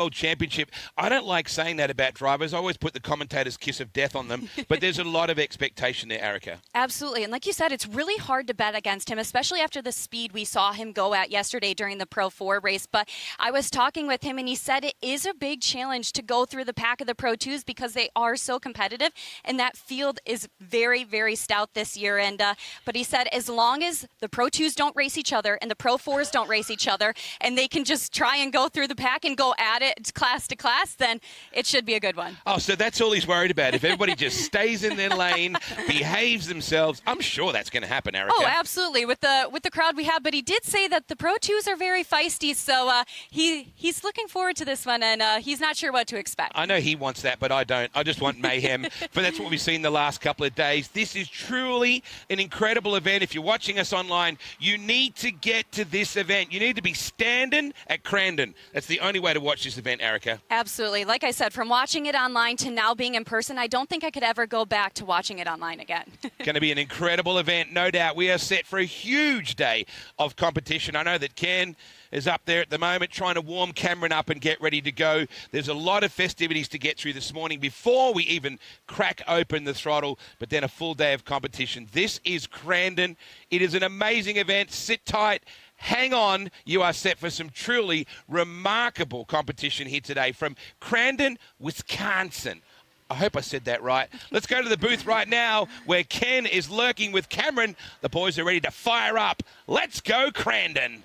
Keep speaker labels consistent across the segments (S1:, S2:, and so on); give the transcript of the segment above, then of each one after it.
S1: World Championship. I don't like saying that about drivers. I always put the commentator's kiss of death on them, but there's a lot of expectation there, Erica.
S2: Absolutely. And like you said, it's really hard to bet against him, especially after the speed we saw him go at yesterday during the Pro 4 race. But I was talking with him, and he said it is a big challenge to go through the pack of the Pro 2s because they are so competitive, and that field is very, very stout this year. And but he said as long as the Pro 2s don't race each other and the Pro 4s don't race each other, and they can just try and go through the pack and go at it class to class, then it should be a good one.
S1: Oh, so that's all he's worried about. If everybody just stays in their lane, behaves themselves, I'm sure that's going to happen, Erica.
S2: Oh, absolutely, with the crowd we have. But he did say that the Pro 2s are very feisty, so he's looking forward to this one, and he's not sure what to expect.
S1: I know he wants that, but I don't. I just want mayhem. But that's what we've seen the last couple of days. This is truly an incredible event. If you're watching us online, you need to get to this event. You need to be standing at Crandon. That's the only way to watch this event, Erica.
S2: Absolutely. Like I said, from watching it online to now being in person, I don't think I could ever go back to watching it online again.
S1: Going to be an incredible event, no doubt. We are set for a huge day of competition. I know that Ken is up there at the moment trying to warm Cameron up and get ready to go. There's a lot of festivities to get through this morning before we even crack open the throttle, but then a full day of competition. This is Crandon. It is an amazing event. Sit tight. Hang on, you are set for some truly remarkable competition here today from Crandon, Wisconsin. I hope I said that right. Let's go to the booth right now where Ken is lurking with Cameron. The boys are ready to fire up. Let's go, Crandon.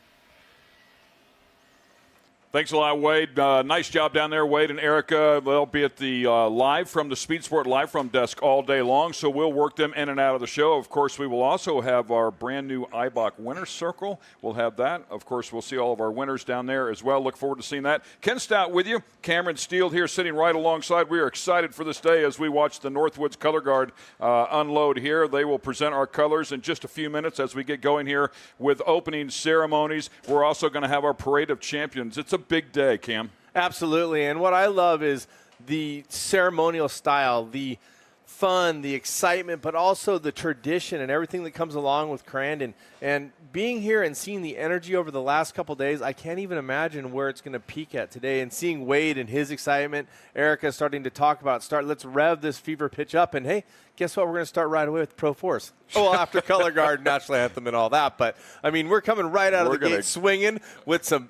S3: Thanks a lot, Wade. Nice job down there, Wade and Erica. They'll be at the live from the Speed Sport Live From desk all day long, so we'll work them in and out of the show. Of course, we will also have our brand new IBOC Winner's Circle. We'll have that. Of course, we'll see all of our winners down there as well. Look forward to seeing that. Ken Stout with you. Cameron Steele here sitting right alongside. We are excited for this day as we watch the Northwoods Color Guard unload here. They will present our colors in just a few minutes as we get going here with opening ceremonies. We're also going to have our Parade of Champions. It's a big day, Cam.
S4: Absolutely, and what I love is the ceremonial style, the fun, the excitement, but also the tradition and everything that comes along with Crandon. And being here and seeing the energy over the last couple days, I can't even imagine where it's going to peak at today. And seeing Wade and his excitement, Erica starting to talk about, let's rev this fever pitch up. And hey, guess what? We're going to start right away with Pro Force. Oh, well, after Color Guard, National Anthem, and all that. But, I mean, we're coming right out of the gate swinging with some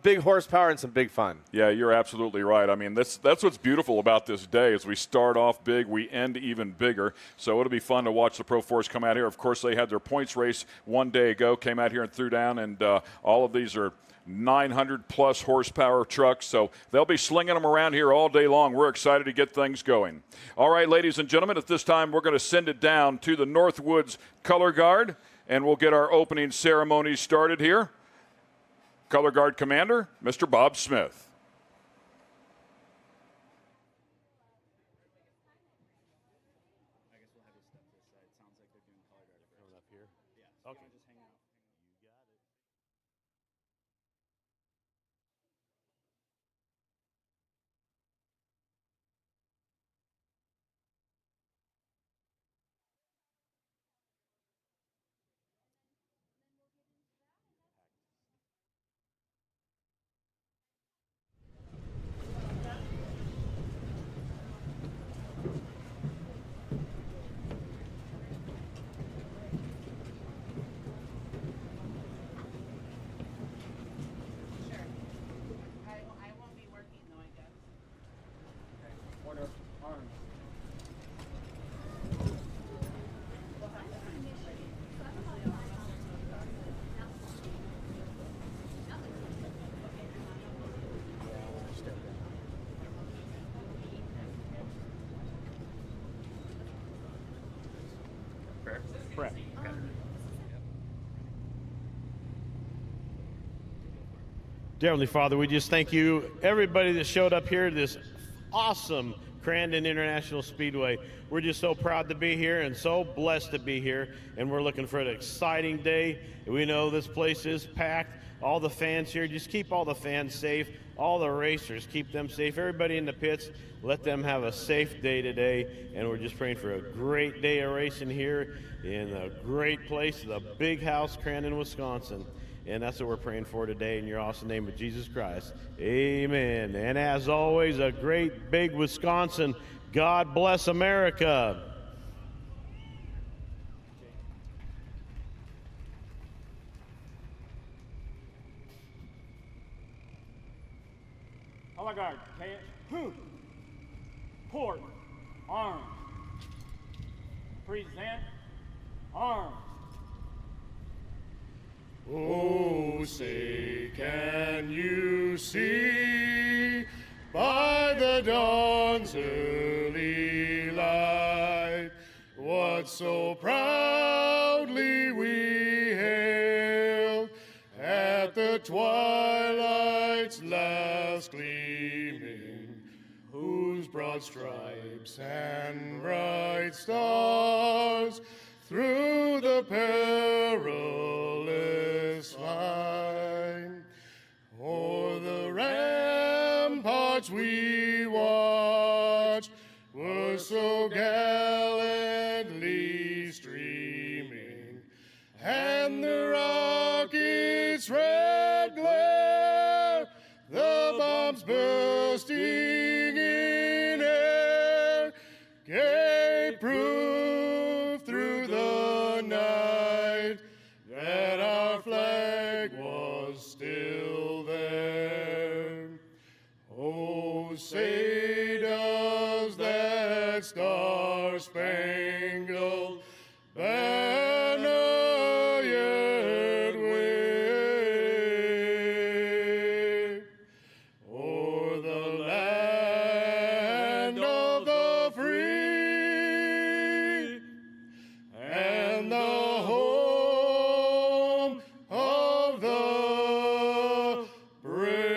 S4: big horsepower and some big fun.
S3: Yeah, you're absolutely right. I mean, that's what's beautiful about this day is we start off big, we end even bigger. So it'll be fun to watch the Pro Force come out here. Of course, they had their points race one day ago, came out here and threw down, and all of these are 900-plus horsepower trucks, so they'll be slinging them around here all day long. We're excited to get things going. All right, ladies and gentlemen, at this time, we're going to send it down to the Northwoods Color Guard, and we'll get our opening ceremony started here. Color Guard Commander, Mr. Bob Smith.
S5: Brett. Okay. Dear Heavenly Father, we just thank you, everybody that showed up here to this awesome Crandon International Speedway. We're just so proud to be here and so blessed to be here, and we're looking for an exciting day. We know this place is packed. All the fans here, just keep all the fans safe. All the racers, keep them safe. Everybody in the pits, let them have a safe day today. And we're just praying for a great day of racing here in a great place, the big house, Crandon, Wisconsin. And that's what we're praying for today in your awesome name of Jesus Christ. Amen. And as always, a great big Wisconsin. God bless America.
S6: Color guard, KH, port, arms, present, arms.
S7: Oh, say, can you see by the dawn's early light what so proudly we hailed at the twilight's last gleaming, whose broad stripes and bright stars through the perilous line o'er the ramparts we watched were so gallantly streaming, and the rockets' red glare, the bombs bursting in air, gave proof through the night that our flag was still there. Oh, say does that star-spangled banner yet wave o'er the land of the free and the home of the brave.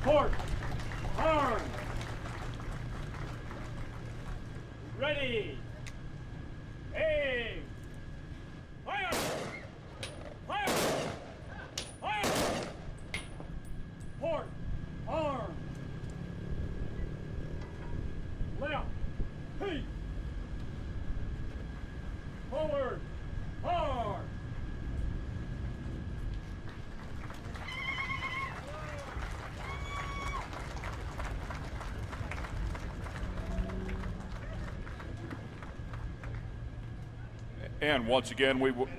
S6: Port, arms, ready, aim, fire, fire, fire, port, arms, left, heat, forward, hard.
S3: And once again, we want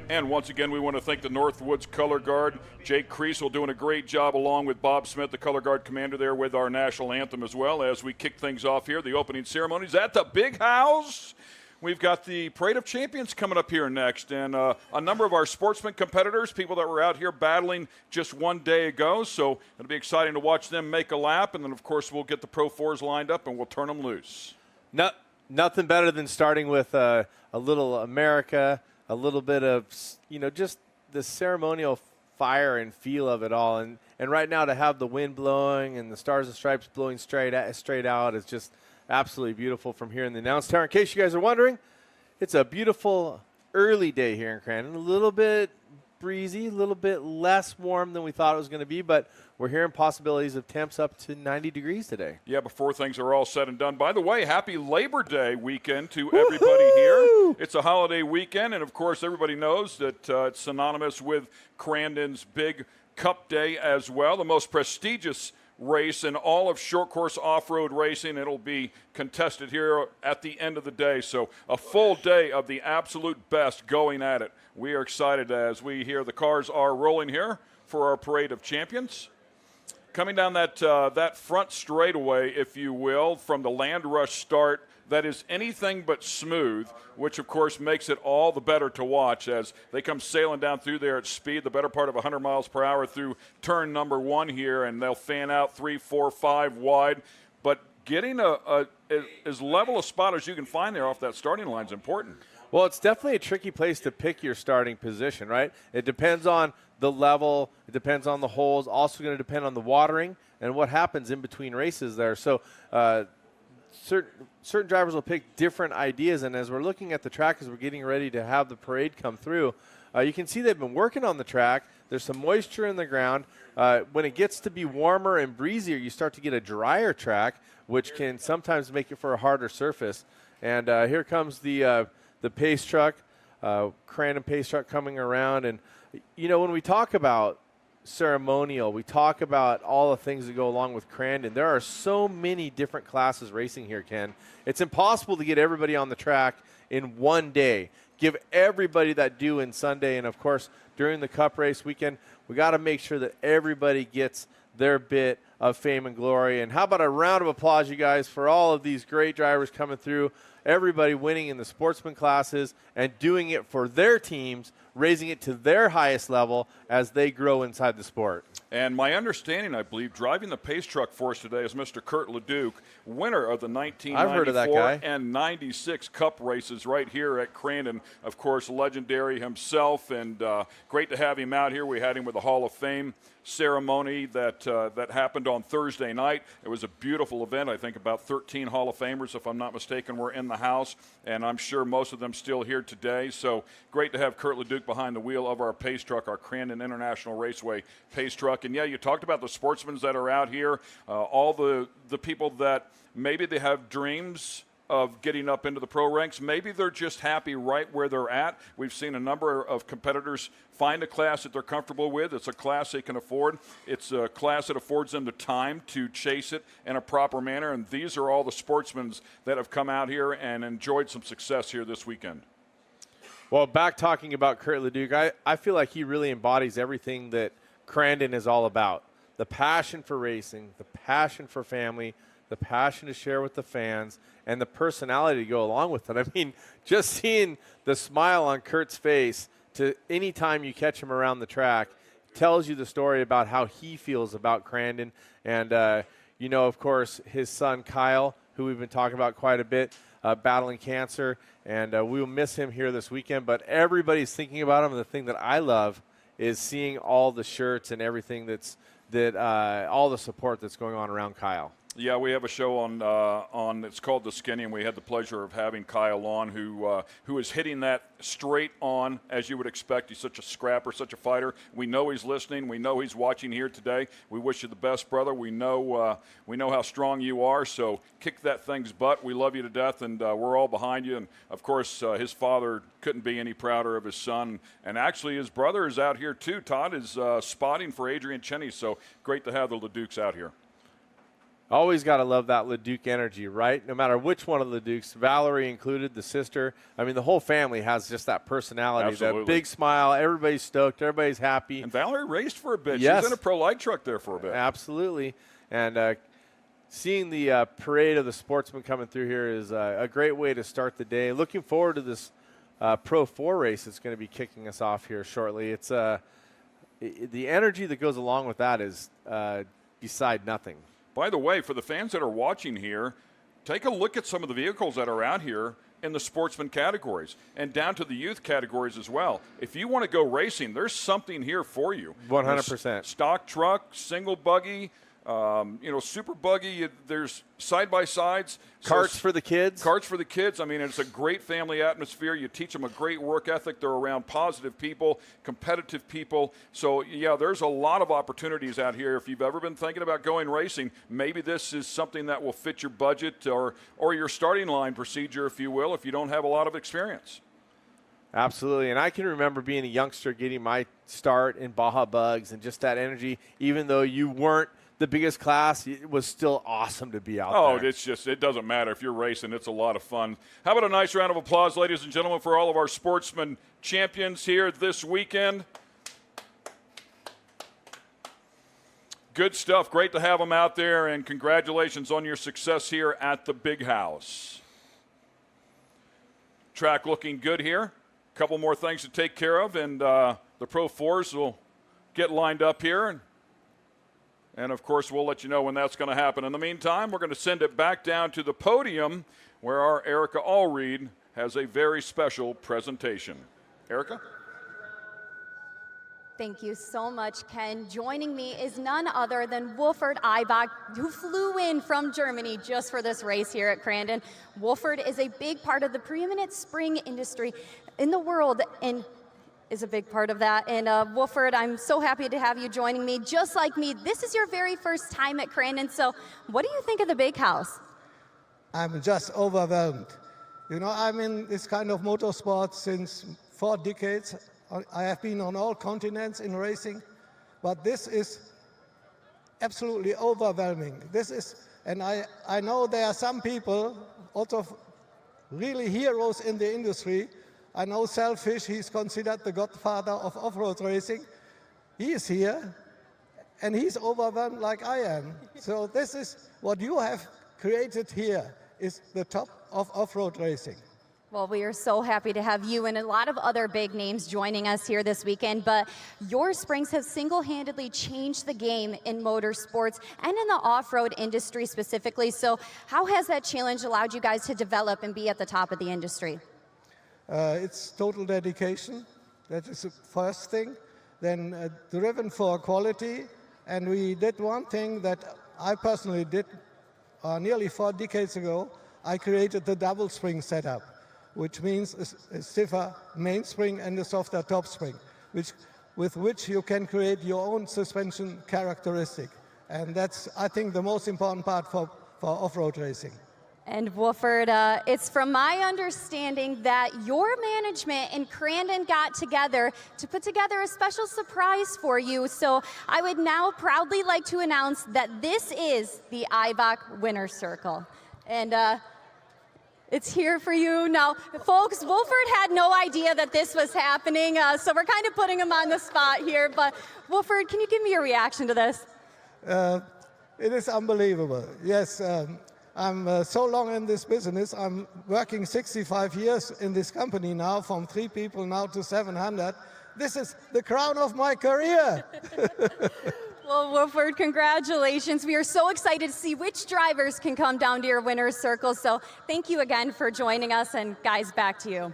S3: to thank the Northwoods Color Guard. Jake Creasel doing a great job along with Bob Smith, the Color Guard commander there with our national anthem as well as we kick things off here. The opening ceremonies at the Big House. We've got the Parade of Champions coming up here next, and a number of our sportsman competitors, people that were out here battling just one day ago. So it'll be exciting to watch them make a lap, and then, of course, we'll get the Pro 4s lined up, and we'll turn them loose.
S4: Nothing better than starting with a little America, a little bit of, just the ceremonial fire and feel of it all. And right now to have the wind blowing and the Stars and Stripes blowing straight out is just absolutely beautiful from here in the announce tower. In case you guys are wondering, it's a beautiful early day here in Crandon. A little bit breezy, a little bit less warm than we thought it was going to be, but we're hearing possibilities of temps up to 90 degrees today.
S3: Yeah, before things are all said and done. By the way, happy Labor Day weekend to everybody here. It's a holiday weekend, and of course everybody knows that it's synonymous with Crandon's big Cup Day as well, the most prestigious race in all of short course off-road racing. It'll be contested here at the end of the day. So a full day of the absolute best going at it. We are excited as we hear the cars are rolling here for our Parade of Champions. Coming down that front straightaway, if you will, from the Land Rush start, that is anything but smooth, which of course makes it all the better to watch as they come sailing down through there at speed, the better part of 100 miles per hour through turn number 1 here, and they'll fan out 3, 4, 5 wide. But getting as level a spot as you can find there off that starting line is important.
S4: Well, it's definitely a tricky place to pick your starting position, right? It depends on the level. It depends on the holes. Also going to depend on the watering and what happens in between races there. So certain drivers will pick different ideas. And as we're looking at the track, as we're getting ready to have the parade come through, you can see they've been working on the track. There's some moisture in the ground. When it gets to be warmer and breezier, you start to get a drier track, which can sometimes make it for a harder surface. And here comes the pace truck, Crandon pace truck coming around. And, you know, when we talk about ceremonial, we talk about all the things that go along with Crandon. There are so many different classes racing here, Ken. It's impossible to get everybody on the track in one day. Give everybody that due in Sunday. And, of course, during the Cup race weekend, we got to make sure that everybody gets their bit of fame and glory. And how about a round of applause, you guys, for all of these great drivers coming through, everybody winning in the sportsman classes and doing it for their teams, raising it to their highest level as they grow inside the sport.
S3: And my understanding, I believe, driving the pace truck for us today is Mr. Kurt LeDuc, winner of the 1994 and 96 Cup races right here at Crandon. Of course, legendary himself, and great to have him out here. We had him with the Hall of Fame ceremony that happened on Thursday night. It was a beautiful event. I think about 13 Hall of Famers, if I'm not mistaken, were in the house, and I'm sure most of them still here today. So great to have Kurt LeDuc behind the wheel of our pace truck, our Crandon International Raceway pace truck. And yeah, you talked about the sportsmen that are out here, all the people that maybe they have dreams of getting up into the pro ranks. Maybe they're just happy right where they're at. We've seen a number of competitors find a class that they're comfortable with. It's a class they can afford. It's a class that affords them the time to chase it in a proper manner. And these are all the sportsmen that have come out here and enjoyed some success here this weekend.
S4: Well, back talking about Kurt LeDuc, I feel like he really embodies everything that Crandon is all about. The passion for racing, the passion for family, the passion to share with the fans, and the personality to go along with it. I mean, just seeing the smile on Kurt's face to any time you catch him around the track tells you the story about how he feels about Crandon. And, you know, of course, his son Kyle, who we've been talking about quite a bit, battling cancer. And we will miss him here this weekend. But everybody's thinking about him. And the thing that I love is seeing all the shirts and everything all the support that's going on around Kyle.
S3: Yeah, we have a show on it's called The Skinny, and we had the pleasure of having Kyle on, who is hitting that straight on, as you would expect. He's such a scrapper, such a fighter. We know he's listening. We know he's watching here today. We wish you the best, brother. We know how strong you are, so kick that thing's butt. We love you to death, and we're all behind you. And, of course, his father couldn't be any prouder of his son. And actually, his brother is out here, too. Todd is spotting for Adrian Cheney, so great to have the LeDucs out here.
S4: Always got to love that LeDuc energy, right? No matter which one of the LeDucs, Valerie included, the sister. I mean, the whole family has just that personality,
S3: Absolutely.
S4: that big smile. Everybody's stoked. Everybody's happy.
S3: And Valerie raced for a bit.
S4: Yes.
S3: She was in a pro light truck there for a bit.
S4: Absolutely. And seeing the parade of the sportsmen coming through here is a great way to start the day. Looking forward to this Pro 4 race that's going to be kicking us off here shortly. It's the energy that goes along with that is beside nothing.
S3: By the way, for the fans that are watching here, take a look at some of the vehicles that are out here in the sportsman categories and down to the youth categories as well. If you want to go racing, there's something here for you.
S4: 100%.
S3: Stock truck, single buggy, super buggy. There's side-by-sides.
S4: Carts for the kids.
S3: Carts for the kids. I mean, it's a great family atmosphere. You teach them a great work ethic. They're around positive people, competitive people. So, yeah, there's a lot of opportunities out here. If you've ever been thinking about going racing, maybe this is something that will fit your budget or your starting line procedure, if you will, if you don't have a lot of experience.
S4: Absolutely. And I can remember being a youngster getting my start in Baja Bugs and just that energy, even though you weren't the biggest class, it was still awesome to be out there.
S3: It doesn't matter. If you're racing, it's a lot of fun. How about a nice round of applause, ladies and gentlemen, for all of our sportsman champions here this weekend? Good stuff. Great to have them out there, and congratulations on your success here at the Big House. Track looking good here. A couple more things to take care of, and the Pro 4s will get lined up here. And, of course, we'll let you know when that's going to happen. In the meantime, we're going to send it back down to the podium where our Erica Allreed has a very special presentation. Erica?
S2: Thank you so much, Ken. Joining me is none other than Wolfert Eibach, who flew in from Germany just for this race here at Crandon. Wolfert is a big part of the preeminent spring industry in the world and is a big part of that. And Wolfert, I'm so happy to have you joining me. Just like me, this is your very first time at Crandon, so what do you think of the big house?
S8: I'm just overwhelmed. You know, I'm in this kind of motorsport since 4 decades. I have been on all continents in racing, but this is absolutely overwhelming. And I know there are some people, also really heroes in the industry. I know Selfish, he's considered the godfather of off-road racing. He is here, and he's overwhelmed like I am. So this is what you have created here, is the top of off-road racing.
S2: Well, we are so happy to have you and a lot of other big names joining us here this weekend, but your springs have single-handedly changed the game in motorsports and in the off-road industry specifically. So how has that challenge allowed you guys to develop and be at the top of the industry?
S8: It's total dedication. That is the first thing. Then driven for quality. And we did one thing that I personally did nearly 4 decades ago. I created the double spring setup, which means a stiffer mainspring and a softer top spring, with which you can create your own suspension characteristic. And that's, I think, the most important part for off-road racing.
S2: And Wolfert, it's from my understanding that your management and Crandon got together to put together a special surprise for you. So I would now proudly like to announce that this is the Eibach Winner's Circle. And it's here for you. Now, folks, Wolfert had no idea that this was happening, so we're kind of putting him on the spot here. But Wolfert, can you give me your reaction to this?
S8: It is unbelievable. Yes, I'm so long in this business. I'm working 65 years in this company now, from 3 people now to 700. This is the crown of my career.
S2: Well, Wolfert, congratulations. We are so excited to see which drivers can come down to your winner's circle. So thank you again for joining us. And guys, back to you.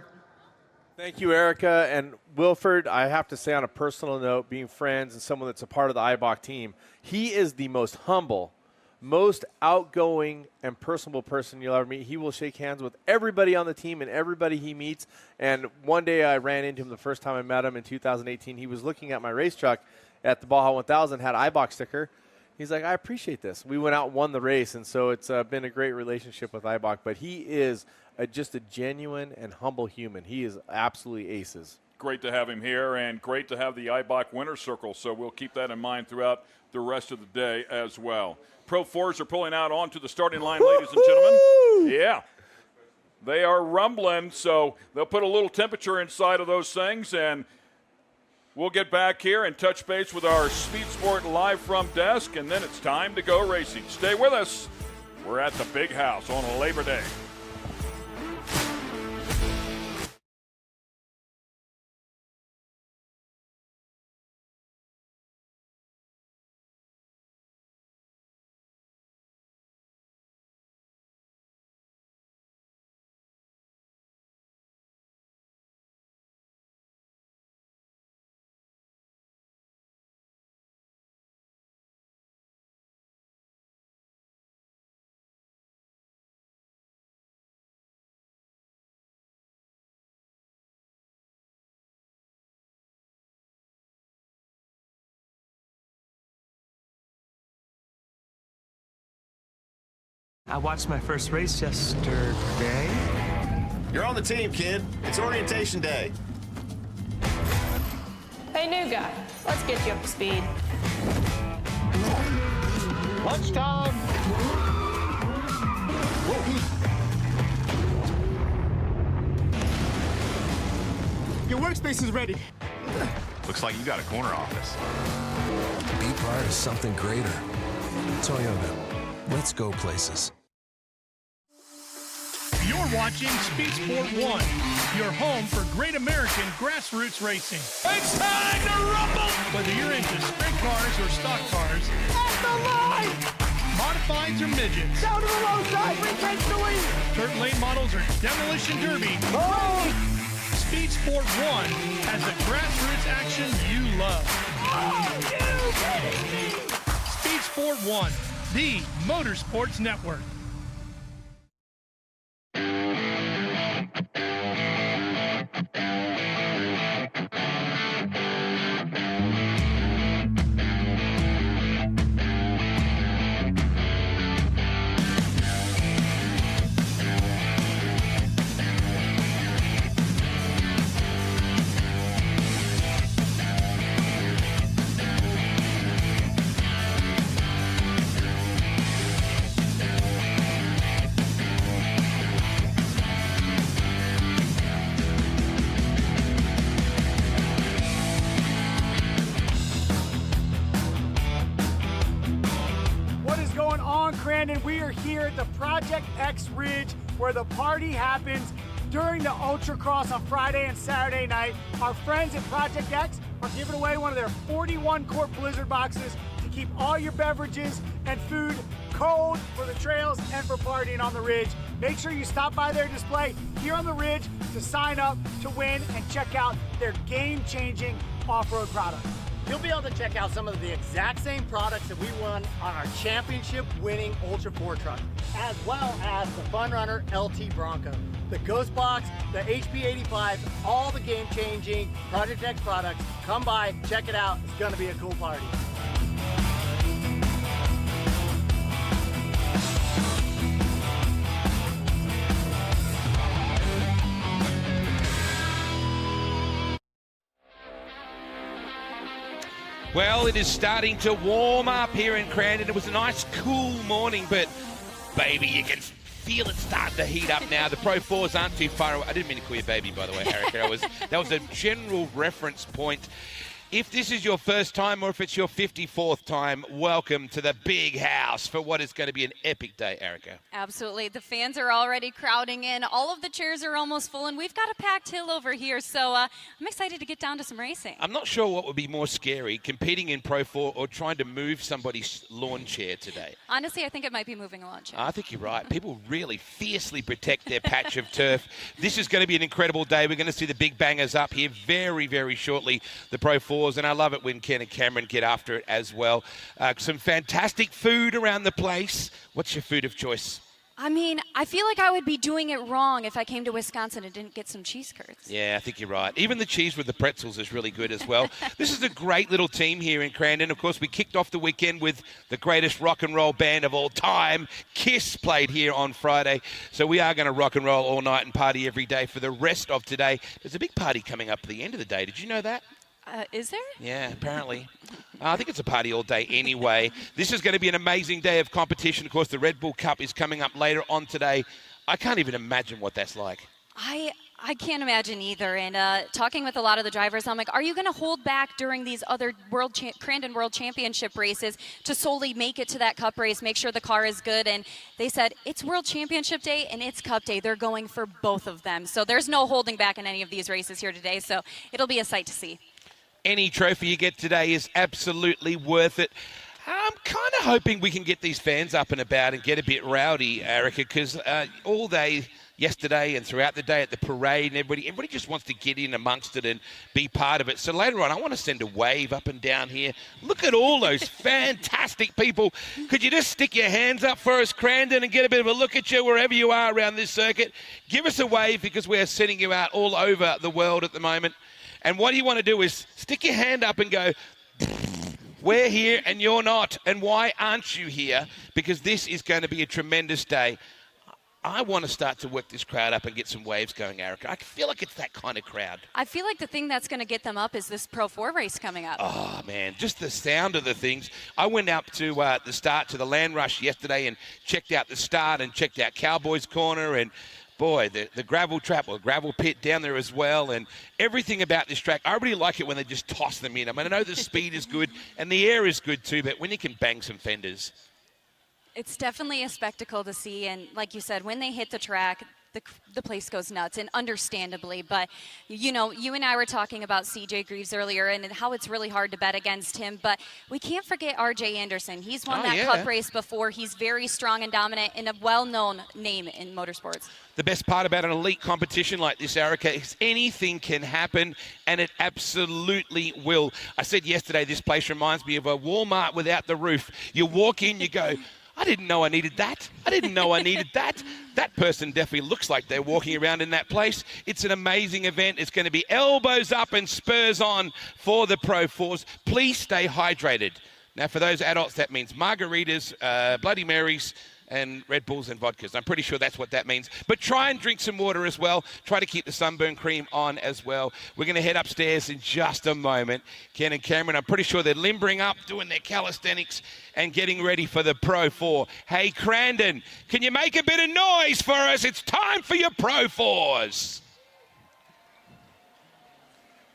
S4: Thank you, Erica. And Wilford, I have to say on a personal note, being friends and someone that's a part of the Eibach team, he is the most humble, most outgoing and personable person you'll ever meet. He will shake hands with everybody on the team and everybody he meets. And one day I ran into him the first time I met him in 2018. He was looking at my race truck at the Baja 1000, had an Eibach sticker. He's like, I appreciate this. We went out and won the race, and so it's been a great relationship with Eibach. But he is just a genuine and humble human. He is absolutely aces.
S3: Great to have him here, and great to have the Eibach Winner's Circle, so we'll keep that in mind throughout the rest of the day as well. Pro 4s are pulling out onto the starting line, ladies and gentlemen. Yeah. They are rumbling, so they'll put a little temperature inside of those things, and we'll get back here and touch base with our Speed Sport live from desk, and then it's time to go racing. Stay with us. We're at the Big House on Labor Day.
S9: I watched my first race yesterday.
S10: You're on the team, kid. It's orientation day.
S11: Hey, new guy, let's get you up to speed.
S7: Lunchtime. Your workspace is ready.
S10: Looks like you got a corner office.
S12: Be part of something greater. Toyota. Let's go places.
S6: You're watching Speed Sport 1, your home for great American grassroots racing.
S1: It's time to rumble!
S6: Whether you're into sprint cars or stock cars,
S7: At the line.
S6: modifieds or midgets,
S7: Down to the low side. We take the lead.
S6: Dirt lane models or demolition derby, Speed Sport 1 has the grassroots action you love. Speed Sport 1, the Motorsports Network.
S7: Crandon, we are here at the Project X Ridge where the party happens during the Ultracross on Friday and Saturday night. Our friends at Project X are giving away one of their 41-quart Blizzard boxes to keep all your beverages and food cold for the trails and for partying on the Ridge. Make sure you stop by their display here on the Ridge to sign up to win and check out their game-changing off-road products.
S13: You'll be able to check out some of the exact same products that we run on our championship-winning Ultra 4 truck, as well as the Fun Runner LT Bronco, the Ghost Box, the HP85, all the game-changing Project X products. Come by, check it out. It's going to be a cool party.
S1: Well, it is starting to warm up here in Crandon. It was a nice, cool morning, but, baby, you can feel it starting to heat up now. The Pro 4s aren't too far away. I didn't mean to call you baby, by the way, Erica. That was a general reference point. If this is your first time or if it's your 54th time, welcome to the big house for what is going to be an epic day, Erica.
S2: Absolutely. The fans are already crowding in. All of the chairs are almost full, and we've got a packed hill over here. So I'm excited to get down to some racing.
S1: I'm not sure what would be more scary, competing in Pro 4 or trying to move somebody's lawn chair today.
S2: Honestly, I think it might be moving a lawn chair.
S1: I think you're right. People really fiercely protect their patch of turf. This is going to be an incredible day. We're going to see the big bangers up here very, very shortly, the Pro 4s. And I love it when Ken and Cameron get after it as well. Some fantastic food around the place. What's your food of choice?
S2: I mean, I feel like I would be doing it wrong if I came to Wisconsin and didn't get some cheese curds.
S1: Yeah, I think you're right. Even the cheese with the pretzels is really good as well. This is a great little team here in Crandon. Of course, we kicked off the weekend with the greatest rock and roll band of all time. Kiss played here on Friday. So we are going to rock and roll all night and party every day for the rest of today. There's a big party coming up at the end of the day. Did you know that?
S2: Is there?
S1: Yeah, apparently. I think it's a party all day anyway. This is going to be an amazing day of competition. Of course, the Red Bull Cup is coming up later on today. I can't even imagine what that's like.
S2: I can't imagine either. And talking with a lot of the drivers, I'm like, are you going to hold back during these other Crandon World Championship races to solely make it to that Cup race, make sure the car is good? And they said, it's World Championship Day and it's Cup Day. They're going for both of them. So there's no holding back in any of these races here today. So it'll be a sight to see.
S1: Any trophy you get today is absolutely worth it. I'm kind of hoping we can get these fans up and about and get a bit rowdy, Erica, because all day yesterday and throughout the day at the parade, and everybody just wants to get in amongst it and be part of it. So later on, I want to send a wave up and down here. Look at all those fantastic people. Could you just stick your hands up for us, Crandon, and get a bit of a look at you wherever you are around this circuit? Give us a wave because we're sending you out all over the world at the moment. And what you want to do is stick your hand up and go, we're here and you're not. And why aren't you here? Because this is going to be a tremendous day. I want to start to work this crowd up and get some waves going, Erica. I feel like it's that kind of crowd.
S2: I feel like the thing that's going to get them up is this Pro 4 race coming up.
S1: Oh, man, just the sound of the things. I went up to the start, to the Land Rush yesterday and checked out the start and checked out Cowboys Corner and boy, the gravel trap or gravel pit down there as well, and everything about this track. I really like it when they just toss them in. I mean, I know the speed is good and the air is good too, but when you can bang some fenders.
S2: It's definitely a spectacle to see, and like you said, when they hit the track, the place goes nuts, and understandably. But, you know, you and I were talking about CJ Greaves earlier and how it's really hard to bet against him. But we can't forget RJ Anderson. He's won that Cup race before. He's very strong and dominant and a well-known name in motorsports.
S1: The best part about an elite competition like this, Erica, is anything can happen, and it absolutely will. I said yesterday, this place reminds me of a Walmart without the roof. You walk in, you go, I didn't know I needed that. I didn't know I needed that. That person definitely looks like they're walking around in that place. It's an amazing event. It's going to be elbows up and spurs on for the Pro 4s. Please stay hydrated. Now, for those adults, that means margaritas, Bloody Marys, and Red Bulls and vodkas. I'm pretty sure that's what that means. But try and drink some water as well. Try to keep the sunburn cream on as well. We're going to head upstairs in just a moment. Ken and Cameron, I'm pretty sure they're limbering up, doing their calisthenics, and getting ready for the Pro 4. Hey, Crandon, can you make a bit of noise for us? It's time for your Pro 4s.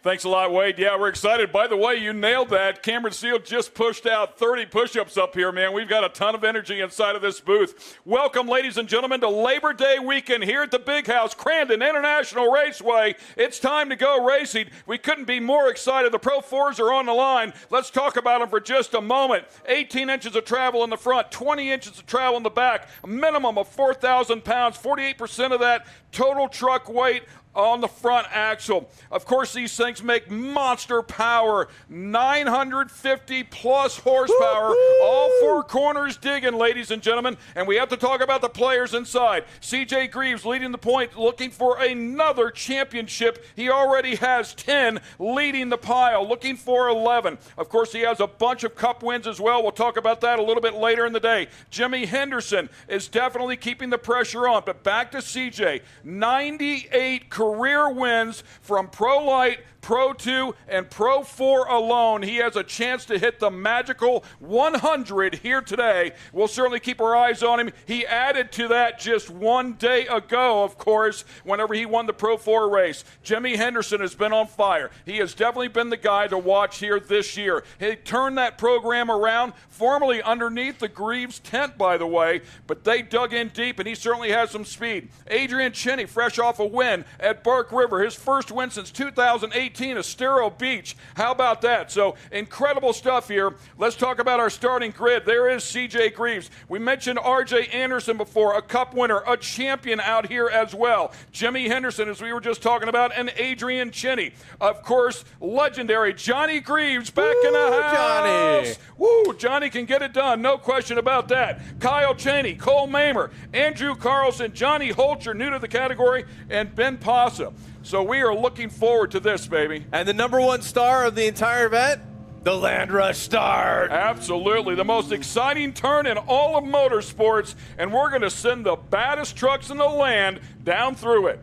S3: Thanks a lot, Wade. Yeah, we're excited. By the way, you nailed that. Cameron Steele just pushed out 30 push-ups up here, man. We've got a ton of energy inside of this booth. Welcome, ladies and gentlemen, to Labor Day weekend here at the Big House, Crandon International Raceway. It's time to go racing. We couldn't be more excited. The Pro 4s are on the line. Let's talk about them for just a moment. 18 inches of travel in the front, 20 inches of travel in the back, a minimum of 4,000 pounds, 48% of that total truck weight on the front axle. Of course, these things make monster power, 950 plus horsepower. Woo-hoo! All four corners digging, ladies and gentlemen. And we have to talk about the players inside. CJ Greaves leading the point, looking for another championship. He already has 10, leading the pile, looking for 11. Of course, he has a bunch of Cup wins as well. We'll talk about that a little bit later in the day. Jimmy Henderson is definitely keeping the pressure on. But back to CJ, 98 career wins from Pro Light, Pro 2, and Pro 4 alone. He has a chance to hit the magical 100 here today. We'll certainly keep our eyes on him. He added to that just one day ago, of course, whenever he won the Pro 4 race. Jimmy Henderson has been on fire. He has definitely been the guy to watch here this year. He turned that program around, formerly underneath the Greaves tent, by the way, but they dug in deep, and he certainly has some speed. Adrian Chinney, fresh off a win at Bark River, his first win since 2018. Estero Beach. How about that? So incredible stuff here. Let's talk about our starting grid. There is CJ Greaves. We mentioned RJ Anderson before, a Cup winner, a champion out here as well. Jimmy Henderson, as we were just talking about, and Adrian Chinney. Of course, legendary Johnny Greaves back in the house.
S4: Johnny.
S3: Woo, Johnny can get it done. No question about that. Kyle Cheney, Cole Mamer, Andrew Carlson, Johnny Holcher, new to the category, and Ben Passa. So we are looking forward to this, baby.
S4: And the number one star of the entire event, the Land Rush start.
S3: Absolutely. The most exciting turn in all of motorsports, and we're going to send the baddest trucks in the land down through it.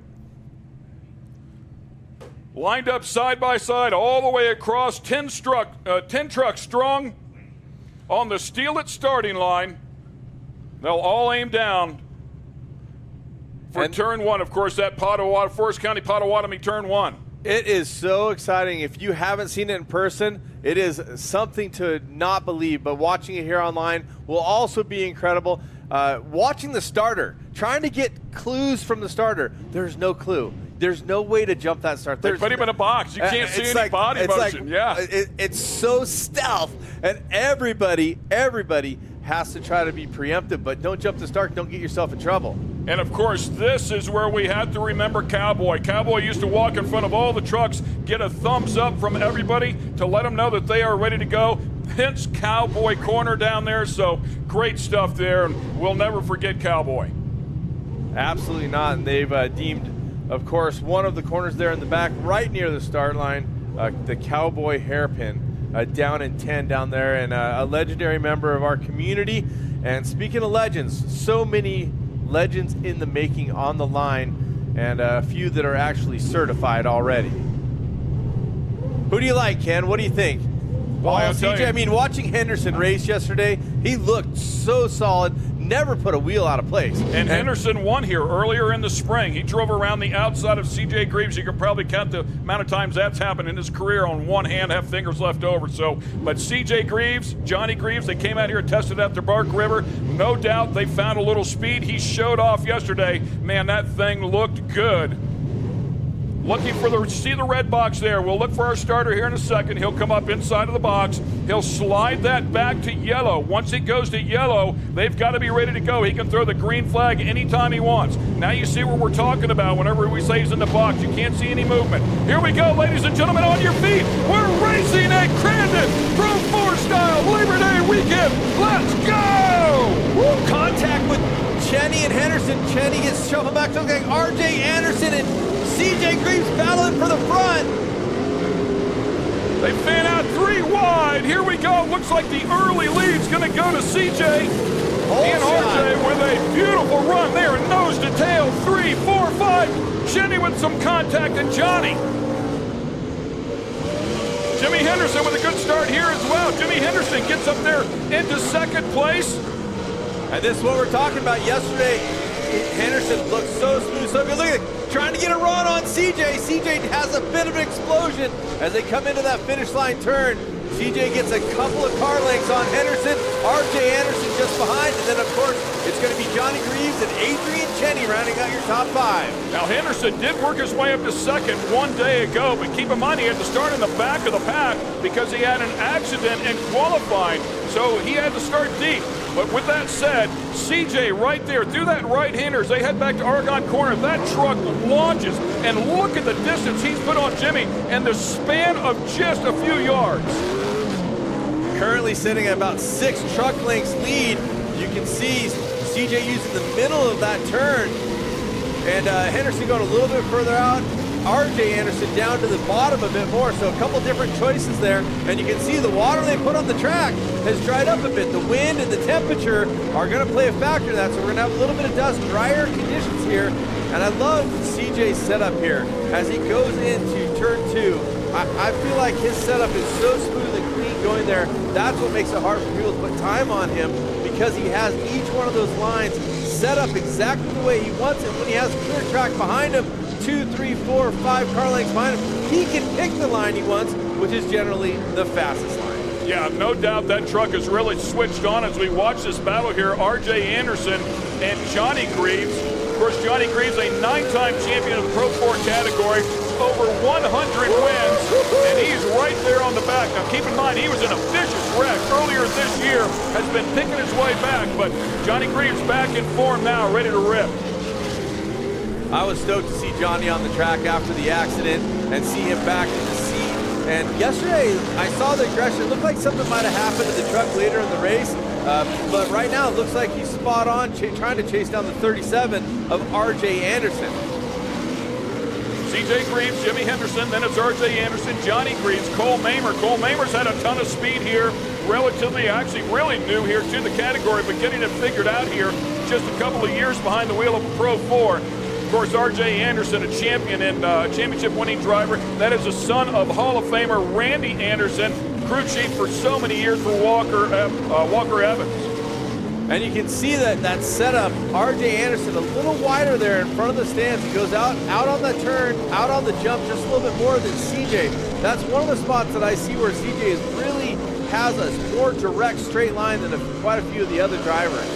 S3: Lined up side by side all the way across, 10 trucks strong on the Steal It starting line. They'll all aim down for turn one, of course, that Forest County Potawatomi turn one.
S4: It is so exciting. If you haven't seen it in person, it is something to not believe, but watching it here online will also be incredible. Watching the starter, trying to get clues from the starter, there's no clue. There's no way to jump that start.
S3: They put him in a box. You can't see any body motion.
S4: It's so stealth, and everybody has to try to be preemptive, but don't jump the start. Don't get yourself in trouble.
S3: And, of course, this is where we have to remember Cowboy. Cowboy used to walk in front of all the trucks, get a thumbs up from everybody to let them know that they are ready to go. Hence Cowboy corner down there, so great stuff there, and we'll never forget Cowboy.
S4: Absolutely not, and they've deemed, of course, one of the corners there in the back, right near the start line, the Cowboy hairpin. Down in 10 down there, and a legendary member of our community. And speaking of legends, so many legends in the making on the line, and a few that are actually certified already. Who do you like, Ken? What do you think?
S3: Well,
S4: CJ, I mean, watching Henderson race yesterday, he looked so solid. never put a wheel out of place.
S3: And Henderson won here earlier in the spring. He drove around the outside of C.J. Greaves. You can probably count the amount of times that's happened in his career on one hand, have fingers left over. So, but C.J. Greaves, Johnny Greaves, they came out here and tested out the Bark River. No doubt they found a little speed. He showed off yesterday. Man, that thing looked good. Looking for see the red box there. We'll look for our starter here in a second. He'll come up inside of the box. He'll slide that back to yellow. Once it goes to yellow, they've got to be ready to go. He can throw the green flag anytime he wants. Now you see what we're talking about whenever we say he's in the box. You can't see any movement. Here we go, ladies and gentlemen, on your feet. We're racing at Crandon Pro 4 style Labor Day weekend. Let's go!
S4: Woo, contact with Cheney and Henderson. Cheney gets shuffled back to like R.J. Anderson and C.J. Greaves battling for the front.
S3: They fan out 3 wide. Here we go. Looks like the early lead's going to go to C.J. and R.J. with a beautiful run there, nose to tail. 3, 4, 5. Cheney with some contact, and Johnny. Jimmy Henderson with a good start here as well. Jimmy Henderson gets up there into second place.
S4: And this is what we're talking about. Yesterday, Henderson looked so smooth. So good. Look at it. Trying to get a run on CJ. CJ has a bit of an explosion as they come into that finish line turn. CJ gets a couple of car lengths on Henderson. RJ Anderson just behind. And then, of course, it's going to be Johnny Greaves and Adrian Cheney rounding out your top 5.
S3: Now, Henderson did work his way up to second one day ago, but keep in mind he had to start in the back of the pack because he had an accident in qualifying, so he had to start deep. But with that said, CJ right there through that right-hander as they head back to Argonne Corner. That truck launches, and look at the distance he's put on Jimmy and the span of just a few yards.
S4: Currently sitting at about 6 truck lengths lead. You can see CJ using the middle of that turn, and Henderson going a little bit further out. RJ Anderson down to the bottom a bit more, so a couple different choices there. And you can see the water they put on the track has dried up a bit. The wind and the temperature are going to play a factor in that, so we're going to have a little bit of dust, drier conditions here. And I love CJ's setup here as he goes into turn 2. I feel like his setup is so smooth and clean going there. That's what makes it hard for people to put time on him, because he has each one of those lines set up exactly the way he wants it. When he has clear track behind him, 2, 3, 4, 5 car lengths behind him, he can pick the line he wants, which is generally the fastest line.
S3: Yeah, no doubt that truck is really switched on as we watch this battle here. RJ Anderson and Johnny Greaves. Of course, Johnny Greaves, a 9-time champion of the Pro 4 category, over 100 wins, and he's right there on the back. Now, keep in mind, he was in a vicious wreck earlier this year, has been picking his way back, but Johnny Greaves back in form now, ready to rip.
S4: I was stoked to see Johnny on the track after the accident and see him back in the seat. And yesterday, I saw the aggression. It looked like something might have happened to the truck later in the race. But right now, it looks like he's spot on, trying to chase down the 37 of RJ Anderson.
S3: C.J. Greaves, Jimmy Henderson, then it's R.J. Anderson, Johnny Greaves, Cole Mamer. Cole Mamer's had a ton of speed here, relatively, actually really new here to the category, but getting it figured out here just a couple of years behind the wheel of a Pro 4. Of course, R.J. Anderson, a champion and championship-winning driver. That is a son of Hall of Famer Randy Anderson, crew chief for so many years for Walker Evans.
S4: And you can see that setup, R.J. Anderson a little wider there in front of the stands. He goes out on the turn, out on the jump just a little bit more than C.J. That's one of the spots that I see where C.J. really has a more direct straight line than quite a few of the other drivers.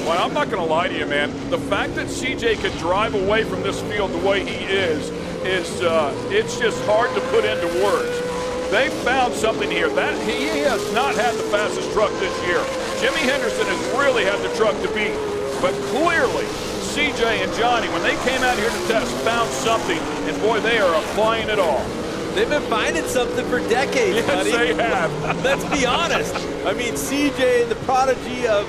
S3: Well, I'm not going to lie to you, man. The fact that CJ could drive away from this field the way he is it's just hard to put into words. They found something here. That he has not had the fastest truck this year. Jimmy Henderson has really had the truck to beat. But clearly, CJ and Johnny, when they came out here to test, found something. And boy, they are applying it all.
S4: They've been finding something for decades,
S3: yes,
S4: buddy.
S3: They have.
S4: Let's be honest. I mean, CJ, the prodigy of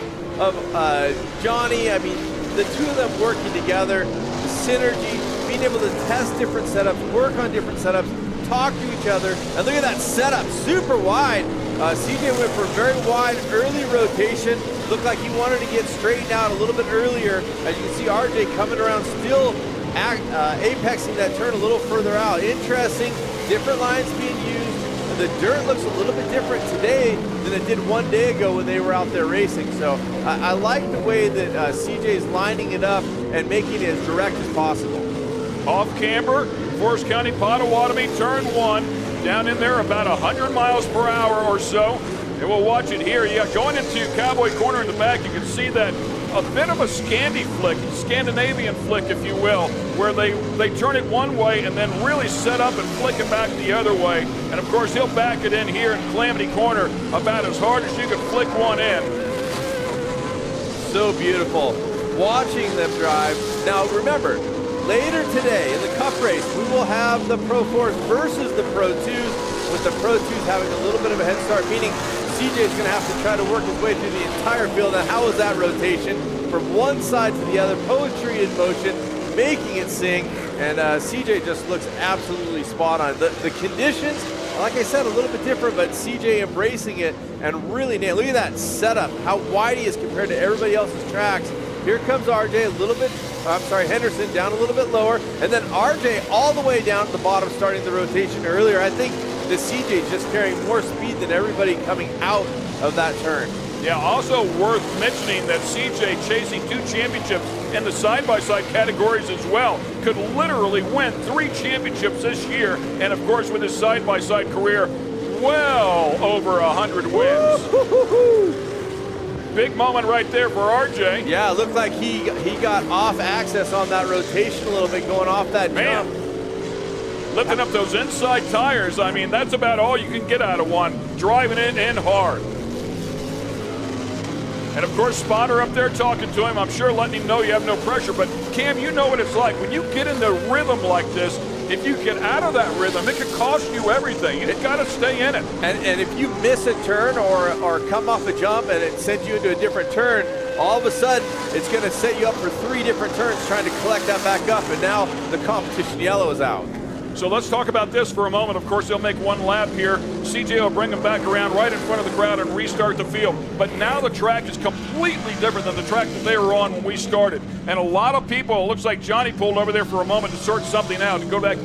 S4: Johnny, I mean, the two of them working together, the synergy, being able to test different setups, work on different setups, talk to each other, and look at that setup, super wide. CJ went for a very wide early rotation. Looked like he wanted to get straightened out a little bit earlier. As you can see, RJ coming around, still apexing that turn a little further out. Interesting, different lines being used. the dirt looks a little bit different today than it did one day ago when they were out there racing. So I like the way that CJ is lining it up and making it as direct as possible.
S3: Off camber, Forest County, Potawatomi, turn 1. Down in there about 100 miles per hour or so. And we'll watch it here. Yeah, going into Cowboy Corner in the back, you can see that a bit of a Scandinavian flick, if you will, where they turn it one way and then really set up and flick it back the other way. And of course, he'll back it in here in Calamity Corner about as hard as you could flick one in.
S4: So beautiful. Watching them drive. Now remember, later today in the Cup race, we will have the Pro 4s versus the Pro 2s, with the Pro 2s having a little bit of a head start, meaning CJ is going to have to try to work his way through the entire field. And how is that rotation? From one side to the other, poetry in motion, making it sing, and CJ just looks absolutely spot on. The conditions, like I said, a little bit different, but CJ embracing it and really nailing. Look at that setup, how wide he is compared to everybody else's tracks. Here comes RJ a little bit, Henderson down a little bit lower, and then RJ all the way down at the bottom starting the rotation earlier. I think the CJ just carrying more speed than everybody coming out of that turn.
S3: Yeah, also worth mentioning that CJ, chasing 2 championships in the side-by-side categories as well, could literally win 3 championships this year, and of course with his side-by-side career, well over 100 wins. Big moment right there for RJ.
S4: Yeah, it looked like he got off axis on that rotation a little bit, going off that jump.
S3: Lifting up those inside tires, I mean, that's about all you can get out of one. Driving it in hard. And of course, Spotter up there talking to him, I'm sure letting him know you have no pressure. But Cam, you know what it's like. When you get in the rhythm like this, if you get out of that rhythm, it could cost you everything. You've got to stay in it.
S4: And if you miss a turn or come off a jump and it sends you into a different turn, all of a sudden, it's going to set you up for 3 different turns trying to collect that back up. And now the competition yellow is out.
S3: So let's talk about this for a moment. Of course, they'll make one lap here. CJ will bring them back around right in front of the crowd and restart the field. But now the track is completely different than the track that they were on when we started. And a lot of people, it looks like Johnny pulled over there for a moment to sort something out, to go back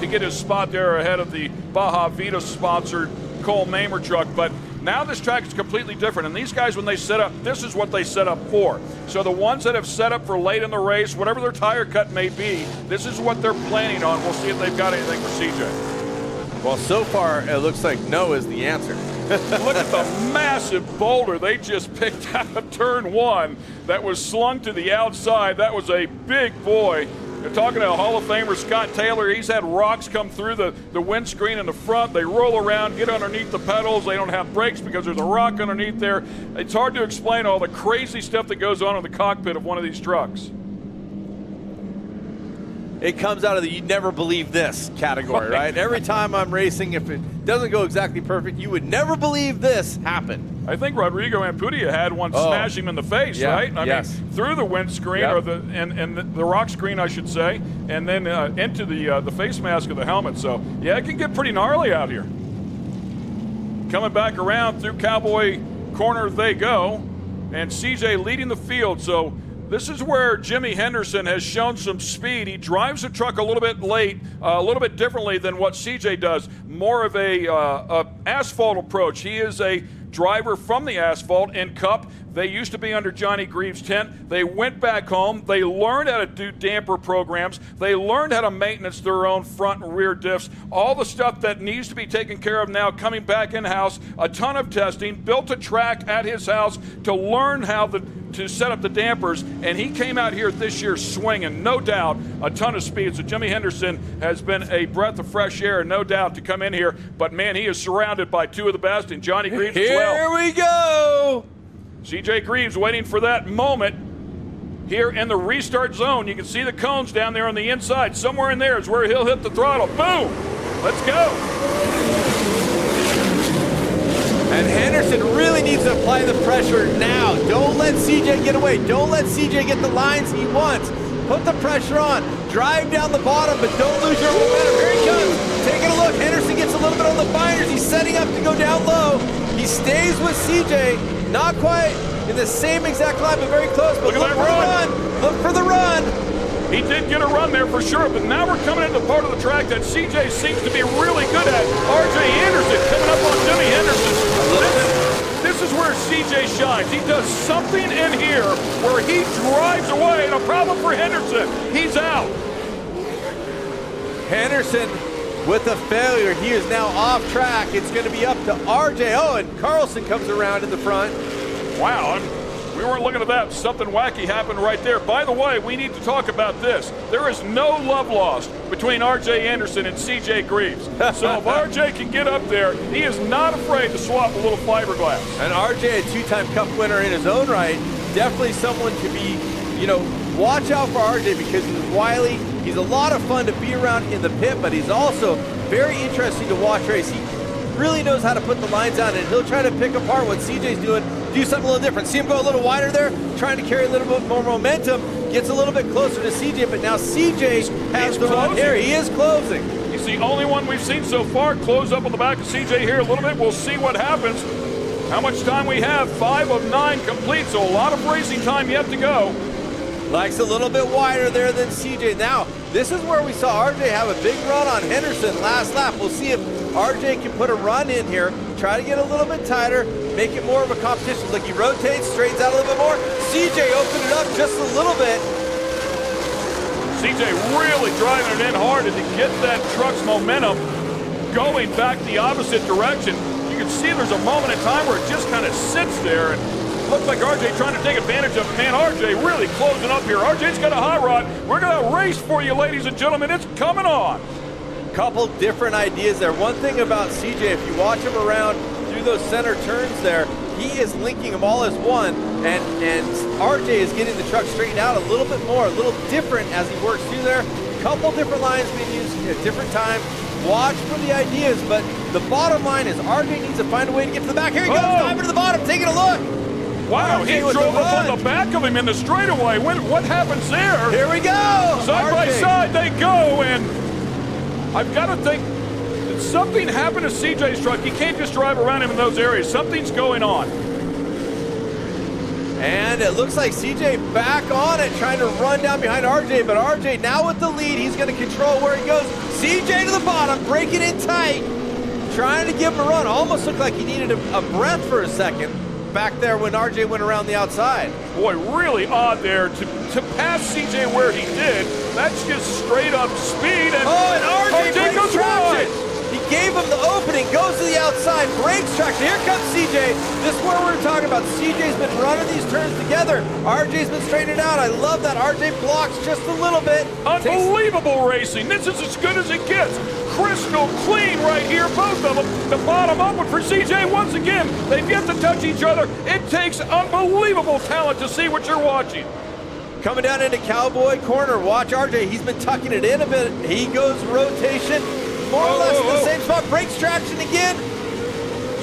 S3: to get his spot there ahead of the Baja Vita sponsored Cole Mamer truck. But now this track is completely different, and these guys, when they set up, this is what they set up for. So the ones that have set up for late in the race, whatever their tire cut may be, this is what they're planning on. We'll see if they've got anything for CJ.
S4: Well, so far, it looks like no is the answer.
S3: Look at the massive boulder they just picked out of turn 1 that was slung to the outside. That was a big boy. They're talking to Hall of Famer Scott Taylor. He's had rocks come through the windscreen in the front. They roll around, get underneath the pedals. They don't have brakes because there's a rock underneath there. It's hard to explain all the crazy stuff that goes on in the cockpit of one of these trucks.
S4: It comes out of the "you'd never believe this" category, right? Every time I'm racing, if it doesn't go exactly perfect, you would never believe this happened.
S3: I think Rodrigo Ampudia had one smash him in the face, right? I mean, through the windscreen, or the rock screen, I should say, and then into the face mask of the helmet. So, yeah, it can get pretty gnarly out here. Coming back around through Cowboy Corner they go, and CJ leading the field. So this is where Jimmy Henderson has shown some speed. He drives the truck a little bit late, a little bit differently than what CJ does. More of a asphalt approach. He is a driver from the asphalt in Cup. They used to be under Johnny Greaves' tent. They went back home. They learned how to do damper programs. They learned how to maintenance their own front and rear diffs. All the stuff that needs to be taken care of now, coming back in-house. A ton of testing. Built a track at his house to learn how to set up the dampers. And he came out here this year swinging, no doubt, a ton of speed. So Jimmy Henderson has been a breath of fresh air, no doubt, to come in here. But, man, he is surrounded by 2 of the best, and Johnny Greaves as well.
S4: Here we go!
S3: CJ Greaves waiting for that moment here in the restart zone. You can see the cones down there on the inside. Somewhere in there is where he'll hit the throttle. Boom! Let's go!
S4: And Henderson really needs to apply the pressure now. Don't let CJ get away. Don't let CJ get the lines he wants. Put the pressure on. Drive down the bottom, but don't lose your momentum. Here he comes. Taking a look. Henderson gets a little bit on the binders. He's setting up to go down low. He stays with CJ. Not quite in the same exact line, but very close. But look for the run. Look for the run.
S3: He did get a run there for sure, but now we're coming into the part of the track that CJ seems to be really good at. R.J. Anderson coming up on Jimmy Henderson. This is where CJ shines. He does something in here where he drives away, and a problem for Henderson. He's out.
S4: Henderson with a failure. He is now off track. It's going to be up to RJ. Oh, and Carlson comes around in the front.
S3: Wow, we weren't looking at that. Something wacky happened right there. By the way, we need to talk about this. There is no love lost between R.J. Anderson and C.J. Greaves. So if R.J. can get up there, he is not afraid to swap a little fiberglass.
S4: And R.J., a two-time Cup winner in his own right, definitely someone to be, watch out for R.J. because he's wily. He's a lot of fun to be around in the pit, but he's also very interesting to watch race. He really knows how to put the lines on, and he'll try to pick apart what CJ's doing, do something a little different. See him go a little wider there, trying to carry a little bit more momentum, gets a little bit closer to CJ, but now CJ has the run here. He is closing.
S3: He's the only one we've seen so far close up on the back of CJ here a little bit. We'll see what happens. How much time we have? 5 of 9 complete, so a lot of racing time yet to go.
S4: Likes a little bit wider there than CJ. Now, this is where we saw RJ have a big run on Henderson last lap. We'll see if RJ can put a run in here, try to get a little bit tighter, make it more of a competition. Look, he rotates, straightens out a little bit more. CJ opened it up just a little bit.
S3: CJ really driving it in hard to get that truck's momentum going back the opposite direction. You can see there's a moment in time where it just kind of sits there, and looks like RJ trying to take advantage of it. Man, RJ really closing up here. RJ's got a hot rod. We're going to race for you, ladies and gentlemen. It's coming on.
S4: Couple different ideas there. One thing about CJ, if you watch him around through those center turns there, he is linking them all as one, and RJ is getting the truck straightened out a little bit more, a little different as he works through there. Couple different lines being used at different times. Watch for the ideas, but the bottom line is RJ needs to find a way to get to the back. Here he goes, diving to the bottom, taking a look.
S3: Wow, he drove up on the back of him in the straightaway. What happens there?
S4: Here we go.
S3: Side by side they go, and I've got to think, did something happen to CJ's truck? You can't just drive around him in those areas. Something's going on.
S4: And it looks like CJ back on it, trying to run down behind RJ, but RJ now with the lead, he's going to control where he goes. CJ to the bottom, breaking in tight, trying to give him a run. Almost looked like he needed a breath for a second back there when RJ went around the outside.
S3: Boy, really odd there to pass CJ where he did. That's just straight up speed, and
S4: RJ
S3: goes wide.
S4: He gave him the opening, goes to the outside, breaks traction. Here comes CJ. This is where we're talking about. CJ's been running these turns together. RJ's been straightening out. I love that. RJ blocks just a little bit.
S3: Unbelievable racing. This is as good as it gets. Crystal clean right here, both of them. The bottom upward for CJ once again. They've yet to touch each other. It takes unbelievable talent to see what you're watching.
S4: Coming down into Cowboy Corner. Watch RJ. He's been tucking it in a bit. He goes rotation. More or less in the same spot. Breaks traction again.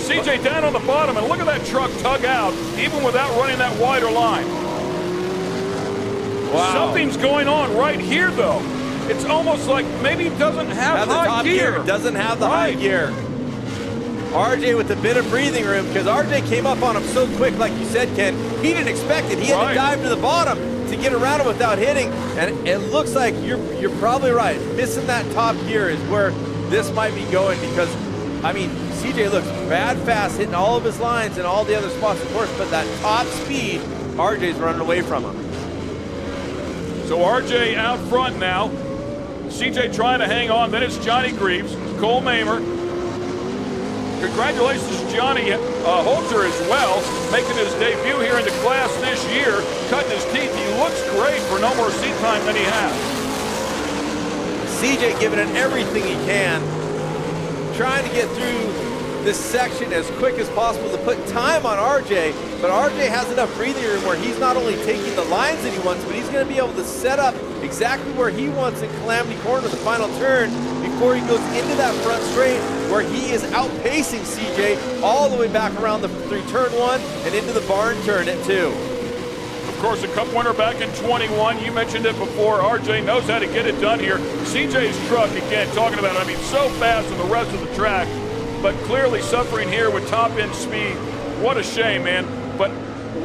S3: CJ down on the bottom, and look at that truck tug out, even without running that wider line.
S4: Wow.
S3: Something's going on right here, though. It's almost like maybe it doesn't have
S4: the
S3: high
S4: top
S3: gear.
S4: It doesn't have the high gear. RJ with a bit of breathing room, because RJ came up on him so quick, like you said, Ken. He didn't expect it. He had to dive to the bottom to get around him without hitting. And it looks like you're probably right. Missing that top gear is where this might be going, because, I mean, CJ looks bad fast, hitting all of his lines and all the other spots, of course, but that top speed, RJ's running away from him.
S3: So RJ out front now. CJ trying to hang on. Then it's Johnny Greaves, Cole Mamer. Congratulations to Johnny Holzer as well, making his debut here in the class this year, cutting his teeth. He looks great for no more seat time than he has.
S4: CJ giving it everything he can, trying to get through this section as quick as possible to put time on RJ, but RJ has enough breathing room where he's not only taking the lines that he wants, but he's going to be able to set up exactly where he wants in Calamity Corner, the final turn, before he goes into that front straight where he is outpacing CJ all the way back around through turn 1 and into the barn turn at 2.
S3: Of course, a Cup winner back in 21. You mentioned it before. RJ knows how to get it done here. CJ's truck, again, talking about it, I mean, so fast on the rest of the track, but clearly suffering here with top-end speed. What a shame, man. But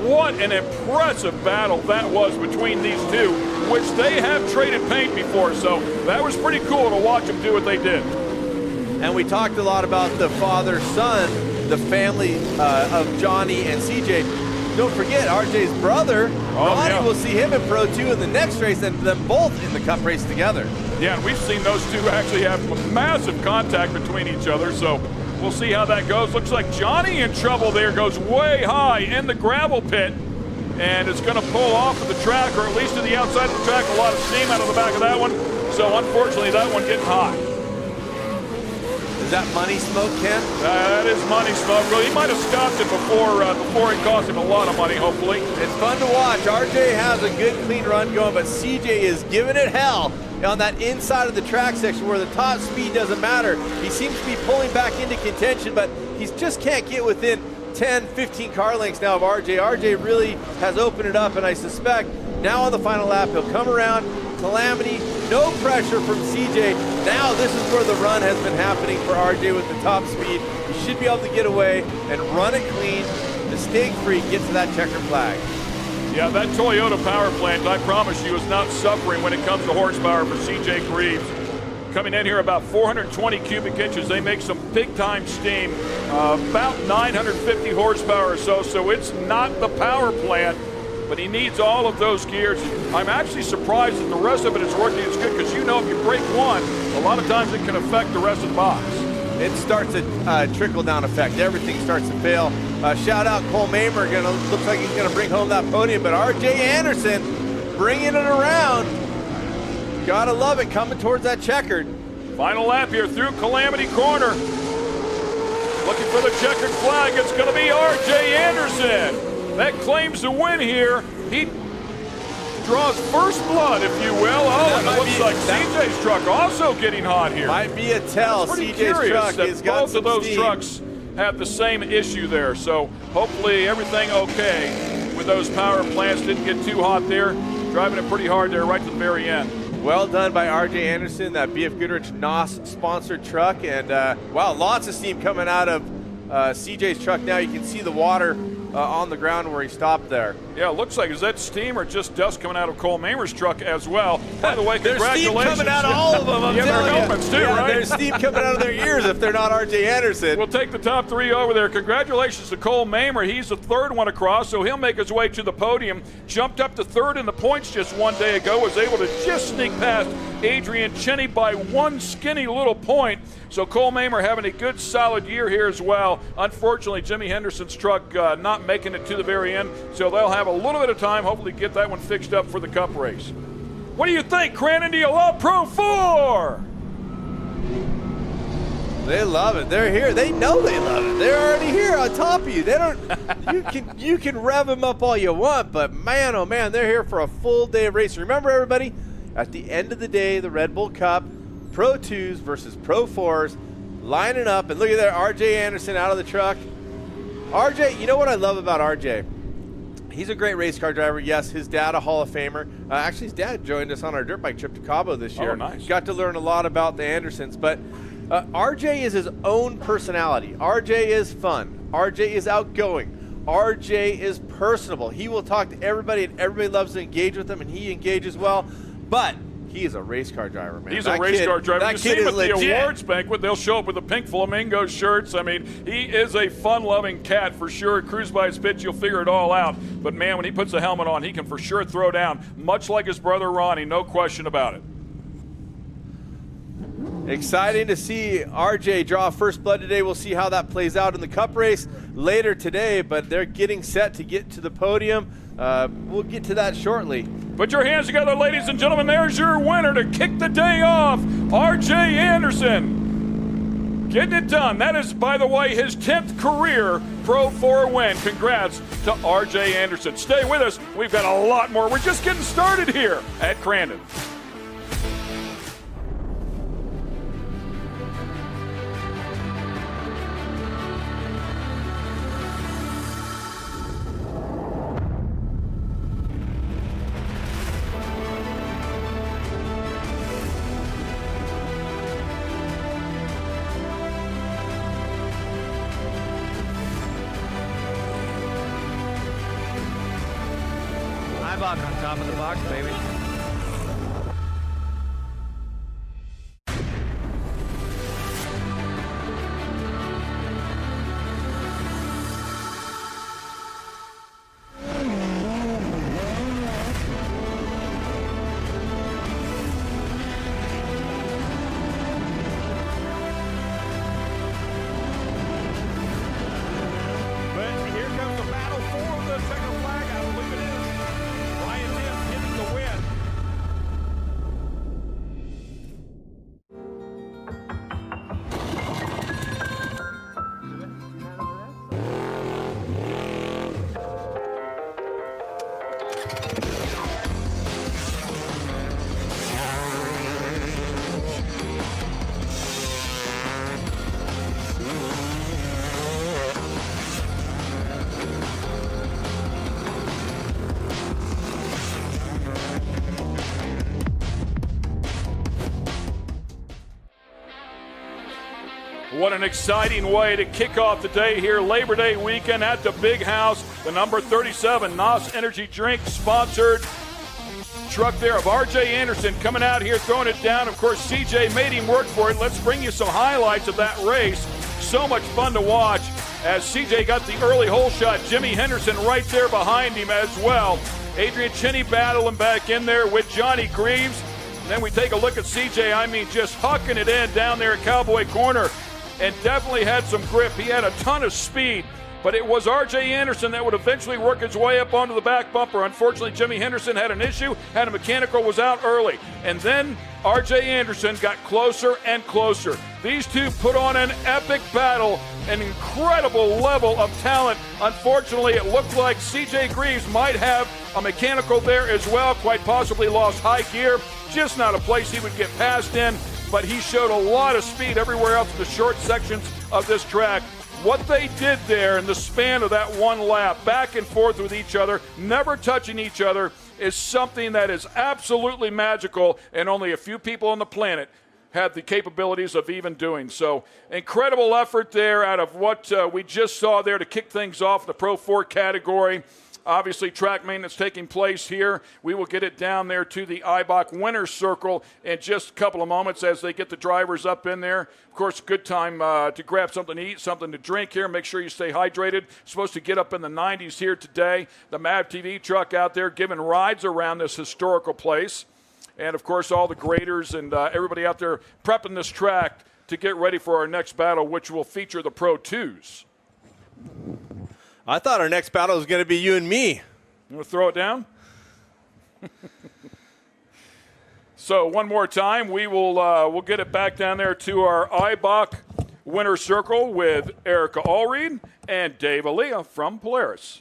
S3: what an impressive battle that was between these two. which they have traded paint before. So that was pretty cool to watch them do what they did.
S4: And we talked a lot about the father-son, the family of Johnny and CJ. Don't forget, RJ's brother, Ronnie, will see him in Pro 2 in the next race, and them both in the Cup race together.
S3: Yeah, and we've seen those two actually have massive contact between each other, so we'll see how that goes. Looks like Johnny in trouble there, goes way high in the gravel pit, and it's going to pull off of the track, or at least to the outside of the track. A lot of steam out of the back of that one, so unfortunately that one getting hot.
S4: Is that money smoke, Ken?
S3: That is money smoke. Well, he might have stopped it before it cost him a lot of money, hopefully.
S4: It's fun to watch. RJ has a good, clean run going, but CJ is giving it hell on that inside of the track section where the top speed doesn't matter. He seems to be pulling back into contention, but he just can't get within 10, 15 car lengths now of RJ. RJ really has opened it up, and I suspect now on the final lap, he'll come around, calamity, no pressure from CJ. Now this is where the run has been happening for RJ with the top speed. He should be able to get away and run it clean, mistake-free, get to that checkered flag.
S3: Yeah, that Toyota power plant, I promise you, is not suffering when it comes to horsepower for CJ Greaves. Coming in here about 420 cubic inches. They make some big-time steam, about 950 horsepower or so, so it's not the power plant, but he needs all of those gears. I'm actually surprised that the rest of it is working as good, because you know if you break one, a lot of times it can affect the rest of the box.
S4: It starts a trickle-down effect. Everything starts to fail. Shout out Cole Mamer. Looks like he's going to bring home that podium, but R.J. Anderson bringing it around. Gotta love it, coming towards that checkered.
S3: Final lap here through Calamity Corner. Looking for the checkered flag. It's going to be R.J. Anderson. That claims the win here. He draws first blood, if you will. Oh, and it looks like CJ's truck also getting hot here.
S4: Might be a tell. CJ's truck has got
S3: both of those trucks have the same issue there. So hopefully everything okay with those power plants. Didn't get too hot there. Driving it pretty hard there right to the very end.
S4: Well done by R.J. Anderson, that BF Goodrich NOS-sponsored truck. And, wow, lots of steam coming out of CJ's truck now. You can see the water on the ground where he stopped there.
S3: Yeah, it looks like, is that steam or just dust coming out of Cole Mamer's truck as well? By the way, congratulations.
S4: There's steam coming out of all of them, I'm telling you.
S3: Helmets too, right?
S4: There's steam coming out of their ears if they're not R.J. Anderson.
S3: We'll take the top three over there. Congratulations to Cole Mamer. He's the third one across, so he'll make his way to the podium. Jumped up to third in the points just one day ago, was able to just sneak past Adrian Cheney by one skinny little point. So Cole Mamer having a good, solid year here as well. Unfortunately, Jimmy Henderson's truck not making it to the very end, so they'll have a little bit of time, hopefully get that one fixed up for the Cup race. What do you think, Crandon? Do you love Pro 4?
S4: They love it. They're here. They know they love it. They're already here on top of you. They don't. You can rev them up all you want, but man, oh man, they're here for a full day of racing. Remember, everybody, at the end of the day, the Red Bull Cup, Pro 2s versus Pro 4s, lining up, and look at that, R.J. Anderson out of the truck. R.J., you know what I love about R.J.? He's a great race car driver. Yes, his dad, a Hall of Famer. Actually, his dad joined us on our dirt bike trip to Cabo this year.
S3: Oh, nice.
S4: Got to learn a lot about the Andersons, but R.J. is his own personality. R.J. is fun. R.J. is outgoing. R.J. is personable. He will talk to everybody, and everybody loves to engage with him, and he engages well, but he is a race car driver, man.
S3: He's a race car driver. You see him at the awards banquet, they'll show up with the pink flamingo shirts. I mean, he is a fun-loving cat for sure. Cruise by his pitch, you'll figure it all out. But, man, when he puts the helmet on, he can for sure throw down, much like his brother Ronnie, no question about it.
S4: Exciting to see RJ draw first blood today. We'll see how that plays out in the Cup race later today, but they're getting set to get to the podium. We'll get to that shortly.
S3: Put your hands together, ladies and gentlemen. There's your winner to kick the day off, R.J. Anderson. Getting it done. That is, by the way, his 10th career Pro 4 win. Congrats to R.J. Anderson. Stay with us. We've got a lot more. We're just getting started here at Crandon.
S9: On top of the box, baby.
S3: What an exciting way to kick off the day here, Labor Day weekend at the Big House. The number 37 NOS Energy Drink sponsored truck there of R.J. Anderson coming out here, throwing it down. Of course, CJ made him work for it. Let's bring you some highlights of that race. So much fun to watch as CJ got the early hole shot. Jimmy Henderson right there behind him as well. Adrian Chinney battling back in there with Johnny Greaves. And then we take a look at CJ, just hucking it in down there at Cowboy Corner, and definitely had some grip. He had a ton of speed, but it was R.J. Anderson that would eventually work his way up onto the back bumper. Unfortunately, Jimmy Henderson had an issue, had a mechanical, was out early. And then R.J. Anderson got closer and closer. These two put on an epic battle, an incredible level of talent. Unfortunately, it looked like C.J. Greaves might have a mechanical there as well, quite possibly lost high gear. Just not a place he would get passed in, but he showed a lot of speed everywhere else in the short sections of this track. What they did there in the span of that one lap, back and forth with each other, never touching each other, is something that is absolutely magical, and only a few people on the planet had the capabilities of even doing so. Incredible effort there out of what we just saw there to kick things off in the Pro 4 category. Obviously, track maintenance taking place here. We will get it down there to the IBOC winner's circle in just a couple of moments as they get the drivers up in there. Of course, good time to grab something to eat, something to drink here. Make sure you stay hydrated. Supposed to get up in the 90s here today. The MAV TV truck out there giving rides around this historical place. And, of course, all the graders and everybody out there prepping this track to get ready for our next battle, which will feature the Pro 2s.
S4: I thought our next battle was going to be you and me.
S3: You want to throw it down? So one more time, we'll get it back down there to our IBOC winner circle with Erica Allreed and Dave Aaliyah from Polaris.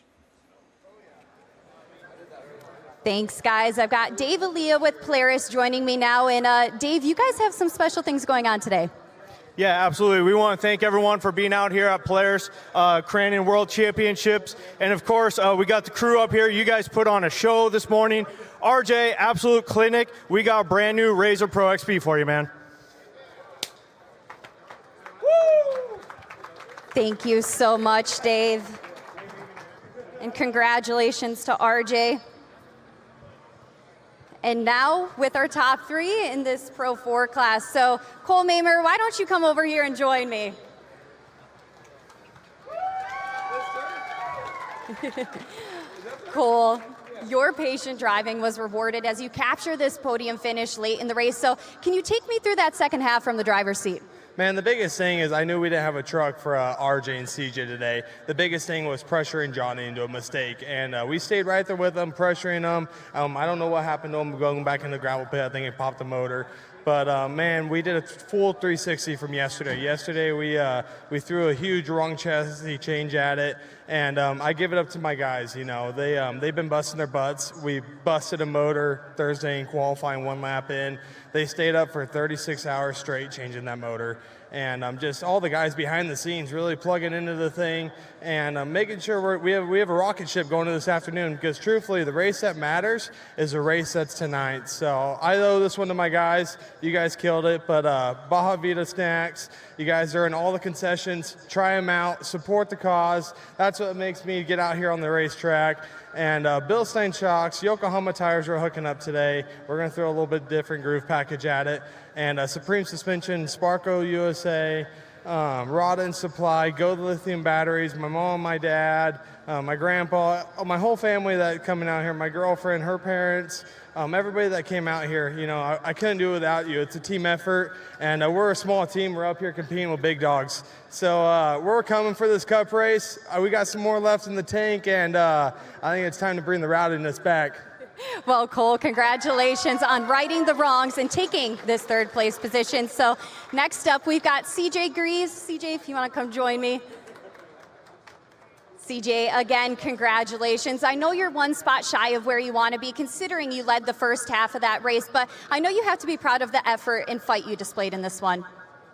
S2: Thanks, guys. I've got Dave Aaliyah with Polaris joining me now. And Dave, you guys have some special things going on today.
S14: Yeah, absolutely. We want to thank everyone for being out here at Polaris Crandon World Championships. And, of course, we got the crew up here. You guys put on a show this morning. RJ, absolute clinic. We got a brand new Razor Pro XP for you, man.
S2: Woo! Thank you so much, Dave. And congratulations to RJ. And now with our top three in this Pro 4 class. So Cole Mamer, why don't you come over here and join me? Cole, your patient driving was rewarded as you capture this podium finish late in the race. So can you take me through that second half from the driver's seat?
S14: Man, the biggest thing is I knew we didn't have a truck for RJ and CJ today. The biggest thing was pressuring Johnny into a mistake, and we stayed right there with them, pressuring them. I don't know what happened to him going back in the gravel pit. I think it popped the motor. But, man, we did a full 360 from yesterday. Yesterday we threw a huge wrong chassis change at it, and I give it up to my guys. You know, they've been busting their butts. We busted a motor Thursday in qualifying, one lap in. They stayed up for 36 hours straight changing that motor. And just all the guys behind the scenes really plugging into the thing and making sure we have a rocket ship going to this afternoon, because truthfully the race that matters is the race that's tonight. So I owe this one to my guys. You guys killed it, but Baja Vita snacks, you guys are in all the concessions. Try them out, support the cause. That's what makes me get out here on the racetrack. And Bilstein shocks, Yokohama tires are hooking up today. We're going to throw a little bit different groove package at it. And Supreme Suspension, Sparco USA, Rod and Supply, Go the Lithium Batteries, my mom, my dad, my grandpa, my whole family that coming out here, my girlfriend, her parents, everybody that came out here. You know, I couldn't do it without you. It's a team effort, and we're a small team. We're up here competing with big dogs. So we're coming for this cup race. We got some more left in the tank, and I think it's time to bring the rowdiness back.
S2: Well, Cole, congratulations on righting the wrongs and taking this third place position. So next up, we've got CJ Greaves. CJ, if you want to come join me. CJ, again, congratulations. I know you're one spot shy of where you want to be, considering you led the first half of that race, but I know you have to be proud of the effort and fight you displayed in this one.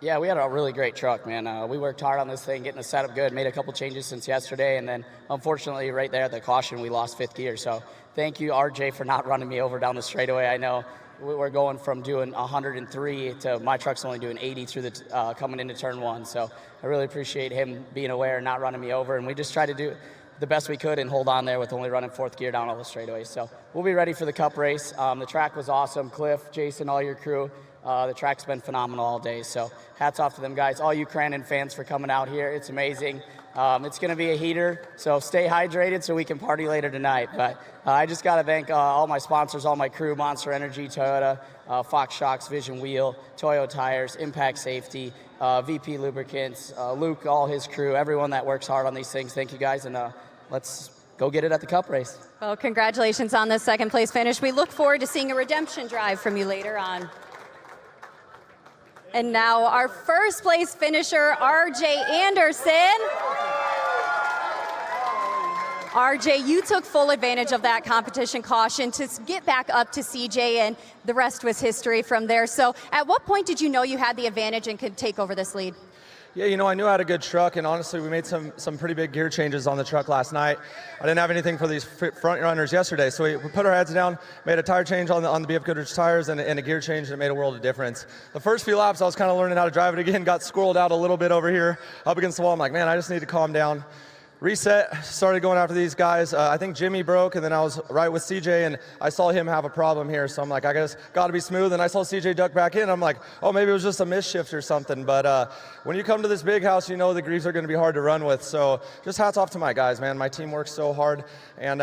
S15: Yeah, we had a really great truck, man. We worked hard on this thing, getting the setup good, made a couple changes since yesterday, and then unfortunately right there at the caution, we lost fifth gear. So thank you, RJ, for not running me over down the straightaway. I know we're going from doing 103 to my truck's only doing 80 through the coming into turn 1. So I really appreciate him being aware and not running me over. And we just tried to do the best we could and hold on there with only running 4th gear down all the straightaways. So we'll be ready for the Cup race. The track was awesome. Cliff, Jason, all your crew. The track's been phenomenal all day. So hats off to them guys. All you Crandon fans for coming out here. It's amazing. It's going to be a heater, so stay hydrated so we can party later tonight. But I just got to thank all my sponsors, all my crew, Monster Energy, Toyota, Fox Shocks, Vision Wheel, Toyo Tires, Impact Safety, VP Lubricants, Luke, all his crew, everyone that works hard on these things. Thank you guys, and let's go get it at the Cup race.
S16: Well, congratulations on the 2nd place finish. We look forward to seeing a redemption drive from you later on. And now our 1st place finisher, RJ Anderson. RJ, you took full advantage of that competition caution to get back up to CJ, and the rest was history from there. So at what point did you know you had the advantage and could take over this lead?
S17: Yeah, you know, I knew I had a good truck, and honestly, we made some pretty big gear changes on the truck last night. I didn't have anything for these front runners yesterday, so we put our heads down, made a tire change on the BF Goodrich tires and a gear change, and it made a world of difference. The first few laps, I was kind of learning how to drive it again, got squirreled out a little bit over here, up against the wall. I'm like, man, I just need to calm down. Reset, started going after these guys. I think Jimmy broke, and then I was right with CJ, and I saw him have a problem here. So I'm like, I guess got to be smooth. And I saw CJ duck back in. I'm like, oh, maybe it was just a misshift or something. But when you come to this big house, you know the greaves are going to be hard to run with. So just hats off to my guys, man. My team works so hard. And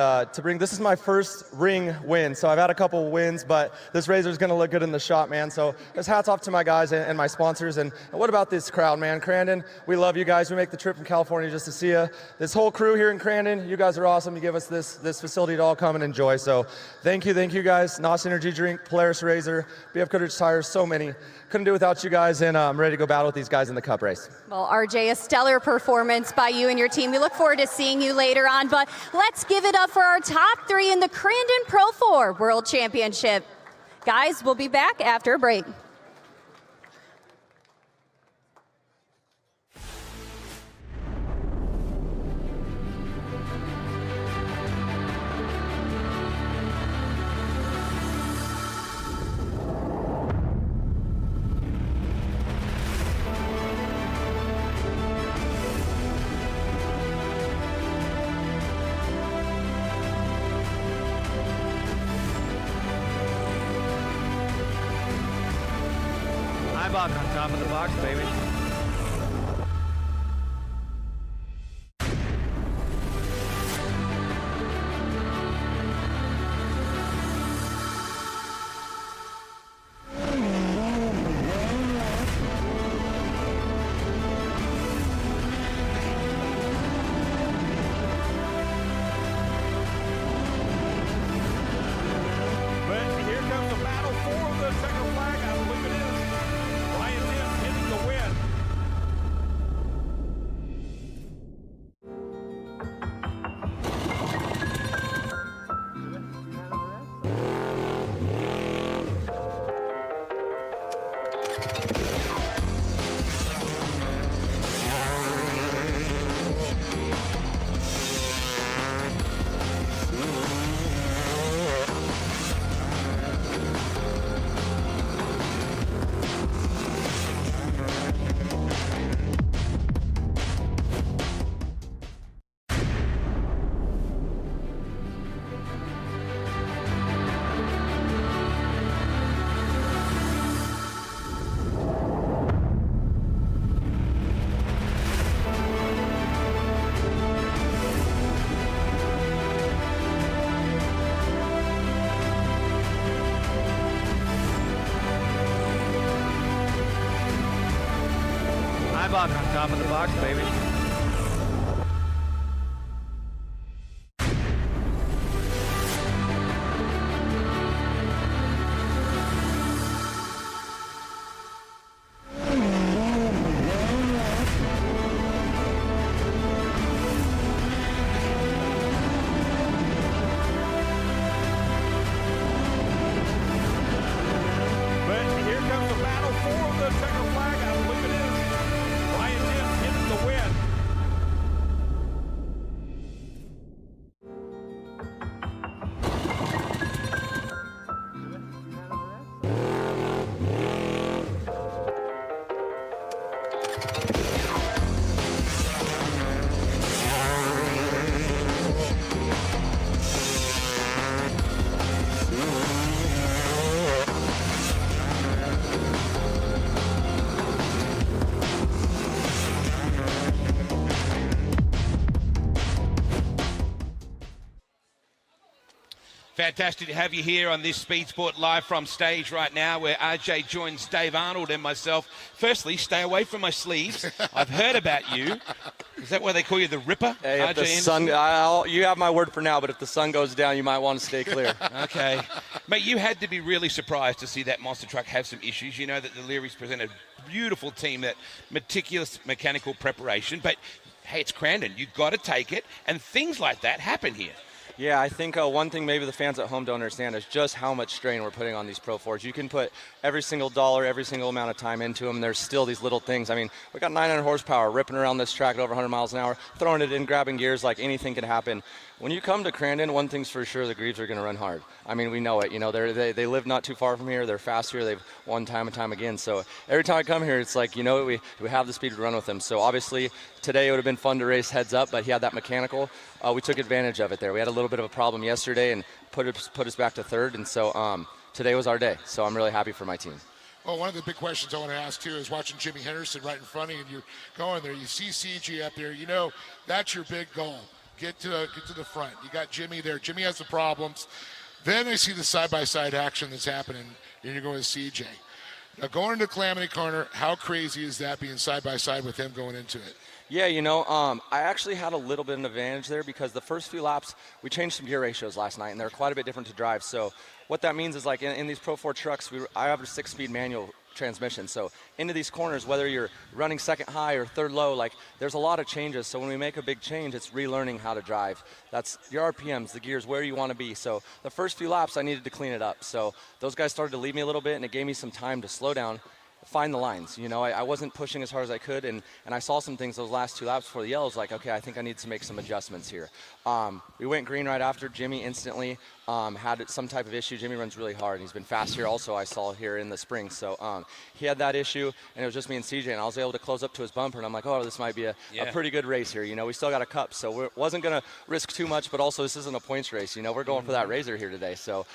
S17: this is my first ring win. So I've had a couple wins, but this Razor is going to look good in the shop, man. So just hats off to my guys and my sponsors. And what about this crowd, man? Crandon, we love you guys. We make the trip from California just to see you. This whole crew here in Crandon, you guys are awesome. You give us this facility to all come and enjoy. So thank you guys. NOS Energy Drink, Polaris Razor, BF Goodrich Tires, so many. Couldn't do it without you guys, and I'm ready to go battle with these guys in the Cup race.
S16: Well, RJ, a stellar performance by you and your team. We look forward to seeing you later on, but let's give it up for our top 3 in the Crandon Pro 4 World Championship. Guys, we'll be back after a break.
S9: On top of the box, baby. On top of the box, baby.
S3: But here comes the battle for the checkered flag. I believe it is Ryan Jim getting the win.
S1: Fantastic to have you here on this Speed Sport live from stage right now, where RJ joins Dave Arnold and myself. Firstly, stay away from my sleeves. I've heard about you. Is that why they call you the Ripper?
S17: Hey,
S1: RJ
S17: if the sun, you have my word for now, but if the sun goes down, you might want to stay clear.
S1: Okay. Mate, you had to be really surprised to see that monster truck have some issues. You know that the Learys present a beautiful team, that meticulous mechanical preparation, but hey, it's Crandon. You've got to take it, and things like that happen here.
S17: Yeah, I think one thing maybe the fans at home don't understand is just how much strain we're putting on these Pro 4s. You can put every single dollar, every single amount of time into them. There's still these little things. I mean, we got 900 horsepower ripping around this track at over 100 miles an hour, throwing it in, grabbing gears, like anything can happen. When you come to Crandon, one thing's for sure, the Greaves are going to run hard. I mean, we know it. You know, they live not too far from here. They're fast here. They've won time and time again. So every time I come here, it's like, you know, we have the speed to run with them. So obviously today it would have been fun to race heads up, but he had that mechanical. We took advantage of it there. We had a little bit of a problem yesterday and put us back to third. And so today was our day. So I'm really happy for my team.
S18: Well, one of the big questions I want to ask, too, is watching Jimmy Henderson right in front of you, and you're going there. You see CG up there. You know, that's your big goal. Get to the front. You got Jimmy there. Jimmy has the problems. Then I see the side-by-side action that's happening, and you're going to CJ. Now, going into Calamity Corner, how crazy is that being side-by-side with him going into it?
S17: Yeah, you know, I actually had a little bit of an advantage there because the first few laps, we changed some gear ratios last night, and they're quite a bit different to drive. So what that means is, like, in these Pro 4 trucks, I have a 6-speed manual transmission. So into these corners, whether you're running second high or third low, like, there's a lot of changes. So when we make a big change, it's relearning how to drive. That's your RPMs, the gears, where you want to be. So the first few laps, I needed to clean it up. So those guys started to leave me a little bit, and it gave me some time to slow down, find the lines. You know, I wasn't pushing as hard as I could, and I saw some things those last 2 laps before the yellows, like, okay, I think I need to make some adjustments here. We went green right after. Jimmy instantly had some type of issue. Jimmy runs really hard. He's been fast here also, I saw here in the spring. So he had that issue, and it was just me and CJ, and I was able to close up to his bumper, and I'm like, oh, this might be a pretty good race here. You know, we still got a cup, so we wasn't going to risk too much, but also this isn't a points race. You know, we're going for that razor here today. So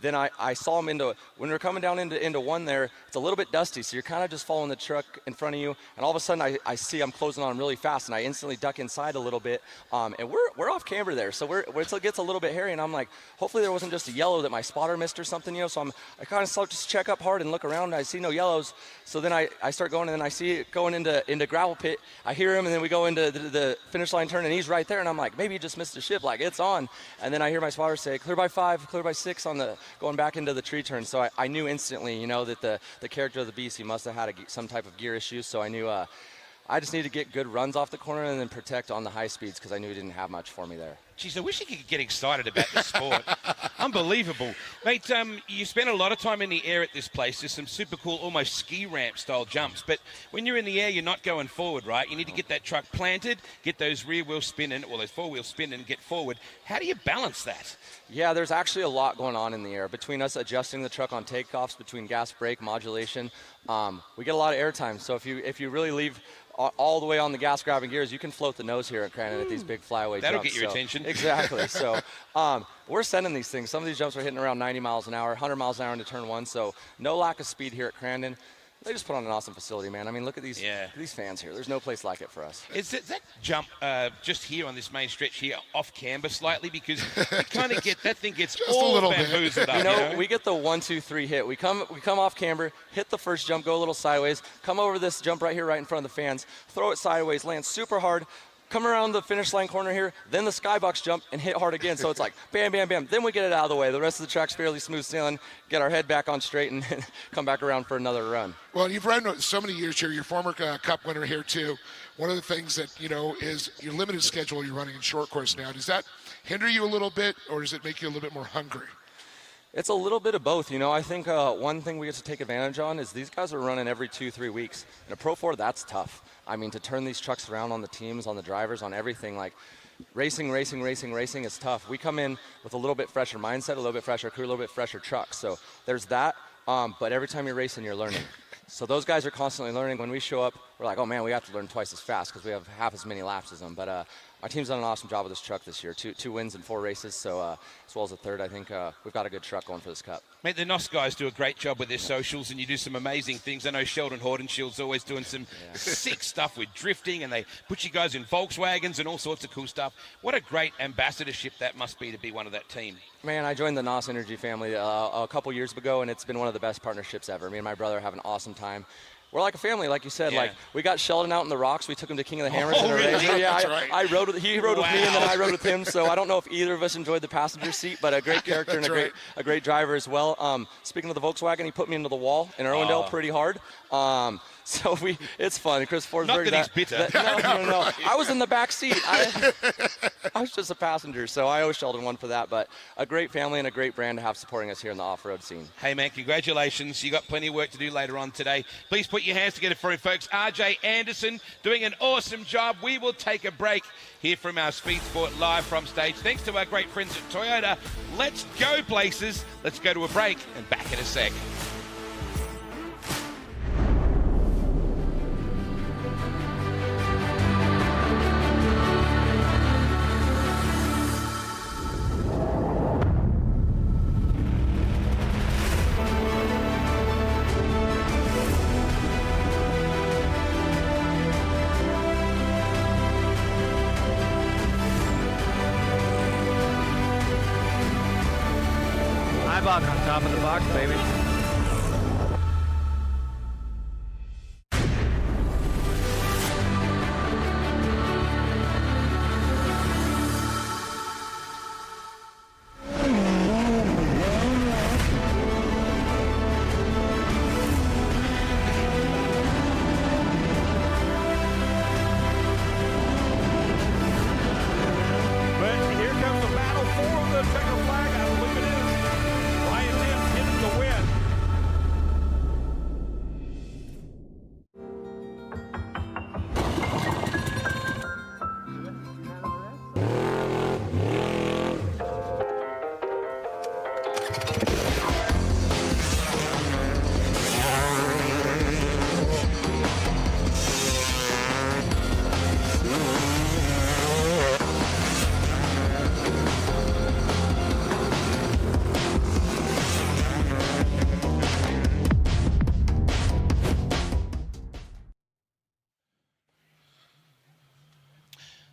S17: then I saw him when we were coming down into one there, it's a little bit dusty, so you're kind of just following the truck in front of you, and all of a sudden I see I'm closing on him really fast, and I instantly duck inside a little bit, and we're off camber there, so it gets a little bit hairy, and I'm like, hopefully there wasn't just a yellow that my spotter missed or something, you know. So I kind of start to check up hard and look around, and I see no yellows. So then I start going, and then I see it going into gravel pit. I hear him, and then we go into the finish line turn, and he's right there, and I'm like, maybe he just missed a shift, like, it's on. And then I hear my spotter say, clear by 5, clear by 6 on the going back into the tree turn. So I knew instantly, you know, that the character of the beast, he must have had some type of gear issue. So I knew I just need to get good runs off the corner and then protect on the high speeds because I knew he didn't have much for me there.
S1: Jeez, I wish you could get excited about the sport. Unbelievable. Mate, you spend a lot of time in the air at this place. There's some super cool, almost ski ramp style jumps. But when you're in the air, you're not going forward, right? You need to get that truck planted, get those rear wheels spinning, or those 4 wheels spinning and get forward. How do you balance that?
S17: Yeah, there's actually a lot going on in the air. Between us adjusting the truck on takeoffs, between gas brake, modulation, we get a lot of air time. So if you really leave all the way on the gas grabbing gears, you can float the nose here at Crandon at these big flyaway jumps.
S1: That'll get your attention.
S17: Exactly. So we're sending these things. Some of these jumps are hitting around 90 miles an hour, 100 miles an hour into turn 1. So no lack of speed here at Crandon. They just put on an awesome facility, man. I mean, look at these fans here. There's no place like it for us.
S1: Is that jump just here on this main stretch here off camber slightly? Because you kind of get that thing gets just all bamboozled up.
S17: You know, we get the 1, 2, 3 hit. We come off camber, hit the first jump, go a little sideways, come over this jump right here, right in front of the fans, throw it sideways, land super hard, come around the finish line corner here, then the skybox jump and hit hard again. So it's like bam, bam, bam. Then we get it out of the way. The rest of the track's fairly smooth sailing, get our head back on straight and come back around for another run.
S18: Well, you've run so many years here. You're former Cup winner here too. One of the things that, you know, is your limited schedule you're running in short course now. Does that hinder you a little bit, or does it make you a little bit more hungry?
S17: It's a little bit of both. You know, I think one thing we get to take advantage on is these guys are running every 2-3 weeks. In a Pro 4, that's tough. I mean, to turn these trucks around on the teams, on the drivers, on everything, like racing is tough. We come in with a little bit fresher mindset, a little bit fresher crew, a little bit fresher truck. So there's that, but every time you're racing, you're learning. So those guys are constantly learning. When we show up, we're like, oh, man, we have to learn twice as fast because we have half as many laps as them. But
S19: our team's done an awesome job with this truck this year. Two wins in 4 races, so as well as a third. I think we've got a good truck going for this Cup.
S1: Mate, the NOS guys do a great job with their socials, and you do some amazing things. I know Sheldon Hordenshield's always doing some sick stuff with drifting, and they put you guys in Volkswagens and all sorts of cool stuff. What a great ambassadorship that must be to be one of that team.
S19: Man, I joined the NOS Energy family a couple years ago, and it's been one of the best partnerships ever. Me and my brother have an awesome time. We're like a family, like you said. Like, we got Sheldon out in the rocks. We took him to King of the Hammers in a race. Yeah, I rode with, he rode with me, and then I rode with him. So I don't know if either of us enjoyed the passenger seat, but a great character and a great driver as well. Speaking of the Volkswagen, he put me into the wall in Irwindale pretty hard. So it's fun. Chris Forsberg.
S1: Not that he's bitter.
S19: No. I was in the back seat. I was just a passenger, so I owe Sheldon one for that. But a great family and a great brand to have supporting us here in the off-road scene.
S1: Hey, man, congratulations. You got plenty of work to do later on today. Please put your hands together for it, folks. RJ Anderson doing an awesome job. We will take a break here from our Speed Sport live from stage. Thanks to our great friends at Toyota. Let's go places. Let's go to a break and back in a sec.
S20: On top of the box, baby.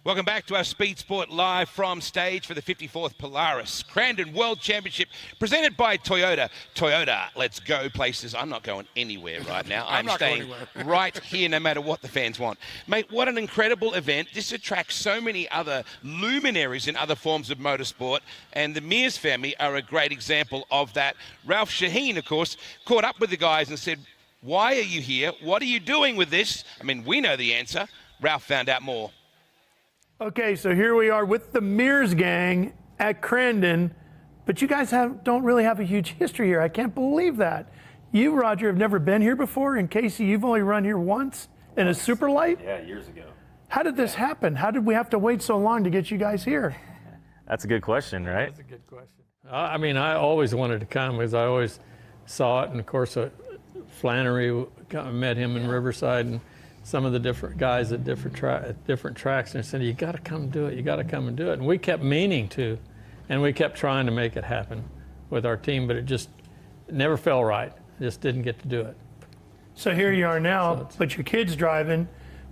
S1: Welcome back to our Speed Sport live from stage for the 54th Polaris Crandon World Championship presented by Toyota. Toyota, let's go places. I'm not going anywhere right now. I'm
S18: not
S1: staying
S18: going
S1: right here no matter what the fans want. Mate, what an incredible event. This attracts so many other luminaries in other forms of motorsport, and the Mears family are a great example of that. Ralph Shaheen, of course, caught up with the guys and said, why are you here? What are you doing with this? I mean, we know the answer. Ralph found out more.
S21: Okay, so here we are with the Mears gang at Crandon, but you guys don't really have a huge history here. I can't believe that. You, Roger, have never been here before, and Casey, you've only run here once in a super light?
S22: Yeah, years ago.
S21: How did this happen? How did we have to wait so long to get you guys here?
S22: That's a good question, right?
S21: That's a good question.
S23: I mean, I always wanted to come because I always saw it, and of course, Flannery, met him in Riverside, and some of the different guys at different tracks, and said, you got to come do it, you got to come and do it. And we kept meaning to, and we kept trying to make it happen with our team, but it never felt right. Just didn't get to do it.
S21: So here you are now, but your kid's driving,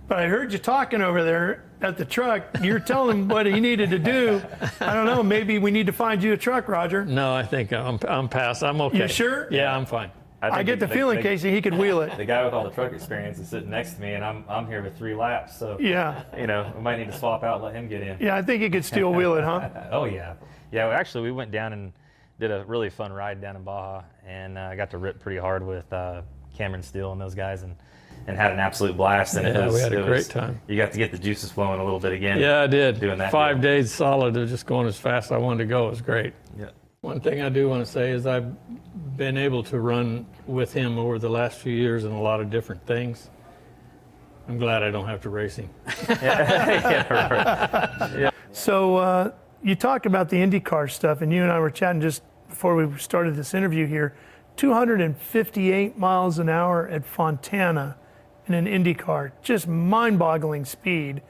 S21: but I heard you talking over there at the truck. You're telling him what he needed to do. I don't know, maybe we need to find you a truck, Roger.
S23: No, I think I'm past. I'm okay.
S21: You sure?
S23: Yeah, I'm fine.
S21: I get the feeling, Casey, he could wheel it.
S22: The guy with all the truck experience is sitting next to me, and I'm here with 3 laps, so
S21: yeah,
S22: we might need to swap out and let him get in.
S21: Yeah, I think he could still wheel it, huh?
S22: Oh yeah, yeah. Actually, we went down and did a really fun ride down in Baja, and I got to rip pretty hard with Cameron Steele and those guys, and had an absolute blast. And
S23: we had a great time.
S22: You got to get the juices flowing a little bit again.
S23: Yeah, I did.
S22: Doing that
S23: 5 days solid of just going as fast as I wanted to go. It was great.
S22: Yeah.
S23: One thing I do want to say is I've been able to run with him over the last few years in a lot of different things. I'm glad I don't have to race him.
S22: Yeah.
S21: So you talked about the IndyCar stuff, and you and I were chatting just before we started this interview here. 258 miles an hour at Fontana in an IndyCar, just mind-boggling speed.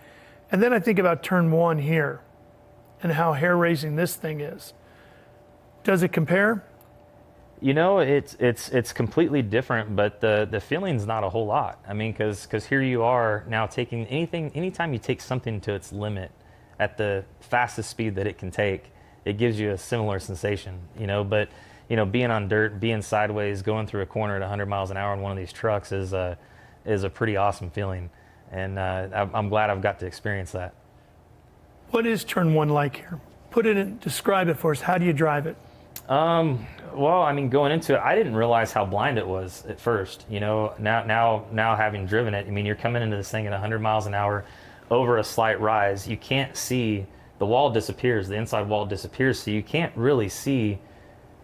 S21: And then I think about turn 1 here and how hair-raising this thing is. Does it compare?
S22: You know, it's completely different, but the feeling's not a whole lot. I mean, because here you are now taking anytime you take something to its limit at the fastest speed that it can take, it gives you a similar sensation, you know. But, you know, being on dirt, being sideways, going through a corner at 100 miles an hour in one of these trucks is a pretty awesome feeling. And I'm glad I've got to experience that.
S21: What is turn 1 like here? Describe it for us. How do you drive it?
S22: Well, I mean, going into it, I didn't realize how blind it was at first. You know, now having driven it, I mean, you're coming into this thing at 100 miles an hour over a slight rise. You can't see, the wall disappears, the inside wall disappears, so you can't really see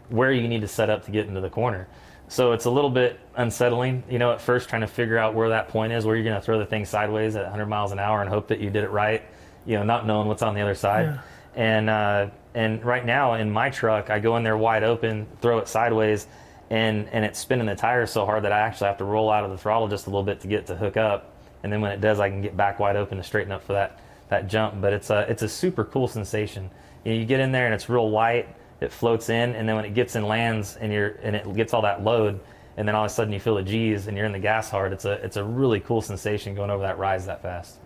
S22: where you need to set up to get into the corner. So it's a little bit unsettling, you know, at first, trying to figure out where that point is, where you're going to throw the thing sideways at 100 miles an hour and hope that you did it right, you know, not knowing what's on the other side. Yeah. And right now in my truck, I go in there wide open, throw it sideways, and it's spinning the tires so hard that I actually have to roll out of the throttle just a little bit to get to hook up. And then when it does, I can get back wide open to straighten up for that jump. But it's a super cool sensation. You know, you get in there and it's real light, it floats in, and then when it gets and lands and it gets all that load, and then all of a sudden you feel the G's and you're in the gas hard. It's a really cool sensation going over that rise that fast.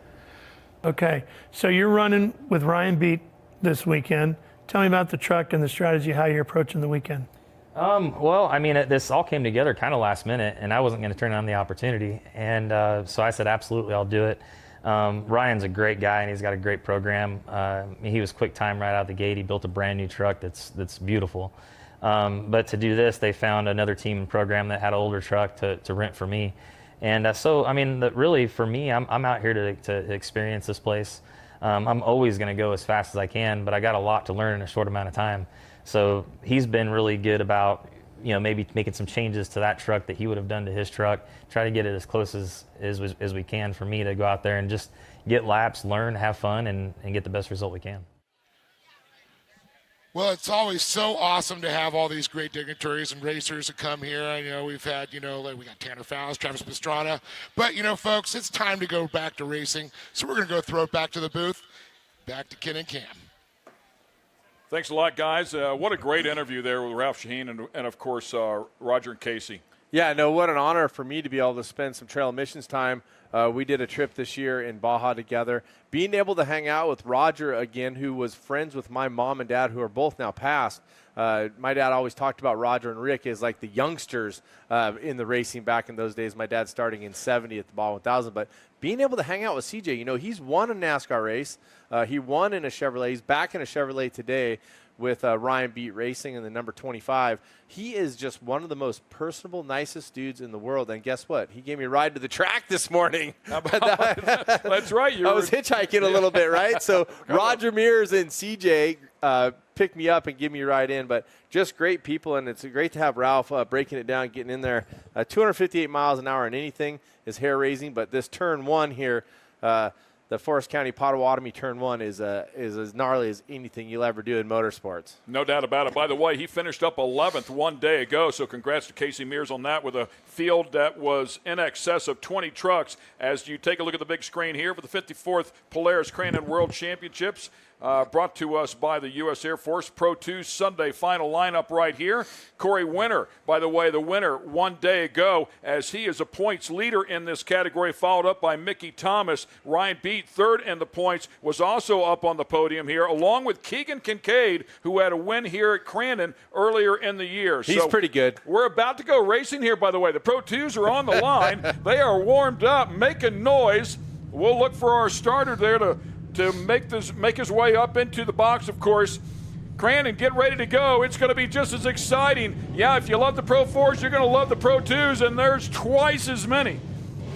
S22: Okay, so you're running with Ryan Beat this weekend. Tell me about the truck and the strategy, how you're approaching the weekend. Well, I mean, this all came together kind of last minute, and I wasn't going to turn down the opportunity. And so I said, absolutely, I'll do it. Ryan's a great guy, and he's got a great program. He was quick time right out of the gate. He built a brand new truck that's beautiful. But to do this, they found another team and program that had an older truck to rent for me. And so, I mean, really, for me, I'm out here to experience this place. I'm always going to go as fast as I can, but I got a lot to learn in a short amount of time. So he's been really good about, you know, maybe making some changes to that truck that he would have done to his truck, try to get it as close as we can for me to go out there and just get laps, learn, have fun, and get the best result we can.
S18: Well, it's always so awesome to have all these great dignitaries and racers that come here. I know we've had, you know, like we got Tanner Fowles, Travis Pastrana. But, you know, folks, it's time to go back to racing. So we're going to go throw it back to the booth. Back to Ken and Cam.
S3: Thanks a lot, guys. What a great interview there with Ralph Shaheen and of course, Roger and Casey.
S4: Yeah, no, what an honor for me to be able to spend some trail missions time. We did a trip this year in Baja together. Being able to hang out with Roger again, who was friends with my mom and dad, who are both now passed. My dad always talked about Roger and Rick as like the youngsters in the racing back in those days. My dad starting in 70 at the Baja 1000. But being able to hang out with CJ, you know, he's won a NASCAR race. He won in a Chevrolet. He's back in a Chevrolet today with Ryan Beat Racing in the number 25. He is just one of the most personable, nicest dudes in the world. And guess what? He gave me a ride to the track this morning.
S3: That's right.
S4: I was hitchhiking a little bit, right? So Roger Mears and CJ picked me up and give me a ride in. But just great people, and it's great to have Ralph breaking it down, getting in there. 258 miles an hour in anything is hair-raising, but this turn 1 here, the Forest County Potawatomi turn 1 is as gnarly as anything you'll ever do in motorsports.
S3: No doubt about it. By the way, he finished up 11th one day ago, so congrats to Casey Mears on that with a field that was in excess of 20 trucks. As you take a look at the big screen here for the 54th Polaris Crandon World Championships, brought to us by the U.S. Air Force. Pro 2 Sunday final lineup right here. Corey Winter, by the way, the winner one day ago, as he is a points leader in this category, followed up by Mickey Thomas. Ryan Beat, third in the points, was also up on the podium here, along with Keegan Kincaid, who had a win here at Crandon earlier in the year.
S4: He's pretty good.
S3: We're about to go racing here, by the way. The Pro 2s are on the line. They are warmed up, making noise. We'll look for our starter there to make his way up into the box, of course. Crandon, get ready to go. It's going to be just as exciting. Yeah, if you love the Pro 4s, you're going to love the Pro 2s, and there's twice as many.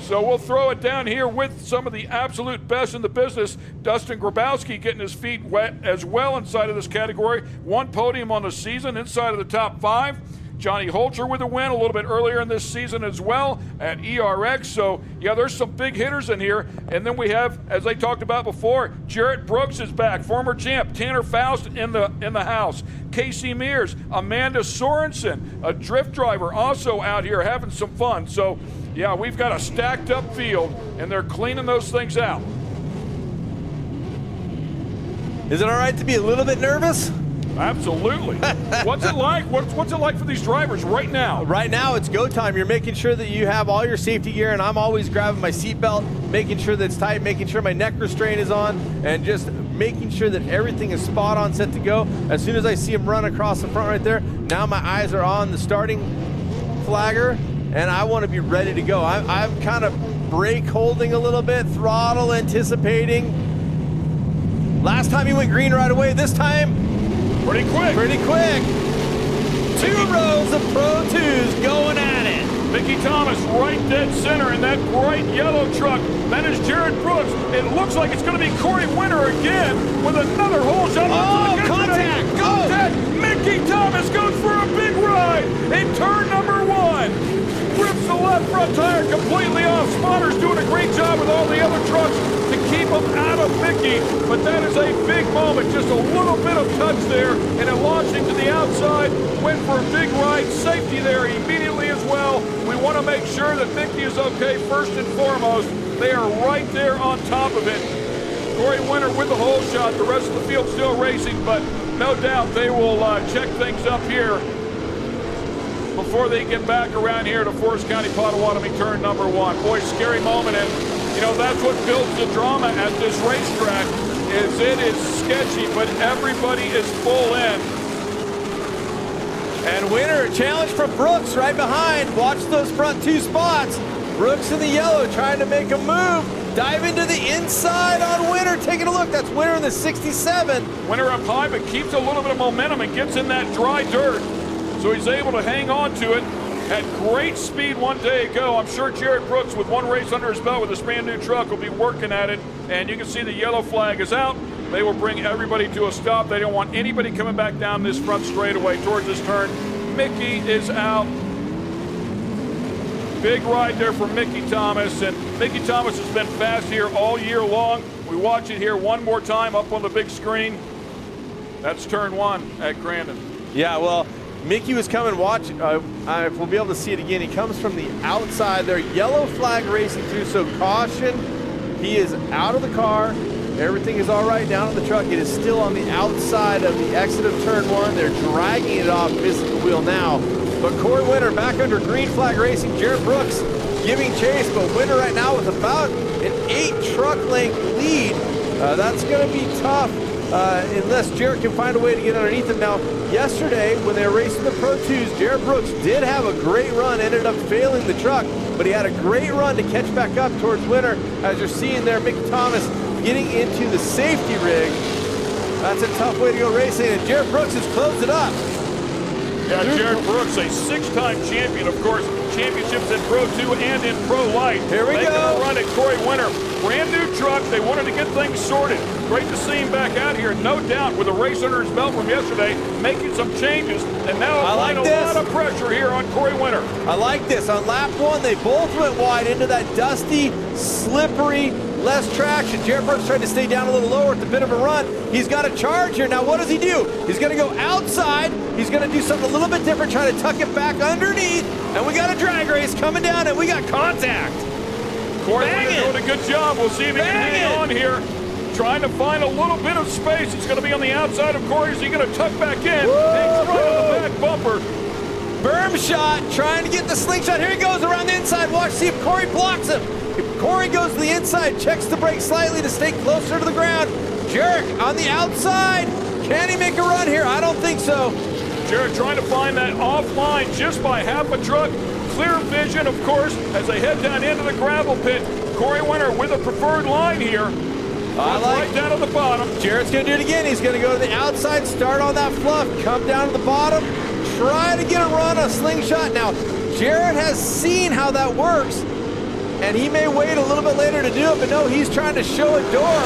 S3: So we'll throw it down here with some of the absolute best in the business. Dustin Grabowski getting his feet wet as well inside of this category. One podium on the season inside of the top 5. Johnny Holter with a win a little bit earlier in this season as well at ERX. So, yeah, there's some big hitters in here. And then we have, as I talked about before, Jarrett Brooks is back, former champ. Tanner Faust in the house. Casey Mears, Amanda Sorensen, a drift driver, also out here having some fun. So, yeah, we've got a stacked up field, and they're cleaning those things out.
S4: Is it all right to be a little bit nervous?
S3: Absolutely. What's it like? What's it like for these drivers right now?
S4: Right now, it's go time. You're making sure that you have all your safety gear, and I'm always grabbing my seatbelt, making sure that it's tight, making sure my neck restraint is on, and just making sure that everything is spot on, set to go. As soon as I see him run across the front right there, now my eyes are on the starting flagger, and I want to be ready to go. I'm kind of brake holding a little bit, throttle anticipating. Last time he went green right away. This time,
S3: pretty quick.
S4: Pretty quick. 2 rows of Pro 2s going at it.
S3: Mickey Thomas right dead center in that bright yellow truck. That is Jared Brooks. It looks like it's going to be Corey Winter again with another hole shot.
S4: Oh, contact.
S3: Contact. Mickey Thomas goes for a big ride in turn number 1. Rips the left front tire completely off. Spotter's doing a great job with all the other trucks to keep him out of Mickey, but that is a big moment. Just a little bit of touch there, and it launched him to the outside. Went for a big ride. Safety there immediately as well. We want to make sure that Mickey is okay first and foremost. They are right there on top of it. Corey Winter with the hole shot. The rest of the field still racing, but no doubt they will check things up here before they get back around here to Forest County Potawatomi turn number 1. Boy, scary moment, and you know that's what builds the drama at this racetrack. Is it is sketchy, but everybody is full in.
S4: And Winter, a challenge from Brooks right behind. Watch those front 2 spots. Brooks in the yellow trying to make a move. Dive into the inside on Winter. Taking a look. That's Winter in the 67.
S3: Winter up high, but keeps a little bit of momentum and gets in that dry dirt. So he's able to hang on to it. Had great speed one day ago. I'm sure Jared Brooks, with 1 race under his belt with this brand new truck, will be working at it. And you can see the yellow flag is out. They will bring everybody to a stop. They don't want anybody coming back down this front straightaway towards this turn. Mickey is out. Big ride there for Mickey Thomas. And Mickey Thomas has been fast here all year long. We watch it here one more time up on the big screen. That's turn 1 at Crandon.
S4: Yeah, well, Mickey was coming, watch, if we'll be able to see it again, he comes from the outside there, yellow flag racing through, so caution. He is out of the car. Everything is all right down on the truck. It is still on the outside of the exit of turn 1. They're dragging it off, missing the wheel now. But Corey Winter back under green flag racing. Jared Brooks giving chase, but Winter right now with about an 8 truck length lead. That's going to be tough. Unless Jared can find a way to get underneath him. Now, yesterday, when they were racing the Pro 2s, Jared Brooks did have a great run, ended up failing the truck, but he had a great run to catch back up towards Winter. As you're seeing there, Mickey Thomas getting into the safety rig. That's a tough way to go racing, and Jared Brooks has closed it up.
S3: Yeah, Jared Brooks, a 6-time champion, of course, championships in Pro 2 and in Pro Light.
S4: Here we go.
S3: Making a run at Corey Winter. Brand new truck. They wanted to get things sorted. Great to see him back out here, no doubt, with a race under his belt from yesterday, making some changes, and now applying a lot of pressure here on Corey Winter.
S4: I like this. On lap 1, they both went wide into that dusty, slippery, less traction. Jared Brooks tried to stay down a little lower at the bit of a run. He's got a charge here. Now, what does he do? He's going to go outside. He's going to do something a little bit different, trying to tuck it back underneath. And we got a drag race coming down, and we got contact.
S3: Corey Winter doing a good job. We'll see if he can hang on here. Trying to find a little bit of space. It's going to be on the outside of Corey. Is he going to tuck back in? Hangs right on the back bumper.
S4: Berm shot, trying to get the slingshot. Here he goes around the inside. Watch, see if Corey blocks him. If Corey goes to the inside, checks the brake slightly to stay closer to the ground. Jarek on the outside. Can he make a run here? I don't think so.
S3: Jarek trying to find that offline just by half a truck. Clear vision, of course, as they head down into the gravel pit. Corey Winter with a preferred line here. Right down at the bottom.
S4: Jared's going to do it again. He's going to go to the outside, start on that fluff, come down to the bottom, try to get a run, a slingshot. Now, Jared has seen how that works, and he may wait a little bit later to do it, but no, he's trying to show a door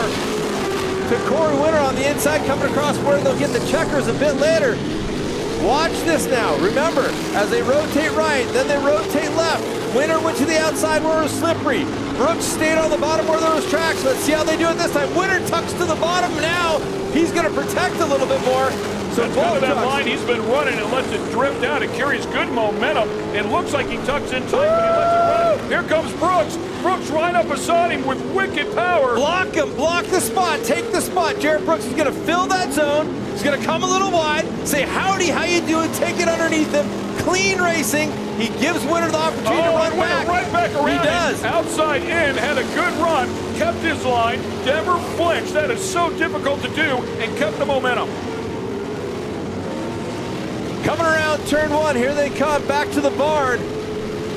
S4: to Corey Winter on the inside, coming across where they'll get the checkers a bit later. Watch this now. Remember, as they rotate right, then they rotate left. Winter went to the outside where it was slippery. Brooks stayed on the bottom where there was tracks. Let's see how they do it this time. Winter tucks to the bottom now. He's going to protect a little bit more.
S3: So that's kind of that line he's been running and lets it drift out. It carries good momentum. It looks like he tucks in tight, but he lets it run. Here comes Brooks. Brooks right up beside him with wicked power.
S4: Block him, block the spot, take the spot. Jared Brooks is going to fill that zone. He's going to come a little wide, say, howdy, how you doing? Take it underneath him. Clean racing. He gives Winter the opportunity to run back.
S3: Right back around.
S4: He does.
S3: Outside in, had a good run, kept his line, never flinched. That is so difficult to do, and kept the momentum.
S4: Coming around turn 1, here they come, back to the barn.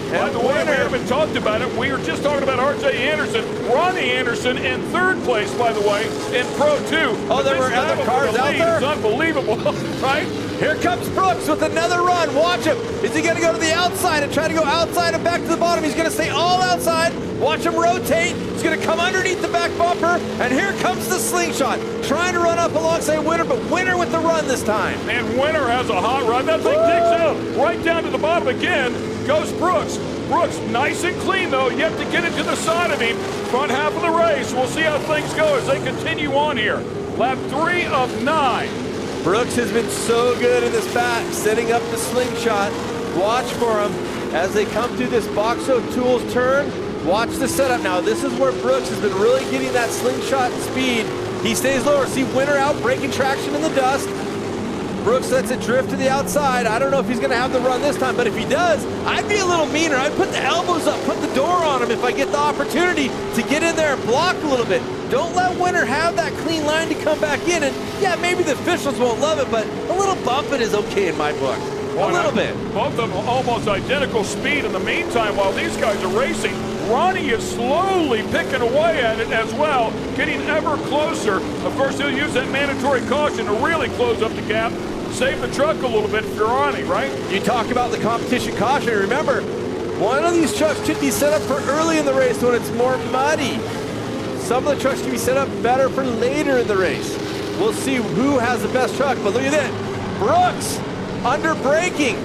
S3: By the way, we haven't talked about it. We were just talking about R.J. Anderson. Ronnie Anderson in 3rd place, by the way, in Pro 2.
S4: Oh, there were other cars out there?
S3: It's unbelievable, right?
S4: Here comes Brooks with another run. Watch him. Is he going to go to the outside and try to go outside and back to the bottom? He's going to stay all outside. Watch him rotate. He's going to come underneath the back bumper. And here comes the slingshot. Trying to run up alongside Winter, but Winter with the run this time.
S3: And Winter has a hot run. That thing digs out right down to the bottom again. Goes Brooks. Brooks nice and clean, though, yet to get it to the side of him. Front half of the race. We'll see how things go as they continue on here. Lap 3 of 9.
S4: Brooks has been so good in this back, setting up the slingshot. Watch for him as they come through this Boxo Tools turn. Watch the setup now. This is where Brooks has been really getting that slingshot speed. He stays lower. See Winter out, breaking traction in the dust. Brooks lets it drift to the outside. I don't know if he's going to have the run this time, but if he does, I'd be a little meaner. I'd put the elbows up, put the door on him if I get the opportunity to get in there and block a little bit. Don't let Winter have that clean line to come back in. And yeah, maybe the officials won't love it, but a little bumping is okay in my book. A little bit.
S3: Both of them almost identical speed. In the meantime, while these guys are racing, Ronnie is slowly picking away at it as well, getting ever closer. Of course, he'll use that mandatory caution to really close up the gap, save the truck a little bit for Ronnie, right?
S4: You talk about the competition caution. Remember, one of these trucks should be set up for early in the race when it's more muddy. Some of the trucks should be set up better for later in the race. We'll see who has the best truck, but look at that. Brooks, under braking,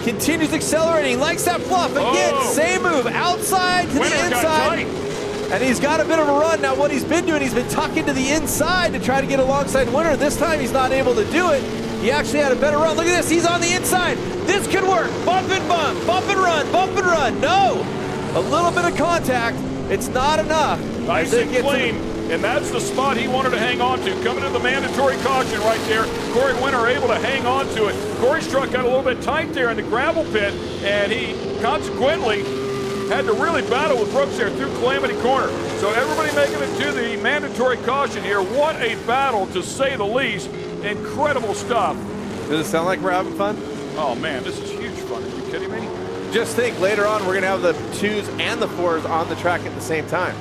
S4: continues accelerating, likes that fluff. Again, same move, outside to the inside. And he's got a bit of a run. Now what he's been doing, he's been tucking to the inside to try to get alongside Winter. This time he's not able to do it. He actually had a better run. Look at this, he's on the inside. This could work. Bump and bump, bump and run, bump and run. No, a little bit of contact. It's not enough.
S3: Nice and clean. And that's the spot he wanted to hang on to. Coming to the mandatory caution right there. Corey Winter able to hang on to it. Corey's truck got a little bit tight there in the gravel pit, and he consequently had to really battle with Brooks there through Calamity Corner. So everybody making it to the mandatory caution here. What a battle, to say the least. Incredible stuff.
S4: Does it sound like we're having fun?
S3: Oh man, this is huge fun. Are you kidding me?
S4: Just think, later on we're going to have the 2s and the 4s on the track at the same time.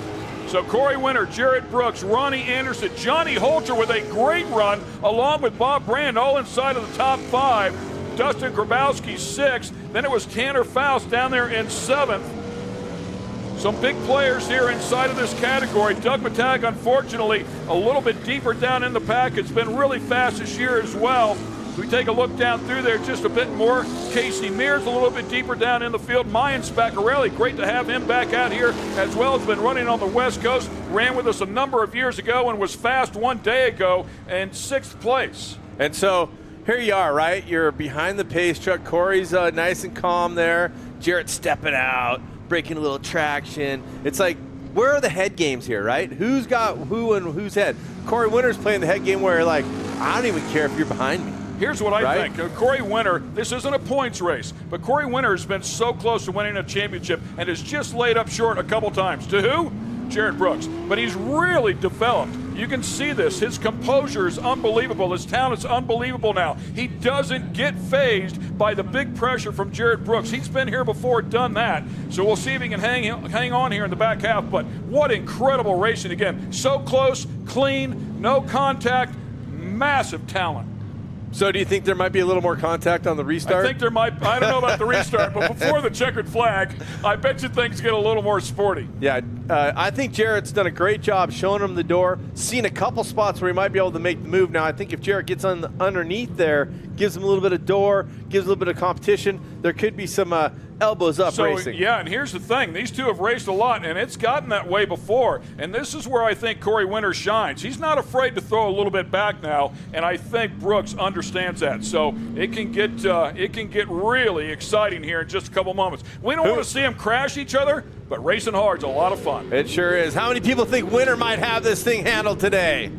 S3: So Corey Winter, Jared Brooks, Ronnie Anderson, Johnny Holter with a great run, along with Bob Brand, all inside of the top 5. Dustin Grabowski 6th. Then it was Tanner Faust down there in 7th. Some big players here inside of this category. Doug Matag, unfortunately, a little bit deeper down in the pack. It's been really fast this year as well. We take a look down through there just a bit more. Casey Mears a little bit deeper down in the field. Mayan Spaccarelli, great to have him back out here as well. Has been running on the West Coast. Ran with us a number of years ago and was fast one day ago in 6th place.
S4: And so here you are, right? You're behind the pace truck. Corey's nice and calm there. Jarrett's stepping out, breaking a little traction. It's like, where are the head games here, right? Who's got who and who's head? Corey Winter's playing the head game where you're like, I don't even care if you're behind me.
S3: Here's what I think. Corey Winter, this isn't a points race, but Corey Winter has been so close to winning a championship and has just laid up short a couple times. To who? Jared Brooks. But he's really developed. You can see this. His composure is unbelievable. His talent is unbelievable now. He doesn't get phased by the big pressure from Jared Brooks. He's been here before, done that. So we'll see if he can hang on here in the back half. But what incredible racing again. So close, clean, no contact, massive talent.
S4: So do you think there might be a little more contact on the restart?
S3: I think there might. I don't know about the restart, but before the checkered flag, I bet you things get a little more sporty.
S4: Yeah, I think Jarrett's done a great job showing him the door, seen a couple spots where he might be able to make the move. Now, I think if Jarrett gets underneath there, gives him a little bit of door, gives a little bit of competition, there could be some elbows up racing.
S3: Yeah, and here's the thing. These two have raced a lot, and it's gotten that way before. And this is where I think Corey Winter shines. He's not afraid to throw a little bit back now, and I think Brooks understands that. So it can get really exciting here in just a couple moments. We don't want to see them crash each other, but racing hard's a lot of fun.
S4: It sure is. How many people think Winter might have this thing handled today?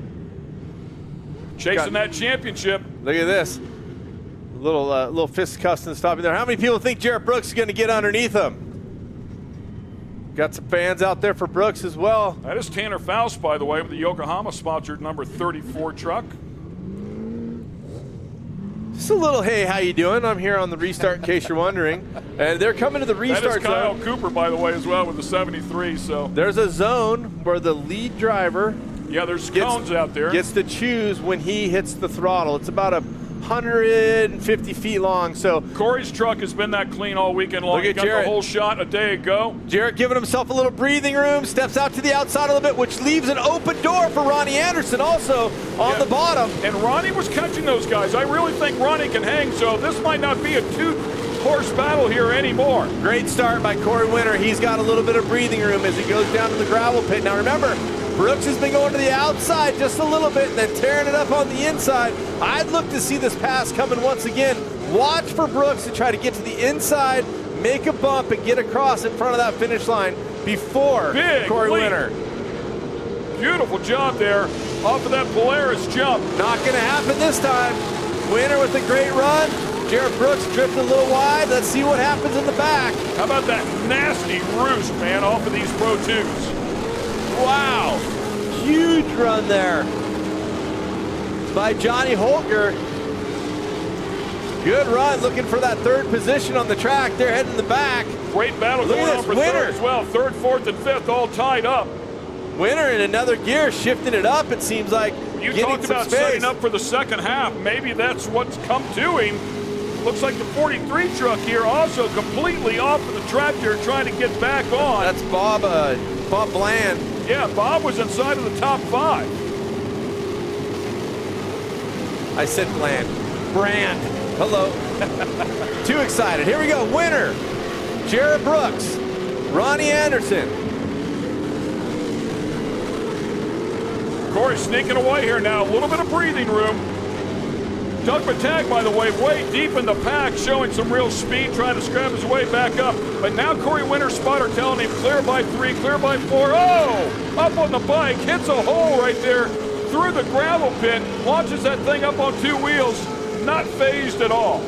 S3: Chasing that championship.
S4: Look at this. Little fisticuffs and stopping there. How many people think Jarrett Brooks is going to get underneath him? Got some fans out there for Brooks as well.
S3: That is Tanner Faust, by the way, with the Yokohama-sponsored number 34 truck.
S4: Just a little, hey, how you doing? I'm here on the restart in case you're wondering. And they're coming to the restart zone.
S3: That is Kyle Cooper, by the way, as well, with the 73. So
S4: there's a zone where the lead driver
S3: there's cones out there.
S4: Gets to choose when he hits the throttle. It's about 150 feet long. So
S3: Corey's truck has been that clean all weekend long.
S4: Look at
S3: He got
S4: Jarrett.
S3: the whole shot a day ago.
S4: Jarrett giving himself a little breathing room, steps out to the outside a little bit, which leaves an open door for Ronnie Anderson also on the bottom.
S3: And Ronnie was catching those guys. I really think Ronnie can hang, so this might not be a two-horse battle here anymore.
S4: Great start by Corey Winter. He's got a little bit of breathing room as he goes down to the gravel pit. Now remember, Brooks has been going to the outside just a little bit and then tearing it up on the inside. I'd look to see this pass coming once again. Watch for Brooks to try to get to the inside, make a bump, and get across in front of that finish line before Corey Winter.
S3: Beautiful job there off of that Polaris jump.
S4: Not going to happen this time. Winter with a great run. Jarrett Brooks drifted a little wide. Let's see what happens in the back.
S3: How about that nasty roost, man, off of these Pro 2s?
S4: Wow, huge run there by Johnny Holger. Good run, looking for that third position on the track. They're heading in the back.
S3: Great battle going on for third as well. Third, fourth, and fifth all tied up.
S4: Winter in another gear, shifting it up, it seems like.
S3: You talked about setting up for the second half. Maybe that's what's come to him. Looks like the 43 truck here also completely off of the track here, trying to get back on.
S4: That's Bob Bland.
S3: Yeah, Bob was inside of the top 5.
S4: I said Bland. Brand. Hello. Too excited. Here we go. Winner, Jarrett Brooks, Ronnie Anderson.
S3: Corey sneaking away here now. A little bit of breathing room. Doug Matag, by the way, way deep in the pack, showing some real speed, trying to scrap his way back up. But now Corey Winter's spotter telling him clear by 3, clear by 4. Oh! Up on the bike, hits a hole right there through the gravel pit, launches that thing up on 2 wheels, not phased at all.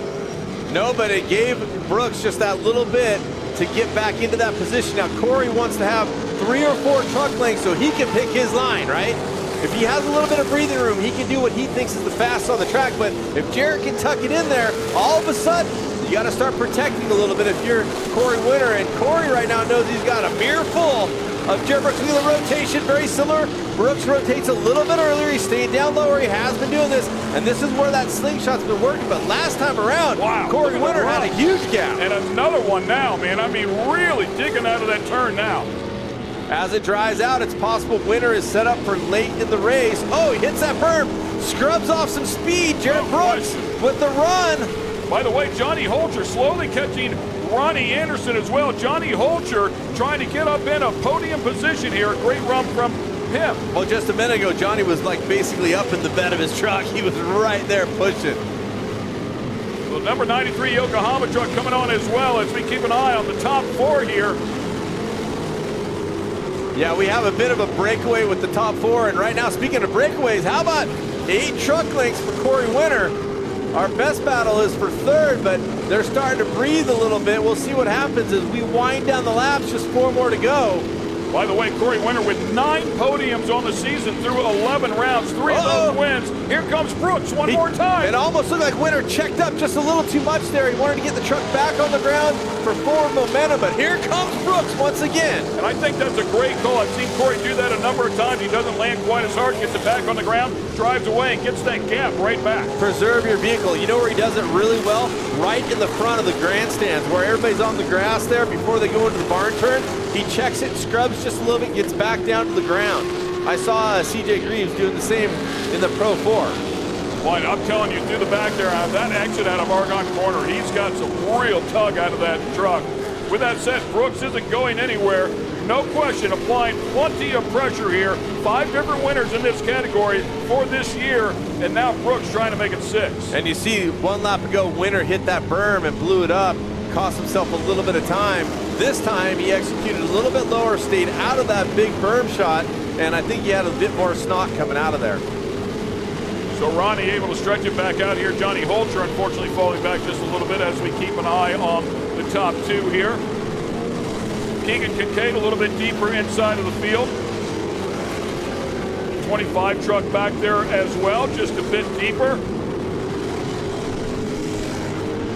S4: No, but it gave Brooks just that little bit to get back into that position. Now, Corey wants to have 3 or 4 truck lengths so he can pick his line, right? If he has a little bit of breathing room, he can do what he thinks is the fastest on the track. But if Jarrett can tuck it in there, all of a sudden, you got to start protecting a little bit if you're Corey Winter. And Corey right now knows he's got a mirror full of Jarrett Brooks. Wheel rotation, very similar. Brooks rotates a little bit earlier. He's staying down lower. He has been doing this. And this is where that slingshot's been working. But last time around, Corey Winter had a huge gap.
S3: And another one now, man. I mean, really digging out of that turn now.
S4: As it dries out, it's possible Winter is set up for late in the race. Oh, he hits that berm, scrubs off some speed. Jarrett Brooks with the run.
S3: By the way, Johnny Holcher slowly catching Ronnie Anderson as well. Johnny Holcher trying to get up in a podium position here. A great run from him.
S4: Well, just a minute ago, Johnny was like basically up in the bed of his truck. He was right there pushing.
S3: The number 93 Yokohama truck coming on as well as we keep an eye on the top 4 here.
S4: Yeah, we have a bit of a breakaway with the top 4. And right now, speaking of breakaways, how about 8 truck lengths for Corey Winter? Our best battle is for third, but they're starting to breathe a little bit. We'll see what happens as we wind down the laps. Just 4 more to go.
S3: By the way, Corey Winter with 9 podiums on the season through 11 rounds, 3 of those wins. Here comes Brooks one more time.
S4: It almost looked like Winter checked up just a little too much there. He wanted to get the truck back on the ground for forward momentum, but here comes Brooks Brooks once again.
S3: And I think that's a great call. I've seen Corey do that a number of times. He doesn't land quite as hard, gets it back on the ground, drives away, and gets that gap right back.
S4: Preserve your vehicle. You know where he does it really well? Right in the front of the grandstands, where everybody's on the grass there before they go into the barn turn. He checks it, scrubs just a little bit, gets back down to the ground. I saw CJ Greaves doing the same in the Pro 4.
S3: Boy, I'm telling you, through the back there, that exit out of Argonne Corner, he's got some real tug out of that truck. With that said, Brooks isn't going anywhere. No question, applying plenty of pressure here. 5 different winners in this category for this year, and now Brooks trying to make it 6.
S4: And you see, 1 lap ago, Winter hit that berm and blew it up, cost himself a little bit of time. This time, he executed a little bit lower, stayed out of that big berm shot, and I think he had a bit more snot coming out of there.
S3: So Ronnie able to stretch it back out here. Johnny Holter unfortunately falling back just a little bit as we keep an eye on the top 2 here. Keegan Kincaid a little bit deeper inside of the field. 25 truck back there as well, just a bit deeper.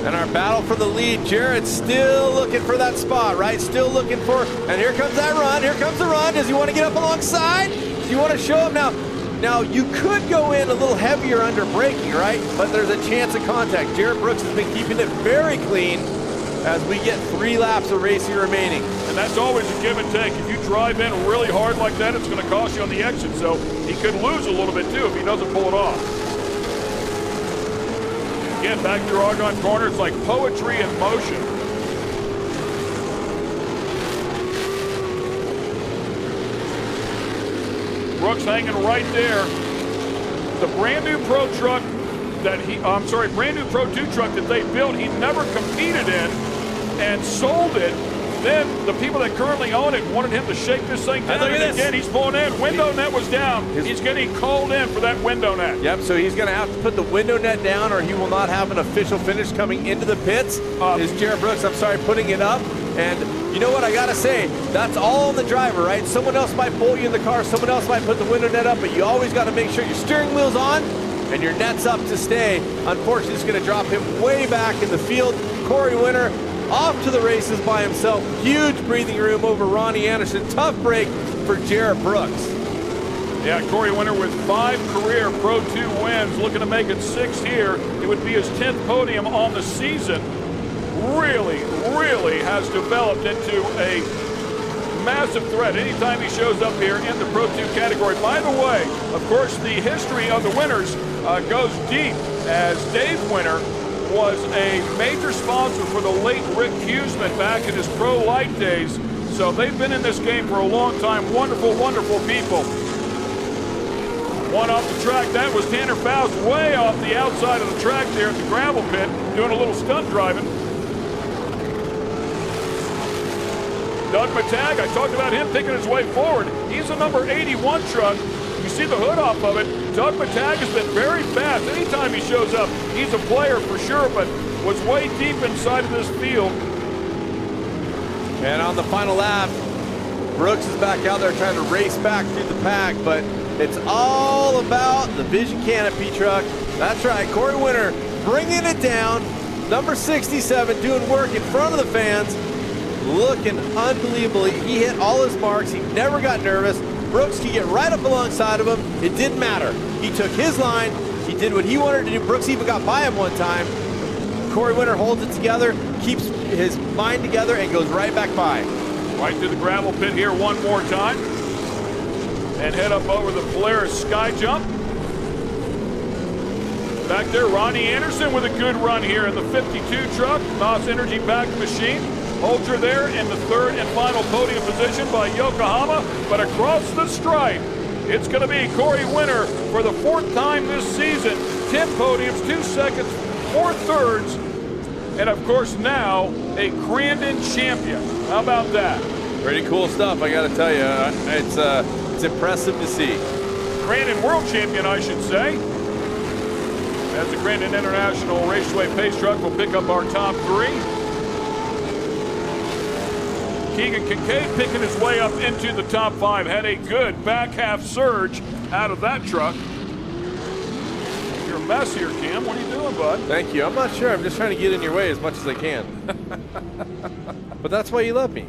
S4: And our battle for the lead, Jarrett's still looking for that spot, right? Still looking for, and here comes that run, here comes the run. Does he want to get up alongside? Do you want to show him now? Now, you could go in a little heavier under braking, right? But there's a chance of contact. Jarrett Brooks has been keeping it very clean as we get 3 laps of racing remaining.
S3: And that's always a give and take. If you drive in really hard like that, it's going to cost you on the exit. So he could lose a little bit too if he doesn't pull it off. Again, back through Argonne Corner, it's like poetry in motion. Brooks hanging right there. The brand new Pro truck that brand new Pro 2 truck that they built, he never competed in and sold it. Then the people that currently own it wanted him to shake this thing down. And again, he's pulling in. Window net was down. He's getting called in for that window net.
S4: Yep, so he's going to have to put the window net down or he will not have an official finish coming into the pits. Is Jarrett Brooks, putting it up. And you know what, I got to say, that's all on the driver, right? Someone else might pull you in the car. Someone else might put the window net up, but you always got to make sure your steering wheel's on and your net's up to stay. Unfortunately, it's going to drop him way back in the field. Corey Winter off to the races by himself. Huge breathing room over Ronnie Anderson. Tough break for Jarrett Brooks.
S3: Yeah, Corey Winter with 5 career Pro 2 wins, looking to make it 6 here. It would be his 10th podium on the season. Really has developed into a massive threat anytime he shows up here in the Pro 2 category. By the way, of course, the history of the winners goes deep, as Dave Winter was a major sponsor for the late Rick Huseman back in his Pro Light days. So they've been in this game for a long time. Wonderful, wonderful people. One off the track, that was Tanner Faust way off the outside of the track there at the gravel pit, doing a little stunt driving. Doug Matag, I talked about him picking his way forward. He's a number 81 truck. You see the hood off of it. Doug Matag has been very fast. Anytime he shows up, he's a player for sure, but was way deep inside of this field.
S4: And on the final lap, Brooks is back out there trying to race back through the pack, but it's all about the Vision Canopy truck. That's right, Corey Winter bringing it down. Number 67 doing work in front of the fans. Looking unbelievable. He hit all his marks. He never got nervous. Brooks could get right up alongside of him. It didn't matter. He took his line. He did what he wanted to do. Brooks even got by him one time. Corey Winter holds it together, keeps his mind together, and goes right back by.
S3: Right through the gravel pit here one more time. And head up over the Polaris sky jump. Back there, Ronnie Anderson with a good run here in the 52 truck. NOS Energy back machine. Holter there in the 3rd and final podium position by Yokohama. But across the stripe, it's going to be Corey Winter for the 4th time this season. 10 podiums, 2 seconds, 4 thirds. And of course now, a Crandon champion. How about that?
S4: Pretty cool stuff, I got to tell you. It's impressive to see.
S3: Crandon world champion, I should say. As the Crandon International Raceway pace truck will pick up our top 3. Keegan Kincaid picking his way up into the top 5. Had a good back half surge out of that truck. You're a mess here, Cam. What are you doing, bud?
S4: Thank you. I'm not sure. I'm just trying to get in your way as much as I can. But that's why you love me.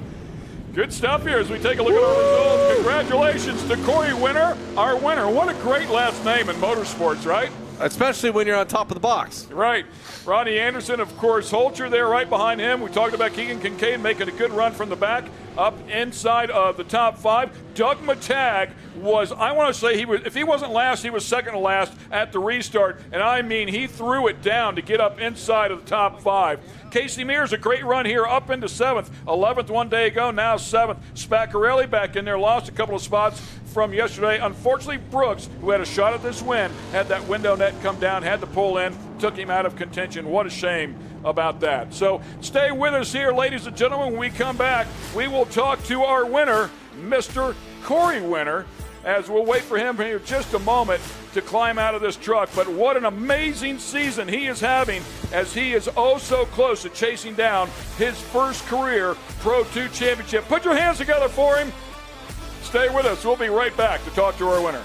S3: Good stuff here as we take a look at our results. Congratulations to Corey Winter, our winner. What a great last name in motorsports, right?
S4: Especially when you're on top of the box.
S3: Right. Ronnie Anderson, of course, Holcher there right behind him. We talked about Keegan Kincaid making a good run from the back up inside of the top 5. Doug Matag was, I want to say, if he wasn't last, he was second to last at the restart. And I mean, he threw it down to get up inside of the top 5. Casey Mears, a great run here up into 7th. 11th one day ago, now 7th. Spaccarelli back in there, lost a couple of spots from yesterday. Unfortunately, Brooks, who had a shot at this win, had that window net come down, had to pull in, took him out of contention. What a shame about that. So stay with us here, ladies and gentlemen. When we come back, we will talk to our winner, Mr. Corey Winter, as we'll wait for him here just a moment to climb out of this truck. But what an amazing season he is having as he is oh so close to chasing down his first career Pro 2 championship. Put your hands together for him. Stay with us. We'll be right back to talk to our winner.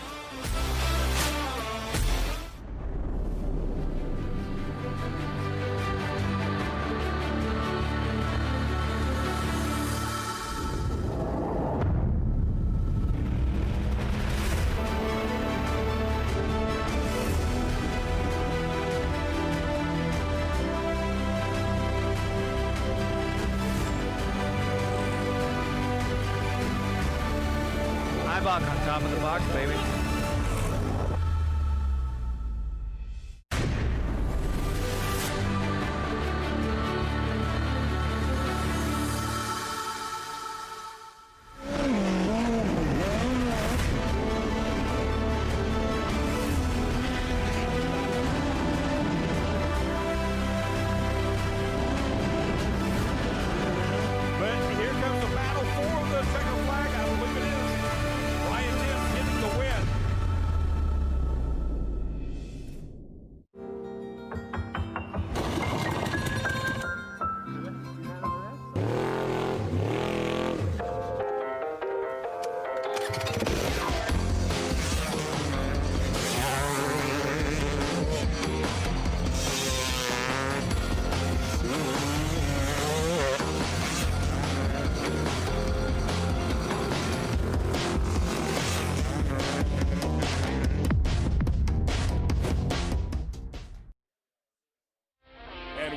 S20: On top of the box, baby.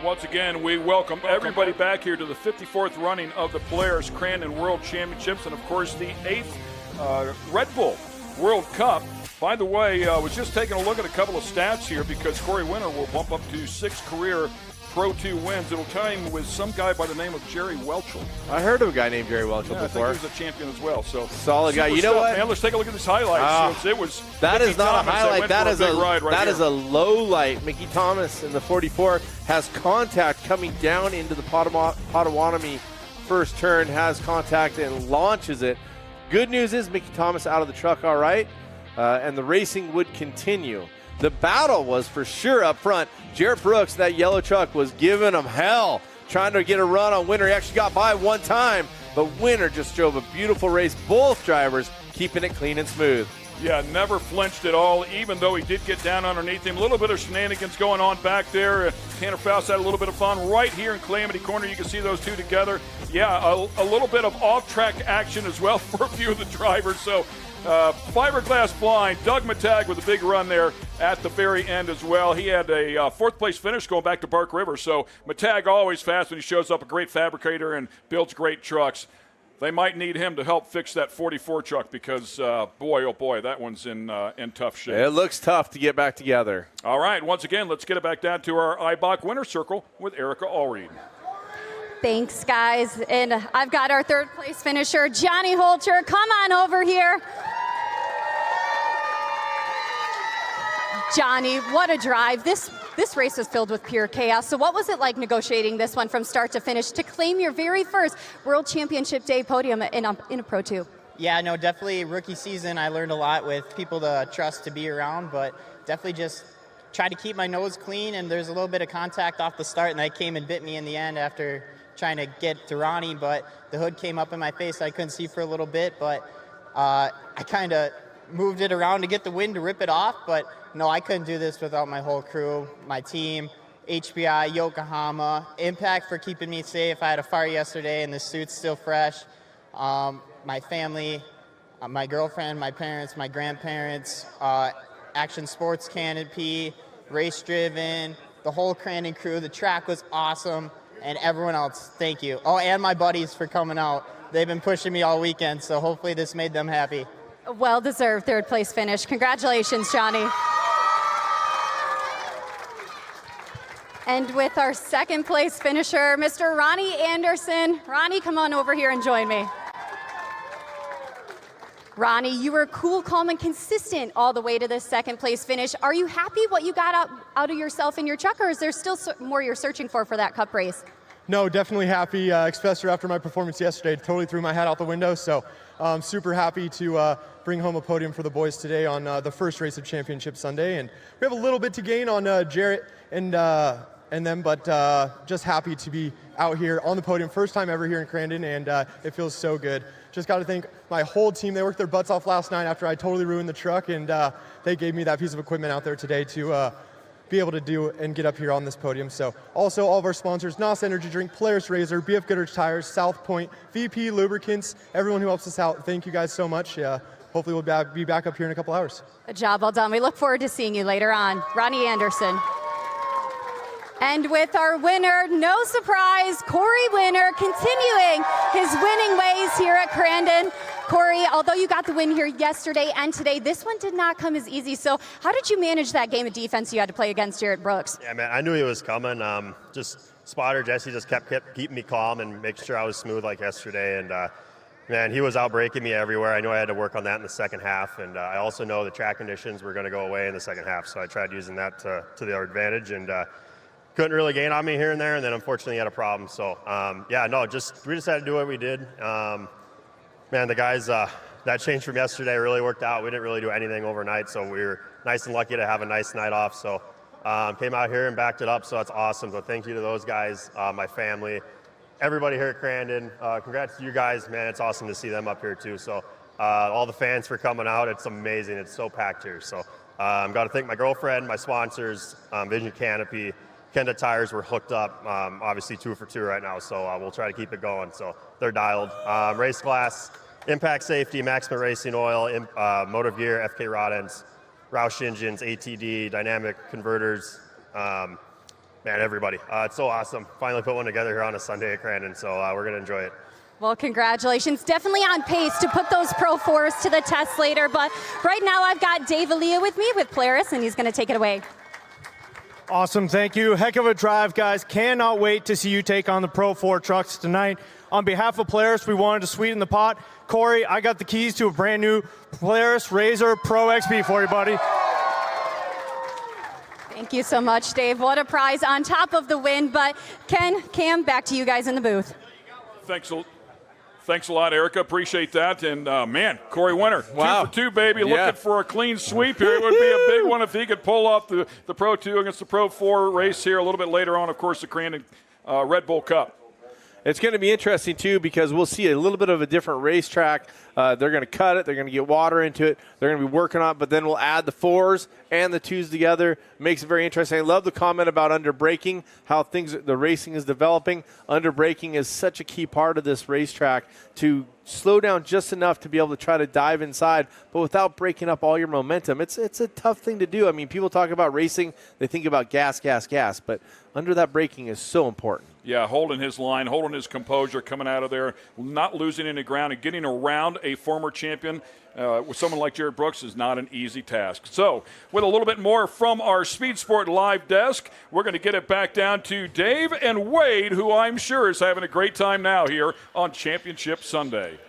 S20: Once again, we welcome everybody back here to the 54th running of the Polaris Crandon World Championships and, of course, the 8th Red Bull World Cup. By the way, I was just taking a look at a couple of stats here because Corey Winter will bump up to 6 career Pro 2 wins. It'll tie him with some guy by the name of Jerry Welchel.
S4: I heard of a guy named Jerry Welchel before.
S3: I think he was a champion as well. So
S4: solid guy. You know what?
S3: Man, let's take a look at this highlights.
S4: That is not a highlight. That is a low light. Mickey Thomas in the 44 has contact coming down into the Potawatomi first turn, has contact and launches it. Good news is Mickey Thomas out of the truck all right, and the racing would continue. The battle was for sure up front. Jarrett Brooks, that yellow truck, was giving him hell, trying to get a run on Winter. He actually got by one time, but Winter just drove a beautiful race. Both drivers keeping it clean and smooth.
S3: Yeah, never flinched at all, even though he did get down underneath him. A little bit of shenanigans going on back there. Tanner Faust had a little bit of fun right here in Calamity Corner. You can see those two together. Yeah, a little bit of off-track action as well for a few of the drivers. So fiberglass blind. Doug Matag with a big run there at the very end as well. He had a fourth-place finish going back to Bark River. So Matag always fast when he shows up, a great fabricator and builds great trucks. They might need him to help fix that 44 truck because, boy, oh boy, that one's in tough shape.
S4: It looks tough to get back together.
S3: All right, once again, let's get it back down to our IBOC winner circle with Erica Allreed.
S16: Thanks, guys. And I've got our third place finisher, Johnny Holter. Come on over here. Johnny, what a drive. This race was filled with pure chaos. So what was it like negotiating this one from start to finish to claim your very first World Championship Day podium in a Pro 2?
S5: Yeah, no, definitely rookie season. I learned a lot with people to trust to be around, but definitely just try to keep my nose clean. And there's a little bit of contact off the start, and that came and bit me in the end after trying to get to Ronnie, but the hood came up in my face. I couldn't see for a little bit, but I kind of moved it around to get the win to rip it off, but no, I couldn't do this without my whole crew, my team, HBI, Yokohama, Impact for keeping me safe. I had a fire yesterday and the suit's still fresh. my family, my girlfriend, my parents, my grandparents, Action Sports Canopy, Race Driven, the whole Crandon crew. The track was awesome, and everyone else, thank you. Oh, and my buddies for coming out. They've been pushing me all weekend, so hopefully this made them happy.
S16: Well-deserved third-place finish. Congratulations, Johnny. And with our second-place finisher, Mr. Ronnie Anderson. Ronnie, come on over here and join me. Ronnie, you were cool, calm, and consistent all the way to the second-place finish. Are you happy what you got out of yourself in your truck, or is there still more you're searching for that Cup race?
S8: No, definitely happy, especially after my performance yesterday. Totally threw my hat out the window, so I'm super happy to bring home a podium for the boys today on the first race of Championship Sunday. And we have a little bit to gain on Jarrett and them, but just happy to be out here on the podium, first time ever here in Crandon, and it feels so good. Just got to thank my whole team. They worked their butts off last night after I totally ruined the truck, and they gave me that piece of equipment out there today to be able to do and get up here on this podium. So also all of our sponsors, NOS Energy Drink, Polaris Razor, BF Goodrich Tires, South Point, VP Lubricants, everyone who helps us out. Thank you guys so much. Hopefully we'll be back up here in a couple hours.
S16: Good job, well done. We look forward to seeing you later on. Ronnie Anderson. And with our winner, no surprise, Corey Winner continuing his winning ways here at Crandon. Corey, although you got the win here yesterday and today, this one did not come as easy. So how did you manage that game of defense you had to play against Jarrett Brooks?
S10: Yeah, man, I knew he was coming. Just spotter Jesse just kept keeping me calm and making sure I was smooth like yesterday. And man, he was out breaking me everywhere. I knew I had to work on that in the second half. And I also know the track conditions were going to go away in the second half. So I tried using that to their advantage. And couldn't really gain on me here and there, and then unfortunately had a problem. So, we just had to do what we did. Man, the guys, that change from yesterday really worked out. We didn't really do anything overnight, so we were nice and lucky to have a nice night off. So, came out here and backed it up, so that's awesome. So thank you to those guys, my family, everybody here at Crandon. Congrats to you guys, man. It's awesome to see them up here too. So, all the fans for coming out. It's amazing. It's so packed here. So, got to thank my girlfriend, my sponsors, Vision Canopy, Kenda Tires were hooked up, obviously 2 for 2 right now, so we'll try to keep it going. So they're dialed. Race Glass, Impact Safety, Maxima Racing Oil, Motor Gear, FK Rod Ends, Roush Engines, ATD, Dynamic Converters, man, everybody. It's so awesome. Finally put one together here on a Sunday at Crandon, so we're going to enjoy it.
S16: Well, congratulations. Definitely on pace to put those Pro 4s to the test later, but right now I've got Dave Aaliyah with me with Polaris, and he's going to take it away.
S7: Awesome, thank you. Heck of a drive, guys. Cannot wait to see you take on the Pro 4 trucks tonight. On behalf of Polaris, we wanted to sweeten the pot. Corey, I got the keys to a brand new Polaris Razor Pro XP for you, buddy.
S16: Thank you so much, Dave. What a prize on top of the win. But Ken, Cam, back to you guys in the booth.
S20: Thanks a lot, Erica. Appreciate that. And, man, Corey Winner,
S4: wow.
S20: 2 for 2, baby. Yeah. Looking for a clean sweep here. It would be a big one if he could pull off the Pro 2 against the Pro 4 race here a little bit later on, of course, the Crandon Red Bull Cup.
S4: It's going to be interesting, too, because we'll see a little bit of a different racetrack. They're going to cut it. They're going to get water into it. They're going to be working on it, but then we'll add the 4s and the 2s together. Makes it very interesting. I love the comment about under braking, how the racing is developing. Under braking is such a key part of this racetrack to slow down just enough to be able to try to dive inside, but without breaking up all your momentum. It's a tough thing to do. I mean, people talk about racing, they think about gas, but under that braking is so important.
S20: Yeah, holding his line, holding his composure, coming out of there, not losing any ground, and getting around a former champion with someone like Jarrett Brooks is not an easy task. So, with a little bit more from our Speed Sport Live desk, we're going to get it back down to Dave and Wade, who I'm sure is having a great time now here on Championship Sunday.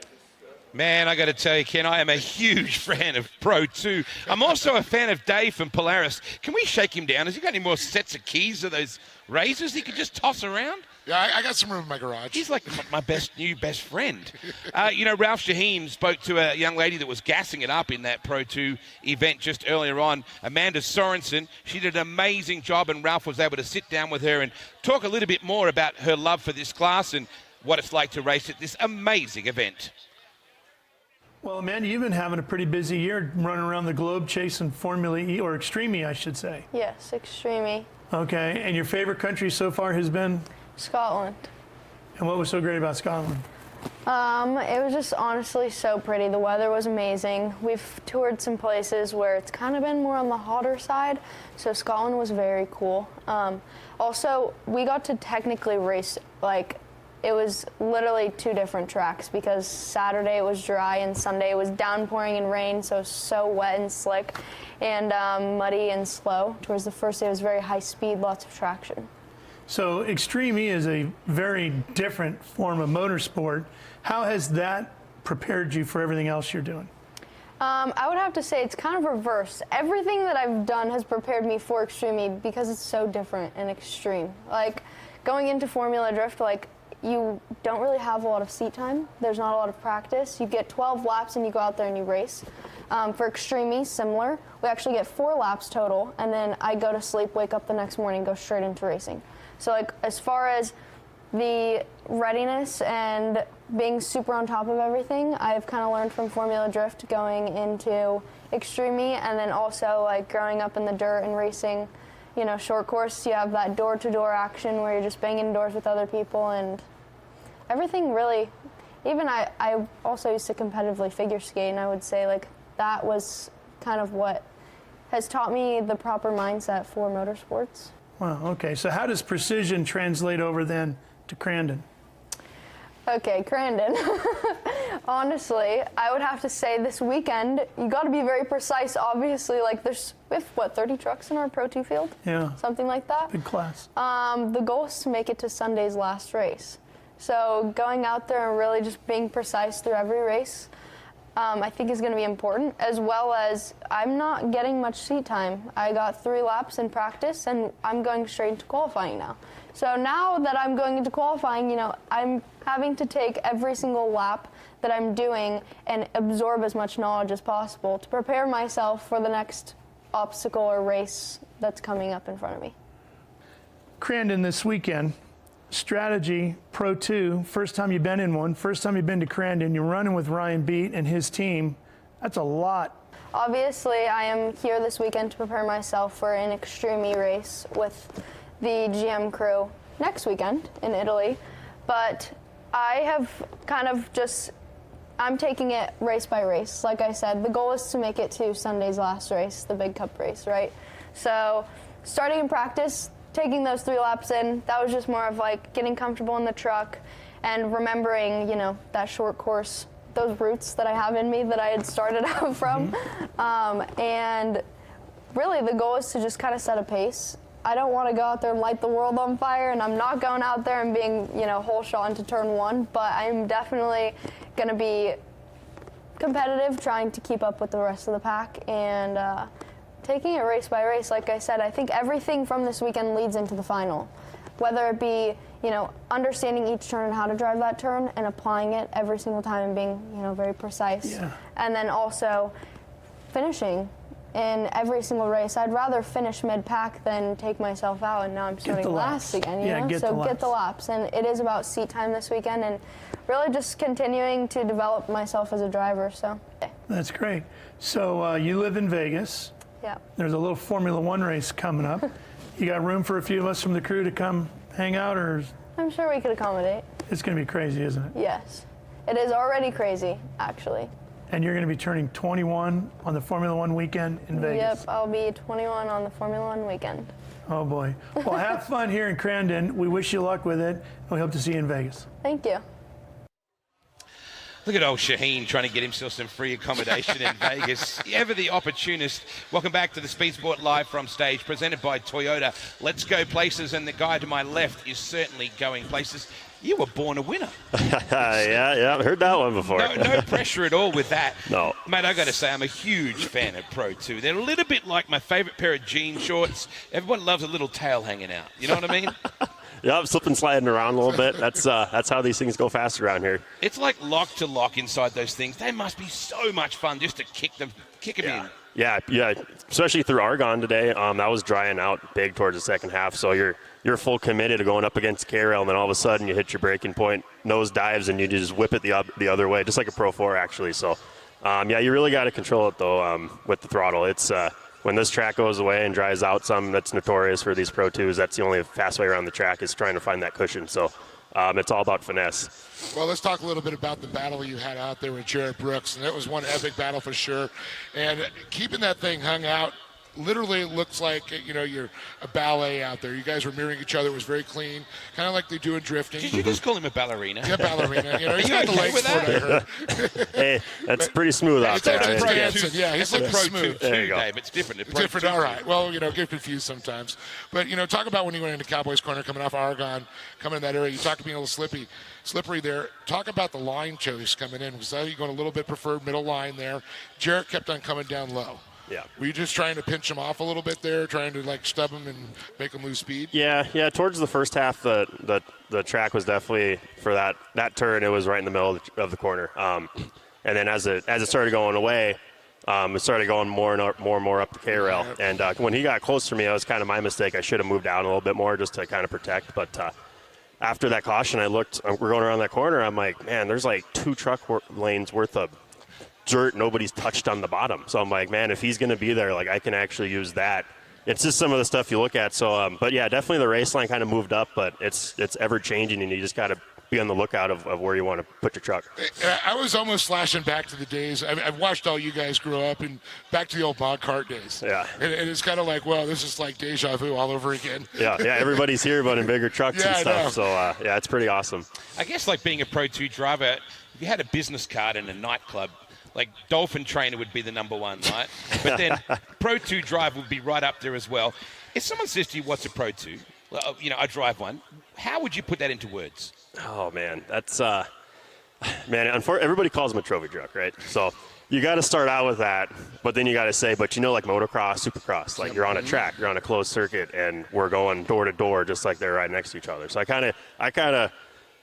S1: Man, I got to tell you, Ken, I am a huge fan of Pro 2. I'm also a fan of Dave from Polaris. Can we shake him down? Has he got any more sets of keys of those razors he could just toss around?
S18: Yeah, I got some room in my garage.
S1: He's like my new best friend. Ralph Shaheen spoke to a young lady that was gassing it up in that Pro 2 event just earlier on, Amanda Sorensen. She did an amazing job, and Ralph was able to sit down with her and talk a little bit more about her love for this class and what it's like to race at this amazing event.
S21: Well, Amanda, you've been having a pretty busy year running around the globe chasing Formula E, or Extreme E, I should say.
S11: Yes, Extreme E.
S21: Okay, and your favorite country so far has been?
S11: Scotland.
S21: And what was so great about Scotland?
S6: It was just honestly so pretty. The weather was amazing. We've toured some places where it's kind of been more on the hotter side, so Scotland was very cool. Also, we got to technically race, like, it was literally 2 different tracks because Saturday it was dry and Sunday it was downpouring and rain, so it was so wet and slick and muddy and slow. Towards the first day it was very high speed, lots of traction.
S21: So Extreme E is a very different form of motorsport. How has that prepared you for everything else you're doing?
S6: I would have to say it's kind of reversed. Everything that I've done has prepared me for Extreme E because it's so different and extreme. Like, going into Formula Drift, like, you don't really have a lot of seat time. There's not a lot of practice. You get 12 laps and you go out there and you race. For Extreme E, similar. We actually get 4 laps total, and then I go to sleep, wake up the next morning, go straight into racing. So, like, as far as the readiness and being super on top of everything, I've kind of learned from Formula Drift going into Extreme E, and then also, like, growing up in the dirt and racing, you know, short course, you have that door-to-door action where you're just banging doors with other people, and everything really, even I also used to competitively figure skate, and I would say, like, that was kind of what has taught me the proper mindset for motorsports.
S21: Wow, okay. So how does precision translate over then to Crandon?
S6: Okay, Crandon. Honestly, I would have to say this weekend, you got to be very precise, obviously. Like, we have, what, 30 trucks in our Pro 2 field?
S21: Yeah.
S6: Something like that?
S21: Big class.
S6: The goal is to make it to Sunday's last race. So going out there and really just being precise through every race, I think is going to be important, as well as I'm not getting much seat time. I got 3 laps in practice, and I'm going straight into qualifying now. So now that I'm going into qualifying, you know, I'm having to take every single lap that I'm doing and absorb as much knowledge as possible to prepare myself for the next obstacle or race that's coming up in front of me.
S21: Crandon, this weekend, strategy, Pro 2, first time you've been in one, first time you've been to Crandon, you're running with Ryan Beat and his team. That's a lot.
S6: Obviously, I am here this weekend to prepare myself for an Extreme E race with the GM crew next weekend in Italy, but I have kind of just, I'm taking it race by race. Like I said, the goal is to make it to Sunday's last race, the Big Cup race, right? So starting in practice, taking those 3 laps in, that was just more of like getting comfortable in the truck and remembering, you know, that short course, those roots that I have in me that I had started out from. And really the goal is to just kind of set a pace. I don't want to go out there and light the world on fire, and I'm not going out there and being, you know, whole shot into turn 1, but I'm definitely going to be competitive, trying to keep up with the rest of the pack, and taking it race by race. Like I said, I think everything from this weekend leads into the final, whether it be, you know, understanding each turn and how to drive that turn and applying it every single time and being, you know, very precise. Yeah. And then also finishing in every single race. I'd rather finish mid-pack than take myself out, and now I'm starting last again, you know? So get the laps. And it is about seat time this weekend and really just continuing to develop myself as a driver, so.
S21: That's great. So you live in Vegas.
S6: Yeah.
S21: There's a little Formula 1 race coming up. You got room for a few of us from the crew to come hang out, or?
S6: I'm sure we could accommodate.
S21: It's going to be crazy, isn't it?
S6: Yes. It is already crazy, actually.
S21: And you're going to be turning 21 on the Formula 1 weekend in Vegas.
S6: Yep, I'll be 21 on the Formula 1 weekend.
S21: Oh, boy. Well, have fun here in Crandon. We wish you luck with it, and we hope to see you in Vegas.
S6: Thank you.
S1: Look at old Shaheen trying to get himself some free accommodation in Vegas. Ever the opportunist. Welcome back to the Speed Sport Live from stage, presented by Toyota. Let's go places, and the guy to my left is certainly going places. You were born a winner.
S11: yeah, I've heard that one before.
S1: No pressure at all with that.
S11: No.
S1: Mate, I got to say, I'm a huge fan of Pro 2. They're a little bit like my favorite pair of jean shorts. Everyone loves a little tail hanging out. You know what I mean?
S11: Yeah, I'm slipping, sliding around a little bit. That's how these things go fast around here.
S1: It's like lock to lock inside those things. They must be so much fun just to kick them in.
S11: Yeah, especially through Argonne today. That was drying out big towards the second half, so you're full committed to going up against the K-rail, and then all of a sudden you hit your braking point, nose dives, and you just whip it the other way, just like a Pro 4 actually. So, you really got to control it though with the throttle. It's when this track goes away and dries out some, that's notorious for these Pro 2s. That's the only fast way around the track is trying to find that cushion. So it's all about finesse.
S18: Well, let's talk a little bit about the battle you had out there with Jared Brooks, and it was one epic battle for sure. And keeping that thing hung out, literally it looks like, you're a ballet out there. You guys were mirroring each other. It was very clean, kind of like they do in drifting.
S1: Did you just call him a ballerina?
S18: Yeah, ballerina. He's got the legs for it, I heard.
S11: Hey, that's pretty smooth out there.
S18: Yeah, he's like smooth.
S1: There you go. Dave, it's different.
S18: Different, all right. Well, get confused sometimes. But, talk about when you went into Cowboys Corner, coming off Argonne, coming in that area. You talked to being a little slippery there. Talk about the line choice coming in. Was that you going a little bit preferred middle line there? Jarrett kept on coming down low.
S11: Yeah.
S18: Were you just trying to pinch him off a little bit there, trying to stub him and make him lose speed?
S11: Yeah. Towards the first half, the track was definitely for that turn. It was right in the middle of the corner. And then as it started going away, it started going more and more up the K rail. And when he got close to me, it was kind of my mistake. I should have moved down a little bit more just to kind of protect. But after that caution, I looked. We're going around that corner. I'm like, man, there's like 2 truck lanes worth of dirt nobody's touched on the bottom. So I'm like, man, if he's going to be there, I can actually use that. It's just some of the stuff you look at. So, but yeah, definitely the race line kind of moved up, but it's ever changing, and you just got to be on the lookout of where you want to put your truck.
S18: I was almost flashing back to the days. I've watched all you guys grow up and back to the old bog cart days.
S11: Yeah.
S18: And it's kind of like, well, this is like deja vu all over again.
S11: Yeah, everybody's here, but in bigger trucks and stuff. So, yeah, it's pretty awesome.
S1: I guess being a Pro 2 driver, if you had a business card in a nightclub, Dolphin Trainer would be the number one, right? But then Pro 2 drive would be right up there as well. If someone says to you, what's a Pro 2? Well, I drive one. How would you put that into words?
S11: Oh, man. That's, everybody calls them a trophy truck, right? So you got to start out with that, but then you got to say, but like motocross, supercross, you're on a track, you're on a closed circuit, and we're going door to door just like they're right next to each other. So I kind of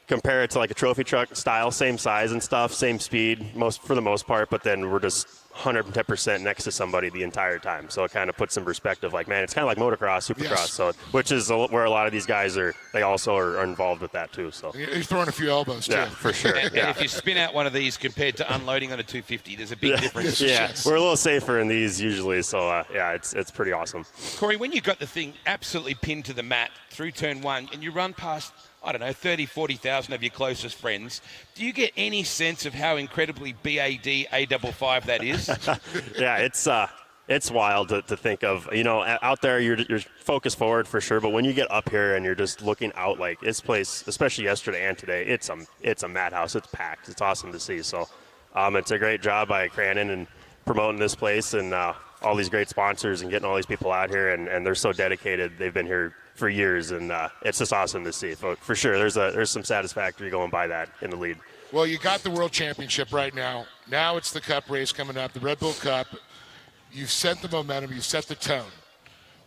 S11: compare it to a trophy truck style, same size and stuff, same speed for the most part, but then we're just 110% next to somebody the entire time. So it kind of puts in perspective, man, it's kind of like motocross, supercross, yes. So which is where a lot of these guys they also are involved with that too. So
S18: you're throwing a few elbows too.
S11: Yeah, for sure.
S1: And if you spin out one of these compared to unloading on a 250, there's a big difference.
S11: Yeah, we're a little safer in these usually. So yeah, it's pretty awesome.
S1: Corey, when you got the thing absolutely pinned to the mat through turn 1 and you run past, 30,000-40,000 of your closest friends. Do you get any sense of how incredibly BAD-A55 that is?
S11: Yeah, it's wild to think of. Out there you're focused forward for sure, but when you get up here and you're just looking out, this place, especially yesterday and today, it's a madhouse. It's packed. It's awesome to see. So it's a great job by Crandon and promoting this place and all these great sponsors and getting all these people out here, and they're so dedicated. They've been here for years, and it's just awesome to see. For sure, there's some satisfactory going by that in the lead.
S18: Well, you got the World Championship right now. Now it's the Cup race coming up, the Red Bull Cup. You've set the momentum. You've set the tone.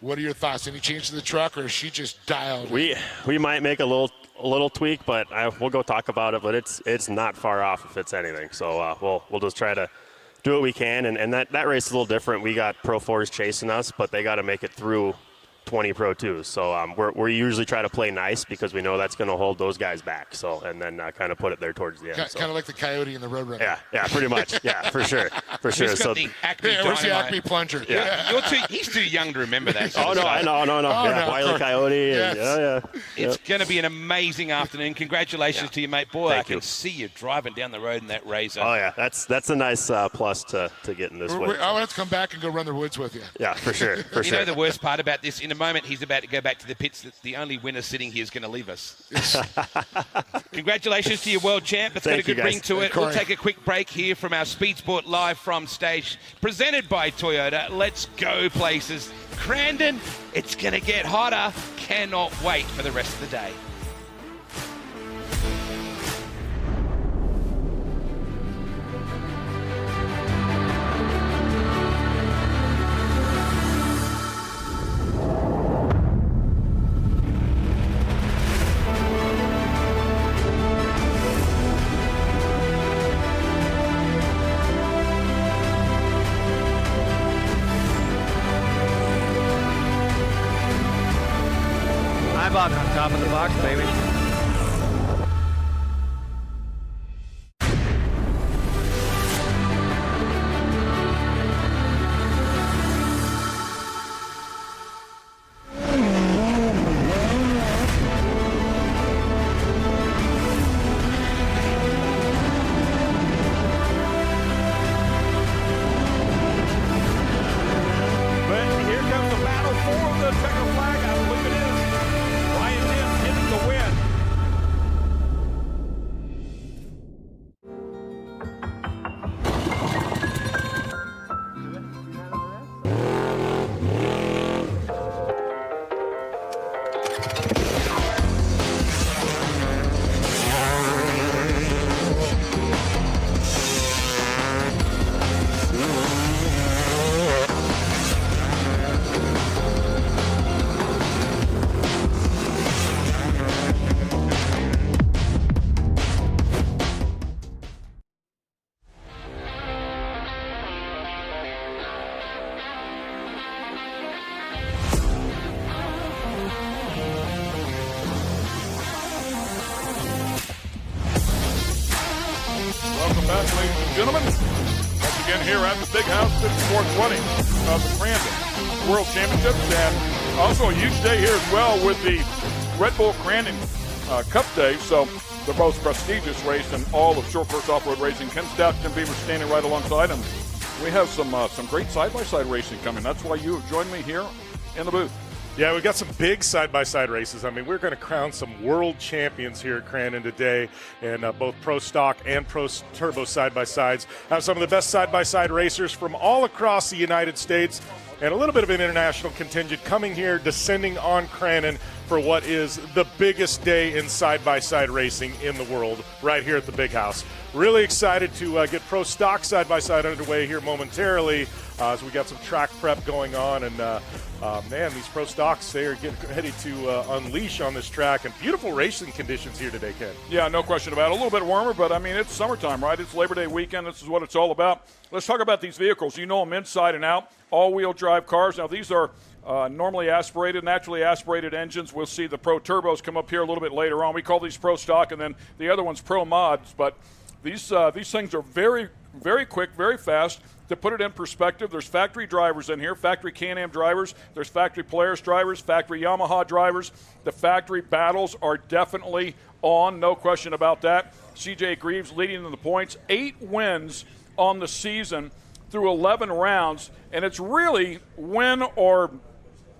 S18: What are your thoughts? Any change to the truck, or is she just dialed?
S11: We might make a little tweak, but we'll go talk about it. But it's not far off if it's anything. So we'll just try to do what we can. And that race is a little different. We got Pro 4s chasing us, but they got to make it through 20 Pro 2s. So we usually try to play nice because we know that's going to hold those guys back. So and then kind of put it there towards the end.
S18: Kind of like the Coyote and the Roadrunner.
S11: Yeah, pretty much. Yeah, for sure.
S1: He's got the Acme
S18: where's the Acme plunger?
S11: Yeah.
S1: He's too young to remember that.
S11: Oh, no, I know. Wile E. Coyote.
S18: Yes.
S11: Yeah.
S1: It's going to be an amazing afternoon. Congratulations to you, mate. Boy,
S11: Thank
S1: I can
S11: you.
S1: see you driving down the road in that Razor.
S11: Oh, yeah. That's a nice plus to get in this way.
S18: I want to come back and go run the woods with you.
S11: Yeah, for sure.
S1: You know the worst part about this? In a moment, he's about to go back to the pits. The only winner sitting here is going to leave us. Congratulations to your world champ. It's got a good ring to it. We'll take a quick break here from our Speed Sport Live from stage, presented by Toyota. Let's go places. Crandon, it's going to get hotter. Cannot wait for the rest of the day.
S12: On top of the box, baby.
S20: welcome, ladies and gentlemen. Once again here at the Big House, 54th running of the Crandon World Championships. And also a huge day here as well with the Red Bull Crandon Cup Day. So the most prestigious race in all of short course off-road racing. Ken Stout, Jim Beaver standing right alongside him. We have some great side-by-side racing coming. That's why you have joined me here in the booth.
S2: Yeah, we've got some big side-by-side races. I mean, we're going to crown some world champions here at Crandon today, and both Pro Stock and Pro Turbo side-by-sides have some of the best side-by-side racers from all across the United States, and a little bit of an international contingent coming here, descending on Crandon for what is the biggest day in side-by-side racing in the world, right here at the Big House. Really excited to get Pro Stock side-by-side underway here momentarily as we got some track prep going on. And, man, these Pro Stocks, they are getting ready to unleash on this track. And beautiful racing conditions here today, Ken.
S20: Yeah, no question about it. A little bit warmer, but, I mean, it's summertime, right? It's Labor Day weekend. This is what it's all about. Let's talk about these vehicles. You know them inside and out, all-wheel drive cars. Now, these are normally aspirated, naturally aspirated engines. We'll see the Pro Turbos come up here a little bit later on. We call these Pro Stock, and then the other one's Pro Mods. But these things are very, very quick, very fast. To put it in perspective, there's factory drivers in here, factory Can-Am drivers. There's factory Polaris drivers, factory Yamaha drivers. The factory battles are definitely on, no question about that. CJ Greaves leading in the points, 8 wins on the season through 11 rounds, and it's really win or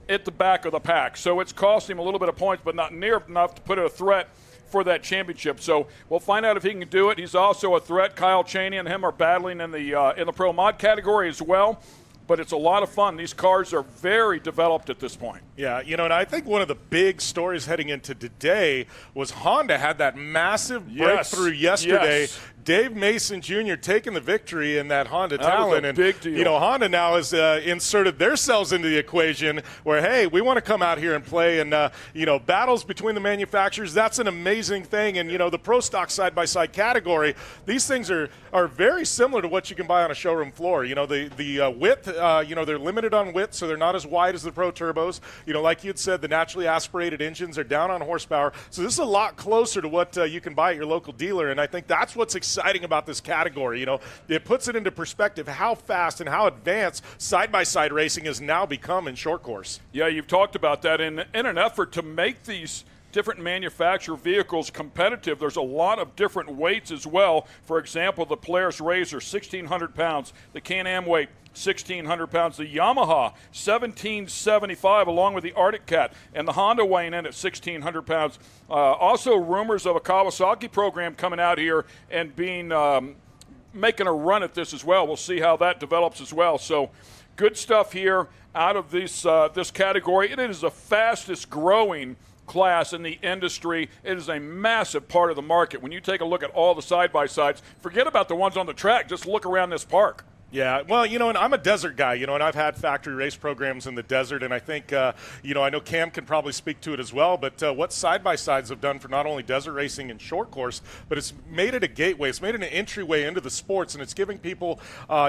S20: at the back of the pack. So it's cost him a little bit of points, but not near enough to put it a threat for that championship. So we'll find out if he can do it. He's also a threat. Kyle Chaney and him are battling in the Pro Mod category as well. But it's a lot of fun. These cars are very developed at this point.
S2: Yeah, you know, and I think one of the big stories heading into today was Honda had that massive breakthrough yesterday.
S20: Yes.
S2: Dave Mason Jr. taking the victory in that Honda Talon.
S20: That was a big deal.
S2: You know, Honda now has inserted themselves into the equation where, hey, we want to come out here and play. And, you know, battles between the manufacturers, that's an amazing thing. And, you know, the Pro Stock side-by-side category, these things are very similar to what you can buy on a showroom floor. You know, the width, you know, they're limited on width, so they're not as wide as the Pro Turbos. You know, like you'd said, the naturally aspirated engines are down on horsepower. So this is a lot closer to what you can buy at your local dealer. And I think that's what's exciting about this category. You know, it puts it into perspective how fast and how advanced side-by-side racing has now become in short course.
S20: Yeah, you've talked about that. In an effort to make these different manufacturer vehicles competitive, there's a lot of different weights as well. For example, the Polaris Razor, 1,600 pounds. The Can-Am weight, 1,600 pounds. The Yamaha, 1,775, along with the Arctic Cat. And the Honda weighing in at 1,600 pounds. Also, rumors of a Kawasaki program coming out here and being making a run at this as well. We'll see how that develops as well. So good stuff here out of this category. It is the fastest growing class in the industry. It is a massive part of the market. When you take a look at all the side-by-sides, forget about the ones on the track. Just look around this park.
S2: Yeah, well, you know, and I'm a desert guy, you know, and I've had factory race programs in the desert, and I think, you know, I know Cam can probably speak to it as well, but what side-by-sides have done for not only desert racing and short course, but it's made it a gateway. It's made it an entryway into the sports, and it's giving people,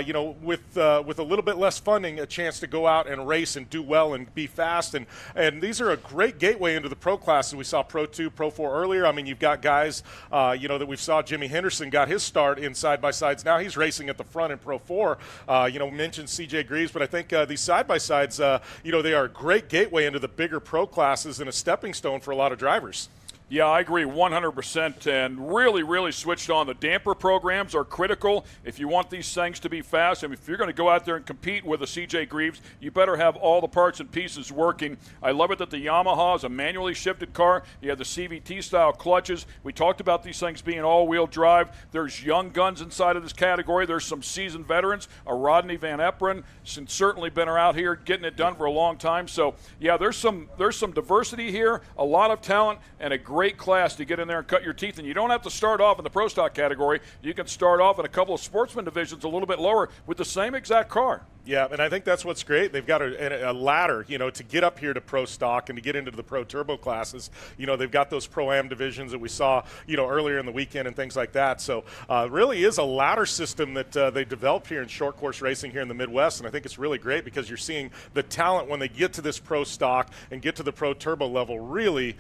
S2: you know, with a little bit less funding, a chance to go out and race and do well and be fast, and these are a great gateway into the pro classes. We saw Pro 2, Pro 4 earlier. I mean, you've got guys, you know, that we saw Jimmy Henderson got his start in side-by-sides. Now he's racing at the front in Pro 4. You know, mentioned CJ Greaves, but I think these side-by-sides, you know, they are a great gateway into the bigger pro classes and a stepping stone for a lot of drivers.
S20: Yeah, I agree 100%, and really switched on. The damper programs are critical if you want these things to be fast. I mean, if you're going to go out there and compete with a CJ Greaves, you better have all the parts and pieces working. I love it that the Yamaha is a manually shifted car. You have the CVT-style clutches. We talked about these things being all-wheel drive. There's young guns inside of this category. There's some seasoned veterans. A Rodney Van Eperen, certainly been out here getting it done for a long time. So, yeah, there's some diversity here, a lot of talent, and a great class to get in there and cut your teeth. And you don't have to start off in the Pro Stock category. You can start off in a couple of sportsman divisions a little bit lower with the same exact car.
S2: Yeah, and I think that's what's great. They've got a ladder, to get up here to pro stock and to get into the pro turbo classes. They've got those pro-am divisions that we saw, earlier in the weekend and things like that. So really is a ladder system that they developed here in short course racing here in the Midwest, and I think it's really great because you're seeing the talent when they get to this pro stock and get to the pro turbo level really,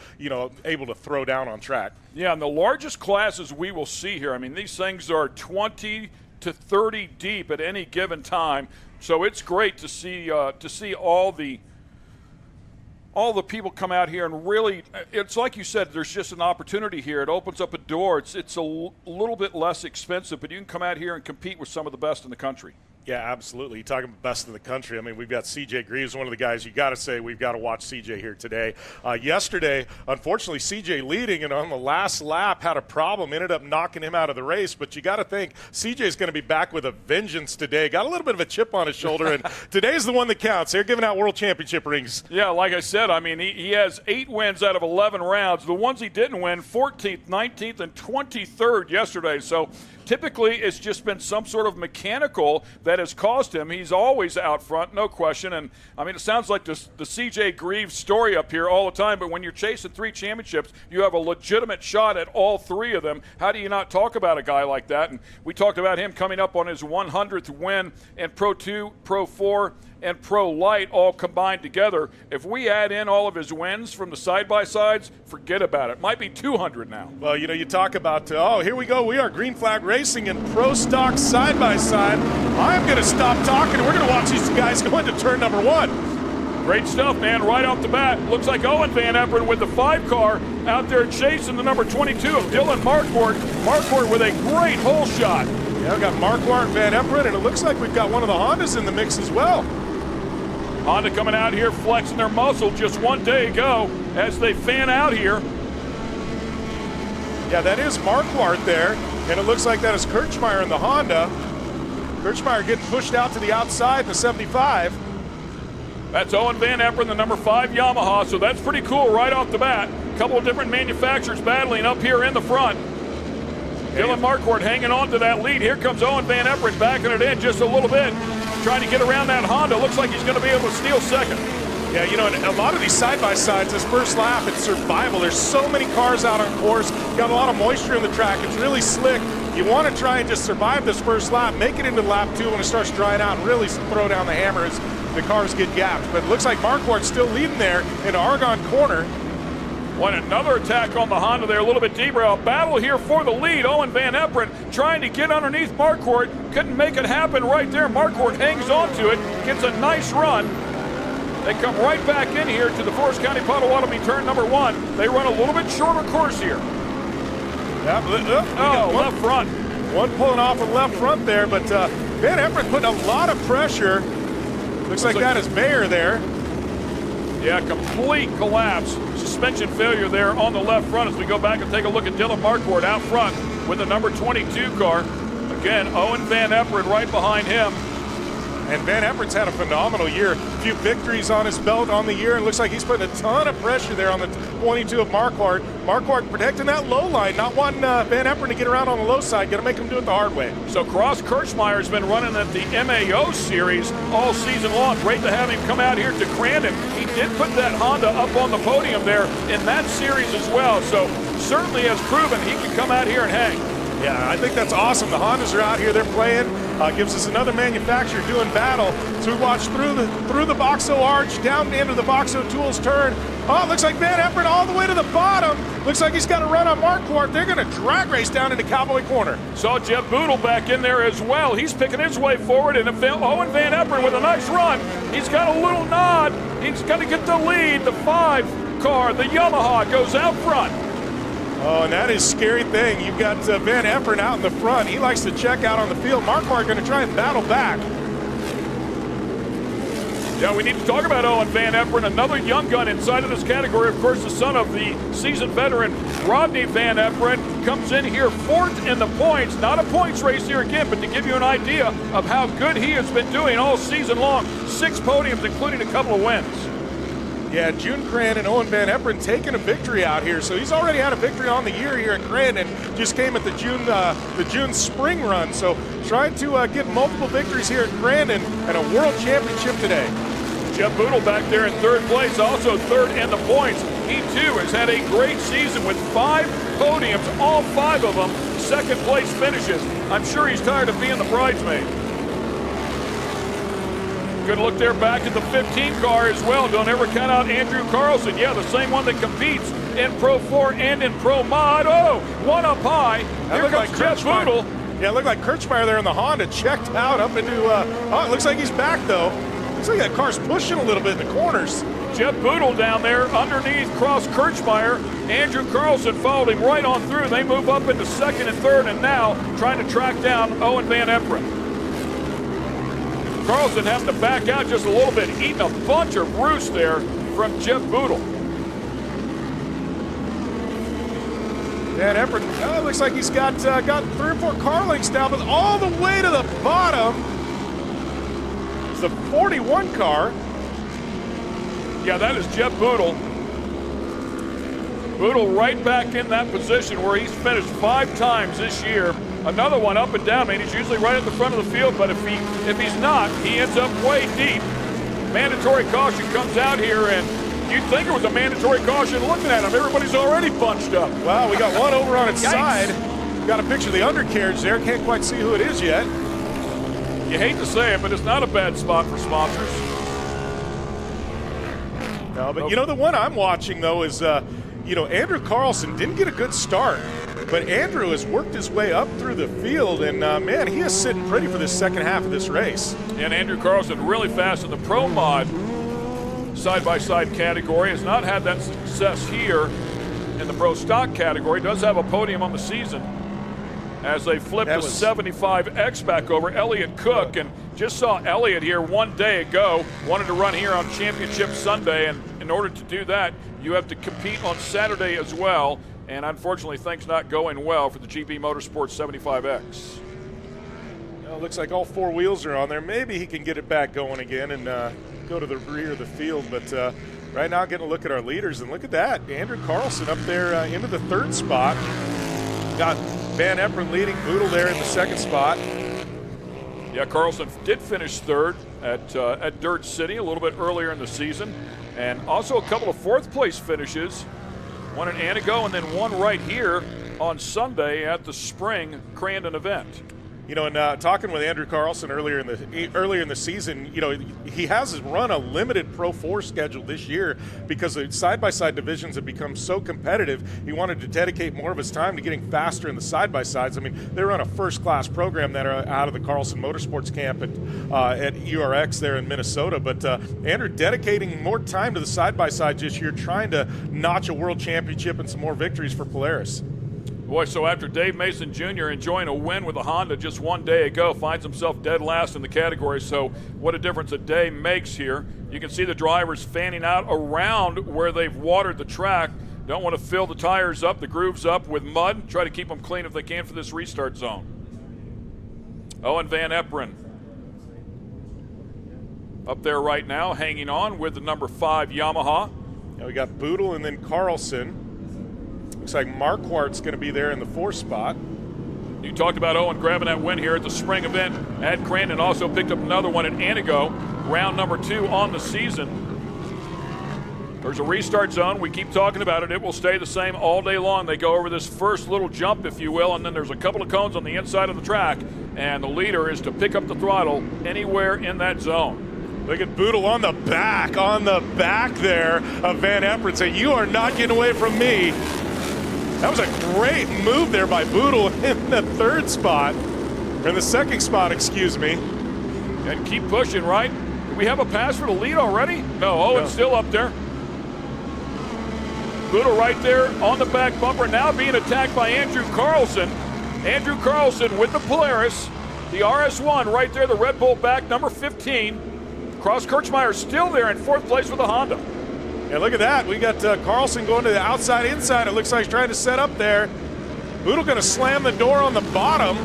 S2: able to throw down on track.
S20: Yeah, and the largest classes we will see here, these things are 20 to 30 deep at any given time. So it's great to see all the people come out here and really, it's like you said, there's just an opportunity here. It opens up a door. It's a little bit less expensive, but you can come out here and compete with some of the best in the country.
S2: Yeah, absolutely. You're talking about best in the country. We've got CJ Greaves, one of the guys you got to say we've got to watch CJ here today. Yesterday, unfortunately, CJ leading and on the last lap had a problem, ended up knocking him out of the race. But you got to think CJ's going to be back with a vengeance today. Got a little bit of a chip on his shoulder, and today's the one that counts. They're giving out world championship rings.
S20: Yeah, like I said, he has 8 wins out of 11 rounds. The ones he didn't win, 14th, 19th, and 23rd yesterday. So typically, it's just been some sort of mechanical that has caused him. He's always out front, no question. And, it sounds like the C.J. Greaves story up here all the time, but when you're chasing 3 championships, you have a legitimate shot at all 3 of them. How do you not talk about a guy like that? And we talked about him coming up on his 100th win in Pro 2, Pro 4, and Pro Light all combined together. If we add in all of his wins from the side-by-sides, forget about it. Might be 200 now.
S2: Well, you talk about, here we go. We are Green Flag Racing in pro stock side-by-side. I'm going to stop talking. We're going to watch these guys go into turn number 1.
S20: Great stuff, man, right off the bat. Looks like Owen Van Eperen with the 5 car out there chasing the number 22 of Dylan Marquardt. Marquardt with a great hole shot.
S2: Yeah, we've got Marquardt and Van Eperen, and it looks like we've got one of the Hondas in the mix as well.
S20: Honda coming out here flexing their muscle just one day ago as they fan out here.
S2: Yeah, that is Marquardt there, and it looks like that is Kirchmeier in the Honda. Kirchmeier getting pushed out to the outside in the 75.
S20: That's Owen Van Eperen, the number 5 Yamaha, so that's pretty cool right off the bat. A couple of different manufacturers battling up here in the front. Dylan Marquardt hanging on to that lead. Here comes Owen Van Eperen backing it in just a little bit, trying to get around that Honda. Looks like he's going to be able to steal second.
S2: Yeah, and a lot of these side-by-sides, this first lap, it's survival. There's so many cars out on course. Got a lot of moisture in the track. It's really slick. You want to try and just survive this first lap, make it into lap 2 when it starts drying out, and really throw down the hammer as the cars get gapped. But it looks like Marquardt's still leading there in Argonne Corner.
S20: What another attack on the Honda there, a little bit deeper. A battle here for the lead. Owen Van Eperen trying to get underneath Marquardt. Couldn't make it happen right there. Marquardt hangs on to it, gets a nice run. They come right back in here to the Forest County Potawatomi turn number 1. They run a little bit shorter course here.
S2: Yeah,
S20: left front.
S2: One pulling off the left front there, but Van Eperen putting a lot of pressure. Looks like that is Mayer there.
S20: Yeah, complete collapse. Suspension failure there on the left front as we go back and take a look at Dylan Marquardt out front with the number 22 car. Again, Owen Van Eperen right behind him.
S2: And Van Eperen's had a phenomenal year. A few victories on his belt on the year, and looks like he's putting a ton of pressure there on the 22 of Marquardt. Marquardt protecting that low line, not wanting Van Eperen to get around on the low side, going to make him do it the hard way.
S20: So Cross Kirchmeier's been running at the MAO series all season long. Great to have him come out here to Crandon. He did put that Honda up on the podium there in that series as well. So certainly has proven he can come out here and hang.
S2: Yeah, I think that's awesome. The Hondas are out here, they're playing. Gives us another manufacturer doing battle. So we watch through the Boxo arch, down into the Boxo Tools turn. Oh, it looks like Van Eperen all the way to the bottom. Looks like he's got a run on Marquardt. They're going to drag race down into Cowboy Corner.
S20: Saw Jeff Boodle back in there as well. He's picking his way forward, and Owen Van Eperen with a nice run. He's got a little nod. He's going to get the lead. The 5 car, the Yamaha, goes out front.
S2: Oh, and that is a scary thing. You've got Van Eperen out in the front. He likes to check out on the field. Marquardt going to try and battle back.
S20: Yeah, we need to talk about Owen Van Eperen, another young gun inside of this category. Of course, the son of the seasoned veteran Rodney Van Eperen comes in here 4th in the points. Not a points race here again, but to give you an idea of how good he has been doing all season long. 6 podiums, including a couple of wins.
S2: Yeah, June Crandon and Owen Van Eperen taking a victory out here. So he's already had a victory on the year here at Crandon. Just came at the June spring run. So trying to get multiple victories here at Crandon and a world championship today.
S20: Jeff Boodle back there in third place, also third in the points. He too has had a great season with 5 podiums, all 5 of them second place finishes. I'm sure he's tired of being the bridesmaid. Good look there back at the 15 car as well. Don't ever count out Andrew Carlson. Yeah, the same one that competes in Pro 4 and in Pro Mod. Oh, one up high. Here comes Jeff Boodle.
S2: Yeah, it looked like Kirchmeier there in the Honda checked out up into, oh, it looks like he's back though. Looks like that car's pushing a little bit in the corners.
S20: Jeff Boodle down there underneath Cross Kirchmeier. Andrew Carlson followed him right on through. They move up into second and third and now trying to track down Owen Van Eperen. Carlson having to back out just a little bit, eating a bunch of roost there from Jeff Boodle.
S2: Van Eperen, looks like he's got 3 or 4 car lengths down, but all the way to the bottom. It's the 41 car.
S20: Yeah, that is Jeff Boodle. Boodle right back in that position where he's finished 5 times this year. Another one up and down. I mean, he's usually right at the front of the field, but if he's not, he ends up way deep. Mandatory caution comes out here, and you'd think it was a mandatory caution looking at him. Everybody's already bunched up.
S2: Wow, we got one over on its side. Got a picture of the undercarriage there. Can't quite see who it is yet.
S20: You hate to say it, but it's not a bad spot for sponsors.
S2: No, but you know, the one I'm watching, though, is, Andrew Carlson didn't get a good start. But Andrew has worked his way up through the field, and man, he is sitting pretty for this second half of this race.
S20: And Andrew Carlson really fast in the Pro Mod side-by-side category. Has not had that success here in the Pro Stock category. Does have a podium on the season as they flip the 75X back over. Elliott Cook, and just saw Elliott here one day ago. Wanted to run here on Championship Sunday, and in order to do that, you have to compete on Saturday as well. And unfortunately, things not going well for the GB Motorsports 75X.
S2: Well, it looks like all 4 wheels are on there. Maybe he can get it back going again and go to the rear of the field. But right now, getting a look at our leaders, and look at that. Andrew Carlson up there into the 3rd spot. Got Van Eperen leading, Boodle there in the 2nd spot.
S20: Yeah, Carlson did finish 3rd at Dirt City a little bit earlier in the season. And also a couple of 4th place finishes. One in Anago and then one right here on Sunday at the spring Crandon event.
S2: You know, and talking with Andrew Carlson earlier in the season, you know, he has run a limited Pro 4 schedule this year because the side-by-side divisions have become so competitive. He wanted to dedicate more of his time to getting faster in the side-by-sides. I mean, they run a first-class program that are out of the Carlson Motorsports camp at URX there in Minnesota. But Andrew dedicating more time to the side-by-side this year, trying to notch a world championship and some more victories for Polaris.
S20: Boy, so after Dave Mason Jr. enjoying a win with a Honda just one day ago, finds himself dead last in the category. So what a difference a day makes here. You can see the drivers fanning out around where they've watered the track. Don't want to fill the tires up, the grooves up with mud. Try to keep them clean if they can for this restart zone. Owen Van Eperen up there right now, hanging on with the number 5 Yamaha.
S2: Now we got Boodle and then Carlson. Looks like Marquardt's going to be there in the 4th spot.
S20: You talked about Owen grabbing that win here at the spring event at Crandon. Also picked up another one at Anago, round number 2 on the season. There's a restart zone. We keep talking about it. It will stay the same all day long. They go over this first little jump, if you will, and then there's a couple of cones on the inside of the track, and the leader is to pick up the throttle anywhere in that zone.
S2: Look at Boodle on the back there of Van Eperen saying, "You are not getting away from me." That was a great move there by Boodle in the 3rd spot, or the 2nd spot, excuse me.
S20: And keep pushing, right? Do we have a pass for the lead already? No, Owen's still up there. Boodle right there on the back bumper, now being attacked by Andrew Carlson. Andrew Carlson with the Polaris, the RS1 right there, the Red Bull back, number 15. Cross Kirchmeier still there in 4th place with a Honda.
S2: Yeah, look at that. We got Carlson going to the outside inside. It looks like he's trying to set up there. Boodle going to slam the door on the bottom.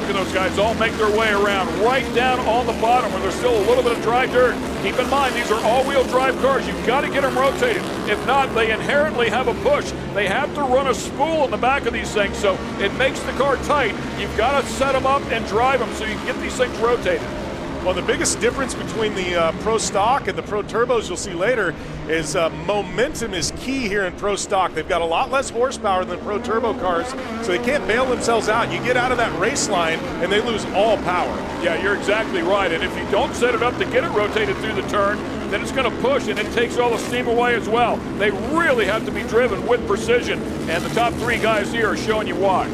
S20: Look at those guys all make their way around right down on the bottom where there's still a little bit of dry dirt. Keep in mind, these are all-wheel drive cars. You've got to get them rotated. If not, they inherently have a push. They have to run a spool in the back of these things, so it makes the car tight. You've got to set them up and drive them so you can get these things rotated.
S2: Well, the biggest difference between the Pro Stock and the Pro Turbos you'll see later is momentum is key here in Pro Stock. They've got a lot less horsepower than Pro Turbo cars, so they can't bail themselves out. You get out of that race line, and they lose all power.
S20: Yeah, you're exactly right. And if you don't set it up to get it rotated through the turn, then it's going to push, and it takes all the steam away as well. They really have to be driven with precision, and the top 3 guys here are showing you why.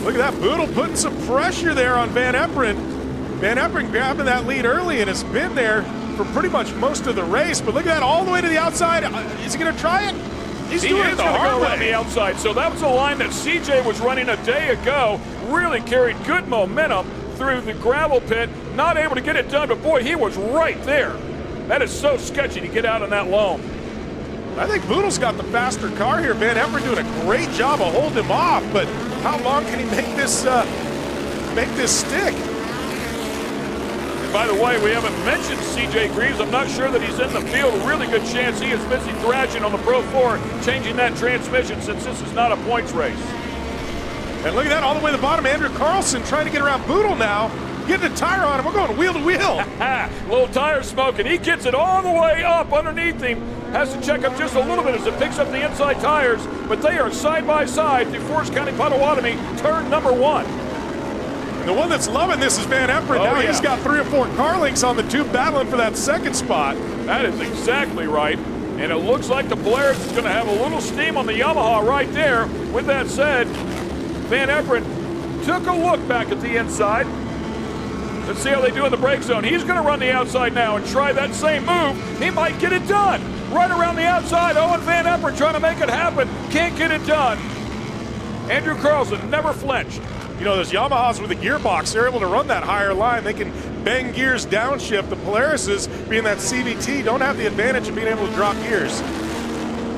S2: Look at that, Boodle putting some pressure there on Van Eperen. Van Eperen grabbing that lead early and has been there for pretty much most of the race. But look at that, all the way to the outside. Is he going to try it? He's doing it the hard way.
S20: Around the outside. So that was a line that CJ was running a day ago. Really carried good momentum through the gravel pit. Not able to get it done, but boy, he was right there. That is so sketchy to get out on that loam.
S2: I think Boodle's got the faster car here. Van Eperen doing a great job of holding him off. But how long can he make this stick?
S20: By the way, we haven't mentioned CJ Greaves. I'm not sure that he's in the field. A really good chance he is busy thrashing on the Pro 4, changing that transmission since this is not a points race.
S2: And look at that, all the way to the bottom. Andrew Carlson trying to get around Boodle now. Getting a tire on him. We're going wheel to wheel.
S20: Little tire smoking. He gets it all the way up underneath him. Has to check up just a little bit as it picks up the inside tires. But they are side by side through Forest County, Potawatomi, turn number 1.
S2: And the one that's loving this is Van Eperen. Now he's got 3 or 4 car links on the tube battling for that second spot.
S20: That is exactly right. And it looks like the Polaris is going to have a little steam on the Yamaha right there. With that said, Van Eperen took a look back at the inside. Let's see how they do in the brake zone. He's going to run the outside now and try that same move. He might get it done. Right around the outside, Owen Van Eperen trying to make it happen. Can't get it done. Andrew Carlson never flinched.
S2: You know, those Yamahas with a gearbox, they're able to run that higher line. They can bang gears downshift. The Polarises, being that CVT, don't have the advantage of being able to drop gears.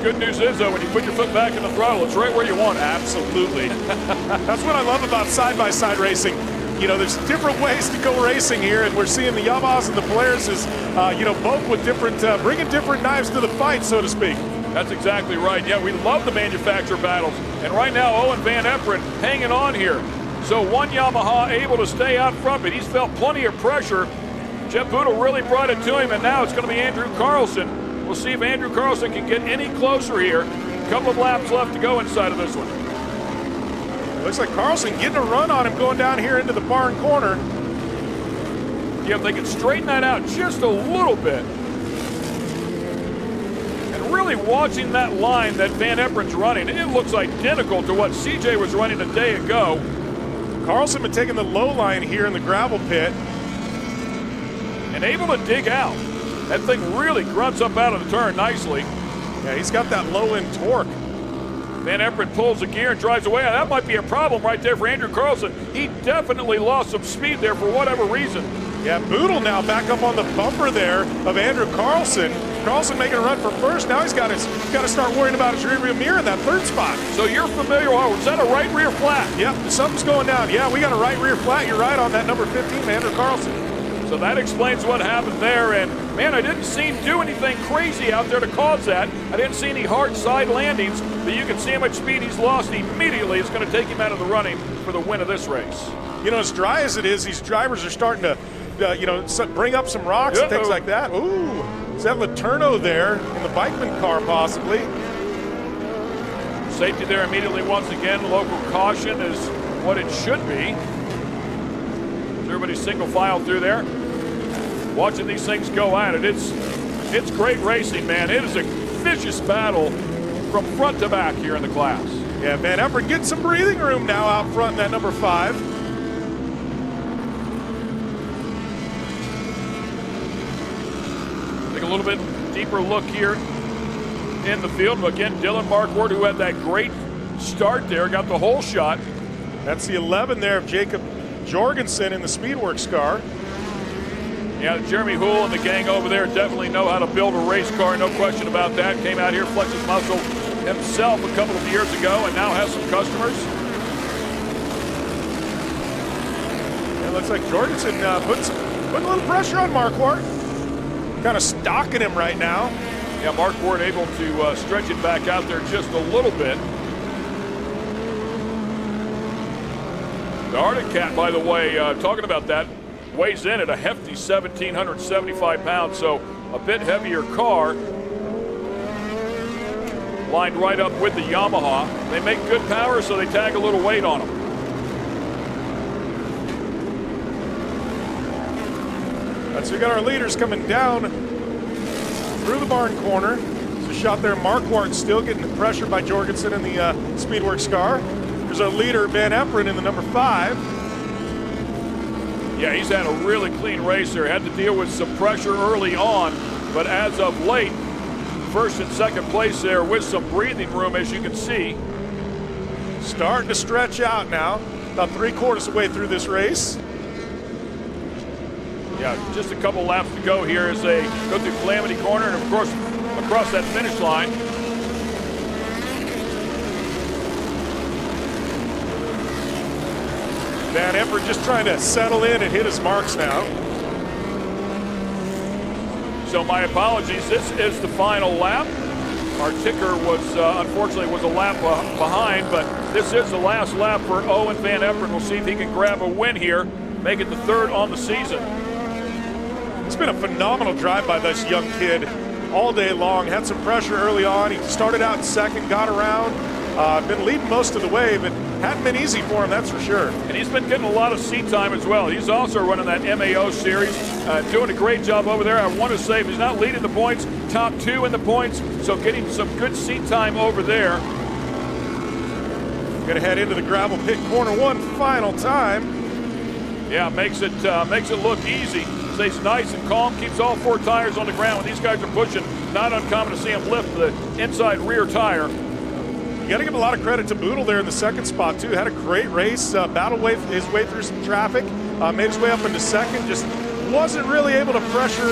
S20: Good news is, though, when you put your foot back in the throttle, it's right where you want it.
S2: Absolutely. That's what I love about side-by-side racing. You know, there's different ways to go racing here, and we're seeing the Yamahas and the Polarises, both with different, bringing different knives to the fight, so to speak.
S20: That's exactly right. Yeah, we love the manufacturer battles. And right now, Owen Van Eperen hanging on here. So one Yamaha able to stay out front, but he's felt plenty of pressure. Jeff Boodle really brought it to him, and now it's going to be Andrew Carlson. We'll see if Andrew Carlson can get any closer here. A couple of laps left to go inside of this one.
S2: Looks like Carlson getting a run on him going down here into the barn corner.
S20: Yeah, if they can straighten that out just a little bit. And really watching that line that Van Eperen's running, it looks identical to what CJ was running a day ago.
S2: Carlson been taking the low line here in the gravel pit.
S20: And able to dig out. That thing really grunts up out of the turn nicely.
S2: Yeah, he's got that low end torque.
S20: Van Eperen pulls the gear and drives away. That might be a problem right there for Andrew Carlson. He definitely lost some speed there for whatever reason.
S2: Yeah, Boodle now back up on the bumper there of Andrew Carlson. Carlson making a run for first. Now he's got to start worrying about his rearview mirror in that third spot.
S20: So you're familiar, was that a right rear flat?
S2: Yep, something's going down. Yeah, we got a right rear flat. You're right on that number 15, Andrew Carlson.
S20: So that explains what happened there. And man, I didn't see him do anything crazy out there to cause that. I didn't see any hard side landings, but you can see how much speed he's lost immediately. It's going to take him out of the running for the win of this race.
S2: You know, as dry as it is, these drivers are starting to, bring up some rocks and things like that. Ooh, is that Letourneau there in the Bikeman car possibly?
S20: Safety there immediately once again. Local caution is what it should be. Everybody's single file through there. Watching these things go at it. It's great racing, man. It is a vicious battle from front to back here in the class.
S2: Yeah, Van Eperen getting some breathing room now out front in that number 5.
S20: Take a little bit deeper look here in the field. Again, Dylan Marquardt, who had that great start there, got the whole shot.
S2: That's the 11 there of Jacob Jorgensen in the Speedworks car.
S20: Yeah, Jeremy Houle and the gang over there definitely know how to build a race car, no question about that. Came out here, flexed his muscle himself a couple of years ago and now has some customers.
S2: looks like Jorgensen putting a little pressure on Marquardt. Kind of stalking him right now.
S20: Yeah, Marquardt able to stretch it back out there just a little bit. The Arctic Cat, by the way, talking about that, weighs in at a hefty 1,775 pounds, so a bit heavier car. Lined right up with the Yamaha. They make good power, so they tag a little weight on them.
S2: So we got our leaders coming down through the barn corner. There's a shot there. Marquardt still getting the pressure by Jorgensen in the Speedworks car. There's our leader, Van Eperen, in the number 5.
S20: Yeah, he's had a really clean race there. Had to deal with some pressure early on, but as of late, first and second place there with some breathing room, as you can see.
S2: Starting to stretch out now. About 3/4 of the way through this race.
S20: Yeah, just a couple laps to go here as they go through Calamity Corner and, of course, across that finish line.
S2: Van Eperen just trying to settle in and hit his marks now.
S20: So my apologies, this is the final lap. Our ticker was, unfortunately, was a lap behind, but this is the last lap for Owen Van Eperen. We'll see if he can grab a win here, make it the 3rd on the season.
S2: It's been a phenomenal drive by this young kid all day long. Had some pressure early on. He started out in second, got around, been leading most of the way, but hadn't been easy for him, that's for sure.
S20: And he's been getting a lot of seat time as well. He's also running that MAO series, doing a great job over there. I want to say if he's not leading the points, top 2 in the points, so getting some good seat time over there.
S2: Gonna head into the gravel pit corner one final time.
S20: Yeah, makes it look easy. Stays nice and calm, keeps all 4 tires on the ground. When these guys are pushing, not uncommon to see him lift the inside rear tire.
S2: You got to give a lot of credit to Boodle there in the second spot, too. Had a great race, battled his way through some traffic, made his way up into second, just wasn't really able to pressure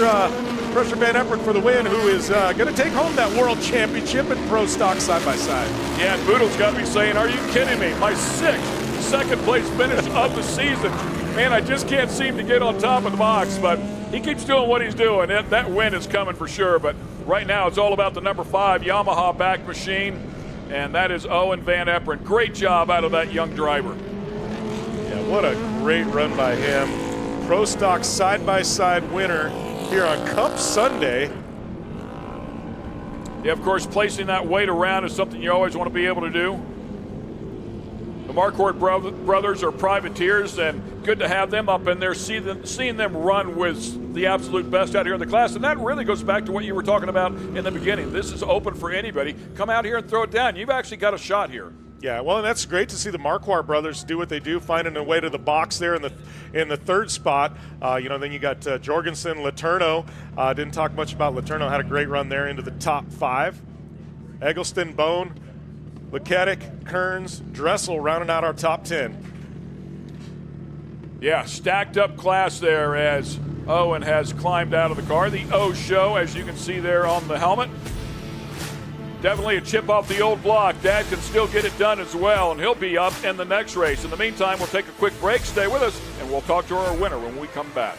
S2: Van Eperen for the win, who is going to take home that world championship in pro stock side-by-side.
S20: Yeah, and Boodle's got to be saying, are you kidding me? My 6th second-place finish of the season. Man, I just can't seem to get on top of the box, but he keeps doing what he's doing. That win is coming for sure, but right now it's all about the number 5 Yamaha back machine, and that is Owen Van Eperen. Great job out of that young driver.
S2: Yeah, what a great run by him. Pro Stock side-by-side winner here on Cup Sunday.
S20: Yeah, of course, placing that weight around is something you always want to be able to do. The Marquardt brothers are privateers, and good to have them up in there, seeing them run with the absolute best out here in the class. And that really goes back to what you were talking about in the beginning. This is open for anybody. Come out here and throw it down. You've actually got a shot here.
S2: Yeah, well, and that's great to see the Marquardt brothers do what they do, finding a way to the box there in the 3rd spot. Then you got Jorgensen, Letourneau. Didn't talk much about Letourneau. Had a great run there into the top 5. Eggleston, Bone, Leketic, Kearns, Dressel rounding out our top 10.
S20: Yeah, stacked up class there as Owen has climbed out of the car. The O show, as you can see there on the helmet. Definitely a chip off the old block. Dad can still get it done as well, and he'll be up in the next race. In the meantime, we'll take a quick break. Stay with us, and we'll talk to our winner when we come back.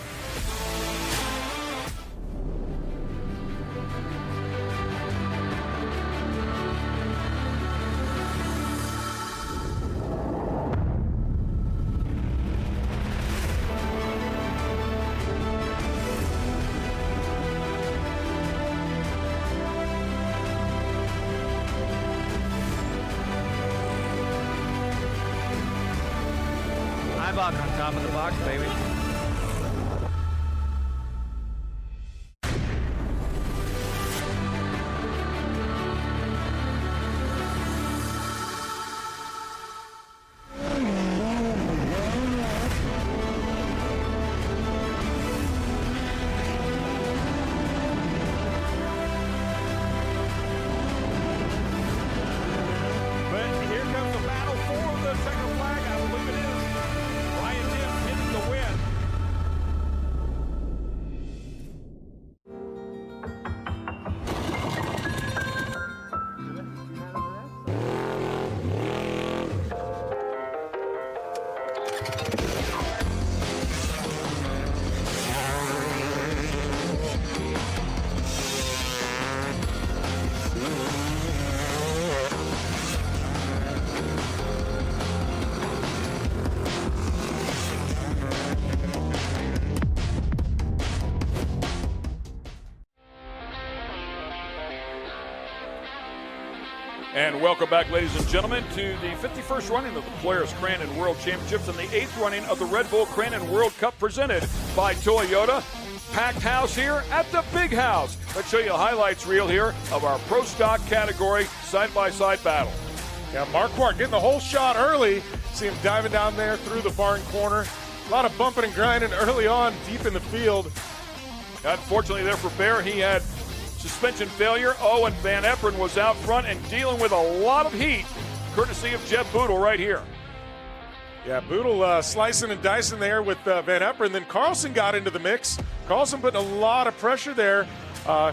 S12: On top of the box, baby.
S20: But here comes the battle for the checkered flag. I believe it is. Ryan Jim hitting the win. And welcome back, ladies and gentlemen, to the 51st running of the Polaris Crandon World Championships and the 8th running of the Red Bull Crandon World Cup presented by Toyota. Packed house here at the Big House. Let's show you a highlights reel here of our Pro Stock category side-by-side battle.
S2: Yeah, Marquardt getting the whole shot early. See him diving down there through the barn corner. A lot of bumping and grinding early on, deep in the field.
S20: Unfortunately there for Bear, he had suspension failure. Owen Van Eperen was out front and dealing with a lot of heat, courtesy of Jeb Boodle right here.
S2: Yeah, Boodle slicing and dicing there with Van Eperen. Then Carlson got into the mix. Carlson putting a lot of pressure there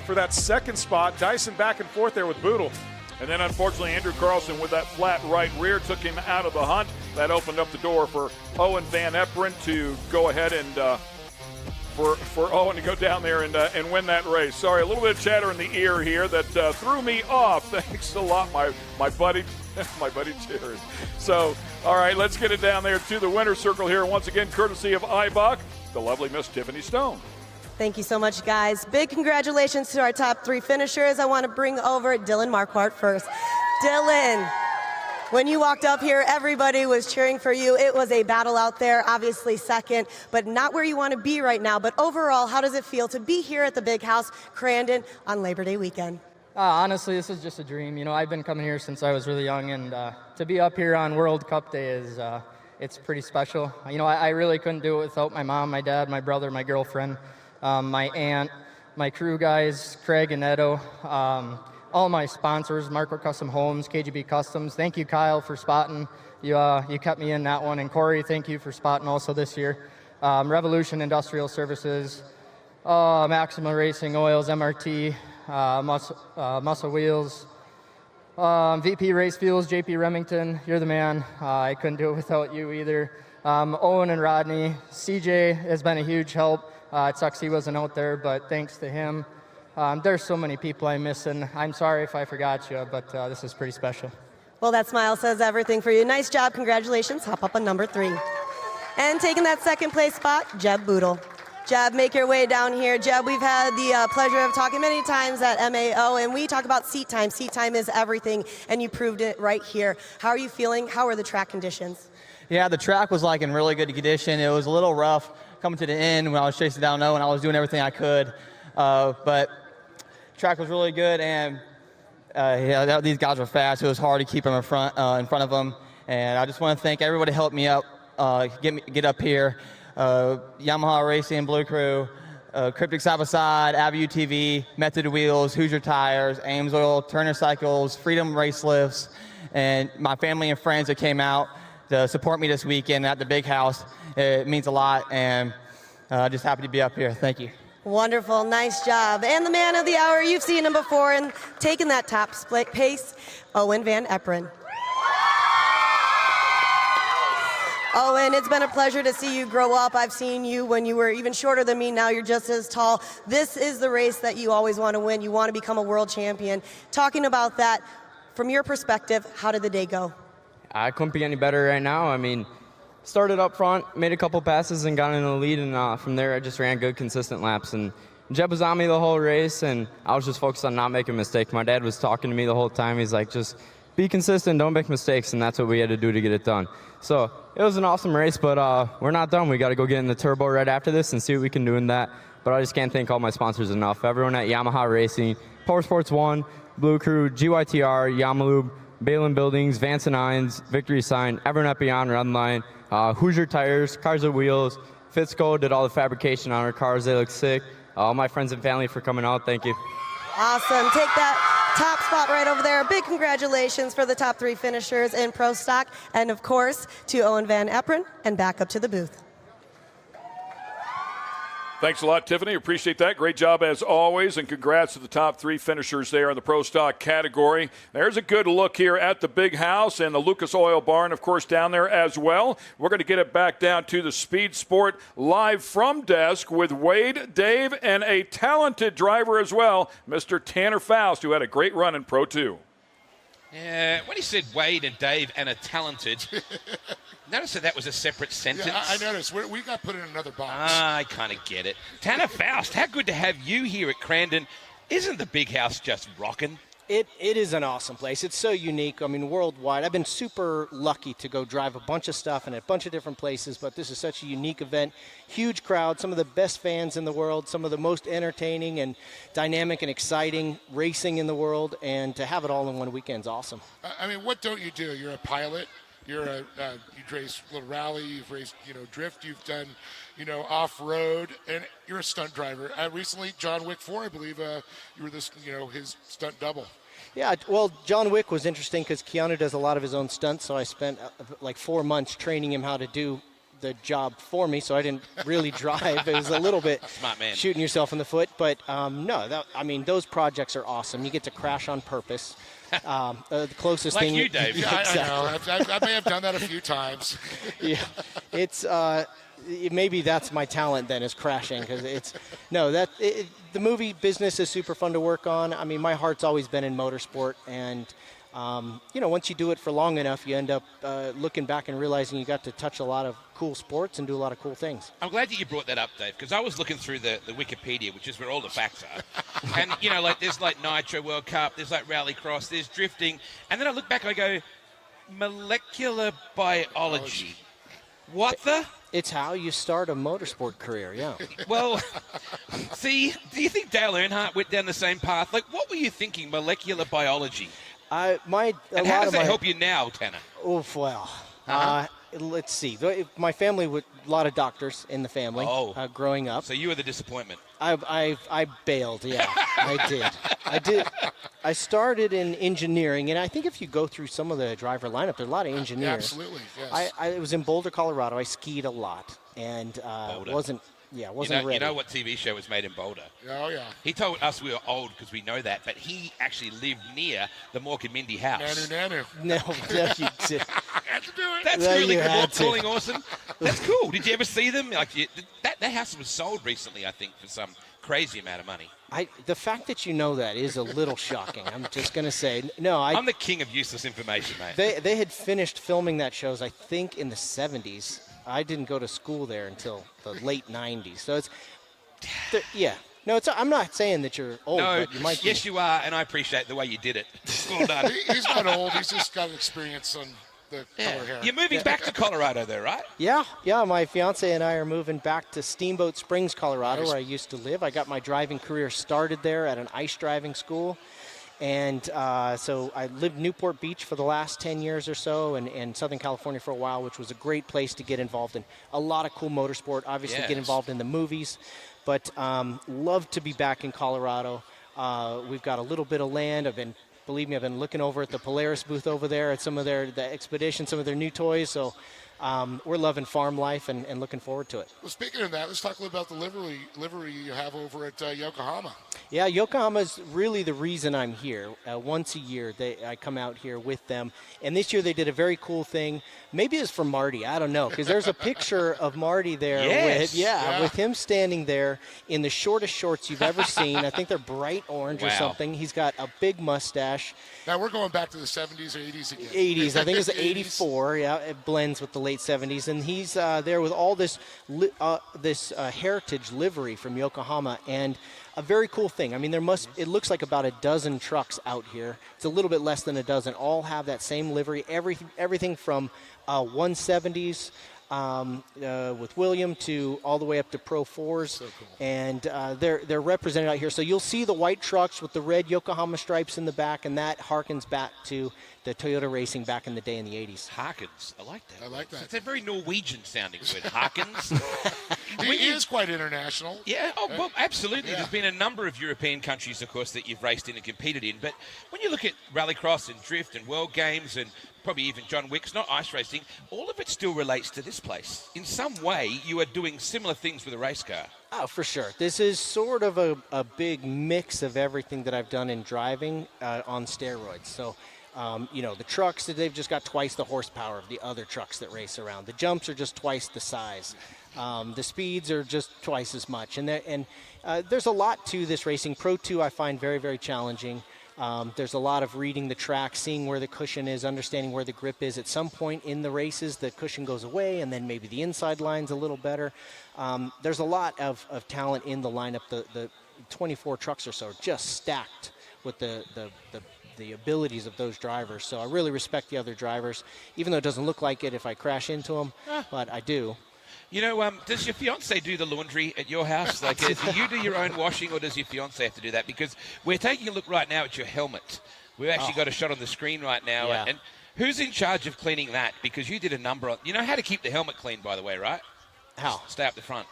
S2: for that second spot. Dyson back and forth there with Boodle.
S20: And then unfortunately Andrew Carlson with that flat right rear took him out of the hunt. That opened up the door for Owen Van Eperen to go ahead and for Owen to go down there and win that race. Sorry, a little bit of chatter in the ear here that threw me off. Thanks a lot, my buddy, my buddy Jared. So, all right, let's get it down there to the winner's circle here. Once again, courtesy of Eibach, the lovely Miss Tiffany Stone.
S13: Thank you so much, guys. Big congratulations to our top 3 finishers. I want to bring over Dylan Marquardt first. Dylan, when you walked up here, everybody was cheering for you. It was a battle out there, obviously second, but not where you want to be right now. But overall, how does it feel to be here at the Big House, Crandon, on Labor Day weekend?
S14: Honestly, this is just a dream. You know, I've been coming here since I was really young, and to be up here on World Cup Day is it's pretty special. You know, I really couldn't do it without my mom, my dad, my brother, my girlfriend, my aunt, my crew guys, Craig and Edo, all my sponsors, Marco Custom Homes, KGB Customs. Thank you, Kyle, for spotting. You kept me in that one. And Corey, thank you for spotting also this year. Revolution Industrial Services, Maxima Racing Oils, MRT, Muscle Wheels, VP Race Fuels, JP Remington. You're the man. I couldn't do it without you either. Owen and Rodney. CJ has been a huge help. It sucks he wasn't out there, but thanks to him. There's so many people I miss, and I'm sorry if I forgot you, but this is pretty special.
S13: Well, that smile says everything for you. Nice job. Congratulations. Hop up on number 3. And taking that second place spot, Jeb Boodle. Jeb, make your way down here. Jeb, we've had the pleasure of talking many times at MAO, and we talk about seat time. Seat time is everything, and you proved it right here. How are you feeling? How are the track conditions?
S15: Yeah, the track was like in really good condition. It was a little rough coming to the end when I was chasing down Owen. I was doing everything I could, but track was really good, and these guys were fast. It was hard to keep them in front of them, and I just want to thank everybody who helped me up, get up here. Yamaha Racing, Blue Crew, Cryptic Side by Side, Avenue TV, Method Wheels, Hoosier Tires, Ames Oil, Turner Cycles, Freedom Race Lifts, and my family and friends that came out to support me this weekend at the Big House. It means a lot, and just happy to be up here. Thank you.
S13: Wonderful, nice job. And the man of the hour, you've seen him before and taking that top split pace, Owen Van Eperen. Owen, it's been a pleasure to see you grow up. I've seen you when you were even shorter than me. Now you're just as tall. This is the race that you always want to win. You want to become a world champion. Talking about that, from your perspective, how did the day go?
S14: I couldn't be any better right now. I mean, started up front, made a couple passes, and got in the lead, and from there I just ran good, consistent laps. And Jeb was on me the whole race, and I was just focused on not making mistakes. My dad was talking to me the whole time. He's like, just be consistent, don't make mistakes, and that's what we had to do to get it done. So it was an awesome race, but we're not done. We got to go get in the turbo right after this and see what we can do in that. But I just can't thank all my sponsors enough. Everyone at Yamaha Racing, Power Sports 1, Blue Crew, GYTR, Yamalube, Balin Buildings, Vance and Irons, Victory Sign, everyone at Beyond Redline, Hoosier Tires, Cars and Wheels, Fitzco did all the fabrication on our cars. They look sick. All my friends and family for coming out. Thank you.
S13: Awesome. Take that top spot right over there. Big congratulations for the top 3 finishers in Pro Stock. And, of course, to Owen Van Eperen and back up to the booth.
S20: Thanks a lot, Tiffany. Appreciate that. Great job as always, and congrats to the top 3 finishers there in the Pro Stock category. There's a good look here at the Big House and the Lucas Oil Barn, of course, down there as well. We're going to get it back down to the Speed Sport live from desk with Wade, Dave, and a talented driver as well, Mr. Tanner Faust, who had a great run in Pro 2.
S1: Yeah, when he said Wade and Dave and a talented, notice that was a separate sentence.
S18: Yeah, I noticed. We got put in another box.
S1: I kind of get it. Tanner Faust, how good to have you here at Crandon. Isn't the Big House just rocking?
S9: It is an awesome place. It's so unique. I mean, worldwide. I've been super lucky to go drive a bunch of stuff in a bunch of different places, but this is such a unique event. Huge crowd, some of the best fans in the world, some of the most entertaining and dynamic and exciting racing in the world, and to have it all in one weekend is awesome.
S18: I mean, what don't you do? You're a pilot. You race little rally. You've raced, drift. You've done, off-road, and you're a stunt driver. Recently, John Wick 4, I believe, you were this, his stunt double.
S9: Yeah, well, John Wick was interesting because Keanu does a lot of his own stunts, so I spent like 4 months training him how to do the job for me, so I didn't really drive. It was a little bit
S1: Smart man.
S9: shooting yourself in the foot, but those projects are awesome. You get to crash on purpose. The closest
S1: like
S9: thing
S1: you, Dave.
S18: Yeah,
S9: exactly.
S18: I know. I may have done that a few times.
S9: Yeah, it's maybe that's my talent then, is crashing, because the movie business is super fun to work on. I mean, my heart's always been in motorsport, and once you do it for long enough, you end up looking back and realizing you got to touch a lot of cool sports and do a lot of cool things.
S1: I'm glad that you brought that up, Dave, because I was looking through the Wikipedia, which is where all the facts are. And, there's like Nitro World Cup, there's like Rallycross, there's drifting. And then I look back and I go, molecular biology. What the?
S9: It's how you start a motorsport career, yeah.
S1: Well, see, do you think Dale Earnhardt went down the same path? Like, what were you thinking, molecular biology? And how does that help you now, Tanner?
S9: Oh, well, let's see. My family, a lot of doctors in the family growing up.
S1: So you were the disappointment.
S9: I bailed, yeah. I did. I started in engineering, and I think if you go through some of the driver lineup, there are a lot of engineers.
S18: Yeah, absolutely, yes.
S9: I was in Boulder, Colorado. I skied a lot, and wasn't ready.
S1: You know what TV show was made in Boulder?
S18: Oh, yeah.
S1: He told us we were old because we know that, but he actually lived near the Mork and Mindy house.
S18: Nanu.
S9: No, you did.
S18: Had to do it.
S1: That's really calling awesome. That's cool. Did you ever see them? Like that house was sold recently, I think, for some crazy amount of money.
S9: The fact that you know that is a little shocking. I'm just going to say, no.
S1: I'm the king of useless information, mate.
S9: They had finished filming that shows, I think, in the 70s. I didn't go to school there until the late 90s. So yeah. No, I'm not saying that you're old,
S1: no,
S9: but you might be.
S1: Yes, you are, and I appreciate the way you did it. Well done.
S18: He's not old. He's just got experience on the color hair.
S1: You're moving back to Colorado, though, right?
S9: Yeah. My fiance and I are moving back to Steamboat Springs, Colorado, where I used to live. I got my driving career started there at an ice driving school. And so I lived in Newport Beach for the last 10 years or so, and Southern California for a while, which was a great place to get involved in a lot of cool motorsport, obviously get involved in the movies. But love to be back in Colorado. We've got a little bit of land. Believe me, I've been looking over at the Polaris booth over there at some of the expedition, some of their new toys. So we're loving farm life and looking forward to it.
S18: Well, speaking of that, let's talk a little about the livery you have over at Yokohama.
S9: Yeah, Yokohama is really the reason I'm here. Once a year, I come out here with them. And this year they did a very cool thing. Maybe it's for Marty. I don't know, because there's a picture of Marty there.
S1: Yes.
S9: With him standing there in the shortest shorts you've ever seen. I think they're bright orange or something. He's got a big mustache.
S18: Now we're going back to the 70s or 80s again.
S9: 80s. I think it's 84. Yeah, it blends with the late 70s. And he's there with all this heritage livery from Yokohama. And a very cool thing. I mean, it looks like about a dozen trucks out here. It's a little bit less than a dozen. All have that same livery. Everything from 170s with William to all the way up to Pro 4s.
S18: So cool.
S9: And they're represented out here. So you'll see the white trucks with the red Yokohama stripes in the back, and that harkens back to the Toyota racing back in the day in the 80s.
S1: Harkens. I like that.
S18: I like that.
S1: It's a very Norwegian-sounding word, Harkens.
S18: He is quite international.
S1: Yeah, well, absolutely. Yeah. There's been a number of European countries, of course, that you've raced in and competed in. But when you look at Rallycross and Drift and World Games and probably even John Wick's, not ice racing, all of it still relates to this place. In some way, you are doing similar things with a race car.
S9: Oh, for sure. This is sort of a big mix of everything that I've done in driving on steroids. So, the trucks, they've just got twice the horsepower of the other trucks that race around. The jumps are just twice the size. The speeds are just twice as much. And there's a lot to this racing. Pro 2 I find very, very challenging. There's a lot of reading the track, seeing where the cushion is, understanding where the grip is. At some point in the races, the cushion goes away, and then maybe the inside line's a little better. There's a lot of talent in the lineup. The 24 trucks or so are just stacked with the the abilities of those drivers. So I really respect the other drivers, even though it doesn't look like it if I crash into them, but I do.
S1: You know, does your fiance do the laundry at your house? Like, do you do your own washing, or does your fiance have to do that? Because we're taking a look right now at your helmet. We've actually got a shot on the screen right now.
S9: Yeah.
S1: And who's in charge of cleaning that? Because you did a number on... You know how to keep the helmet clean, by the way, right?
S9: How?
S1: Stay up the front.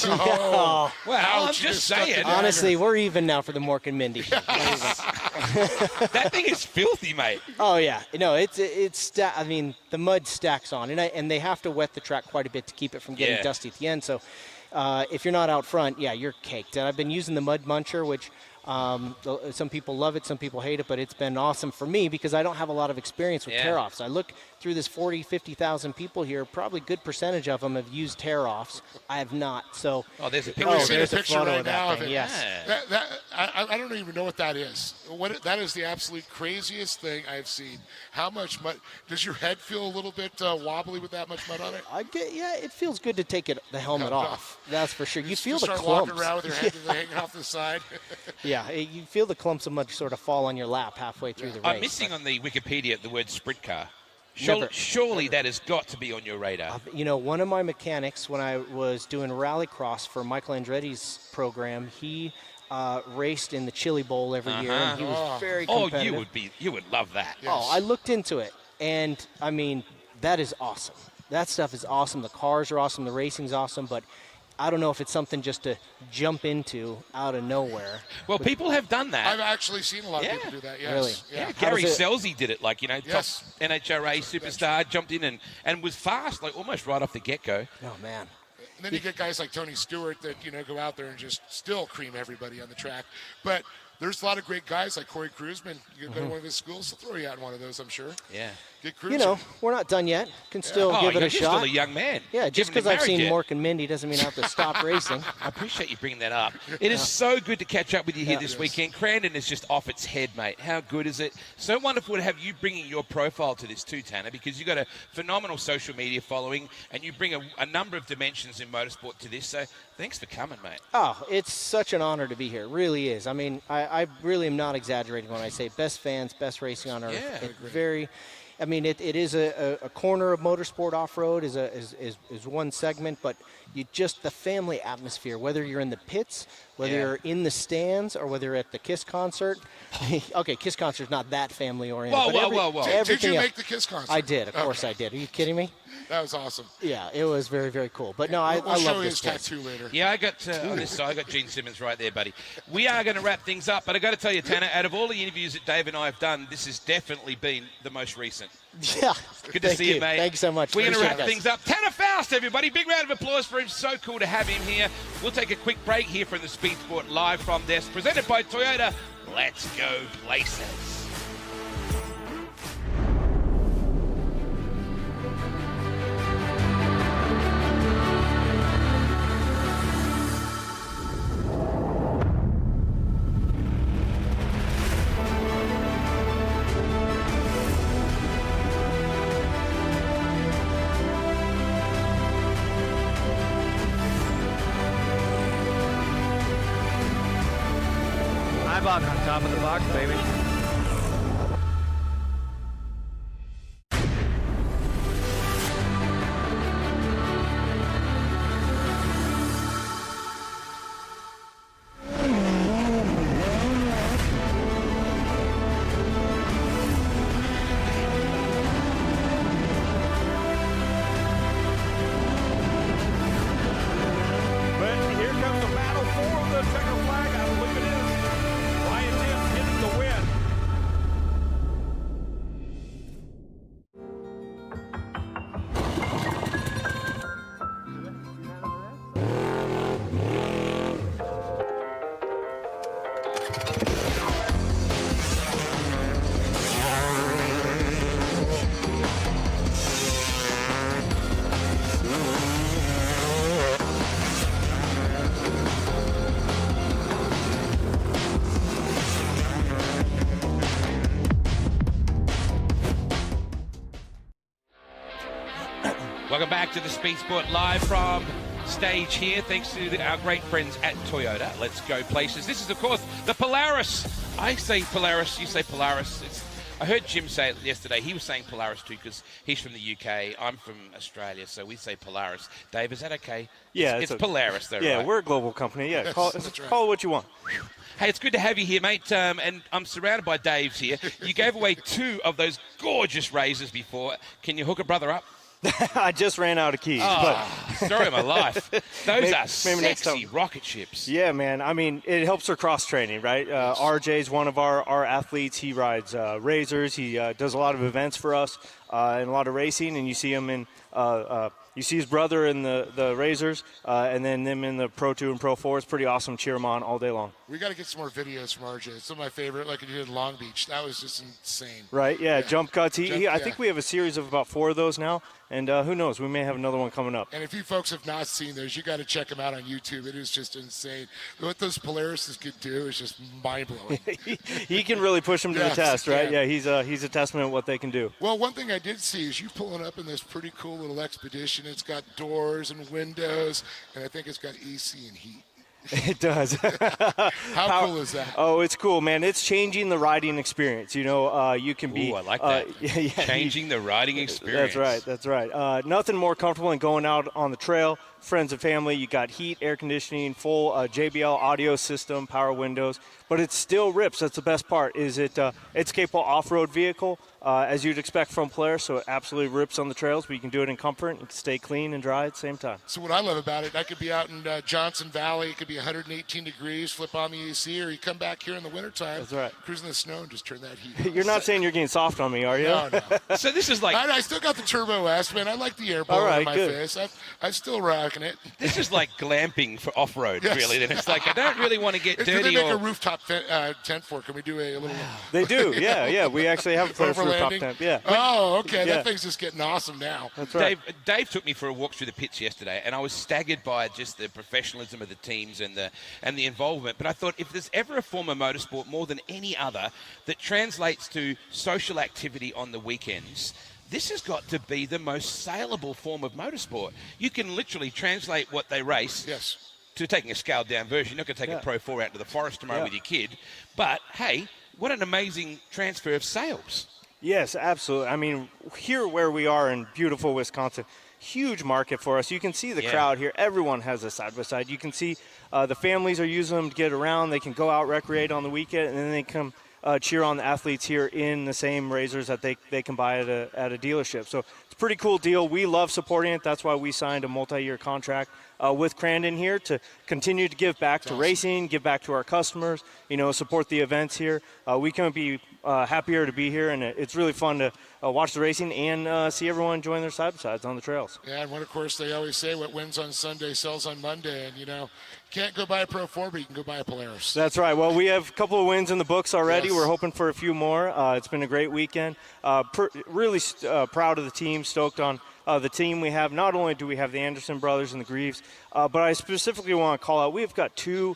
S9: Oh,
S1: well, I'm just saying.
S9: Honestly, we're even now for the Mork and Mindy.
S1: That thing is filthy, mate.
S9: Oh yeah, no, I mean, the mud stacks on, and they have to wet the track quite a bit to keep it from getting dusty at the end. So, if you're not out front, yeah, you're caked. And I've been using the Mud Muncher, which some people love it, some people hate it, but it's been awesome for me because I don't have a lot of experience with tear-offs. I look through this 40, 50,000 people here, probably a good percentage of them have used tear-offs. I have not. So,
S1: there's a picture.
S18: We're seeing a
S9: there's
S18: picture
S9: photo
S18: right
S9: of that
S18: now
S9: thing,
S18: of it.
S9: yes.
S18: I don't even know what that is. That is the absolute craziest thing I've seen. How much mud? Does your head feel a little bit wobbly with that much mud on it?
S9: It feels good to take the helmet off. That's for sure. You feel the
S18: start
S9: clumps.
S18: walking around with your head hanging off the side.
S9: Yeah, you feel the clumps of mud sort of fall on your lap halfway through the race.
S1: I'm missing on the Wikipedia the word sprint car. Surely that has got to be on your radar.
S9: You know, one of my mechanics, when I was doing rallycross for Michael Andretti's program, he raced in the Chili Bowl every year, and he was very competitive.
S1: You would love that.
S9: Yes. Oh, I looked into it, and I mean, that is awesome. That stuff is awesome. The cars are awesome. The racing's awesome, but I don't know if it's something just to jump into out of nowhere.
S1: Well, people have done that.
S18: I've actually seen a lot of people do that, yes.
S9: Really?
S1: Yeah, Gary Scelzi did it, top NHRA superstar, jumped in and was fast, like almost right off the get-go.
S9: Oh, man.
S18: And then you get guys like Tony Stewart that, go out there and just still cream everybody on the track. But there's a lot of great guys like Corey Kruzman. You go to one of his schools, they'll throw you out in one of those, I'm sure.
S1: Yeah.
S18: Get cruising.
S9: We're not done yet. Can still give it a shot.
S1: You're still a young man.
S9: Yeah, just because I've seen Mork and Mindy doesn't mean I have to stop racing.
S1: I appreciate you bringing that up. It is so good to catch up with you here this weekend. Crandon is just off its head, mate. How good is it? So wonderful to have you bringing your profile to this too, Tanner, because you've got a phenomenal social media following and you bring a number of dimensions in motorsport to this. So thanks for coming, mate.
S9: Oh, it's such an honor to be here. It really is. I mean, I really am not exaggerating when I say best fans, best racing on earth.
S1: Yeah.
S9: It is a corner of motorsport off-road is one segment, but the family atmosphere, whether you're in the pits, whether you're in the stands, or whether you're at the KISS concert. Okay, KISS concert's not that family-oriented.
S1: Whoa.
S18: Did you make the KISS concert?
S9: I did. Of course I did. Are you kidding me?
S18: That was awesome.
S9: Yeah, it was very, very cool. But no, I
S18: we'll
S9: love
S18: show
S9: this
S18: his tattoo later.
S1: Yeah, I got on this side, I got Gene Simmons right there, buddy. We are going to wrap things up, but I got to tell you, Tanner, out of all the interviews that Dave and I have done, this has definitely been the most recent.
S9: Yeah.
S1: Good to see you, mate.
S9: Thanks so much.
S1: We're going to wrap things up. Tanner Faust, everybody. Big round of applause for him. So cool to have him here. We'll take a quick break here from the Speed Sport Live from Desk, presented by Toyota. Let's go places.
S12: On top of the box, baby.
S20: But here comes the battle for the checkered flag. I believe it is. Ryan Timms getting the win.
S1: Welcome back to the Speed Sport Live from stage here. Thanks to our great friends at Toyota. Let's go places. This is, of course, the Polaris I say Polaris, you say Polaris. I heard Jim say it yesterday. He was saying Polaris too because he's from the UK. I'm from Australia, so we say Polaris. Dave, is that okay?
S17: Yeah,
S1: it's Polaris though,
S17: yeah,
S1: right?
S17: we're a global company. Yeah, call it what you want.
S1: Hey, it's good to have you here, mate. And I'm surrounded by Daves here. You gave away 2 of those gorgeous razors before. Can you hook a brother up?
S17: I just ran out of keys.
S1: Story of my life. Those
S17: maybe
S1: are
S17: next
S1: sexy
S17: time.
S1: rocket ships.
S17: Yeah, man. I mean, it helps for cross training, right? RJ's one of our athletes. He rides razors. He does a lot of events for us and a lot of racing. And you see him in you see his brother in the razors, and then them in the Pro 2 and Pro 4. It's pretty awesome. Cheer him on all day long.
S18: We got to get some more videos from RJ. Some of my favorite, like he did in Long Beach. That was just insane.
S17: Right, yeah. Jump cuts. I think we have a series of about 4 of those now, and who knows, we may have another one coming up.
S18: And if you folks have not seen those, you got to check them out on YouTube. It is just insane. What those Polarises could do is just mind-blowing.
S17: He can really push them to the test, right? Yeah, he's a testament of what they can do.
S18: Well, one thing I did see is you pulling up in this pretty cool little Expedition. It's got doors and windows, and I think it's got AC and heat.
S17: It does.
S18: How cool is that?
S17: Oh, it's cool, man. It's changing the riding experience. You know, you can be.
S1: Ooh, I like that. Changing the riding experience.
S17: That's right. Nothing more comfortable than going out on the trail, friends and family. You got heat, air conditioning, full JBL audio system, power windows, but it still rips. That's the best part. Is it's capable off-road vehicle, as you'd expect from Polaris, so it absolutely rips on the trails, but you can do it in comfort and stay clean and dry at the same time.
S18: So what I love about it, I could be out in Johnson Valley. It could be 118 degrees, flip on the AC, or you come back here in the wintertime,
S17: that's right,
S18: cruising the snow and just turn that heat on.
S17: You're not saying you're getting soft on me, are you?
S18: No.
S1: So this is like...
S18: I still got the Turbo S, man. I like the air blowing in my face. I'm still rocking it.
S1: This is like glamping for off-road, really. Then it's like, I don't really want to get dirty.
S18: Do they make a rooftop tent for? Can we do a little...
S17: They do, yeah. We actually have a Polaris rooftop tent, yeah.
S18: Oh, okay. That thing's just getting awesome now.
S17: That's right.
S1: Dave took me for a walk through the pits yesterday, and I was staggered by just the professionalism of the teams and the involvement. But I thought, if there's ever a form of motorsport more than any other that translates to social activity on the weekends, this has got to be the most saleable form of motorsport. You can literally translate what they race to taking a scaled-down version. You're not going to take a Pro 4 out to the forest tomorrow with your kid. But, hey, what an amazing transfer of sales.
S17: Yes, absolutely. I mean, here where we are in beautiful Wisconsin, huge market for us. You can see the crowd here. Everyone has a side-by-side. You can see the families are using them to get around. They can go out, recreate on the weekend, and then they come cheer on the athletes here in the same razors that they can buy at a dealership. So it's a pretty cool deal. We love supporting it. That's why we signed a multi-year contract with Crandon here to continue to give back to racing, give back to our customers, support the events here. We couldn't be happier to be here, and it's really fun to watch the racing and see everyone enjoying their side-by-sides on the trails.
S18: Yeah, and of course, they always say what wins on Sunday sells on Monday, and, you can't go buy a Pro 4, but you can go buy a Polaris.
S17: That's right. Well, we have a couple of wins in the books already. Yes. We're hoping for a few more. It's been a great weekend. Really proud of the team, stoked on the team we have. Not only do we have the Anderson brothers and the Greaves, but I specifically want to call out, we've got 3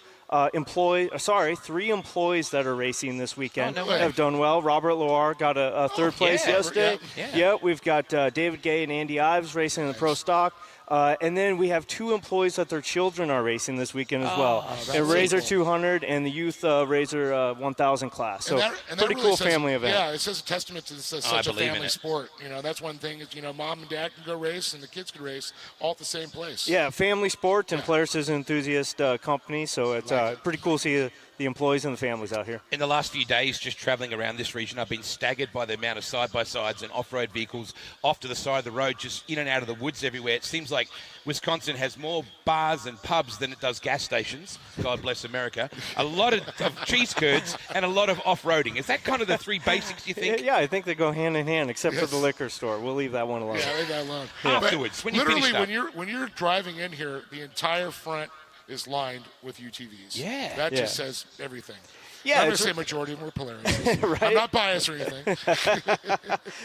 S17: employees that are racing this weekend have done well. Robert Loire got a third place yesterday. Yeah, we've got David Gay and Andy Ives racing in the Pro Stock. And then we have 2 employees that their children are racing this weekend as well. A Razor 200 and the Youth Razor 1000 class. So
S18: and
S17: pretty
S18: really
S17: cool family event.
S18: Yeah, it says a testament to such a family sport. That's one thing is, mom and dad can go race and the kids can race all at the same place.
S17: Yeah, family sport, and Polaris is an enthusiast company. So it's pretty cool to see the employees and the families out here.
S1: In the last few days, just traveling around this region, I've been staggered by the amount of side-by-sides and off-road vehicles off to the side of the road, just in and out of the woods everywhere. It seems like Wisconsin has more bars and pubs than it does gas stations. God bless America. A lot of cheese curds and a lot of off-roading. Is that kind of the 3 basics, you think?
S17: Yeah, I think they go hand in hand, except for the liquor store. We'll leave that one alone.
S18: Yeah, leave that alone.
S1: Afterwards, when you finish
S18: literally, when you're driving in here, the entire front is lined with UTVs.
S1: Yeah.
S18: That just says everything.
S17: Yeah,
S18: I'm going to say majority of them are Polaris.
S17: Right?
S18: I'm not biased or anything.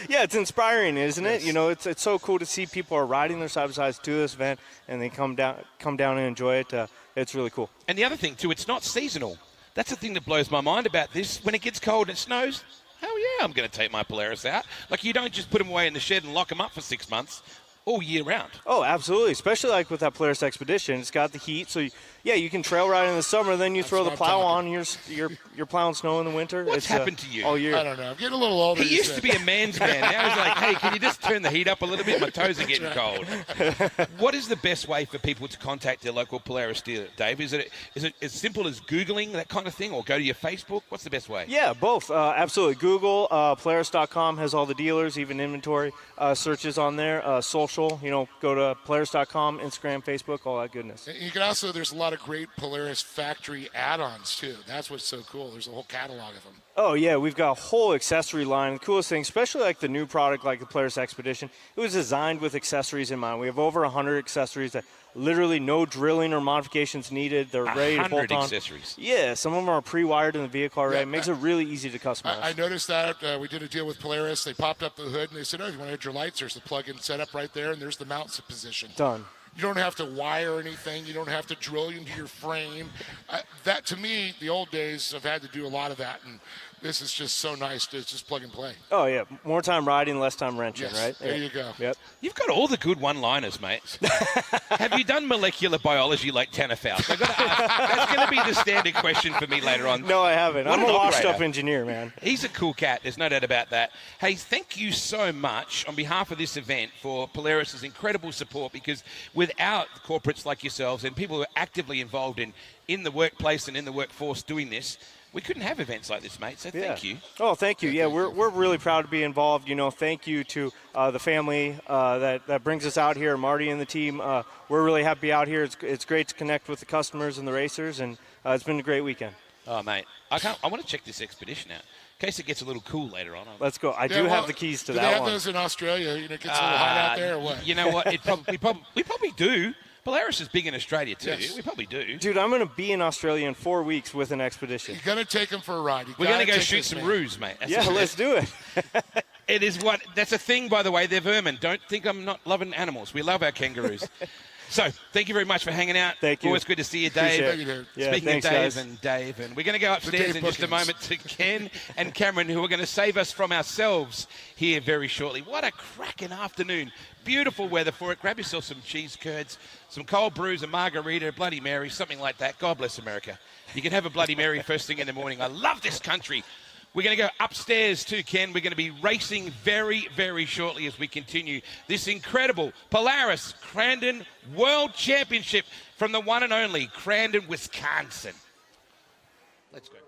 S17: Yeah, it's inspiring, isn't it? It's so cool to see people are riding their side-by-sides to this event, and they come down and enjoy it. It's really cool.
S1: And the other thing, too, it's not seasonal. That's the thing that blows my mind about this. When it gets cold and it snows, hell yeah, I'm going to take my Polaris out. Like, you don't just put them away in the shed and lock them up for 6 months. all year round.
S17: Oh, absolutely. Especially like with that Polaris Expedition. It's got the heat, so you can trail ride in the summer, then you throw the plow on, and you're plowing snow in the winter.
S1: What's happened to you?
S17: All year.
S18: I don't know. I'm getting a little older.
S1: He used to be a man's man. Now he's like, hey, can you just turn the heat up a little bit? My toes are getting cold. What is the best way for people to contact their local Polaris dealer, Dave? Is it as simple as Googling that kind of thing, or go to your Facebook? What's the best way?
S17: Yeah, both. Absolutely. Google, Polaris.com has all the dealers, even inventory searches on there. Social, go to Polaris.com, Instagram, Facebook, all that goodness.
S18: And you can also, there's a lot of great Polaris factory add-ons too. That's what's so cool. There's a whole catalog of them.
S17: Oh yeah, we've got a whole accessory line. The coolest thing, especially like the new product like the Polaris Expedition, it was designed with accessories in mind. We have over 100 accessories that literally no drilling or modifications needed. They're ready to bolt on.
S1: 100 accessories.
S17: Yeah, some of them are pre-wired in the vehicle already.
S18: Yeah,
S17: it makes it really easy to customize.
S18: I noticed that. We did a deal with Polaris. They popped up the hood and they said, oh, if you want to add your lights, there's the plug-in setup right there, and there's the mount position.
S17: Done.
S18: You don't have to wire anything. You don't have to drill into your frame. That, to me, the old days, I've had to do a lot of that, and this is just so nice to just plug and play.
S17: Oh, yeah. More time riding, less time wrenching,
S18: Yes,
S17: right?
S18: there you go.
S17: Yep.
S1: You've got all the good one-liners, mate. Have you done molecular biology like Tanner Faust? I've got to ask. That's going to be the standard question for me later on.
S17: No, I haven't.
S1: What
S17: I'm
S1: an
S17: a washed-up
S1: operator.
S17: engineer, man.
S1: He's a cool cat. There's no doubt about that. Hey, thank you so much on behalf of this event for Polaris's incredible support, because without corporates like yourselves and people who are actively involved in the workplace and in the workforce doing this, we couldn't have events like this, mate, so thank you.
S17: Oh, thank you. Yeah, we're really proud to be involved. Thank you to the family that brings us out here, Marty and the team. We're really happy to be out here. It's great to connect with the customers and the racers, and it's been a great weekend.
S1: Oh, mate, I want to check this Expedition out in case it gets a little cool later on.
S17: Let's go. I do have the keys to that one.
S18: Do they have those in Australia? It gets a little hot out there or what?
S1: You know what? We probably do. Polaris is big in Australia too.
S18: Yes.
S1: We probably do.
S17: Dude, I'm going to be in Australia in 4 weeks with an Expedition.
S18: You're going to take them for a ride.
S1: We're going to go shoot some roos, mate.
S17: Yeah, let's do it.
S1: It is what. That's a thing, by the way. They're vermin. Don't think I'm not loving animals. We love our kangaroos. So, thank you very much for hanging out.
S17: Thank you.
S1: Always good to see you, Dave.
S18: Thank you, Dave.
S17: Yeah,
S1: Speaking
S17: thanks,
S1: of Dave
S17: guys.
S1: and Dave, and we're going to go upstairs in just a
S18: bookings.
S1: moment to Ken and Cameron, who are going to save us from ourselves here very shortly. What a cracking afternoon. Beautiful weather for it. Grab yourself some cheese curds, some cold brews, a margarita, a Bloody Mary, something like that. God bless America. You can have a Bloody Mary first thing in the morning. I love this country. We're going to go upstairs too, Ken. We're going to be racing very, very shortly as we continue this incredible Polaris Crandon World Championship from the one and only Crandon, Wisconsin. Let's go.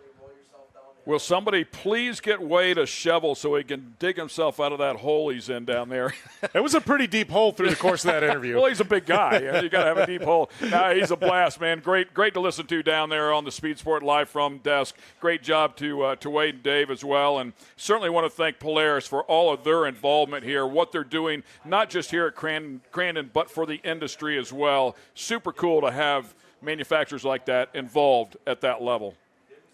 S20: Will somebody please get Wade a shovel so he can dig himself out of that hole he's in down there?
S2: It was a pretty deep hole through the course of that interview.
S20: Well, he's a big guy. You got to have a deep hole. He's a blast, man. Great to listen to down there on the Speed Sport Live from Desk. Great job to Wade and Dave as well. And certainly want to thank Polaris for all of their involvement here, what they're doing, not just here at Crandon, but for the industry as well. Super cool to have manufacturers like that involved at that level.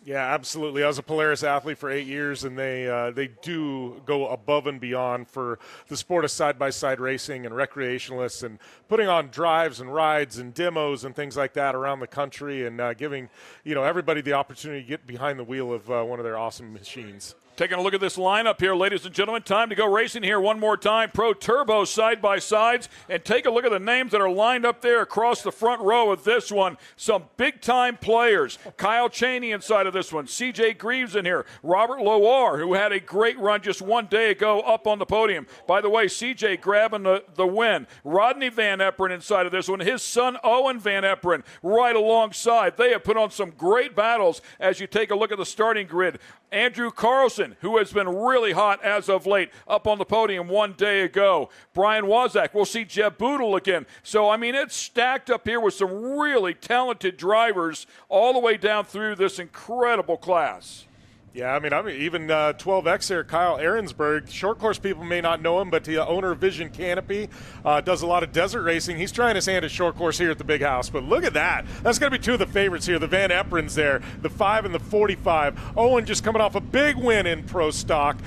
S2: Yeah, absolutely. I was a Polaris athlete for 8 years, and they do go above and beyond for the sport of side-by-side racing and recreationalists, and putting on drives and rides and demos and things like that around the country, and giving everybody the opportunity to get behind the wheel of one of their awesome machines.
S20: Taking a look at this lineup here, ladies and gentlemen. Time to go racing here one more time. Pro Turbo side-by-sides. And take a look at the names that are lined up there across the front row of this one. Some big-time players. Kyle Cheney inside of this one. C.J. Greaves in here. Robert Loire, who had a great run just one day ago up on the podium. By the way, C.J. grabbing the win. Rodney Van Eperen inside of this one. His son, Owen Van Eperen, right alongside. They have put on some great battles as you take a look at the starting grid. Andrew Carlson, who has been really hot as of late, up on the podium one day ago. Brian Wazak. We'll see Jeb Boodle again. So, it's stacked up here with some really talented drivers all the way down through this incredible class.
S2: Yeah, even 12X there, Kyle Ahrensberg. Short course people may not know him, but the owner of Vision Canopy does a lot of desert racing. He's trying his hand at short course here at the Big House. But look at that. That's going to be two of the favorites here. The Van Eperens there, the 5 and the 45. Owen just coming off a big win in Pro Stock,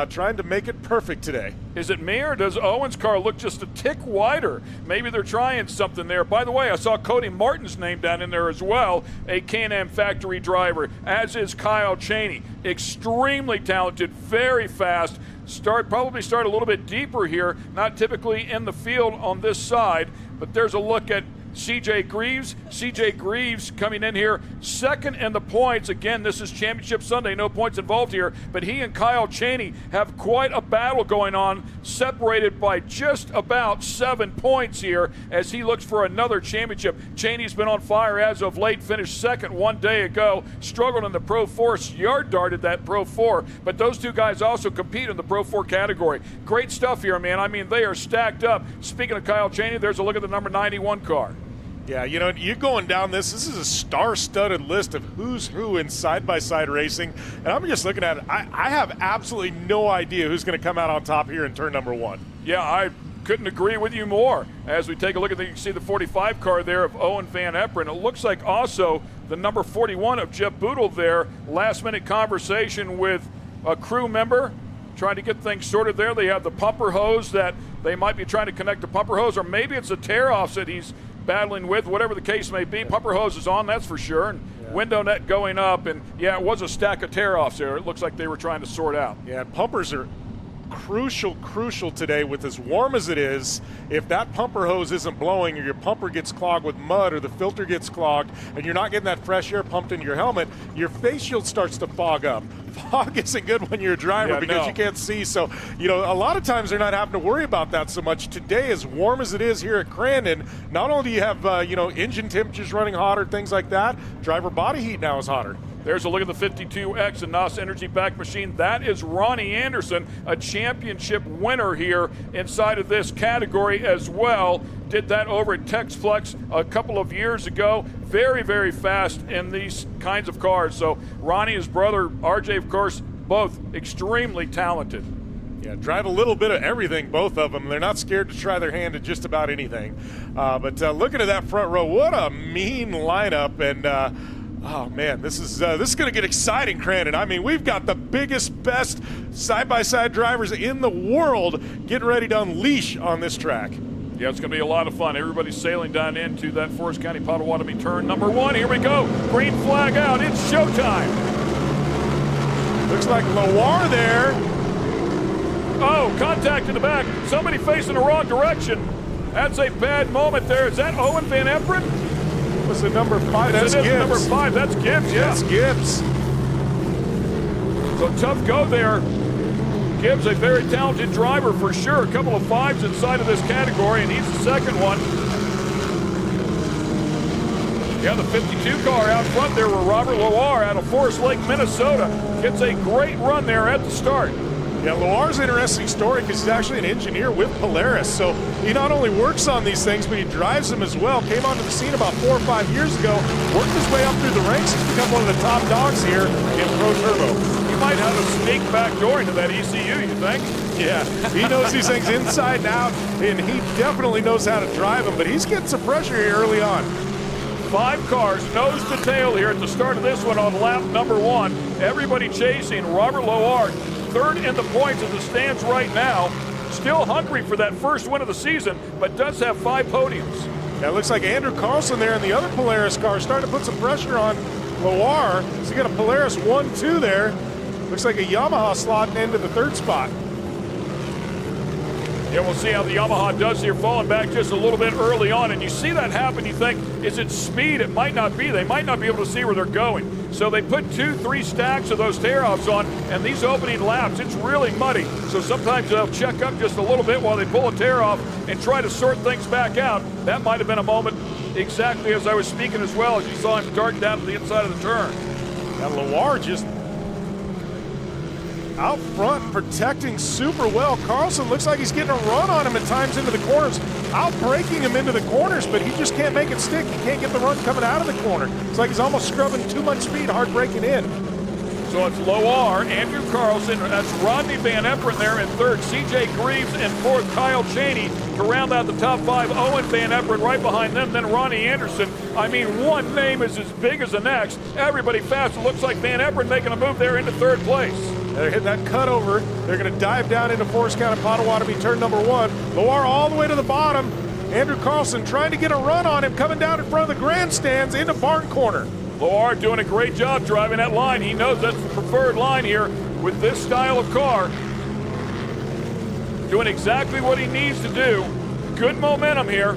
S2: trying to make it perfect today.
S20: Is it me, or does Owen's car look just a tick wider? Maybe they're trying something there. By the way, I saw Cody Martin's name down in there as well, a Can-Am factory driver, as is Kyle Cheney. Extremely talented, very fast. probably start a little bit deeper here, not typically in the field on this side, but there's a look at CJ Greaves. CJ Greaves coming in here second in the points. Again, this is Championship Sunday, no points involved here, but he and Kyle Cheney have quite a battle going on, separated by just about 7 points here as he looks for another championship. Cheney's been on fire as of late, finished second 1 day ago, struggled in the Pro 4, yard darted that Pro 4, but those two guys also compete in the Pro 4 category. Great stuff here, man. I mean, they are stacked up. Speaking of Kyle Cheney, there's a look at the number 91 car.
S2: Yeah, you know, you're going down this is a star-studded list of who's who in side-by-side racing, and I'm just looking at it. I have absolutely no idea who's going to come out on top here in turn number 1.
S20: Yeah, I couldn't agree with you more. As we take a look at you can see the 45 car there of Owen Van Eperen. It looks like also the number 41 of Jeff Boodle there. Last-minute conversation with a crew member trying to get things sorted there. They have the pumper hose that they might be trying to connect the pumper hose, or maybe it's the tear-offs that he's battling with, whatever the case may be. Pumper hose is on, that's for sure, and window net going up, and yeah, it was a stack of tear-offs there. It looks like they were trying to sort out.
S2: Yeah, pumpers are crucial today with as warm as it is. If that pumper hose isn't blowing, or your pumper gets clogged with mud, or the filter gets clogged, and you're not getting that fresh air pumped into your helmet, your face shield starts to fog up. Fog isn't good when you're a driver because you can't see. So, you know, a lot of times they're not having to worry about that so much. Today, as warm as it is here at Crandon, not only do you have, you know, engine temperatures running hotter, things like that, driver body heat now is hotter.
S20: There's a look at the 52X and NOS Energy Back Machine. That is Ronnie Anderson, a championship winner here inside of this category as well. Did that over at TexPlex a couple of years ago. Very, very fast in these kinds of cars. So Ronnie, his brother, RJ, of course, both extremely talented.
S2: Yeah, drive a little bit of everything, both of them. They're not scared to try their hand at just about anything. But looking at that front row, what a mean lineup. And oh man, this is going to get exciting, Crandon. I mean, we've got the biggest, best side-by-side drivers in the world getting ready to unleash on this track.
S20: Yeah, it's going to be a lot of fun. Everybody's sailing down into that Forest County Potawatomi turn number 1. Here we go. Green flag out. It's showtime.
S2: Looks like Loire there.
S20: Oh, contact in the back. Somebody facing the wrong direction. That's a bad moment there. Is that Owen Van Eperen?
S2: Was it number 5? That's Gibbs.
S20: Number 5. That's Gibbs, yeah.
S2: That's Gibbs.
S20: So tough go there. Gibbs, a very talented driver for sure. A couple of 5s inside of this category, and he's the second one. Yeah, the 52 car out front there with Robert Loire out of Forest Lake, Minnesota. Gets a great run there at the start.
S2: Yeah, Loire's an interesting story because he's actually an engineer with Polaris. So he not only works on these things, but he drives them as well. Came onto the scene about 4 or 5 years ago, worked his way up through the ranks. He's become one of the top dogs here in Pro Turbo.
S20: He might have a sneak back door into that ECU, you think?
S2: Yeah, he knows these things inside and out, and he definitely knows how to drive them, but he's getting some pressure here early on.
S20: 5 cars, nose to tail here at the start of this one on lap number 1. Everybody chasing. Robert Loire, third in the points as it stands right now. Still hungry for that first win of the season, but does have 5 podiums.
S2: Yeah, it looks like Andrew Carlson there in the other Polaris car starting to put some pressure on Loire. So you got a Polaris 1-2 there. Looks like a Yamaha slotting into the 3rd spot.
S20: Yeah, we'll see how the Yamaha does here, falling back just a little bit early on. And you see that happen, you think, is it speed? It might not be. They might not be able to see where they're going. So they put 2-3 stacks of those tear-offs on, and these opening laps, it's really muddy. So sometimes they'll check up just a little bit while they pull a tear-off and try to sort things back out. That might have been a moment exactly as I was speaking as well, as you saw him dart down to the inside of the turn.
S2: And Loire just out front, protecting super well. Carlson looks like he's getting a run on him at times into the corners, out-braking him into the corners, but he just can't make it stick. He can't get the run coming out of the corner. It's like he's almost scrubbing too much speed, hard braking in.
S20: So it's Loire, Andrew Carlson, that's Rodney Van Eperen there in 3rd, CJ Greaves in 4th, Kyle Cheney to round out the top 5, Owen Van Eperen right behind them, then Ronnie Anderson. I mean, one name is as big as the next. Everybody fast. It looks like Van Eperen making a move there into 3rd place.
S2: They're hitting that cutover. They're going to dive down into Forest County Potawatomi turn number 1. Loire all the way to the bottom. Andrew Carlson trying to get a run on him, coming down in front of the grandstands into barn corner.
S20: Loire doing a great job driving that line. He knows that's the preferred line here with this style of car. doing exactly what he needs to do. Good momentum here.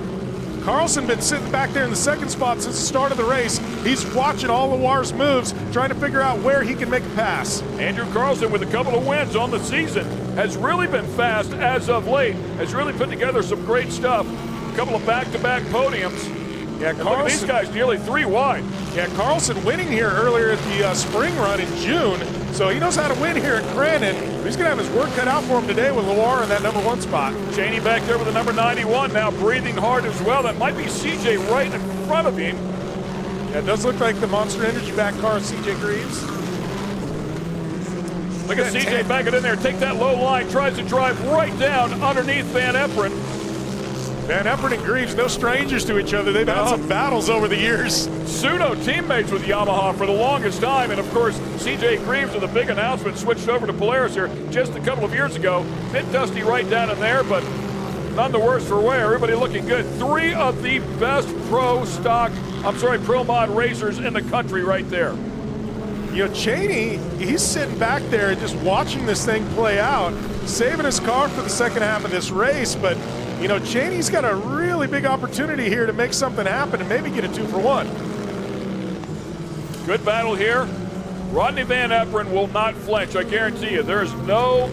S2: Carlson been sitting back there in the second spot since the start of the race. He's watching all Loire's moves, trying to figure out where he can make a pass.
S20: Andrew Carlson, with a couple of wins on the season, has really been fast as of late, has really put together some great stuff. A couple of back-to-back podiums.
S2: Yeah,
S20: Look at these guys nearly 3 wide.
S2: Yeah, Carlson winning here earlier at the spring run in June, so he knows how to win here at Crandon. He's going to have his work cut out for him today with Loire in that number 1 spot.
S20: Cheney back there with the number 91 now, breathing hard as well. That might be CJ right in front of him.
S2: Yeah, it does look like the Monster Energy back car of CJ Greaves.
S20: Look at CJ back it in there, take that low line, tries to drive right down underneath Van Eperen.
S2: Van Eperen and Greaves, no strangers to each other. They've had some battles over the years.
S20: Pseudo teammates with Yamaha for the longest time, and of course, CJ Greaves with a big announcement switched over to Polaris here just a couple of years ago. Bit dusty right down in there, but none the worse for wear. Everybody looking good. 3 of the best pro mod racers in the country right there.
S2: You know, Cheney, he's sitting back there just watching this thing play out, saving his car for the second half of this race, but you know, Cheney's got a really big opportunity here to make something happen and maybe get a 2 for 1.
S20: Good battle here. Rodney Van Eperen will not flinch, I guarantee you. There is no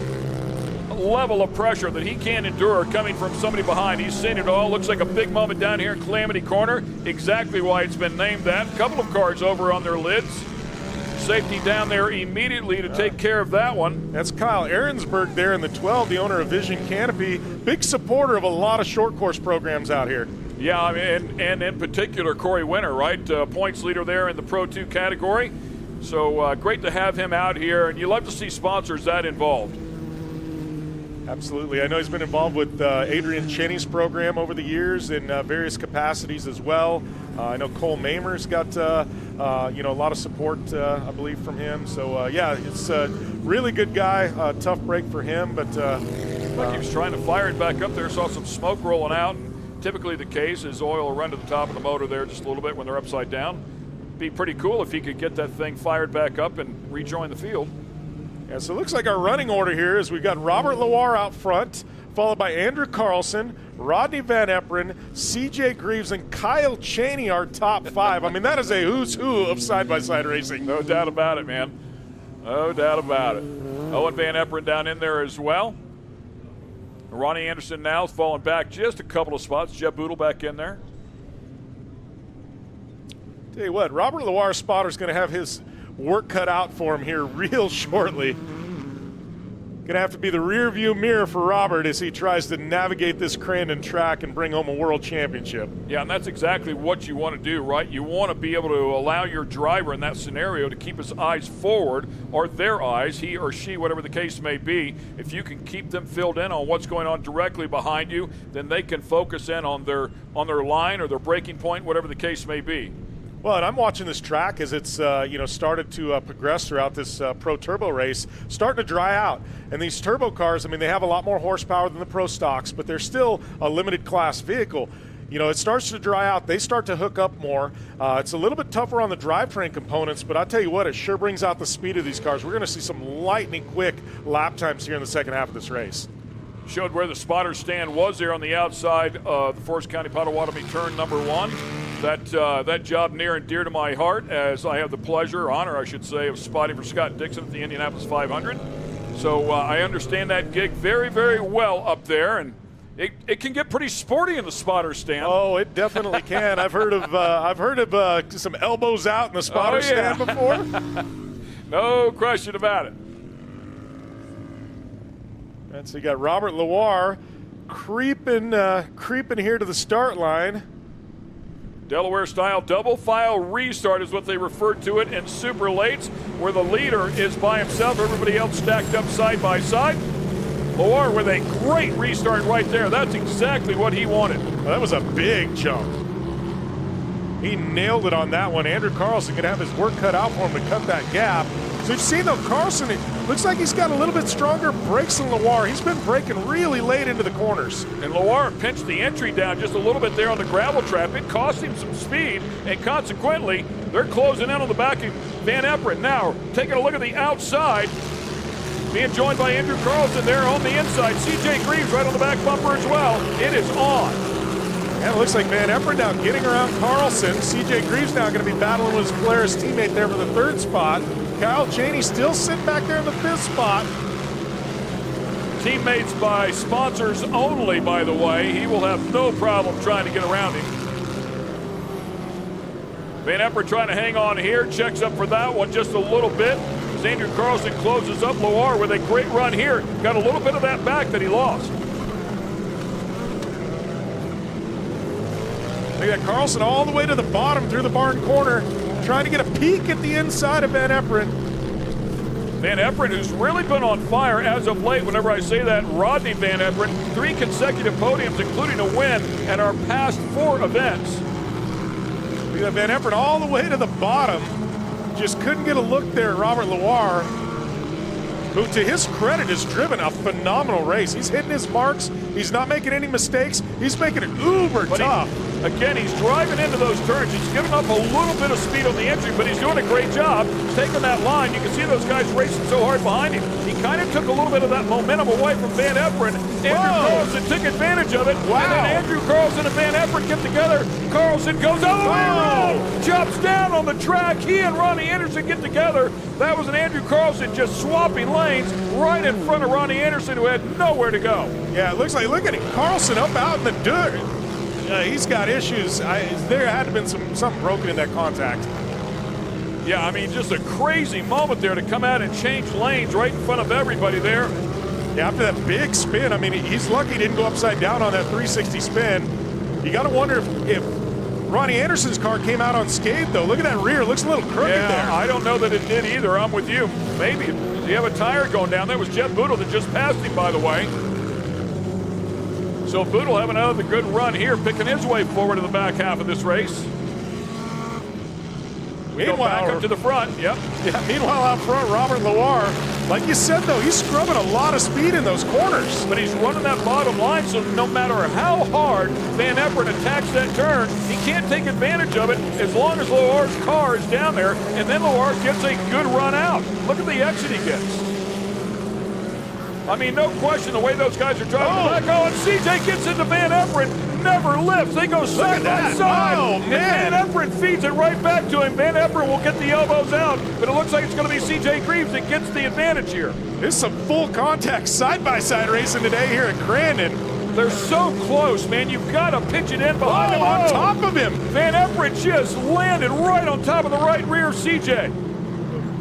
S20: level of pressure that he can't endure coming from somebody behind. He's seen it all. Looks like a big moment down here in Calamity Corner. Exactly why it's been named that. A couple of cars over on their lids. Safety down there immediately to take care of that one.
S2: That's Kyle Ahrensberg there in the 12, the owner of Vision Canopy. Big supporter of a lot of short course programs out here.
S20: Yeah, I mean, and in particular, Corey Winter, right? Points leader there in the Pro 2 category. So great to have him out here, and you love to see sponsors that involved.
S2: Absolutely. I know he's been involved with Adrian Cheney's program over the years in various capacities as well. I know Cole Mamer's got you know, a lot of support, I believe, from him. So yeah, it's a really good guy. Tough break for him, but
S20: he was trying to fire it back up there. Saw some smoke rolling out. Typically the case is oil will run to the top of the motor there just a little bit when they're upside down. Be pretty cool if he could get that thing fired back up and rejoin the field.
S2: Yeah, so it looks like our running order here is we've got Robert Loire out front, followed by Andrew Carlson, Rodney Van Eperen, CJ Greaves, and Kyle Cheney, our top 5. I mean, that is a who's who of side-by-side racing.
S20: No doubt about it, man. No doubt about it. Owen Van Eperen down in there as well. Ronnie Anderson now is falling back just a couple of spots. Jeb Boodle back in there.
S2: Tell you what, Robert Loire's spotter's going to have his work cut out for him here real shortly. Going to have to be the rear view mirror for Robert as he tries to navigate this Crandon track and bring home a world championship.
S20: Yeah, and that's exactly what you want to do, right? You want to be able to allow your driver in that scenario to keep his eyes forward, or their eyes, he or she, whatever the case may be. If you can keep them filled in on what's going on directly behind you, then they can focus in on their line or their braking point, whatever the case may be.
S2: Well, and I'm watching this track as it's you know, started to progress throughout this Pro Turbo race, starting to dry out. And these turbo cars, I mean, they have a lot more horsepower than the Pro stocks, but they're still a limited class vehicle. You know, it starts to dry out. They start to hook up more. It's a little bit tougher on the drivetrain components, but I'll tell you what, it sure brings out the speed of these cars. We're going to see some lightning quick lap times here in the second half of this race.
S20: Showed where the spotter stand was there on the outside of the Forest County Potawatomi turn number 1. That job near and dear to my heart, as I have the pleasure, honor I should say, of spotting for Scott Dixon at the Indianapolis 500. So I understand that gig very, very well up there, and it can get pretty sporty in the spotter stand.
S2: Oh, it definitely can. I've heard of some elbows out in the spotter stand before.
S20: No question about it.
S2: And so you got Robert Loire creeping here to the start line.
S20: Delaware-style double-file restart is what they refer to it in super lates, where the leader is by himself, everybody else stacked up side by side. Loire with a great restart right there. That's exactly what he wanted.
S2: Well, that was a big jump. He nailed it on that one. Andrew Carlson could have his work cut out for him to cut that gap. So you've seen, though, Carlson, it looks like he's got a little bit stronger brakes than Loire. He's been braking really late into the corners.
S20: And Loire pinched the entry down just a little bit there on the gravel trap. It cost him some speed, and consequently, they're closing in on the back of Van Eperen. Now, taking a look at the outside, Being joined by Andrew Carlson there on the inside. CJ Greaves right on the back bumper as well. It is on.
S2: And it looks like Van Eperen now getting around Carlson. CJ Greaves now going to be battling with his Polaris teammate there for the 3rd spot. Kyle Cheney still sitting back there in the 5th spot.
S20: Teammates by sponsors only, by the way. He will have no problem trying to get around him. Van Eperen trying to hang on here. Checks up for that one just a little bit. As Andrew Carlson closes up Loire with a great run here. Got a little bit of that back that he lost.
S2: Look at Carlson all the way to the bottom through the barn corner, trying to get a peek at the inside of Van Eperen.
S20: Van Eperen, who's really been on fire as of late. Whenever I say that, Rodney Van Eperen, 3 consecutive podiums, including a win at our past 4 events.
S2: We got Van Eperen all the way to the bottom. Just couldn't get a look there at Robert Loire, who, to his credit, has driven a phenomenal race. He's hitting his marks. He's not making any mistakes. He's making it uber tough.
S20: Again, he's driving into those turns. He's giving up a little bit of speed on the entry, but he's doing a great job taking that line. You can see those guys racing so hard behind him. He kind of took a little bit of that momentum away from Van Eperen. Andrew Carlson took advantage of it.
S2: Wow.
S20: And then Andrew Carlson and Van Eperen get together. Carlson goes jumps down on the track. He and Ronnie Anderson get together. That was an Andrew Carlson just swapping lanes right in front of Ronnie Anderson, who had nowhere to go.
S2: Yeah, it looks like, look at it, Carlson up out in the dirt. He's got issues. There had to have been something broken in that contact.
S20: Yeah, I mean, just a crazy moment there to come out and change lanes right in front of everybody there.
S2: Yeah, after that big spin, I mean, he's lucky he didn't go upside down on that 360 spin. You got to wonder if Ronnie Anderson's car came out unscathed, though. Look at that rear. Looks a little crooked there.
S20: I don't know that it did either. I'm with you. Maybe. Does he have a tire going down? That was Jeff Boodle that just passed him, by the way. So Boodle having another good run here, picking his way forward to the back half of this race. We go back up to the front, yep.
S2: Yeah, meanwhile out front, Robert Loire, like you said, though, he's scrubbing a lot of speed in those corners.
S20: But he's running that bottom line, so no matter how hard Van Eperen attacks that turn, he can't take advantage of it as long as Loire's car is down there, and then Loire gets a good run out. Look at the exit he gets. I mean, no question the way those guys are driving back. And CJ gets into Van Eperen, never lifts. They go side by side. And Van Eperen feeds it right back to him. Van Eperen will get the elbows out, but it looks like it's going to be CJ Greaves that gets the advantage here.
S2: There's some full contact side-by-side racing today here at Crandon.
S20: They're so close, man. You've got to pitch it in behind him.
S2: On top of him.
S20: Van Eperen just landed right on top of the right rear of CJ.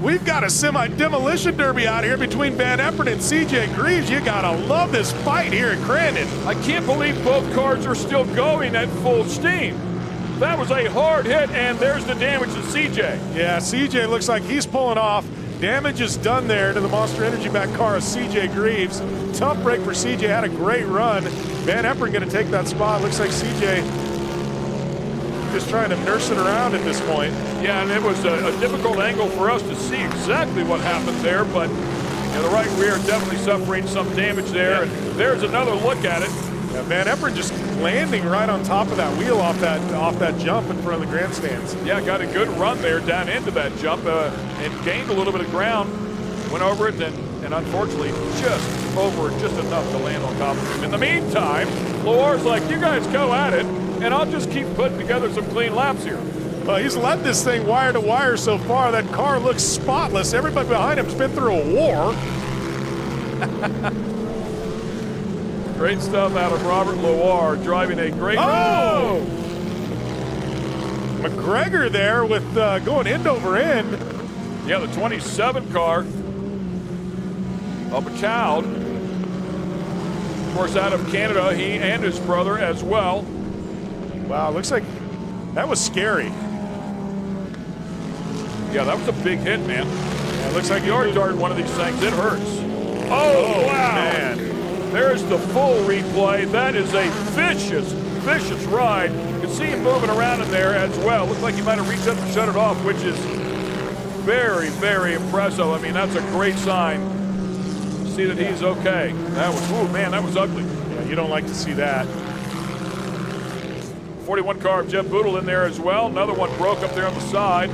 S2: We've got a semi-demolition derby out here between Van Eperen and CJ Greaves. You gotta love this fight here at Crandon.
S20: I can't believe both cars are still going at full steam. That was a hard hit, and there's the damage to CJ.
S2: Yeah, CJ looks like he's pulling off. Damage is done there to the Monster Energy back car of CJ Greaves. Tough break for CJ, had a great run. Van Eperen gonna take that spot. Looks like CJ just trying to nurse it around at this point.
S20: Yeah, and it was a difficult angle for us to see exactly what happened there, but the right rear definitely suffering some damage there. And there's another look at it.
S2: Yeah, Van Eperen just landing right on top of that wheel off that jump in front of the grandstands.
S20: Yeah, got a good run there down into that jump and gained a little bit of ground. Went over it and unfortunately just enough to land on top of him. In the meantime, Loire's like, you guys go at it, and I'll just keep putting together some clean laps here.
S2: Well, he's led this thing wire to wire so far. That car looks spotless. Everybody behind him's been through a war.
S20: Great stuff out of Robert Loire, driving a great
S2: run. McGregor there with going end over end.
S20: Yeah, the 27 car of McCown. Of course, out of Canada, he and his brother as well.
S2: Wow, looks like that was scary.
S20: Yeah, that was a big hit, man.
S2: Yeah, it looks like
S20: yard dart one of these things. It hurts. Oh, wow.
S2: Man.
S20: There's the full replay. That is a vicious, vicious ride. You can see him moving around in there as well. Looks like he might have reached up and shut it off, which is very, very impressive. I mean, that's a great sign. See that he's okay. That was, oh man, that was ugly.
S2: Yeah, you don't like to see that.
S20: 41 car of Jeff Boodle in there as well. Another one broke up there on the side.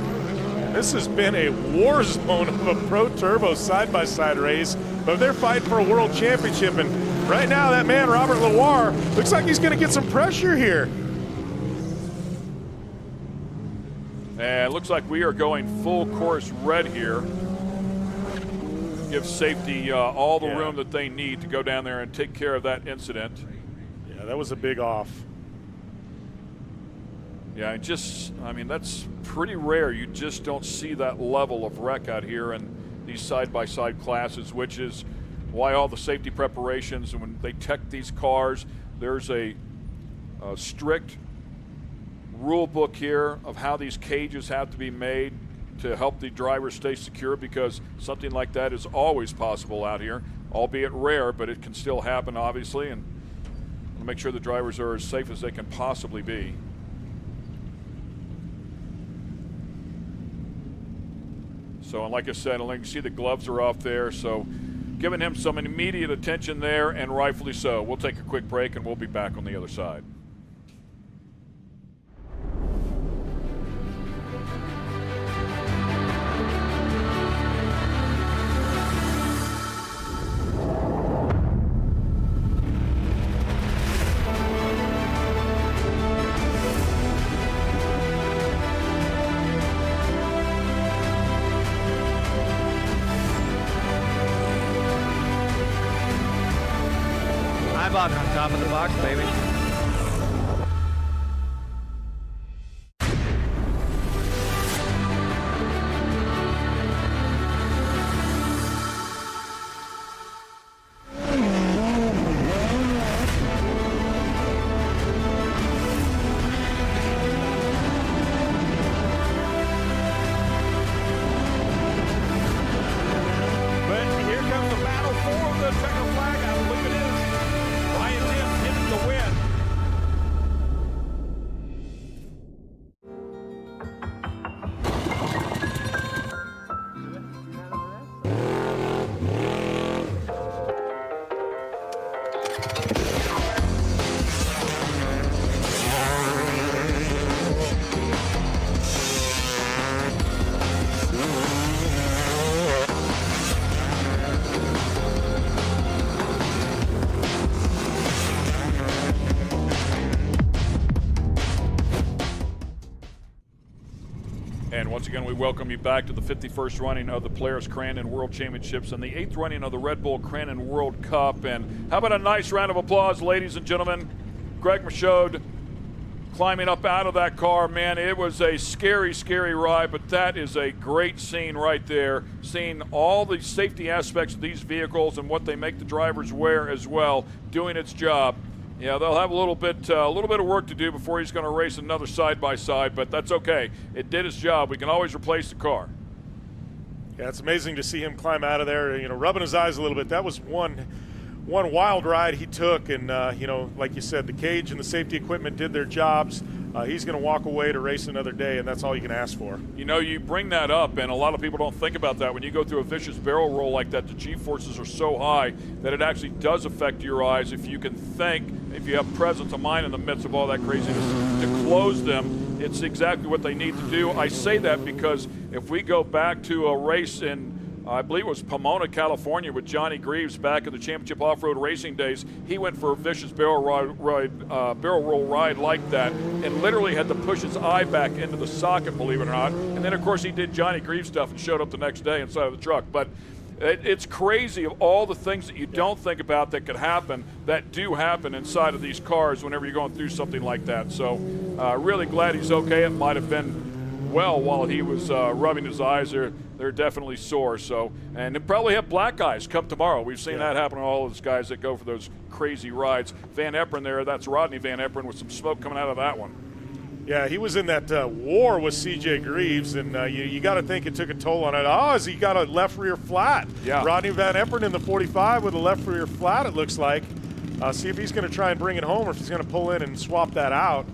S2: This has been a war zone of a Pro Turbo side-by-side race. but they're fighting for a world championship. And right now, that man, Robert Loire, looks like he's going to get some pressure here.
S20: And it looks like we are going full course red here. Give safety all the room that they need to go down there and take care of that incident.
S2: Yeah, that was a big off.
S20: Yeah, I mean, that's pretty rare. You just don't see that level of wreck out here in these side-by-side classes, which is why all the safety preparations, and when they tech these cars, there's a strict rule book here of how these cages have to be made to help the driver stay secure, because something like that is always possible out here, albeit rare, but it can still happen, obviously, and we'll make sure the drivers are as safe as they can possibly be. So, and like I said, you can see the gloves are off there, so giving him some immediate attention there, and rightfully so. We'll take a quick break, and we'll be back on the other side.
S12: On top of the box, baby.
S20: And once again, we welcome you back to the 51st running of the Polaris Crandon World Championships and the 8th running of the Red Bull Crandon World Cup. And how about a nice round of applause, ladies and gentlemen? Greg Michaud climbing up out of that car. Man, it was a scary, scary ride, but that is a great scene right there, seeing all the safety aspects of these vehicles and what they make the drivers wear as well, doing its job. Yeah, they'll have a little bit of work to do before he's going to race another side-by-side, but that's okay. It did its job. We can always replace the car.
S2: Yeah, it's amazing to see him climb out of there, rubbing his eyes a little bit. That was one wild ride he took, and, like you said, the cage and the safety equipment did their jobs. He's going to walk away to race another day, and that's all you can ask for.
S20: You bring that up, and a lot of people don't think about that. When you go through a vicious barrel roll like that, the G-forces are so high that it actually does affect your eyes. If you can think, if you have presence of mind in the midst of all that craziness, to close them, it's exactly what they need to do. I say that because if we go back to a race in, I believe it was Pomona, California, with Johnny Greaves back in the championship off-road racing days. He went for a vicious barrel roll ride like that and literally had to push his eye back into the socket, believe it or not. And then, of course, he did Johnny Greaves stuff and showed up the next day inside of the truck. But it's crazy of all the things that you don't think about that could happen that do happen inside of these cars whenever you're going through something like that. So really glad he's okay. It might have been while he was rubbing his eyes. They're definitely sore. So, and they'll probably have black eyes come tomorrow. We've seen that happen to all those guys that go for those crazy rides. Van Eperen there, that's Rodney Van Eperen with some smoke coming out of that one.
S2: Yeah, he was in that war with C.J. Greaves, and you got to think it took a toll on it. As he got a left rear flat. Yeah. Rodney Van Eperen in the 45 with a left rear flat, it looks like. See if he's going to try and bring it home or if he's going to pull in and swap that out.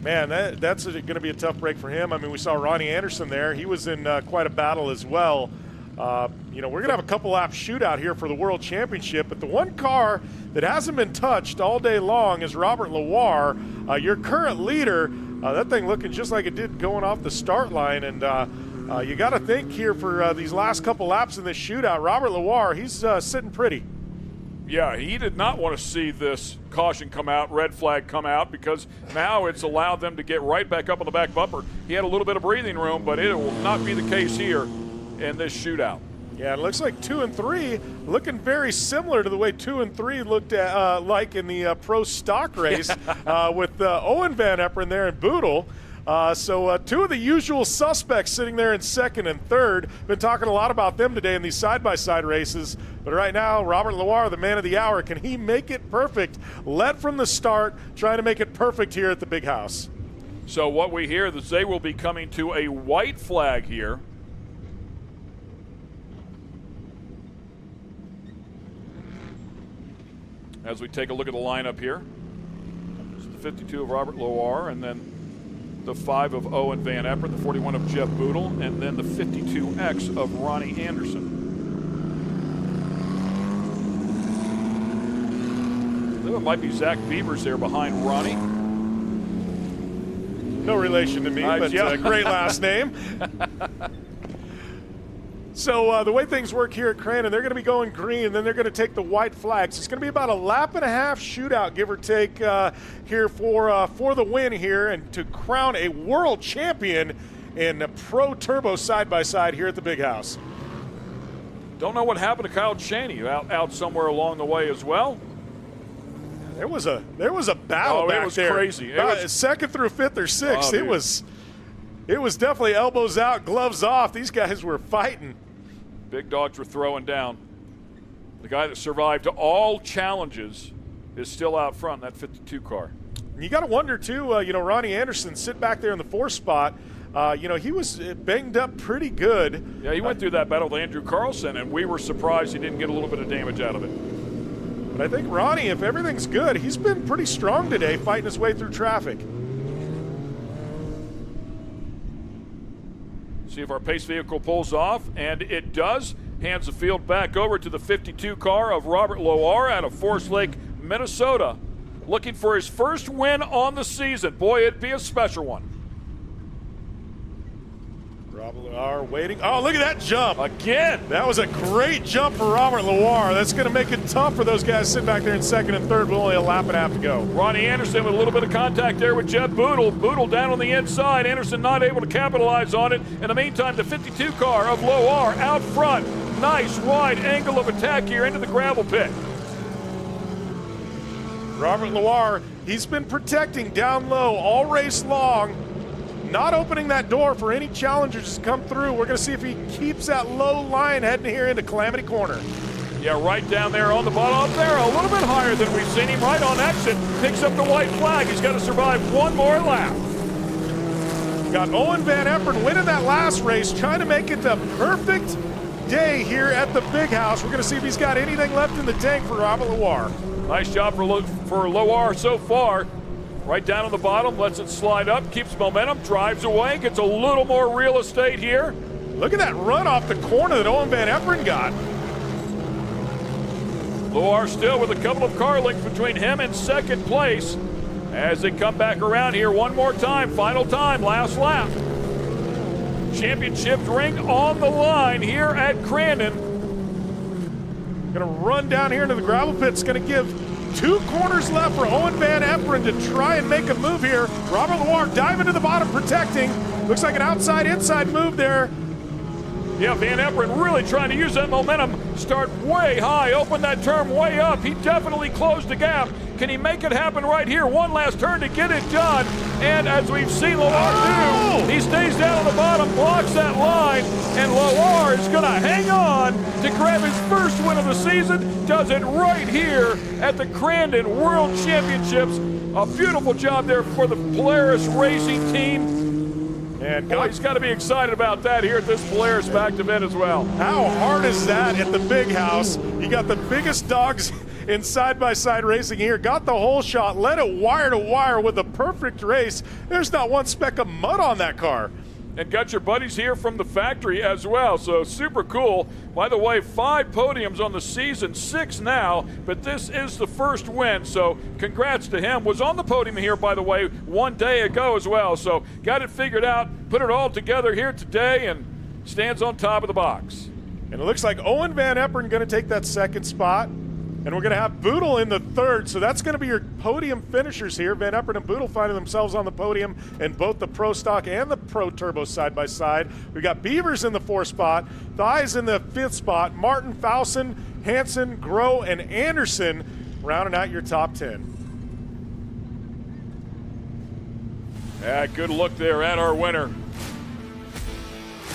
S2: Man, that's going to be a tough break for him. I mean, we saw Ronnie Anderson there. He was in quite a battle as well. We're going to have a couple lap shootout here for the World Championship, but the one car that hasn't been touched all day long is Robert Loire, your current leader. That thing looking just like it did going off the start line, and You got to think here for these last couple laps in this shootout, Robert Loire, he's sitting pretty.
S20: Yeah, he did not want to see this caution come out, red flag come out, because now it's allowed them to get right back up on the back bumper. He had a little bit of breathing room, but it will not be the case here in this shootout.
S2: Yeah, it looks like 2 and 3 looking very similar to the way 2 and 3 looked at, like in the pro stock race with Owen Van Eperen there and Boodle. So two of the usual suspects sitting there in second and third. Been talking a lot about them today in these side-by-side races. But right now, Robert Loire, the man of the hour, can he make it perfect? Led from the start, trying to make it perfect here at the Big House.
S20: So what we hear is they will be coming to a white flag here. As we take a look at the lineup here. This is the 52 of Robert Loire, and then the 5 of Owen Van Eperen, the 41 of Jeff Boodle, and then the 52X of Ronnie Anderson. I believe it might be Zach Beavers there behind Ronnie.
S2: No relation to me, but
S20: yeah.
S2: Great last name. So the way things work here at Crandon, they're going to be going green, and then they're going to take the white flags. It's going to be about a lap and a half shootout, give or take, here for the win here, and to crown a world champion in Pro Turbo side-by-side here at the Big House.
S20: Don't know what happened to Kyle Cheney out somewhere along the way as well.
S2: There was a battle back there.
S20: It was crazy. It was
S2: second through fifth or sixth. It was definitely elbows out, gloves off. These guys were fighting.
S20: Big dogs were throwing down. The guy that survived all challenges is still out front in that 52 car.
S2: And you got to wonder, too, Ronnie Anderson sit back there in the 4th spot. He was banged up pretty good.
S20: Yeah, he went through that battle with Andrew Carlson, and we were surprised he didn't get a little bit of damage out of it.
S2: But I think Ronnie, if everything's good, he's been pretty strong today, fighting his way through traffic.
S20: See if our pace vehicle pulls off, and it does. Hands the field back over to the 52 car of Robert Loire out of Forest Lake, Minnesota, looking for his first win on the season. Boy, it'd be a special one.
S2: Robert Loire waiting. Oh, look at that jump.
S20: Again.
S2: That was a great jump for Robert Loire. That's going to make it tough for those guys sitting back there in second and third with only a lap and a half to go.
S20: Ronnie Anderson with a little bit of contact there with Jeff Boodle. Boodle down on the inside. Anderson not able to capitalize on it. In the meantime, the 52 car of Loire out front. Nice wide angle of attack here into the gravel pit.
S2: Robert Loire, he's been protecting down low all race long. Not opening that door for any challengers to come through. We're going to see if he keeps that low line heading here into Calamity Corner.
S20: Yeah, right down there on the bottom. Up there, a little bit higher than we've seen him. Right on exit. Picks up the white flag. He's got to survive one more lap.
S2: Got Owen Van Eperen winning that last race, trying to make it the perfect day here at the Big House. We're going to see if he's got anything left in the tank for Robert Loire.
S20: Nice job for Loire so far. Right down on the bottom, lets it slide up, keeps momentum, drives away, gets a little more real estate here.
S2: Look at that run off the corner that Owen Van Eperen got.
S20: Loire still with a couple of car lengths between him and second place as they come back around here one more time, final time, last lap. Championship ring on the line here at Crandon.
S2: Gonna run down here into the gravel pit. It's gonna give 2 corners left for Owen Van Eperen to try and make a move here. Robert Loire diving to the bottom, protecting. Looks like an outside-inside move there.
S20: Yeah, Van Eperen really trying to use that momentum. Start way high, open that turn way up. He definitely closed the gap. Can he make it happen right here? One last turn to get it done. And as we've seen Loire do, he stays down on the bottom, blocks that line, and Loire is going to hang on to grab his first win of the season. Does it right here at the Crandon World Championships. A beautiful job there for the Polaris racing team.
S2: And
S20: boy, he's got to be excited about that here at this Polaris backed event as well.
S2: How hard is that at the Big House? You got the biggest dogs in side-by-side racing here. Got the whole shot, led it wire to wire with a perfect race. There's not one speck of mud on that car.
S20: And got your buddies here from the factory as well, so super cool. By the way, 5 podiums on the season, 6 now, but this is the first win, so congrats to him. Was on the podium here, by the way, one day ago as well, so got it figured out, put it all together here today, and stands on top of the box.
S2: And it looks like Owen Van Epperen going to take that second spot. And we're going to have Boodle in the third. So that's going to be your podium finishers here. Van Epperen and Boodle finding themselves on the podium in both the Pro Stock and the Pro Turbo side by side. We've got Beavers in the fourth spot, Thies in the fifth spot, Martin, Fowson, Hansen, Groh, and Anderson rounding out your top 10.
S20: Yeah, good look there at our winner.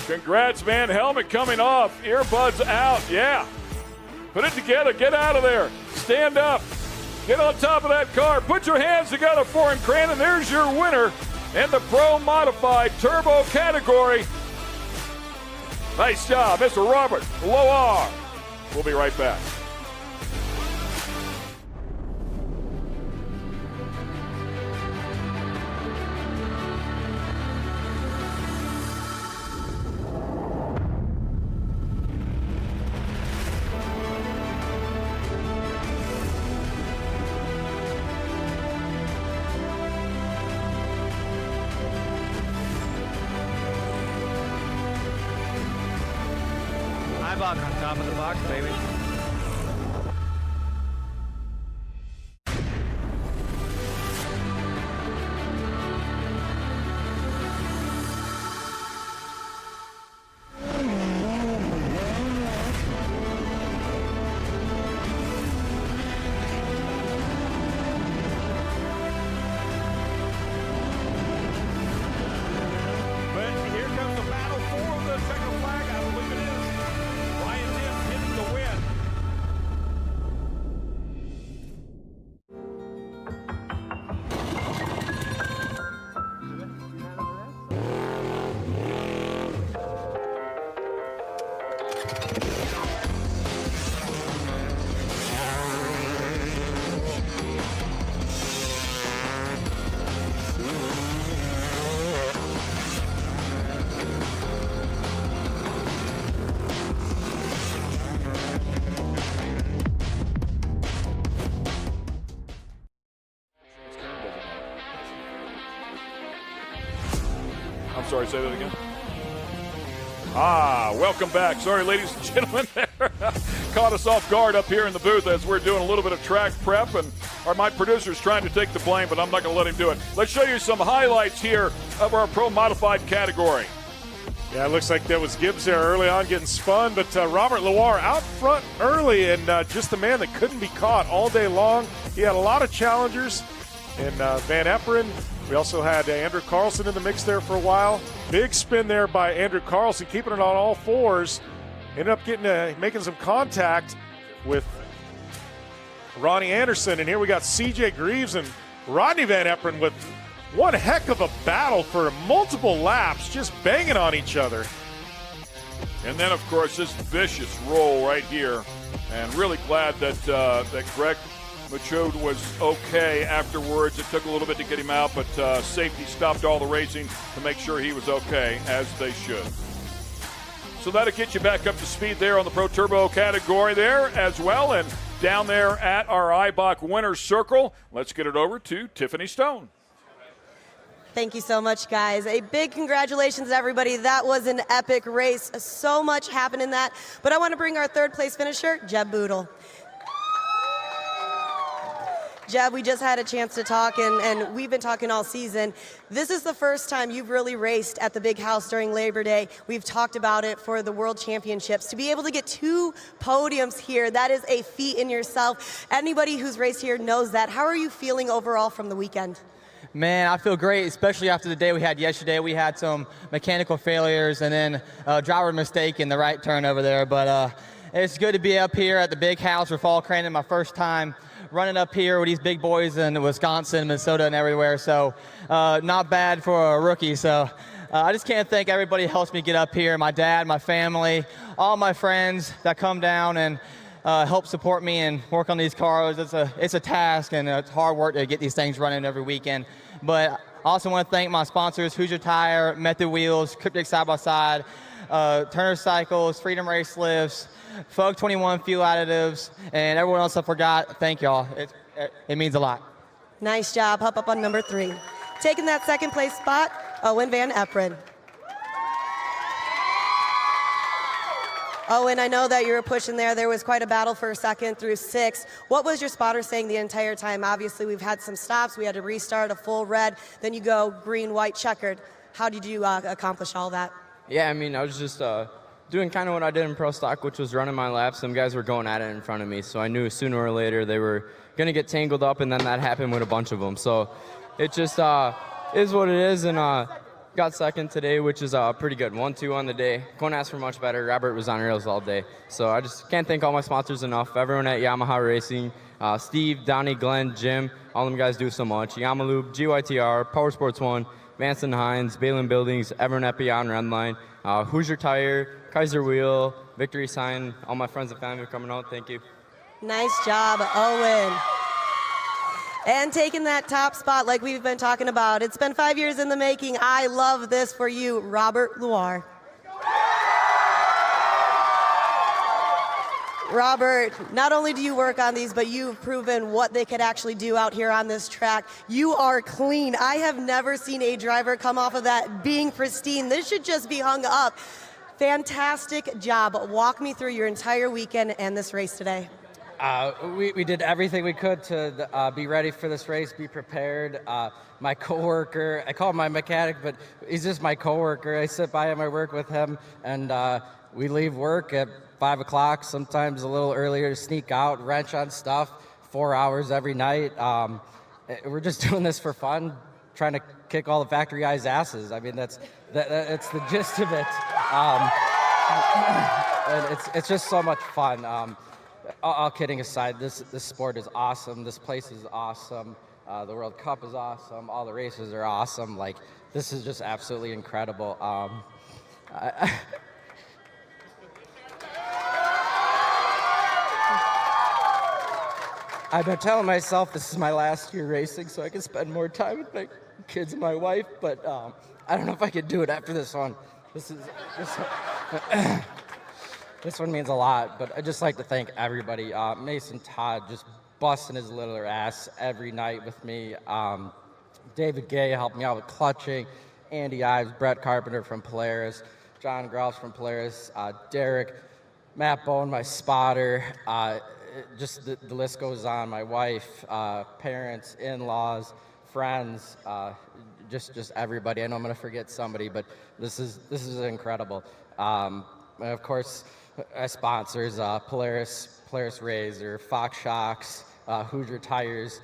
S20: Congrats, man. Helmet coming off. Earbuds out. Yeah. Put it together. Get out of there. Stand up. Get on top of that car. Put your hands together for him, Crandon. There's your winner in the Pro Modified Turbo category. Nice job, Mr. Robert Loire. We'll be right back.
S12: On top of the box, baby.
S20: I'm sorry, say that again. Welcome back. Sorry, ladies and gentlemen, caught us off guard up here in the booth as we're doing a little bit of track prep, and my producer's trying to take the blame, but I'm not going to let him do it. Let's show you some highlights here of our Pro Modified category.
S2: Yeah, it looks like that was Gibbs there early on getting spun, but Robert Loire out front early and just the man that couldn't be caught all day long. He had a lot of challengers, and Van Epperen. We also had Andrew Carlson in the mix there for a while. Big spin there by Andrew Carlson, keeping it on all fours. Ended up getting making some contact with Ronnie Anderson, and here we got CJ Greaves and Rodney Van Epperen with one heck of a battle for multiple laps, just banging on each other.
S20: And then, of course, this vicious roll right here. And really glad that that Greg Machode was okay afterwards. It took a little bit to get him out, but safety stopped all the racing to make sure he was okay, as they should. So that'll get you back up to speed there on the Pro Turbo category there as well. And down there at our IBOC winner's circle, let's get it over to Tiffany Stone.
S13: Thank you so much, guys. A big congratulations, everybody. That was an epic race. So much happened in that. But I want to bring our third place finisher, Jeb Boodle. Jeb, we just had a chance to talk, and we've been talking all season. This is the first time you've really raced at the Big House during Labor Day. We've talked about it for the World Championships. To be able to get 2 podiums here, that is a feat in yourself. Anybody who's raced here knows that. How are you feeling overall from the weekend?
S15: Man, I feel great, especially after the day we had yesterday. We had some mechanical failures and then a driver mistake in the right turn over there. But it's good to be up here at the Big House for Fall Crandon, my first time running up here with these big boys in Wisconsin, Minnesota, and everywhere. So not bad for a rookie. So I just can't thank everybody who helps me get up here, my dad, my family, all my friends that come down and help support me and work on these cars. It's a task, and it's hard work to get these things running every weekend. But I also want to thank my sponsors, Hoosier Tire, Method Wheels, Cryptic Side by Side, Turner Cycles, Freedom Race Lifts, Fug 21 Fuel Additives, and everyone else I forgot. Thank y'all. It means a lot.
S13: Nice job. Hop up on number 3. Taking that second place spot, Owen Van Epperen. Oh, and I know that you were pushing there. There was quite a battle for second through sixth. What was your spotter saying the entire time? Obviously, we've had some stops. We had to restart a full red. Then you go green, white, checkered. How did you accomplish all that?
S19: Yeah, I mean, I was just doing kind of what I did in pro stock, which was running my laps. Some guys were going at it in front of me, so I knew sooner or later they were going to get tangled up, and then that happened with a bunch of them. So it just is what it is, and got second today, which is pretty good. 1-2 on the day. Couldn't ask for much better. Robert was on rails all day. So I just can't thank all my sponsors enough. Everyone at Yamaha Racing, Steve, Donnie, Glenn, Jim, all them guys do so much. Yamalube, GYTR, Power Sports 1, Vance and Hines, Balin Buildings, everyone at Beyond Redline, Hoosier Tire, Kaiser Wheel, Victory Sign, all my friends and family for coming out. Thank you.
S13: Nice job, Owen. And taking that top spot like we've been talking about. It's been 5 years in the making. I love this for you, Robert Loire. Robert, not only do you work on these, but you've proven what they could actually do out here on this track. You are clean. I have never seen a driver come off of that being pristine. This should just be hung up. Fantastic job. Walk me through your entire weekend and this race today.
S12: We did everything we could to be ready for this race, be prepared. My coworker, I call him my mechanic, but he's just my coworker. I sit by him, I work with him, and we leave work at 5 o'clock, sometimes a little earlier to sneak out, wrench on stuff, 4 hours every night. We're just doing this for fun, trying to kick all the factory guys' asses. I mean, that's the gist of it. And it's just so much fun. All kidding aside, this sport is awesome. This place is awesome. The World Cup is awesome. All the races are awesome. Like, this is just absolutely incredible. I've been telling myself this is my last year racing so I can spend more time with my kids and my wife, but I don't know if I could do it after this one. This one means a lot, but I'd just like to thank everybody. Mason Todd just busting his little ass every night with me. David Gay helped me out with clutching. Andy Ives, Brett Carpenter from Polaris, John Grouse from Polaris, Derek, Matt Bone, my spotter. Just the list goes on. My wife, parents, in-laws, friends, just everybody. I know I'm going to forget somebody, but this is incredible. And of course, our sponsors, Polaris Razor, Fox Shocks, Hoosier Tires.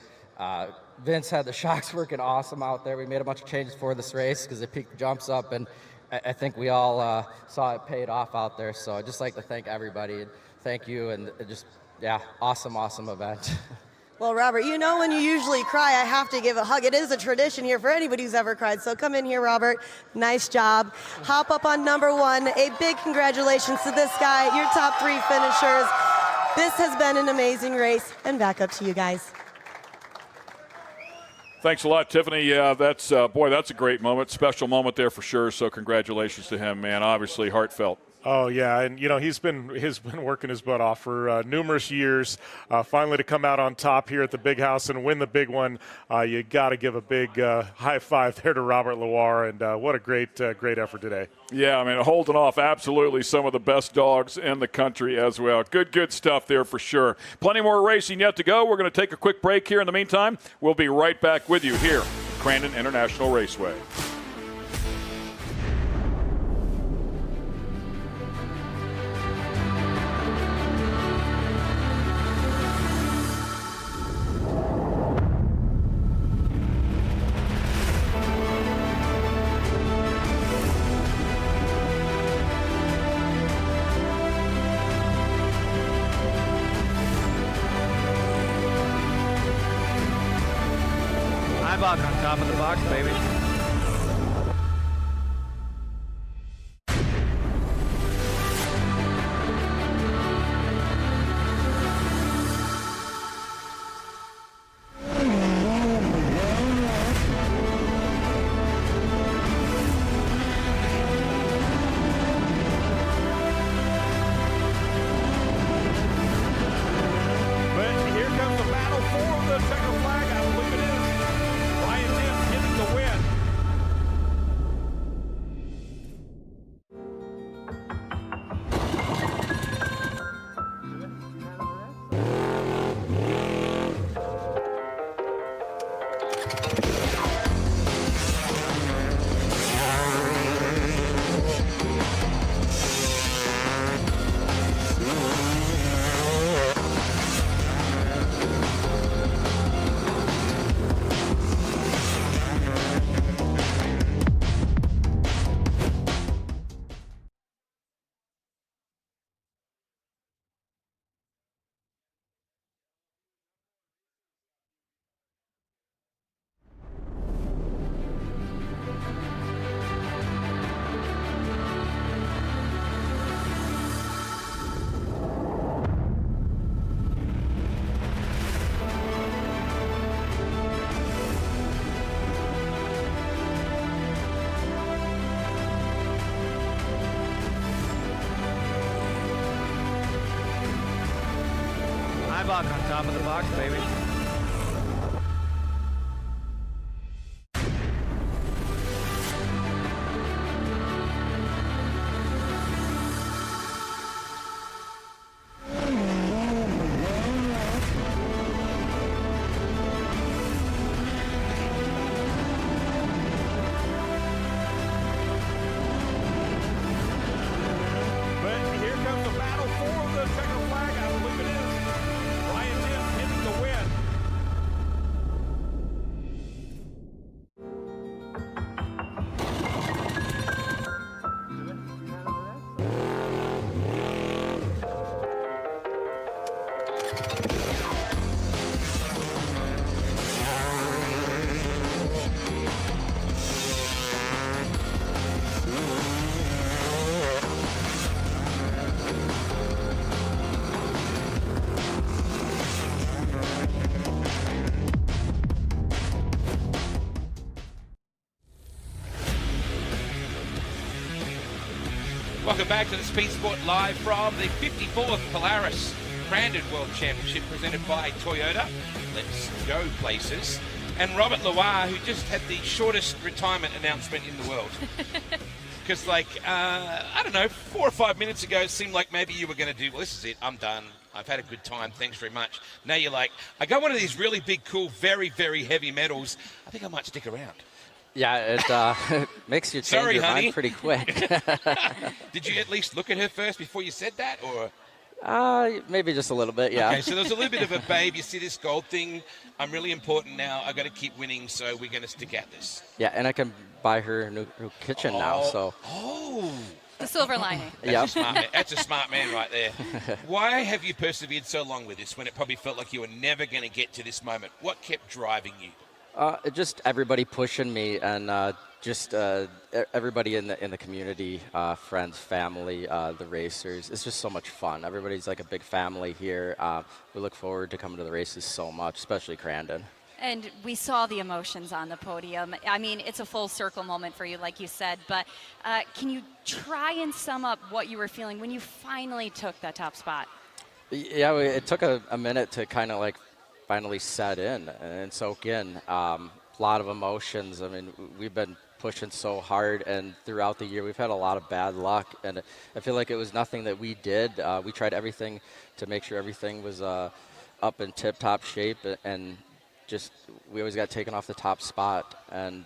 S12: Vince had the shocks working awesome out there. We made a bunch of changes for this race because they peaked the jumps up, and I think we all saw it paid off out there. So I'd just like to thank everybody. And thank you, and awesome event.
S13: Well, Robert, you know when you usually cry, I have to give a hug. It is a tradition here for anybody who's ever cried. So come in here, Robert. Nice job. Hop up on number one. A big congratulations to this guy, your top 3 finishers. This has been an amazing race. And back up to you guys.
S20: Thanks a lot, Tiffany. Yeah, that's a great moment, special moment there for sure. So congratulations to him, man. Obviously heartfelt.
S2: Oh, yeah, and, he's been working his butt off for numerous years. Finally to come out on top here at the Big House and win the big one, you got to give a big high five there to Robert Loire, and what a great effort today.
S20: Yeah, I mean, holding off absolutely some of the best dogs in the country as well. Good stuff there for sure. Plenty more racing yet to go. We're going to take a quick break here. In the meantime, we'll be right back with you here at Crandon International Raceway.
S12: On top of the box, baby.
S20: But here comes the battle for the checkered flag. I believe it is. Ryan Timms getting the win.
S3: luck on top of the box, baby.
S1: Welcome back to the Speed Sport Live from the 54th Polaris Crandon World Championship presented by Toyota. Let's go places. And Robert Loire, who just had the shortest retirement announcement in the world. Because, I don't know, 4 or 5 minutes ago, it seemed like maybe you were going to do, well, this is it, I'm done. I've had a good time, thanks very much. Now you're like, I got one of these really big, cool, very, very heavy medals. I think I might stick around.
S22: Yeah, it makes you change your
S1: honey.
S22: mind pretty quick.
S1: Did you at least look at her first before you said that, or?
S22: Maybe just a little bit, yeah.
S1: Okay, so there's a little bit of a babe. You see this gold thing? I'm really important now. I got to keep winning, so we're going to stick at this.
S22: Yeah, and I can buy her a new kitchen now, so.
S1: Oh.
S16: The silver lining.
S1: That's a smart man right there. Why have you persevered so long with this when it probably felt like you were never going to get to this moment? What kept driving you?
S22: Just everybody pushing me, and just everybody in the community, friends, family, the racers. It's just so much fun. Everybody's like a big family here. We look forward to coming to the races so much, especially Crandon.
S16: And we saw the emotions on the podium. I mean, it's a full circle moment for you, like you said, but can you try and sum up what you were feeling when you finally took that top spot?
S22: Yeah, it took a minute to kind of finally set in and soak in. A lot of emotions. I mean, we've been pushing so hard, and throughout the year we've had a lot of bad luck, and I feel like it was nothing that we did. We tried everything to make sure everything was up in tip-top shape, and just we always got taken off the top spot, and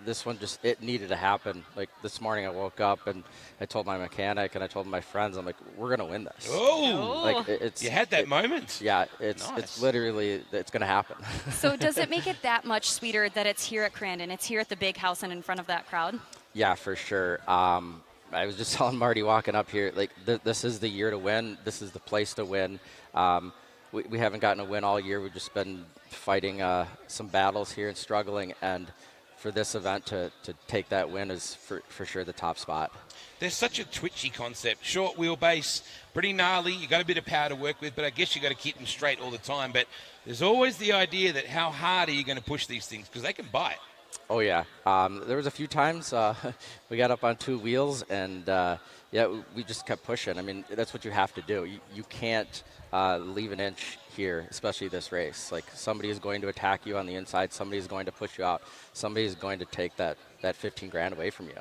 S22: this one just, it needed to happen. Like this morning I woke up and I told my mechanic and I told my friends, I'm like, we're gonna win this.
S1: Oh, you had that moment.
S22: Yeah, it's literally, it's gonna happen.
S16: So does it make it that much sweeter that it's here at Crandon, it's here at the big house and in front of that crowd?
S22: Yeah, for sure. I was just telling Marty walking up here, this is the year to win. This is the place to win. We haven't gotten a win all year. We've just been fighting some battles here and struggling, and for this event to take that win is for sure the top spot.
S1: There's such a twitchy concept. Short wheelbase, pretty gnarly. You got a bit of power to work with, but I guess you got to keep them straight all the time. But there's always the idea that how hard are you going to push these things, because they can bite.
S22: Oh, yeah. There was a few times we got up on 2 wheels, and we just kept pushing. I mean, that's what you have to do. You can't leave an inch here, especially this race. Like, somebody is going to attack you on the inside. Somebody is going to push you out. Somebody is going to take that 15 grand away from you.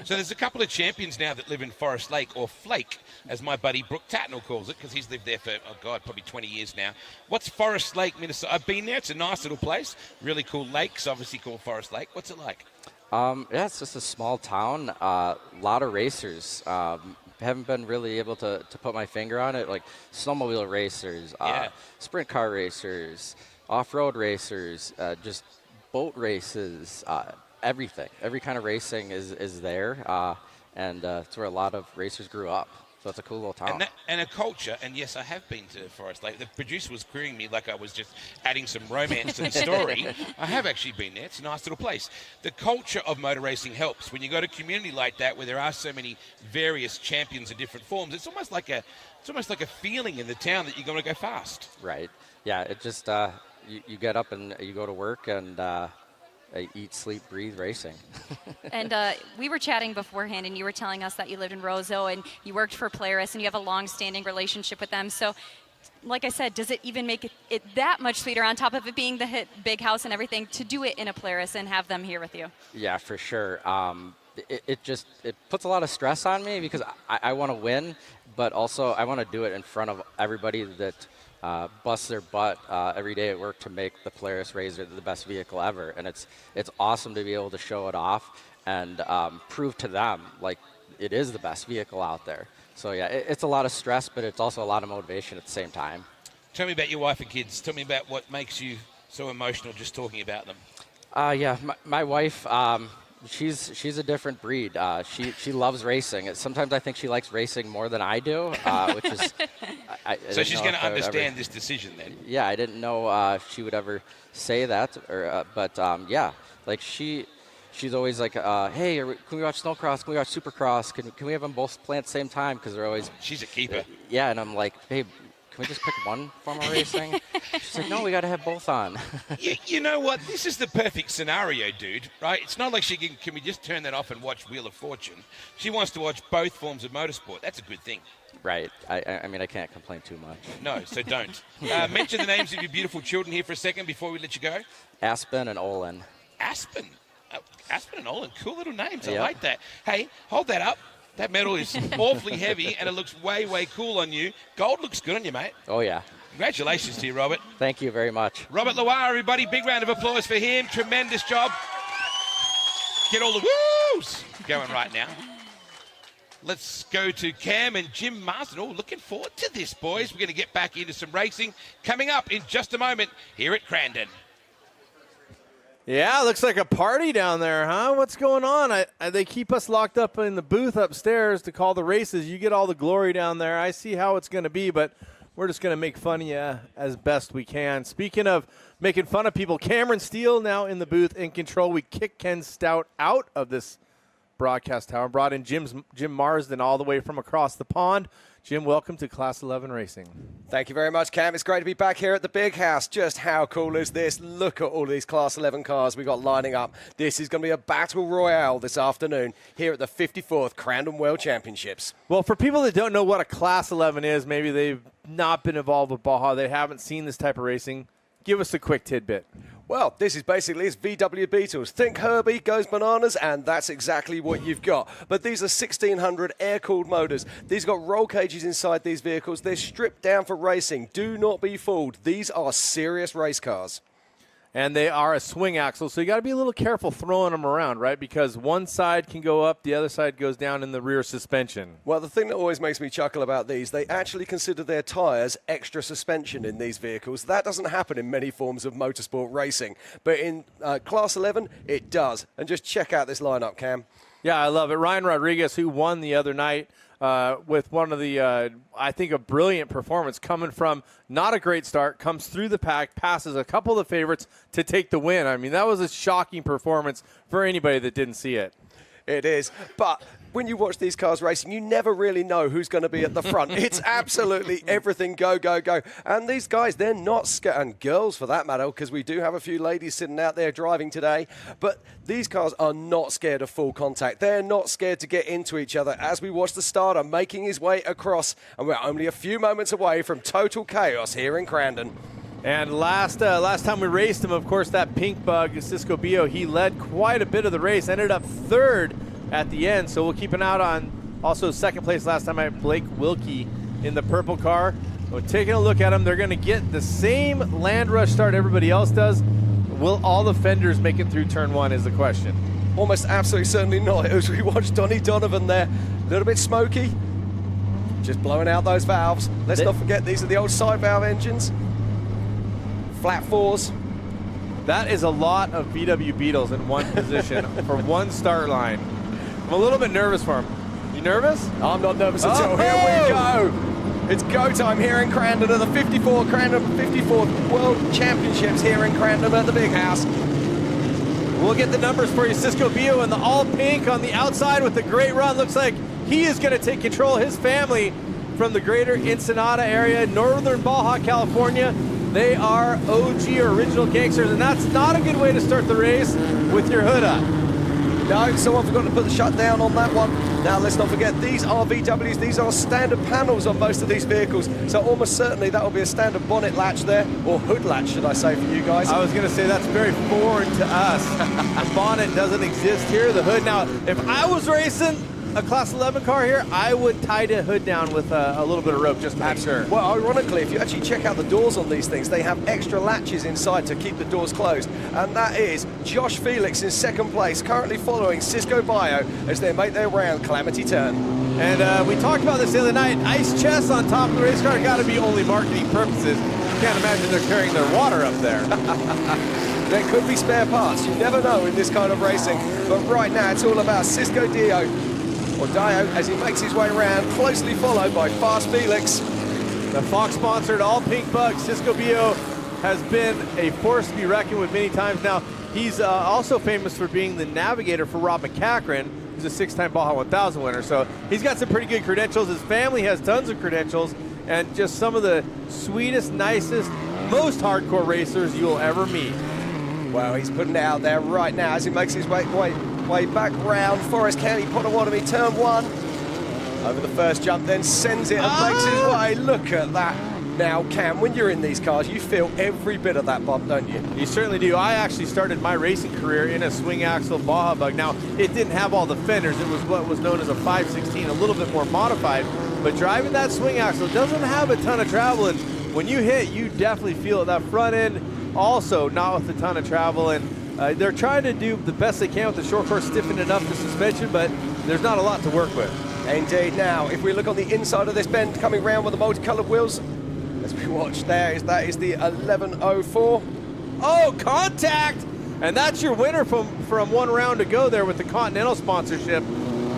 S1: So there's a couple of champions now that live in Forest Lake, or Flake, as my buddy Brooke Tatnell calls it, because he's lived there for, probably 20 years now. What's Forest Lake, Minnesota? I've been there. It's a nice little place. Really cool lakes, obviously called Forest Lake. What's it like?
S22: Yeah, it's just a small town. A lot of racers. Haven't been really able to put my finger on it. Like snowmobile racers, sprint car racers, off-road racers, just boat races, everything. Every kind of racing is there, and it's where a lot of racers grew up. So it's a cool little town.
S1: And a culture, and yes, I have been to Forest Lake. The producer was querying me like I was just adding some romance to the story. I have actually been there. It's a nice little place. The culture of motor racing helps. When you go to a community like that where there are so many various champions in different forms, it's almost like a feeling in the town that you're going to go fast.
S22: Right. Yeah, it just, you get up and you go to work and eat, sleep, breathe racing.
S16: And we were chatting beforehand, and you were telling us that you lived in Roseau and you worked for Polaris and you have a long-standing relationship with them. So
S3: like I said, does it even make it that much sweeter on top of it being the big house and everything to do it in a Polaris and have them here with you?
S22: Yeah, for sure. It puts a lot of stress on me because I want to win, but also I want to do it in front of everybody that busts their butt every day at work to make the Polaris RZR the best vehicle ever. And it's awesome to be able to show it off and prove to them like it is the best vehicle out there. So yeah, it's a lot of stress, but it's also a lot of motivation at the same time.
S1: Tell me about your wife and kids. Tell me about what makes you so emotional just talking about them.
S22: Yeah, my wife, she's a different breed. She loves racing. Sometimes I think she likes racing more than I do, which is.
S1: So she's going to understand this decision then.
S22: Yeah, I didn't know if she would ever say that, but yeah, like she's always like, hey, can we watch snowcross? Can we watch supercross? Can we have them both play at the same time? Because they're always.
S1: She's a keeper.
S22: Yeah, and I'm like, babe, can we just pick one form of racing? She's like, no, we got to have both on.
S1: You know what? This is the perfect scenario, dude, right? It's not like she can we just turn that off and watch Wheel of Fortune? She wants to watch both forms of motorsport. That's a good thing.
S22: Right. I mean, I can't complain too much.
S1: No, so don't. Mention the names of your beautiful children here for a second before we let you go.
S22: Aspen and Olin.
S1: Aspen. Aspen and Olin. Cool little names. I
S22: Yep.
S1: like that. Hey, hold that up. That medal is awfully heavy, and it looks way, way cool on you. Gold looks good on you, mate.
S22: Oh, yeah.
S1: Congratulations to you, Robert.
S22: Thank you very much.
S1: Robert Loire, everybody. Big round of applause for him. Tremendous job. Get all the woos going right now. Let's go to Cam and Jim Marsden. Oh, looking forward to this, boys. We're going to get back into some racing coming up in just a moment here at Crandon.
S4: Yeah, looks like a party down there, huh? What's going on? They keep us locked up in the booth upstairs to call the races. You get all the glory down there. I see how it's going to be, but we're just going to make fun of you as best we can. Speaking of making fun of people, Cameron Steele now in the booth in control. We kicked Ken Stout out of this broadcast tower and brought in Jim Marsden all the way from across the pond. Jim, welcome to Class 11 Racing.
S5: Thank you very much, Cam. It's great to be back here at the big house. Just how cool is this? Look at all these Class 11 cars we got lining up. This is going to be a battle royale this afternoon here at the 54th Crandon World Championships.
S4: Well, for people that don't know what a Class 11 is, maybe they've not been involved with Baja, they haven't seen this type of racing, give us a quick tidbit.
S5: Well, this is basically its VW Beetles. Think Herbie goes bananas, and that's exactly what you've got. But these are 1600 air-cooled motors. These got roll cages inside these vehicles. They're stripped down for racing. Do not be fooled. These are serious race cars.
S4: And they are a swing axle, so you got to be a little careful throwing them around, right? Because one side can go up, the other side goes down in the rear suspension.
S5: Well, the thing that always makes me chuckle about these, they actually consider their tyres extra suspension in these vehicles. That doesn't happen in many forms of motorsport racing. But in Class 11, it does. And just check out this lineup, Cam.
S4: Yeah, I love it. Ryan Rodriguez, who won the other night, with one of the, I think, a brilliant performance coming from not a great start, comes through the pack, passes a couple of the favorites to take the win. I mean, that was a shocking performance for anybody that didn't see it.
S5: It is. But when you watch these cars racing, you never really know who's going to be at the front. It's absolutely everything go, go, go. And these guys, they're not scared, and girls for that matter, because we do have a few ladies sitting out there driving today. But these cars are not scared of full contact. They're not scared to get into each other as we watch the starter making his way across. And we're only a few moments away from total chaos here in Crandon.
S4: And last time we raced him, of course, that pink bug, Cisco Bio, he led quite a bit of the race, ended up third at the end. So we'll keep an eye on also second place last time I had Blake Wilkie in the purple car. We're taking a look at them. They're going to get the same land rush start everybody else does. Will all the fenders make it through turn one is the question.
S5: Almost absolutely certainly not. As we watch Donnie Donovan there, a little bit smoky, just blowing out those valves. Let's not forget these are the old side valve engines. Flat fours.
S4: That is a lot of VW Beetles in one position for one start line. I'm a little bit nervous for him. You nervous?
S5: I'm not nervous at all. Here we go. It's go time here in Crandon at the 54th World Championships here in Crandon at the Big House.
S4: We'll get the numbers for you. Cisco Bio in the all pink on the outside with a great run. Looks like he is going to take control of his family from the greater Ensenada area, northern Baja, California. They are OG or original gangsters, and that's not a good way to start the race with your hood up.
S5: No, someone forgot to put the shutdown on that one. Now, let's not forget, these are VWs. These are standard panels on most of these vehicles. So almost certainly that will be a standard bonnet latch there, or hood latch, should I say, for you guys.
S4: I was going to say that's very foreign to us. The bonnet doesn't exist here. The hood. Now, if I was racing a Class 11 car here, I would tie the hood down with a little bit of rope just to make sure.
S5: Well, ironically, if you actually check out the doors on these things, they have extra latches inside to keep the doors closed. And that is Josh Felix in second place, currently following Cisco Bio as they make their round Calamity Turn.
S4: And we talked about this the other night. Ice chests on top of the race car got to be only marketing purposes. You can't imagine they're carrying their water up there.
S5: There could be spare parts. You never know in this kind of racing. But right now, it's all about Cisco Dio, or Dio, as he makes his way around, closely followed by Fast Felix.
S4: The Fox-sponsored all-pink bug, Cisco Bio, has been a force to be reckoned with many times now. He's also famous for being the navigator for Rob McCachran, who's a 6-time Baja 1000 winner. So he's got some pretty good credentials. His family has tons of credentials, and just some of the sweetest, nicest, most hardcore racers you'll ever meet.
S5: Well, he's putting it out there right now as he makes his way back round Forest County, Potawatomi, turn 1. Over the first jump, then sends it and makes his way. Look at that. Now, Cam, when you're in these cars, you feel every bit of that bump, don't you?
S4: You certainly do. I actually started my racing career in a swing axle Baja Bug. Now, it didn't have all the fenders. It was what was known as a 516, a little bit more modified. But driving that swing axle doesn't have a ton of travel, and when you hit, you definitely feel it. That front end, also not with a ton of travel, and they're trying to do the best they can with the short course, stiffen enough the suspension, but there's not a lot to work with.
S5: Indeed. Now, if we look on the inside of this bend, coming round with the multicolored wheels, as we watch there, that is the 1104.
S4: Oh, contact! And that's your winner from one round to go there with the Continental sponsorship.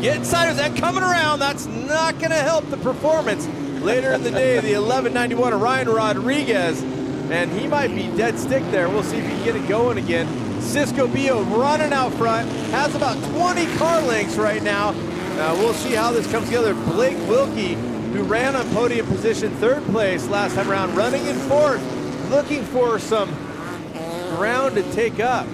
S4: Getting sideways and coming around, that's not going to help the performance. Later in the day, the 1191 of Ryan Rodriguez, and he might be dead stick there. We'll see if he can get it going again. Cisco Bio running out front, has about 20 car lengths right now. We'll see how this comes together. Blake Wilkie, who ran on podium position 3rd place last time around, running in 4th, looking for some ground to take up.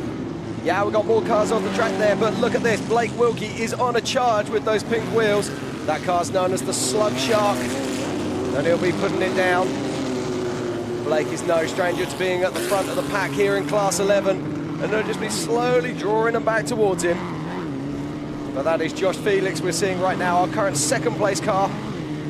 S5: Yeah, we've got more cars on the track there, but look at this. Blake Wilkie is on a charge with those pink wheels. That car's known as the Slug Shark, and he'll be putting it down. Blake is no stranger to being at the front of the pack here in Class 11, and they'll just be slowly drawing them back towards him. But that is Josh Felix we're seeing right now, our current 2nd place car.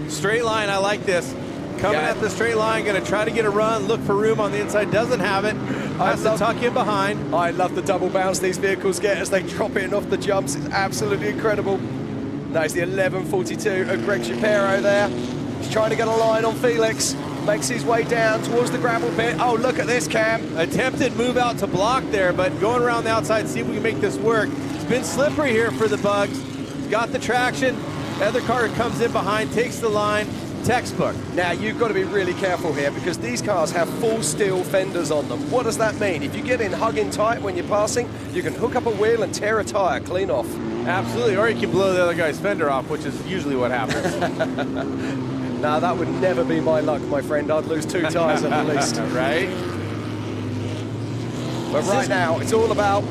S4: Straight line, I like this. Coming at the straight line, going to try to get a run, look for room on the inside, doesn't have it. Has to tuck in behind.
S5: I love the double bounce these vehicles get as they drop in off the jumps. It's absolutely incredible. There's the 1142 of Greg Shapiro there. He's trying to get a line on Felix. Makes his way down towards the gravel pit. Oh, look at this, Cam.
S4: Attempted move out to block there, but going around the outside, see if we can make this work. It's been slippery here for the Bugs. He's got the traction. The other car comes in behind, takes the line. Textbook.
S5: Now, you've got to be really careful here because these cars have full steel fenders on them. What does that mean? If you get in hugging tight when you're passing, you can hook up a wheel and tear a tire clean off.
S4: Absolutely, or you can blow the other guy's fender off, which is usually what happens.
S5: Now, that would never be my luck, my friend. I'd lose 2 tires at least.
S4: Right?
S5: But right now, it's all about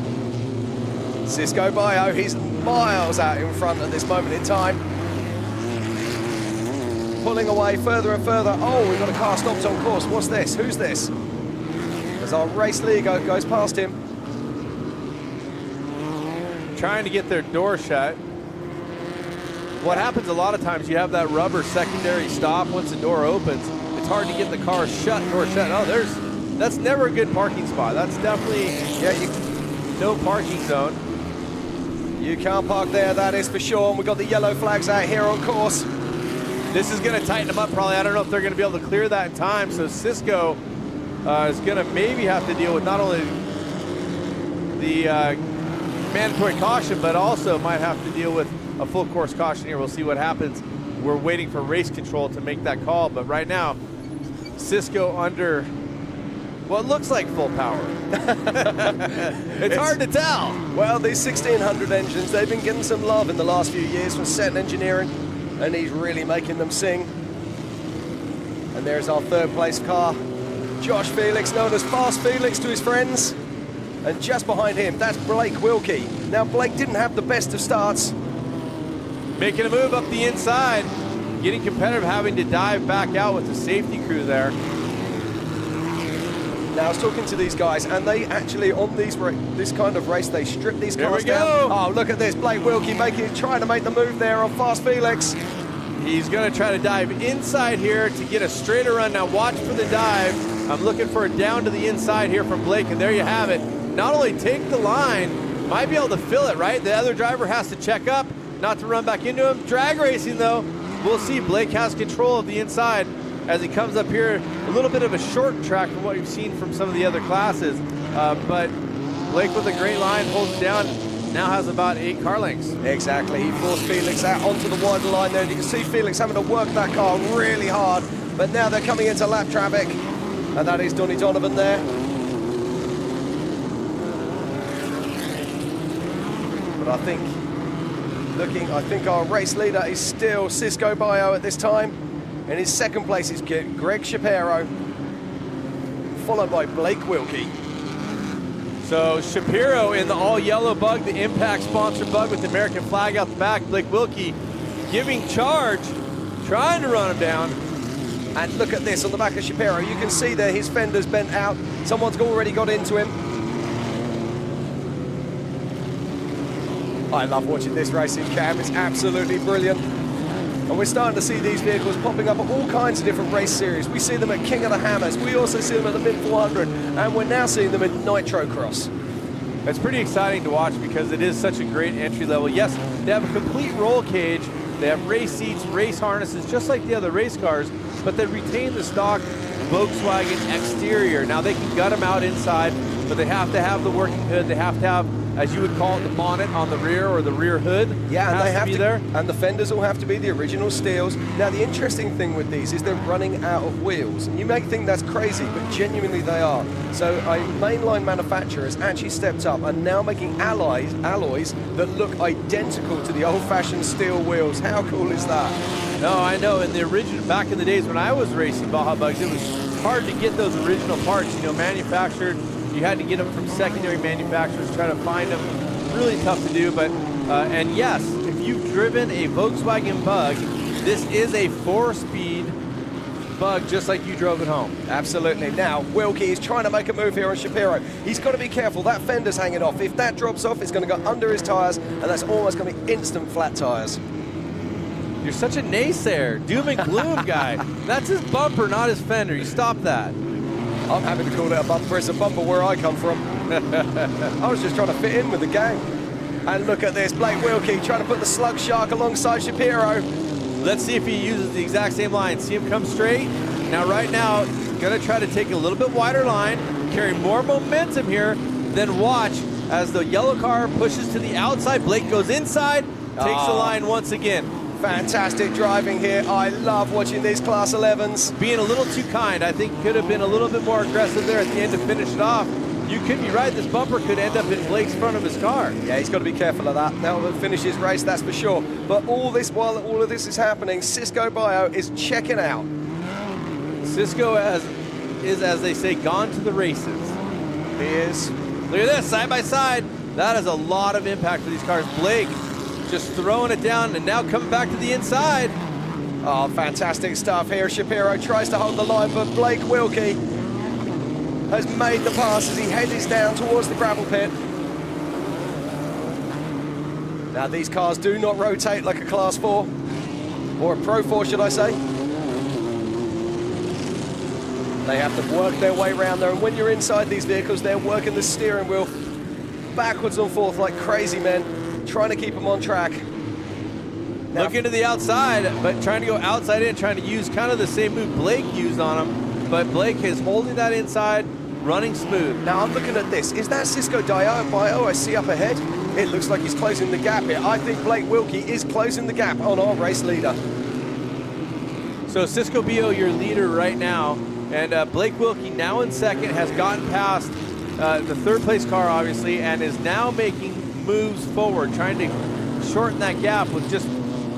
S5: Cisco Bio. He's miles out in front at this moment in time. Pulling away further and further. Oh, we've got a car stopped on course. What's this? Who's this? As our race league goes past him.
S4: Trying to get their door shut. What happens a lot of times, you have that rubber secondary stop once the door opens. It's hard to get the car door shut. Oh, that's never a good parking spot. That's definitely, no parking zone.
S5: You can't park there, that is for sure. And we've got the yellow flags out here on course.
S4: This is going to tighten them up probably. I don't know if they're going to be able to clear that in time. So Cisco is going to maybe have to deal with not only the mandatory caution, but also might have to deal with a full course caution here. We'll see what happens. We're waiting for race control to make that call. But right now, Cisco under what looks like full power. It's hard to tell.
S5: Well, these 1600 engines, they've been getting some love in the last few years from Set Engineering. And he's really making them sing. And there's our 3rd place car. Josh Felix, known as Fast Felix to his friends. And just behind him, that's Blake Wilkie. Now, Blake didn't have the best of starts.
S4: Making a move up the inside, getting competitive, having to dive back out with the safety crew there.
S5: Now I was talking to these guys, and they actually, on this kind of race, they strip these cars down. Oh, look at this, Blake Wilkie trying to make the move there on Fast Felix.
S4: He's going to try to dive inside here to get a straighter run. Now watch for the dive. I'm looking for a down to the inside here from Blake, and there you have it. Not only take the line, might be able to fill it, right? The other driver has to check up, not to run back into him. Drag racing, though, we'll see. Blake has control of the inside as he comes up here. A little bit of a short track from what we've seen from some of the other classes. But Blake with a great line, holds it down, now has about 8 car lengths.
S5: Exactly, he forced Felix out onto the wider line there. And you can see Felix having to work that car really hard. But now they're coming into lap traffic. And that is Donnie Donovan there. But I think our race leader is still Cisco Bio at this time. In his second place is Greg Shapiro, followed by Blake Wilkie.
S4: So Shapiro in the all-yellow bug, the Impact sponsored bug with the American flag out the back. Blake Wilkie giving charge, trying to run him down.
S5: And look at this on the back of Shapiro. You can see there his fender's bent out. Someone's already got into him. I love watching this racing, Cam. It's absolutely brilliant. And we're starting to see these vehicles popping up at all kinds of different race series. We see them at King of the Hammers. We also see them at the Mid 400. And we're now seeing them in Nitro Cross.
S4: It's pretty exciting to watch because it is such a great entry level. Yes, they have a complete roll cage. They have race seats, race harnesses, just like the other race cars, but they retain the stock Volkswagen exterior. Now they can gut them out inside, but they have to have the working hood. They have to have, as you would call it, the bonnet on the rear or the rear hood.
S5: Yeah, and they have to
S4: be there.
S5: And the fenders all have to be the original steels. Now the interesting thing with these is they're running out of wheels. And you may think that's crazy, but genuinely they are. So a mainline manufacturer has actually stepped up and now making alloys that look identical to the old-fashioned steel wheels. How cool is that?
S4: No, I know. In the original, back in the days when I was racing Baja Bugs, it was hard to get those original parts, manufactured. You had to get them from secondary manufacturers, try to find them. Really tough to do, but, and yes, if you've driven a Volkswagen Bug, this is a 4-speed Bug just like you drove at home.
S5: Absolutely. Now, Wilkie is trying to make a move here on Shapiro. He's got to be careful. That fender's hanging off. If that drops off, it's going to go under his tires, and that's almost going to be instant flat tires.
S4: You're such a naysayer, doom and gloom guy. That's his bumper, not his fender. You stop that.
S5: I'm happy to call it a bumper. It's a bumper where I come from. I was just trying to fit in with the gang. And look at this, Blake Wilkie trying to put the Slug Shark alongside Shapiro.
S4: Let's see if he uses the exact same line. See him come straight. Now, right now, gonna try to take a little bit wider line, carry more momentum here, then watch as the yellow car pushes to the outside. Blake goes inside, takes the line once again.
S5: Fantastic driving here. I love watching these Class 11s.
S4: Being a little too kind. I think could have been a little bit more aggressive there at the end to finish it off. You could be right. This bumper could end up in Blake's front of his car.
S5: Yeah, he's got to be careful of that. That will finish his race, that's for sure. But while all of this is happening, Cisco Bio is checking out.
S4: Cisco is, as they say, gone to the races.
S5: He is.
S4: Look at this, side by side. That is a lot of impact for these cars. Blake just throwing it down and now coming back to the inside.
S5: Oh, fantastic stuff here. Shapiro tries to hold the line, but Blake Wilkie has made the pass as he heads down towards the gravel pit. Now, these cars do not rotate like a Class 4, or a Pro 4, should I say. They have to work their way around there, and when you're inside these vehicles, they're working the steering wheel backwards and forth like crazy men, trying to keep them on track. Now,
S4: looking to the outside, but trying to go outside in, trying to use kind of the same move Blake used on him, but Blake is holding that inside, running smooth.
S5: Now I'm looking at this. Is that Cisco Bio I see up ahead? It looks like he's closing the gap here. I think Blake Wilkie is closing the gap on our race leader.
S4: So Cisco Bio, your leader right now, and Blake Wilkie now in second, has gotten past the third place car, obviously, and is now making moves forward, trying to shorten that gap with just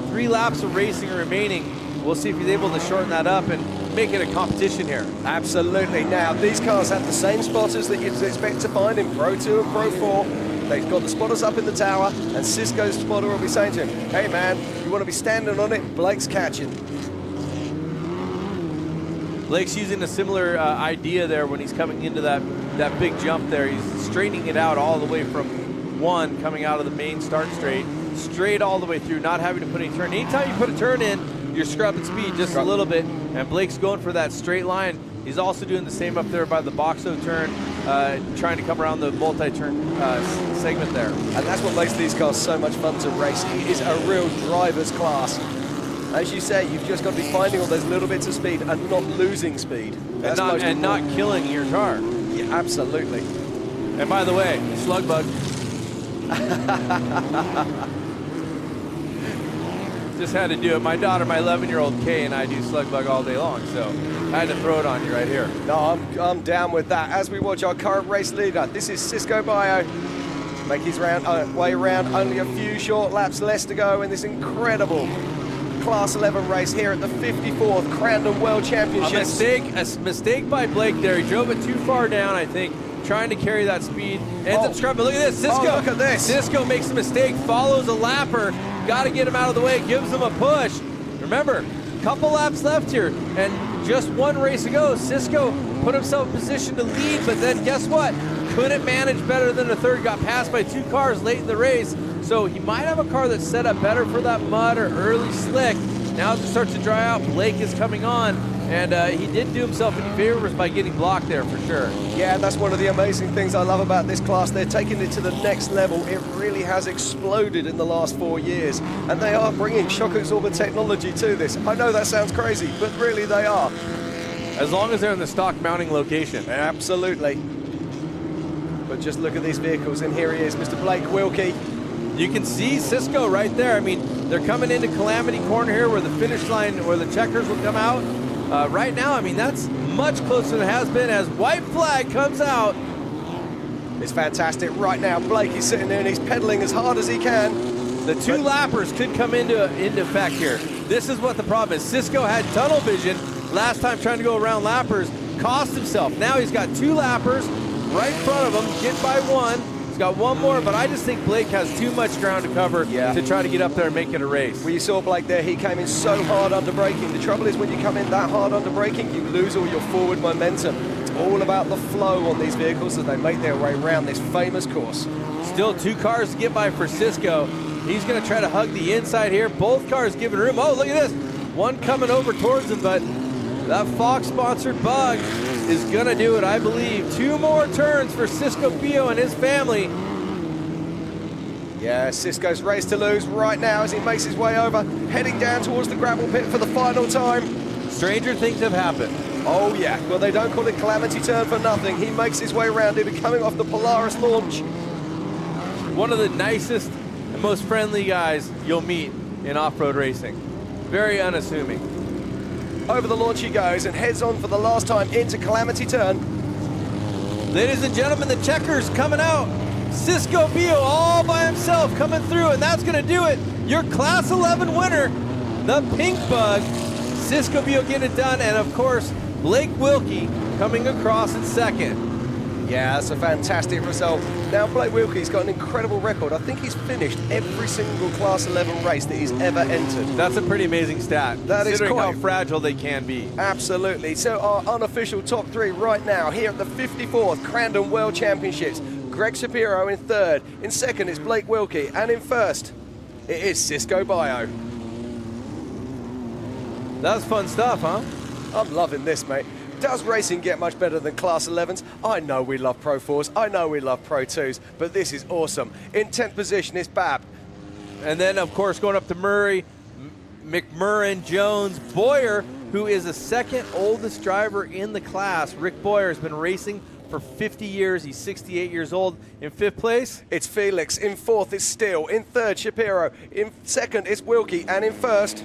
S4: 3 laps of racing remaining. we'll see if he's able to shorten that up and make it a competition here.
S5: Absolutely. Now, these cars have the same spotters that you'd expect to find in Pro 2 and Pro 4. They've got the spotters up in the tower, and Cisco's spotter will be saying to him, hey man, you want to be standing on it? Blake's catching.
S4: Blake's using a similar idea there when he's coming into that big jump there. He's straightening it out all the way from 1, coming out of the main start straight all the way through, not having to put any turn. Anytime you put a turn in, you're scrubbing speed just a little bit, and Blake's going for that straight line. He's also doing the same up there by the Boxo turn, trying to come around the multi-turn segment there.
S5: And that's what makes these cars so much fun to race. It is a real driver's class. As you say, you've just got to be finding all those little bits of speed and not losing speed.
S4: And not killing your car.
S5: Yeah, absolutely.
S4: And by the way, slug bug. Just had to do it. My daughter, my 11-year-old Kay, and I do slug bug all day long, so I had to throw it on you right here.
S5: No, I'm down with that. As we watch our current race leader, this is Cisco Bio. Make his way around, only a few short laps less to go in this incredible Class 11 race here at the 54th Crandon World Championships.
S4: A mistake by Blake there. He drove it too far down, I think, trying to carry that speed. Ends up scrubbing. Look at this, Cisco.
S5: Oh, look at this.
S4: Cisco makes a mistake, follows a lapper. Got to get him out of the way, gives him a push. Remember, couple laps left here, and just one race ago, Cisco put himself in position to lead, but then guess what? Couldn't manage better than a third, got passed by 2 cars late in the race. So he might have a car that's set up better for that mud or early slick. Now as it starts to dry out, Blake is coming on, and he didn't do himself any favors by getting blocked there for sure.
S5: Yeah, that's one of the amazing things I love about this class. They're taking it to the next level. It really has exploded in the last 4 years, and they are bringing shock absorber technology to this. I know that sounds crazy, but really they are.
S4: As long as they're in the stock mounting location.
S5: Absolutely. But just look at these vehicles, and here he is, Mr. Blake Wilkie.
S4: You can see Cisco right there. I mean, they're coming into Calamity Corner here where the finish line, where the checkers will come out. Right now, I mean, that's much closer than it has been as white flag comes out.
S5: It's fantastic. Right now, Blake is sitting there and he's pedaling as hard as he can.
S4: The 2 lappers could come into effect here. This is what the problem is. Cisco had tunnel vision last time trying to go around lappers, cost himself. Now he's got 2 lappers right in front of him, get by 1. He's got 1 more, but I just think Blake has too much ground to cover to try to get up there and make it a race.
S5: Well, you saw Blake there. He came in so hard under braking. The trouble is when you come in that hard under braking, you lose all your forward momentum. It's all about the flow on these vehicles as they make their way around this famous course.
S4: Still 2 cars to get by for Cisco. He's going to try to hug the inside here. Both cars giving room. Oh, look at this. One coming over towards him, but that Fox-sponsored bug is going to do it, I believe. 2 more turns for Cisco Bio and his family.
S5: Yeah, Cisco's race to lose right now as he makes his way over, heading down towards the gravel pit for the final time.
S4: Stranger things have happened.
S5: Oh, yeah. Well, they don't call it Calamity Turn for nothing. He makes his way around. He'll be coming off the Polaris launch.
S4: One of the nicest and most friendly guys you'll meet in off-road racing. Very unassuming.
S5: Over the launch he goes and heads on for the last time into Calamity Turn.
S4: Ladies and gentlemen, the checkers coming out. Cisco Bio all by himself coming through, and that's going to do it. Your Class 11 winner, the Pink Bug. Cisco Bio getting it done, and of course, Blake Wilkie coming across in second.
S5: Yeah, that's a fantastic result. Now, Blake Wilkie's got an incredible record. I think he's finished every single Class 11 race that he's ever entered.
S4: That's a pretty amazing stat, considering how fragile they can be.
S5: Absolutely. So our unofficial top 3 right now here at the 54th Crandon World Championships. Greg Shapiro in 3rd. In 2nd, it's Blake Wilkie. And in 1st, it is Cisco Bio.
S4: That's fun stuff, huh?
S5: I'm loving this, mate. Does racing get much better than Class 11s? I know we love Pro 4s, I know we love Pro 2s, but this is awesome. In 10th position is Bab.
S4: And then, of course, going up to Murray, McMurrin, Jones, Boyer, who is the 2nd oldest driver in the class. Rick Boyer has been racing for 50 years. He's 68 years old. In 5th place,
S5: it's Felix. In 4th, it's Steele. In 3rd, Shapiro. In 2nd, it's Wilkie. And in 1st,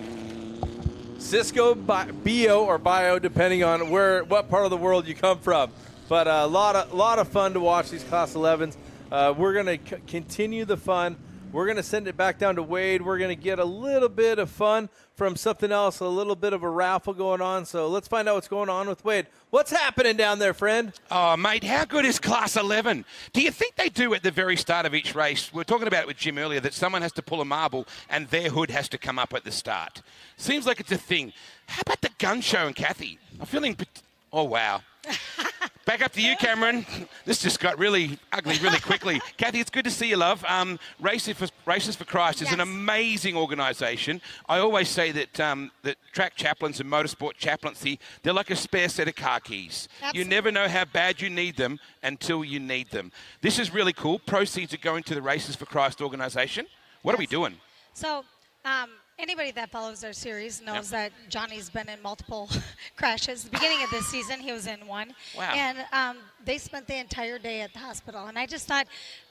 S4: Cisco Bio or Bio, depending on what part of the world you come from. But a lot of fun to watch these Class 11s. We're going to continue the fun We're going to send it back down to Wade. We're going to get a little bit of fun from something else, a little bit of a raffle going on. So let's find out what's going on with Wade. What's happening down there, friend?
S1: Oh, mate, how good is Class 11? Do you think they do at the very start of each race? We were talking about it with Jim earlier, that someone has to pull a marble and their hood has to come up at the start. Seems like it's a thing. How about the gun show and Kathy? I'm feeling... Oh, wow. Back up to you, Cameron. This just got really ugly really quickly. Kathy, it's good to see you, love. Races for Christ is an amazing organisation. I always say that that track chaplains and motorsport chaplaincy, they're like a spare set of car keys. Absolutely. You never know how bad you need them until you need them. This is really cool. Proceeds are going to the Races for Christ organisation. What are we doing?
S8: So, anybody that follows our series knows that Johnny's been in multiple crashes. The beginning of this season, he was in one.
S1: Wow.
S8: And they spent the entire day at the hospital. And I just thought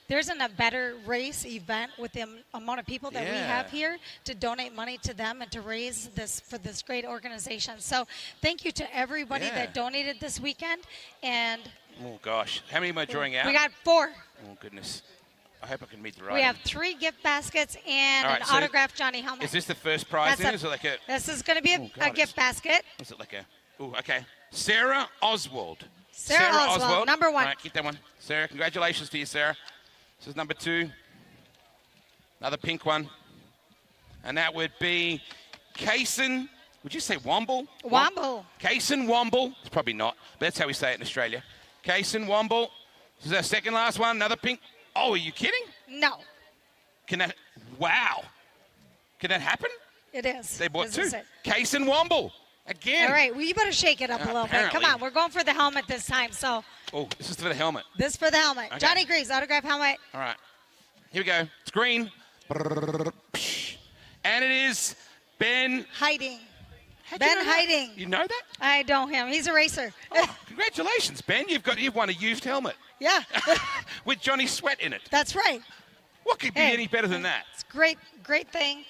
S8: there isn't a better race event with the amount of people that we have here to donate money to them and to raise this for this great organization. So thank you to everybody that donated this weekend. And
S1: oh, gosh. How many am I drawing out?
S8: We got 4.
S1: Oh, goodness. I hope I can meet the right.
S8: We have 3 gift baskets and an autographed Johnny helmet.
S1: Is this the first prize then? Is it like a...
S8: This is going to be a gift basket.
S1: Is it like a... Oh, okay. Sarah Oswald.
S8: Sarah Oswald, number 1.
S1: All right, keep that one. Sarah, congratulations to you, Sarah. This is number 2. Another pink one. And that would be Kaysen... Would you say Womble?
S8: Womble.
S1: Kaysen Womble. It's probably not, but that's how we say it in Australia. Kaysen Womble. This is our second last one. Another pink... Oh, are you kidding?
S8: No.
S1: Can that... Wow. Can that happen?
S8: It is.
S1: They bought
S8: this
S1: 2. Kaysen Womble. Again.
S8: All right. Well, you better shake it up a little bit. Come on. We're going for the helmet this time. So.
S1: Oh, this is for the helmet.
S8: This for the helmet. Okay. Johnny Greaves, autograph helmet.
S1: All right. Here we go. It's green. And it is Ben...
S8: Hiding. Ben Hiding.
S1: You know that?
S8: I know him. He's a racer.
S1: Oh, congratulations, Ben. You've won a used helmet.
S8: Yeah.
S1: With Johnny Sweat in it.
S8: That's right.
S1: What could be any better than that?
S8: It's great thing.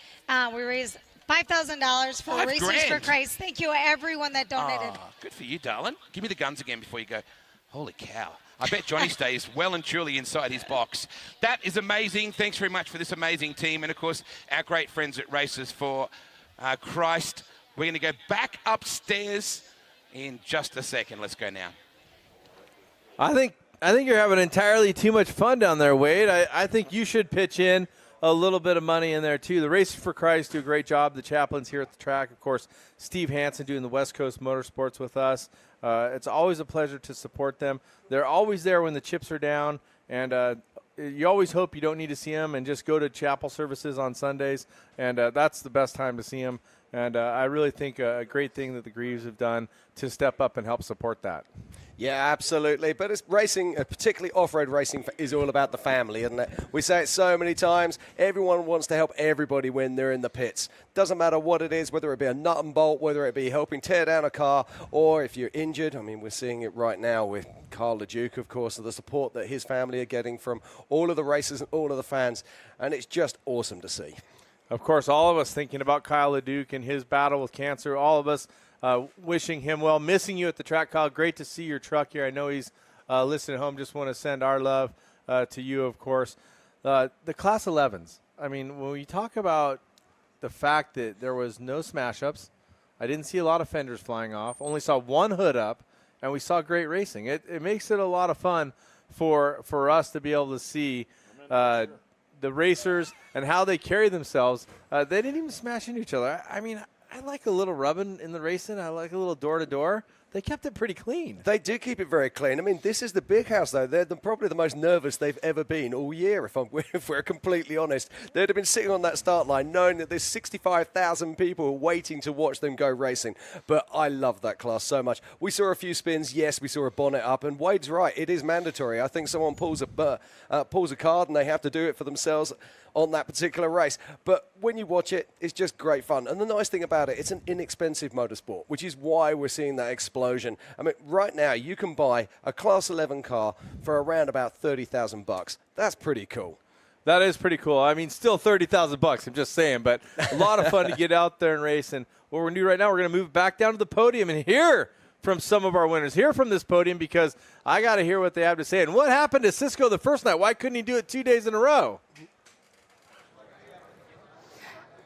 S8: We raised $5,000 for Racers for Christ. Thank you, everyone that donated.
S1: Oh, good for you, darling. Give me the guns again before you go. Holy cow. I bet Johnny stays well and truly inside his box. That is amazing. Thanks very much for this amazing team. And, of course, our great friends at Racers for Christ. We're going to go back upstairs in just a second. Let's go now.
S4: I think you're having entirely too much fun down there, Wade. I think you should pitch in a little bit of money in there, too. The Racers for Christ do a great job. The chaplains here at the track. Of course, Steve Hansen doing the West Coast Motorsports with us. It's always a pleasure to support them. They're always there when the chips are down, and you always hope you don't need to see them and just go to chapel services on Sundays, and that's the best time to see them. And I really think a great thing that the Greaves have done to step up and help support that.
S5: Yeah, absolutely. But it's racing, particularly off-road racing, is all about the family, isn't it? We say it so many times. Everyone wants to help everybody when they're in the pits. Doesn't matter what it is, whether it be a nut and bolt, whether it be helping tear down a car, or if you're injured. I mean, we're seeing it right now with Carl LeDuc, of course, and the support that his family are getting from all of the racers and all of the fans. And it's just awesome to see.
S4: Of course, all of us thinking about Kyle LeDuc and his battle with cancer, all of us wishing him well, missing you at the track, Kyle. Great to see your truck here. I know he's listening at home. Just want to send our love to you, of course. The Class 11s, I mean, when we talk about the fact that there was no smash-ups, I didn't see a lot of fenders flying off, only saw one hood up, and we saw great racing. It makes it a lot of fun for us to be able to see the racers and how they carry themselves. They didn't even smash into each other. I mean, I like a little rubbing in the racing. I like a little door-to-door. They kept it pretty clean.
S5: They do keep it very clean. I mean, this is the big house, though. They're probably the most nervous they've ever been all year, if we're completely honest. They'd have been sitting on that start line knowing that there's 65,000 people waiting to watch them go racing. But I love that class so much. We saw a few spins. Yes, we saw a bonnet up. And Wade's right. It is mandatory. I think someone pulls a card and they have to do it for themselves on that particular race. But when you watch it, it's just great fun. And the nice thing about it, it's an inexpensive motorsport, which is why we're seeing that explosion. I mean, right now, you can buy a Class 11 car for around about $30,000. That's pretty cool.
S4: That is pretty cool. I mean, still $30,000, I'm just saying, but a lot of fun to get out there and race. And what we're going to do right now, we're going to move back down to the podium and hear from some of our winners. Hear from this podium because I got to hear what they have to say. And what happened to Cisco the first night? Why couldn't he do it 2 days in a row?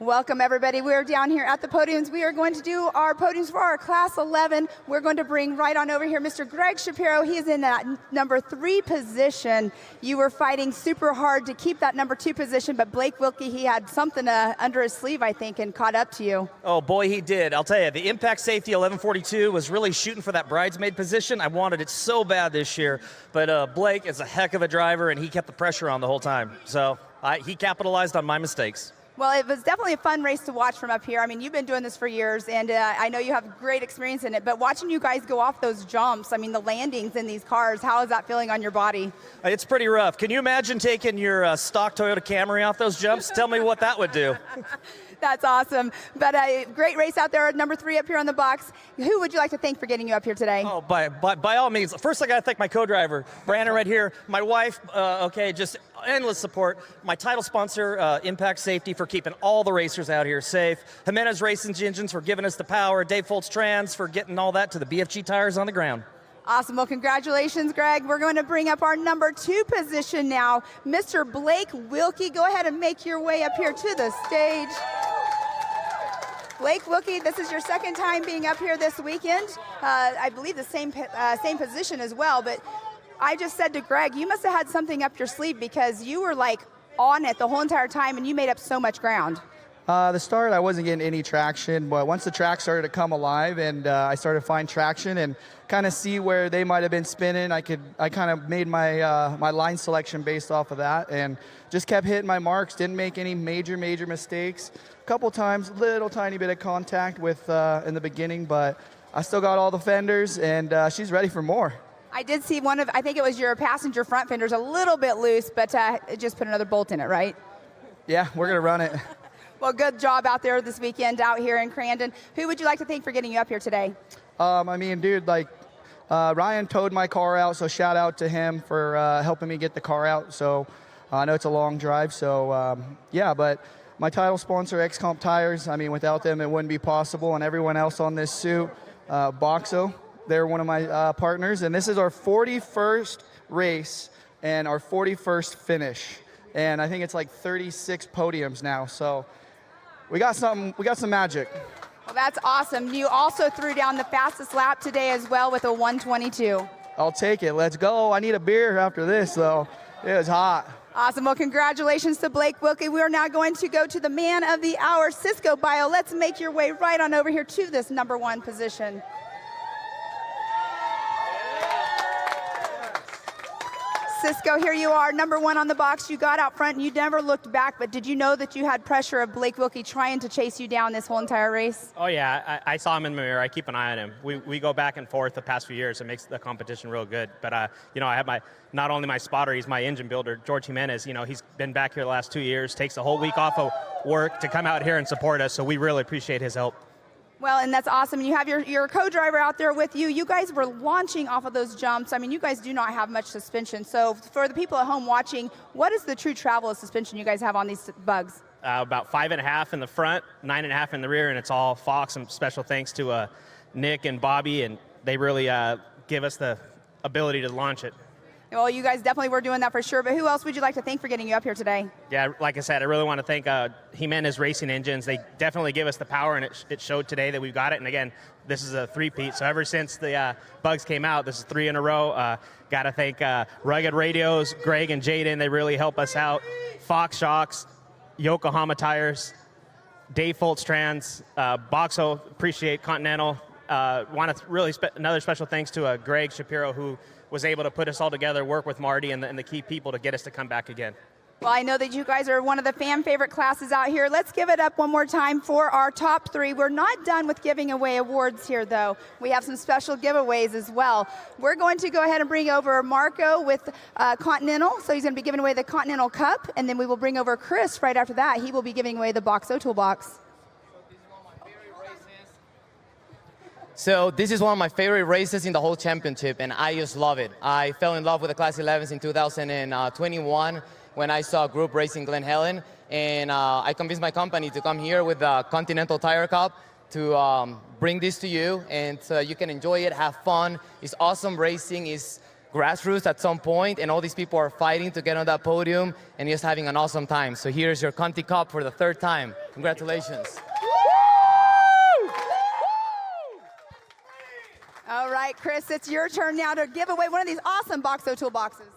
S7: Welcome, everybody. We're down here at the podiums. We are going to do our podiums for our Class 11. We're going to bring right on over here Mr. Greg Shapiro. He is in that number 3 position. You were fighting super hard to keep that number 2 position, but Blake Wilkie, he had something under his sleeve, I think, and caught up to you.
S10: Oh, boy, he did. I'll tell you, the impact safety 1142 was really shooting for that bridesmaid position. I wanted it so bad this year, but Blake is a heck of a driver, and he kept the pressure on the whole time. So he capitalized on my mistakes.
S7: Well, it was definitely a fun race to watch from up here. I mean, you've been doing this for years, and I know you have great experience in it, but watching you guys go off those jumps, I mean, the landings in these cars, how is that feeling on your body?
S10: It's pretty rough. Can you imagine taking your stock Toyota Camry off those jumps? Tell me what that would do.
S7: That's awesome. But a great race out there, number 3 up here on the box. Who would you like to thank for getting you up here today?
S10: Oh, by all means. First, I got to thank my co-driver, Brandon, right here. My wife, just endless support. My title sponsor, Impact Safety, for keeping all the racers out here safe. Jimenez Racing Engines for giving us the power. Dave Foltz Trans for getting all that to the BFG tires on the ground.
S7: Awesome. Well, congratulations, Greg. We're going to bring up our number 2 position now. Mr. Blake Wilkie, go ahead and make your way up here to the stage. Blake Wilkie, this is your second time being up here this weekend. I believe the same position as well, but I just said to Greg, you must have had something up your sleeve because you were like on it the whole entire time and you made up so much ground.
S23: The start, I wasn't getting any traction, but once the track started to come alive and I started to find traction and kind of see where they might have been spinning, I kind of made my my line selection based off of that and just kept hitting my marks, didn't make any major mistakes. A couple times, little tiny bit of contact with in the beginning, but I still got all the fenders and she's ready for more.
S7: I did see I think it was your passenger front fenders a little bit loose, but it just put another bolt in it, right?
S23: Yeah, we're going to run it.
S7: Well, good job out there this weekend out here in Crandon. Who would you like to thank for getting you up here today?
S23: I mean, dude, Ryan towed my car out, so shout out to him for helping me get the car out. So I know it's a long drive, so yeah, but my title sponsor, X-Comp Tires, I mean, without them, it wouldn't be possible, and everyone else on this suit, Boxo, they're one of my partners, and this is our 41st race and our 41st finish, and I think it's like 36 podiums now, so we got some magic.
S7: Well, that's awesome. You also threw down the fastest lap today as well with a 1:22.
S23: I'll take it. Let's go. I need a beer after this, though. It was hot.
S7: Awesome. Well, congratulations to Blake Wilkie. We are now going to go to the man of the hour, Cisco Bio. Let's make your way right on over here to this number 1 position. Cisco, here you are, number 1 on the box. You got out front and you never looked back, but did you know that you had pressure of Blake Wilkie trying to chase you down this whole entire race?
S24: Oh, yeah. I saw him in the mirror. I keep an eye on him. We go back and forth the past few years. It makes the competition real good. But, I have not only my spotter, he's my engine builder, George Jimenez. He's been back here the last 2 years, takes a whole week off of work to come out here and support us, so we really appreciate his help.
S7: Well, and that's awesome. You have your co-driver out there with you. You guys were launching off of those jumps. I mean, you guys do not have much suspension. So for the people at home watching, what is the true travel of suspension you guys have on these bugs?
S24: About 5.5 in the front, 9.5 in the rear, and it's all Fox. And special thanks to Nick and Bobby, and they really give us the ability to launch it.
S7: Well, you guys definitely were doing that for sure, but who else would you like to thank for getting you up here today?
S24: Yeah, like I said, I really want to thank Jimenez Racing Engines. They definitely give us the power, and it showed today that we've got it. And again, this is a three-peat. So ever since the bugs came out, this is 3 in a row. Got to thank Rugged Radios, Greg and Jaden. They really help us out. Fox Shocks, Yokohama Tires, Dave Foltz Trans, Boxo, appreciate Continental. Want to really another special thanks to Greg Shapiro, who was able to put us all together, work with Marty and the key people to get us to come back again.
S7: Well, I know that you guys are one of the fan favorite classes out here. Let's give it up one more time for our top 3. We're not done with giving away awards here, though. We have some special giveaways as well. We're going to go ahead and bring over Marco with Continental. So he's going to be giving away the Continental Cup, and then we will bring over Chris right after that. He will be giving away the Boxo Toolbox.
S25: So this is one of my favorite races in the whole championship, and I just love it. I fell in love with the Class 11s in 2021 when I saw group racing Glen Helen, and I convinced my company to come here with the Continental Tire Cup to bring this to you, and so you can enjoy it, have fun. It's awesome racing. It's grassroots at some point, and all these people are fighting to get on that podium and just having an awesome time. So here's your Conti Cup for the 3rd time. Congratulations.
S7: All right, Chris, it's your turn now to give away one of these awesome Boxo toolboxes.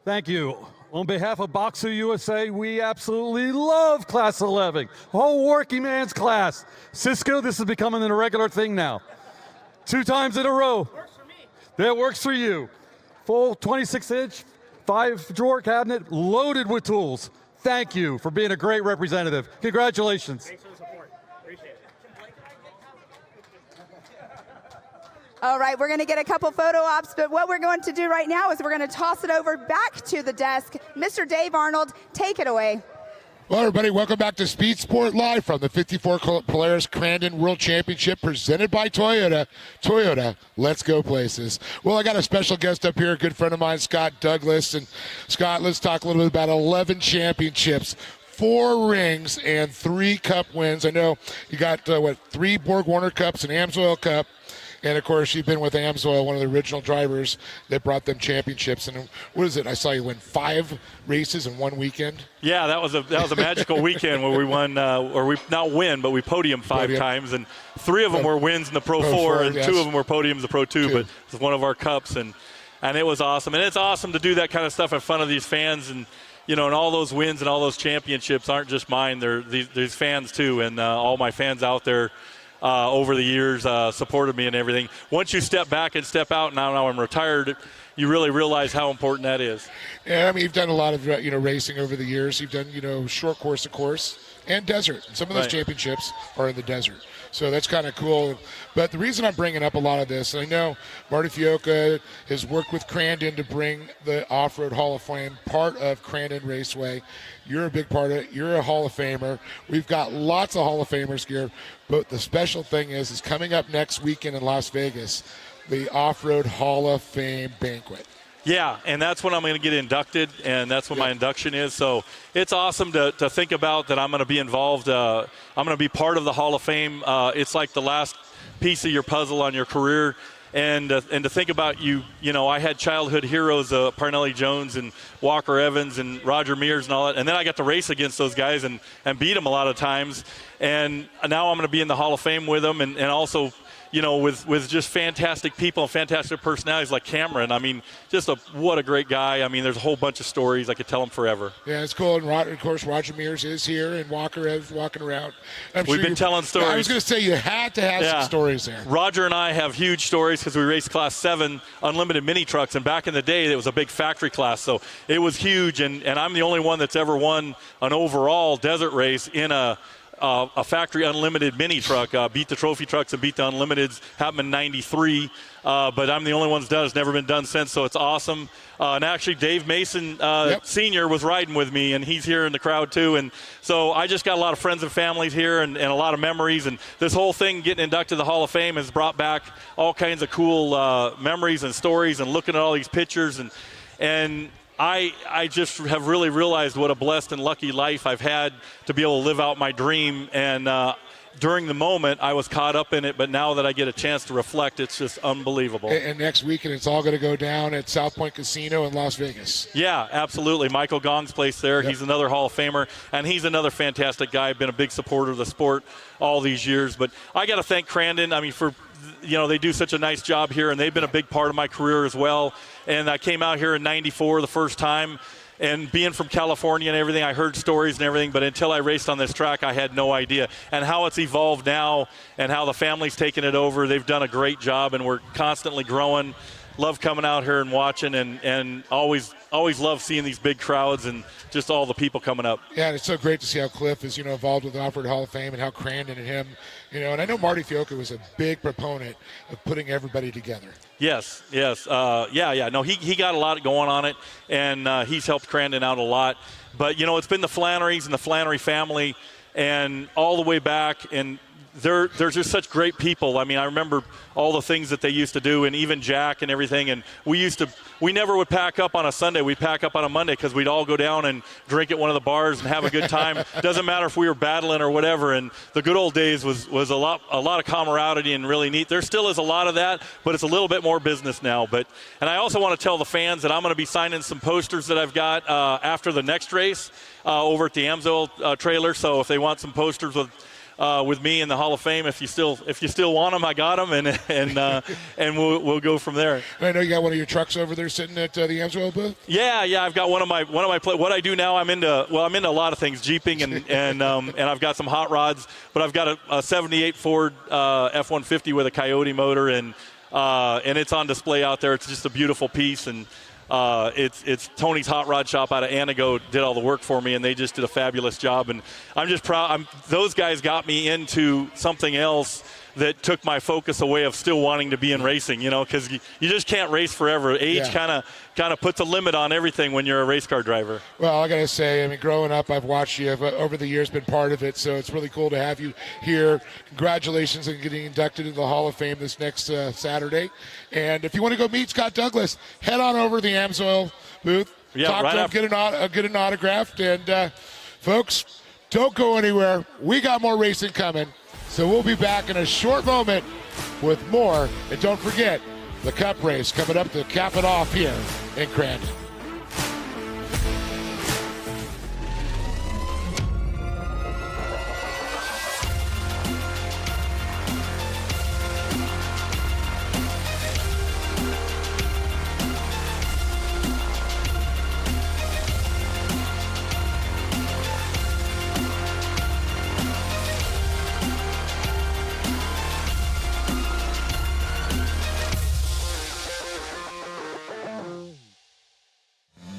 S6: Thank you. On behalf of Boxer USA, we absolutely love Class 11, whole working man's class. Cisco, this is becoming a regular thing now. 2 times in a row. Works for me. That works for you. Full 26-inch, 5-drawer cabinet loaded with tools. Thank you for being a great representative. Congratulations.
S24: Thanks for the support. Appreciate it.
S7: All right, we're going to get a couple photo ops, but what we're going to do right now is we're going to toss it over back to the desk. Mr. Dave Arnold, take it away.
S18: Well, everybody, welcome back to Speed Sport Live from the 54 Polaris Crandon World Championship presented by Toyota. Toyota, let's go places. Well, I got a special guest up here, a good friend of mine, Scott Douglas. And Scott, let's talk a little bit about 11 championships, 4 rings, and 3 cup wins. I know you got, 3 Borg Warner Cups, an Amsoil Cup. And, of course, you've been with Amsoil, one of the original drivers that brought them championships. And what is it? I saw you win 5 races in 1 weekend.
S9: Yeah, that was a magical weekend where we won, or we not win, but we podiumed 5 times. And 3 of them were wins in the Pro 4, and yes. 2 of them were podiums in the Pro 2. But it was one of our cups, and it was awesome. And it's awesome to do that kind of stuff in front of these fans. And, you know, and all those wins and all those championships aren't just mine. They're these fans, too, and all my fans out there. Over the years, supported me and everything. Once you step back and step out, now I'm retired, you really realize how important that is.
S18: Yeah, I mean, you've done a lot of racing over the years. You've done short course to course and desert. And some of those championships are in the desert. So that's kind of cool. But the reason I'm bringing up a lot of this, I know Marty Fiocca has worked with Crandon to bring the Off-Road Hall of Fame part of Crandon Raceway. You're a big part of it. You're a Hall of Famer. We've got lots of Hall of Famers here. But the special thing is coming up next weekend in Las Vegas, the Off-Road Hall of Fame banquet.
S9: Yeah, and that's when I'm going to get inducted, and that's when my induction is. So it's awesome to think about that I'm going to be involved. I'm going to be part of the Hall of Fame. It's like the last piece of your puzzle on your career. And to think about you know, I had childhood heroes, Parnelli Jones and Walker Evans and Roger Mears and all that. And then I got to race against those guys and beat them a lot of times. And now I'm going to be in the Hall of Fame with them and also, you know, with just fantastic people and fantastic personalities like Cameron. I mean, what a great guy. I mean, there's a whole bunch of stories. I could tell them forever.
S18: Yeah, it's cool. And of course, Roger Mears is here, and Walker is walking around.
S9: We've been telling stories.
S18: I was going to say you had to have some stories there.
S9: Roger and I have huge stories because we raced Class 7 unlimited mini trucks, and back in the day, it was a big factory class, so it was huge. And I'm the only one that's ever won an overall desert race in a factory unlimited mini truck. Beat the trophy trucks and beat the unlimiteds. Happened in '93, but I'm the only one that's done. It's never been done since, so it's awesome. And actually, Dave Mason Sr. was riding with me, and he's here in the crowd too. And so I just got a lot of friends and families here, and a lot of memories. And this whole thing, getting inducted to the Hall of Fame, has brought back all kinds of cool memories and stories. And looking at all these pictures, and I just have really realized what a blessed and lucky life I've had to be able to live out my dream. And during the moment, I was caught up in it, but now that I get a chance to reflect, it's just unbelievable.
S18: And next weekend, it's all going to go down at South Point Casino in Las Vegas.
S9: Yeah, absolutely. Michael Gong's place there. Yep. He's another Hall of Famer, and he's another fantastic guy. I've been a big supporter of the sport all these years. But I got to thank Crandon. I mean, they do such a nice job here, and they've been a big part of my career as well. And I came out here in '94 the first time, and being from California and everything, I heard stories and everything, but until I raced on this track, I had no idea. And how it's evolved now and how the family's taken it over, they've done a great job, and we're constantly growing. Love coming out here and watching, and always love seeing these big crowds and just all the people coming up.
S18: Yeah, and it's so great to see how Cliff is, involved with the Off-Road Hall of Fame, and how Crandon and him, and I know Marty Fiocca was a big proponent of putting everybody together.
S9: Yes. No, he got a lot going on it, and he's helped Crandon out a lot. But, it's been the Flannerys and the Flannery family, and all the way back, and they're just such great people. I mean, I remember all the things that they used to do, and even Jack and everything. And we never would pack up on a Sunday. We'd pack up on a Monday because we'd all go down and drink at one of the bars and have a good time. Doesn't matter if we were battling or whatever. And the good old days was a lot of camaraderie and really neat. There still is a lot of that, but it's a little bit more business now. And I also want to tell the fans that I'm going to be signing some posters that I've got after the next race over at the Amsoil trailer. So if they want some posters with me in the Hall of Fame, if you still want them, I got them, and we'll go from there.
S18: I know you got one of your trucks over there sitting at the Amsoil booth.
S9: Yeah, I've got one of my what I do now. I'm into a lot of things, jeeping and I've got some hot rods, but I've got a 78 Ford F-150 with a Coyote motor, and it's on display out there. It's just a beautiful piece, and it's Tony's Hot Rod Shop out of Anago did all the work for me, and they just did a fabulous job. And I'm just proud. Those guys got me into something else that took my focus away of still wanting to be in racing, because you just can't race forever. Age kind of puts a limit on everything when you're a race car driver.
S18: Well, I got to say, I mean, growing up, I've watched you. I've, over the years, been part of it, so it's really cool to have you here. Congratulations on getting inducted into the Hall of Fame this next Saturday. And if you want to go meet Scott Douglas, head on over to the Amsoil booth. Talk to him, get an autograph. And, folks, don't go anywhere. We got more racing coming. So we'll be back in a short moment with more. And don't forget, the Cup race coming up to cap it off here in Crandon.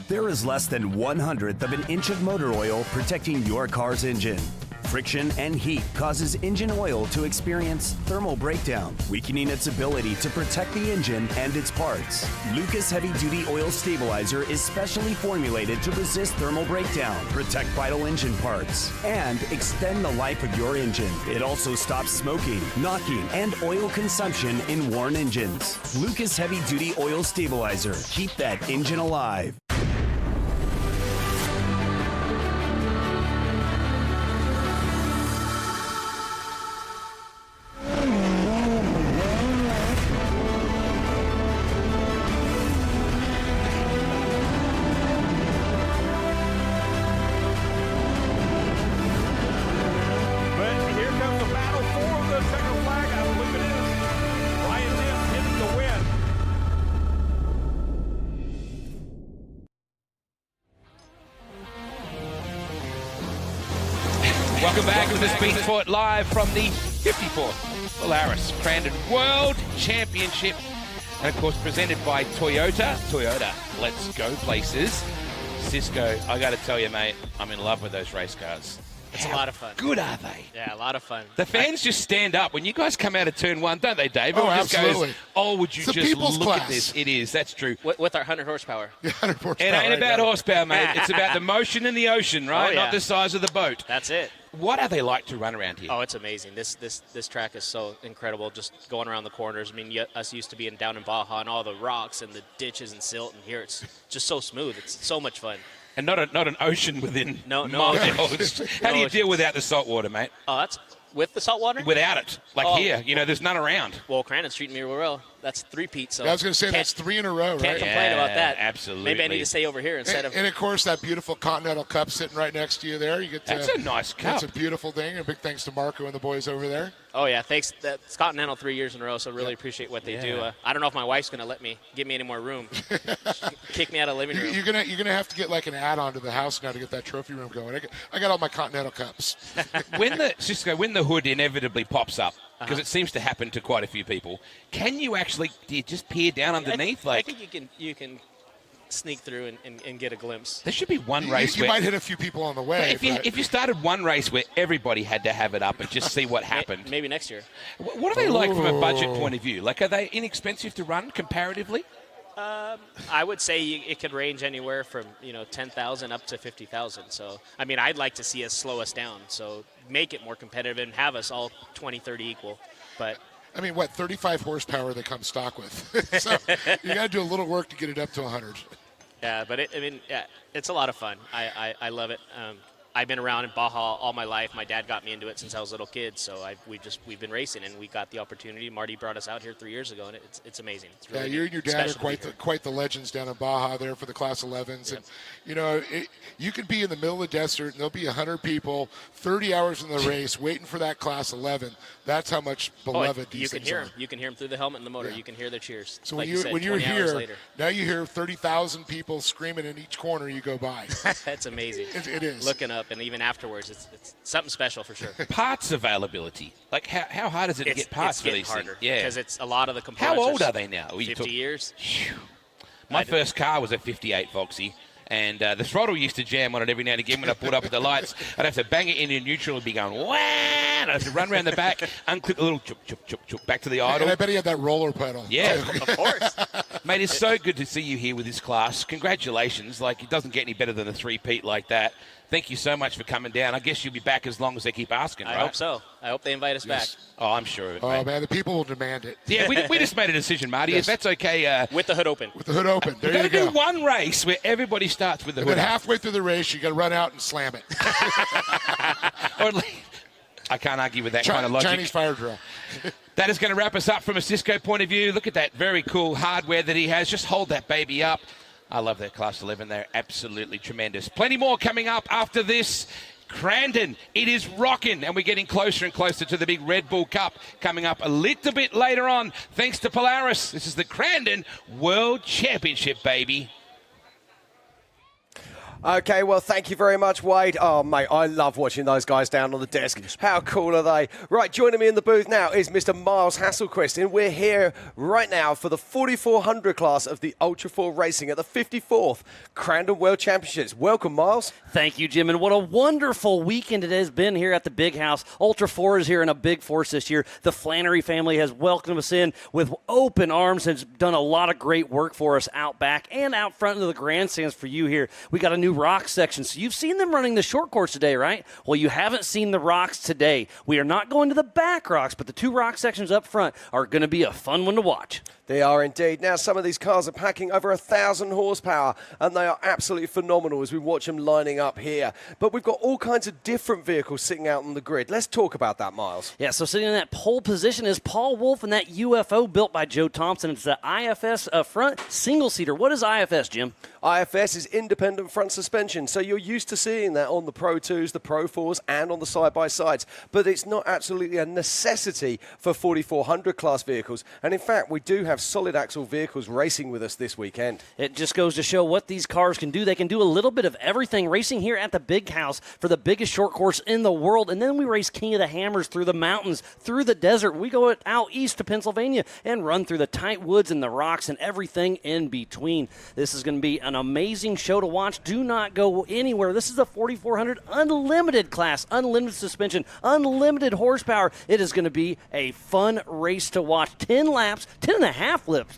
S11: There is less than 1/100th of an inch of motor oil protecting your car's engine. Friction and heat causes engine oil to experience thermal breakdown, weakening its ability to protect the engine and its parts. Lucas Heavy Duty Oil Stabilizer is specially formulated to resist thermal breakdown, protect vital engine parts, and extend the life of your engine. It also stops smoking, knocking, and oil consumption in worn engines. Lucas Heavy Duty Oil Stabilizer. Keep that engine alive.
S1: Welcome back to the Speed Sport live from the 54th Polaris Crandon World Championship. And of course, presented by Toyota. Toyota, let's go places. Cisco, I got to tell you, mate, I'm in love with those race cars.
S14: It's a lot of fun.
S1: Good are they?
S14: Yeah, a lot of fun.
S1: The fans just stand up when you guys come out of turn one, don't they, Dave?
S14: Oh,
S1: Everyone just
S14: absolutely.
S1: Goes, oh, would you
S14: It's a
S1: just
S14: people's
S1: look
S14: class.
S1: at this? It is. That's true.
S14: With our 100 horsepower.
S18: Yeah, 100 horsepower.
S1: It ain't about horsepower, mate. It's about the motion in the ocean, right?
S14: Oh, yeah.
S1: Not the size of the boat.
S14: That's it.
S1: What are they like to run around here?
S14: Oh, it's amazing. This track is so incredible. Just going around the corners. I mean, us used to being down in Baja and all the rocks and the ditches and silt, and here it's just so smooth. It's so much fun.
S1: And not an ocean within
S14: No
S1: miles.
S14: ocean.
S1: How do you
S14: No
S1: deal
S14: ocean.
S1: without the salt water, mate?
S14: Oh, that's with the salt water?
S1: Without it. Like
S14: Oh.
S1: here, there's none around.
S14: Well, Crandon's treating me real well. That's 3-peat. So
S18: I was going to say that's 3 in a row, right?
S14: Can't complain about that.
S1: Absolutely.
S14: Maybe I need to stay over here instead of.
S18: And of course, that beautiful Continental Cup sitting right next to you there. You get
S1: That's a nice cup.
S18: That's a beautiful thing. And big thanks to Marco and the boys over there.
S14: Oh yeah, thanks. That's Continental 3 years in a row, so really appreciate what they do.
S18: Yeah.
S14: I don't know if my wife's gonna let me give me any more room. Kick me out of the living room.
S18: You're gonna have to get like an add-on to the house now to get that trophy room going. I got all my Continental Cups.
S1: When the hood inevitably pops up, because it seems to happen to quite a few people, do you just peer down underneath?
S14: I think you can sneak through and get a glimpse.
S1: There should be one race
S18: You
S1: where
S18: might hit a few people on the way.
S1: If you started one race where everybody had to have it up and just see what happened.
S14: Maybe next year.
S1: What are they like from a budget point of view? Like, are they inexpensive to run comparatively?
S14: I would say it could range anywhere from 10,000 up to 50,000. So I mean, I'd like to see us slow us down. So make it more competitive and have us all 20-30 equal. But
S18: I mean, 35 horsepower they come stock with. So you got to do a little work to get it up to 100.
S14: Yeah, but it's a lot of fun. I love it. I've been around in Baja all my life. My dad got me into it since I was a little kid, so we've been racing, and we got the opportunity. Marty brought us out here 3 years ago, and it's amazing. It's really
S18: you and your dad are quite the legends down in Baja there for the Class 11s. Yep. And, you can be in the middle of the desert, and there'll be 100 people, 30 hours in the race, waiting for that Class 11. That's how much beloved these things are.
S14: You can hear them through the helmet and the motor. Yeah. You can hear the cheers.
S18: So when you're here, now you hear 30,000 people screaming in each corner you go by.
S14: That's amazing.
S18: It is.
S14: Looking up, and even afterwards, it's something special for sure.
S1: Parts availability. Like, how hard is it to get parts for these things?
S14: Yeah. Because it's a lot of the components.
S1: How old are they now?
S14: 50 years.
S1: My first car was a 58 Foxy. And the throttle used to jam on it every now and again when I pulled up with the lights. I'd have to bang it into neutral and be going, wah! And I'd have to run around the back, unclip a little chup, chup, chup, chup, back to the idle.
S18: And I bet he had that roller pedal.
S1: Yeah, of course. Mate, it's so good to see you here with this class. Congratulations. Like, it doesn't get any better than a three-peat like that. Thank you so much for coming down. I guess you'll be back as long as they keep asking, right?
S14: I hope so. I hope they invite us back.
S1: Oh, I'm sure of it,
S18: Oh,
S1: mate.
S18: man, the people will demand it.
S1: Yeah, we just made a decision, Marty. If that's okay.
S14: With the hood open.
S18: With the hood open. There
S1: We're
S18: you
S1: going
S18: go.
S1: to do one race where everybody starts with the
S18: And
S1: hood
S18: then
S1: up.
S18: halfway through the race, you got to run out and slam it.
S1: Or at least, I can't argue with that kind of logic.
S18: Chinese fire drill.
S1: That is going to wrap us up from a Cisco point of view. Look at that very cool hardware that he has. Just hold that baby up. I love that Class 11. They're absolutely tremendous. Plenty more coming up after this. Crandon, it is rocking, and we're getting closer and closer to the big Red Bull Cup coming up a little bit later on, thanks to Polaris. This is the Crandon World Championship, baby.
S5: Okay, well, thank you very much, Wade. Oh, mate, I love watching those guys down on the desk. How cool are they? Right, joining me in the booth now is Mr. Miles Hasselquist, and we're here right now for the 4400 class of the Ultra 4 Racing at the 54th Crandon World Championships. Welcome, Miles.
S13: Thank you, Jim, and what a wonderful weekend it has been here at the Big House. Ultra 4 is here in a big force this year. The Flannery family has welcomed us in with open arms and has done a lot of great work for us out back and out front of the grandstands for you here. We got a new rock section. So you've seen them running the short course today, right? Well, you haven't seen the rocks today. We are not going to the back rocks, but the two rock sections up front are going to be a fun one to watch.
S5: They are indeed. Now, some of these cars are packing over 1,000 horsepower, and they are absolutely phenomenal as we watch them lining up here. But we've got all kinds of different vehicles sitting out on the grid. Let's talk about that, Miles.
S13: Yeah, so sitting in that pole position is Paul Wolf and that UFO built by Joe Thompson. It's the IFS front single-seater. What is IFS, Jim?
S5: IFS is independent front suspension, so you're used to seeing that on the Pro 2s, the Pro 4s, and on the side-by-sides. But it's not absolutely a necessity for 4400 class vehicles. And in fact, we do have solid axle vehicles racing with us this weekend.
S13: It just goes to show what these cars can do. They can do a little bit of everything, racing here at the Big House for the biggest short course in the world. And then we race King of the Hammers through the mountains, through the desert. We go out east to Pennsylvania and run through the tight woods and the rocks and everything in between. This is going to be an amazing show to watch. Do not go anywhere. This is a 4400 unlimited class, unlimited suspension, unlimited horsepower. It is going to be a fun race to watch. 10 laps, 10 and a half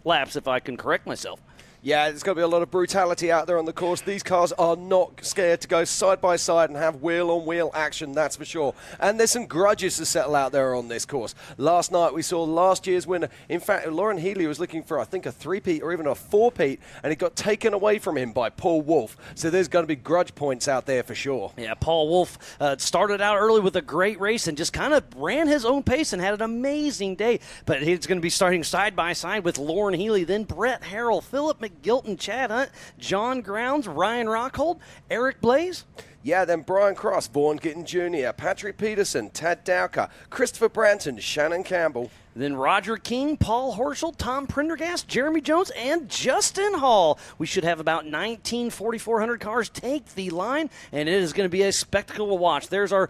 S13: laps if I can correct myself.
S5: Yeah, there's going to be a lot of brutality out there on the course. These cars are not scared to go side by side and have wheel-on-wheel action, that's for sure. And there's some grudges to settle out there on this course. Last night we saw last year's winner. In fact, Lauren Healy was looking for, I think, a three-peat or even a four-peat, and it got taken away from him by Paul Wolf. So there's going to be grudge points out there for sure.
S13: Yeah, Paul Wolf started out early with a great race and just kind of ran his own pace and had an amazing day. But he's going to be starting side by side with Lauren Healy, then Brett Harrell, Philip McGilton, Chad Hunt, John Grounds, Ryan Rockhold, Eric Blaze.
S5: Yeah, then Brian Cross, Vaughn Gittin Jr., Patrick Peterson, Tad Dowker, Christopher Branton, Shannon Campbell.
S13: Then Roger King, Paul Horschel, Tom Prendergast, Jeremy Jones, and Justin Hall. We should have about 19 4,400 cars take the line, and it is going to be a spectacle to watch. There's our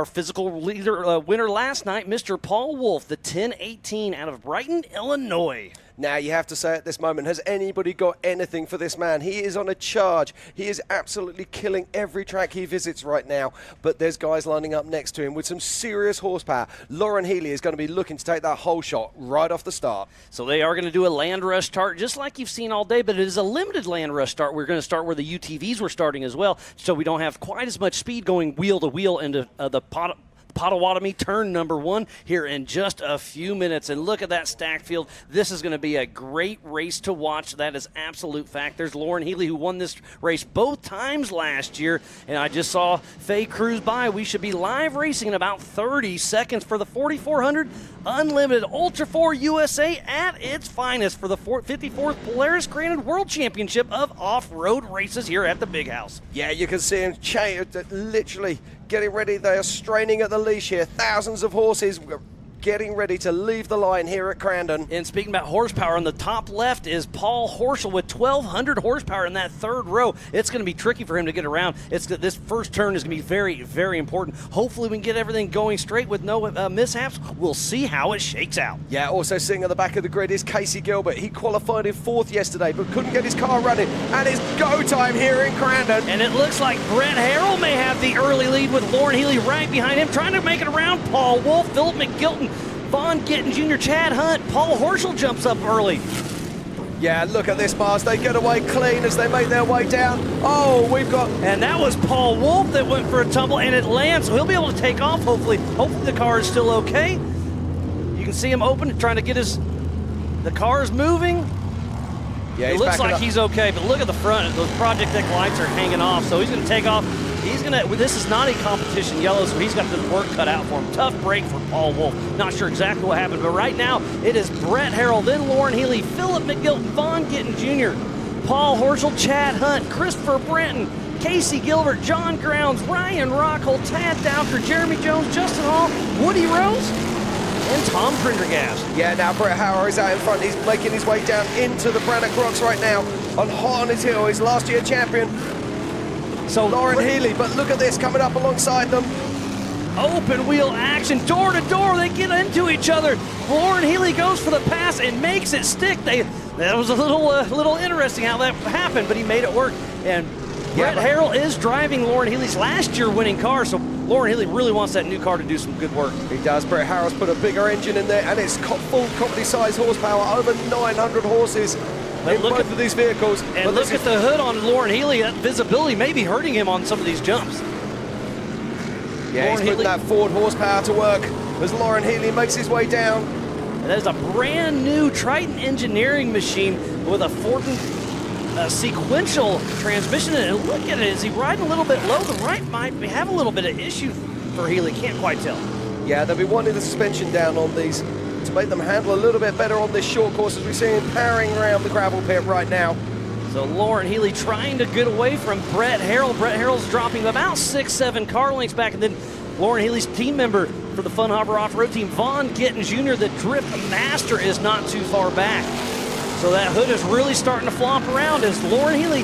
S13: physical leader winner last night, Mr. Paul Wolf, the 1018 out of Brighton, Illinois.
S5: Now, you have to say at this moment, has anybody got anything for this man? He is on a charge. He is absolutely killing every track he visits right now. But there's guys lining up next to him with some serious horsepower. Lauren Healy is going to be looking to take that whole shot right off the start.
S13: So they are going to do a land rush start, just like you've seen all day, but it is a limited land rush start. We're going to start where the UTVs were starting as well, so we don't have quite as much speed going wheel to wheel into the Potawatomi turn number 1 here in just a few minutes. And look at that stacked field. This is going to be a great race to watch. That is absolute fact. There's Lauren Healy, who won this race both times last year. And I just saw Faye cruise by. We should be live racing in about 30 seconds for the 4400 Unlimited Ultra 4 USA at its finest for the 54th Polaris Crandon World Championship of Off-Road Races here at the Big House.
S5: Yeah, you can see him literally getting ready. They are straining at the leash here. Thousands of horses getting ready to leave the line here at Crandon.
S13: And speaking about horsepower, on the top left is Paul Horschel with 1,200 horsepower in that third row. It's going to be tricky for him to get around. This first turn is going to be very, very important. Hopefully we can get everything going straight with no mishaps. We'll see how it shakes out.
S5: Yeah, also sitting at the back of the grid is Casey Gilbert. He qualified in 4th yesterday, but couldn't get his car running. And it's go time here in Crandon.
S13: And it looks like Brett Harrell may have the early lead with Lauren Healy right behind him, trying to make it around Paul Wolf, Philip McGilton, Vaughn Gittin Jr., Chad Hunt. Paul Horschel jumps up early.
S5: Yeah, look at this, Mars. They get away clean as they make their way down. Oh, we've got...
S13: And that was Paul Wolf that went for a tumble, and it lands, so he'll be able to take off, hopefully. Hopefully the car is still okay. You can see him open, trying to get the car is moving.
S5: Yeah,
S13: it looks like he's okay, but look at the front. Those Project Deck lights are hanging off, so he's going to take off. This is not a competition yellow, so he's got the work cut out for him. Tough break for Paul Wolf. Not sure exactly what happened, but right now it is Brett Harrell, then Lauren Healy, Philip McGilton, Vaughn Gittin Jr., Paul Horschel, Chad Hunt, Christopher Brenton, Casey Gilbert, John Grounds, Ryan Rockhold, Tad Dowker, Jeremy Jones, Justin Hall, Woody Rose, and Tom Prendergast.
S5: Yeah, now Brett Harrell is out in front. He's making his way down into the Brannock Rocks right now. Hot on his heel, his last year champion. So Lauren Healy, but look at this coming up alongside them.
S13: Open wheel action, door to door, they get into each other. Lauren Healy goes for the pass and makes it stick. That was a little interesting how that happened, but he made it work. And Brett Harrell is driving Lauren Healy's last year winning car, so Lauren Healy really wants that new car to do some good work.
S5: He does. Brett Harrell's put a bigger engine in there, and it's full company size horsepower, over 900 horses.
S13: But
S5: look at these vehicles.
S13: And look at the hood on Lauren Healy. That visibility may be hurting him on some of these jumps.
S5: Yeah, he's putting that Ford horsepower to work as Lauren Healy makes his way down.
S13: And that is a brand new Triton engineering machine with a Fortin sequential transmission. And look at it, is he riding a little bit low? The right might have a little bit of issue for Healy, can't quite tell.
S5: Yeah, they'll be wanting the suspension down on these to make them handle a little bit better on this short course, as we see him powering around the gravel pit right now.
S13: So Lauren Healy trying to get away from Brett Harrell. Brett Harrell's dropping about 6-7 car lengths back, and then Lauren Healy's team member for the Fun Harbor Off-Road team, Vaughn Gittin Jr., the drift master, is not too far back. So that hood is really starting to flop around as Lauren Healy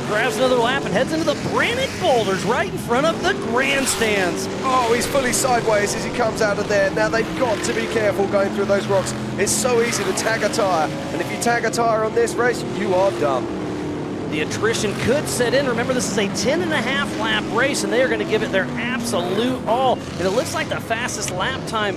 S13: grabs another lap and heads into the Brannock Boulders right in front of the grandstands.
S5: Oh, he's fully sideways as he comes out of there. Now they've got to be careful going through those rocks. It's so easy to tag a tire, and if you tag a tire on this race, you are done.
S13: The attrition could set in. Remember, this is a 10.5 lap race, and they are going to give it their absolute all. And it looks like the fastest lap time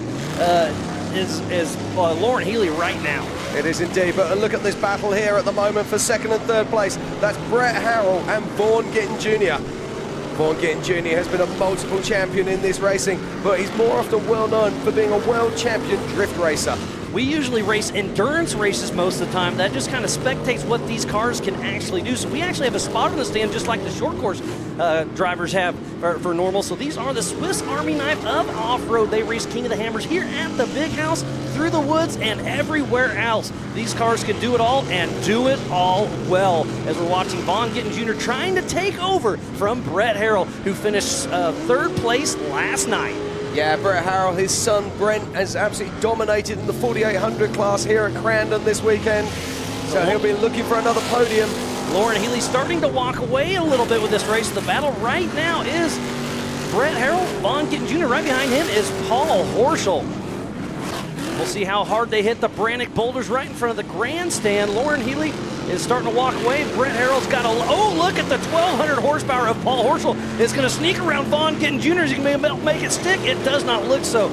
S13: is Lauren Healy right now.
S5: It is indeed, but look at this battle here at the moment for second and third place. That's Brett Harrell and Vaughn Gittin Jr. Vaughn Gittin Jr. has been a multiple champion in this racing, but he's more often well known for being a world champion drift racer.
S13: We usually race endurance races most of the time. That just kind of spectates what these cars can actually do. So we actually have a spot on the stand just like the short course drivers have for normal. So these are the Swiss Army knife of off-road. They race King of the Hammers here at the Big House, through the woods, and everywhere else. These cars can do it all and do it all well. As we're watching Vaughn Gittin Jr. trying to take over from Brett Harrell, who finished third place last night.
S5: Yeah, Brett Harrell, his son Brent, has absolutely dominated in the 4800 class here at Crandon this weekend. So he'll be looking for another podium.
S13: Lauren Healy starting to walk away a little bit with this race. The battle right now is Brett Harrell, Vaughn Gittin Jr. Right behind him is Paul Horschel. We'll see how hard they hit the Brannick boulders right in front of the grandstand. Lauren Healy is starting to walk away. Brett Harrell's got look at the 1,200 horsepower of Paul Horschel. It's going to sneak around Vaughn Gittin Jr. Is he going to make it stick? It does not look so.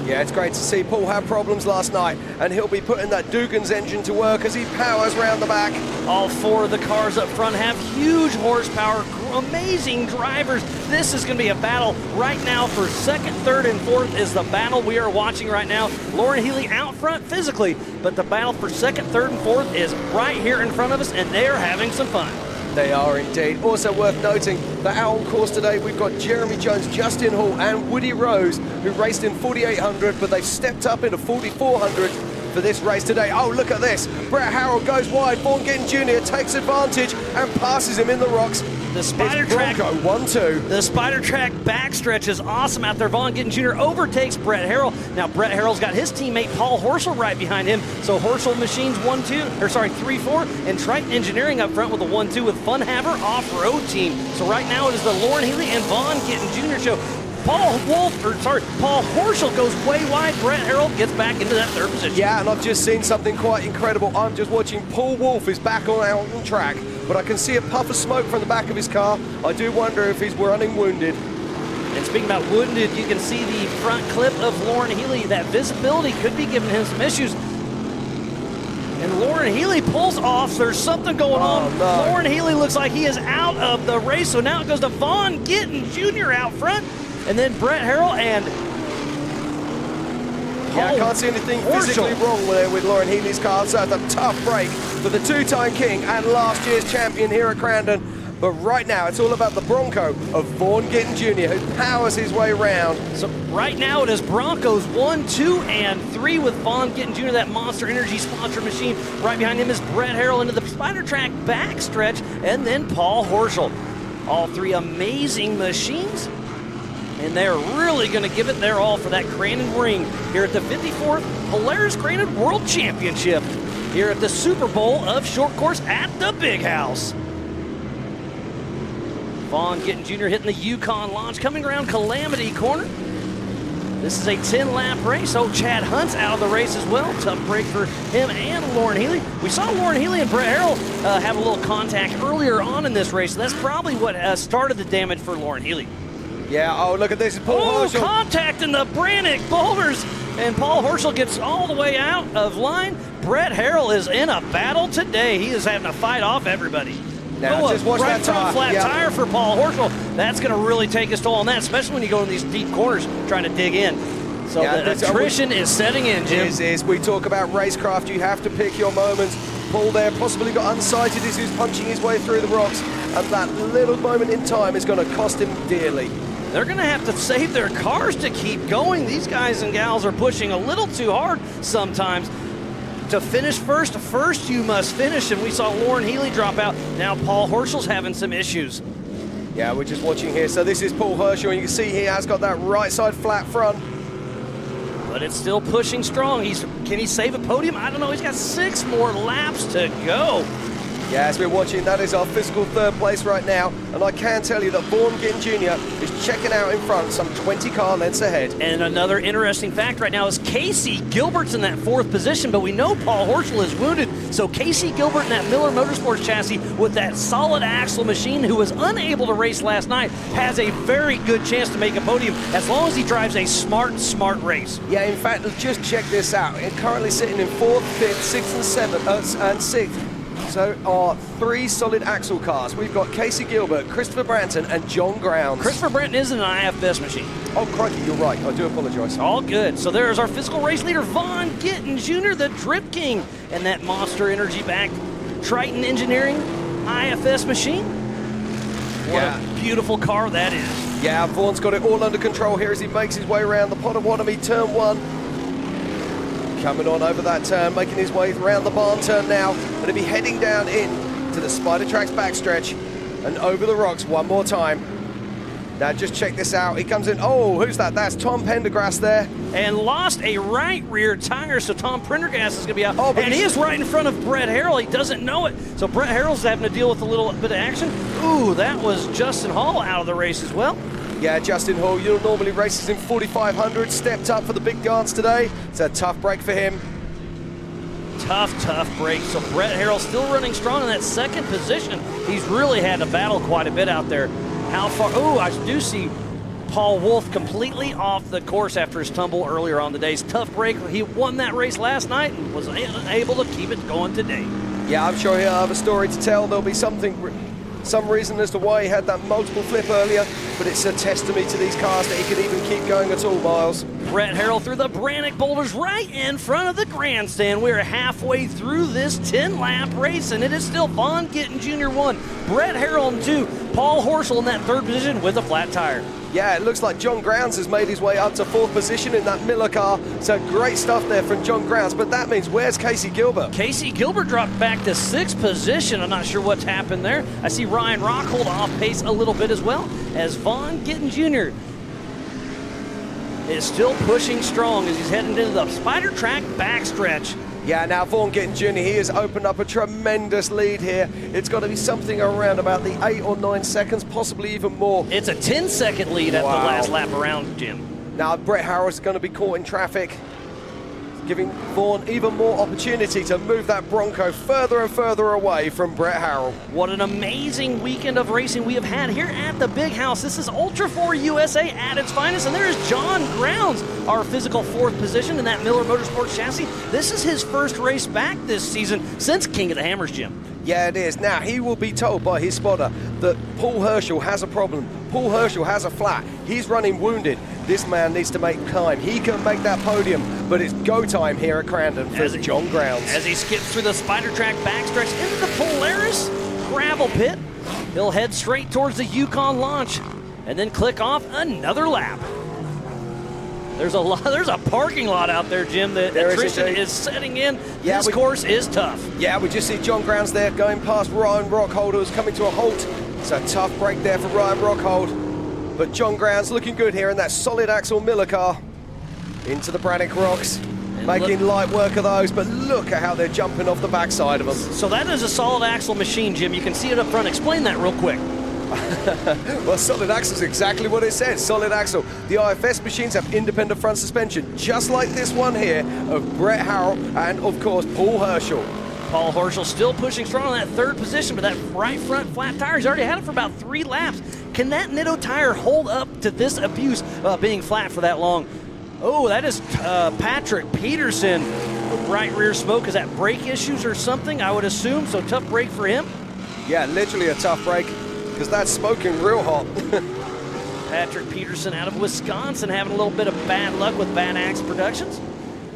S5: Yeah, it's great to see Paul have problems last night, and he'll be putting that Dugan's engine to work as he powers round the back.
S13: All four of the cars up front have huge horsepower, amazing drivers. This is going to be a battle right now for second, third, and fourth is the battle we are watching right now. Lauren Healy out front physically, but the battle for second, third, and fourth is right here in front of us, and they are having some fun.
S5: They are indeed. Also worth noting that out on course today we've got Jeremy Jones, Justin Hall and Woody Rose, who raced in 4,800, but they've stepped up into 4,400 for this race today. Oh, look at this. Brett Harrell goes wide. Vaughn Gittin Jr. takes advantage and passes him in the rocks.
S13: The Spider Track
S5: 1-2.
S13: The Spider Track backstretch is awesome out there. Vaughn Gittin Jr. overtakes Brett Harrell. Now Brett Harrell's got his teammate Paul Horschel right behind him. So Horschel Machines 3-4, and Triton Engineering up front with a 1-2 with Funhaver Off-Road Team. So right now it is the Lauren Healy and Vaughn Gittin Jr. show. Paul Horschel goes way wide. Brett Harrell gets back into that third position.
S5: Yeah, and I've just seen something quite incredible. I'm just watching Paul Wolf is back out on track, but I can see a puff of smoke from the back of his car. I do wonder if he's running wounded.
S13: And speaking about wounded, you can see the front clip of Lauren Healy. That visibility could be giving him some issues. And Lauren Healy pulls off. There's something going on.
S5: No.
S13: Lauren Healy looks like he is out of the race. So now it goes to Vaughn Gittin Jr. out front. And then Brett Harrell and
S5: I can't see anything physically wrong with Lauren Healy's car. So it's a tough break for the two-time king and last year's champion here at Crandon. But right now, it's all about the Bronco of Vaughn Gittin Jr., who powers his way around.
S13: So right now it is Broncos 1, 2, and 3 with Vaughn Gittin Jr., that Monster Energy sponsor machine. Right behind him is Brett Harrell into the Spider Track backstretch, and then Paul Horschel. All three amazing machines. And they're really going to give it their all for that Crandon ring here at the 54th Polaris Crandon World Championship here at the Super Bowl of Short Course at the Big House. Vaughn Gittin Jr. hitting the Yukon launch, coming around Calamity Corner. This is a 10-lap race. Oh, Chad Hunt's out of the race as well. Tough break for him and Lauren Healy. We saw Lauren Healy and Brett Harrell have a little contact earlier on in this race. That's probably what started the damage for Lauren Healy.
S5: Yeah, oh, look at this. Paul Horschel.
S13: Contact in the Brannick boulders. And Paul Horschel gets all the way out of line. Brett Harrell is in a battle today. He is having to fight off everybody.
S5: Now, just watch that
S13: front flat tire for Paul Horschel. That's going to really take his toll on that, especially when you go in these deep corners trying to dig in. So the attrition is setting in, Jim.
S5: We talk about racecraft. You have to pick your moments. Paul there possibly got unsighted as he's punching his way through the rocks. And that little moment in time is going to cost him dearly.
S13: They're going to have to save their cars to keep going. These guys and gals are pushing a little too hard sometimes. To finish first you must finish, and we saw Lauren Healy drop out. Now Paul Horschel's having some issues.
S5: Yeah, we're just watching here. So this is Paul Horschel, and you can see he has got that right side flat front.
S13: But it's still pushing strong. Can he save a podium? I don't know. He's got 6 more laps to go.
S5: Yeah, as we're watching, that is our physical third place right now. And I can tell you that Vaughn Gittin Jr. is checking out in front, some 20 car lengths ahead.
S13: And another interesting fact right now is Casey Gilbert's in that 4th position, but we know Paul Horschel is wounded. So Casey Gilbert in that Miller Motorsports chassis with that solid axle machine, who was unable to race last night, has a very good chance to make a podium as long as he drives a smart race.
S5: Yeah, in fact, just check this out. Currently sitting in 4th, 5th, 6th, and 7th, and 6th. So our 3 solid axle cars. We've got Casey Gilbert, Christopher Branton, and John Grounds.
S13: Christopher Branton is an IFS machine.
S5: Oh, crikey, you're right. I do apologize.
S13: All good. So there's our physical race leader, Vaughn Gittin Jr., the Drip King, and that Monster Energy-backed Triton Engineering IFS machine. What a beautiful car that is.
S5: Yeah, Vaughn's got it all under control here as he makes his way around the Potawatomi turn 1. Coming on over that turn, making his way around the barn turn now. Going to be heading down in to the Spider Tracks backstretch and over the rocks one more time. Now just check this out. He comes in. Oh, who's that? That's Tom Pendergrass there.
S13: And lost a right rear tire, so Tom Prendergast is going to be out. Oh, and he is right in front of Brett Harrell. He doesn't know it. So Brett Harrell's having to deal with a little bit of action. Ooh, that was Justin Hall out of the race as well.
S5: Yeah, Justin Hall, you normally races in 4,500, stepped up for the big dance today. It's a tough break for him.
S13: Tough break. So Brett Harrell still running strong in that second position. He's really had to battle quite a bit out there. How far? Oh, I do see Paul Wolf completely off the course after his tumble earlier on the day's tough break. He won that race last night and was able to keep it going today.
S5: Yeah, I'm sure he'll have a story to tell. There'll be some reason as to why he had that multiple flip earlier, but it's a testimony to these cars that he can even keep going at all, Miles.
S13: Brett Harrell through the Brannock boulders right in front of the grandstand. We're halfway through this 10-lap race, and it is still Vaughn Gittin Jr. 1, Brett Harrell in 2, Paul Horschel in that third position with a flat tire.
S5: Yeah, it looks like John Grounds has made his way up to 4th position in that Miller car. So great stuff there from John Grounds, but that means where's Casey Gilbert?
S13: Casey Gilbert dropped back to 6th position. I'm not sure what's happened there. I see Ryan Rockhold off pace a little bit as well, as Vaughn Gittin Jr. is still pushing strong as he's heading into the Spider Track backstretch.
S5: Yeah, now Vaughn Gittin Jr., he has opened up a tremendous lead here. It's got to be something around about the 8 or 9 seconds, possibly even more.
S13: It's a 10-second lead at the last lap around, Jim.
S5: Now Brett Harrell's going to be caught in traffic, giving Vaughn even more opportunity to move that Bronco further and further away from Brett Harrell.
S13: What an amazing weekend of racing we have had here at the Big House. This is Ultra 4 USA at its finest, and there is John Grounds, our physical 4th position in that Miller Motorsports chassis. This is his first race back this season since King of the Hammers, Jim.
S5: Yeah, it is. Now, he will be told by his spotter that Paul Horschel has a problem. Paul Horschel has a flat. He's running wounded. This man needs to make time. He can make that podium, but it's go time here at Crandon for John Grounds.
S13: As he skips through the Spider Track backstretch into the Polaris gravel pit, he'll head straight towards the Yukon launch and then click off another lap. There's a parking lot out there, Jim. The attrition is setting in.
S5: Yeah,
S13: this course is tough.
S5: Yeah, we just see John Grounds there going past Ryan Rockhold, who's coming to a halt. It's a tough break there for Ryan Rockhold. But John Grounds looking good here in that solid axle Miller car. Into the Brannock rocks. Making light work of those, but look at how they're jumping off the backside of them.
S13: So that is a solid axle machine, Jim. You can see it up front. Explain that real quick.
S5: Well, solid axle is exactly what it says, solid axle. The IFS machines have independent front suspension, just like this one here of Brett Harrell and, of course, Paul Horschel.
S13: Paul Horschel still pushing strong in that 3rd position, but that right front flat tire, he's already had it for about 3 laps. Can that Nitto tire hold up to this abuse being flat for that long? Oh, that is Patrick Peterson. Right rear smoke, is that brake issues or something? I would assume, so tough break for him.
S5: Yeah, literally a tough break, because that's smoking real hot.
S13: Patrick Peterson out of Wisconsin having a little bit of bad luck with Bad Axe Productions.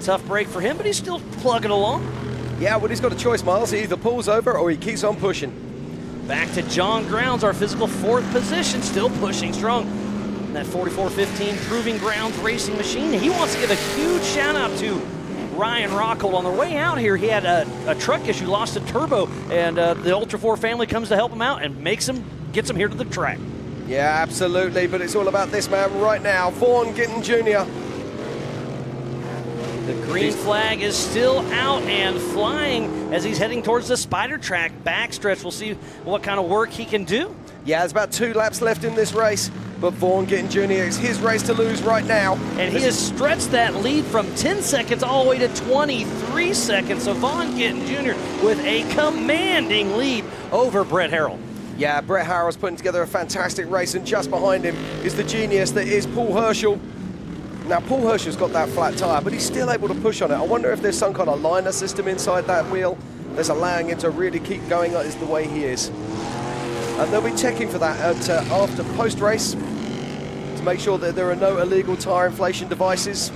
S13: Tough break for him, but he's still plugging along.
S5: Yeah, well, he's got a choice, Miles. He either pulls over or he keeps on pushing.
S13: Back to John Grounds, our physical 4th position, still pushing strong. That 4415 Proving Grounds racing machine. He wants to give a huge shout out to Ryan Rockhold. On their way out here, he had a truck issue, lost a turbo, and the Ultra 4 family comes to help him out and gets him here to the track.
S5: Yeah, absolutely, but it's all about this man right now, Vaughn Gittin Jr.
S13: The green flag is still out and flying as he's heading towards the Spider Track backstretch. We'll see what kind of work he can do.
S5: Yeah, there's about 2 laps left in this race, but Vaughn Gittin Jr., it's his race to lose right now.
S13: And he has stretched that lead from 10 seconds all the way to 23 seconds. So Vaughn Gittin Jr. with a commanding lead over Brett Harrell.
S5: Yeah, Brett Harrell's putting together a fantastic race, and just behind him is the genius that is Paul Horschel. Now, Paul Horschel's got that flat tyre, but he's still able to push on it. I wonder if there's some kind of liner system inside that wheel that's allowing him to really keep going as the way he is. And they'll be checking for that after post-race to make sure that there are no illegal tyre inflation devices.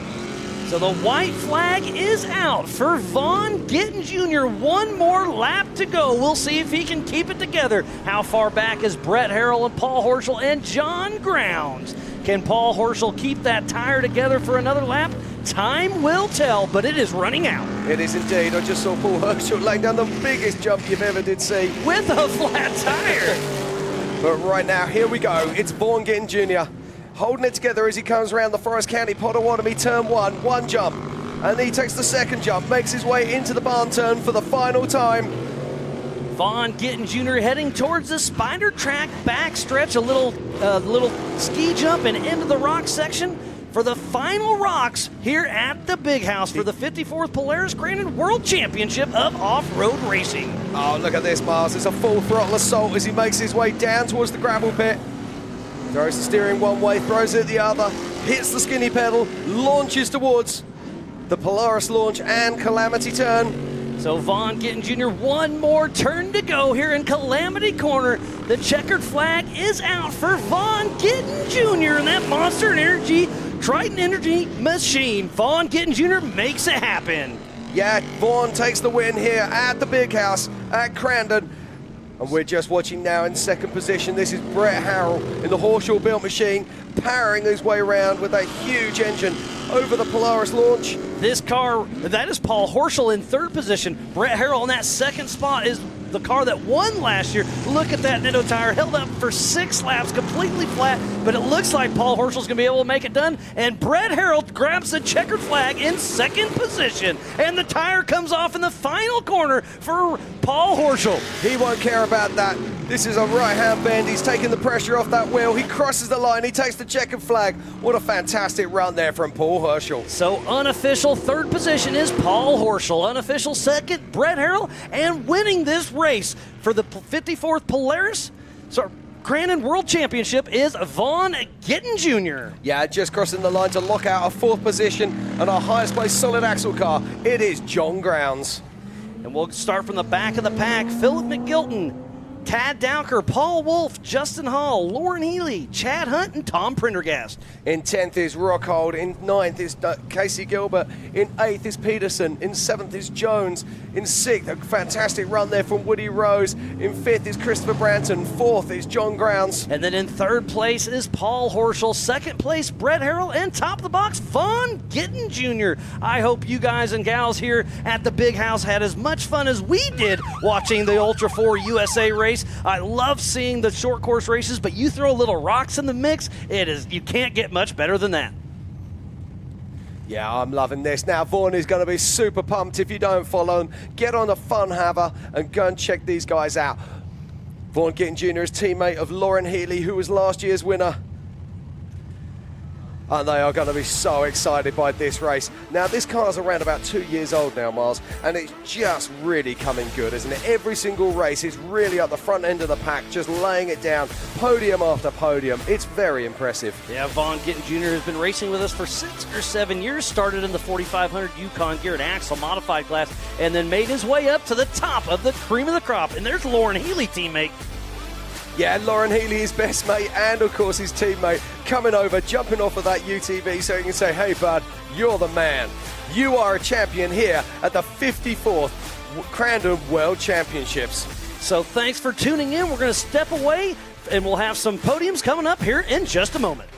S13: So the white flag is out for Vaughn Gittin Jr. 1 more lap to go. We'll see if he can keep it together. How far back is Brett Harrell and Paul Horschel and John Grounds? Can Paul Horschel keep that tire together for another lap? Time will tell, but it is running out.
S5: It is indeed. I just saw Paul Horschel laying down the biggest jump you've ever did see.
S13: With a flat tire.
S5: But right now, here we go. It's Vaughn Gittin Jr. holding it together as he comes around the Forest County Potawatomi turn 1 jump. And he takes the 2nd jump, makes his way into the barn turn for the final time.
S13: Vaughn Gittin Jr. heading towards the spider track backstretch, a little ski jump and into the rock section for the final rocks here at the Big House for the 54th Polaris Crandon World Championship of Off-Road Racing.
S5: Oh, look at this, Miles. It's a full throttle assault as he makes his way down towards the gravel pit. Throws the steering one way, throws it the other, hits the skinny pedal, launches towards the Polaris launch and Calamity turn.
S13: So Vaughn Gittin Jr., one more turn to go here in Calamity Corner. The checkered flag is out for Vaughn Gittin Jr. and that Monster Energy Triton Energy machine. Vaughn Gittin Jr. makes it happen.
S5: Yeah, Vaughn takes the win here at the Big House at Crandon. And we're just watching now in second position. This is Brett Harrell in the Horschel built machine, powering his way around with a huge engine over the Polaris launch.
S13: This car, that is Paul Horschel in third position. Brett Harrell in that second spot is the car that won last year. Look at that Nitto tire, held up for 6 laps, completely flat, but it looks like Paul Horschel's gonna be able to make it done, and Brett Harrell grabs the checkered flag in second position, and the tire comes off in the final corner for Paul Horschel.
S5: He won't care about that. This is a right-hand bend. He's taking the pressure off that wheel. He crosses the line. He takes the checkered flag. What a fantastic run there from Paul Horschel.
S13: So unofficial third position is Paul Horschel. Unofficial second, Brett Harrell. And winning this race for the 54th Polaris Crandon World Championship is Vaughn Gittin Jr.
S5: Yeah, just crossing the line to lock out a fourth position and our highest placed solid axle car. It is John Grounds.
S13: And we'll start from the back of the pack. Philip McGilton, Tad Dowker, Paul Wolf, Justin Hall, Lauren Healy, Chad Hunt, and Tom Prendergast.
S5: In 10th is Rockhold. In 9th is Casey Gilbert. In 8th is Peterson. In 7th is Jones. In 6th, a fantastic run there from Woody Rose. In 5th is Christopher Branton. 4th is John Grounds.
S13: And then in third place is Paul Horschel. Second place, Brett Harrell. And top of the box, Vaughn Gittin Jr. I hope you guys and gals here at the Big House had as much fun as we did watching the Ultra 4 USA race. I love seeing the short course races, but you throw little rocks in the mix, you can't get much better than that.
S5: Yeah, I'm loving this. Now, Vaughn is going to be super pumped if you don't follow him. Get on the Fun Haver and go and check these guys out. Vaughn Gittin Jr. is teammate of Lauren Healy, who was last year's winner. And they are going to be so excited by this race. Now, this car's around about 2 years old now, Miles, and it's just really coming good, isn't it? Every single race is really at the front end of the pack, just laying it down, podium after podium. It's very impressive.
S13: Yeah, Vaughn Gittin Jr. has been racing with us for 6 or 7 years, started in the 4500 Yukon Geared Axle modified class, and then made his way up to the top of the cream of the crop. And there's Lauren Healy, teammate.
S5: Yeah, Lauren Healy, his best mate, and of course his teammate, coming over, jumping off of that UTV so he can say, hey bud, you're the man. You are a champion here at the 54th Crandon World Championships.
S13: So thanks for tuning in. We're going to step away and we'll have some podiums coming up here in just a moment.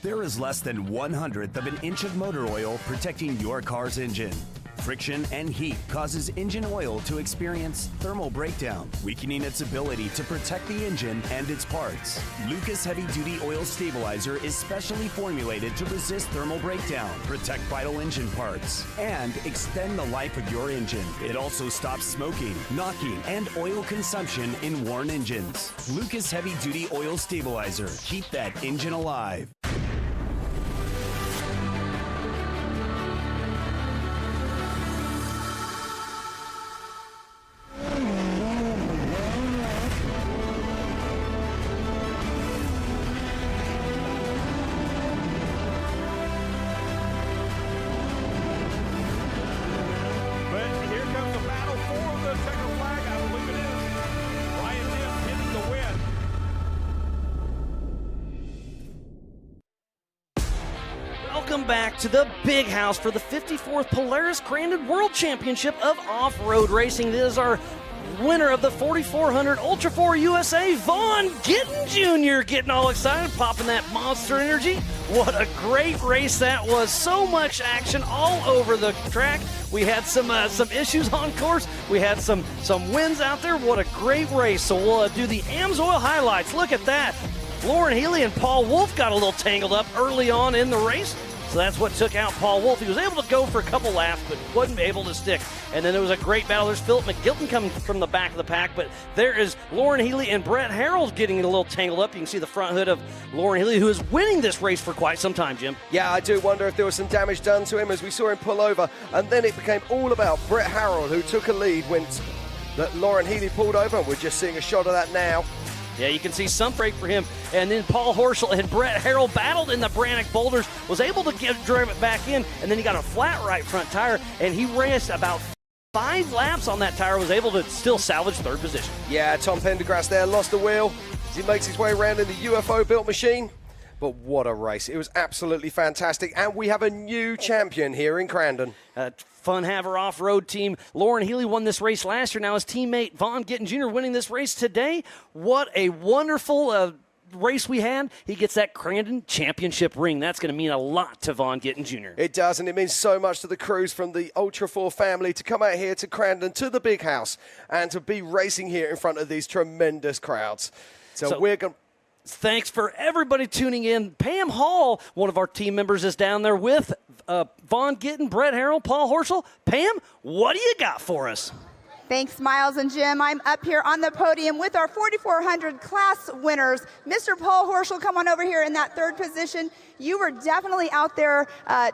S11: There is less than 1/100th of an inch of motor oil protecting your car's engine. Friction and heat causes engine oil to experience thermal breakdown, weakening its ability to protect the engine and its parts. Lucas Heavy Duty Oil Stabilizer is specially formulated to resist thermal breakdown, protect vital engine parts, and extend the life of your engine. It also stops smoking, knocking, and oil consumption in worn engines. Lucas Heavy Duty Oil Stabilizer. Keep that engine alive.
S13: Welcome back to the Big House for the 54th Polaris Crandon World Championship of Off-Road Racing. This is our winner of the 4400 Ultra 4 USA, Vaughn Gittin Jr. getting all excited, popping that monster energy. What a great race that was. So much action all over the track. We had some issues on course. We had some wins out there. What a great race. So we'll do the AMSOIL highlights. Look at that. Lauren Healy and Paul Wolf got a little tangled up early on in the race. So that's what took out Paul Wolf. He was able to go for a couple laps, but wasn't able to stick. And then there was a great battle. There's Philip McGilton coming from the back of the pack, but there is Lauren Healy and Brett Harrell getting a little tangled up. You can see the front hood of Lauren Healy, who is winning this race for quite some time, Jim.
S5: Yeah, I do wonder if there was some damage done to him as we saw him pull over, and then it became all about Brett Harrell, who took a lead when Lauren Healy pulled over, and we're just seeing a shot of that now.
S13: Yeah, you can see some break for him. And then Paul Horschel and Brett Harrell battled in the Brannock Boulders, was able to drive it back in, and then he got a flat right front tire, and he raced about 5 laps on that tire, was able to still salvage 3rd position.
S5: Yeah, Tom Pendergrass there lost the wheel as he makes his way around in the UFO-built machine. But what a race. It was absolutely fantastic, and we have a new champion here in Crandon.
S13: Fun Haver off-road team. Lauren Healy won this race last year. Now his teammate Vaughn Gittin Jr. winning this race today. What a wonderful race we had. He gets that Crandon Championship ring. That's going to mean a lot to Vaughn Gittin Jr.
S5: It does, and it means so much to the crews from the Ultra 4 family to come out here to Crandon, to the Big House, and to be racing here in front of these tremendous crowds. So we're going to...
S13: Thanks for everybody tuning in. Pam Hall, one of our team members, is down there with Vaughn Gittin, Brett Harrell, Paul Horschel. Pam, what do you got for us?
S7: Thanks, Miles and Jim. I'm up here on the podium with our 4400 class winners. Mr. Paul Horschel, come on over here in that 3rd position. You were definitely out there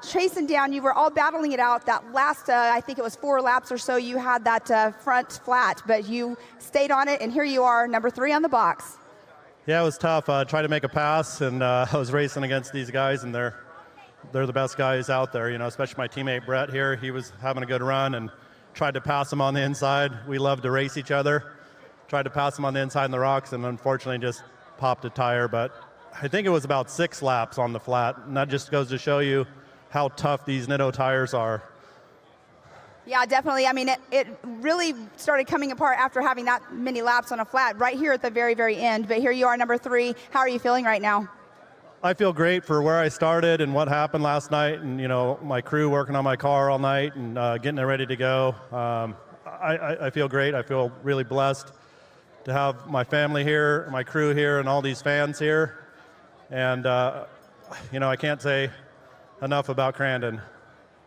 S7: chasing down. You were all battling it out. That last, I think it was 4 laps or so, you had that front flat, but you stayed on it, and here you are, number 3 on the box.
S2: Yeah, it was tough. I tried to make a pass, and I was racing against these guys, and they're the best guys out there, you know, especially my teammate Brett here. He was having a good run and tried to pass him on the inside. We love to race each other. Tried to pass him on the inside in the rocks, and unfortunately just popped a tire. But I think it was about 6 laps on the flat, and that just goes to show you how tough these Nitto tires are.
S7: Yeah, definitely. I mean, it really started coming apart after having that many laps on a flat right here at the very, very end. But here you are, number 3. How are you feeling right now?
S2: I feel great for where I started and what happened last night, and, you know, my crew working on my car all night and getting it ready to go. I feel great. I feel really blessed to have my family here, my crew here, and all these fans here. And, you know, I can't say enough about Crandon.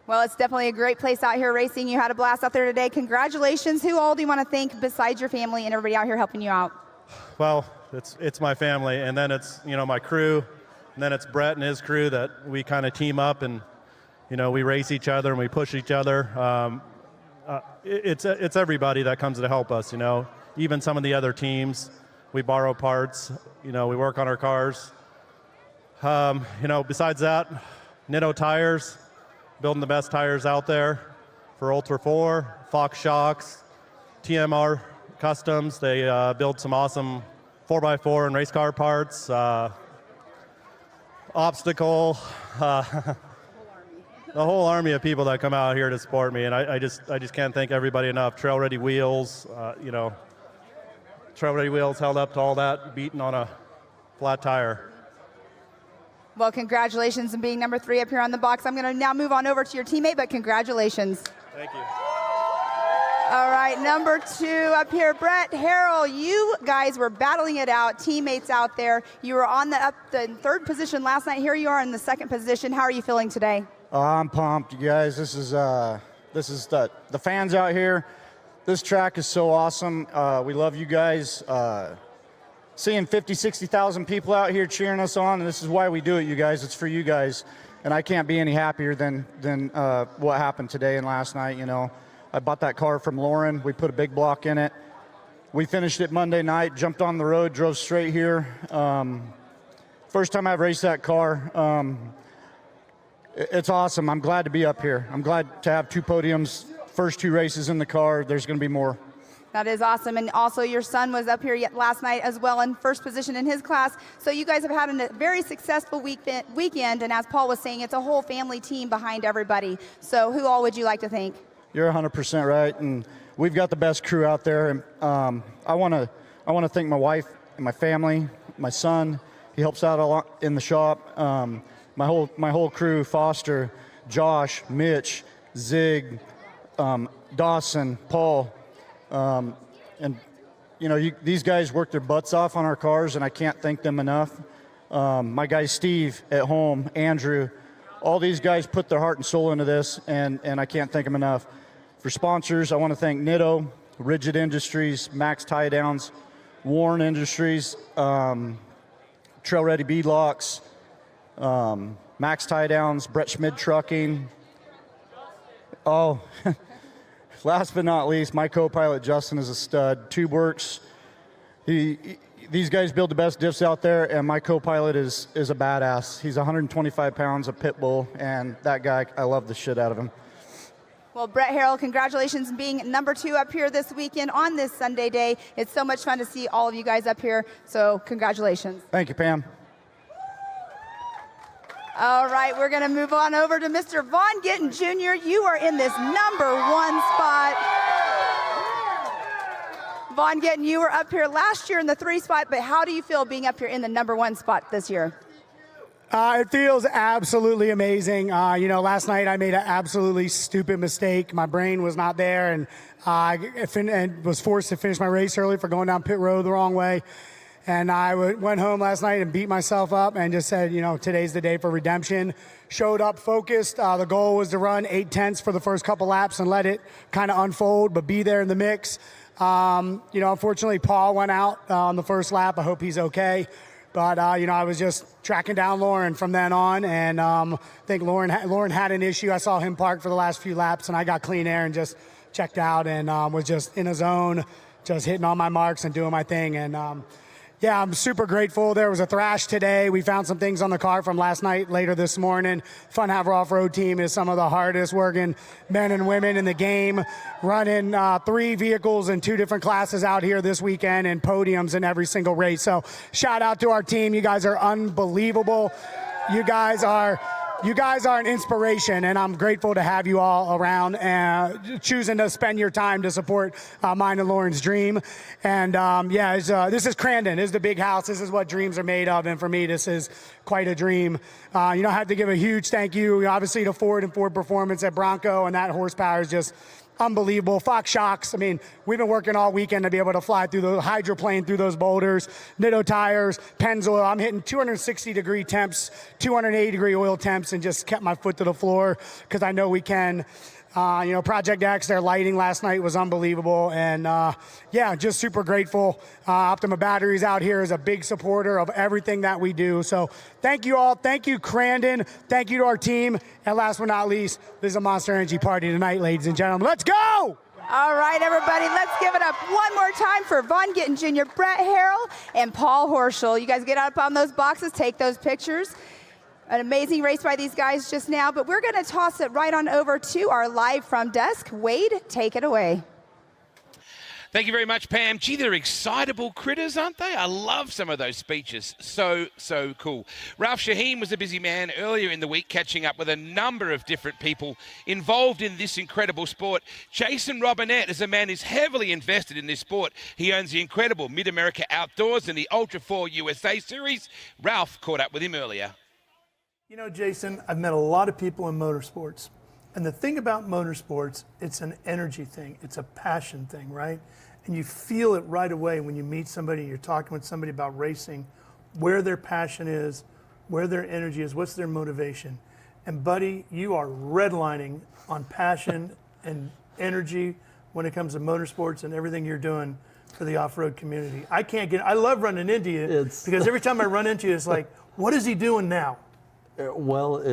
S7: Well, it's definitely a great place out here racing. You had a blast out there today. Congratulations. Who all do you want to thank besides your family and everybody out here helping you out?
S2: Well, it's my family, and then it's, you know, my crew, and then it's Brett and his crew that we kind of team up, and, you know, we race each other and we push each other. It's everybody that comes to help us, you know. Even some of the other teams, we borrow parts, you know, we work on our cars. You know, besides that, Nitto tires, building the best tires out there for Ultra 4, Fox Shocks, TMR Customs. They build some awesome 4x4 and race car parts. Obstacle, the whole army of people that come out here to support me, and I just can't thank everybody enough. Trail Ready Wheels, you know, Trail Ready Wheels held up to all that beating on a flat tire.
S7: Well, congratulations on being number 3 up here on the box. I'm going to now move on over to your teammate, but congratulations.
S2: Thank you.
S7: All right, number 2 up here, Brett Harrell. You guys were battling it out, teammates out there. You were on the 3rd position last night. Here you are in the 2nd position. How are you feeling today?
S15: I'm pumped, you guys. This is the fans out here. This track is so awesome. We love you guys. Seeing 50, 60,000 people out here cheering us on, and this is why we do it, you guys. It's for you guys, and I can't be any happier than what happened today and last night. You know, I bought that car from Lauren. We put a big block in it. We finished it Monday night, jumped on the road, drove straight here. First time I've raced that car. It's awesome. I'm glad to be up here. I'm glad to have 2 podiums, first 2 races in the car. There's going to be more.
S7: That is awesome. And also your son was up here last night as well in first position in his class. So you guys have had a very successful weekend. And as Paul was saying, it's a whole family team behind everybody. So who all would you like to thank?
S15: You're 100% right. And we've got the best crew out there. And I want to thank my wife and my family, my son. He helps out a lot in the shop. My whole crew, Foster, Josh, Mitch, Zig, Dawson, Paul. And, you know, these guys work their butts off on our cars, and I can't thank them enough. My guy Steve at home, Andrew, all these guys put their heart and soul into this, and I can't thank them enough. For sponsors, I want to thank Nitto, Rigid Industries, Max Tie Downs, Warren Industries, Trail Ready Beadlocks, Max Tie Downs, Brett Schmid Trucking. Oh, last but not least, my co-pilot Justin is a stud. TubeWorks. These guys build the best diffs out there, and my co-pilot is a badass. He's 125 pounds, a pit bull, and that guy, I love the shit out of him.
S7: Well, Brett Harrell, congratulations on being number 2 up here this weekend on this Sunday day. It's so much fun to see all of you guys up here, so congratulations.
S15: Thank you, Pam.
S7: All right, we're going to move on over to Mr. Vaughn Gittin Jr. You are in this number 1 spot. Vaughn Gittin, you were up here last year in the 3 spot, but how do you feel being up here in the number 1 spot this year?
S12: It feels absolutely amazing. You know, last night I made an absolutely stupid mistake. My brain was not there, and and was forced to finish my race early for going down pit road the wrong way. And I went home last night and beat myself up and just said, you know, today's the day for redemption. Showed up focused. The goal was to run 8/10 for the first couple laps and let it kind of unfold, but be there in the mix. You know, unfortunately, Paul went out on the first lap. I hope he's okay. But, you know, I was just tracking down Lauren from then on, and I think Lauren had an issue. I saw him park for the last few laps, and I got clean air and just checked out and was just in a zone, just hitting all my marks and doing my thing. And, yeah, I'm super grateful. There was a thrash today. We found some things on the car from last night, later this morning. Fun Haver Off-Road team is some of the hardest working men and women in the game, running 3 vehicles in 2 different classes out here this weekend and podiums in every single race. So shout out to our team. You guys are unbelievable. You guys are an inspiration, and I'm grateful to have you all around and choosing to spend your time to support mine and Lauren's dream. And yeah, this is Crandon. This is the big house. This is what dreams are made of, and for me, this is quite a dream. You know, I have to give a huge thank you, obviously, to Ford and Ford Performance at Bronco, and that horsepower is just unbelievable. Fox Shocks, I mean, we've been working all weekend to be able to fly through the hydroplane through those boulders. Nitto tires, Pennzoil. I'm hitting 260-degree temps, 280-degree oil temps, and just kept my foot to the floor because I know we can. You know, Project X, their lighting last night was unbelievable. And, yeah, just super grateful. Optima Batteries out here is a big supporter of everything that we do. So thank you all. Thank you, Crandon. Thank you to our team. And last but not least, this is a Monster Energy party tonight, ladies and gentlemen. Let's go!
S7: All right, everybody, let's give it up one more time for Vaughn Gittin Jr., Brett Harrell, and Paul Horschel. You guys get up on those boxes, take those pictures. An amazing race by these guys just now, but we're going to toss it right on over to our live from desk. Wade, take it away.
S1: Thank you very much, Pam. Gee, they're excitable critters, aren't they? I love some of those speeches. So cool. Ralph Shaheen was a busy man earlier in the week catching up with a number of different people involved in this incredible sport. Jason Robinette is a man who's heavily invested in this sport. He owns the incredible Mid-America Outdoors and the Ultra 4 USA Series. Ralph caught up with him earlier.
S17: You know, Jason, I've met a lot of people in motorsports. And the thing about motorsports, it's an energy thing. It's a passion thing, right? And you feel it right away when you meet somebody, you're talking with somebody about racing, where their passion is, where their energy is, what's their motivation. And buddy, you are redlining on passion and energy when it comes to motorsports and everything you're doing for the off-road community. I love running into you because every time I run into you, it's like, what is he doing now?
S19: Well,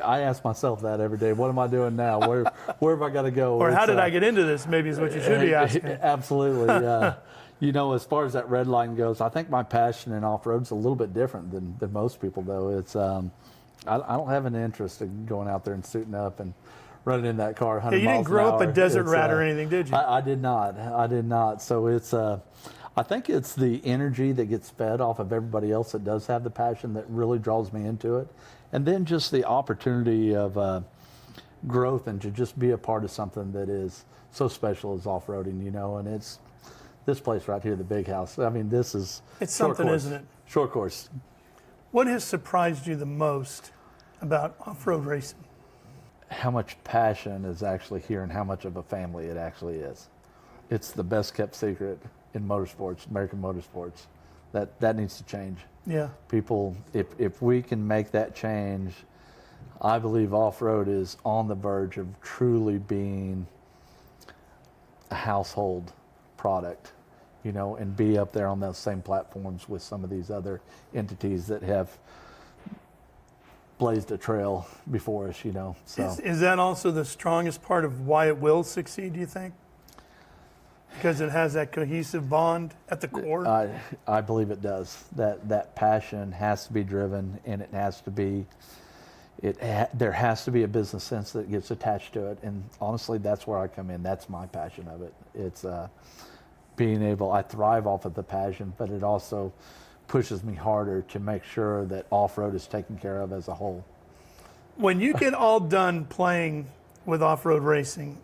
S19: I ask myself that every day. What am I doing now? Where have I got to go?
S17: Or how did I get into this, maybe is what you should be asking.
S19: Absolutely. You know, as far as that red line goes, I think my passion in off-road's a little bit different than most people, though. It's I don't have an interest in going out there and suiting up and running in that car 100
S17: you
S19: miles
S17: didn't grow
S19: an
S17: up a
S19: hour.
S17: desert rat or anything, did you?
S19: I did not. I did not. So it's, I think it's the energy that gets fed off of everybody else that does have the passion that really draws me into it. And then just the opportunity of growth and to just be a part of something that is so special as off-roading, you know, and it's this place right here, the Big House. I mean, this is
S17: It's something, isn't it?
S19: Short course.
S17: What has surprised you the most about off-road racing?
S19: How much passion is actually here and how much of a family it actually is. It's the best kept secret in motorsports, American motorsports. That needs to change.
S17: Yeah.
S19: People, if we can make that change, I believe off-road is on the verge of truly being a household product, you know, and be up there on those same platforms with some of these other entities that have blazed a trail before us, you know. So
S17: Is that also the strongest part of why it will succeed, do you think? Because it has that cohesive bond at the core?
S19: I believe it does. That passion has to be driven, and it has to be, there has to be a business sense that gets attached to it. And honestly, that's where I come in. That's my passion of it. It's being able, I thrive off of the passion, but it also pushes me harder to make sure that off-road is taken care of as a whole.
S17: When you get all done playing with off-road racing,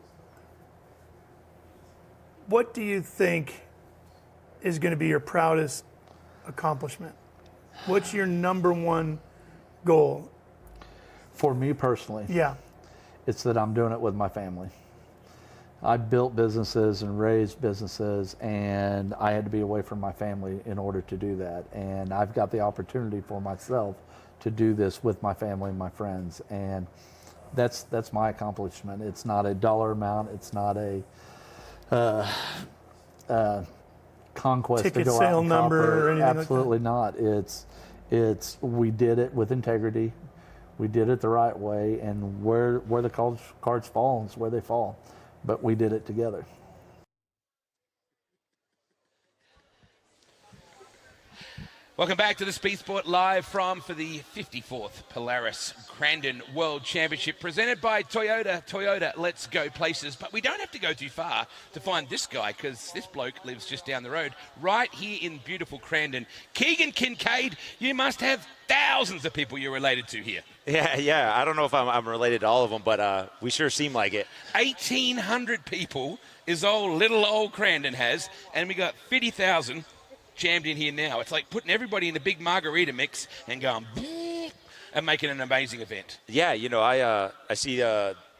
S17: what do you think is going to be your proudest accomplishment? What's your number one goal?
S19: For me personally,
S17: Yeah.
S19: it's that I'm doing it with my family. I built businesses and raised businesses, and I had to be away from my family in order to do that. And I've got the opportunity for myself to do this with my family and my friends. And that's my accomplishment. It's not a dollar amount. It's not a conquest
S17: Ticket
S19: to go
S17: sale
S19: out and
S17: number
S19: conquer.
S17: or anything like that?
S19: Absolutely not. It's we did it with integrity. We did it the right way, and where the cards fall is where they fall. But we did it together.
S1: Welcome back to the Speed Sport Live for the 54th Polaris Crandon World Championship presented by Toyota. Toyota, let's go places. But we don't have to go too far to find this guy, because this bloke lives just down the road, right here in beautiful Crandon. Keegan Kincaid, you must have thousands of people you're related to here.
S3: Yeah. I don't know if I'm related to all of them, but we sure seem like it.
S1: 1,800 people is little old Crandon has, and we got 50,000 jammed in here now. It's like putting everybody in a big margarita mix and going and making an amazing event.
S3: Yeah, you know, I see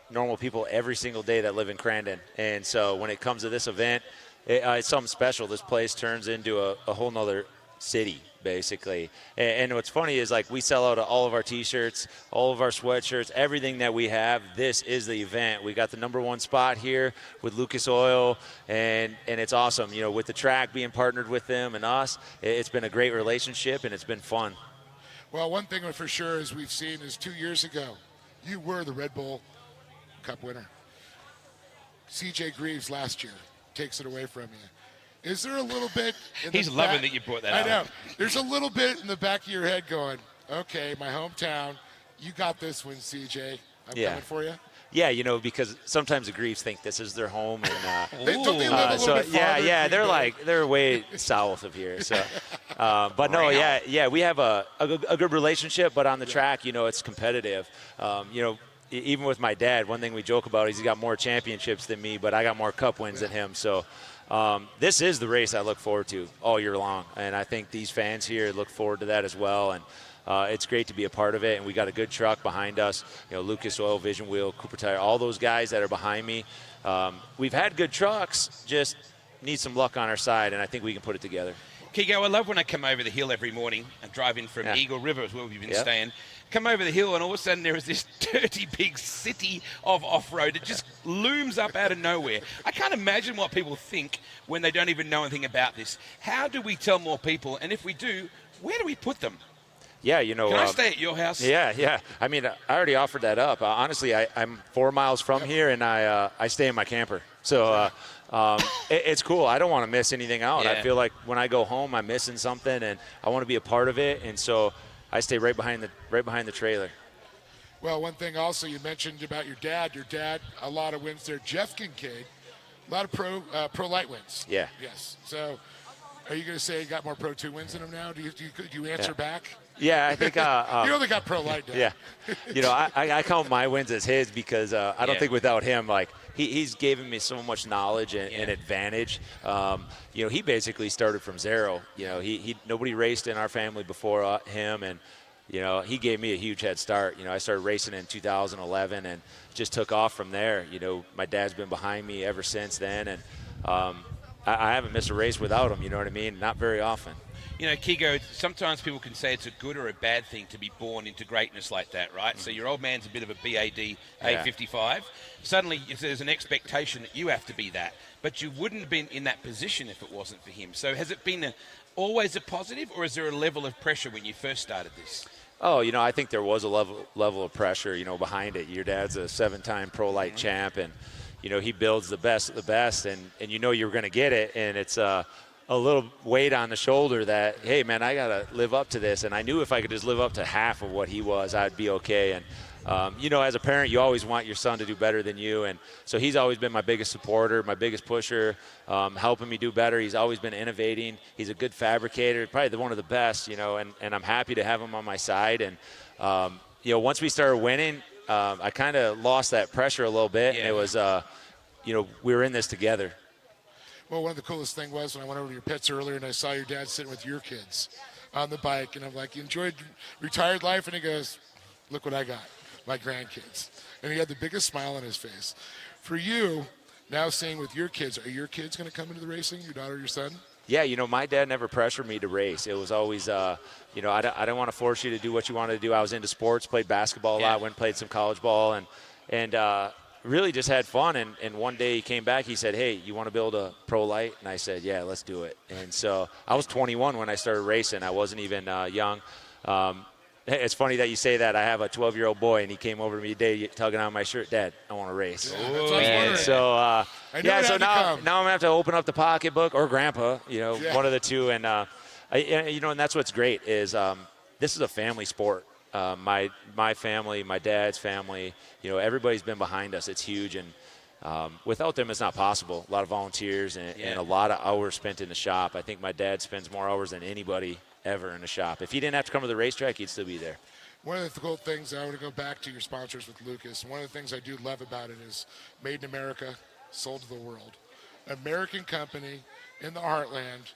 S3: normal people every single day that live in Crandon, and so when it comes to this event, it's something special. This place turns into a whole nother city, basically. And what's funny is, like, we sell out all of our T-shirts, all of our sweatshirts, everything that we have. This is the event. We got the #1 spot here with Lucas Oil, and it's awesome. You know, with the track being partnered with them and us, it's been a great relationship, and it's been fun.
S18: Well, one thing for sure is we've seen is 2 years ago, you were the Red Bull Cup winner. CJ Greaves last year takes it away from you. Is there a little bit in
S1: He's
S18: the
S1: loving
S18: back,
S1: that you brought that
S18: I
S1: up.
S18: know. There's a little bit in the back of your head going, okay, my hometown, you got this one, CJ. I'm coming for you.
S3: Yeah, you know, because sometimes the Greaves think this is their home, and
S18: Don't they live a little bit farther?
S3: they're way south of here. So, but no, yeah, we have a good relationship, but on the track, you know, it's competitive. You know, even with my dad, one thing we joke about is he's got more championships than me, but I got more Cup wins than him. So. This is the race I look forward to all year long, and I think these fans here look forward to that as well. And it's great to be a part of it. And we got a good truck behind us. You know, Lucas Oil, Vision Wheel, Cooper Tire, all those guys that are behind me. We've had good trucks, just need some luck on our side, and I think we can put it together.
S1: Kigo, I love when I come over the hill every morning and drive in from Eagle River, is where we've been staying. Come over the hill, and all of a sudden there is this dirty big city of off-road. It just looms up out of nowhere. I can't imagine what people think when they don't even know anything about this. How do we tell more people? And if we do, where do we put them?
S3: Yeah, you know.
S1: Can I stay at your house?
S3: Yeah. I mean, I already offered that up. Honestly, I'm 4 miles from here, and I stay in my camper. So it's cool. I don't want to miss anything out.
S1: Yeah.
S3: I feel like when I go home, I'm missing something, and I want to be a part of it. And so I stay right behind the trailer.
S18: Well, one thing also you mentioned about your dad, a lot of wins there. Jeff Kincaid, a lot of pro light wins.
S3: Yeah.
S18: Yes. So are you going to say he got more Pro 2 wins than him now? Do you answer back?
S3: Yeah, I think
S18: you only got pro light now.
S3: Yeah, I count my wins as his because I don't think without him, like he's given me so much knowledge and advantage. He basically started from zero. He nobody raced in our family before him, and he gave me a huge head start. I started racing in 2011 and just took off from there. My dad's been behind me ever since then, and I haven't missed a race without him. You know what I mean? Not very often.
S1: Kigo, sometimes people can say it's a good or a bad thing to be born into greatness like that, right? So your old man's a bit of a BAD, A55. Suddenly there's an expectation that you have to be that. But you wouldn't have been in that position if it wasn't for him. So has it been always a positive, or is there a level of pressure when you first started this?
S3: Oh, I think there was a level of pressure, behind it. Your dad's a 7-time pro light champ, and, he builds the best of the best, and you're going to get it, and it's a little weight on the shoulder that, hey, man, I got to live up to this. And I knew if I could just live up to half of what he was, I'd be okay. And, as a parent, you always want your son to do better than you. And so he's always been my biggest supporter, my biggest pusher, helping me do better. He's always been innovating. He's a good fabricator, probably one of the best, and I'm happy to have him on my side. And, once we started winning, I kind of lost that pressure a little bit. And it was, we were in this together.
S18: Well, one of the coolest thing was when I went over to your pits earlier and I saw your dad sitting with your kids on the bike, and I'm like, you enjoyed retired life? And he goes, look what I got, my grandkids. And he had the biggest smile on his face. For you, now seeing with your kids, are your kids going to come into the racing, your daughter, your son?
S3: Yeah, my dad never pressured me to race. It was always, I don't want to force you to do what you wanted to do. I was into sports, played basketball a lot, went and played some college ball, and really just had fun. And one day he came back, he said, hey, you want to build a pro light? And I said, yeah, let's do it. And so I was 21 when I started racing. I wasn't even young. It's funny that you say that. I have a 12-year-old boy, and he came over to me today tugging on my shirt, Dad, I want to race.
S18: Yeah, that's what I was
S3: so now I'm going to have to open up the pocketbook, or Grandpa, one of the two. And, and that's what's great is this is a family sport. My family, my dad's family, everybody's been behind us. It's huge, and without them, it's not possible. A lot of volunteers and a lot of hours spent in the shop. I think my dad spends more hours than anybody ever in the shop. If he didn't have to come to the racetrack, he'd still be there.
S18: One of the cool things, I want to go back to your sponsors with Lucas. One of the things I do love about it is made in America, sold to the world. American company in the heartland.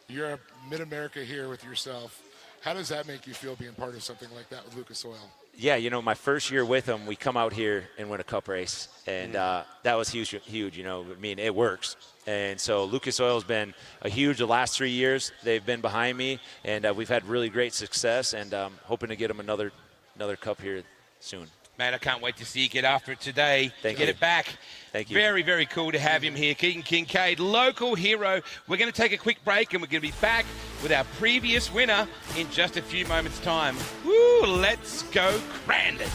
S18: You're a mid-America here with yourself. How does that make you feel being part of something like that with Lucas Oil?
S3: Yeah, my first year with him, we come out here and win a cup race, and that was huge. It works. And so Lucas Oil's been a huge the last 3 years. They've been behind me, and we've had really great success, and hoping to get them another cup here soon.
S1: Man, I can't wait to see you get after it today.
S3: Thank
S1: you. Get it back.
S3: Thank you.
S1: Very, very cool to have him here. Keegan Kincaid, local hero. We're going to take a quick break, and we're going to be back with our previous winner in just a few moments' time. Woo, let's go, Crandon.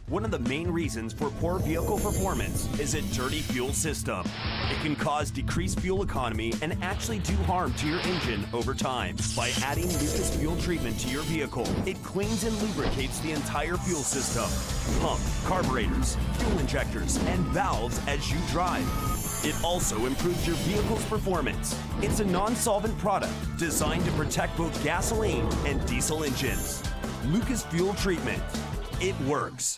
S11: One of the main reasons for poor vehicle performance is a dirty fuel system. It can cause decreased fuel economy and actually do harm to your engine over time. By adding Lucas fuel treatment to your vehicle, it cleans and lubricates the entire fuel system, pump, carburetors, fuel injectors, and valves as you drive. It also improves your vehicle's performance. It's a non-solvent product designed to protect both gasoline and diesel engines. Lucas fuel treatment. It works.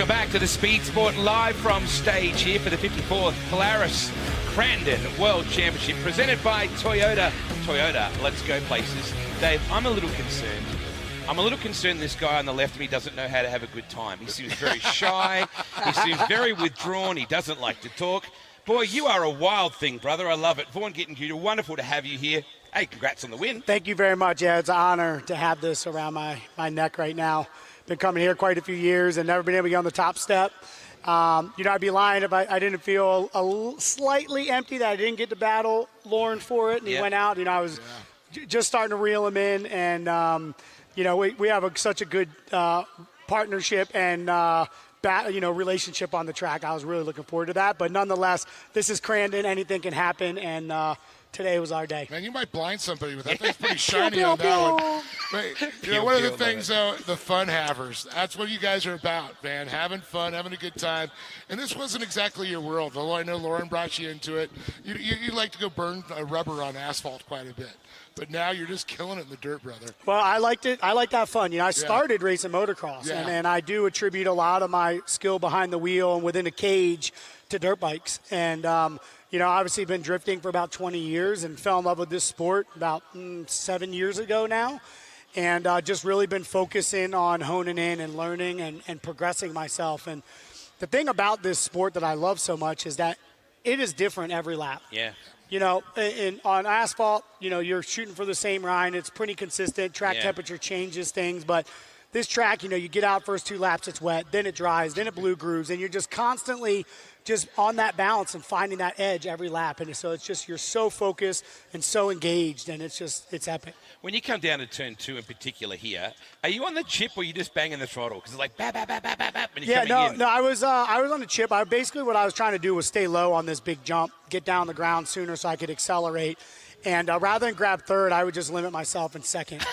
S1: Welcome back to the Speed Sport live from stage here for the 54th Polaris Crandon World Championship presented by Toyota. Toyota, let's go places. Dave, I'm a little concerned this guy on the left of me doesn't know how to have a good time. He seems very shy. He seems very withdrawn. He doesn't like to talk. Boy, you are a wild thing, brother. I love it. Vaughn Gittinger, wonderful to have you here. Hey, congrats on the win.
S12: Thank you very much. Yeah, it's an honor to have this around my neck right now. Been coming here quite a few years and never been able to get on the top step. I'd be lying if I didn't feel slightly empty that I didn't get to battle Lauren for it. And he went out. I was just starting to reel him in. And, we have such a good partnership and relationship on the track. I was really looking forward to that. But nonetheless, this is Crandon. Anything can happen. And today was our day.
S18: Man, you might blind somebody with that. Thing's pretty shiny on that one. But, one of the things, though, the fun havers, that's what you guys are about, man. Having fun, having a good time. And this wasn't exactly your world, although I know Lauren brought you into it. You like to go burn rubber on asphalt quite a bit. But now you're just killing it in the dirt, brother.
S12: Well, I liked it. I like that fun. I started racing motocross, and I do attribute a lot of my skill behind the wheel and within a cage to dirt bikes. And, obviously been drifting for about 20 years and fell in love with this sport about 7 years ago now. And just really been focusing on honing in and learning and progressing myself. And the thing about this sport that I love so much is that it is different every lap.
S1: Yeah.
S12: On asphalt, you're shooting for the same line. It's pretty consistent. Track temperature changes things. But this track, you get out first 2 laps, it's wet. Then it dries. Then it blue grooves. And you're just constantly just on that balance and finding that edge every lap. And so it's just you're so focused and so engaged. And it's epic.
S1: When you come down to turn 2 in particular here, are you on the chip or are you just banging the throttle? Because it's like bap, bap, bap, bap, bap, bap when you're coming in.
S12: No, I was on the chip. Basically what I was trying to do was stay low on this big jump, get down the ground sooner so I could accelerate. And rather than grab third, I would just limit myself in second.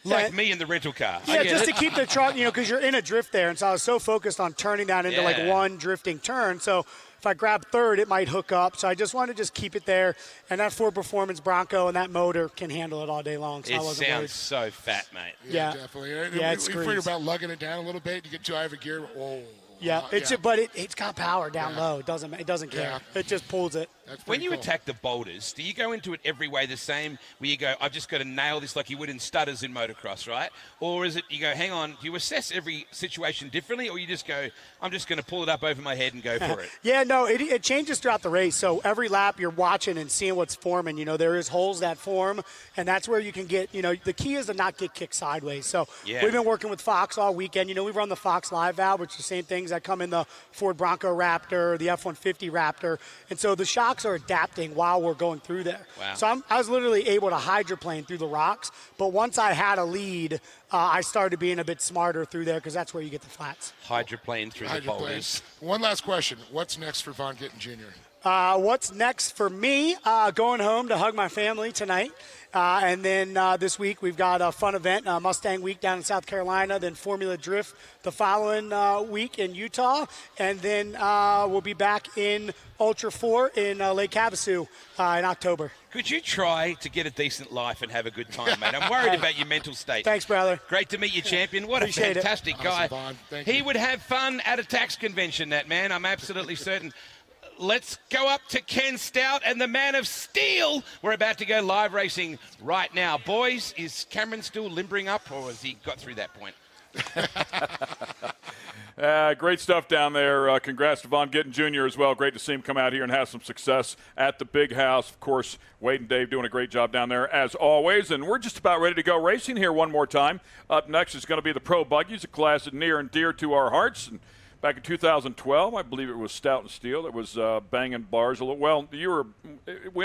S1: Like me in the rental car.
S12: Yeah, just to keep the truck, because you're in a drift there. And so I was so focused on turning that into like one drifting turn. So if I grab third, it might hook up. So I just wanted to just keep it there. And that Ford Performance Bronco and that motor can handle it all day long. So
S1: it
S12: I wasn't worried.
S1: sounds so fat, mate.
S18: Yeah, definitely.
S12: It's
S18: we figured about lugging it down a little bit. You get too high of a gear. Whoa.
S12: Yeah, but it's got power down low. It doesn't care.
S18: Yeah.
S12: It just pulls it.
S1: When you attack the boulders, do you go into it every way the same, where you go, I've just got to nail this like you would in stutters in motocross, right? Or is it you go, hang on, do you assess every situation differently, or you just go, I'm just going to pull it up over my head and go for it?
S12: Yeah, no, it changes throughout the race. So every lap you're watching and seeing what's forming. There is holes that form, and that's where you can get, the key is to not get kicked sideways. So we've been working with Fox all weekend. We run the Fox Live valve, which is the same things that come in the Ford Bronco Raptor, the F-150 Raptor. And so the shocks are adapting while we're going through there.
S1: Wow.
S12: So I was literally able to hydroplane through the rocks. But once I had a lead, I started being a bit smarter through there because that's where you get the flats.
S1: Hydroplane through the boulders.
S18: One last question. What's next for Vaughn Gittin Jr.?
S12: What's next for me? Going home to hug my family tonight. And then this week we've got a fun event, Mustang Week down in South Carolina, then Formula Drift the following week in Utah. And then we'll be back in Ultra 4 in Lake Havasu in October.
S1: Could you try to get a decent life and have a good time, mate? I'm worried about your mental state.
S12: Thanks, brother.
S1: Great to meet you, champion. What
S12: Appreciate
S1: a fantastic guy.
S18: Awesome, Vaughn.
S1: He would have fun at a tax convention, that man. I'm absolutely certain. Let's go up to Ken Stout and the man of steel. We're about to go live racing right now. Boys, is Cameron still limbering up, or has he got through that point?
S8: Great stuff down there. Congrats to Vaughn Gittin Jr. as well. Great to see him come out here and have some success at the big house. Of course, Wade and Dave doing a great job down there as always. And we're just about ready to go racing here one more time. Up next is going to be the Pro Buggies, a class near and dear to our hearts. And back in 2012, I believe it was Stout and Steel that was banging bars a little. Well, the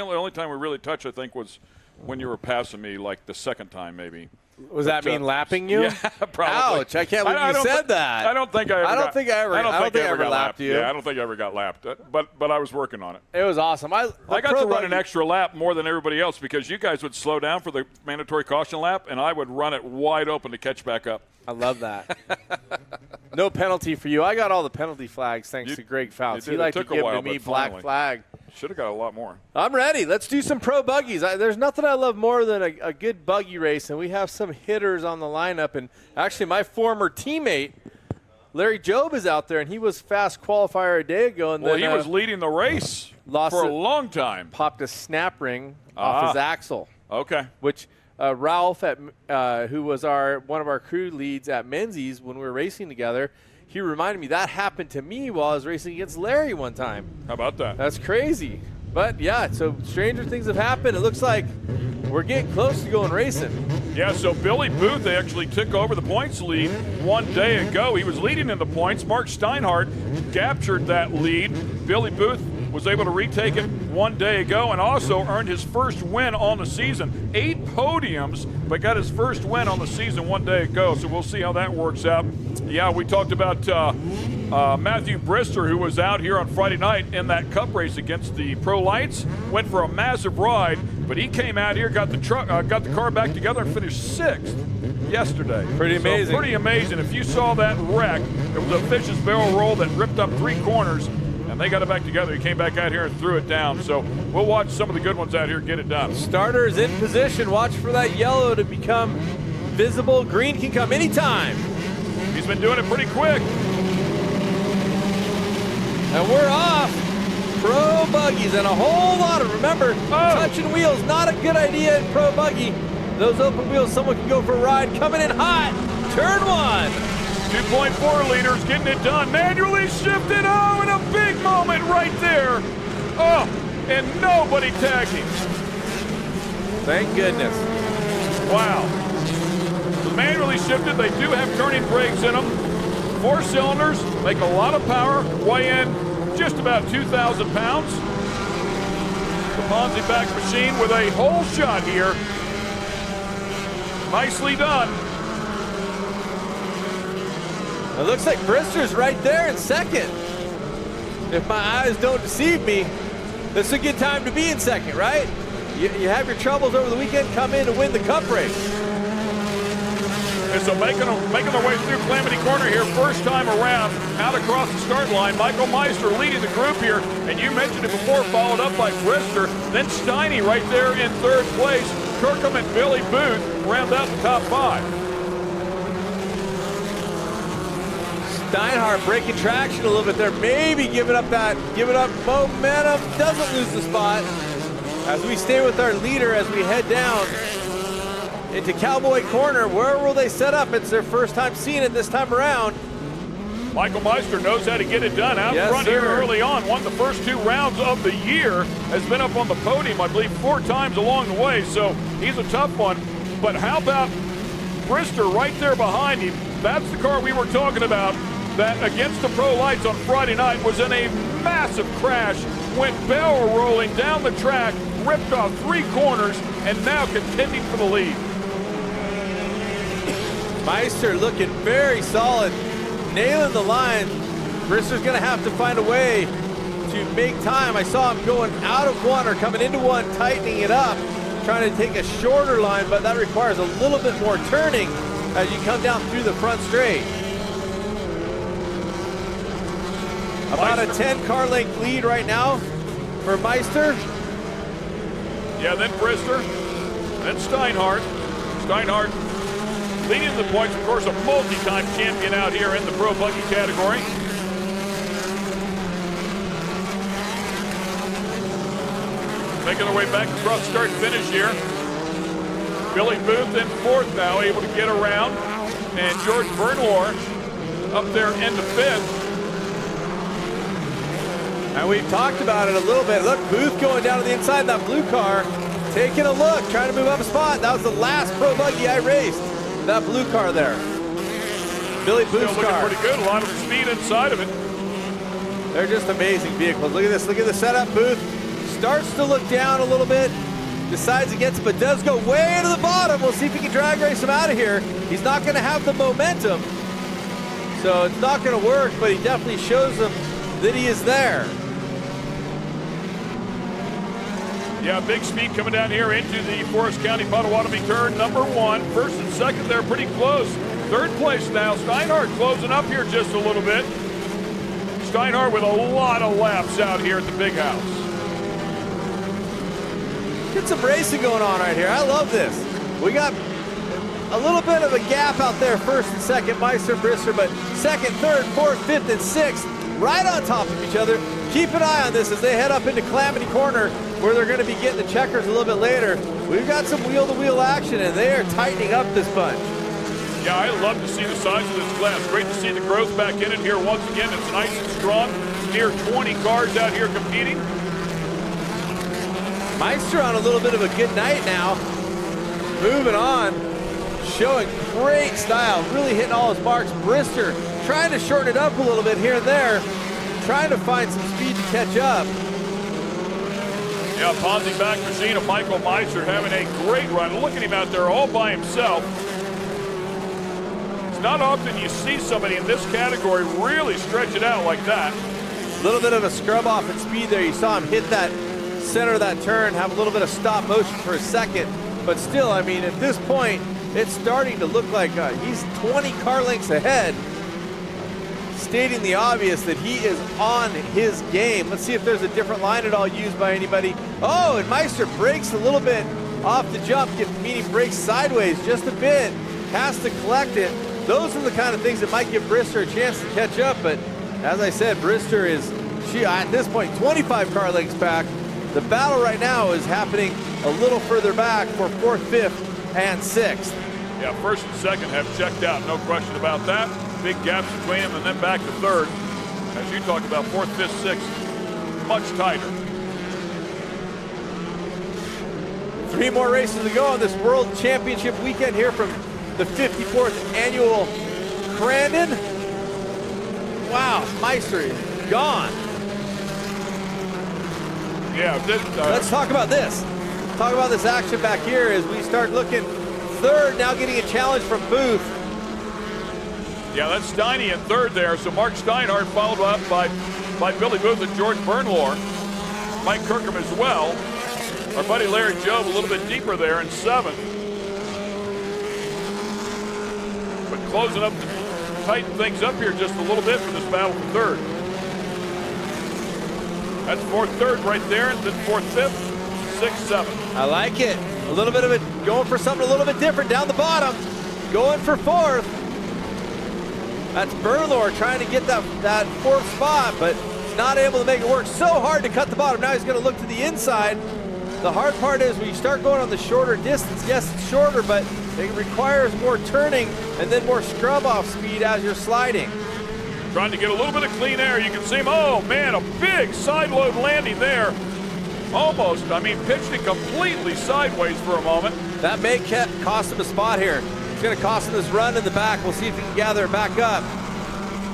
S8: only time we really touched, I think, was when you were passing me, like the second time maybe.
S4: Was that mean lapping you?
S8: Yeah, probably.
S4: Ouch! I can't believe you said that.
S8: I don't think I ever
S4: lapped you.
S8: Yeah, I don't think I ever got lapped. But I was working on it.
S4: It was awesome. I
S8: got to run an extra lap more than everybody else because you guys would slow down for the mandatory caution lap, and I would run it wide open to catch back up.
S4: I love that. No penalty for you. I got all the penalty flags thanks to Greg Fouts. He liked to give to me black flag.
S8: Should have got a lot more.
S4: I'm ready. Let's do some pro buggies. There's nothing I love more than a good buggy race, and we have some hitters on the lineup. And actually, my former teammate Larry Jobe is out there, and he was fast qualifier a day ago. And
S8: Well,
S4: then,
S8: he was leading the race for a long time.
S4: Popped a snap ring off his axle.
S8: Okay.
S4: Which Ralph, who was one of our crew leads at Menzies when we were racing together, he reminded me that happened to me while I was racing against Larry one time.
S8: How about that?
S4: That's crazy. But, yeah, so stranger things have happened. It looks like we're getting close to going racing.
S8: Yeah, so Billy Booth actually took over the points lead one day ago. He was leading in the points. Mark Steinhardt captured that lead. Billy Booth was able to retake it one day ago and also earned his first win on the season. 8 podiums, but got his first win on the season one day ago. So we'll see how that works out. Yeah, we talked about Matthew Brister, who was out here on Friday night in that cup race against the Pro Lights. Went for a massive ride, but he came out here, got the car back together, and finished 6th yesterday.
S4: Pretty amazing.
S8: Pretty amazing. If you saw that wreck, it was a vicious barrel roll that ripped up 3 corners, and they got it back together. He came back out here and threw it down. So we'll watch some of the good ones out here get it done.
S4: Starters in position. Watch for that yellow to become visible. Green can come anytime.
S8: He's been doing it pretty quick.
S4: And we're off. Pro buggies and a whole lot of, remember, touching wheels, not a good idea in pro buggy. Those open wheels, someone can go for a ride. Coming in hot. Turn 1.
S8: 2.4 liters getting it done. Manually shifted. Oh, and a big moment right there. Oh, and nobody tagged him.
S4: Thank goodness.
S8: Wow. So manually shifted. They do have turning brakes in them. 4 cylinders, make a lot of power, weigh in just about 2,000 pounds. The Ponzi back machine with a hole shot here. Nicely done.
S4: It looks like Brister's right there in second. If my eyes don't deceive me, this is a good time to be in second, right? You have your troubles over the weekend, come in to win the cup race.
S8: And so making their way through Calamity Corner here, first time around, out across the start line. Michael Meister leading the group here, and you mentioned it before, followed up by Brister, then Steiny right there in 3rd place. Kirkham and Billy Booth round out the top 5.
S4: Steinhardt breaking traction a little bit there, maybe giving up momentum, doesn't lose the spot. As we stay with our leader as we head down into Cowboy Corner. Where will they set up? It's their first time seeing it this time around.
S8: Michael Meister knows how to get it done out front here early on. Won the first 2 rounds of the year. Has been up on the podium, I believe, 4 times along the way. So he's a tough one. But how about Brister right there behind him? That's the car we were talking about that against the Pro Lights on Friday night was in a massive crash. Went barrel rolling down the track, ripped off 3 corners, and now contending for the lead.
S4: Meister looking very solid, nailing the line. Brister's going to have to find a way to make time. I saw him going out of one or coming into one, tightening it up, trying to take a shorter line, but that requires a little bit more turning as you come down through the front straight. About a 10-car length lead right now for Meister.
S8: Yeah, then Brister, then Steinhardt. Steinhardt leading the points, of course, a multi-time champion out here in the Pro Buggy category. Making their way back across start and finish here. Billy Booth in 4th now, able to get around. And George Bernlohr up there into 5th.
S4: And we've talked about it a little bit. Look, Booth going down to the inside of that blue car, taking a look, trying to move up a spot. That was the last Pro Buggy I raced, that blue car there. Billy Booth's
S8: Still looking
S4: car.
S8: pretty good, a lot of speed inside of it.
S4: They're just amazing vehicles. Look at this, look at the setup. Booth starts to look down a little bit, decides against it, but does go way to the bottom. We'll see if he can drag race him out of here. He's not going to have the momentum, so it's not going to work, but he definitely shows them that he is there.
S8: Yeah, big speed coming down here into the Forest County Potawatomi turn, number 1. First and second, they're pretty close. 3rd place now. Steinhardt closing up here just a little bit. Steinhardt with a lot of laps out here at the Big House.
S4: Get some racing going on right here. I love this. We got a little bit of a gap out there, first and second, Meister and Brister, but second, third, fourth, fifth, and sixth, right on top of each other. Keep an eye on this as they head up into Calamity Corner, where they're going to be getting the checkers a little bit later. We've got some wheel-to-wheel action, and they are tightening up this bunch.
S8: Yeah, I love to see the size of this class. Great to see the growth back in it here once again. It's nice and strong. Near 20 cars out here competing.
S4: Meister on a little bit of a good night now. Moving on, showing great style, really hitting all his marks. Brister trying to shorten it up a little bit here and there, trying to find some speed to catch up.
S8: Yeah, Ponzi back machine of Michael Meister having a great run. Look at him out there all by himself. It's not often you see somebody in this category really stretch it out like that.
S4: A little bit of a scrub off at speed there. You saw him hit that center of that turn, have a little bit of stop motion for a second. But still, I mean, at this point, it's starting to look like he's 20 car lengths ahead, stating the obvious that he is on his game. Let's see if there's a different line at all used by anybody. Oh, and Meister breaks a little bit off the jump, meaning breaks sideways just a bit, has to collect it. Those are the kind of things that might give Brister a chance to catch up, but as I said, Brister is, at this point, 25 car lengths back. The battle right now is happening a little further back for fourth, fifth, and sixth.
S8: Yeah, first and second have checked out, no question about that. Big gaps between them, and then back to third. As you talked about, fourth, fifth, sixth, much tighter.
S4: 3 more races to go on this World Championship weekend here from the 54th annual Crandon. Wow, Meister is gone.
S8: Yeah,
S4: let's talk about this. Talk about this action back here as we start looking third, now getting a challenge from Booth.
S8: Yeah, that's Steiny in third there. So Mark Steinhardt followed up by Billy Booth and George Bernlohr. Mike Kirkham as well. Our buddy Larry Jobe a little bit deeper there in seventh. But closing up, tighten things up here just a little bit for this battle for third. That's fourth, third right there, and then fourth, fifth, sixth, seventh.
S4: I like it. A little bit of it, going for something a little bit different down the bottom. Going for fourth. That's Bernlohr trying to get that fourth spot, but not able to make it work. So hard to cut the bottom. Now he's going to look to the inside. The hard part is when you start going on the shorter distance, yes, it's shorter, but it requires more turning and then more scrub off speed as you're sliding.
S8: Trying to get a little bit of clean air. You can see him, oh man, a big side load landing there. Almost, I mean, pitched it completely sideways for a moment.
S4: That may cost him a spot here. It's going to cost him this run in the back. We'll see if he can gather it back up.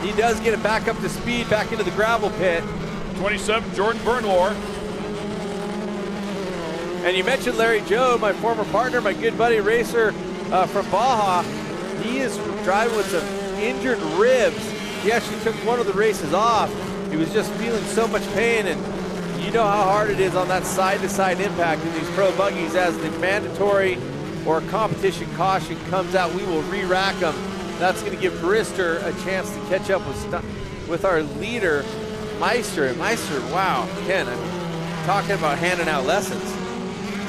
S4: He does get it back up to speed, back into the gravel pit.
S8: 27, Jordan Bernlohr.
S4: And you mentioned Larry Jobe, my former partner, my good buddy racer from Baja. He is driving with some injured ribs. He actually took one of the races off. He was just feeling so much pain, and you know how hard it is on that side-to-side impact in these pro buggies. As the mandatory or competition caution comes out, we will re-rack them. That's going to give Brister a chance to catch up with our leader, Meister. And Meister, wow, Ken, I'm talking about handing out lessons.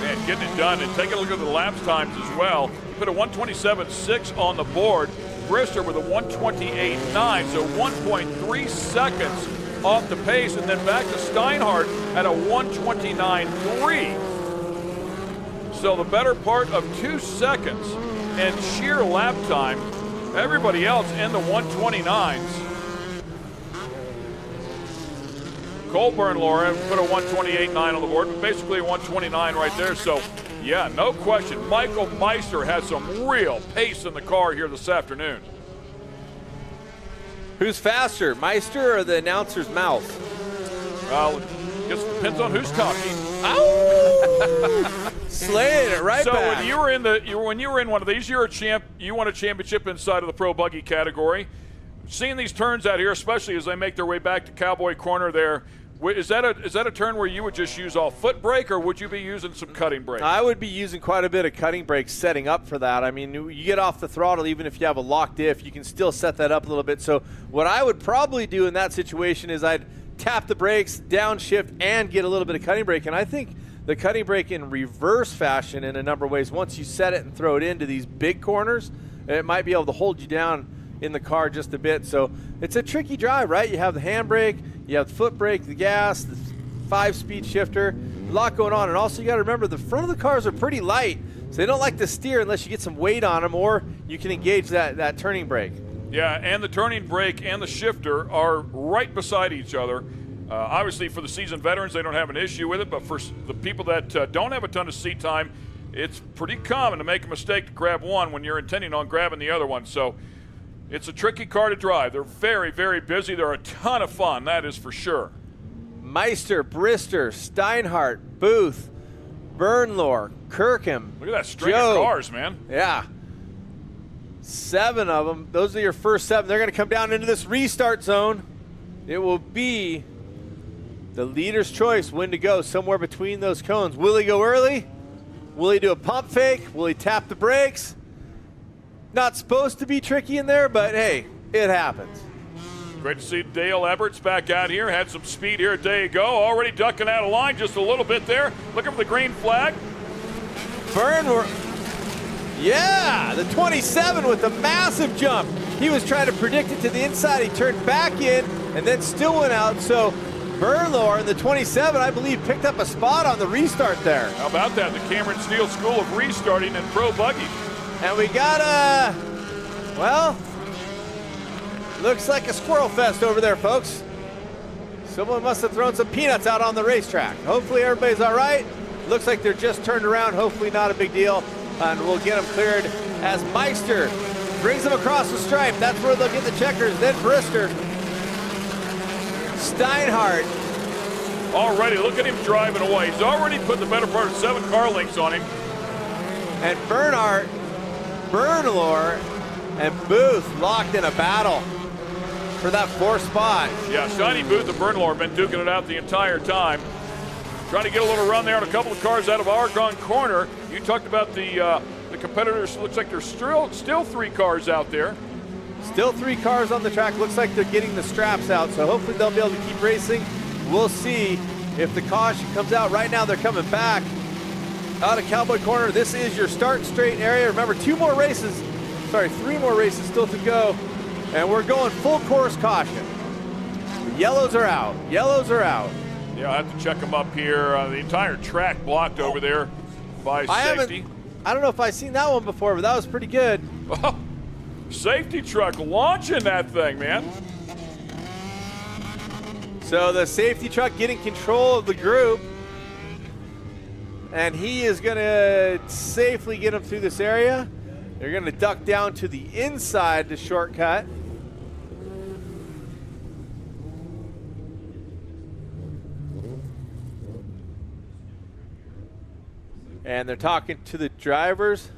S8: Man, getting it done, and take a look at the lapse times as well. He put a 127.6 on the board. Brister with a 128.9, so 1.3 seconds off the pace, and then back to Steinhardt at a 129.3. So the better part of 2 seconds in sheer lap time. Everybody else in the 129s. Cole Bernlohr put a 128.9 on the board, but basically a 129 right there. So, yeah, no question. Michael Meister has some real pace in the car here this afternoon.
S4: Who's faster, Meister or the announcer's mouth?
S8: Well, guess it depends on who's talking.
S4: Ow! Slaying it right
S8: so
S4: back.
S8: So when you were in one of these, you're a champ. You won a championship inside of the pro buggy category. Seeing these turns out here, especially as they make their way back to Cowboy Corner there, is that a turn where you would just use all foot brake, or would you be using some cutting brake?
S4: I would be using quite a bit of cutting brake setting up for that. I mean, you get off the throttle, even if you have a locked diff, you can still set that up a little bit. So what I would probably do in that situation is I'd tap the brakes, downshift, and get a little bit of cutting brake. And I think the cutting brake in reverse fashion in a number of ways. Once you set it and throw it into these big corners, it might be able to hold you down in the car just a bit. So it's a tricky drive, right? You have the handbrake, you have the foot brake, the gas, the 5-speed shifter, a lot going on. And also you got to remember the front of the cars are pretty light, so they don't like to steer unless you get some weight on them, or you can engage that turning brake.
S8: Yeah, and the turning brake and the shifter are right beside each other. Obviously, for the seasoned veterans, they don't have an issue with it, but for the people that don't have a ton of seat time, it's pretty common to make a mistake to grab one when you're intending on grabbing the other one. So it's a tricky car to drive. They're very, very busy. They're a ton of fun, that is for sure.
S4: Meister, Brister, Steinhardt, Booth, Bernlohr, Kirkham.
S8: Look at that string of cars, man.
S4: Yeah. 7 of them. Those are your first 7. They're going to come down into this restart zone. It will be the leader's choice when to go, somewhere between those cones. Will he go early? Will he do a pump fake? Will he tap the brakes? Not supposed to be tricky in there, but hey, it happens.
S8: Great to see Dale Eberts back out here. Had some speed here a day ago. Already ducking out of line just a little bit there. Looking for the green flag.
S4: Yeah, the 27 with the massive jump. He was trying to predict it to the inside. He turned back in and then still went out. So Bernlohr in the 27, I believe, picked up a spot on the restart there.
S8: How about that? The Cameron Steele School of Restarting and Pro Buggy.
S4: And we got well, looks like a squirrel fest over there, folks. Someone must have thrown some peanuts out on the racetrack. Hopefully everybody's all right. Looks like they're just turned around. Hopefully not a big deal. And we'll get them cleared as Meister brings them across the stripe. That's where they'll get the checkers. Then Brister. Steinhardt.
S8: Already, look at him driving away. He's already put the better part of 7 car lengths on him.
S4: And Bernlohr, and Booth locked in a battle for that 4th spot.
S8: Yeah, Shiny Booth and Bernlohr have been duking it out the entire time. Trying to get a little run there on a couple of cars out of Argonne Corner. You talked about the competitors. Looks like there's still 3 cars out there.
S4: Still 3 cars on the track. Looks like they're getting the straps out, so hopefully they'll be able to keep racing. We'll see if the caution comes out. Right now they're coming back out of Cowboy Corner. This is your start straight area. Remember, 3 more races still to go, and we're going full course caution. The yellows are out. Yellows are out.
S8: Yeah, I have to check them up here. The entire track blocked over there by safety.
S4: I don't know if I've seen that one before, but that was pretty good.
S8: Safety truck launching that thing, man.
S4: So the safety truck getting control of the group, and he is going to safely get them through this area. They're going to duck down to the inside to shortcut. And they're talking to the drivers,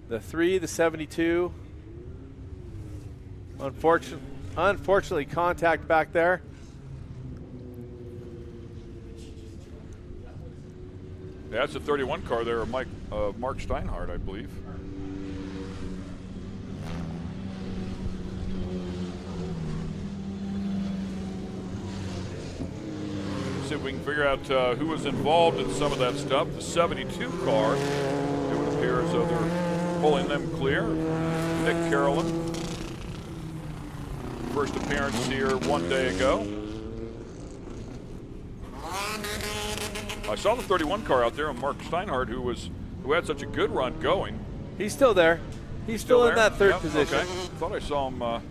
S4: the 3, the 72. Unfortunately, contact back there.
S8: Yeah, that's a 31 car there, Mark Steinhardt, I believe. See if we can figure out who was involved in some of that stuff. The 72 car, it would appear as though they're pulling them clear. Nick Carolyn, first appearance here 1 day ago. I saw the 31 car out there on Mark Steinhardt, who had such a good run going.
S4: He's still there. He's still in that 3rd position.
S8: Okay. Thought I saw him.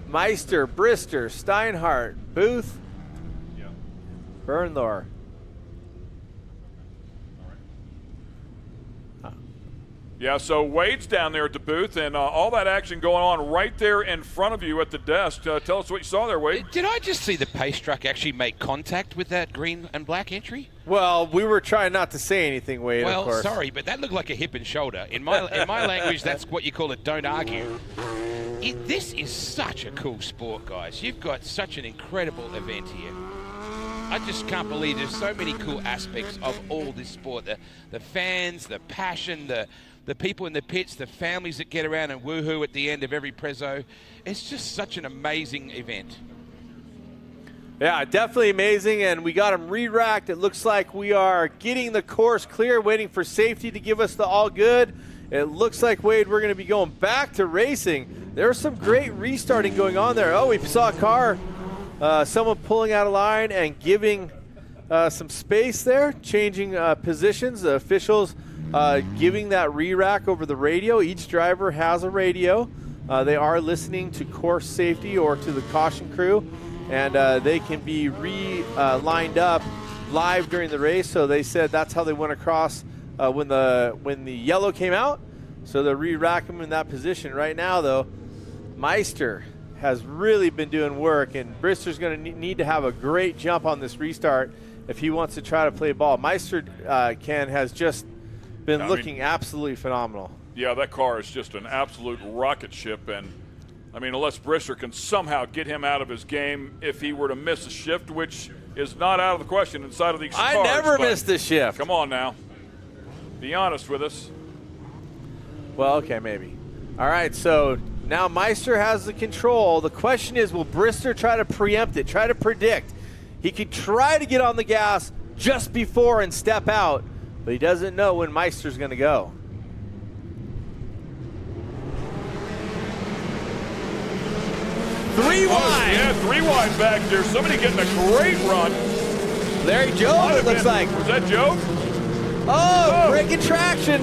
S4: Meister, Brister, Steinhardt, Booth, Bernlohr.
S8: Yeah, so Wade's down there at the booth, and all that action going on right there in front of you at the desk. Tell us what you saw there, Wade.
S1: Did I just see the pace truck actually make contact with that green and black entry?
S4: Well, we were trying not to say anything, Wade,
S1: well,
S4: of course.
S1: Sorry, but that looked like a hip and shoulder. In my language, that's what you call it, don't argue. This is such a cool sport, guys. You've got such an incredible event here. I just can't believe there's so many cool aspects of all this sport. The fans, the passion, the people in the pits, the families that get around and woohoo at the end of every prezzo. It's just such an amazing event.
S4: Yeah, definitely amazing, and we got him re-racked. It looks like we are getting the course clear, waiting for safety to give us the all good. It looks like, Wade, we're going to be going back to racing. There's some great restarting going on there. Oh, we saw a car, someone pulling out of line and giving some space there, changing positions. The officials giving that re-rack over the radio. Each driver has a radio. They are listening to course safety or to the caution crew, and they can be lined up live during the race. So they said that's how they went across when the yellow came out. So they'll re-rack them in that position. Right now, though, Meister has really been doing work, and Brister's going to need to have a great jump on this restart if he wants to try to play ball. Meister, Ken, has just been looking absolutely phenomenal.
S8: Yeah, that car is just an absolute rocket ship, and I mean, unless Brister can somehow get him out of his game if he were to miss a shift, which is not out of the question inside of these cars.
S4: I never missed a shift.
S8: Come on now. Be honest with us.
S4: Well, okay, maybe. All right, so now Meister has the control. The question is, will Brister try to preempt it, try to predict? He could try to get on the gas just before and step out, but he doesn't know when Meister's going to go. Three wide.
S8: Yeah, 3 wide back there. Somebody getting a great run.
S4: Larry Joe, it looks like.
S8: Was that Joe?
S4: Oh, breaking traction.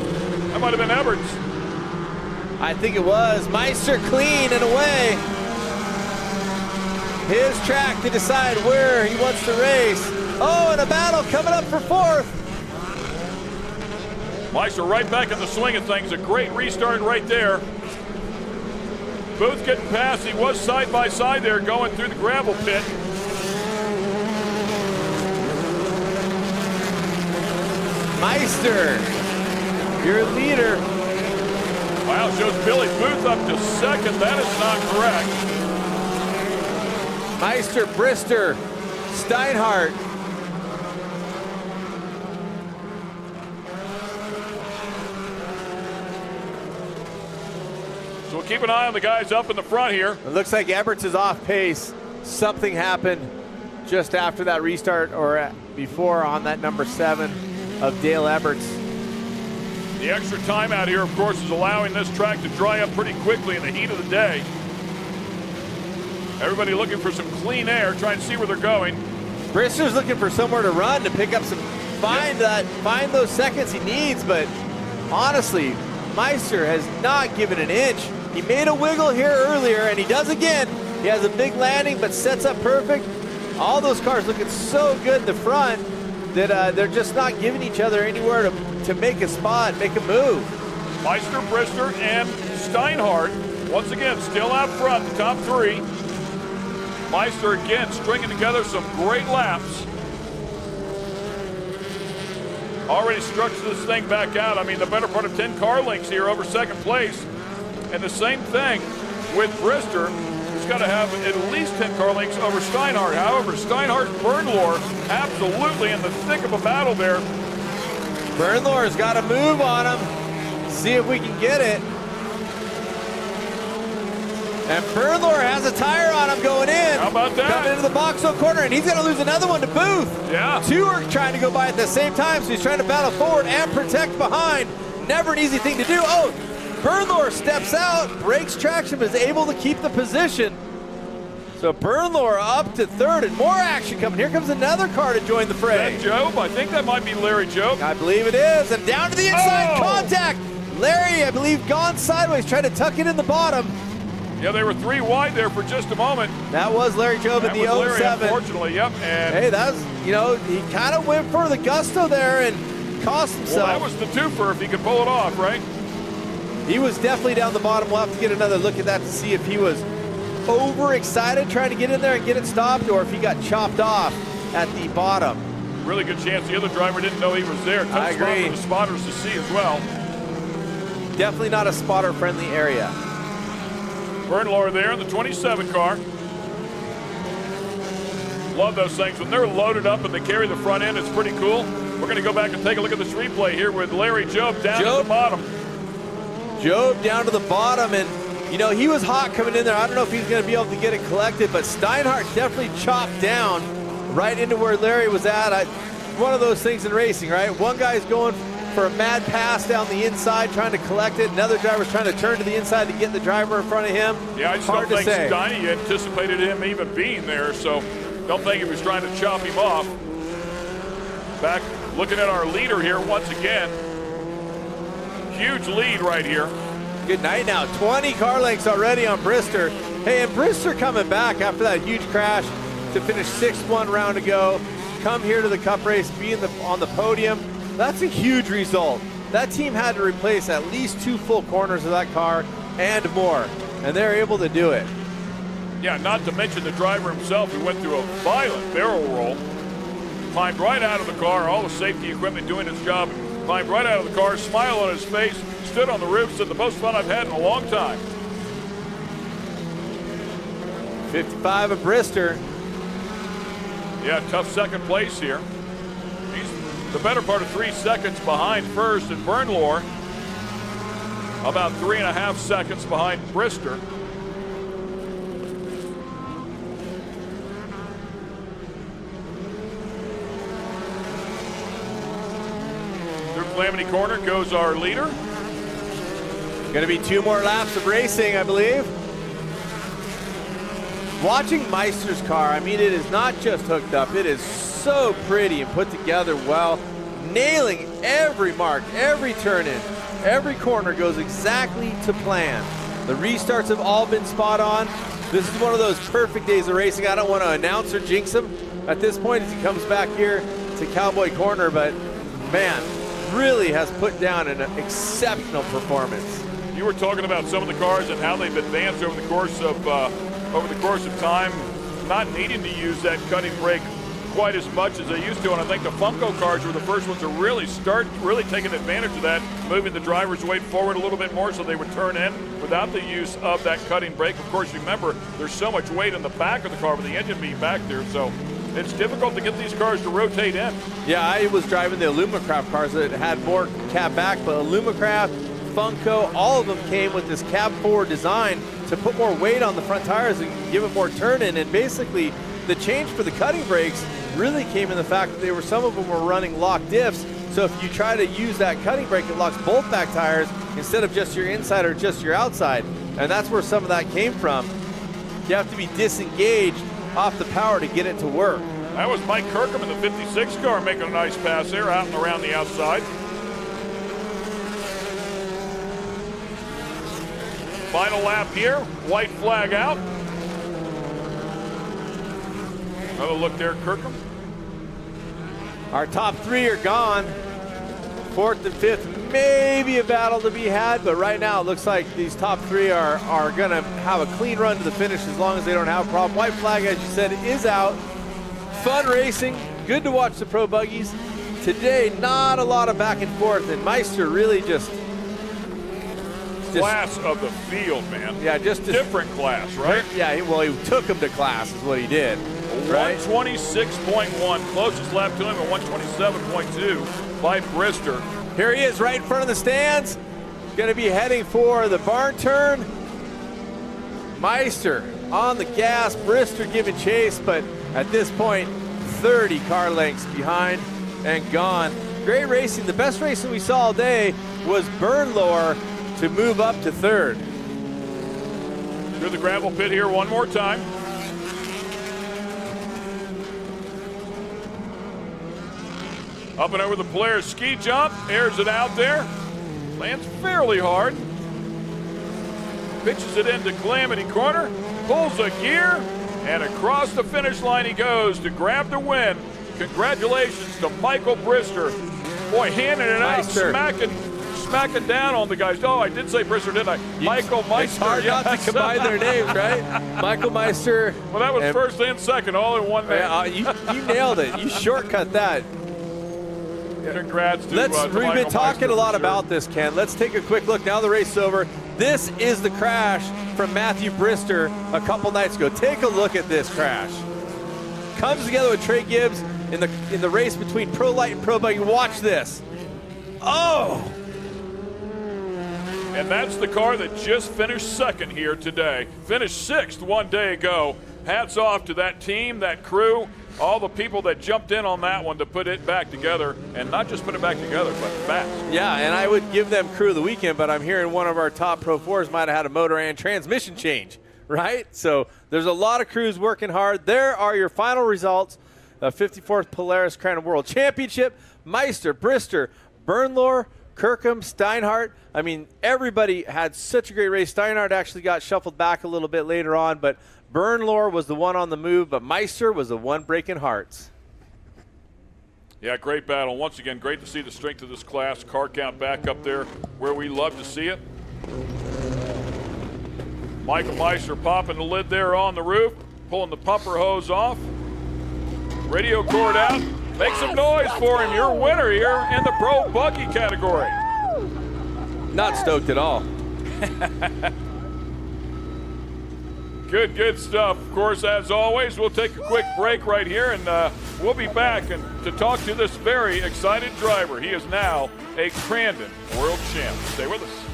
S8: That might have been Everts.
S4: I think it was. Meister clean and away. His track to decide where he wants to race. Oh, and a battle coming up for fourth.
S8: Meister right back in the swing of things. A great restart right there. Booth getting past. He was side by side there going through the gravel pit.
S4: Meister, your leader.
S8: Wow, shows Billy Booth up to second. That is not correct.
S4: Meister, Brister, Steinhardt.
S8: So we'll keep an eye on the guys up in the front here.
S4: It looks like Everts is off pace. Something happened just after that restart or before on that number 7 of Dale Everts.
S8: The extra timeout here, of course, is allowing this track to dry up pretty quickly in the heat of the day. Everybody looking for some clean air, trying to see where they're going.
S4: Brister's looking for somewhere to run to pick up some, find those seconds he needs, but honestly, Meister has not given an inch. He made a wiggle here earlier, and he does again. He has a big landing, but sets up perfect. All those cars looking so good in the front that they're just not giving each other anywhere to make a spot, make a move.
S8: Meister, Brister, and Steinhardt, once again, still out front, the top 3. Meister again stringing together some great laps. Already structured this thing back out. I mean, the better part of 10 car lengths here over second place. And the same thing with Brister. He's got to have at least 10 car lengths over Steinhardt. However, Steinhardt and Bernlohr absolutely in the thick of a battle there.
S4: Bernlohr's got a move on him. See if we can get it. And Bernlohr has a tire on him going in.
S8: How about that?
S4: Coming into the boxel corner, and he's going to lose another one to Booth.
S8: Yeah.
S4: 2 are trying to go by at the same time, so he's trying to battle forward and protect behind. Never an easy thing to do. Oh, Bernlohr steps out, breaks traction, but is able to keep the position. So Bernlohr up to 3rd, and more action coming. Here comes another car to join the fray.
S8: Is that Job? I think that might be Larry Job.
S4: I believe it is, and down to the inside contact. Larry, I believe, gone sideways, trying to tuck it in the bottom.
S8: Yeah, they were 3 wide there for just a moment.
S4: That was Larry Job in the 07.
S8: Larry, unfortunately, yep. And
S4: hey, that's, he kind of went for the gusto there and cost himself.
S8: Well, that was the twofer if he could pull it off, right?
S4: He was definitely down the bottom. We'll have to get another look at that to see if he was overexcited trying to get in there and get it stopped, or if he got chopped off at the bottom.
S8: Really good chance the other driver didn't know he was there. Tough
S4: I agree.
S8: Spot for the spotters to see as well.
S4: Definitely not a spotter-friendly area.
S8: Bernlohr there in the 27 car. Love those things. When they're loaded up and they carry the front end, it's pretty cool. We're going to go back and take a look at this replay here with Larry Job down at the bottom.
S4: Job down to the bottom, and You know, he was hot coming in there. I don't know if he's going to be able to get it collected, but Steinhardt definitely chopped down right into where Larry was at. One of those things in racing, right? One guy's going for a mad pass down the inside, trying to collect it. Another driver's trying to turn to the inside to get the driver in front of him.
S8: Yeah, I just don't think Steiny anticipated him even being there, so don't think he was trying to chop him off. Back looking at our leader here once again. Huge lead right here.
S4: Good night now. 20 car lengths already on Brister. Hey, and Brister coming back after that huge crash to finish 6th 1 round ago. Come here to the Cup race, be on the podium. That's a huge result. That team had to replace at least 2 full corners of that car and more, and they're able to do it.
S8: Yeah, not to mention the driver himself, who went through a violent barrel roll, climbed right out of the car, all the safety equipment doing its job, climbed right out of the car, smile on his face, stood on the roof, said the most fun I've had in a long time.
S4: 55 of Brister.
S8: Yeah, tough second place here. He's the better part of 3 seconds behind first, and Bernlohr about 3.5 seconds behind Brister. Through Calamity Corner goes our leader.
S4: Going to be 2 more laps of racing, I believe. Watching Meister's car, I mean, it is not just hooked up. It is so pretty and put together well. Nailing every mark, every turn in, every corner goes exactly to plan. The restarts have all been spot on. This is one of those perfect days of racing. I don't want to announce or jinx him at this point as he comes back here to Cowboy Corner, but man, really has put down an exceptional performance.
S8: You were talking about some of the cars and how they've advanced over the course of time, not needing to use that cutting brake quite as much as they used to, and I think the Funko cars were the first ones to really taking advantage of that, moving the driver's weight forward a little bit more so they would turn in without the use of that cutting brake. Of course, remember, there's so much weight in the back of the car with the engine being back there, so it's difficult to get these cars to rotate in.
S4: Yeah, I was driving the Illumicraft cars that had more cab back, but Illumicraft, Funko, all of them came with this cab forward design to put more weight on the front tires and give it more turn in. And basically, the change for the cutting brakes really came in the fact that some of them were running lock diffs. So if you try to use that cutting brake, it locks both back tires instead of just your inside or just your outside. And that's where some of that came from. You have to be disengaged off the power to get it to work.
S8: That was Mike Kirkham in the 56 car making a nice pass there out and around the outside. Final lap here, white flag out. Another look there, Kirkham.
S4: Our top 3 are gone. 4th and 5th, maybe a battle to be had, but right now it looks like these top 3 are going to have a clean run to the finish as long as they don't have a problem. White flag, as you said, is out. Fun racing, good to watch the pro buggies. Today, not a lot of back and forth, and Meister really just
S8: class of the field, man.
S4: Yeah, just
S8: different class, right?
S4: Yeah, well, he took him to class is what he did. Right?
S8: 126.1, closest lap to him at 127.2 by Brister.
S4: Here he is right in front of the stands. Going to be heading for the barn turn. Meister on the gas, Brister giving chase, but at this point, 30 car lengths behind and gone. Great racing. The best racing we saw all day was Bernlohr to move up to 3rd.
S8: Through the gravel pit here one more time. Up and over the Polaris ski jump, airs it out there. Lands fairly hard. Pitches it into Calamity Corner, pulls a gear, and across the finish line he goes to grab the win. Congratulations to Michael Brister. Boy, handing it out, smacking down on the guys. Oh, I did say Brister, didn't I? Michael Meister.
S4: It's hard not to combine their names, right? Michael Meister.
S8: Well, that was first and second, all in one name.
S4: You nailed it. You shortcut that.
S8: Congrats to
S4: We've been talking a lot about this, Ken. Let's take a quick look. Now the race is over. This is the crash from Matthew Brister a couple nights ago. Take a look at this crash. Comes together with Trey Gibbs in the race between Pro Light and Pro Buggy. Watch this. Oh!
S8: And that's the car that just finished second here today. Finished sixth one day ago. Hats off to that team, that crew, all the people that jumped in on that one to put it back together, and not just put it back together, but fast.
S4: Yeah, and I would give them crew of the weekend, but I'm hearing one of our top Pro 4s might have had a motor and transmission change, right? So there's a lot of crews working hard. There are your final results. The 54th Polaris Crandon World Championship. Meister, Brister, Bernlohr, Kirkham, Steinhardt. I mean, everybody had such a great race. Steinhardt actually got shuffled back a little bit later on, but Bernlohr was the one on the move, but Meister was the one breaking hearts.
S8: Yeah, great battle. Once again, great to see the strength of this class. Car count back up there where we love to see it. Michael Meister popping the lid there on the roof, pulling the pumper hose off. Radio cord out. Make some noise for him. Your winner here in the Pro Buggy category.
S4: Not stoked at all.
S8: Good stuff. Of course, as always, we'll take a quick break right here, and we'll be back to talk to this very excited driver. He is now a Crandon World Champ. Stay with us.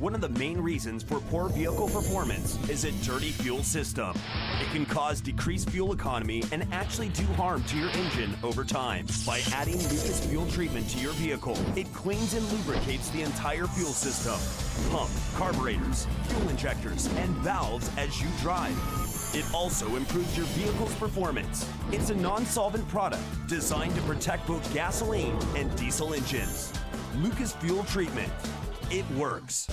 S11: One of the main reasons for poor vehicle performance is a dirty fuel system. It can cause decreased fuel economy and actually do harm to your engine over time. By adding Lucas fuel treatment to your vehicle, it cleans and lubricates the entire fuel system, pump, carburetors, fuel injectors, and valves as you drive. It also improves your vehicle's performance. It's a non-solvent product designed to protect both gasoline and diesel engines. Lucas fuel treatment. It works.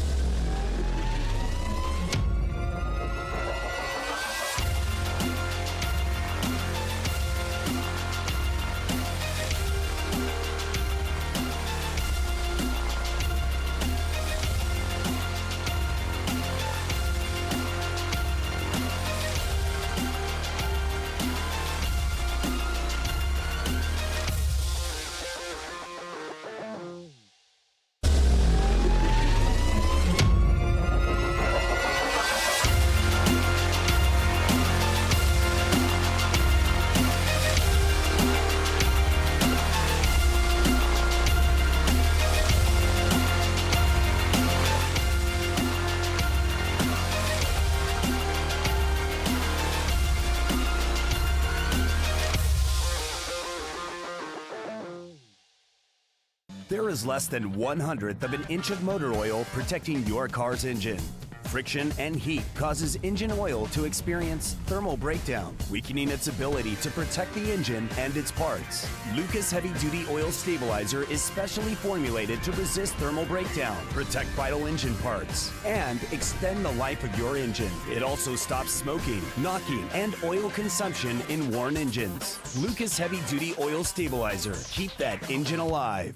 S11: There is less than 1/100th of an inch of motor oil protecting your car's engine. Friction and heat causes engine oil to experience thermal breakdown, weakening its ability to protect the engine and its parts. Lucas Heavy Duty Oil Stabilizer is specially formulated to resist thermal breakdown, protect vital engine parts, and extend the life of your engine. It also stops smoking, knocking, and oil consumption in worn engines. Lucas Heavy Duty Oil Stabilizer. Keep that engine alive.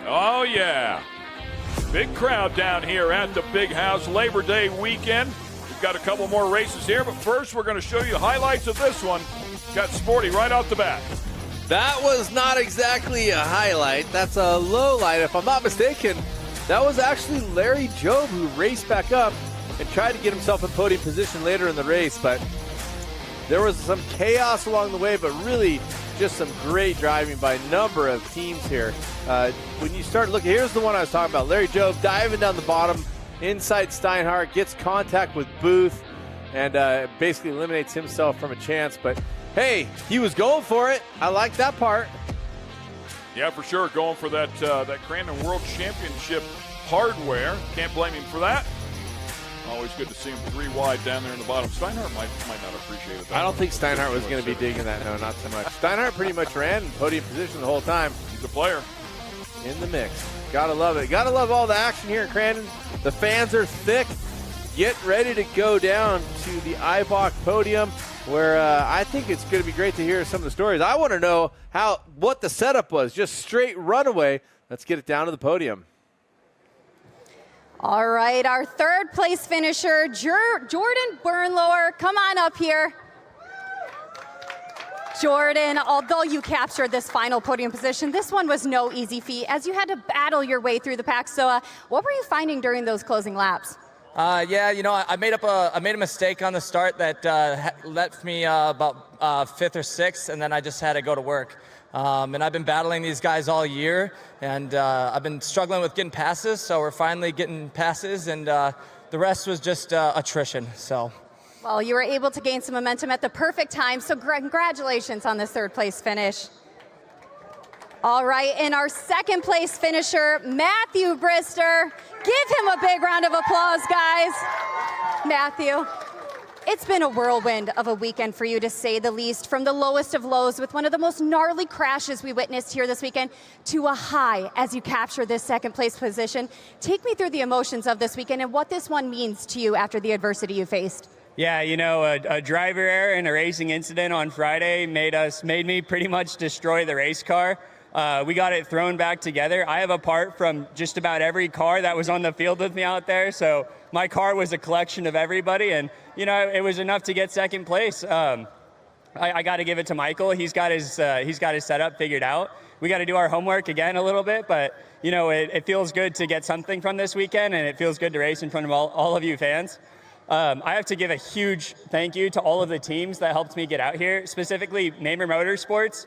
S8: Oh, yeah. Big crowd down here at the Big House Labor Day weekend. We've got a couple more races here, but first we're going to show you the highlights of this one. Got Sporty right off the bat.
S4: That was not exactly a highlight. That's a low light, if I'm not mistaken. That was actually Larry Jobe who raced back up and tried to get himself in podium position later in the race, but there was some chaos along the way, but really just some great driving by a number of teams here. When you start looking, here's the one I was talking about. Larry Jobe diving down the bottom, inside Steinhardt, gets contact with Booth, and basically eliminates himself from a chance. But hey, he was going for it. I like that part.
S8: Yeah, for sure. Going for that Crandon World Championship hardware. Can't blame him for that. Always good to see him 3 wide down there in the bottom. Steinhardt might not appreciate it.
S4: I don't think Steinhardt was going to be digging that. No, not so much. Steinhardt pretty much ran in podium position the whole time.
S8: He's a player.
S4: In the mix. Gotta love it. Gotta love all the action here in Crandon. The fans are thick. Get ready to go down to the IBOC podium, where I think it's going to be great to hear some of the stories. I want to know what the setup was. Just straight runaway. Let's get it down to the podium.
S10: All right, our third place finisher, Jordan Bernlohr, come on up here. Jordan, although you captured this final podium position, this one was no easy feat as you had to battle your way through the pack. So what were you finding during those closing laps?
S16: Yeah, you know, I made a mistake on the start that left me about 5th or 6th, and then I just had to go to work. And I've been battling these guys all year, and I've been struggling with getting passes, so we're finally getting passes, and the rest was just attrition. So.
S10: Well, you were able to gain some momentum at the perfect time, so congratulations on this third place finish. All right, and our second place finisher, Matthew Brister. Give him a big round of applause, guys. Matthew, it's been a whirlwind of a weekend for you, to say the least, from the lowest of lows with one of the most gnarly crashes we witnessed here this weekend to a high as you capture this second place position. Take me through the emotions of this weekend and what this one means to you after the adversity you faced.
S20: Yeah, you know, a driver error and a racing incident on Friday made me pretty much destroy the race car. We got it thrown back together. I have a part from just about every car that was on the field with me out there, so my car was a collection of everybody, and you know, it was enough to get second place. I got to give it to Michael. He's got his setup figured out. We got to do our homework again a little bit, but you know, it feels good to get something from this weekend, and it feels good to race in front of all of you fans. I have to give a huge thank you to all of the teams that helped me get out here, specifically Namer Motorsports.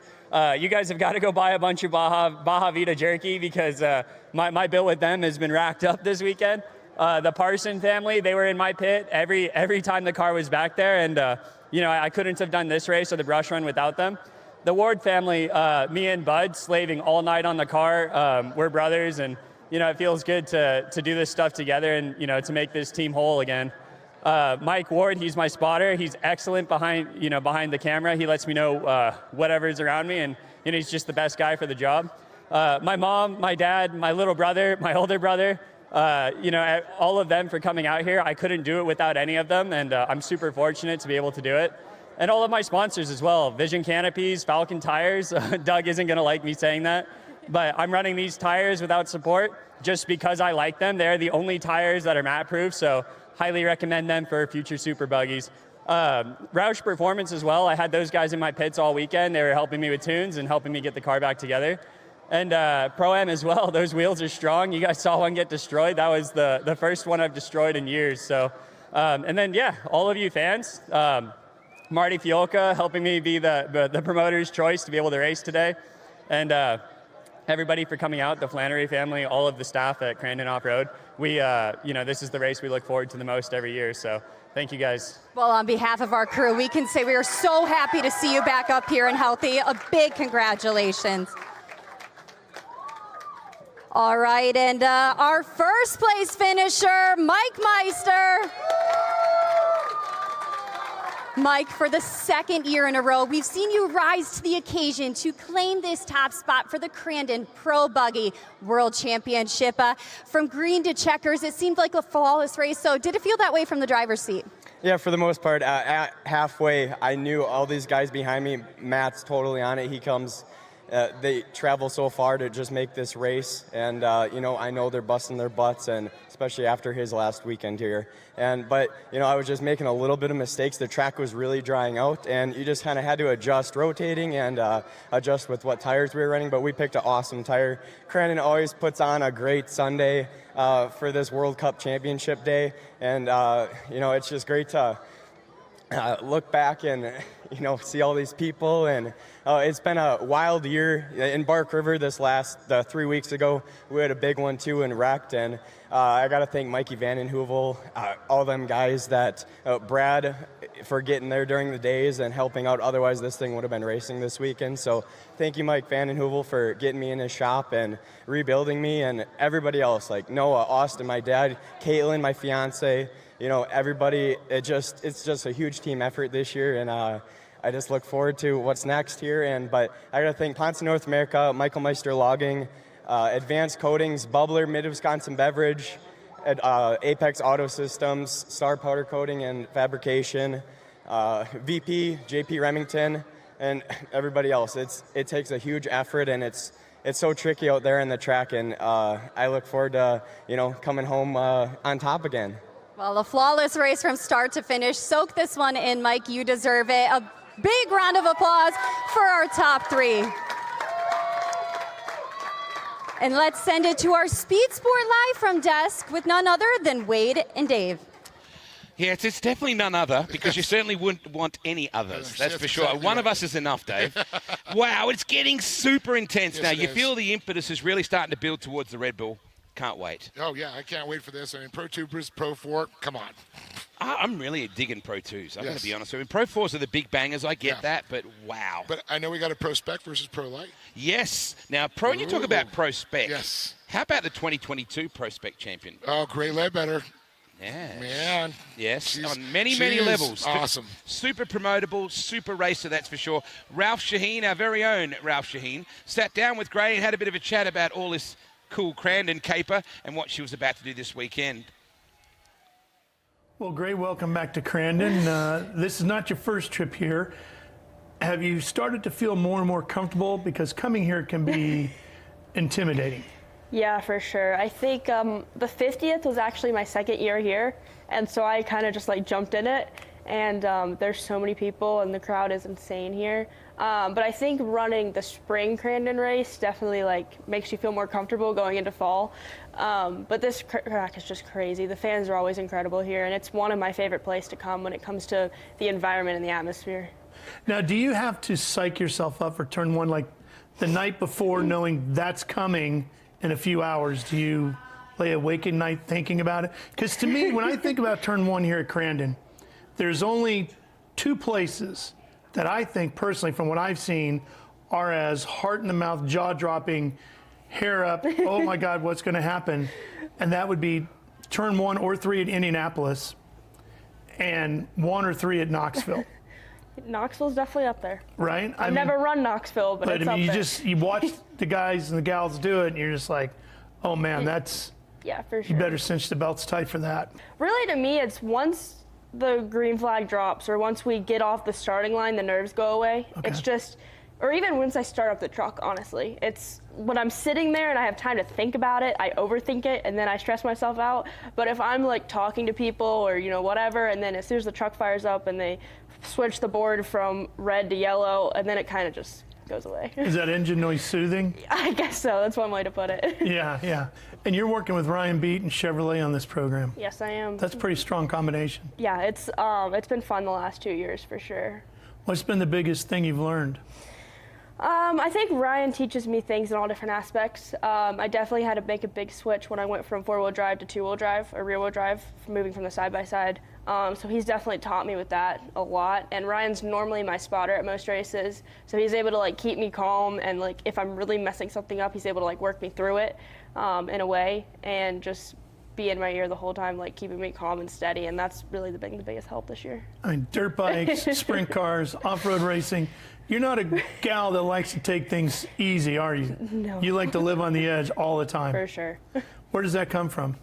S20: You guys have got to go buy a bunch of Baja Vita jerky because my bill with them has been racked up this weekend. The Parson family, they were in my pit every time the car was back there, and you know, I couldn't have done this race or the brush run without them. The Ward family, me and Bud slaving all night on the car. We're brothers, and you know, it feels good to do this stuff together and you know, to make this team whole again. Mike Ward, he's my spotter. He's excellent behind the camera. He lets me know whatever's around me, and you know, he's just the best guy for the job. My mom, my dad, my little brother, my older brother, you know, all of them for coming out here. I couldn't do it without any of them, and I'm super fortunate to be able to do it. And all of my sponsors as well, Vision Canopies, Falcon Tires. Doug isn't going to like me saying that, but I'm running these tires without support just because I like them. They're the only tires that are mat-proof, so highly recommend them for future super buggies. Roush Performance as well. I had those guys in my pits all weekend. They were helping me with tunes and helping me get the car back together. And Pro-Am as well. Those wheels are strong. You guys saw one get destroyed. That was the first one I've destroyed in years. So, and then, yeah, all of you fans. Marty Fiolka helping me be the promoter's choice to be able to race today. And everybody for coming out, the Flannery family, all of the staff at Crandon Off-Road. We, you know, this is the race we look forward to the most every year. So thank you guys.
S10: Well, on behalf of our crew, we can say we are so happy to see you back up here and healthy. A big congratulations. All right, and our first place finisher, Mike Meister. Mike, for the second year in a row, we've seen you rise to the occasion to claim this top spot for the Crandon Pro Buggy World Championship. From green to checkers, it seemed like a flawless race. So did it feel that way from the driver's seat?
S21: Yeah, for the most part. At halfway, I knew all these guys behind me. Matt's totally on it. He comes. They travel so far to just make this race, and you know, I know they're busting their butts, and especially after his last weekend here. But you know, I was just making a little bit of mistakes. The track was really drying out, and you just kind of had to adjust rotating and adjust with what tires we were running. But we picked an awesome tire. Crandon always puts on a great Sunday for this World Cup Championship day, and you know, it's just great to look back and you know, see all these people, and it's been a wild year in Bark River. This last 3 weeks ago, we had a big one too and wrecked, and I got to thank Mikey Vandenheuvel, all them guys that Brad for getting there during the days and helping out. Otherwise, this thing would have been racing this weekend. So thank you, Mike Vandenheuvel, for getting me in his shop and rebuilding me, and everybody else, like Noah, Austin, my dad, Caitlin, my fiance, everybody. It's just a huge team effort this year, and I just look forward to what's next here. But I got to thank Ponce North America, Michael Meister Logging, Advanced Coatings, Bubbler, Mid-Wisconsin Beverage, Apex Auto Systems, Star Powder Coating and Fabrication, VP, JP Remington, and everybody else. It takes a huge effort, and it's so tricky out there in the track, and I look forward to coming home on top again.
S10: Well, a flawless race from start to finish. Soak this one in, Mike. You deserve it. A big round of applause for our top 3. And let's send it to our Speed Sport Live from desk with none other than Wade and Dave.
S1: Yeah, it's definitely none other, because you certainly wouldn't want any others. That's for sure. One of us is enough, Dave. Wow, it's getting super intense now. You feel the impetus is really starting to build towards the Red Bull. Can't wait.
S18: Oh, yeah, I can't wait for this. I mean, Pro 2 versus Pro 4, come on.
S1: I'm really digging Pro 2s. I'm going to be honest. I mean, Pro 4s are the big bangers. I get that, but wow.
S18: But I know we got a Pro Spec versus Pro Light.
S1: Yes. Now, when you talk about Pro Spec, how about the 2022 Pro Spec champion?
S18: Oh, Gray Ledbetter.
S1: Yeah.
S18: Man.
S1: Yes, on many levels.
S18: Awesome.
S1: Super promotable, super racer, that's for sure. Ralph Shaheen, our very own Ralph Shaheen, sat down with Gray and had a bit of a chat about all this cool Crandon caper and what she was about to do this weekend.
S17: Well, Gray, welcome back to Crandon. This is not your first trip here. Have you started to feel more and more comfortable? Because coming here can be intimidating.
S6: Yeah, for sure. I think the 50th was actually my second year here, and so I kind of just jumped in it. And there's so many people, and the crowd is insane here. But I think running the spring Crandon race definitely makes you feel more comfortable going into fall. But this track is just crazy. The fans are always incredible here, and it's one of my favorite places to come when it comes to the environment and the atmosphere.
S17: Now, do you have to psych yourself up for turn 1 the night before, knowing that's coming in a few hours? Do you lay awake at night thinking about it? Because to me, when I think about turn 1 here at Crandon, there's only 2 places that I think personally, from what I've seen, are as heart in the mouth, jaw dropping, hair up, oh my God, what's going to happen? And that would be turn 1 or 3 at Indianapolis and 1 or 3 at Knoxville.
S6: Knoxville's definitely up there.
S17: Right?
S6: I've never run Knoxville, but it's up there.
S17: You watch the guys and the gals do it, and you're just like, oh man, that's,
S6: yeah, for sure.
S17: You better cinch the belts tight for that.
S6: Really, to me, it's once the green flag drops or once we get off the starting line, the nerves go away.
S17: Okay.
S6: It's just, or even once I start up the truck, honestly. It's when I'm sitting there and I have time to think about it, I overthink it, and then I stress myself out. But if I'm talking to people or, whatever, and then as soon as the truck fires up and they switch the board from red to yellow, and then it kind of just goes away.
S17: Is that engine noise soothing?
S6: I guess so. That's one way to put it.
S17: Yeah. And you're working with Ryan Beat and Chevrolet on this program.
S6: Yes, I am.
S17: That's a pretty strong combination.
S6: Yeah, it's been fun the last 2 years for sure.
S17: What's been the biggest thing you've learned?
S6: I think Ryan teaches me things in all different aspects. I definitely had to make a big switch when I went from 4-wheel drive to 2-wheel drive or rear-wheel drive, moving from the side-by-side. So he's definitely taught me with that a lot. And Ryan's normally my spotter at most races, so he's able to keep me calm, and if I'm really messing something up, he's able to work me through it in a way, and just be in my ear the whole time, keeping me calm and steady. And that's really the biggest help this year.
S17: I mean, dirt bikes, sprint cars, off-road racing. You're not a gal that likes to take things easy, are you?
S6: No.
S17: You like to live on the edge all the time.
S6: For sure.
S17: Where does that come from?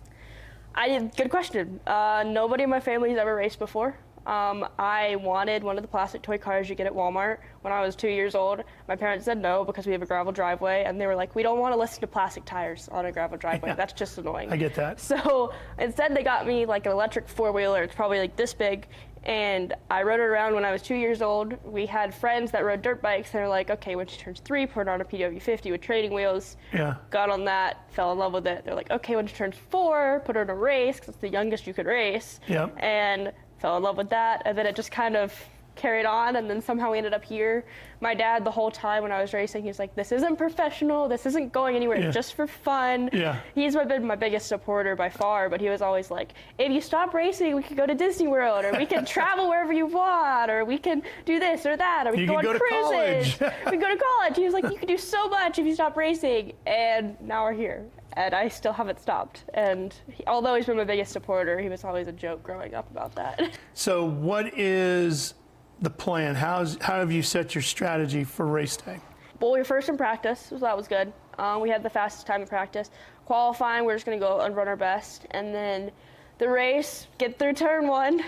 S6: Good question. Nobody in my family has ever raced before. I wanted one of the plastic toy cars you get at Walmart when I was 2 years old. My parents said no because we have a gravel driveway, and they were like, we don't want to listen to plastic tires on a gravel driveway. Yeah. That's just annoying.
S17: I get that.
S6: So instead they got me an electric four-wheeler. It's probably this big, and I rode it around when I was 2 years old. We had friends that rode dirt bikes. They were like, okay, when she turns 3, put her on a PW50 with training wheels.
S17: Yeah.
S6: Got on that, fell in love with it. They're like, okay, when she turns 4, put her in a race, because it's the youngest you could race.
S17: Yep.
S6: And fell in love with that, and then it just kind of carried on, and then somehow we ended up here. My dad, the whole time when I was racing, he's like, this isn't professional, this isn't going anywhere,
S17: Yeah.
S6: just for fun.
S17: Yeah.
S6: He's been my biggest supporter by far, but he was always like, if you stop racing, we could go to Disney World, or we can travel wherever you want, or we can do this or that, or we
S17: You
S6: can
S17: can
S6: go on
S17: go to
S6: cruises.
S17: college.
S6: We can go to college. He was like, you could do so much if you stop racing, and now we're here. And I still haven't stopped. And although he's been my biggest supporter, he was always a joke growing up about that.
S17: So what is the plan? How have you set your strategy for race day?
S6: Well, we were first in practice, so that was good. We had the fastest time in practice. Qualifying, we're just going to go and run our best. And then the race, get through turn 1,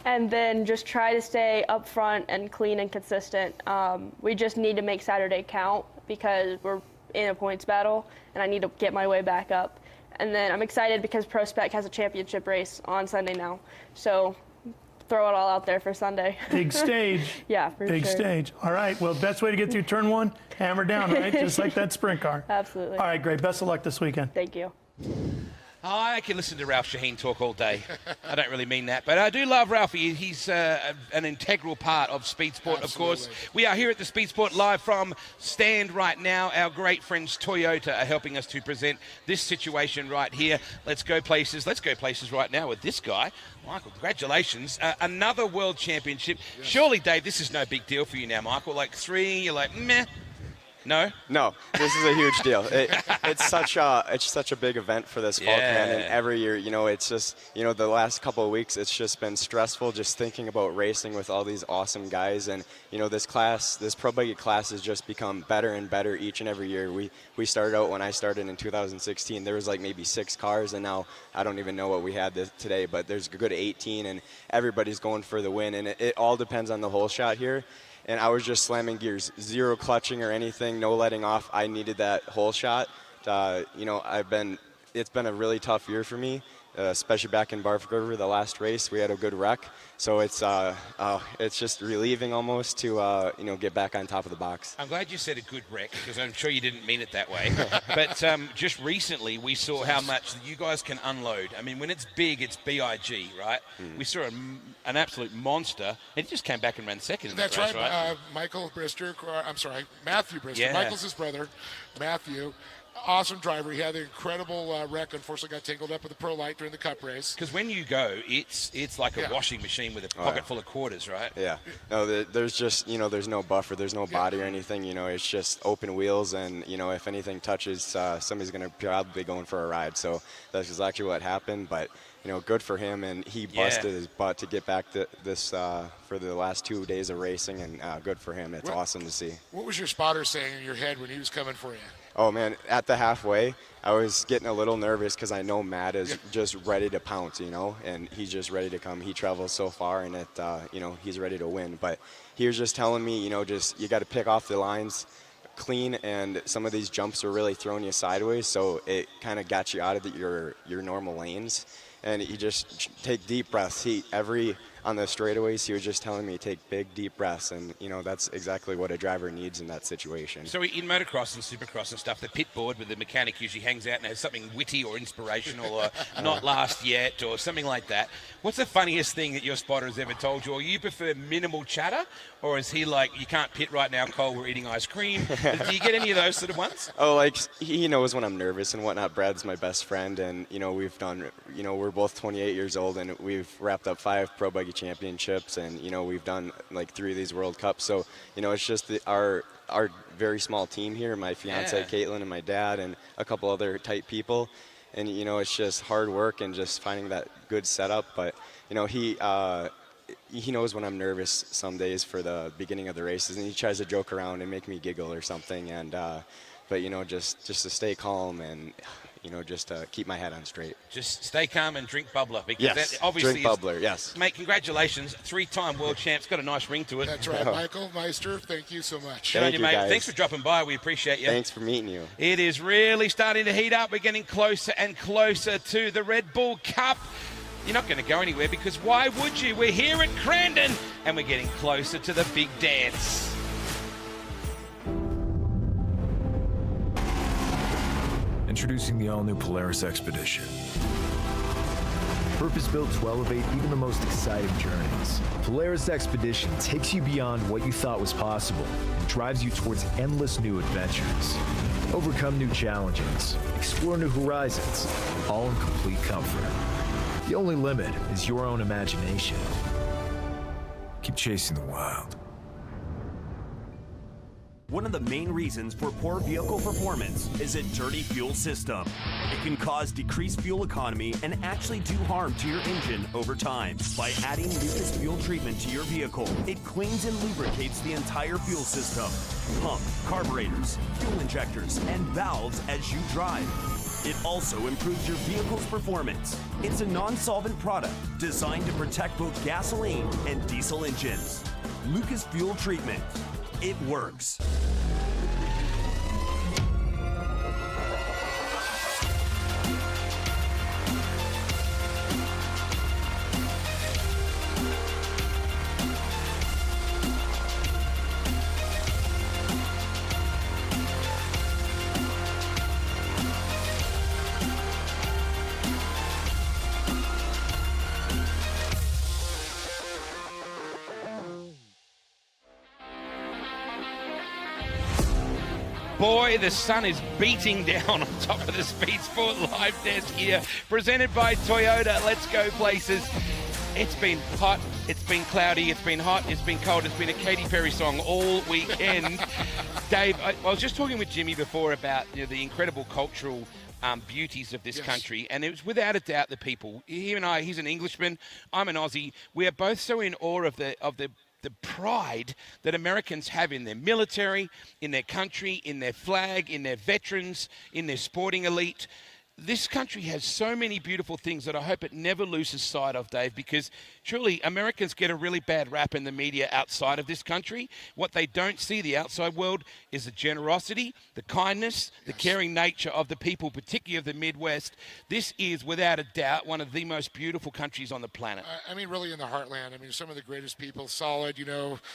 S6: and then just try to stay up front and clean and consistent. We just need to make Saturday count because we're in a points battle, and I need to get my way back up. And then I'm excited because Pro Spec has a championship race on Sunday now. So throw it all out there for Sunday.
S17: Big stage.
S6: Yeah, for
S17: Big
S6: sure.
S17: stage. All right. Well, best way to get through turn 1, hammer down, right? Just like that sprint car.
S6: Absolutely.
S17: All right, great. Best of luck this weekend.
S6: Thank you.
S1: I can listen to Ralph Shaheen talk all day. I don't really mean that, but I do love Ralphie. He's an integral part of Speed Sport, of course. We are here at the Speed Sport live from stand right now. Our great friends Toyota are helping us to present this situation right here. Let's go places. Let's go places right now with this guy. Michael, congratulations. Another world championship. Yes. Surely, Dave, this is no big deal for you now, Michael. Like 3, you're like, meh. No?
S9: No, this is a huge deal. It's such a big event for this fall, and every year, it's just, the last couple of weeks, it's just been stressful just thinking about racing with all these awesome guys, and this Pro Buggy class has just become better and better each and every year. We started out when I started in 2016, there was like maybe 6 cars, and now I don't even know what we had today, but there's a good 18, and everybody's going for the win, and it all depends on the hole shot here. And I was just slamming gears, 0 clutching or anything, no letting off. I needed that hole shot. It's been a really tough year for me, especially back in Barfoot River, the last race. We had a good wreck. So it's just relieving almost to, get back on top of the box.
S1: I'm glad you said a good wreck, because I'm sure you didn't mean it that way. But just recently, we saw how much you guys can unload. I mean, when it's big, it's B-I-G, right? We saw an absolute monster, and he just came back and ran second in
S18: That's
S1: that race,
S18: right. Matthew Brister.
S1: Yeah.
S18: Michael's his brother, Matthew. Awesome driver. He had an incredible wreck. Unfortunately, got tangled up with the Pro Light during the Cup race.
S1: Because when you go, it's like a washing machine with a pocket full of quarters, right?
S9: Yeah. No, there's just, there's no buffer. There's no body or anything. It's just open wheels, and, if anything touches, somebody's going to probably be going for a ride. So that's exactly what happened. But, good for him, and he busted his butt to get back to this for the last 2 days of racing, and good for him. It's awesome to see.
S18: What was your spotter saying in your head when he was coming for you?
S9: Oh, man, at the halfway, I was getting a little nervous because I know Matt is just ready to pounce, and he's just ready to come. He travels so far, and he's ready to win. But he was just telling me, you got to pick off the lines clean, and some of these jumps are really throwing you sideways, so it kind of got you out of your normal lanes. And you just take deep breaths. On the straightaways, he was just telling me to take big, deep breaths, and, that's exactly what a driver needs in that situation.
S1: So in motocross and supercross and stuff, the pit board with the mechanic usually hangs out and has something witty or inspirational or not last yet or something like that. What's the funniest thing that your spotter has ever told you? Or you prefer minimal chatter, or is he like, you can't pit right now, Cole, we're eating ice cream? Do you get any of those sort of ones?
S9: Oh, like, he knows when I'm nervous and whatnot. Brad's my best friend, and, we've done, we're both 28 years old, and we've wrapped up 5 Pro Buggy championships, and, we've done like 3 of these World Cups. So, it's just our very small team here, my fiance, Caitlin, and my dad, and a couple other tight people. And, it's just hard work and just finding that good setup. But, he knows when I'm nervous some days for the beginning of the races, and he tries to joke around and make me giggle or something. And, but, just to stay calm and, just to keep my head on straight.
S1: Just stay calm and drink bubbler. Because that obviously
S9: drink bubbler, yes.
S1: Mate, congratulations. 3-time world champs. Got a nice ring to it.
S18: That's right. Michael Meister, thank you so much.
S1: Good on you, mate. Guys. Thanks for dropping by. We appreciate you.
S9: Thanks for meeting you.
S1: It is really starting to heat up. We're getting closer and closer to the Red Bull Cup. You're not going to go anywhere, because why would you? We're here at Crandon, and we're getting closer to the big dance.
S22: Introducing the all-new Polaris Expedition.
S14: purpose-built to elevate even the most exciting journeys. Polaris Expedition takes you beyond what you thought was possible and drives you towards endless new adventures. Overcome new challenges, explore new horizons, all in complete comfort. The only limit is your own imagination. Keep chasing the wild.
S11: One of the main reasons for poor vehicle performance is a dirty fuel system. It can cause decreased fuel economy and actually do harm to your engine over time. By adding Lucas fuel treatment to your vehicle, it cleans and lubricates the entire fuel system, pump, carburetors, fuel injectors, and valves as you drive. It also improves your vehicle's performance. It's a non-solvent product designed to protect both gasoline and diesel engines. Lucas Fuel Treatment. It works.
S1: Boy, the sun is beating down on top of the Speed Sport live desk here, presented by Toyota. Let's go places. It's been hot, it's been cloudy, it's been hot, it's been cold, it's been a Katy Perry song all weekend. Dave, I was just talking with Jimmy before about the incredible cultural beauties of this country, and it was without a doubt the people. He and I, he's an Englishman, I'm an Aussie. We are both so in awe of the pride that Americans have in their military, in their country, in their flag, in their veterans, in their sporting elite. This country has so many beautiful things that I hope it never loses sight of, Dave, because truly Americans get a really bad rap in the media outside of this country. What they don't see, the outside world, is the generosity, the kindness, the caring nature of the people, particularly of the Midwest. This is, without a doubt, one of the most beautiful countries on the planet.
S18: I mean, really in the heartland. I mean, some of the greatest people, solid,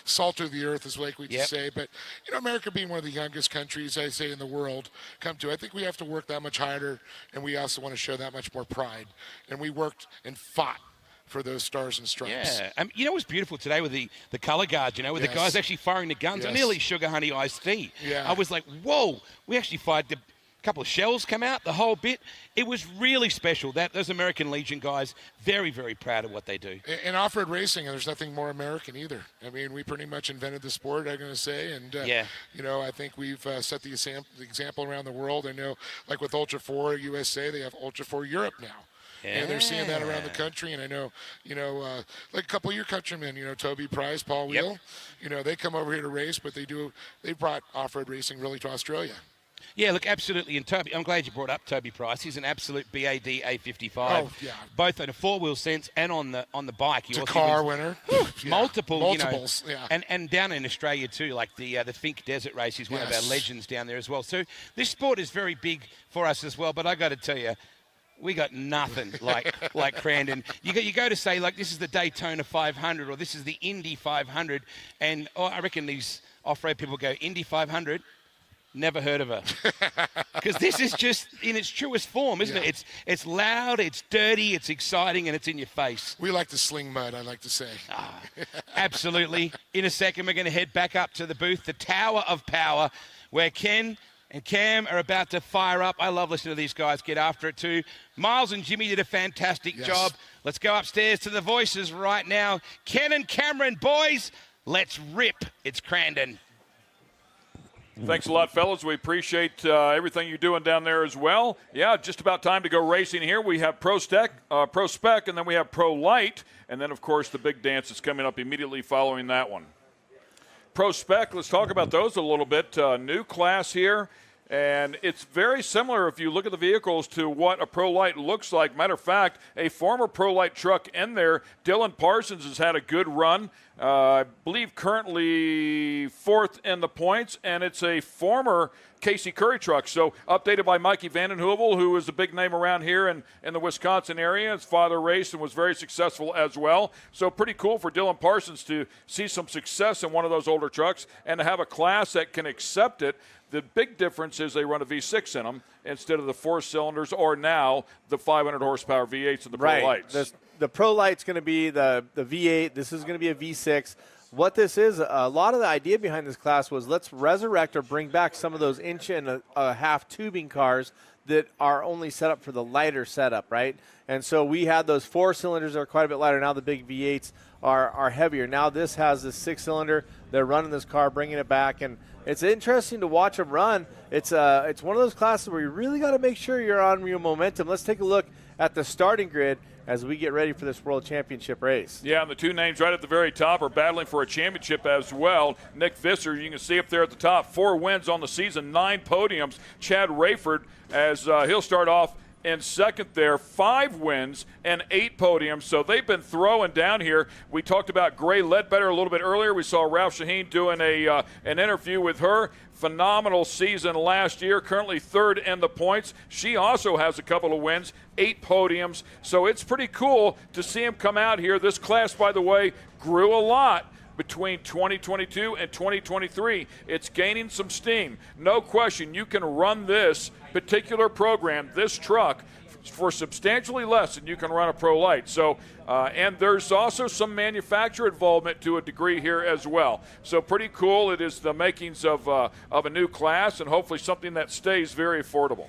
S18: salt of the earth, as like we just say. But, America being one of the youngest countries, I say, in the world, I think we have to work that much harder, and we also want to show that much more pride. And we worked and fought for those stars and stripes.
S1: Yeah. It was beautiful today with the color guard, with the guys actually firing the guns. I nearly sugar honey iced tea.
S18: Yeah.
S1: I was like, whoa, we actually fired a couple of shells come out, the whole bit. It was really special. Those American Legion guys, very, very proud of what they do.
S18: In off-road racing, there's nothing more American either. I mean, we pretty much invented the sport, I'm going to say. And, I think we've set the example around the world. I know, like with Ultra 4 USA, they have Ultra 4 Europe now. Yeah. And they're seeing that around the country. And I know, like a couple of your countrymen, Toby Price, Paul Wheel, they come over here to race, but they brought off-road racing really to Australia.
S1: Yeah, look, absolutely. And Toby, I'm glad you brought up Toby Price. He's an absolute BAD A55.
S18: Oh, yeah.
S1: Both in a four-wheel sense and on the bike.
S18: It's a car winner.
S1: Multiples,
S18: yeah.
S1: And down in Australia too, like the Fink Desert Race is one of our legends down there as well. So this sport is very big for us as well. But I got to tell you, we got nothing like Crandon. You go to say, like, this is the Daytona 500 or this is the Indy 500. And I reckon these off-road people go, Indy 500? Never heard of her. Because this is just in its truest form, isn't it? It's loud, it's dirty, it's exciting, and it's in your face.
S18: We like to sling mud, I like to say.
S1: Absolutely. In a second, we're going to head back up to the booth, the Tower of Power, where Ken and Cam are about to fire up. I love listening to these guys get after it too. Miles and Jimmy did a fantastic job. Let's go upstairs to the voices right now. Ken and Cameron, boys, let's rip. It's Crandon.
S8: Thanks a lot, fellas. We appreciate everything you're doing down there as well. Yeah, just about time to go racing here. We have Pro Spec, and then we have Pro Light, and then, of course, the big dance is coming up immediately following that one. Pro Spec, let's talk about those a little bit. New class here, and it's very similar if you look at the vehicles to what a Pro Light looks like. Matter of fact, a former Pro Light truck in there, Dylan Parsons, has had a good run. I believe currently fourth in the points, and it's a former Casey Curry truck. So updated by Mikey Vanden Heuvel, who is a big name around here in the Wisconsin area. His father raced and was very successful as well. So pretty cool for Dylan Parsons to see some success in one of those older trucks and to have a class that can accept it. The big difference is they run a V6 in them, instead of the 4 cylinders, or now the 500 horsepower V8s and the Pro
S4: Right.
S8: Lights.
S4: The Pro Light's going to be the V8. This is going to be a V6. What this is, a lot of the idea behind this class was let's resurrect or bring back some of those inch and a half tubing cars that are only set up for the lighter setup, right? And so we had those 4 cylinders that are quite a bit lighter. Now the big V8s are heavier. Now this has this 6-cylinder. They're running this car, bringing it back, and it's interesting to watch them run. It's one of those classes where you really got to make sure you're on your momentum. Let's take a look at the starting grid as we get ready for this World Championship race.
S8: Yeah, and the 2 names right at the very top are battling for a championship as well. Nick Visser, you can see up there at the top, 4 wins on the season, 9 podiums. Chad Rayford, as he'll start off in second there, 5 wins and 8 podiums. So they've been throwing down here. We talked about Gray Ledbetter a little bit earlier. We saw Ralph Shaheen doing an interview with her. Phenomenal season last year, currently 3rd in the points. She also has a couple of wins, 8 podiums. So it's pretty cool to see him come out here. This class, by the way, grew a lot between 2022 and 2023. It's gaining some steam. No question, you can run this particular program, this truck, for substantially less than you can run a Pro Light. So, and there's also some manufacturer involvement to a degree here as well. So pretty cool. It is the makings of a new class, and hopefully something that stays very affordable.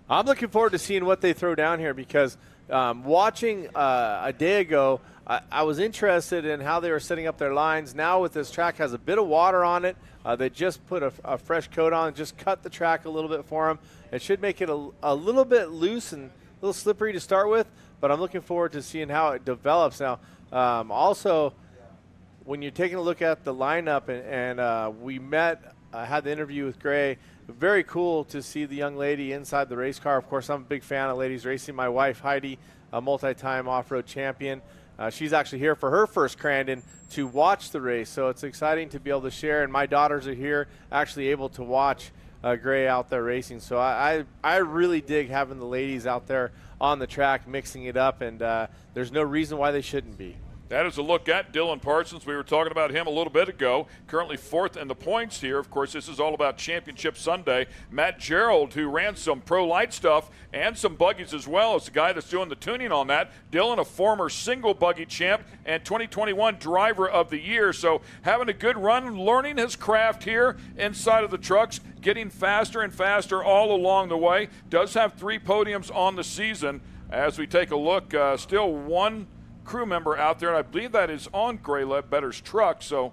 S4: I'm looking forward to seeing what they throw down here because watching a day ago, I was interested in how they were setting up their lines. Now with this track has a bit of water on it. They just put a fresh coat on, just cut the track a little bit for them. It should make it a little bit loose and a little slippery to start with, but I'm looking forward to seeing how it develops. Now, also, when you're taking a look at the lineup, and we had the interview with Gray, very cool to see the young lady inside the race car. Of course, I'm a big fan of ladies racing. My wife, Heidi, a multi-time off-road champion. She's actually here for her first Crandon to watch the race, so it's exciting to be able to share. And my daughters are here, actually able to watch Gray out there racing. So I really dig having the ladies out there on the track, mixing it up, and there's no reason why they shouldn't be.
S8: That is a look at Dylan Parsons. We were talking about him a little bit ago. Currently 4th in the points here. Of course, this is all about Championship Sunday. Matt Gerald, who ran some Pro Light stuff and some buggies as well, is the guy that's doing the tuning on that. Dylan, a former single buggy champ and 2021 Driver of the Year. So having a good run, learning his craft here inside of the trucks, getting faster and faster all along the way. Does have 3 podiums on the season. As we take a look, still 1 crew member out there, and I believe that is on Gray Ledbetter's truck. So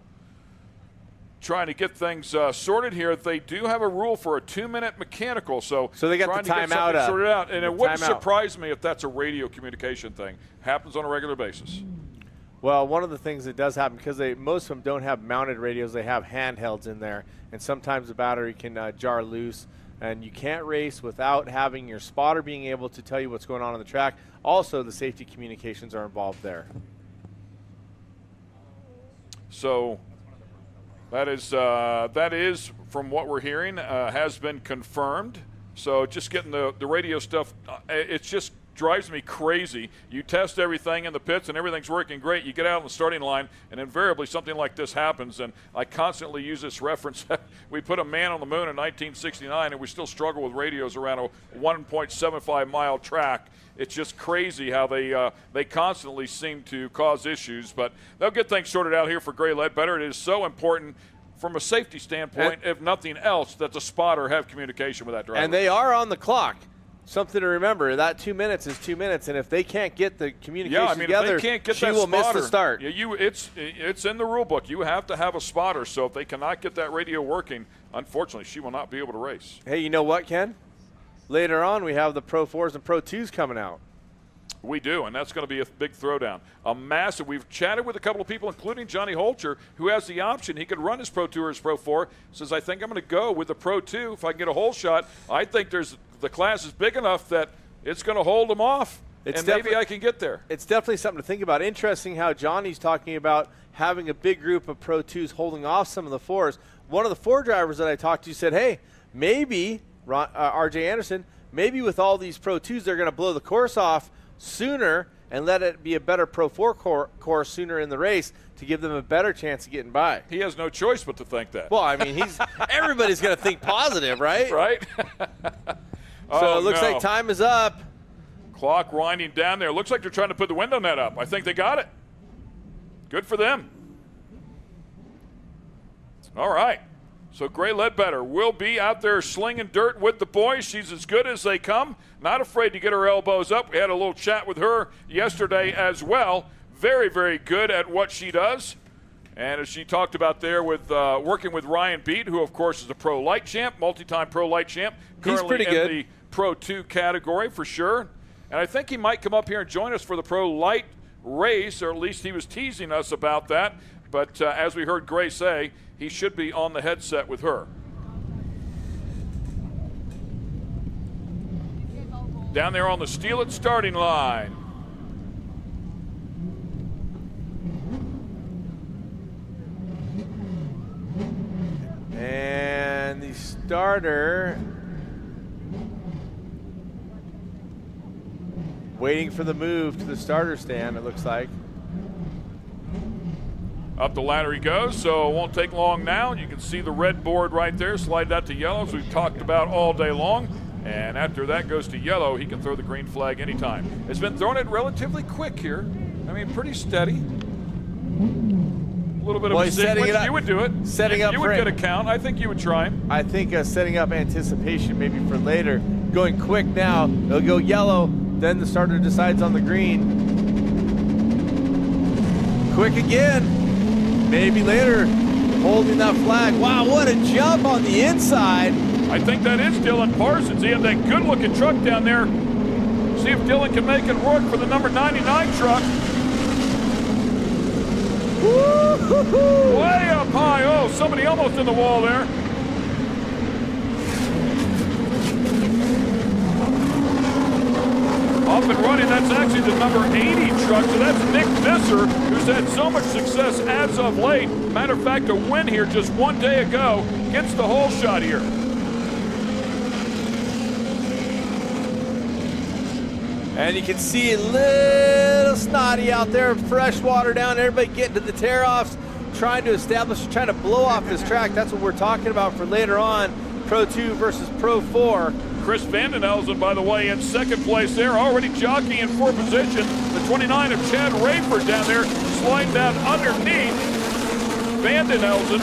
S8: trying to get things sorted here. They do have a rule for a 2-minute mechanical, so
S4: they got the timeout
S8: sorted out. And it wouldn't surprise me if that's a radio communication thing. Happens on a regular basis.
S4: Well, one of the things that does happen, because most of them don't have mounted radios, they have handhelds in there, and sometimes the battery can jar loose. And you can't race without having your spotter being able to tell you what's going on the track. Also, the safety communications are involved there.
S8: So that is from what we're hearing, has been confirmed. So just getting the radio stuff, it's just drives me crazy. You test everything in the pits and everything's working great. You get out on the starting line and invariably something like this happens. And I constantly use this reference. We put a man on the moon in 1969 and we still struggle with radios around a 1.75 mile track. It's just crazy how they constantly seem to cause issues, but they'll get things sorted out here for Gray Ledbetter. It is so important from a safety standpoint, if nothing else, that the spotter have communication with that driver.
S4: And they are on the clock. Something to remember, that 2 minutes is 2 minutes, and if they can't get the communication together,
S8: if they can't get
S4: she
S8: that
S4: will
S8: spotter,
S4: miss the start.
S8: Yeah, it's in the rule book. You have to have a spotter, so if they cannot get that radio working, unfortunately, she will not be able to race.
S4: Hey, you know what, Ken? Later on, we have the Pro 4s and Pro 2s coming out.
S8: We do, and that's going to be a big throwdown. A massive. We've chatted with a couple of people, including Johnny Holcher, who has the option. He could run his Pro 2 or his Pro 4. Says, I think I'm going to go with the Pro 2 if I can get a hole shot. I think the class is big enough that it's going to hold them off, and maybe I can get there.
S4: It's definitely something to think about. Interesting how Johnny's talking about having a big group of Pro 2s holding off some of the 4s. One of the 4 drivers that I talked to said, hey, maybe, RJ Anderson, maybe with all these Pro 2s, they're going to blow the course off sooner and let it be a better Pro 4 course sooner in the race to give them a better chance of getting by.
S8: He has no choice but to think that.
S4: Well, I mean, everybody's going to think positive, right?
S8: Right.
S4: So it looks like time is up.
S8: Clock winding down there. Looks like they're trying to put the window net up. I think they got it. Good for them. All right. So Gray Ledbetter will be out there slinging dirt with the boys. She's as good as they come. Not afraid to get her elbows up. We had a little chat with her yesterday as well. Very, very good at what she does. And as she talked about there with working with Ryan Beat, who, of course, is a Pro Light champ, multi-time Pro Light champ.
S4: He's pretty good.
S8: In the Pro 2 category for sure. And I think he might come up here and join us for the Pro Light race, or at least he was teasing us about that. But as we heard Gray say, he should be on the headset with her. Down there on the Steelett starting line.
S4: And the starter waiting for the move to the starter stand, it looks like.
S8: Up the ladder he goes, so it won't take long now. You can see the red board right there, slide that to yellow, as we've talked about all day long. And after that goes to yellow, he can throw the green flag anytime. It's been thrown at relatively quick here. I mean, pretty steady. A little bit of a sequence. You would do it. You would get a count. I think you would try him.
S4: I think setting up anticipation maybe for later. Going quick now. They'll go yellow. Then the starter decides on the green. Quick again. Maybe later. Holding that flag. Wow, what a jump on the inside.
S8: I think that is Dylan Parsons. He had that good-looking truck down there. See if Dylan can make it work for the number 99 truck.
S4: Woo-hoo-hoo.
S8: Way up high. Oh, somebody almost in the wall there. Up and running, that's actually the number 80 truck, so that's Nick Visser, who's had so much success as of late. Matter of fact, a win here just one day ago gets the whole shot here.
S4: And you can see a little snotty out there, fresh water down, everybody getting to the tear-offs, trying to blow off this track. That's what we're talking about for later on, Pro 2 versus Pro 4.
S8: Chris Vandenelsen, by the way, in second place there, already jockeying for position. The 29 of Chad Rayford down there, sliding down underneath Vandenelsen.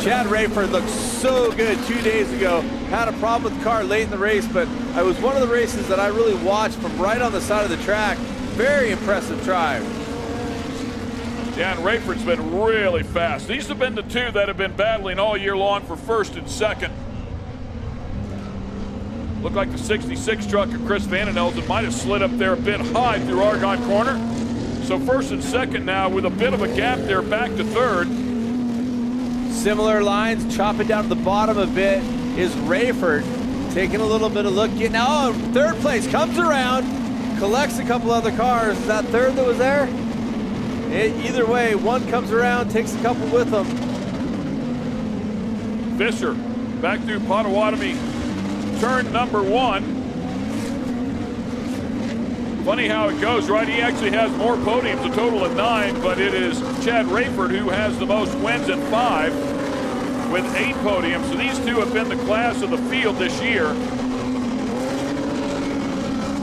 S4: Chad Rayford looked so good 2 days ago. Had a problem with the car late in the race, but it was one of the races that I really watched from right on the side of the track. Very impressive drive.
S8: Yeah, and Rayford's been really fast. These have been the two that have been battling all year long for first and second. Looked like the 66 truck of Chris Vandenelsen might have slid up there a bit high through Argonne Corner. So first and second now with a bit of a gap there back to third.
S4: Similar lines, chopping down to the bottom a bit is Rayford. Taking a little bit of look, getting out. Third place, comes around, collects a couple other cars. Is that third that was there? Either way, one comes around, takes a couple with them.
S8: Fisher back through Potawatomi, turn number 1. Funny how it goes, right? He actually has more podiums, a total of 9, but it is Chad Rayford who has the most wins at 5 with 8 podiums. So these two have been the class of the field this year.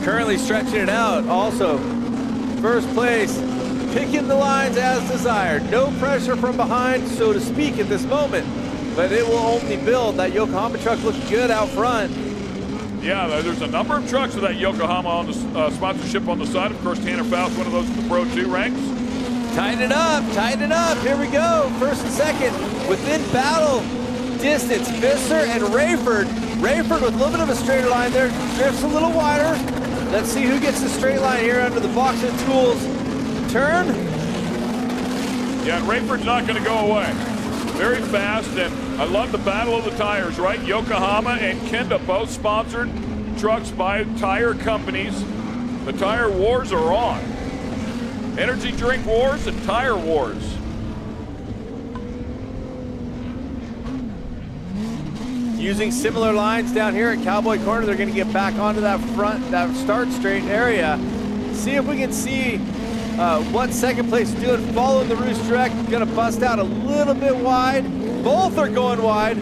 S4: Currently stretching it out. Also, first place, picking the lines as desired. No pressure from behind, so to speak, at this moment. But it will only build. That Yokohama truck looking good out front.
S8: Yeah, there's a number of trucks with that Yokohama on the sponsorship on the side. Of course, Tanner Faust, one of those in the Pro 2 ranks.
S4: Tighten it up, tighten it up. Here we go. First and second, within battle distance, Visser and Rayford. Rayford with a little bit of a straighter line there. Drifts a little wider. Let's see who gets the straight line here under the box of tools. Turn.
S8: Yeah, Rayford's not going to go away. Very fast, and I love the battle of the tires, right? Yokohama and Kenda both sponsored trucks by tire companies. The tire wars are on. Energy drink wars and tire
S4: using similar lines down here at Cowboy Corner. They're going to get back onto that start straight area. See if we can see what second place is doing. Following the roost direct, going to bust out a little bit wide. Both are going wide.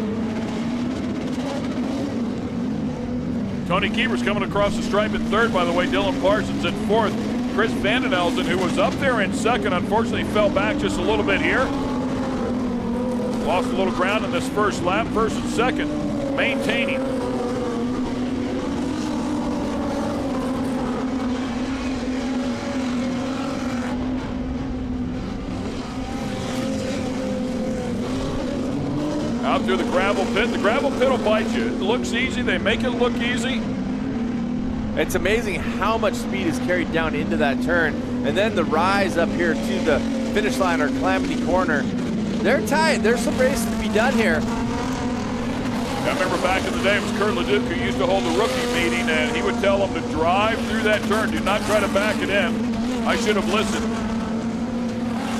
S8: Tony Keeper's coming across the stripe in third, by the way. Dylan Parsons in fourth. Chris Vandenelsen, who was up there in second, unfortunately fell back just a little bit here. Lost a little ground in this first lap. First and second, maintaining. Out through the gravel pit. The gravel pit will bite you. It looks easy. They make it look easy.
S4: It's amazing how much speed is carried down into that turn. And then the rise up here to the finish line or Calamity Corner. They're tight. There's some racing to be done here.
S8: I remember back in the day, it was Kurt Leduc who used to hold the rookie meeting, and he would tell them to drive through that turn. Do not try to back it in. I should have listened.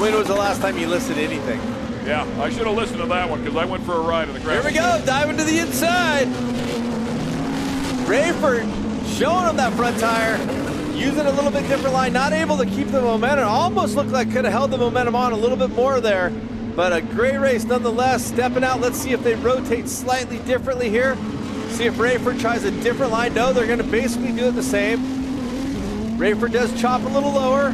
S4: When was the last time you listened to anything?
S8: Yeah, I should have listened to that one because I went for a ride in the gravel.
S4: Here we go, diving to the inside. Rayford showing him that front tire, using a little bit different line, not able to keep the momentum. Almost looked like could have held the momentum on a little bit more there, but a great race nonetheless. Stepping out, let's see if they rotate slightly differently here. See if Rayford tries a different line. No, they're gonna basically do it the same. Rayford does chop a little lower,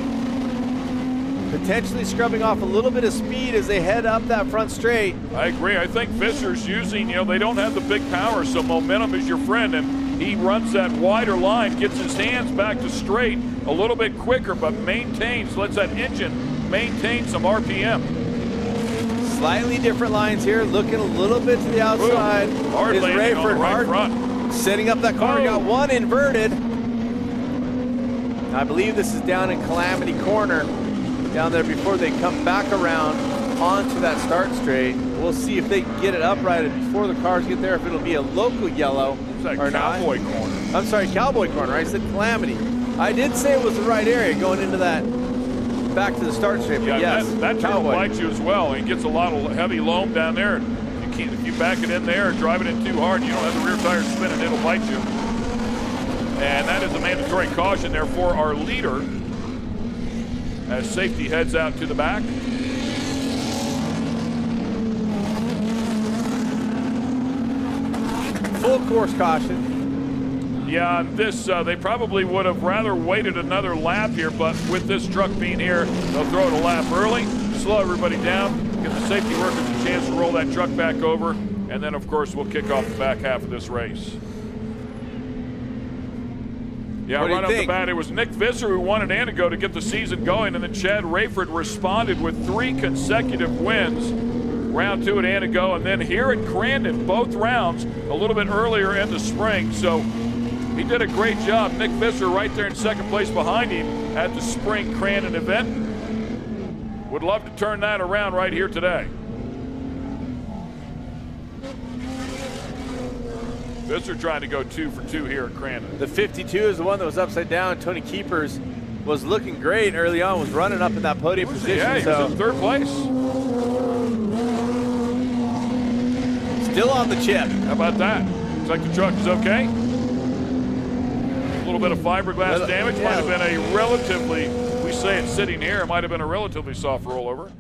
S4: potentially scrubbing off a little bit of speed as they head up that front straight.
S8: I agree. I think Visser's using, they don't have the big power, so momentum is your friend, and he runs that wider line, gets his hands back to straight a little bit quicker, but maintains, lets that engine maintain some RPM.
S4: Slightly different lines here, looking a little bit to the outside.
S8: Hard
S4: is
S8: landing on the right front.
S4: Setting up that corner, got one inverted. I believe this is down in Calamity Corner, down there before they come back around onto that start straight. We'll see if they can get it uprighted before the cars get there, if it'll be a local yellow or
S8: Cowboy
S4: not.
S8: Corner.
S4: I'm sorry, Cowboy Corner. I said Calamity. I did say it was the right area going into that, back to the start straight, but yes,
S8: that turn will
S4: Cowboy.
S8: bite you as well. He gets a lot of heavy loam down there. If you back it in there and drive it in too hard, you don't have the rear tire spinning, it'll bite you. And that is a mandatory caution there for our leader as safety heads out to the back.
S4: Full course caution.
S8: Yeah, this they probably would have rather waited another lap here, but with this truck being here, they'll throw it a lap early, slow everybody down, give the safety workers a chance to roll that truck back over, and then of course we'll kick off the back half of this race. Yeah, right off the bat, it was Nick Visser who wanted Antigo to get the season going, and then Chad Rayford responded with 3 consecutive wins. Round 2 at Antigo, and then here at Crandon, both rounds a little bit earlier in the spring. So he did a great job. Nick Visser right there in second place behind him at the spring Crandon event. Would love to turn that around right here today. Visser trying to go 2 for 2 here at Crandon.
S4: The 52 is the one that was upside down. Tony Keepers was looking great early on, was running up in that podium position.
S8: Yeah, he was in third place.
S4: Still on the chip.
S8: How about that? Looks like the truck is okay. A little bit of fiberglass damage. Might have been a relatively, we say it's sitting here, it might have been a relatively soft rollover.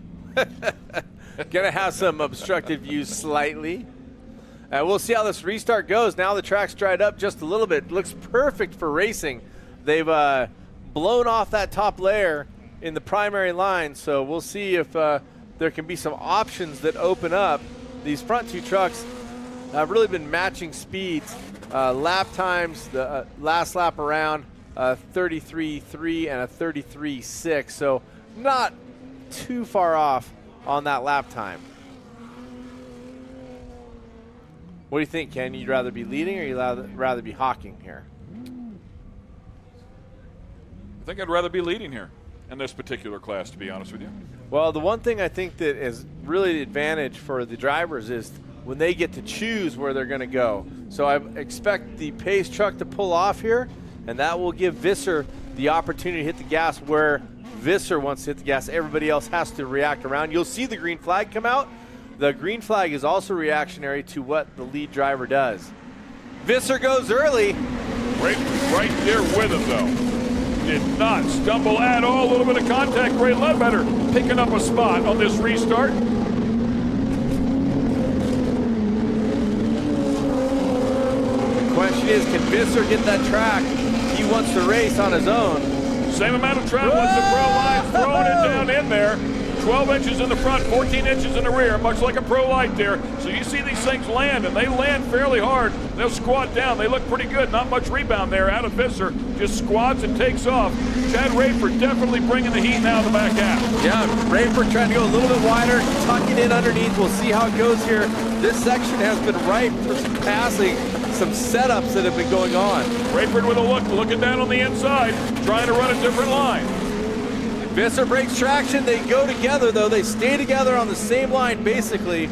S4: Gonna have some obstructed views slightly. We'll see how this restart goes. Now the track's dried up just a little bit. Looks perfect for racing. They've blown off that top layer in the primary line, so we'll see if there can be some options that open up. These front 2 trucks have really been matching speeds. Lap times, the last lap around, 33.3 and a 33.6, so not too far off on that lap time. What do you think, Ken? You'd rather be leading or you'd rather be hawking here?
S8: I think I'd rather be leading here in this particular class, to be honest with you.
S4: Well, the one thing I think that is really the advantage for the drivers is when they get to choose where they're going to go. So I expect the pace truck to pull off here, and that will give Visser the opportunity to hit the gas where Visser wants to hit the gas. Everybody else has to react around. You'll see the green flag come out. The green flag is also reactionary to what the lead driver does. Visser goes early.
S8: Right there with him, though. Did not stumble at all. A little bit of contact. Ray Ledbetter picking up a spot on this restart.
S4: The question is, can Visser get that track? He wants to race on his own.
S8: Same amount of travel as the pro line, throwing it down in there. 12 inches in the front, 14 inches in the rear, much like a pro light there. So you see these things land, and they land fairly hard. They'll squat down. They look pretty good. Not much rebound there out of Visser. Just squats and takes off. Chad Rayford definitely bringing the heat now in the back half.
S4: Yeah, Rayford trying to go a little bit wider, tuck it in underneath. We'll see how it goes here. This section has been ripe for some passing, some setups that have been going on.
S8: Rayford with a look, looking down on the inside, trying to run a different line.
S4: Visser breaks traction. They go together, though. They stay together on the same line, basically.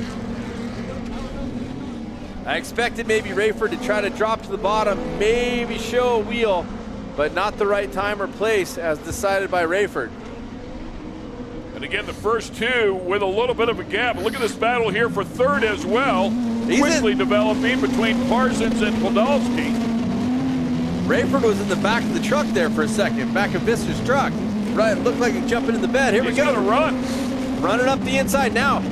S4: I expected maybe Rayford to try to drop to the bottom, maybe show a wheel, but not the right time or place as decided by Rayford.
S8: And again, the first two with a little bit of a gap. Look at this battle here for third as well. Quickly developing between Parsons and Podolsky.
S4: Rayford was in the back of the truck there for a second, back of Visser's truck. Right, looked like he's jumping in the bed. Here we go.
S8: He's gonna run.
S4: Running up the inside now.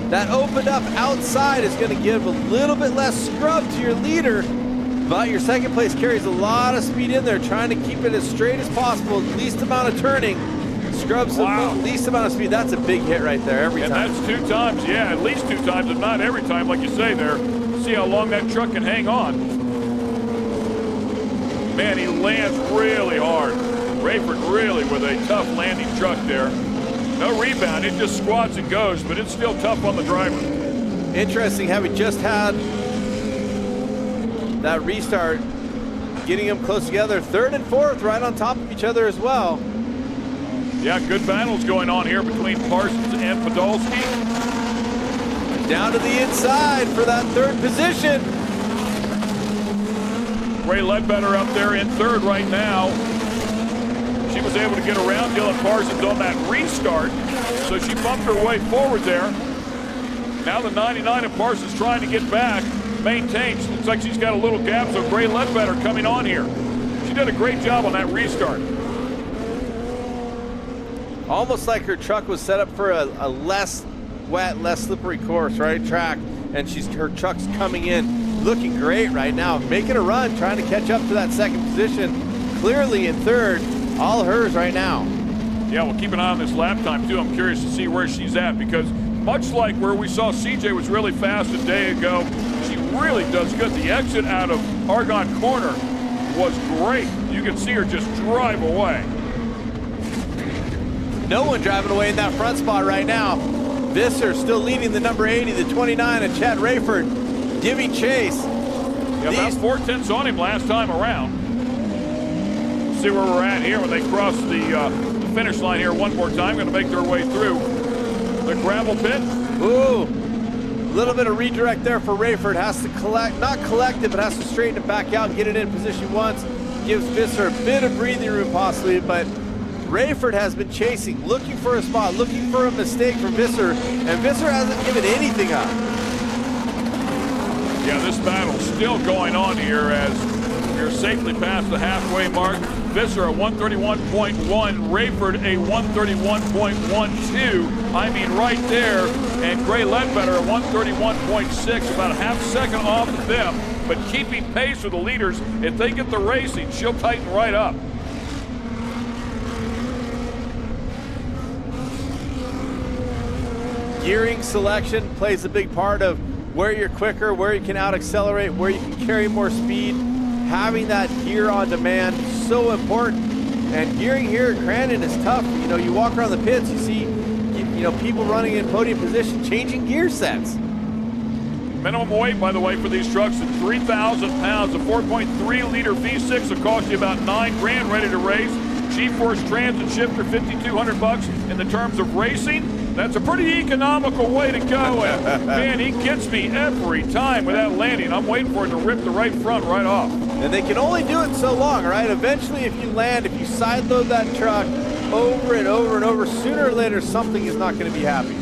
S4: That opened up outside is gonna give a little bit less scrub to your leader, but your second place carries a lot of speed in there, trying to keep it as straight as possible, least amount of turning. Scrubs the least amount of speed. That's a big hit right there every time.
S8: And that's 2 times, yeah, at least 2 times, if not every time, like you say there. See how long that truck can hang on. Man, he lands really hard. Rayford really with a tough landing truck there. No rebound, it just squats and goes, but it's still tough on the driver.
S4: Interesting, having just had that restart, getting them close together. Third and fourth right on top of each other as well.
S8: Yeah, good battles going on here between Parsons and Podolsky.
S4: Down to the inside for that third position.
S8: Ray Ledbetter up there in third right now. She was able to get around Dylan Parsons on that restart, so she bumped her way forward there. Now the 99 of Parsons trying to get back, maintains. Looks like she's got a little gap, so Ray Ledbetter coming on here. She did a great job on that restart.
S4: Almost like her truck was set up for a less wet, less slippery course, right? Track, and her truck's coming in, looking great right now, making a run, trying to catch up to that second position. Clearly in third. All hers right now.
S8: Yeah, we'll keep an eye on this lap time too. I'm curious to see where she's at, because much like where we saw CJ was really fast a day ago, she really does good. The exit out of Argonne Corner was great. You can see her just drive away.
S4: No one driving away in that front spot right now. Visser still leading the number 80, the 29, and Chad Rayford giving chase.
S8: Yeah, about 4/10 on him last time around. See where we're at here when they cross the finish line here one more time. Going to make their way through the gravel pit.
S4: Ooh, a little bit of redirect there for Rayford. Has to not collect it, but has to straighten it back out and get it in position once. Gives Visser a bit of breathing room possibly, but Rayford has been chasing, looking for a spot, looking for a mistake from Visser, and Visser hasn't given anything up.
S8: Yeah, this battle's still going on here as we're safely past the halfway mark. Visser a 131.1, Rayford a 131.12. I mean right there. And Gray Ledbetter a 131.6, about a half second off of them, but keeping pace with the leaders. If they get the racing, she'll tighten right up.
S4: Gearing selection plays a big part of where you're quicker, where you can out-accelerate, where you can carry more speed. Having that gear on demand, so important. And gearing here at Crandon is tough. You know, you walk around the pits, you see, people running in podium position, changing gear sets.
S8: Minimum weight, by the way, for these trucks is 3,000 pounds. A 4.3 liter V6 will cost you about $9,000 ready to race. G-Force transit shifter, $5,200 in the terms of racing. That's a pretty economical way to go. And man, he gets me every time with that landing. I'm waiting for it to rip the right front right off.
S4: And they can only do it so long, right? Eventually, if you land, if you side load that truck over and over and over, sooner or later, something is not going to be happy.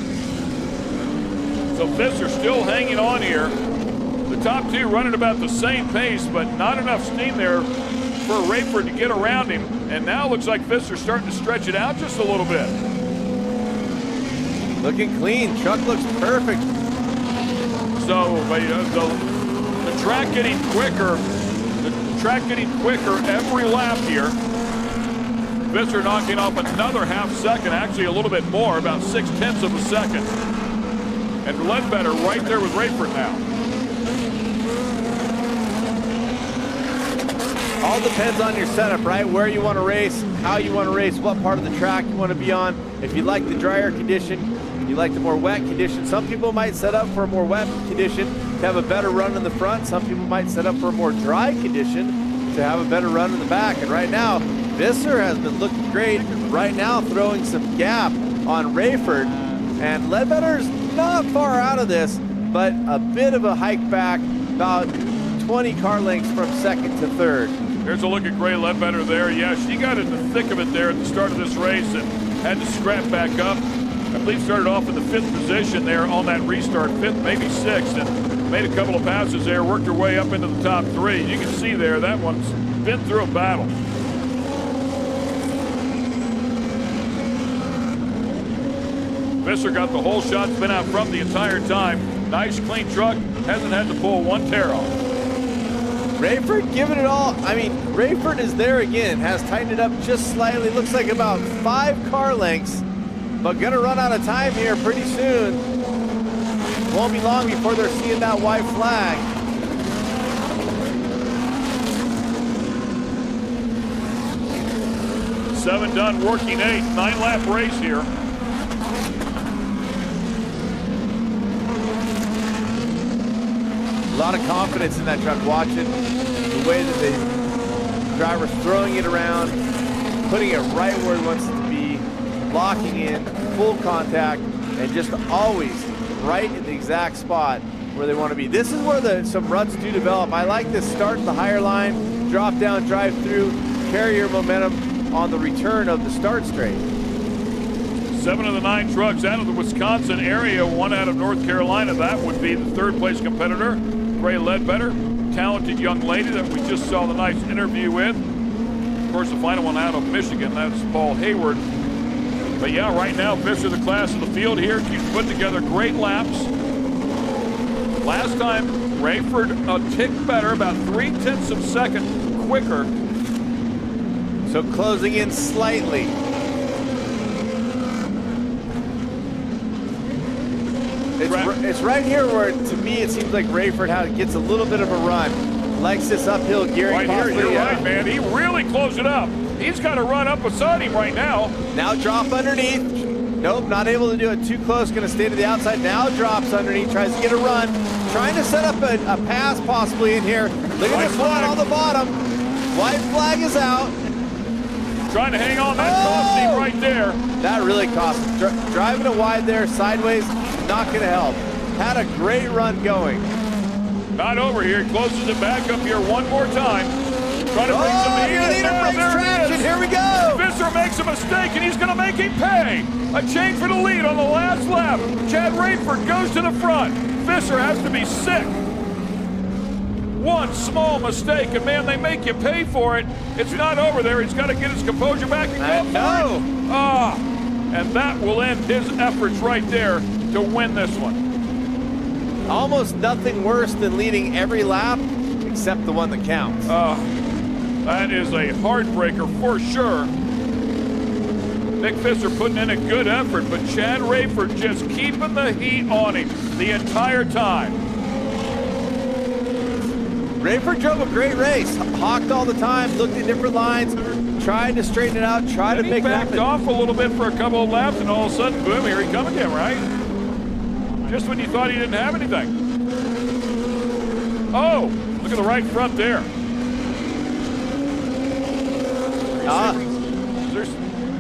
S8: So Visser still hanging on here. The top two running about the same pace, but not enough steam there for Rayford to get around him. And now it looks like Visser's starting to stretch it out just a little bit.
S4: Looking clean. Truck looks perfect.
S8: So the track getting quicker. The track getting quicker every lap here. Visser knocking off another half second, actually a little bit more, about 0.6 of a second. And Ledbetter right there with Rayford now.
S4: All depends on your setup, right? Where you want to race, how you want to race, what part of the track you want to be on. If you like the drier condition, you like the more wet condition. Some people might set up for a more wet condition to have a better run in the front. Some people might set up for a more dry condition to have a better run in the back. And right now, Visser has been looking great. Right now, throwing some gap on Rayford. And Ledbetter's not far out of this, but a bit of a hike back, about 20 car lengths from second to third.
S8: Here's a look at Gray Ledbetter there. Yeah, she got in the thick of it there at the start of this race and had to scrap back up. I believe started off in the 5th position there on that restart, 5th, maybe 6th, and made a couple of passes there, worked her way up into the top 3. You can see there, that one's been through a battle. Visser got the whole shot, been out front the entire time. Nice, clean truck, hasn't had to pull one tear off.
S4: Rayford giving it all. I mean, Rayford is there again, has tightened it up just slightly. Looks like about 5 car lengths, but gonna run out of time here pretty soon. Won't be long before they're seeing that white flag.
S8: Seven done, working 8, 9-lap race here.
S4: A lot of confidence in that truck, watching the way that the driver's throwing it around, putting it right where he wants it to be, locking in, full contact, and just always right in the exact spot where they want to be. This is where some ruts do develop. I like this start at the higher line, drop down, drive through, carry your momentum on the return of the start straight.
S8: 7 of the 9 trucks out of the Wisconsin area, 1 out of North Carolina. That would be the 3rd place competitor, Gray Ledbetter, talented young lady that we just saw the nice interview with. Of course, the final one out of Michigan, that's Paul Hayward. But yeah, right now, Visser, the class of the field here, keeps putting together great laps. Last time, Rayford a tick better, about 0.3 of a second quicker.
S4: So closing in slightly. It's right here where, to me, it seems like Rayford gets a little bit of a run. Likes this uphill gearing.
S8: Right here, you're right, man. He really closed it up. He's got to run up beside him right now.
S4: Now drop underneath. Nope, not able to do it too close. Going to stay to the outside. Now drops underneath. Tries to get a run. Trying to set up a pass possibly in here. Look at this one on the bottom. White flag is out.
S8: Trying to hang on. That cost him right there.
S4: That really cost him. Driving it wide there, sideways, not going to help. Had a great run going.
S8: Not over here. Closes it back up here one more time. Trying to bring some heat.
S4: Traction. Here we go.
S8: Visser makes a mistake, and he's going to make him pay. A change for the lead on the last lap. Chad Rayford goes to the front. Visser has to be sick. One small mistake, and man, they make you pay for it. It's not over there. He's got to get his composure back and go for it. And that will end his efforts right there to win this one.
S4: Almost nothing worse than leading every lap except the one that counts.
S8: That is a heartbreaker for sure. Nick Visser putting in a good effort, but Chad Rayford just keeping the heat on him the entire time.
S4: Rayford drove a great race. Hawked all the time, looked at different lines, tried to straighten it out, tried to make it happen.
S8: He backed off a little bit for a couple of laps, and all of a sudden, boom, here he comes again, right? Just when you thought he didn't have anything. Oh, look at the right front there.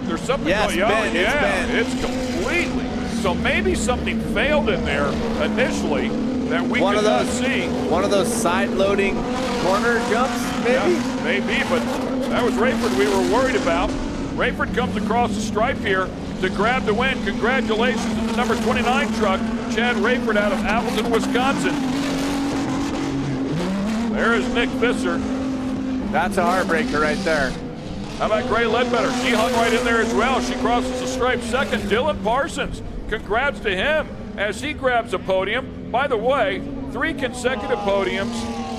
S8: There's something going on. It's completely. So maybe something failed in there initially that we could not see.
S4: One of those side-loading corner jumps, maybe?
S8: Yeah, maybe, but that was Rayford we were worried about. Rayford comes across the stripe here, to grab the win. Congratulations to the number 29 truck, Chad Rayford out of Appleton, Wisconsin. There is Nick Visser.
S4: That's a heartbreaker right there.
S8: How about Gray Ledbetter? She hung right in there as well. She crosses the stripe second. Dylan Parsons, congrats to him as he grabs a podium. By the way, 3 consecutive podiums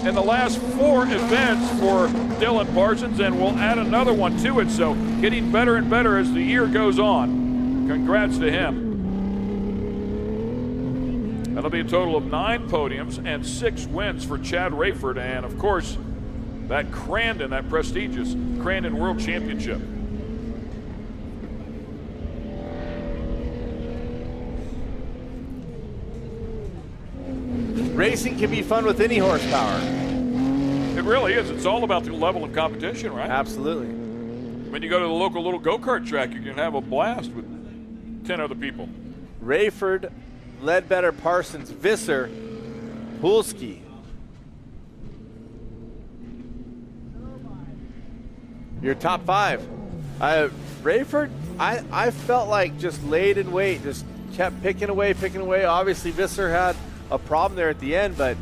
S8: in the last 4 events for Dylan Parsons, and we'll add another one to it, so getting better and better as the year goes on. Congrats to him. That'll be a total of 9 podiums and 6 wins for Chad Rayford, and of course, that Crandon, that prestigious Crandon World Championship.
S4: Racing can be fun with any horsepower.
S8: It really is. It's all about the level of competition, right?
S4: Absolutely.
S8: When you go to the local little go-kart track, you can have a blast with 10 other people.
S4: Rayford, Ledbetter, Parsons, Visser, Hulski. Your top 5. Rayford, I felt like just laid in wait, just kept picking away. Obviously, Visser had a problem there at the end, but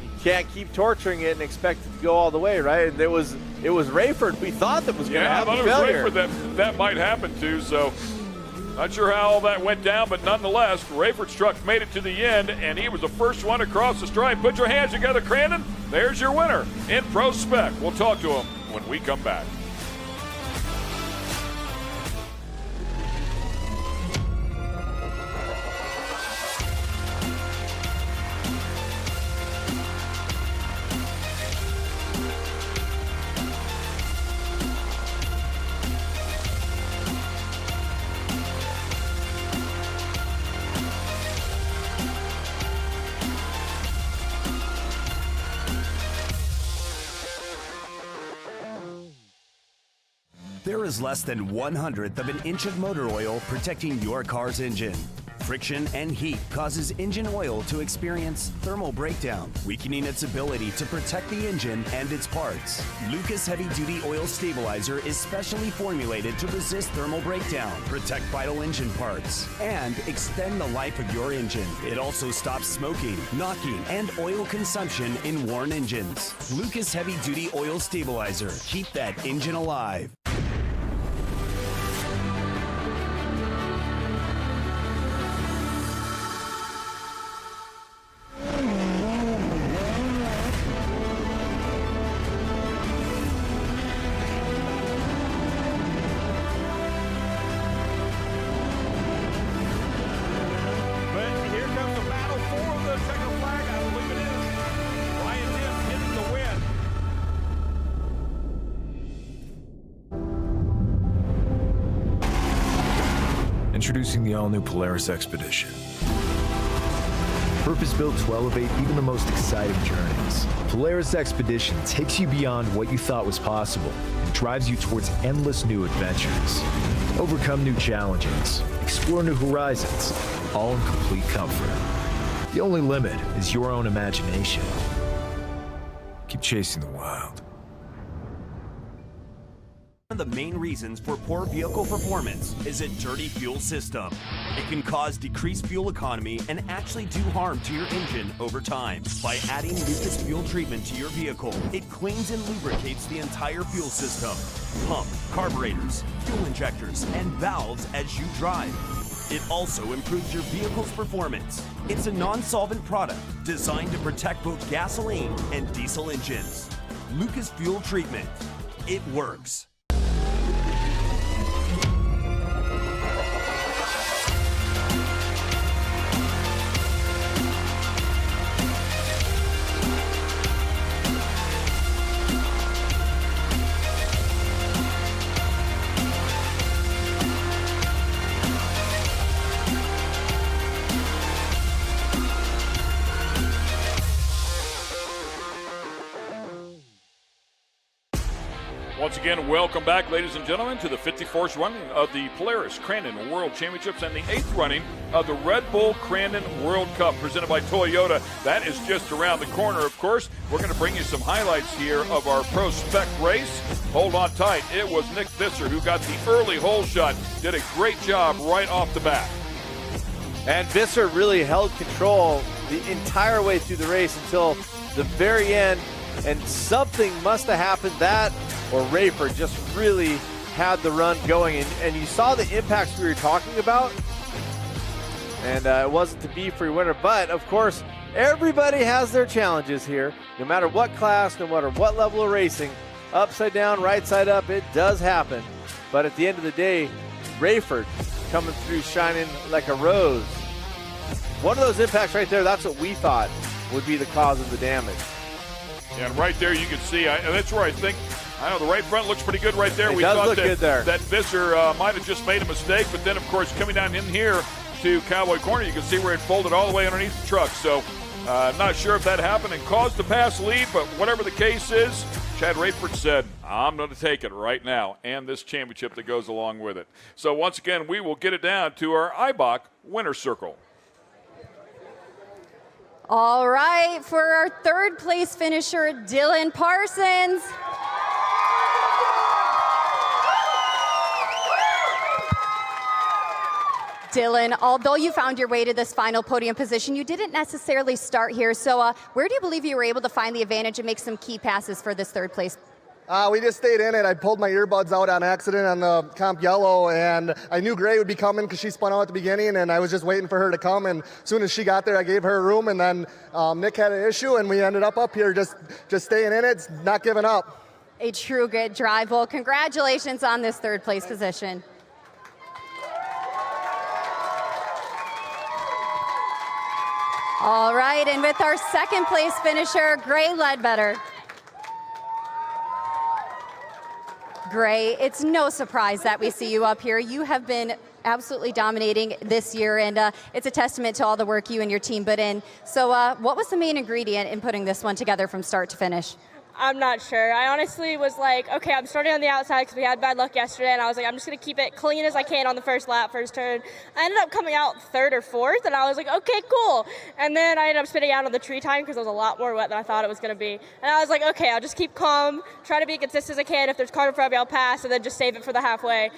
S4: you can't keep torturing it and expect it to go all the way, right? And it was Rayford we thought that was going to have a failure.
S8: I thought it was Rayford that might happen to, so not sure how all that went down, but nonetheless, Rayford's truck made it to the end, and he was the first one across the stripe. Put your hands together, Crandon. There's your winner in Pro Spec. We'll talk to him when we come back.
S11: There is less than 1/100th of an inch of motor oil protecting your car's engine. Friction and heat causes engine oil to experience thermal breakdown, weakening its ability to protect the engine and its parts. Lucas Heavy Duty Oil Stabilizer is specially formulated to resist thermal breakdown, protect vital engine parts, and extend the life of your engine. It also stops smoking, knocking, and oil consumption in worn engines. Lucas Heavy Duty Oil Stabilizer. Keep that engine alive.
S14: Introducing the all-new Polaris Expedition. Purpose-built to elevate even the most exciting journeys. Polaris Expedition takes you beyond what you thought was possible and drives you towards endless new adventures. Overcome new challenges, explore new horizons, all in complete comfort. The only limit is your own imagination. Keep chasing the wild.
S11: One of the main reasons for poor vehicle performance is a dirty fuel system. It can cause decreased fuel economy and actually do harm to your engine over time. By adding Lucas fuel treatment to your vehicle, it cleans and lubricates the entire fuel system. Pump, carburetors, fuel injectors, and valves as you drive. It also improves your vehicle's performance. It's a non-solvent product designed to protect both gasoline and diesel engines. Lucas fuel treatment. It works.
S8: Well, Once again, welcome back, ladies and gentlemen, to the 54th running of the Polaris Crandon World Championships and the 8th running of the Red Bull Crandon World Cup presented by Toyota. That is just around the corner, of course. We're going to bring you some highlights here of our Pro Spec race. Hold on tight. It was Nick Visser who got the early hole shot. Did a great job right off the bat.
S4: And Visser really held control the entire way through the race until the very end. And something must have happened, that or Rayford just really had the run going. And you saw the impacts we were talking about. And it wasn't to be for your winner. But, of course, everybody has their challenges here. No matter what class, no matter what level of racing, upside down, right side up, it does happen. But at the end of the day, Rayford coming through shining like a rose. One of those impacts right there, that's what we thought would be the cause of the damage.
S8: And right there you can see, that's where I think, the right front looks pretty good right there.
S4: It
S8: We
S4: does
S8: thought
S4: look good there.
S8: that Visser might have just made a mistake, but then, of course, coming down in here to Cowboy Corner, you can see where it folded all the way underneath the truck. So I'm not sure if that happened and caused the pass lead, but whatever the case is, Chad Rayford said, I'm going to take it right now, and this championship that goes along with it. So once again, we will get it down to our IBOC winner circle.
S10: All right, for our third place finisher, Dylan Parsons. Dylan, although you found your way to this final podium position, you didn't necessarily start here. So where do you believe you were able to find the advantage and make some key passes for this third place?
S5: We just stayed in it. I pulled my earbuds out on accident on the comp yellow, and I knew Gray would be coming because she spun out at the beginning, and I was just waiting for her to come. And as soon as she got there, I gave her room, and then Nick had an issue, and we ended up here just staying in it, not giving up.
S10: A true good drive. Well, congratulations on this third place position. All right, and with our second place finisher, Gray Ledbetter. Gray, it's no surprise that we see you up here. You have been absolutely dominating this year, and it's a testament to all the work you and your team put in. So what was the main ingredient in putting this one together from start to finish?
S6: I'm not sure. I honestly was like, okay, I'm starting on the outside because we had bad luck yesterday, and I was like, I'm just going to keep it clean as I can on the first lap, first turn. I ended up coming out third or fourth, and I was like, okay, cool. And then I ended up spinning out on the tree time because it was a lot more wet than I thought it was going to be. And I was like, okay, I'll just keep calm, try to be consistent as I can. If there's car in front of me, I'll pass, and then just save it for the halfway.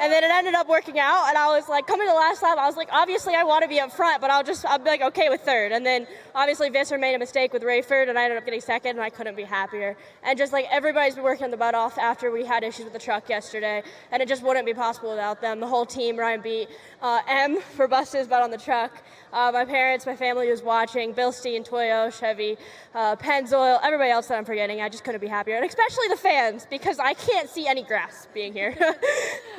S6: And then it ended up working out, and I was like, coming to the last lap, I was like, obviously I want to be up front, but I'll be like, okay with third. And then obviously Visser made a mistake with Rayford, and I ended up getting second, and I couldn't be happier. And just like everybody's been working the butt off after we had issues with the truck yesterday, and it just wouldn't be possible without them. The whole team, Ryan beat M for busting his butt on the truck. My parents, my family was watching, Bill Steen, Toyo, Chevy, Pennzoil, everybody else that I'm forgetting. I just couldn't be happier, and especially the fans, because I can't see any grass being here.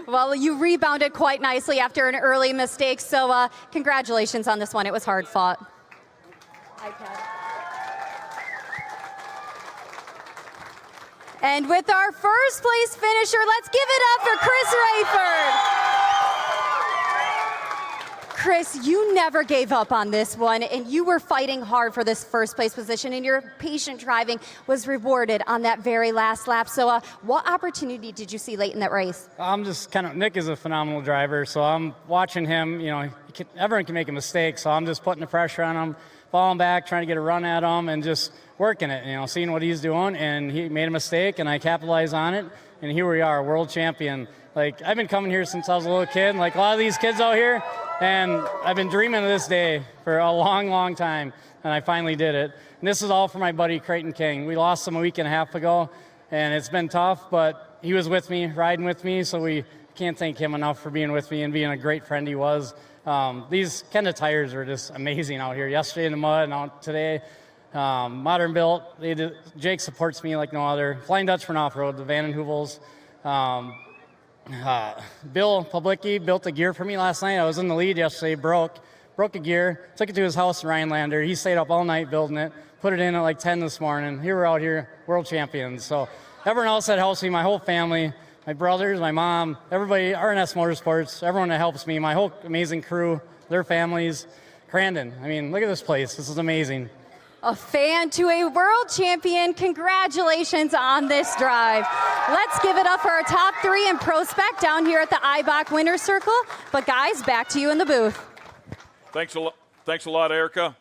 S10: Well, you rebounded quite nicely after an early mistake, so congratulations on this one. It was hard fought. And with our first place finisher, let's give it up for Chris Rayford. Chris, you never gave up on this one, and you were fighting hard for this first place position, and your patient driving was rewarded on that very last lap. So what opportunity did you see late in that race?
S22: I'm just Nick is a phenomenal driver, so I'm watching him. Everyone can make a mistake, so I'm just putting the pressure on him, falling back, trying to get a run at him, and just working it, seeing what he's doing. And he made a mistake, and I capitalized on it, and here we are, world champion. I've been coming here since I was a little kid, like a lot of these kids out here, and I've been dreaming of this day for a long, long time, and I finally did it. And this is all for my buddy Crandon King. We lost him a week and a half ago, and it's been tough, but he was with me, riding with me, so we can't thank him enough for being with me and being a great friend he was. These kind of tires are just amazing out here. Yesterday in the mud and out today. Modern built. Jake supports me like no other. Flying Dutchman off-road, the Van and Hoovels. Bill Publicki built a gear for me last night. I was in the lead yesterday, broke a gear, took it to his house in Rhinelander. He stayed up all night building it, put it in at like 10 this morning. Here we're out here, world champions. So everyone else that helps me, my whole family, my brothers, my mom, everybody, RNS Motorsports, everyone that helps me, my whole amazing crew, their families, Crandon. I mean, look at this place. This is amazing.
S10: A fan to a world champion. Congratulations on this drive. Let's give it up for our top 3 in Prospect down here at the IBOC Winner's Circle. But guys, back to you in the booth.
S8: Thanks a lot, Erica.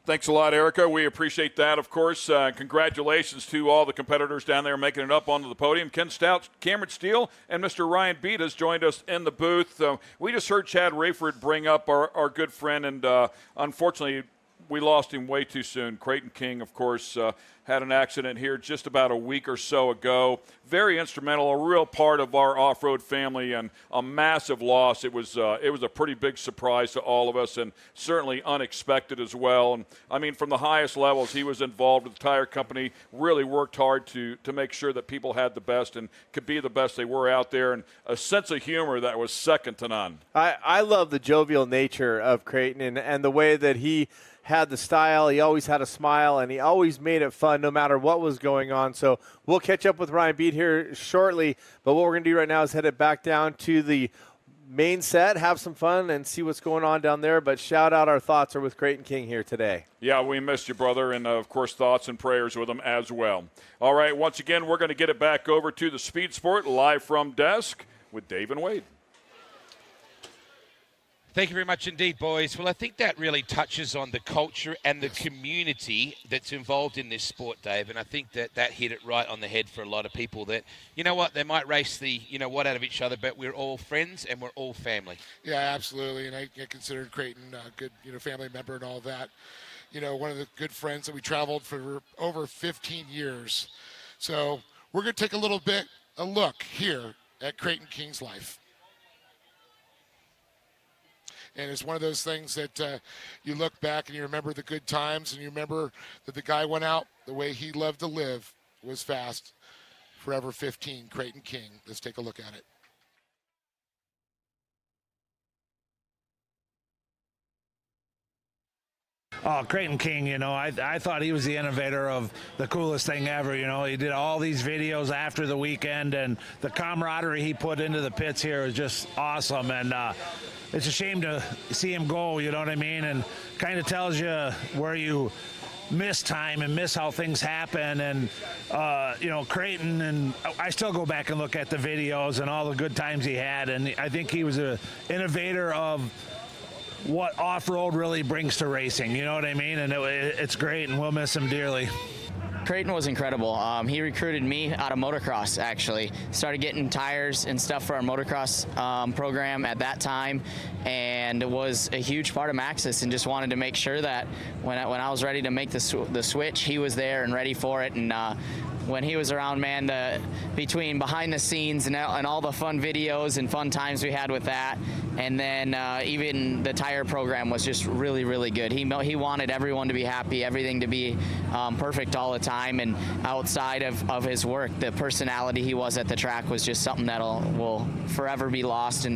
S8: Thanks a lot, Erica. We appreciate that, of course. Congratulations to all the competitors down there making it up onto the podium. Ken Stout, Cameron Steele, and Mr. Ryan Beat has joined us in the booth. We just heard Chad Rayford bring up our good friend, and unfortunately, we lost him way too soon. Crandon King, of course, had an accident here just about a week or so ago. Very instrumental, a real part of our off-road family, and a massive loss. It was a pretty big surprise to all of us, and certainly unexpected as well. And I mean, from the highest levels, he was involved with the tire company, really worked hard to make sure that people had the best and could be the best they were out there, and a sense of humor that was second to none.
S4: I love the jovial nature of Crandon and the way that he had the style. He always had a smile, and he always made it fun no matter what was going on. So we'll catch up with Ryan Beat here shortly, but what we're going to do right now is head it back down to the main set, have some fun, and see what's going on down there. But shout out, our thoughts are with Crandon King here today.
S8: Yeah, we missed you, brother, and, of course, thoughts and prayers with him as well. All right, once again, we're going to get it back over to the Speed Sport live from desk with Dave and Wade.
S1: Thank you very much indeed, boys. Well, I think that really touches on the culture and the community that's involved in this sport, Dave, and I think that hit it right on the head for a lot of people that, you know what, they might race the, out of each other, but we're all friends and we're all family.
S18: Yeah, absolutely, and I considered Crandon a good, family member and all that. One of the good friends that we traveled for over 15 years. So we're going to take a look here at Crandon King's life. And it's one of those things that you look back and you remember the good times, and you remember that the guy went out the way he loved to live was fast. Forever 15, Crandon King. Let's take a look at it.
S2: Oh, Crandon King, I thought he was the innovator of the coolest thing ever. He did all these videos after the weekend, and the camaraderie he put into the pits here is just awesome. And it's a shame to see him go, you know what I mean? And kind of tells you where you miss time and miss how things happen. And, Crandon, and I still go back and look at the videos and all the good times he had. And I think he was an innovator of what off-road really brings to racing, you know what I mean? And it's great, and we'll miss him dearly.
S13: Crandon was incredible. He recruited me out of motocross, actually. Started getting tires and stuff for our motocross program at that time, and was a huge part of Maxxis, and just wanted to make sure that when I was ready to make the switch, he was there and ready for it. And when he was around, man, between behind the scenes and all the fun videos and fun times we had with that, and then even the tire program was just really, really good. He wanted everyone to be happy, everything to be perfect all the time, and outside of his work, the personality he was at the track was just something that will forever be lost,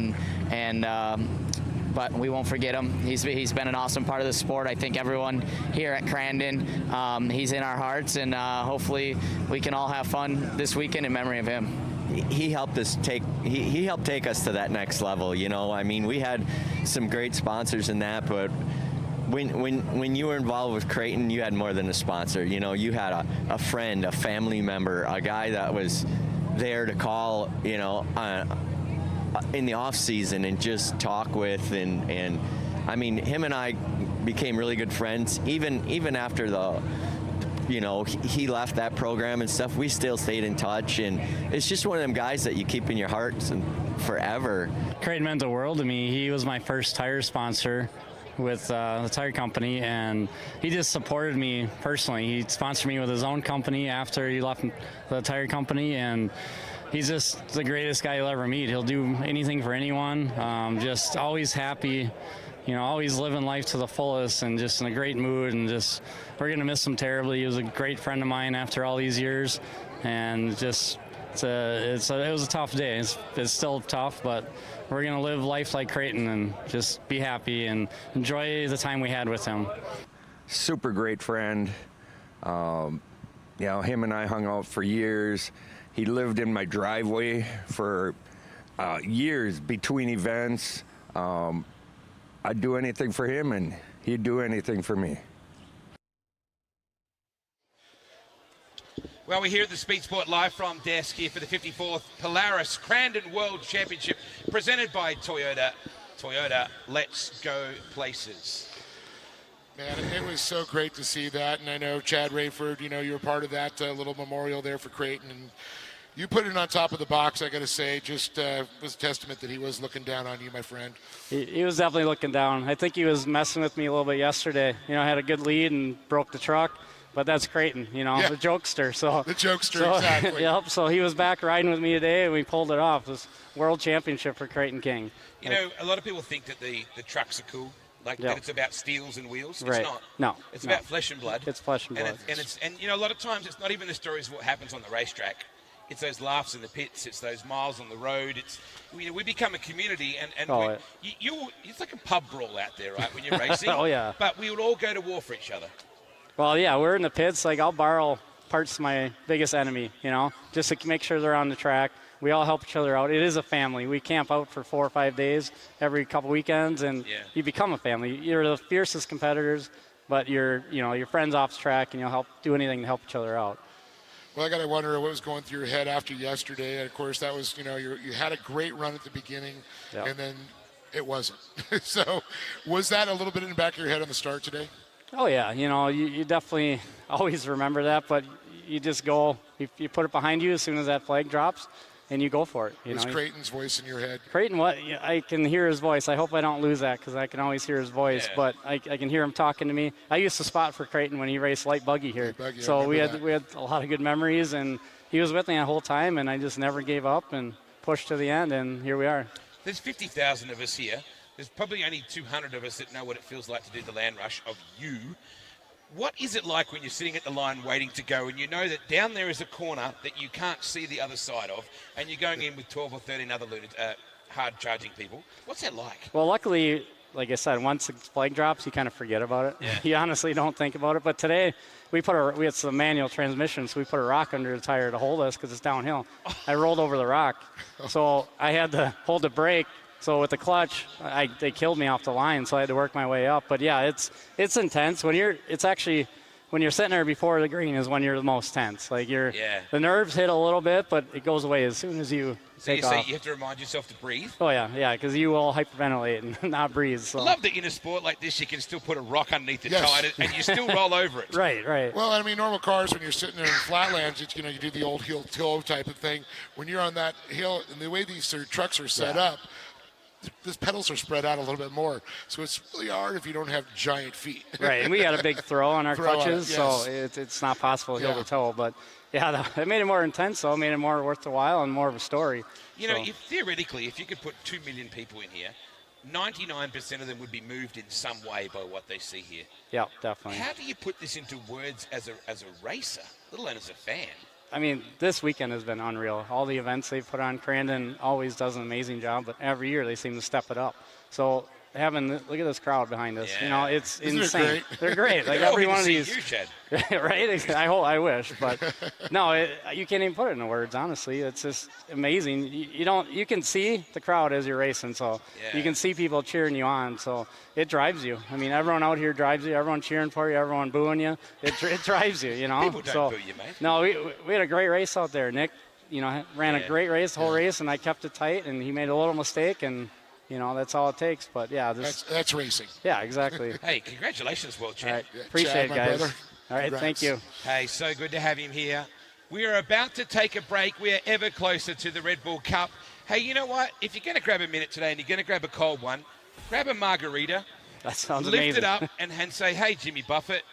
S13: but we won't forget him. He's been an awesome part of the sport. I think everyone here at Crandon, he's in our hearts, and hopefully we can all have fun this weekend in memory of him.
S23: He helped us he helped take us to that next level. I mean, we had some great sponsors in that, but when you were involved with Crandon, you had more than a sponsor. You had a friend, a family member, a guy that was there to call, in the off season and just talk with, and I mean, him and I became really good friends. Even after he left that program and stuff, we still stayed in touch, and it's just one of them guys that you keep in your hearts and forever.
S22: Crandon meant the world to me. He was my first tire sponsor with the tire company, and he just supported me personally. He sponsored me with his own company after he left the tire company, and he's just the greatest guy you'll ever meet. He'll do anything for anyone, just always happy, always living life to the fullest, and just in a great mood, and just, we're going to miss him terribly. He was a great friend of mine after all these years, and just, it was a tough day. It's still tough, but we're going to live life like Crandon and just be happy and enjoy the time we had with him.
S24: Super great friend. Him and I hung out for years. He lived in my driveway for years between events. I'd do anything for him, and he'd do anything for me.
S1: Well, we're here at the Speed Sport live from desk here for the 54th Polaris Crandon World Championship presented by Toyota. Toyota, let's go places.
S18: Man, it was so great to see that, and I know Chad Rayford, you know, you were part of that little memorial there for Creighton, and you put it on top of the box, I got to say, just was a testament that he was looking down on you, my friend.
S22: He was definitely looking down. I think he was messing with me a little bit yesterday. You know, I had a good lead and broke the truck. But that's Creighton, you know, the jokester. So
S18: the jokester, exactly.
S22: Yep. So he was back riding with me today, and we pulled it off. It was world championship for Creighton King.
S1: You know, a lot of people think that the trucks are cool, like that it's about steels and wheels.
S22: Right.
S1: It's not.
S22: No.
S1: It's about flesh and blood.
S22: It's flesh and blood.
S1: And you know, a lot of times it's not even the stories of what happens on the racetrack. It's those laughs in the pits. It's those miles on the road. It's we become a community, and it's like a pub brawl out there, right? When you're racing.
S22: Oh yeah.
S1: But we would all go to war for each other.
S22: Well, yeah, we're in the pits. Like, I'll borrow parts of my biggest enemy, you know, just to make sure they're on the track. We all help each other out. It is a family. We camp out for 4 or 5 days every couple weekends, and you become a family. You're the fiercest competitors, but you're friends off the track, and you'll do anything to help each other out.
S18: Well, I got to wonder what was going through your head after yesterday. And, of course, that was, you know, you had a great run at the beginning, and then it wasn't. So was that a little bit in the back of your head on the start today?
S22: Oh, yeah. You know, you definitely always remember that, but you just go, you put it behind you as soon as that flag drops, and you go for it.
S18: Was Creighton's voice in your head?
S22: Creighton, I can hear his voice. I hope I don't lose that because I can always hear his voice, but I can hear him talking to me. I used to spot for Creighton when he raced light buggy here. So we had a lot of good memories, and he was with me the whole time, and I just never gave up and pushed to the end, and here we are.
S1: There's 50,000 of us here. There's probably only 200 of us that know what it feels like to do the land rush of you. What is it like when you're sitting at the line waiting to go and you know that down there is a corner that you can't see the other side of and you're going in with 12 or 13 other hard-charging people? What's that like?
S22: Well, luckily, like I said, once the flag drops, you kind of forget about it. Yeah. You honestly don't think about it. But today, we had some manual transmission, so we put a rock under the tire to hold us because it's downhill. I rolled over the rock, so I had to hold the brake. So with the clutch, they killed me off the line, so I had to work my way up. But yeah, it's intense. When you're sitting there before the green is when you're the most tense. Like the nerves hit a little bit, but it goes away as soon as you take off.
S1: So you have to remind yourself to breathe?
S22: Oh yeah, because you will hyperventilate and not breathe. So.
S1: I love that in a sport like this, you can still put a rock underneath the tire and you still roll over it.
S22: Right.
S18: Well, I mean, normal cars, when you're sitting there in flatlands, it's, you know, you do the old heel toe type of thing. When you're on that hill, and the way these trucks are set up, the pedals are spread out a little bit more, so it's really hard if you don't have giant feet.
S22: Right, and we got a big throw on our clutches, so it's not possible heel to toe. But yeah, it made it more intense, though. It made it more worth the while and more of a story.
S1: You know, theoretically, if you could put 2 million people in here, 99% of them would be moved in some way by what they see here.
S22: Yeah, definitely.
S1: How do you put this into words as a racer, let alone as a fan?
S22: I mean, this weekend has been unreal. All the events they've put on, Crandon always does an amazing job, but every year they seem to step it up. So look at this crowd behind us. You know, it's insane. They're great. Like every one of these, right? I wish, but no, you can't even put it into words. Honestly, it's just amazing. You can see the crowd as you're racing, so you can see people cheering you on. So it drives you. I mean, everyone out here drives you. Everyone cheering for you. Everyone booing you. It drives you. You know.
S1: People don't boo you, mate.
S22: No, we had a great race out there. Nick, ran a great race, the whole race, and I kept it tight. And he made a little mistake and. You know, that's all it takes. But, yeah.
S18: That's racing.
S22: Yeah, exactly.
S1: Hey, congratulations, world champ.
S22: All right. Appreciate it, guys.
S18: Brother.
S22: All right,
S18: Congrats.
S22: thank you.
S1: Hey, so good to have him here. We are about to take a break. We are ever closer to the Red Bull Cup. Hey, you know what? If you're going to grab a minute today and you're going to grab a cold one, grab a margarita.
S22: That sounds amazing.
S1: Lift it up and say, hey, Jimmy Buffett,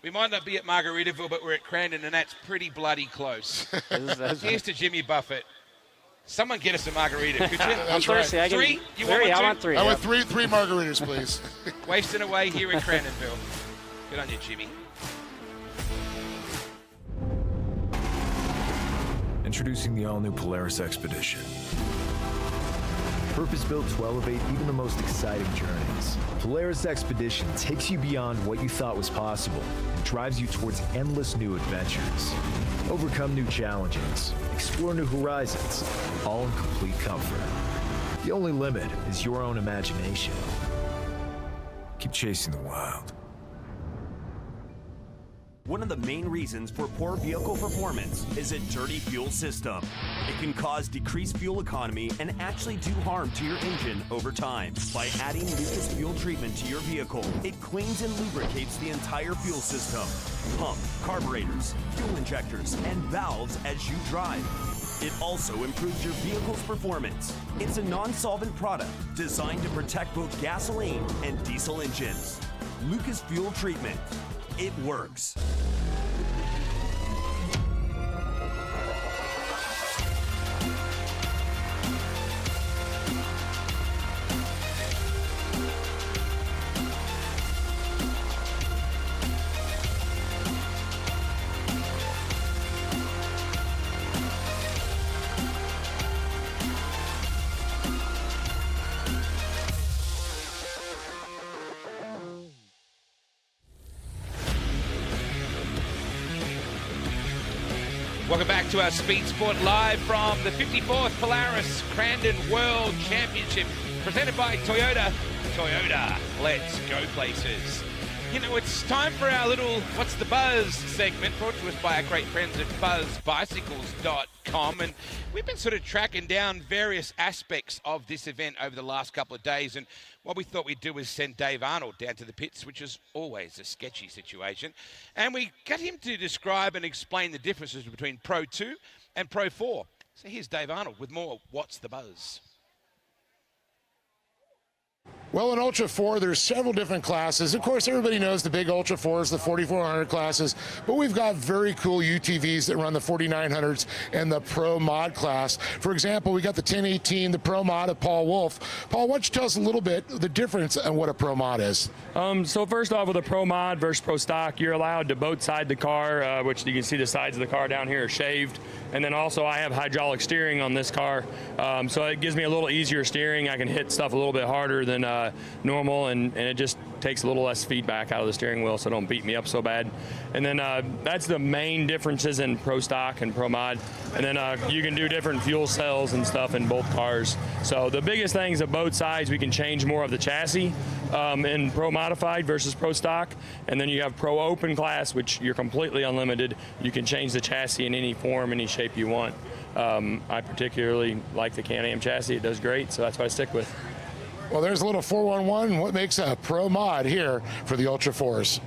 S1: we might not be at Margaritaville, but we're at Crandon, and that's pretty bloody close. Here's to Jimmy Buffett. Someone get us a margarita, could you?
S18: That's right.
S1: Three? You
S22: I want three.
S18: I want three margaritas, please.
S1: Wasting away here in Crandonville. Good on you, Jimmy.
S14: Introducing the all-new Polaris Expedition. Purpose-built to elevate even the most exciting journeys. Polaris Expedition takes you beyond what you thought was possible and drives you towards endless new adventures. Overcome new challenges, explore new horizons, all in complete comfort. The only limit is your own imagination. Keep chasing the wild.
S11: One of the main reasons for poor vehicle performance is a dirty fuel system. It can cause decreased fuel economy and actually do harm to your engine over time. By adding Lucas Fuel Treatment to your vehicle, it cleans and lubricates the entire fuel system. Pump, carburetors, fuel injectors, and valves as you drive. It also improves your vehicle's performance. It's a non-solvent product designed to protect both gasoline and diesel engines. Lucas Fuel Treatment. It works.
S1: Welcome back to our Speed Sport live from the 54th Polaris Crandon World Championship, presented by Toyota. Toyota, let's go places. You know, it's time for our little What's the Buzz segment, brought to us by our great friends at buzzbicycles.com. And we've been sort of tracking down various aspects of this event over the last couple of days. And what we thought we'd do was send Dave Arnold down to the pits, which is always a sketchy situation. And we got him to describe and explain the differences between Pro 2 and Pro 4. So here's Dave Arnold with more What's the Buzz.
S3: Well, in Ultra 4, there's several different classes. Of course, everybody knows the big Ultra 4s, the 4400 classes, but we've got very cool UTVs that run the 4900s and the Pro Mod class. For example, we got the 1018, the Pro Mod of Paul Wolf. Paul, why don't you tell us a little bit the difference and what a Pro Mod is?
S7: So first off, with a Pro Mod versus Pro Stock, you're allowed to boat side the car, which you can see the sides of the car down here are shaved. And then also I have hydraulic steering on this car, so it gives me a little easier steering. I can hit stuff a little bit harder than normal, and it just takes a little less feedback out of the steering wheel, so don't beat me up so bad. And then that's the main differences in Pro Stock and Pro Mod. And then you can do different fuel cells and stuff in both cars. So the biggest thing is that both sides we can change more of the chassis in Pro Modified versus Pro Stock. And then you have Pro Open class, which you're completely unlimited. You can change the chassis in any form, any shape you want. I particularly like the Can-Am chassis. It does great, so that's what I stick with.
S3: Well, there's a little 411. What makes a Pro Mod here for the Ultra 4s?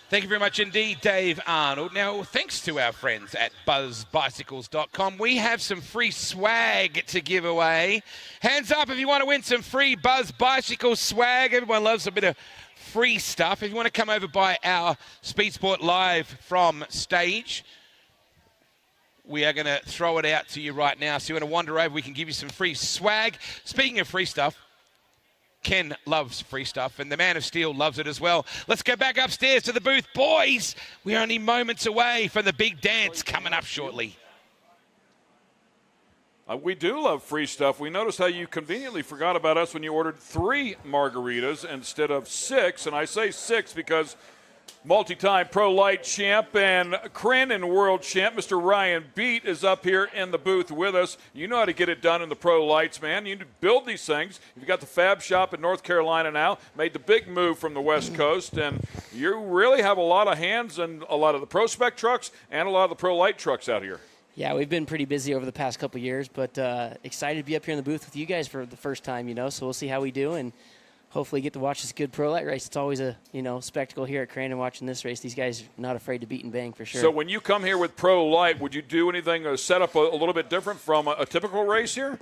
S1: Thank you very much indeed, Dave Arnold. Now, thanks to our friends at buzzbicycles.com, we have some free swag to give away. Hands up if you want to win some free Buzz Bicycle swag. Everyone loves a bit of free stuff. If you want to come over by our Speed Sport Live from stage, we are going to throw it out to you right now. So you want to wander over, we can give you some free swag. Speaking of free stuff, Ken loves free stuff, and the Man of Steel loves it as well. Let's go back upstairs to the booth. Boys, we're only moments away from the big dance coming up shortly.
S8: We do love free stuff. We noticed how you conveniently forgot about us when you ordered 3 margaritas instead of 6, and I say 6 because multi-time Pro Light champ and Crandon World champ, Mr. Ryan Beat, is up here in the booth with us. You know how to get it done in the Pro Lights, man. You need to build these things. You've got the Fab Shop in North Carolina now, made the big move from the West Coast, and you really have a lot of hands in a lot of the Pro Spec trucks and a lot of the Pro Light trucks out here.
S15: Yeah, we've been pretty busy over the past couple of years, but excited to be up here in the booth with you guys for the first time, so we'll see how we do, and hopefully get to watch this good Pro Light race. It's always a, spectacle here at Crandon watching this race. These guys are not afraid to beat and bang for sure.
S8: So when you come here with Pro Light, would you do anything set up a little bit different from a typical race here?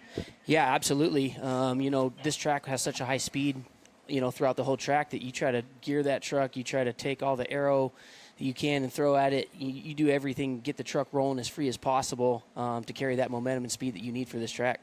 S15: Yeah, absolutely. This track has such a high speed, throughout the whole track that you try to gear that truck, you try to take all the aero that you can and throw at it. You do everything, get the truck rolling as free as possible to carry that momentum and speed that you need for this track.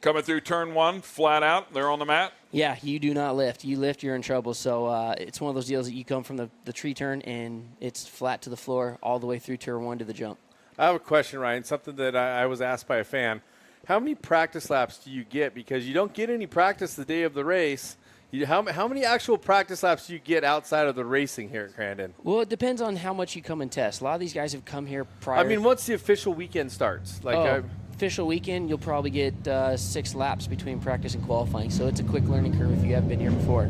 S8: Coming through turn 1, flat out, they're on the mat?
S15: Yeah, you do not lift. You lift, you're in trouble. So it's one of those deals that you come from the tree turn, and it's flat to the floor all the way through turn 1 to the jump.
S4: I have a question, Ryan, something that I was asked by a fan. How many practice laps do you get? Because you don't get any practice the day of the race. How many actual practice laps do you get outside of the racing here at Crandon?
S15: Well, it depends on how much you come and test. A lot of these guys have come here prior.
S4: I mean, once the official weekend starts.
S15: official weekend, you'll probably get 6 laps between practice and qualifying. So it's a quick learning curve if you haven't been here before.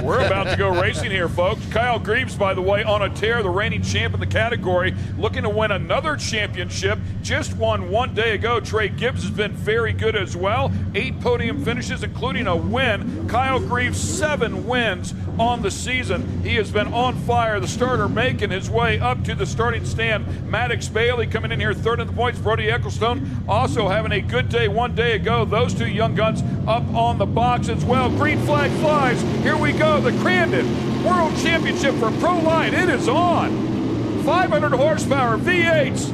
S8: We're about to go racing here, folks. Kyle Greaves, by the way, on a tear, the reigning champ in the category, looking to win another championship. Just won one day ago. Trey Gibbs has been very good as well. 8 podium finishes, including a win. Kyle Greaves, 7 wins on the season. He has been on fire. The starter making his way up to the starting stand. Maddox Bailey coming in here third in the points. Brody Ecclestone also having a good day one day ago. Those 2 young guns up on the box as well. Green flag flies. Here we go. The Crandon World Championship for Pro Line. It is on. 500 horsepower V8s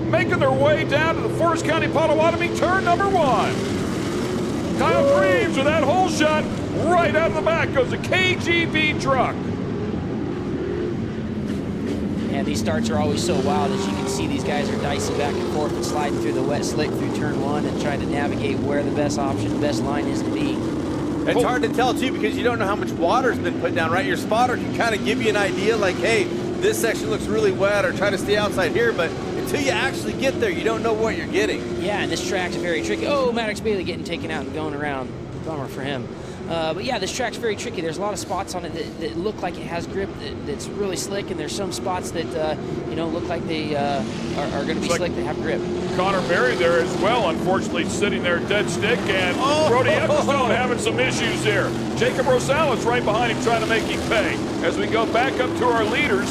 S8: making their way down to the Forest County Potawatomi turn number 1. Kyle Greaves with that hole shot. Right out of the back goes a KGB truck.
S15: And these starts are always so wild. As you can see, these guys are dicing back and forth and sliding through the wet slick through turn 1 and trying to navigate where the best option, the best line is to be.
S4: It's hard to tell, too, because you don't know how much water's been put down, right? Your spotter can kind of give you an idea, like, hey, this section looks really wet, or try to stay outside here, but until you actually get there, you don't know what you're getting.
S15: Yeah, and this track's very tricky. Oh, Maddox Bailey getting taken out and going around. Bummer for him. But yeah, this track's very tricky. There's a lot of spots on it that look like it has grip, that's really slick, and there's some spots that look like they are going to be slick that have grip.
S8: Connor Berry there as well, unfortunately sitting there dead stick, and Brody Ecclestone having some issues here. Jacob Rosales right behind him trying to make him pay. As we go back up to our leaders.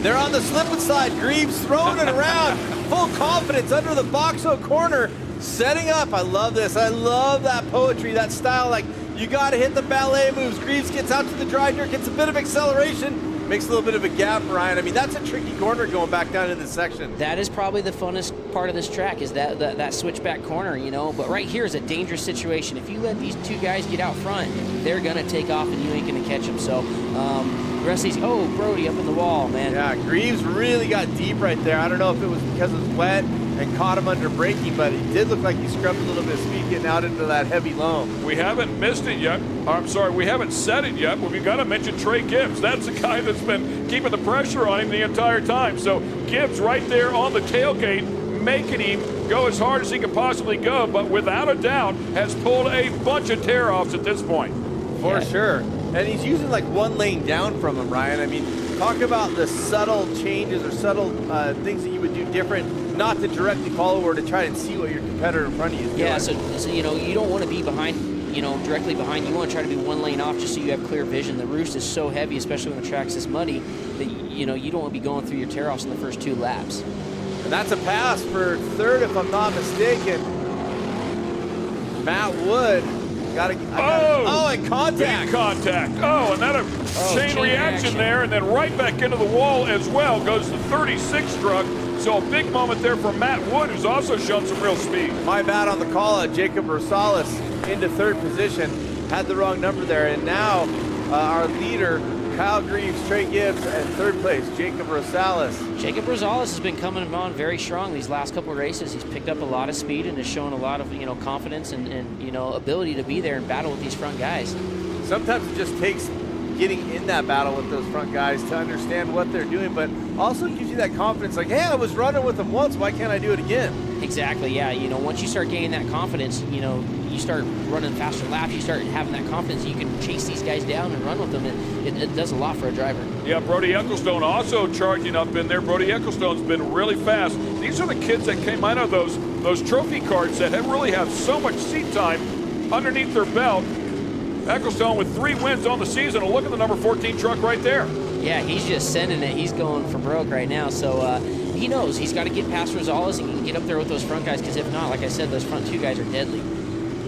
S4: They're on the slipping side. Greaves throwing it around. Full confidence under the Boxo corner. Setting up. I love this. I love that poetry, that style. Like, you got to hit the ballet moves. Greaves gets out to the dry dirt, gets a bit of acceleration, makes a little bit of a gap, Ryan. I mean, that's a tricky corner going back down in this section.
S15: That is probably the funnest part of this track, is that switchback corner, But right here is a dangerous situation. If you let these 2 guys get out front, they're going to take off and you ain't going to catch them. So the rest of these, Brody up in the wall, man.
S4: Yeah, Greaves really got deep right there. I don't know if it was because it was wet and caught him under braking, but it did look like he scrubbed a little bit of speed getting out into that heavy loam.
S8: We haven't missed it yet. I'm sorry, we haven't said it yet, but we've got to mention Trey Gibbs. That's the guy that's been keeping the pressure on him the entire time. So Gibbs right there on the tailgate, making him go as hard as he can possibly go, but without a doubt has pulled a bunch of tear-offs at this point.
S4: For sure. And he's using like 1 lane down from him, Ryan. I mean, talk about the subtle changes or subtle things that you would do different, not to directly follow or to try and see what your competitor in front of you is doing.
S15: Yeah, so you don't want to be behind, directly behind. You want to try to be 1 lane off just so you have clear vision. The roost is so heavy, especially when the track's this muddy, that you don't want to be going through your tear-offs in the first 2 laps.
S4: And that's a pass for third, if I'm not mistaken. Matt Wood. And contact.
S8: Big contact. And that a chain reaction there, and then right back into the wall as well goes the 36 truck. So a big moment there for Matt Wood, who's also shown some real speed.
S4: My bad on the call out. Jacob Rosales into 3rd position. Had the wrong number there. And now our leader, Kyle Greaves, Trey Gibbs, and 3rd place, Jacob Rosales.
S15: Jacob Rosales has been coming on very strong these last couple of races. He's picked up a lot of speed and has shown a lot of confidence and ability to be there and battle with these front guys.
S4: Sometimes it just takes getting in that battle with those front guys to understand what they're doing, but also gives you that confidence, like, hey, I was running with them once, why can't I do it again?
S15: Exactly, yeah. Once you start gaining that confidence, you start running faster laps, you start having that confidence, you can chase these guys down and run with them. It does a lot for a driver.
S8: Yeah, Brody Ecclestone also charging up in there. Brody Ecclestone's been really fast. These are the kids that came out of those trophy cards that really have so much seat time underneath their belt. Ecclestone with 3 wins on the season. And look at the number 14 truck right there.
S15: Yeah, he's just sending it. He's going for broke right now. So he knows he's got to get past Rosales and he can get up there with those front guys, because if not, like I said, those front 2 guys are deadly.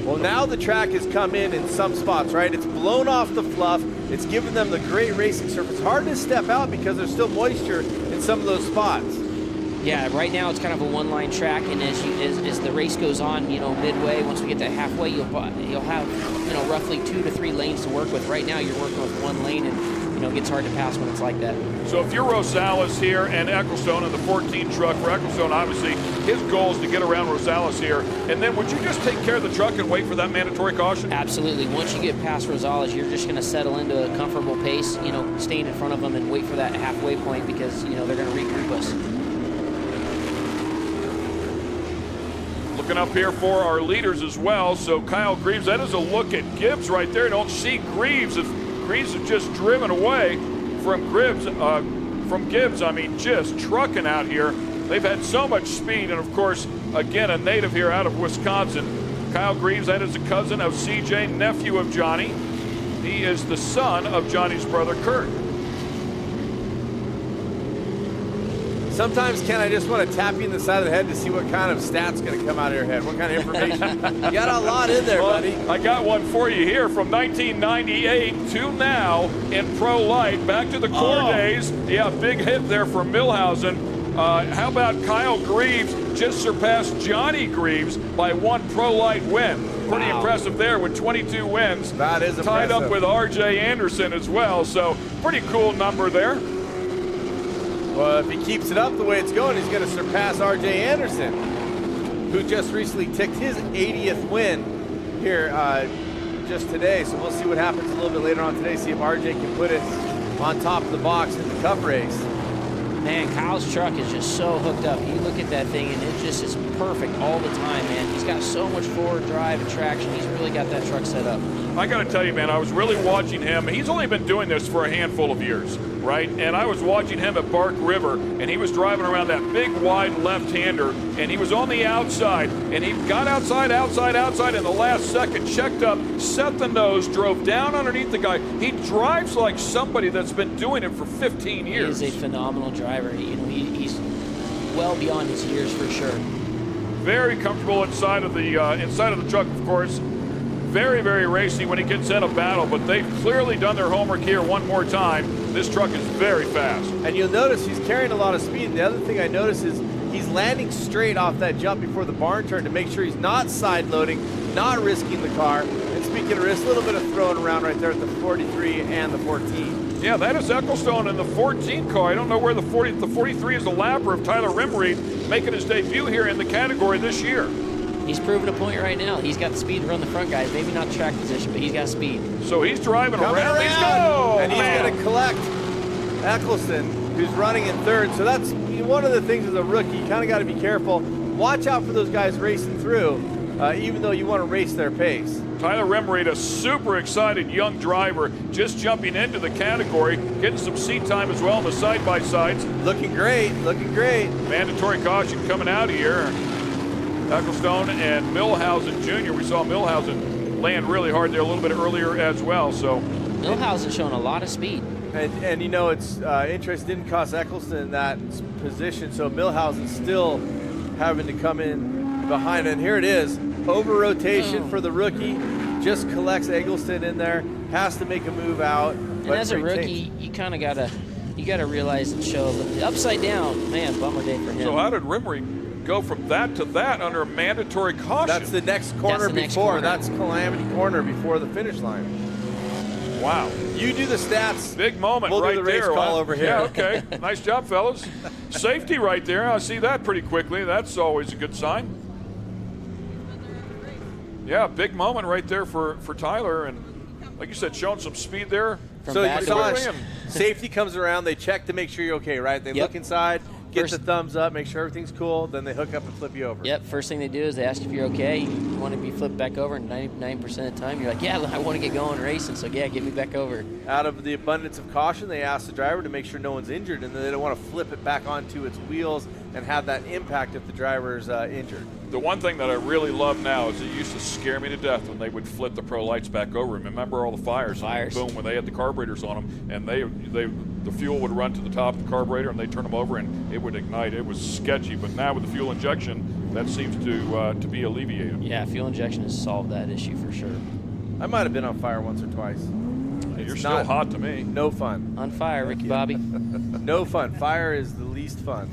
S4: Well, now the track has come in some spots, right? It's blown off the fluff. It's given them the great racing surface. Hard to step out because there's still moisture in some of those spots.
S15: Yeah, right now it's kind of a 1-line track, and as the race goes on, midway, once we get to halfway, you'll have roughly 2 to 3 lanes to work with. Right now you're working with 1 lane, and it gets hard to pass when it's like that.
S8: So if you're Rosales here and Ecclestone in the 14 truck, for Ecclestone, obviously his goal is to get around Rosales here, and then would you just take care of the truck and wait for that mandatory caution?
S15: Absolutely. Once you get past Rosales, you're just going to settle into a comfortable pace, staying in front of them and wait for that halfway point, because they're going to regroup us.
S8: looking up here for our leaders as well. So Kyle Greaves, that is a look at Gibbs right there. Don't see Greaves. If Greaves is just driven away from Gibbs, I mean, just trucking out here. They've had so much speed, and of course, again, a native here out of Wisconsin. Kyle Greaves, that is a cousin of CJ, nephew of Johnny. He is the son of Johnny's brother, Kurt.
S4: Sometimes, Ken, I just want to tap you in the side of the head to see what kind of stats going to come out of your head. What kind of information? You got a lot in there, buddy.
S8: I got one for you here from 1998 to now in Pro Light. Back to the core days. Yeah, big hit there from Millhausen. How about Kyle Greaves just surpassed Johnny Greaves by 1 Pro Light win. Pretty impressive there with 22 wins.
S4: That is
S8: tied
S4: impressive.
S8: up with R.J. Anderson as well. So pretty cool number there.
S4: Well, if he keeps it up the way it's going, he's going to surpass R.J. Anderson, who just recently ticked his 80th win here just today. So we'll see what happens a little bit later on today, see if R.J. can put it on top of the box in the Cup race.
S15: Man, Kyle's truck is just so hooked up. You look at that thing, and it just is perfect all the time, man. He's got so much forward drive and traction. He's really got that truck set up.
S8: I got to tell you, man, I was really watching him. He's only been doing this for a handful of years, right? And I was watching him at Bark River, and he was driving around that big, wide left-hander, and he was on the outside, and he got outside in the last second, checked up, set the nose, drove down underneath the guy. He drives like somebody that's been doing it for 15 years.
S15: He is a phenomenal driver. You know, he's well beyond his years for sure.
S8: Very comfortable inside of the truck, of course. Very, very racy when he gets in a battle, but they've clearly done their homework here one more time. This truck is very fast.
S4: And you'll notice he's carrying a lot of speed. The other thing I notice is he's landing straight off that jump before the barn turn to make sure he's not side loading, not risking the car. And speaking of risk, a little bit of throwing around right there at the 43 and the 14.
S8: Yeah, that is Ecclestone in the 14 car. I don't know where the 43 is the lapper of Tyler Rimreed, making his debut here in the category this year.
S15: He's proving a point right now. He's got the speed to run the front guys. Maybe not track position, but he's got speed.
S8: So he's driving
S4: Coming
S8: around. Let's go!
S4: And he's going to collect Eccleston, who's running in third. So that's one of the things as a rookie. You kind of got to be careful. Watch out for those guys racing through, even though you want to race their pace.
S8: Tyler Rimreed, a super excited young driver, just jumping into the category, getting some seat time as well in the side-by-sides.
S4: Looking great, looking great.
S8: Mandatory caution coming out of here. Ecclestone and Millhausen Jr. We saw Millhausen land really hard there a little bit earlier as well. So
S15: Millhausen showing a lot of speed.
S4: And you know, it's interest didn't cost Eccleston in that position, so Millhausen still having to come in behind. And here it is, over rotation for the rookie. Just collects Eggleston in there, has to make a move out.
S15: And as a rookie, you kind of gotta realize and show. But the upside down, man, bummer day for him.
S8: So how did Rimreed go from that to that under a mandatory caution?
S4: That's the next corner before. That's Calamity Corner before the finish line.
S8: Wow.
S4: You do the stats.
S8: Big moment
S4: we'll
S8: right
S4: do the race
S8: there.
S4: call over here.
S8: Yeah, okay. Nice job, fellas. Safety right there. I see that pretty quickly. That's always a good sign. Yeah, big moment right there for Tyler. And like you said, showing some speed there.
S4: So you saw safety comes around. They check to make sure you're okay, right? They look inside, get the thumbs up, make sure everything's cool. Then they hook up and flip you over.
S15: Yep, first thing they do is they ask if you're okay. You want to be flipped back over, and 99% of the time you're like, yeah, I want to get going racing, so yeah, get me back over.
S4: Out of the abundance of caution, they ask the driver to make sure no one's injured, and then they don't want to flip it back onto its wheels and have that impact if the driver's injured.
S8: The one thing that I really love now is it used to scare me to death when they would flip the Pro Lights back over. Remember all the fires? Boom, when they had the carburetors on them, and the fuel would run to the top of the carburetor, and they turn them over, and it would ignite. It was sketchy, but now with the fuel injection, that seems to be alleviated.
S15: Yeah, fuel injection has solved that issue for sure.
S4: I might have been on fire once or twice.
S8: You're still hot to me.
S4: No fun.
S15: On fire, Ricky Bobby.
S4: No fun. Fire is the least fun.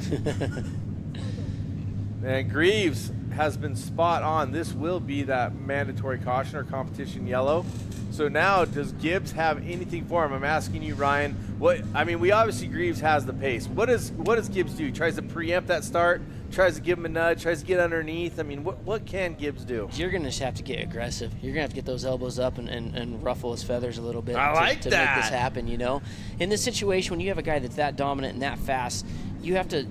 S4: And Greaves has been spot on. This will be that mandatory caution or competition yellow. So now, does Gibbs have anything for him? I'm asking you, Ryan. We obviously Greaves has the pace. What does Gibbs do? He tries to preempt that start, tries to give him a nudge, tries to get underneath. I mean, what can Gibbs do?
S15: You're going to just have to get aggressive. You're going to have to get those elbows up and ruffle his feathers a little bit to make this happen, you know? In this situation, when you have a guy that's that dominant and that fast, you have to,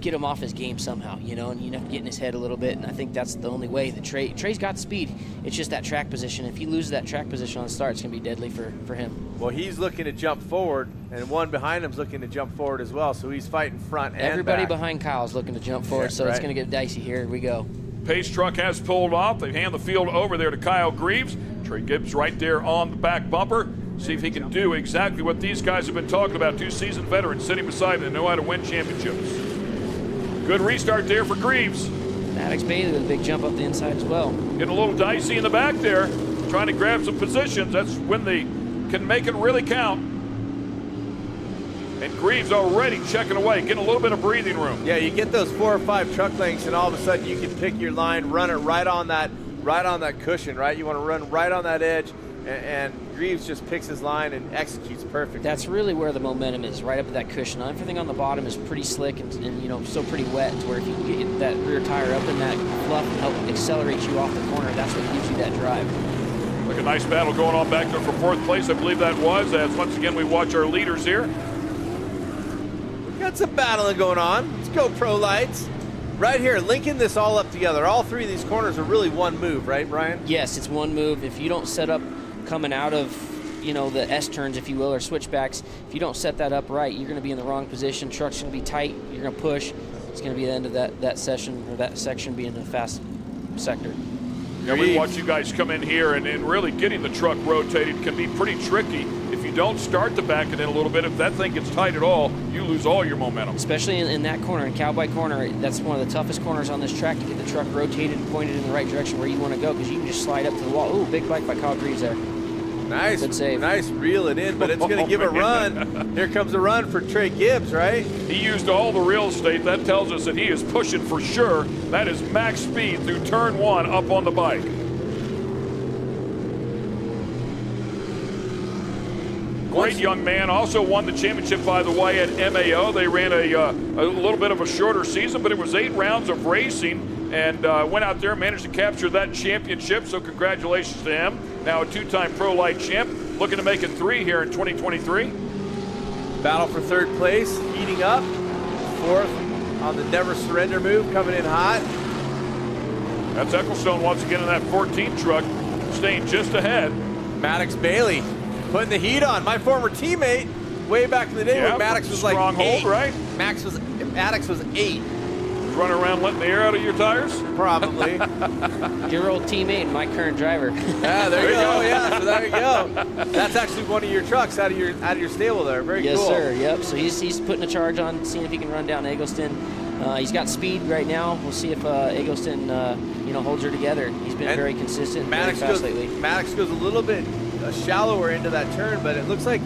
S15: get him off his game somehow, and you have to get in his head a little bit. And I think that's the only way. Trey's got speed. It's just that track position. If he loses that track position on the start, it's going to be deadly for him.
S4: Well, he's looking to jump forward, and one behind him's looking to jump forward as well. So he's fighting front and
S15: Everybody
S4: back.
S15: behind Kyle's looking to jump forward, so it's going to get dicey here. Here we go.
S8: Pace truck has pulled off. They hand the field over there to Kyle Greaves. Trey Gibbs right there on the back bumper. See if he can do exactly what these guys have been talking about. 2 seasoned veterans sitting beside them that know how to win championships. Good restart there for Greaves.
S15: Maddox Bailey with a big jump up the inside as well.
S8: Getting a little dicey in the back there, trying to grab some positions. That's when they can make it really count. And Greaves already checking away, getting a little bit of breathing room.
S4: Yeah, you get those 4 or 5 truck lengths, and all of a sudden you can pick your line, run it right on that cushion, right? You want to run right on that edge, and Greaves just picks his line and executes perfectly.
S15: That's really where the momentum is, right up at that cushion. Everything on the bottom is pretty slick and still pretty wet, to where if you can get that rear tire up in that fluff and help accelerate you off the corner, that's what gives you that drive.
S8: Like a nice battle going on back there for 4th place, I believe that was, as once again we watch our leaders here.
S4: We've got some battling going on. Let's go, Pro Lights. Right here, linking this all up together. All 3 of these corners are really one move, right, Brian?
S15: Yes, it's one move. If you don't set up coming out of the S turns, if you will, or switchbacks, if you don't set that up right, you're going to be in the wrong position. Truck's going to be tight. You're going to push. It's going to be the end of that session, or that section being the fast sector.
S8: Yeah, we watch you guys come in here, and really getting the truck rotated can be pretty tricky. If you don't start to back it in a little bit, if that thing gets tight at all, you lose all your momentum.
S15: Especially in that corner, in Cowboy Corner, that's one of the toughest corners on this track to get the truck rotated and pointed in the right direction where you want to go, because you can just slide up to the wall. Ooh, big bike by Kyle Greaves there.
S4: Nice,
S15: good save.
S4: Nice, reel it in, but it's going to give a run. Here comes a run for Trey Gibbs, right?
S8: He used all the real estate. That tells us that he is pushing for sure. That is max speed through turn 1 up on the bike. Great young man, also won the championship, by the way, at MAO. They ran a little bit of a shorter season, but it was 8 rounds of racing, and went out there and managed to capture that championship, so congratulations to him. Now a 2-time Pro Light champ, looking to make it 3 here in 2023.
S4: Battle for 3rd place, heating up. 4th on the Never Surrender move, coming in hot.
S8: That's Ecclestone once again in that 14 truck, staying just ahead.
S4: Maddox Bailey putting the heat on. My former teammate, way back in the day when Maddox was like 8.
S8: Stronghold, right?
S4: Maddox was 8.
S8: Running around letting the air out of your tires?
S4: Probably.
S15: Your old teammate and my current driver.
S4: Yeah, there you go. Yeah, so there you go. That's actually one of your trucks out of your stable there. Very cool.
S15: Yes, sir. Yep. So he's putting a charge on, seeing if he can run down Eggleston. He's got speed right now. We'll see if Eggleston holds her together. He's been very consistent,
S4: Maddox
S15: very fast lately.
S4: Maddox goes a little bit shallower into that turn, but it looks like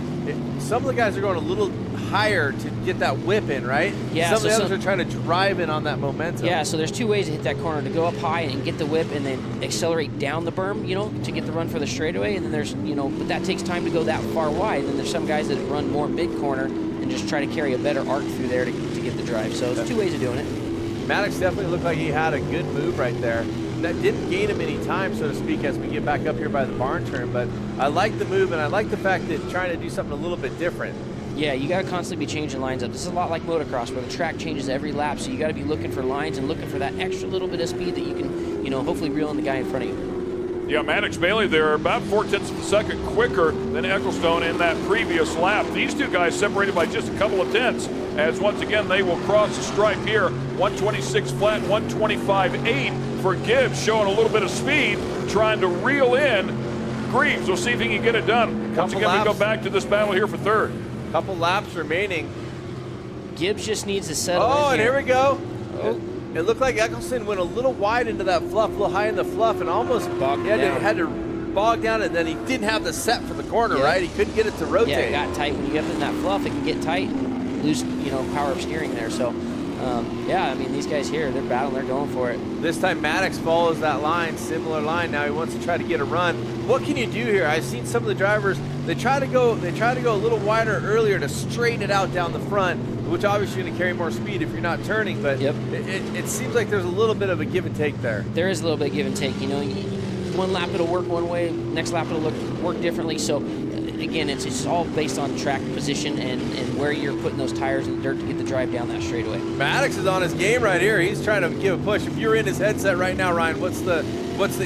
S4: some of the guys are going a little higher to get that whip in, right?
S15: Yeah.
S4: Some of the others are trying to drive in on that momentum.
S15: Yeah, so there's 2 ways to hit that corner: to go up high and get the whip, and then accelerate down the berm, to get the run for the straightaway. And then there's, but that takes time to go that far wide. And there's some guys that run more mid corner and just try to carry a better arc through there to get the drive. So there's 2 ways of doing it.
S4: Maddox definitely looked like he had a good move right there. That didn't gain him any time, so to speak, as we get back up here by the barn turn. But I like the move, and I like the fact that trying to do something a little bit different.
S15: Yeah, you got to constantly be changing lines up. This is a lot like motocross, where the track changes every lap, so you got to be looking for lines and looking for that extra little bit of speed that you can, hopefully reel in the guy in front of you.
S8: Yeah, Maddox Bailey, they're about 0.4 of a second quicker than Ecclestone in that previous lap. These 2 guys separated by just a couple of tenths, as once again they will cross the stripe here. 126 flat, 125.8 for Gibbs, showing a little bit of speed, trying to reel in Greaves. We'll see if he can get it done. Once again, we go back to this battle here for 3rd.
S4: Couple laps remaining.
S15: Gibbs just needs to settle in.
S4: Oh, and here we go. Oh. It looked like Eccleston went a little wide into that fluff, a little high in the fluff, and almost had to bog down, and then he didn't have the set for the corner, right? He couldn't get it to rotate.
S15: Yeah, it got tight. When you get up in that fluff, it can get tight and lose, power of steering there. So, these guys here, they're battling, they're going for it.
S4: This time Maddox follows that line, similar line. Now he wants to try to get a run. What can you do here? I've seen some of the drivers, they try to go a little wider earlier to straighten it out down the front, which obviously is going to carry more speed if you're not turning, but it seems like there's a little bit of a give and take there.
S15: There is a little bit of give and take. One lap it'll work one way, next lap it'll work differently. So again, it's all based on track position and where you're putting those tires in the dirt to get the drive down that straightaway.
S4: Maddox is on his game right here. He's trying to give a push. If you're in his headset right now, Ryan, what's the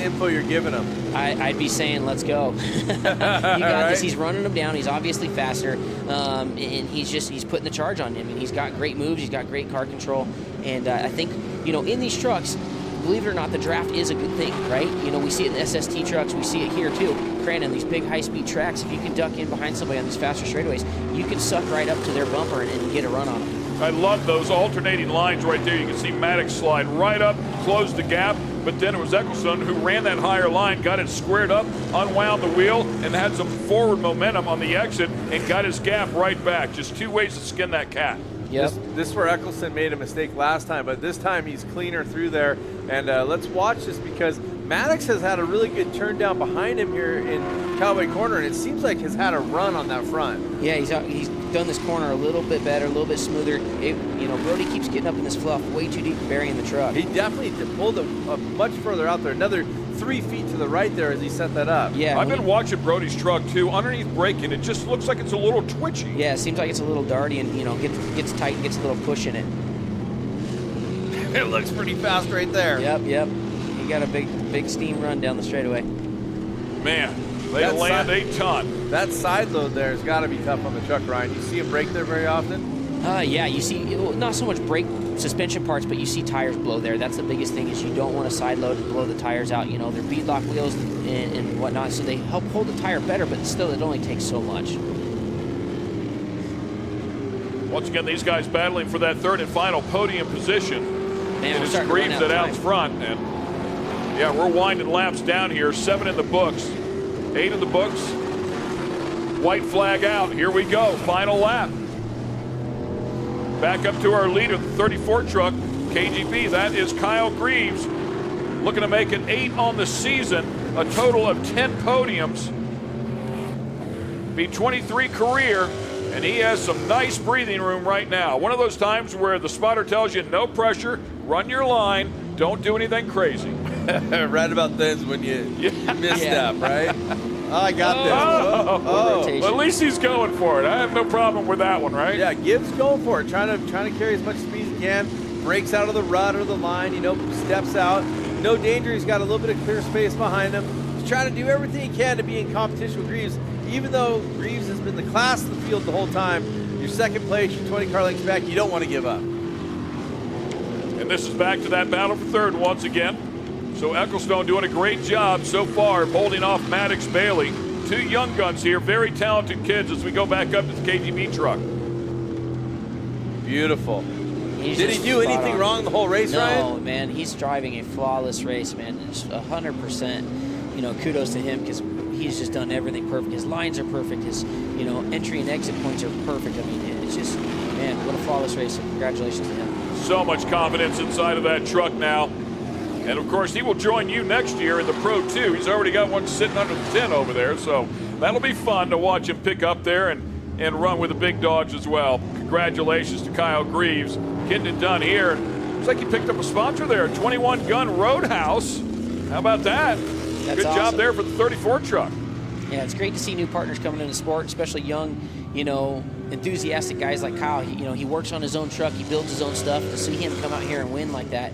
S4: info you're giving him?
S15: I'd be saying, let's go. You got this. He's running him down. He's obviously faster, and he's putting the charge on him. And he's got great moves. He's got great car control. And I think, in these trucks, believe it or not, the draft is a good thing, right? We see it in the SST trucks. We see it here too. Crandon, these big high-speed tracks, if you can duck in behind somebody on these faster straightaways, you can suck right up to their bumper and get a run on them.
S8: I love those alternating lines right there. You can see Maddox slide right up, close the gap, but then it was Ecclestone who ran that higher line, got it squared up, unwound the wheel, and had some forward momentum on the exit and got his gap right back. Just 2 ways to skin that cat.
S15: Yep.
S4: This is where Eccleston made a mistake last time, but this time he's cleaner through there. And let's watch this because Maddox has had a really good turn down behind him here in Cowboy Corner, and it seems like has had a run on that front.
S15: Yeah, he's done this corner a little bit better, a little bit smoother. Brody keeps getting up in this fluff way too deep and burying the truck.
S4: He definitely pulled it much further out there. Another 3 feet to the right there as he set that up.
S15: Yeah,
S8: I've been watching Brody's truck too. Underneath braking, it just looks like it's a little twitchy.
S15: Yeah, it seems like it's a little darty and gets tight and gets a little push in it.
S4: It looks pretty fast right there.
S15: Yep. He got a big steam run down the straightaway.
S8: Man, they land a ton.
S4: That side load there has got to be tough on the truck, Ryan. You see him brake there very often?
S15: Yeah, you see, not so much brake suspension parts, but you see tires blow there. That's the biggest thing is you don't want to side load and blow the tires out. They're beadlock wheels and whatnot, so they help hold the tire better, but still it only takes so much.
S8: Once again, these guys battling for that third and final podium position.
S15: Man,
S8: it is Greaves that out front. And yeah, we're winding laps down here. 7 in the books, 8 in the books. White flag out. Here we go. Final lap. Back up to our leader, the 34 truck, KGB. That is Kyle Greaves, looking to make it 8 on the season, a total of 10 podiums. Be 23 career, and he has some nice breathing room right now. One of those times where the spotter tells you no pressure, run your line, don't do anything crazy.
S4: Right about this when you misstep, right? Oh, I got this.
S8: Well, at least he's going for it. I have no problem with that one, right?
S4: Yeah, Gibbs going for it, trying to carry as much speed as he can. Breaks out of the rut or the line, steps out. No danger. He's got a little bit of clear space behind him. He's trying to do everything he can to be in competition with Greaves. Even though Greaves has been the class of the field the whole time, you're second place, you're 20 car lengths back. You don't want to give up.
S8: And this is back to that battle for third once again. So Ecclestone doing a great job so far of holding off Maddox Bailey. 2 young guns here, very talented kids as we go back up to the KGB truck.
S4: Beautiful.
S15: Did
S4: he do anything wrong the whole race, Ryan?
S15: No, man. He's driving a flawless race, man. It's 100%. Kudos to him because he's just done everything perfect. His lines are perfect. His, entry and exit points are perfect. I mean, it's just, man, what a flawless race. Congratulations to him.
S8: So much confidence inside of that truck now. And, of course, he will join you next year in the Pro 2. He's already got one sitting under the tent over there, so that'll be fun to watch him pick up there and run with the big dogs as well. Congratulations to Kyle Greaves getting it done here. Looks like he picked up a sponsor there, 21 Gun Roadhouse. How about that?
S15: That's
S8: Good
S15: awesome.
S8: job there for the 34 truck.
S15: Yeah, it's great to see new partners coming into the sport, especially young, enthusiastic guys like Kyle. He works on his own truck, he builds his own stuff. To see him come out here and win like that,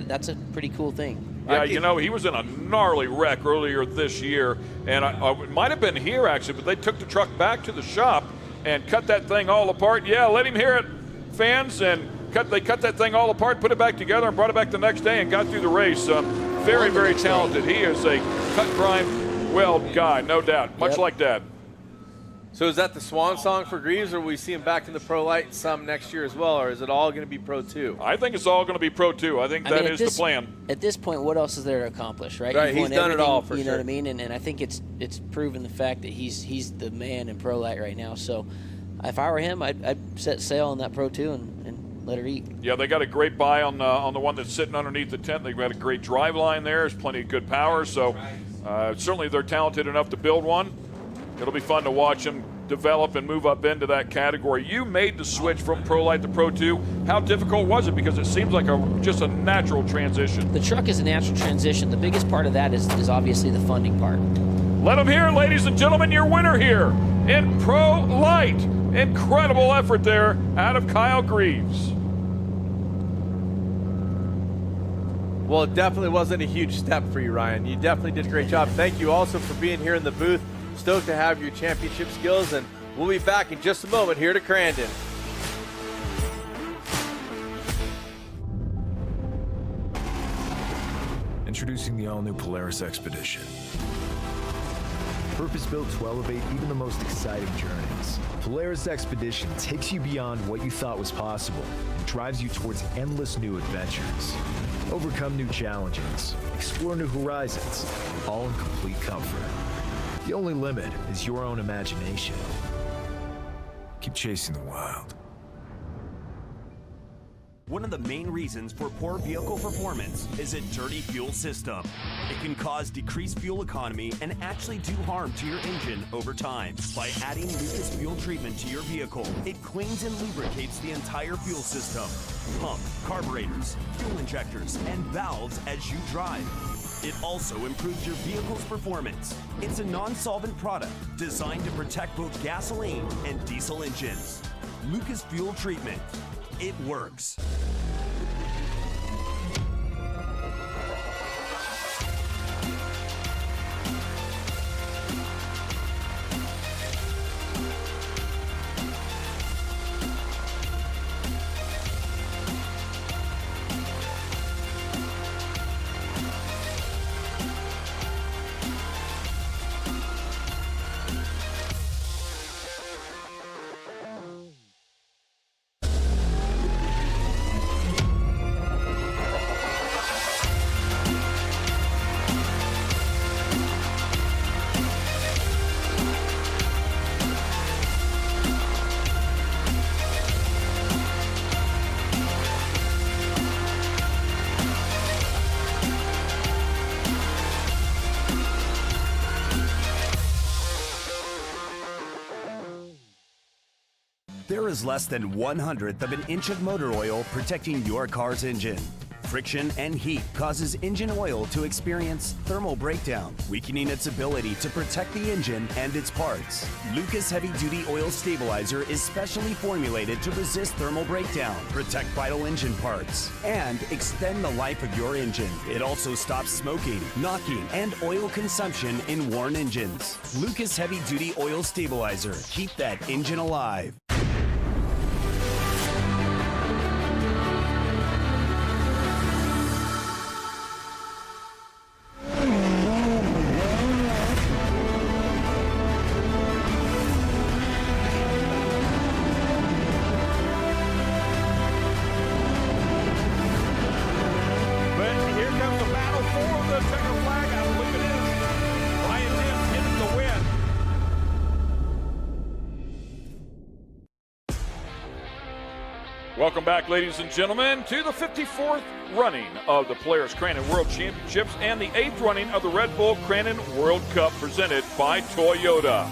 S15: that's a pretty cool thing.
S8: Yeah, he was in a gnarly wreck earlier this year, and it might have been here actually, but they took the truck back to the shop and cut that thing all apart. Yeah, let him hear it, fans, and they cut that thing all apart, put it back together, and brought it back the next day and got through the race. Very, very talented. He is a cut grind weld guy, no doubt, much like Dad.
S4: So is that the swan song for Greaves, or will we see him back in the Pro Light some next year as well, or is it all going to be Pro 2?
S8: I think it's all going to be Pro 2. I think that is the plan.
S15: At this point, what else is there to accomplish, right?
S4: Right, he's done it all for sure.
S15: You know what I mean? And I think it's proven the fact that he's the man in Pro Light right now. So if I were him, I'd set sail on that Pro 2 and let her eat.
S8: Yeah, they got a great buy on the one that's sitting underneath the tent. They've got a great drive line there. There's plenty of good power. So certainly they're talented enough to build one. It'll be fun to watch them develop and move up into that category. You made the switch from Pro Light to Pro 2. How difficult was it? Because it seems like just a natural transition.
S15: The truck is a natural transition. The biggest part of that is obviously the funding part.
S8: Let them hear, ladies and gentlemen, your winner here in Pro Light. Incredible effort there out of Kyle Greaves.
S4: Well, it definitely wasn't a huge step for you, Ryan. You definitely did a great job. Thank you also for being here in the booth. Stoked to have your championship skills, and we'll be back in just a moment here to Crandon.
S14: Introducing the all-new Polaris Expedition. Purpose-built to elevate even the most exciting journeys. Polaris Expedition takes you beyond what you thought was possible and drives you towards endless new adventures. Overcome new challenges, explore new horizons, all in complete comfort. The only limit is your own imagination. Keep chasing the wild.
S11: One of the main reasons for poor vehicle performance is a dirty fuel system. It can cause decreased fuel economy and actually do harm to your engine over time. By adding Lucas fuel treatment to your vehicle, it cleans and lubricates the entire fuel system. Pump, carburetors, fuel injectors, and valves as you drive. It also improves your vehicle's performance. It's a non-solvent product designed to protect both gasoline and diesel engines. Lucas fuel treatment. It works. There is less than 1/100th of an inch of motor oil protecting your car's engine. Friction and heat causes engine oil to experience thermal breakdown, weakening its ability to protect the engine and its parts. Lucas Heavy Duty Oil Stabilizer is specially formulated to resist thermal breakdown, protect vital engine parts, and extend the life of your engine. It also stops smoking, knocking, and oil consumption in worn engines. Lucas Heavy Duty Oil Stabilizer. Keep that engine alive.
S8: Welcome back, ladies and gentlemen, to the 54th running of the Polaris Crandon World Championships and the 8th running of the Red Bull Crandon World Cup presented by Toyota.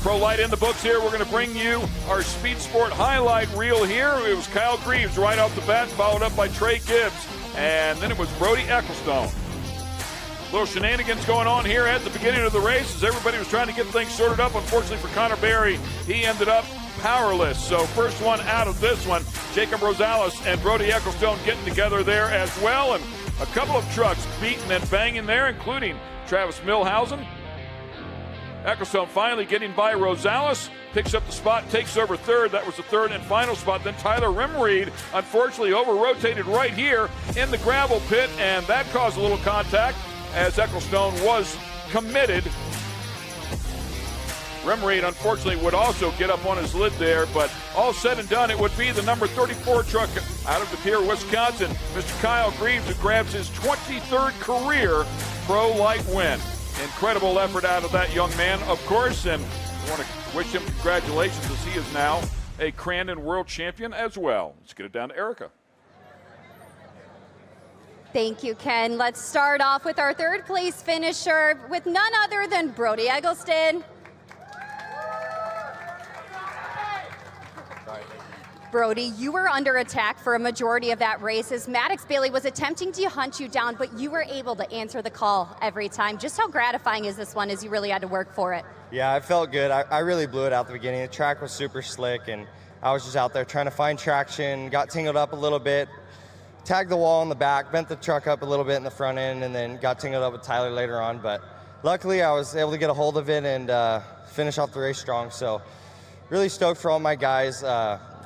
S8: Pro Light in the books here. We're going to bring you our Speed Sport highlight reel here. It was Kyle Greaves right off the bat, followed up by Trey Gibbs, and then it was Brody Ecclestone. Little shenanigans going on here at the beginning of the race as everybody was trying to get things sorted up. Unfortunately for Connor Berry, he ended up powerless. So first one out of this one, Jacob Rosales and Brody Ecclestone getting together there as well. And a couple of trucks beating and banging there, including Travis Milhausen. Ecclestone finally getting by Rosales, picks up the spot, takes over third. That was the third and final spot. Then Tyler Rimreed, unfortunately, over-rotated right here in the gravel pit, and that caused a little contact as Ecclestone was committed. Rimreed, unfortunately, would also get up on his lid there, but all said and done, it would be the number 34 truck out of Depeer, Wisconsin, Mr. Kyle Greaves, who grabs his 23rd career Pro Light win. Incredible effort out of that young man, of course, and I want to wish him congratulations as he is now a Crandon World Champion as well. Let's get it down to Erica.
S10: Thank you, Ken. Let's start off with our third place finisher with none other than Brody Ecclestone. Brody, you were under attack for a majority of that race as Maddox Bailey was attempting to hunt you down, but you were able to answer the call every time. Just how gratifying is this one as you really had to work for it?
S21: Yeah, I felt good. I really blew it out the beginning. The track was super slick, and I was just out there trying to find traction, got tangled up a little bit, tagged the wall in the back, bent the truck up a little bit in the front end, and then got tangled up with Tyler later on. But luckily, I was able to get a hold of it and finish off the race strong. So really stoked for all my guys.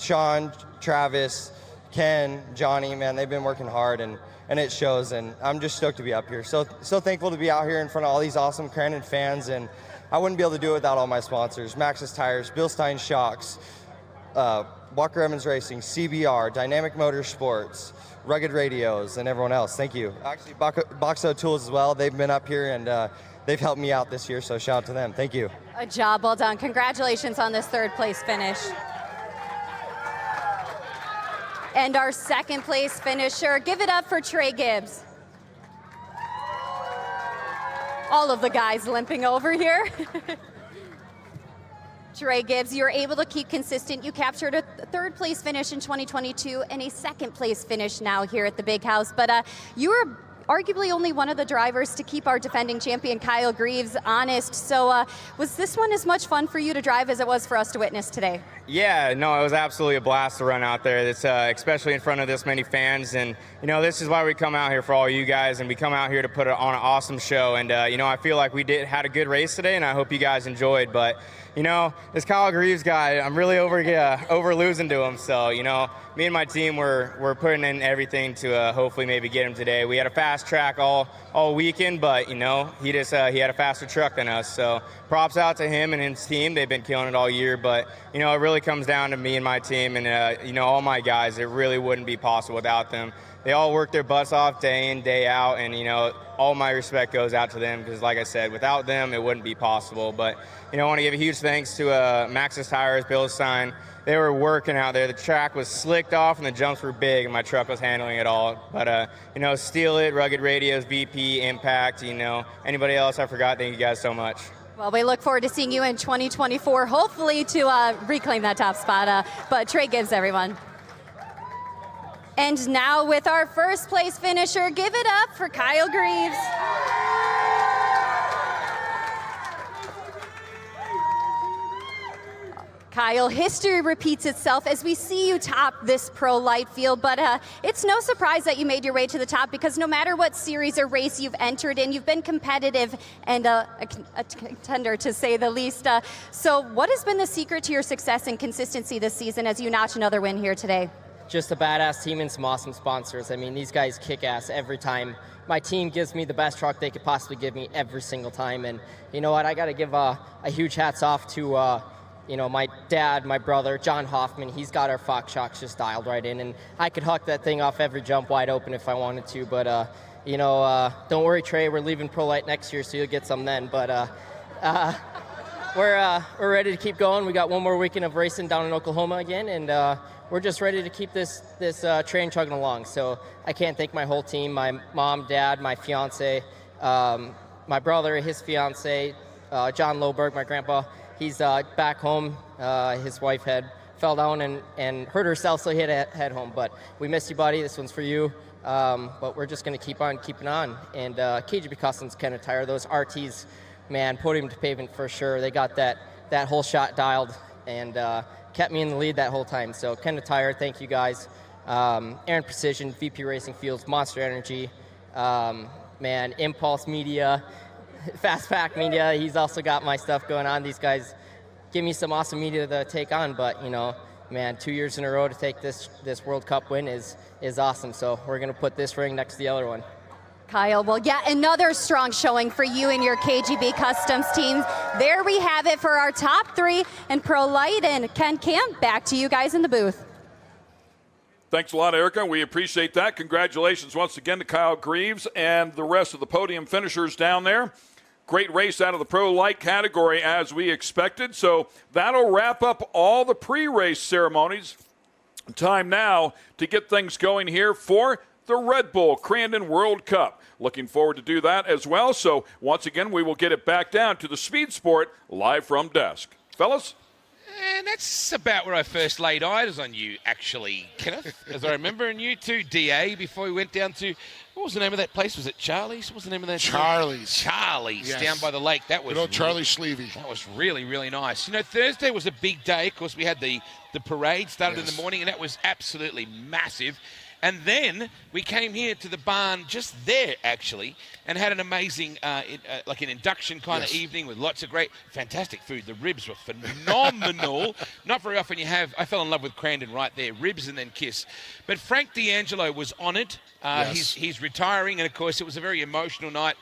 S21: Sean, Travis, Ken, Johnny, man, they've been working hard, and it shows, and I'm just stoked to be up here. So thankful to be out here in front of all these awesome Crandon fans, and I wouldn't be able to do it without all my sponsors: Maxxis Tires, Bill Stein Shocks, Walker Evans Racing, CBR, Dynamic Motorsports, Rugged Radios, and everyone else. Thank you. Actually, Boxo Tools as well. They've been up here, and they've helped me out this year, so shout out to them. Thank you.
S10: A job well done. Congratulations on this third place finish. And our second place finisher, give it up for Trey Gibbs. All of the guys limping over here. Trey Gibbs, you were able to keep consistent. You captured a third place finish in 2022 and a second place finish now here at the Big House. But you were arguably only one of the drivers to keep our defending champion Kyle Greaves honest. So was this one as much fun for you to drive as it was for us to witness today?
S12: Yeah, no, it was absolutely a blast to run out there. It's especially in front of this many fans, and this is why we come out here for all you guys, and we come out here to put on an awesome show. And I feel like we had a good race today, and I hope you guys enjoyed. But this Kyle Greaves guy, I'm really over losing to him. So me and my team we're putting in everything to hopefully maybe get him today. We had a fast track all weekend, but he had a faster truck than us. So props out to him and his team. They've been killing it all year. But it really comes down to me and my team, and all my guys. It really wouldn't be possible without them. They all work their butts off day in, day out, and all my respect goes out to them because, like I said, without them it wouldn't be possible. But I want to give a huge thanks to Maxxis Tires, Bill Stein. They were working out there. The track was slicked off and the jumps were big, and my truck was handling it all. But Steal It, Rugged Radios, VP, Impact, anybody else I forgot, thank you guys so much.
S10: Well, we look forward to seeing you in 2024, hopefully to reclaim that top spot. But Trey Gibbs, everyone. And now with our first place finisher, give it up for Kyle Greaves. Kyle, history repeats itself as we see you top this pro light field, but it's no surprise that you made your way to the top because no matter what series or race you've entered in, you've been competitive and a contender to say the least. So what has been the secret to your success and consistency this season as you notch another win here today?
S16: Just a badass team and some awesome sponsors. I mean, these guys kick ass every time. My team gives me the best truck they could possibly give me every single time. And you know what? I got to give a huge hats off to my dad, my brother, John Hoffman. He's got our Fox shocks just dialed right in, and I could huck that thing off every jump wide open if I wanted to. But don't worry, Trey. We're leaving Pro Light next year, so you'll get some then. But we're ready to keep going. We got one more weekend of racing down in Oklahoma again, and we're just ready to keep this train chugging along. So I can't thank my whole team: my mom, dad, my fiance, my brother, his fiance, John Loberg, my grandpa. He's back home. His wife fell down and hurt herself, so he had to head home. But we miss you, buddy. This one's for you. But we're just going to keep on keeping on. And KGB Customs, Ken Tire, those RTs, man, podium to pavement for sure. They got that whole shot dialed and kept me in the lead that whole time. So Ken Tire, thank you guys. Aaron Precision, VP Racing Fields, Monster Energy, Impulse Media, Fast Pack Media. He's also got my stuff going on. These guys give me some awesome media to take on, but 2 years in a row to take this World Cup win is awesome. So we're going to put this ring next to the other one.
S10: Kyle, well, yeah, another strong showing for you and your KGB Customs team. There we have it for our top three in Pro Light. And Ken Camp, back to you guys in the booth.
S8: Thanks a lot, Erica. We appreciate that. Congratulations once again to Kyle Greaves and the rest of the podium finishers down there. Great race out of the Pro Light category as we expected. So that'll wrap up all the pre-race ceremonies. Time now to get things going here for the Red Bull Crandon World Cup. Looking forward to do that as well. So once again, we will get it back down to the Speed Sport live from desk. Fellas?
S1: And that's about where I first laid eyes on you, actually, Kenneth, as I remember. And you too, DA, before we went down to, what was the name of that place? Was it Charlie's? What was the name of that?
S18: Charlie's.
S1: Charlie's,
S18: Yes.
S1: down by the lake. That was
S18: Charlie Sleevey.
S1: That was really, really nice. You know, Thursday was a big day. Of course, we had the parade started in the morning, and that was absolutely massive. And then we came here to the barn just there, actually, and had an amazing, like an induction kind of evening with lots of great, fantastic food. The ribs were phenomenal. Not very often you have, I fell in love with Crandon right there, ribs and then kiss. But Frank D'Angelo was honoured. He's retiring, and of course it was a very emotional night,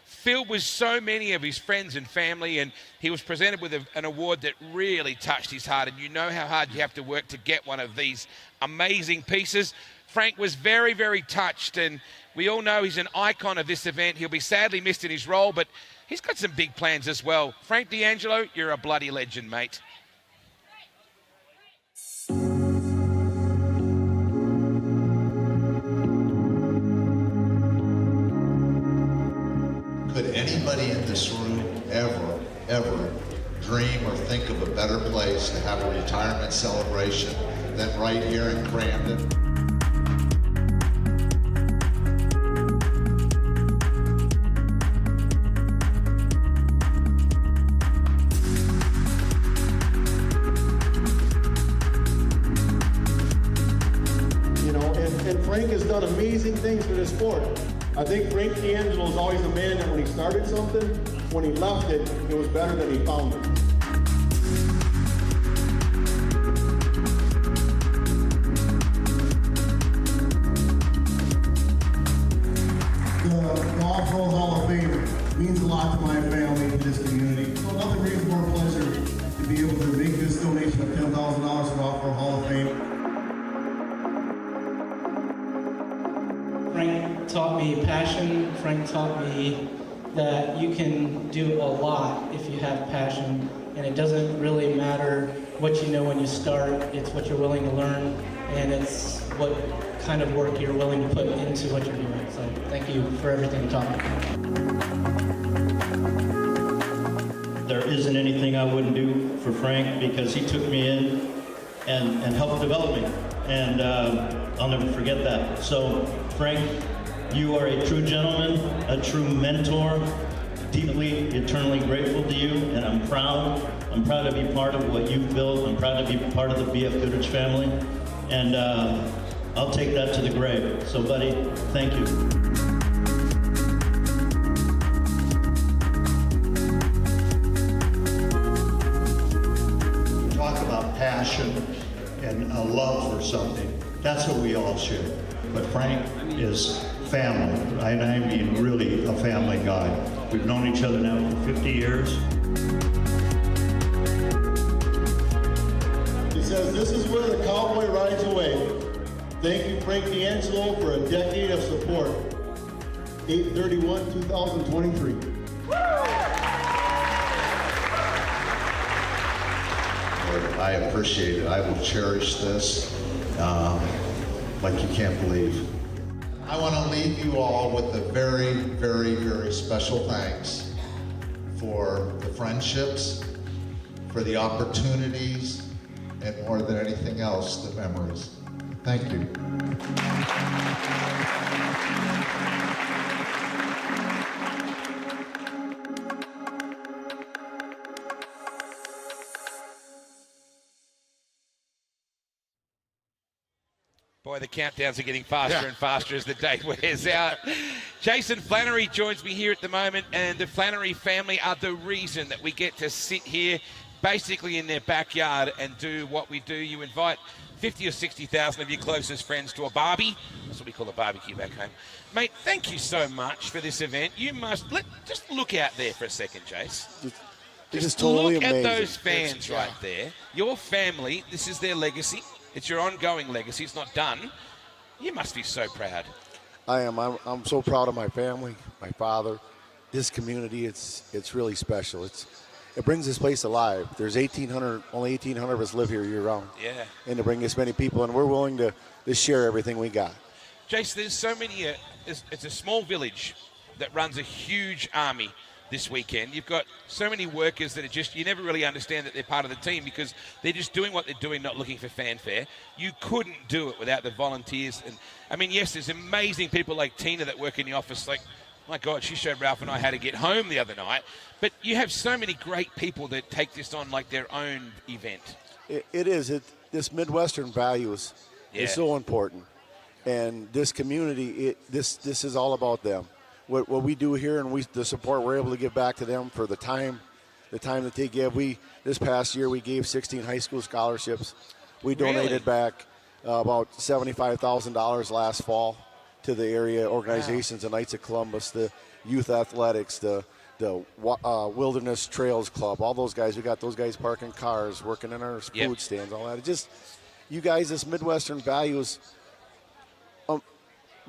S1: filled with so many of his friends and family, and he was presented with an award that really touched his heart. And you know how hard you have to work to get one of these amazing pieces. Frank was very, very touched, and we all know he's an icon of this event. He'll be sadly missed in his role, but he's got some big plans as well. Frank D'Angelo, you're a bloody legend, mate.
S9: Could anybody in this room ever dream or think of a better place to have a retirement celebration than right here in Crandon?
S17: And Frank has done amazing things for this sport. I think Frank D'Angelo is always a man that when he started something, when he left it, it was better than he found it. The Golf Pros Hall of Fame means a lot to my family and this community. So nothing brings more pleasure to be able to make this donation of $10,000 for Golf Pro Hall of Fame.
S19: Frank taught me passion. Frank taught me that you can do a lot if you have passion, and it doesn't really matter what you know when you start. It's what you're willing to learn, and it's what kind of work you're willing to put into what you're doing. So thank you for everything you taught me.
S20: There isn't anything I wouldn't do for Frank, because he took me in and helped develop me, and I'll never forget that. So Frank, you are a true gentleman, a true mentor, deeply, eternally grateful to you, and I'm proud. I'm proud to be part of what you've built. I'm proud to be part of the BF Goodrich family, and I'll take that to the grave. So buddy, thank you.
S9: Talk about passion and a love for something. That's what we all share. But Frank is family, and I mean really a family guy. We've known each other now for 50 years.
S17: He says, "This is where the cowboy rides away." Thank you, Frank D'Angelo, for a decade of support. 8/31/2023.
S9: I appreciate it. I will cherish this like you can't believe. I want to leave you all with a very, very, very special thanks for the friendships, for the opportunities, and more than anything else, the memories. Thank you.
S1: Boy, the countdowns are getting faster and faster as the day wears out. Jason Flannery joins me here at the moment, and the Flannery family are the reason that we get to sit here basically in their backyard and do what we do. You invite 50 or 60,000 of your closest friends to a barbie. That's what we call a barbecue back home. Mate, thank you so much for this event. You must, just look out there for a second, Jace. Just
S25: totally
S1: look
S25: amazing.
S1: at those fans right there. Your family, this is their legacy. It's your ongoing legacy. It's not done. You must be so proud.
S25: I am. I'm so proud of my family, my father, this community. It's really special. It brings this place alive. There's only 1,800 of us live here year round.
S1: Yeah.
S25: And to bring this many people, and we're willing to share everything we got.
S1: Jace, there's so many. It's a small village that runs a huge army. this weekend. You've got so many workers that are just, you never really understand that they're part of the team because they're just doing what they're doing, not looking for fanfare. You couldn't do it without the volunteers. And I mean, yes, there's amazing people like Tina that work in the office. Like, my God, she showed Ralph and I how to get home the other night. But you have so many great people that take this on like their own event.
S25: It is. This Midwestern values is so important. And this community, this is all about them. What we do here and the support we're able to give back to them for the time that they give. This past year we gave 16 high school scholarships. We donated back about $75,000 last fall to the area organizations, the Knights of Columbus, the Youth Athletics, the Wilderness Trails Club, all those guys. We got those guys parking cars, working in our food stands, all that. It just, you guys, this Midwestern values,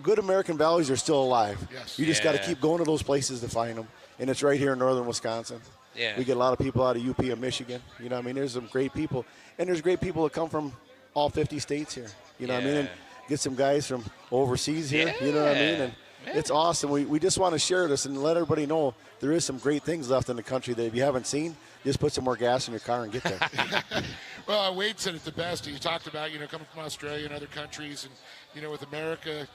S25: good American values are still alive.
S18: Yes.
S25: You just got to keep going to those places to find them. And it's right here in northern Wisconsin.
S1: Yeah.
S25: We get a lot of people out of UP and Michigan. You know what I mean? There's some great people. And there's great people that come from all 50 states here. You know what I mean? And get some guys from overseas here. You know what I mean? And it's awesome. We just want to share this and let everybody know there is some great things left in the country that if you haven't seen, just put some more gas in your car and get there.
S18: Well, Wade said it the best. He talked about, coming from Australia and other countries and, with America,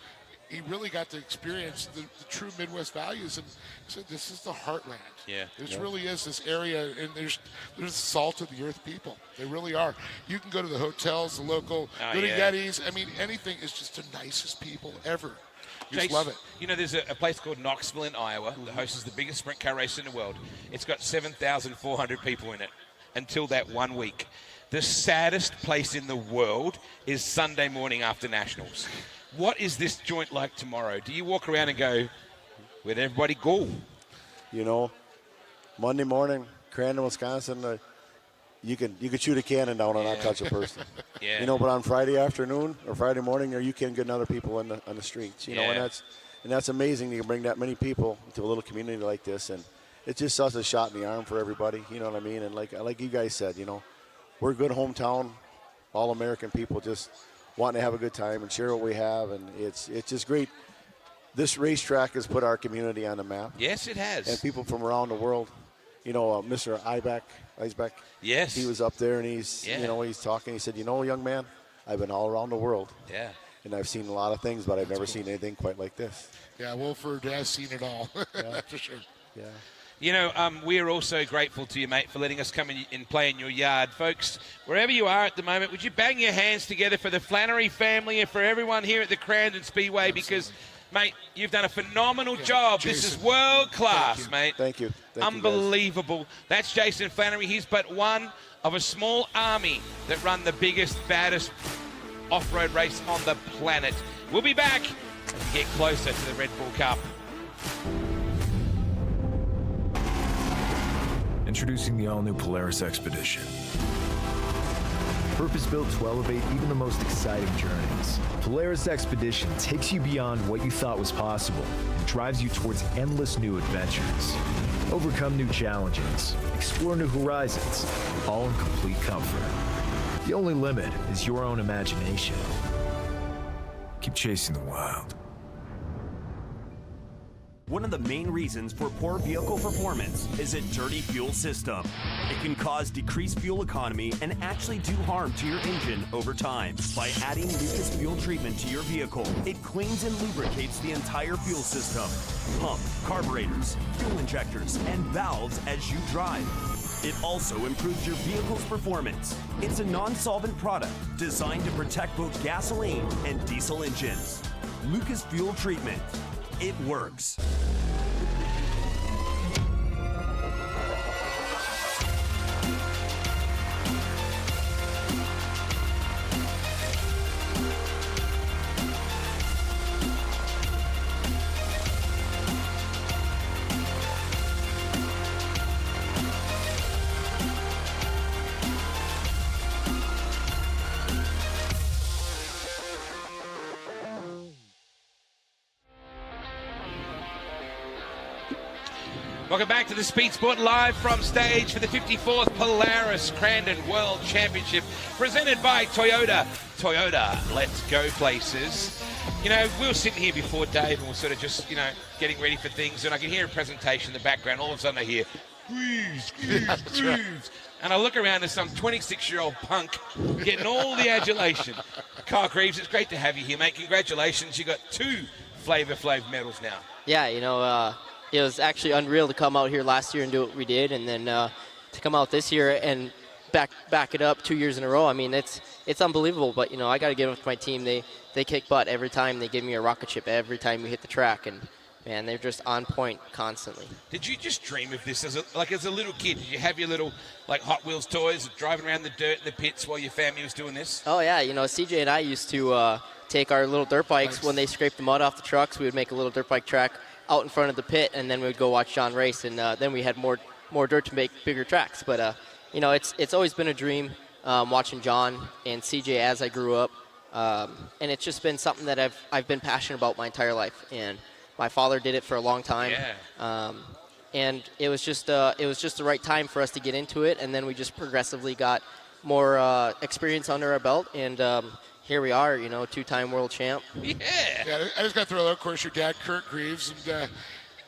S18: he really got to experience the true Midwest values, and said this is the heartland.
S1: Yeah.
S18: This really is this area, and there's salt of the earth people. They really are. You can go to the hotels, the local, go to Yetis. I mean, anything is just the nicest people ever. Just love it.
S1: There's a place called Knoxville in Iowa that hosts the biggest sprint car race in the world. It's got 7,400 people in it until that 1 week. The saddest place in the world is Sunday morning after Nationals. What is this joint like tomorrow? Do you walk around and go, where'd everybody go?
S25: Monday morning, Crandon, Wisconsin, you can shoot a cannon down and not touch a person. But on Friday afternoon or Friday morning, you can get other people on the streets. And that's amazing. You can bring that many people to a little community like this, and it's just such a shot in the arm for everybody. You know what I mean? And like you guys said, we're a good hometown, all American people, just wanting to have a good time and share what we have, and it's just great. This racetrack has put our community on the map.
S1: Yes, it has.
S25: And people from around the world. Mr. Eisbeck.
S1: Yes.
S25: He was up there and he's talking. He said, young man, I've been all around the world.
S1: Yeah.
S25: And I've seen a lot of things, but I've never seen anything quite like this.
S18: Yeah, Wilford has seen it all. For sure.
S25: Yeah.
S1: We are also grateful to you, mate, for letting us come in and play in your yard. Folks, wherever you are at the moment, would you bang your hands together for the Flannery family and for everyone here at the Crandon Speedway? Absolutely. Because, mate, you've done a phenomenal job.
S18: Jason,
S1: this is world-class, mate.
S25: Thank you.
S1: Unbelievable. That's Jason Flannery. He's but one of a small army that run the biggest, baddest off-road race on the planet. We'll be back as we get closer to the Red Bull Cup.
S14: Introducing the all-new Polaris Expedition. Purpose-built to elevate even the most exciting journeys. Polaris Expedition takes you beyond what you thought was possible and drives you towards endless new adventures. Overcome new challenges, explore new horizons, all in complete comfort. The only limit is your own imagination. Keep chasing the wild.
S11: One of the main reasons for poor vehicle performance is a dirty fuel system. It can cause decreased fuel economy and actually do harm to your engine over time. By adding Lucas fuel treatment to your vehicle, it cleans and lubricates the entire fuel system. Pump, carburetors, fuel injectors, and valves as you drive. It also improves your vehicle's performance. It's a non-solvent product designed to protect both gasoline and diesel engines. Lucas fuel treatment. It works.
S1: Welcome back to the Speed Sport live from stage for the 54th Polaris Crandon World Championship presented by Toyota. Toyota, let's go places. You know, we were sitting here before, Dave, and we're sort of just, you know, getting ready for things, and I can hear a presentation in the background. All of a sudden I hear, squeeze, squeeze,
S3: Right.
S1: squeeze. And I look around, there's some 26-year-old punk getting all the adulation. Kyle Greaves, it's great to have you here, mate. Congratulations. You got 2 Flavor Flav medals now.
S16: Yeah, you know, it was actually unreal to come out here last year and do what we did, and then to come out this year and back it up 2 years in a row. I mean, it's unbelievable. But you know, I got to give it to my team. They kick butt every time. They give me a rocket ship every time we hit the track, and man, they're just on point constantly.
S1: Did you just dream of this as a little kid? Did you have your little like Hot Wheels toys driving around the dirt in the pits while your family was doing this?
S16: Oh yeah, you know, CJ and I used to take our little dirt bikes when they scraped the mud off the trucks. We would make a little dirt bike track out in front of the pit, and then we would go watch John race, and then we had more dirt to make bigger tracks. But you know, it's always been a dream watching John and CJ as I grew up, and it's just been something that I've been passionate about my entire life. And my father did it for a long time.
S1: Yeah.
S16: And it was just the right time for us to get into it, and then we just progressively got more experience under our belt, and here we are, you know, 2-time world champ.
S1: Yeah.
S18: I just got to throw out, of course, your dad, Kurt Greaves, and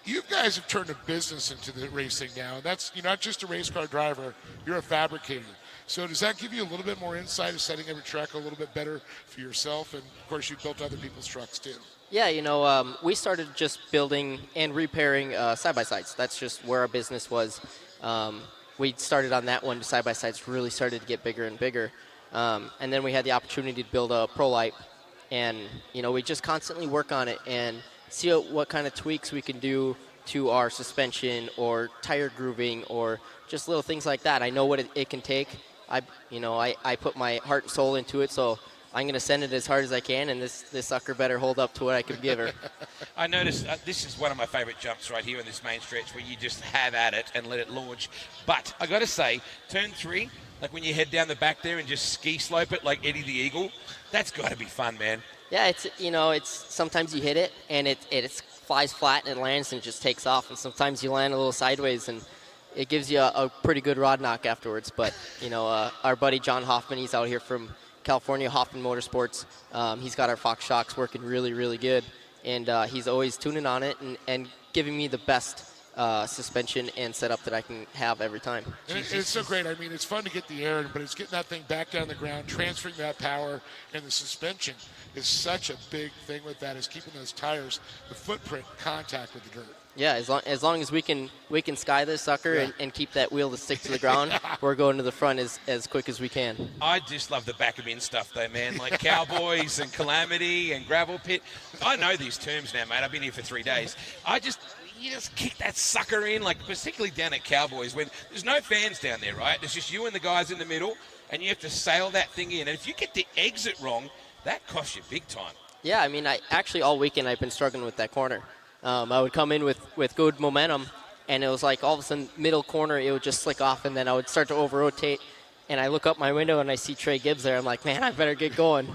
S18: you guys have turned a business into the racing now. And that's, you're not just a race car driver, you're a fabricator. So does that give you a little bit more insight of setting every track a little bit better for yourself? And of course, you've built other people's trucks too.
S16: Yeah, you know, we started just building and repairing side-by-sides. That's just where our business was. We started on that one. Side-by-sides really started to get bigger and bigger. And then we had the opportunity to build a Pro Light. And, you know, we just constantly work on it and see what kind of tweaks we can do to our suspension or tire grooving or just little things like that. I know what it can take. I put my heart and soul into it, so I'm going to send it as hard as I can, and this sucker better hold up to what I can give her.
S1: I noticed this is one of my favorite jumps right here in this main stretch where you just have at it and let it launch. But I got to say, turn 3, like when you head down the back there and just ski slope it like Eddie the Eagle, that's got to be fun, man.
S16: Yeah, it's sometimes you hit it and it flies flat and it lands and just takes off, and sometimes you land a little sideways and it gives you a pretty good rod knock afterwards. But you know, our buddy John Hoffman, he's out here from California, Hoffman Motorsports. He's got our Fox shocks working really, really good, and he's always tuning on it and giving me the best suspension and setup that I can have every time.
S18: And it's so great. I mean, it's fun to get the air, but it's getting that thing back down the ground, transferring that power, and the suspension is such a big thing with that, is keeping those tires, the footprint, contact with the dirt.
S16: Yeah, as long as we can sky this sucker and keep that wheel to stick to the ground, we're going to the front as quick as we can.
S1: I just love the back of in stuff though, man, like Cowboys and Calamity and Gravel Pit. I know these terms now, mate. I've been here for 3 days. You just kick that sucker in, like particularly down at Cowboys when there's no fans down there, right? There's just you and the guys in the middle, and you have to sail that thing in. And if you get the exit wrong, that costs you big time.
S16: Yeah, I mean, all weekend I've been struggling with that corner. I would come in with good momentum, and it was like all of a sudden middle corner it would just slick off, and then I would start to over-rotate, and I look up my window and I see Trey Gibbs there. I'm like, man, I better get going.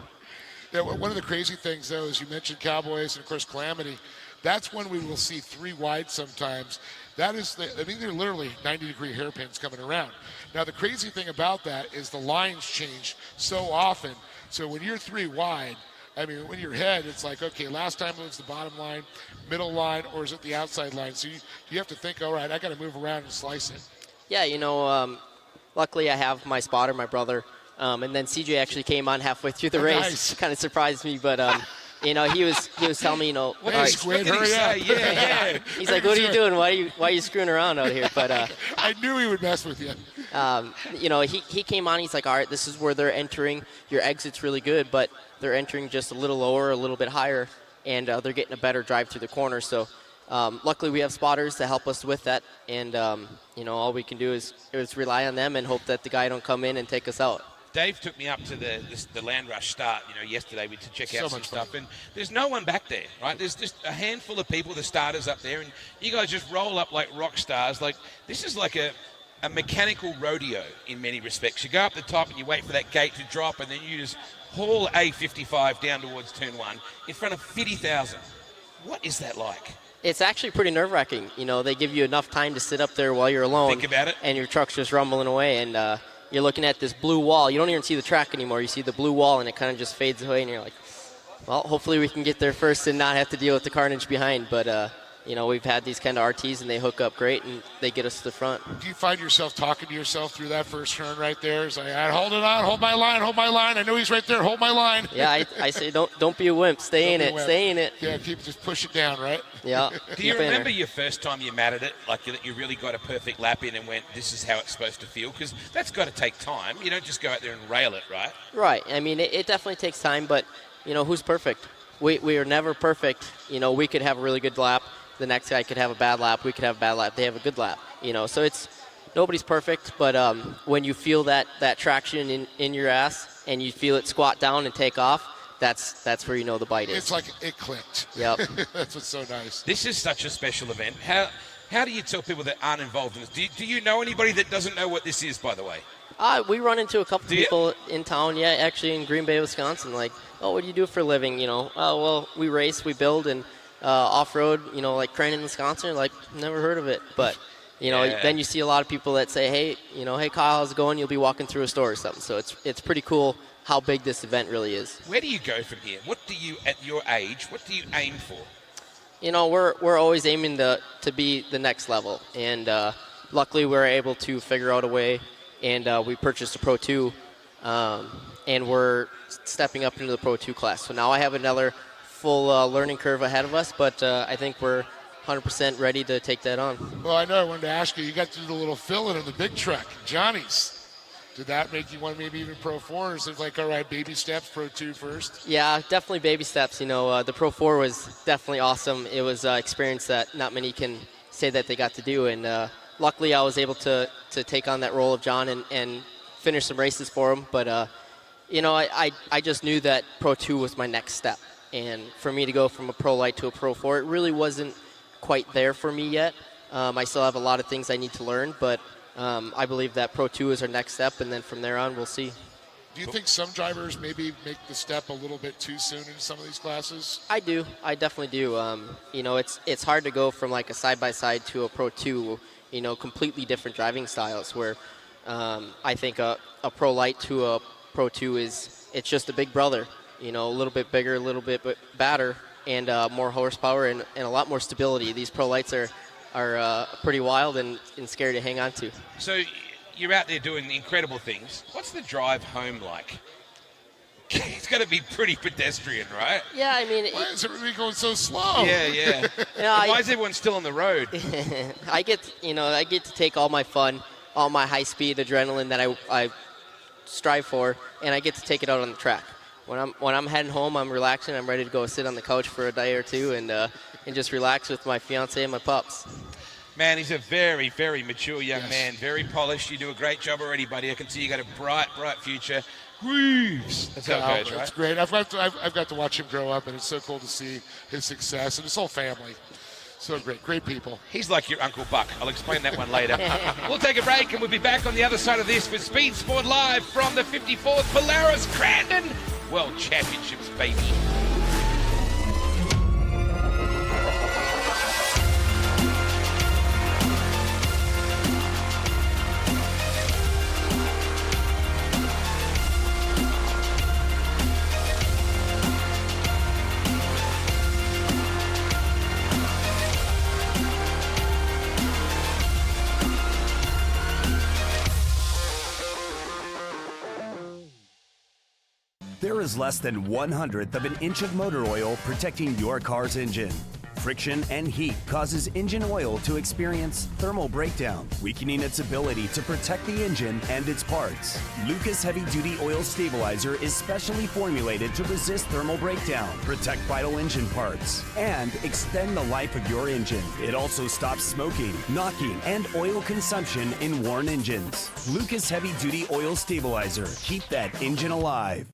S18: Yeah, one of the crazy things, though, is you mentioned Cowboys and, of course, Calamity. That's when we will see 3 wide sometimes. That is, they're literally 90-degree hairpins coming around. Now, the crazy thing about that is the lines change so often. So when you're 3 wide, I mean, when you're head, it's like, okay, last time it was the bottom line, middle line, or is it the outside line? So you have to think, all right, I got to move around and slice it.
S16: Yeah, you know, luckily I have my spotter, my brother, and then CJ actually came on halfway through the race.
S18: Nice.
S16: Kind of surprised me, but you know, he was telling me, you know,
S18: Hey, Squid, hurry up.
S1: Yeah.
S16: He's like, what are you doing? Why are you screwing around out here? But
S18: I knew he would mess with you.
S16: You know, he came on. He's like, all right, this is where they're entering. Your exit's really good, but they're entering just a little lower, a little bit higher, and they're getting a better drive through the corner. So luckily we have spotters to help us with that, and you know, all we can do is rely on them and hope that the guy don't come in and take us out.
S1: Dave took me up to the Land Rush start, you know, yesterday to check out
S18: So
S1: some
S18: much
S1: stuff,
S18: fun.
S1: and there's no one back there, right? There's just a handful of people, the starters up there, and you guys just roll up like rock stars. Like, this is like a mechanical rodeo in many respects. You go up the top and you wait for that gate to drop, and then you just haul A55 down towards turn 1 in front of 50,000. What is that like?
S16: It's actually pretty nerve-wracking. You know, they give you enough time to sit up there while you're alone.
S1: Think about it.
S16: And your truck's just rumbling away, and you're looking at this blue wall. You don't even see the track anymore. You see the blue wall, and it kind of just fades away, and you're like, Well, hopefully we can get there first and not have to deal with the carnage behind. But, you know, we've had these kind of RTs, and they hook up great, and they get us to the front.
S18: Do you find yourself talking to yourself through that first turn right there? It's like, hold it on, hold my line. I know he's right there, hold my line.
S16: Yeah, I say don't be a wimp. Stay in it.
S18: Yeah, just push it down, right?
S16: Yeah.
S1: Do you remember your first time you matted it, like that you really got a perfect lap in and went, this is how it's supposed to feel? Because that's got to take time. You don't just go out there and rail it, right?
S16: Right. I mean, it definitely takes time, but, you know, who's perfect? We are never perfect. You know, we could have a really good lap. The next guy could have a bad lap. We could have a bad lap. They have a good lap. You know, so nobody's perfect, but when you feel that traction in your ass and you feel it squat down and take off, that's where you know the bite is.
S18: It's like it clicked.
S16: Yep.
S18: That's what's so nice.
S1: This is such a special event. How do you tell people that aren't involved in this? Do you know anybody that doesn't know what this is, by the way?
S16: We run into a couple people in town, yeah, actually in Green Bay, Wisconsin, like, oh, what do you do for a living? You know, oh, well, we race, we build, and off-road, you know, like Crandon, Wisconsin, like, never heard of it. But, you know, then you see a lot of people that say, hey, Kyle, how's it going? You'll be walking through a store or something. So it's pretty cool how big this event really is.
S1: Where do you go from here? What do you, at your age, what do you aim for?
S16: You know, we're always aiming to be the next level. And luckily we're able to figure out a way, and we purchased a Pro 2, and we're stepping up into the Pro 2 class. So now I have another full learning curve ahead of us, but I think we're 100% ready to take that on.
S18: Well, I know I wanted to ask you got to do the little fill-in on the big truck, Johnny's. Did that make you want maybe even Pro 4? Or is it like, all right, baby steps, Pro 2 first?
S16: Yeah, definitely baby steps. You know, the Pro 4 was definitely awesome. It was an experience that not many can say that they got to do, and luckily I was able to take on that role of John and finish some races for him. But, you know, I just knew that Pro 2 was my next step. And for me to go from a Pro Light to a Pro 4, it really wasn't quite there for me yet. I still have a lot of things I need to learn, but I believe that Pro 2 is our next step, and then from there on, we'll see.
S18: Do you think some drivers maybe make the step a little bit too soon in some of these classes?
S16: I do. I definitely do. You know, it's hard to go from like a side-by-side to a Pro 2, you know, completely different driving styles, where I think a Pro Light to a Pro 2 it's just a big brother. You know, a little bit bigger, a little bit badder, and more horsepower and a lot more stability. These Pro Lights are pretty wild and scary to hang on to.
S1: So you're out there doing incredible things. What's the drive home like? It's got to be pretty pedestrian, right?
S16: Yeah, I mean...
S18: Why is everybody going so slow?
S1: Yeah. Why is everyone still on the road?
S16: I get to take all my fun, all my high-speed adrenaline that I strive for, and I get to take it out on the track. When I'm heading home, I'm relaxing. I'm ready to go sit on the couch for a day or two and just relax with my fiance and my pups.
S1: Man, he's a very, very mature young man, very polished. You do a great job already, buddy. I can see you got a bright, bright future. Grooves. That's how it goes, right?
S18: That's great. I've got to watch him grow up, and it's so cool to see his success and his whole family. So great people.
S1: He's like your Uncle Buck. I'll explain that one later. We'll take a break, and we'll be back on the other side of this with Speed Sport Live from the 54th Polaris Crandon World Championships, baby.
S11: There is less than 1/100th of an inch of motor oil protecting your car's engine. Friction and heat causes engine oil to experience thermal breakdown, weakening its ability to protect the engine and its parts. Lucas Heavy Duty Oil Stabilizer is specially formulated to resist thermal breakdown, protect vital engine parts, and extend the life of your engine. It also stops smoking, knocking, and oil consumption in worn engines. Lucas Heavy Duty Oil Stabilizer. Keep that engine alive.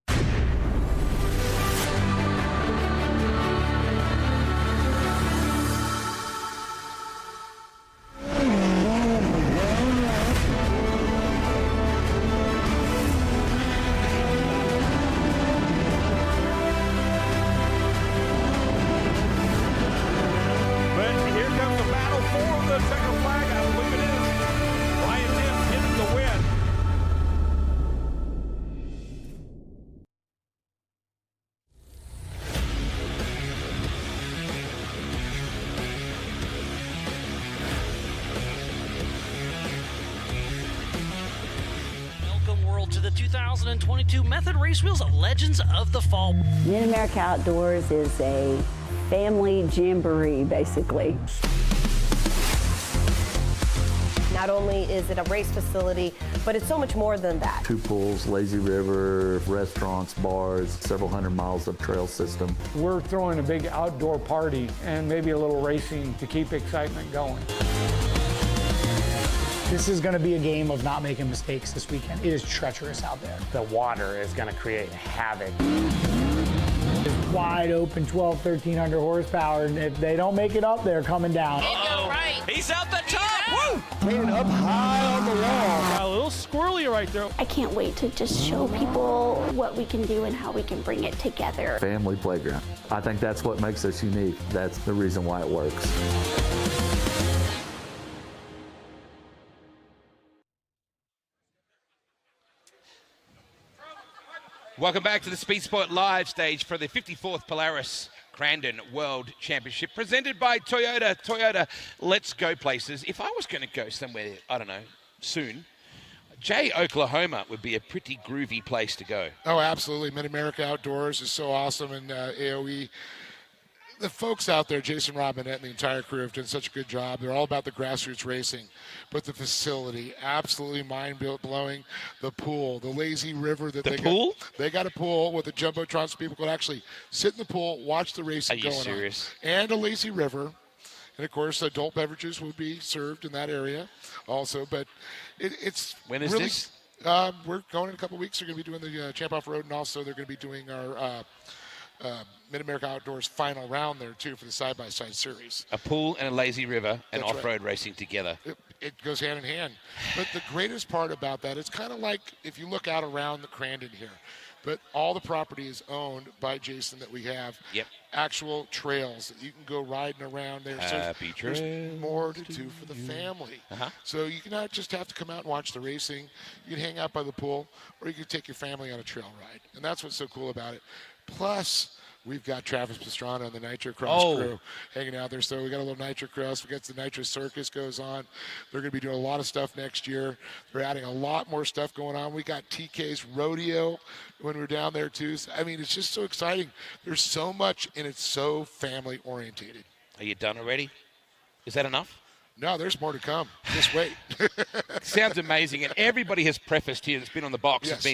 S2: 2022 Method Race Wheels Legends of the Fall.
S5: Mid-America Outdoors is a family jamboree, basically.
S6: Not only is it a race facility, but it's so much more than that.
S13: 2 pools, lazy river, restaurants, bars, several hundred miles of trail system.
S23: We're throwing a big outdoor party and maybe a little racing to keep excitement going.
S26: This is going to be a game of not making mistakes this weekend. It is treacherous out there.
S27: The water is going to create havoc.
S26: It's wide open, 1,200-1,300 horsepower, and if they don't make it up, they're coming down.
S2: Right. He's out the top. Woo!
S26: Cleaning up high on the wall.
S23: A little squirrely right there.
S28: I can't wait to just show people what we can do and how we can bring it together.
S13: Family playground. I think that's what makes us unique. That's the reason why it works.
S1: Welcome back to the Speed Sport live stage for the 54th Polaris Crandon World Championship, presented by Toyota. Toyota, let's go places. If I was going to go somewhere, I don't know, soon, Oklahoma would be a pretty groovy place to go.
S18: Oh, absolutely. Mid-America Outdoors is so awesome, and AOE. The folks out there, Jason Robinette and the entire crew, have done such a good job. They're all about the grassroots racing, but the facility, absolutely mind-blowing. The pool, the lazy river that they got. They got a pool with a jumbotron so people could actually sit in the pool, watch the racing going on. Are you serious? And a lazy river. And, of course, adult beverages will be served in that area also. But it's
S1: when is
S18: really,
S1: this?
S18: We're going in a couple of weeks. They're going to be doing the Champ Off-Road, and also they're going to be doing our Mid-America Outdoors final round there, too, for the side-by-side series.
S1: A pool and a lazy river and off-road racing together.
S18: It goes hand in hand. But the greatest part about that, it's kind of like if you look out around the Crandon here, but all the property is owned by Jason that we have.
S1: Yep.
S18: Actual trails that you can go riding around there.
S1: Happy
S18: so there's more to do for the family. So you can not just have to come out and watch the racing. You can hang out by the pool, or you can take your family on a trail ride. And that's what's so cool about it. Plus, we've got Travis Pastrana and the Nitro Cross crew hanging out there. So we got a little Nitro Cross. We got the Nitro Circus goes on. They're going to be doing a lot of stuff next year. They're adding a lot more stuff going on. We got TK's Rodeo when we're down there, too. So, I mean, it's just so exciting. There's so much, and it's so family-orientated.
S1: Are you done already? Is that enough?
S18: No, there's more to come. Just wait.
S1: Sounds amazing. And everybody has prefaced here that's been on the box.
S18: Yes.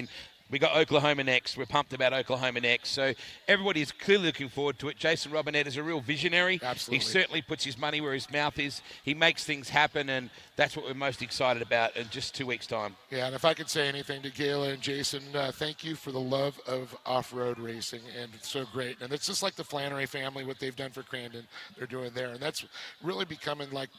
S1: We got Oklahoma next. We're pumped about Oklahoma next. So everybody is clearly looking forward to it. Jason Robinette is a real visionary.
S18: Absolutely.
S1: He certainly puts his money where his mouth is. He makes things happen, and that's what we're most excited about in just 2 weeks' time.
S18: Yeah, and if I could say anything to Gayla and Jason, thank you for the love of off-road racing, and it's so great. And it's just like the Flannery family, what they've done for Crandon, they're doing there. And that's really becoming like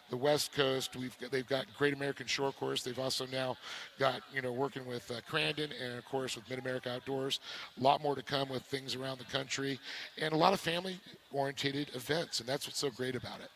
S18: the West Coast. They've got Great American Shore Course. They've also now got, working with Crandon and, of course, with Mid-America Outdoors. A lot more to come with things around the country and a lot of family-oriented events, and that's what's so great about it.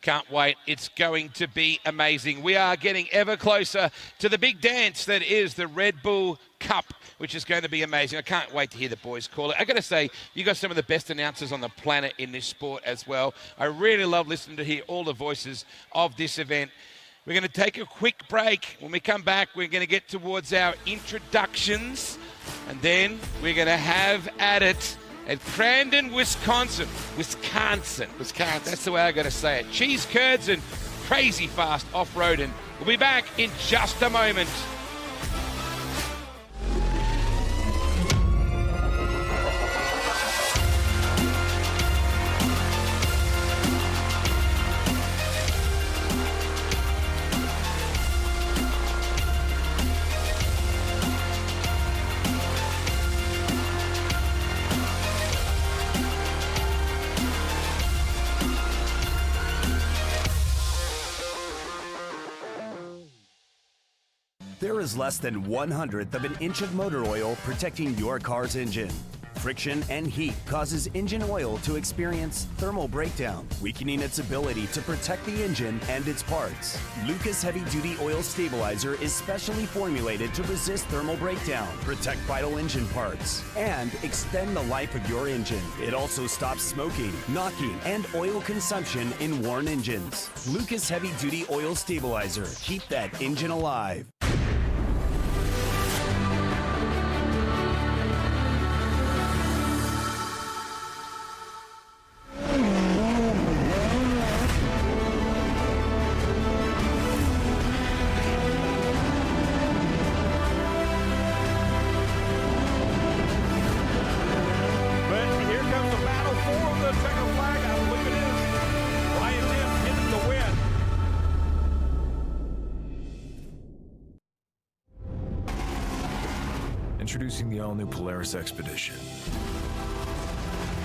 S1: Can't wait. It's going to be amazing. We are getting ever closer to the big dance that is the Red Bull Cup, which is going to be amazing. I can't wait to hear the boys call it. I got to say, you got some of the best announcers on the planet in this sport as well. I really love listening to hear all the voices of this event. We're going to take a quick break. When we come back, we're going to get towards our introductions, and then we're going to have at it at Crandon, Wisconsin. That's the way I got to say it. Cheese curds and crazy fast off-roading. We'll be back in just a moment.
S11: There is less than 1/100th of an inch of motor oil protecting your car's engine. Friction and heat causes engine oil to experience thermal breakdown, weakening its ability to protect the engine and its parts. Lucas Heavy Duty Oil Stabilizer is specially formulated to resist thermal breakdown, protect vital engine parts, and extend the life of your engine. It also stops smoking, knocking, and oil consumption in worn engines. Lucas Heavy Duty Oil Stabilizer. Keep that engine alive.
S14: Introducing the all-new Polaris Expedition.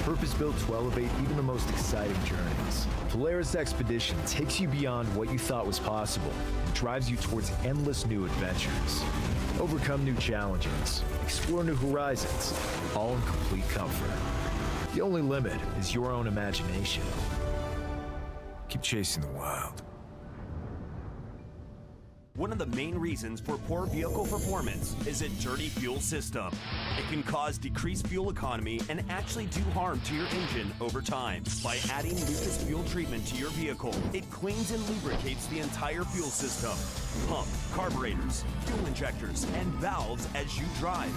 S14: Purpose-built to elevate even the most exciting journeys. Polaris Expedition takes you beyond what you thought was possible and drives you towards endless new adventures. Overcome new challenges, explore new horizons, all in complete comfort. The only limit is your own imagination. Keep chasing the wild.
S11: One of the main reasons for poor vehicle performance is a dirty fuel system. It can cause decreased fuel economy and actually do harm to your engine over time. By adding Lucas fuel treatment to your vehicle, it cleans and lubricates the entire fuel system. Pump, carburetors, fuel injectors, and valves as you drive.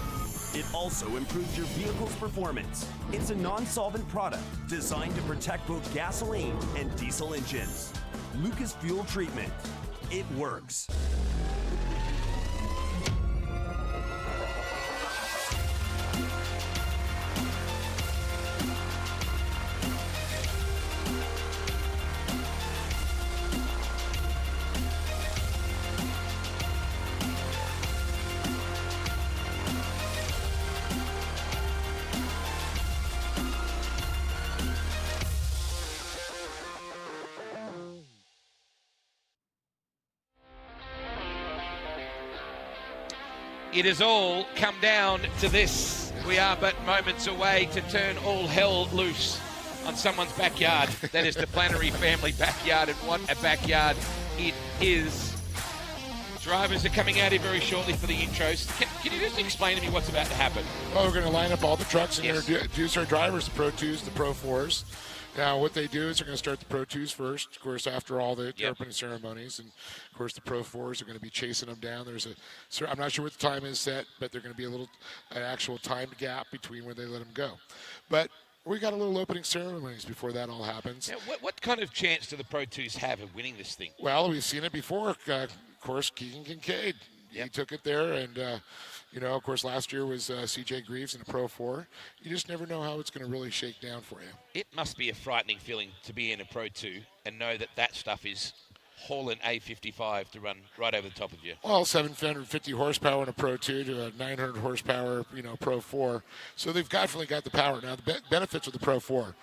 S11: It also improves your vehicle's performance. It's a non-solvent product designed to protect both gasoline and diesel engines. Lucas fuel treatment. It works.
S1: It has all come down to this. We are but moments away to turn all hell loose on someone's backyard. That is the Plannery family backyard, and what a backyard it is. Drivers are coming out here very shortly for the intros. Can you just explain to me what's about to happen?
S18: Well, we're going to line up all the trucks and introduce our drivers, the Pro 2s, the Pro 4s. Now, what they do is they're going to start the Pro 2s first, of course, after all the opening ceremonies. And, of course, the Pro 4s are going to be chasing them down. I'm not sure what the time is set, but there's going to be an actual time gap between when they let them go. But we got a little opening ceremonies before that all happens.
S1: Now, what kind of chance do the Pro 2s have of winning this thing?
S18: Well, we've seen it before. Of course, Keegan Kincaid. He took it there, and of course, last year was C.J. Greaves in a Pro 4. You just never know how it's going to really shake down for you.
S1: It must be a frightening feeling to be in a Pro 2 and know that stuff is hauling A55 to run right over the top of you.
S18: Well, 750 horsepower in a Pro 2 to a 900 horsepower, Pro 4. So they've definitely got the power. Now, the benefits of the Pro 4,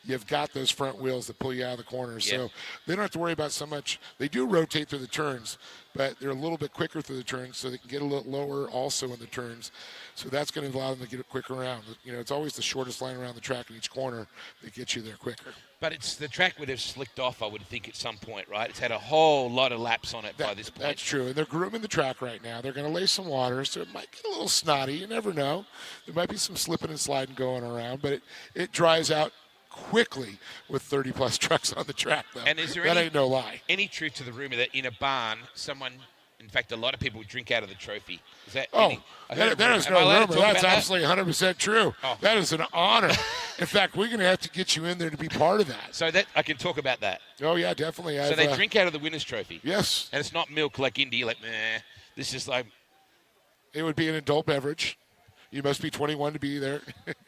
S18: you've got those front wheels that pull you out of the corners. So they don't have to worry about so much. They do rotate through the turns, but they're a little bit quicker through the turns, so they can get a little lower also in the turns. So that's going to allow them to get quicker around. It's always the shortest line around the track in each corner that gets you there quicker.
S1: But the track would have slicked off, I would think, at some point, right? It's had a whole lot of laps on it by this point.
S18: That's true, and they're grooming the track right now. They're going to lay some water, so it might get a little snotty. You never know. There might be some slipping and sliding going around, but it dries out quickly with 30-plus trucks on the track, though.
S1: And is there
S18: ain't no lie.
S1: Any truth to the rumor that in a barn, in fact, a lot of people drink out of the trophy? Is that
S18: that is no rumor. That's absolutely 100% true.
S1: Oh.
S18: That is an honor. In fact, we're going to have to get you in there to be part of that.
S1: So that I can talk about that.
S18: Oh, yeah, definitely.
S1: So they drink out of the winner's trophy?
S18: Yes.
S1: And it's not milk like Indy, like, meh. This is like...
S18: It would be an adult beverage. You must be 21 to be there.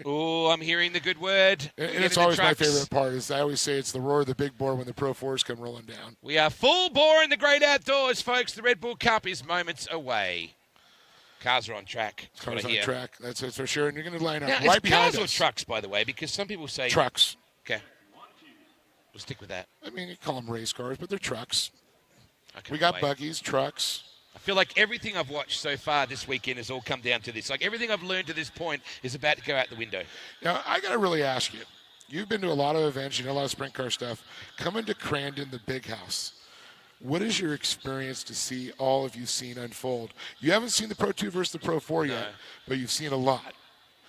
S1: Oh, I'm hearing the good word.
S18: And it's always my favorite part. Is I always say it's the roar of the big bore when the Pro 4s come rolling down.
S1: We are full bore in the great outdoors, folks. The Red Bull Cup is moments away. Cars are on track.
S18: Cars on track. That's for sure. And you're going to line up
S1: now,
S18: right behind us.
S1: Cars or trucks, by the way, because some people say...
S18: Trucks.
S1: Okay. We'll stick with that.
S18: I mean, you call them race cars, but they're trucks.
S1: Okay,
S18: we got buggies, trucks.
S1: I feel like everything I've watched so far this weekend has all come down to this. Like everything I've learned to this point is about to go out the window.
S18: Now, I got to really ask you. You've been to a lot of events. You know a lot of sprint car stuff. Coming to Crandon, the big house. What is your experience to see all of you seen unfold? You haven't seen the Pro 2 versus the Pro 4 yet, but you've seen a lot.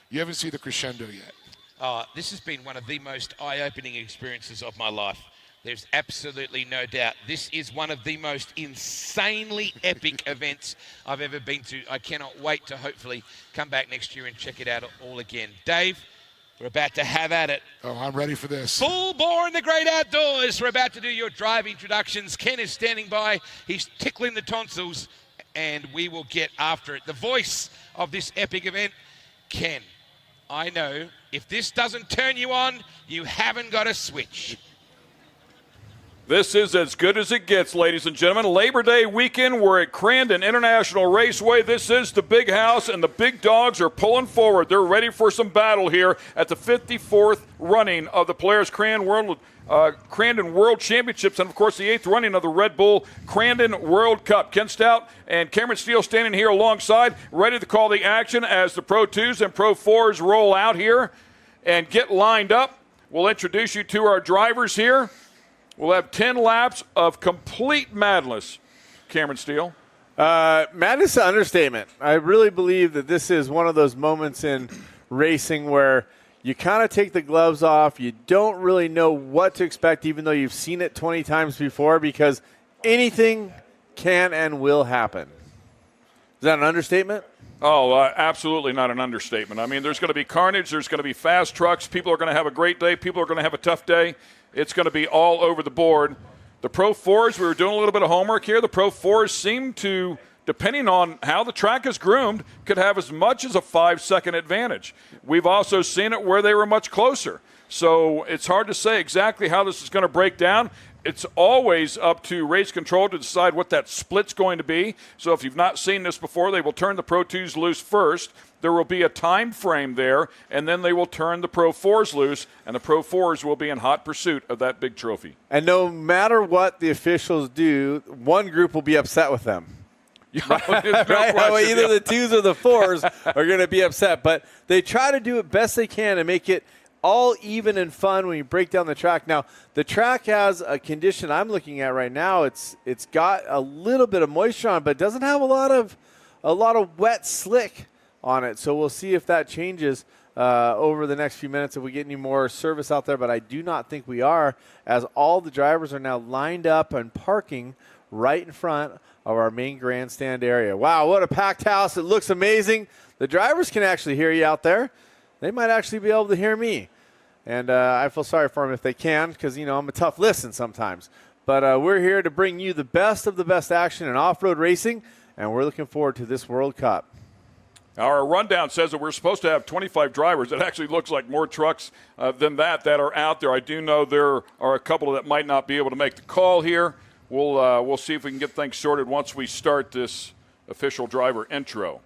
S18: You haven't seen the crescendo yet.
S1: This has been one of the most eye-opening experiences of my life. There's absolutely no doubt. This is one of the most insanely epic events I've ever been to. I cannot wait to hopefully come back next year and check it out all again. Dave, we're about to have at it.
S18: Oh, I'm ready for this.
S1: Full bore in the great outdoors. We're about to do your drive introductions. Ken is standing by. He's tickling the tonsils, and we will get after it. The voice of this epic event, Ken. I know if this doesn't turn you on, you haven't got a switch.
S8: This is as good as it gets, ladies and gentlemen. Labor Day weekend, we're at Crandon International Raceway. This is the big house, and the big dogs are pulling forward. They're ready for some battle here at the 54th running of the Polaris Crandon World Championships, and, of course, the 8th running of the Red Bull Crandon World Cup. Ken Stout and Cameron Steele standing here alongside, ready to call the action as the Pro 2s and Pro 4s roll out here and get lined up. We'll introduce you to our drivers here. We'll have 10 laps of complete madness. Cameron Steele.
S4: Madness is an understatement. I really believe that this is one of those moments in racing where you kind of take the gloves off. You don't really know what to expect, even though you've seen it 20 times before, because anything can and will happen. Is that an understatement?
S8: Oh, absolutely not an understatement. I mean, there's going to be carnage. There's going to be fast trucks. People are going to have a great day. People are going to have a tough day. It's going to be all over the board. The Pro 4s, we were doing a little bit of homework here. The Pro 4s seem to, depending on how the track is groomed, could have as much as a 5-second advantage. We've also seen it where they were much closer. So it's hard to say exactly how this is going to break down. It's always up to race control to decide what that split's going to be. So if you've not seen this before, they will turn the Pro 2s loose first. There will be a time frame there, and then they will turn the Pro 4s loose, and the Pro 4s will be in hot pursuit of that big trophy.
S4: And no matter what the officials do, one group will be upset with them.
S8: Right?
S4: Either the 2s or the 4s are going to be upset. But they try to do it best they can and make it all even and fun when you break down the track. Now, the track has a condition I'm looking at right now. It's got a little bit of moisture on it, but it doesn't have a lot of wet slick on it. So we'll see if that changes over the next few minutes, if we get any more service out there. But I do not think we are, as all the drivers are now lined up and parking right in front of our main grandstand area. Wow, what a packed house. It looks amazing. The drivers can actually hear you out there. They might actually be able to hear me. And I feel sorry for them if they can, because, you know, I'm a tough listen sometimes. But we're here to bring you the best of the best action in off-road racing, and we're looking forward to this World Cup.
S8: Our rundown says that we're supposed to have 25 drivers. It actually looks like more trucks than that are out there. I do know there are a couple that might not be able to make the call here. We'll see if we can get things sorted once we start this official driver intro.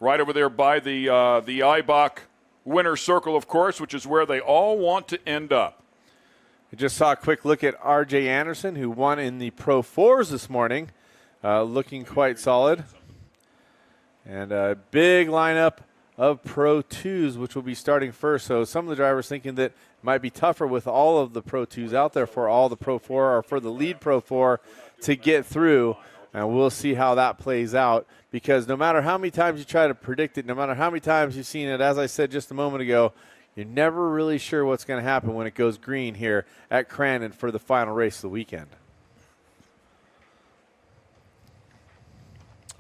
S8: Right over there by the IBOC winner's circle, of course, which is where they all want to end up.
S4: I just saw a quick look at R.J. Anderson, who won in the Pro 4s this morning, looking quite solid. And a big lineup of Pro 2s, which will be starting first. So some of the drivers thinking that it might be tougher with all of the Pro 2s out there for all the Pro 4 or for the lead Pro 4 to get through. And we'll see how that plays out, because no matter how many times you try to predict it, no matter how many times you've seen it, as I said just a moment ago, you're never really sure what's going to happen when it goes green here at Crandon for the final race of the weekend.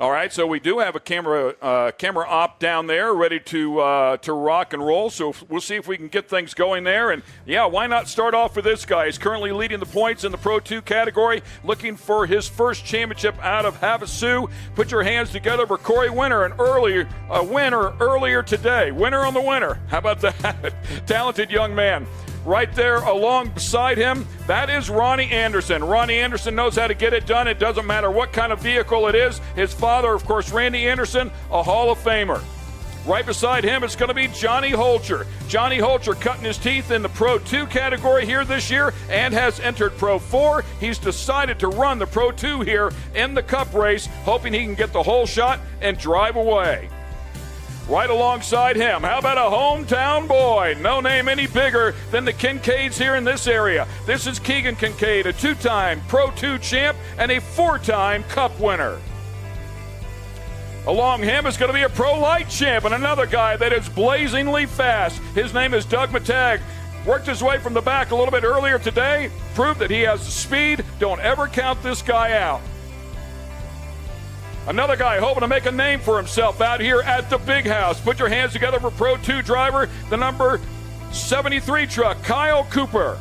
S8: All right, so we do have a camera op down there ready to rock and roll. So we'll see if we can get things going there. And, yeah, why not start off with this guy? He's currently leading the points in the Pro 2 category, looking for his first championship out of Havasu. Put your hands together for Corey Winter, a winner earlier today. Winner on the winner. How about that? Talented young man. Right there alongside him, that is Ronnie Anderson. Ronnie Anderson knows how to get it done. It doesn't matter what kind of vehicle it is. His father, of course, Randy Anderson, a Hall of Famer. Right beside him is going to be Johnny Holcher. Johnny Holcher cutting his teeth in the Pro 2 category here this year and has entered Pro 4. He's decided to run the Pro 2 here in the Cup race, hoping he can get the whole shot and drive away. Right alongside him, how about a hometown boy? No name any bigger than the Kincaids here in this area. This is Keegan Kincaid, a 2-time Pro 2 champ and a 4-time Cup winner. Along him is going to be a Pro Light champ and another guy that is blazingly fast. His name is Doug Matag. Worked his way from the back a little bit earlier today. Proved that he has the speed. Don't ever count this guy out. Another guy hoping to make a name for himself out here at the big house. Put your hands together for Pro 2 driver, the number 73 truck, Kyle Cooper.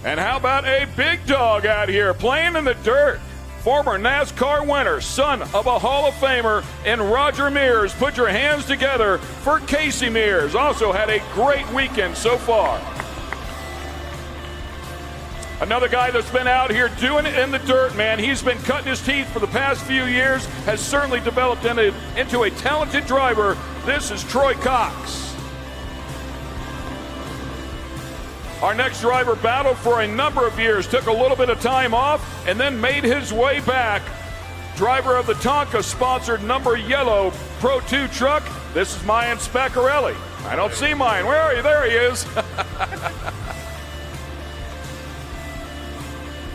S8: And how about a big dog out here playing in the dirt? Former NASCAR winner, son of a Hall of Famer, and Roger Mears. Put your hands together for Casey Mears. Also had a great weekend so far. Another guy that's been out here doing it in the dirt, man. He's been cutting his teeth for the past few years, has certainly developed into a talented driver. This is Troy Cox. Our next driver battled for a number of years, took a little bit of time off, and then made his way back. Driver of the Tonka-sponsored number yellow Pro 2 truck. This is Mayan Spaccarelli. I don't see Mayan. Where are you? There he is.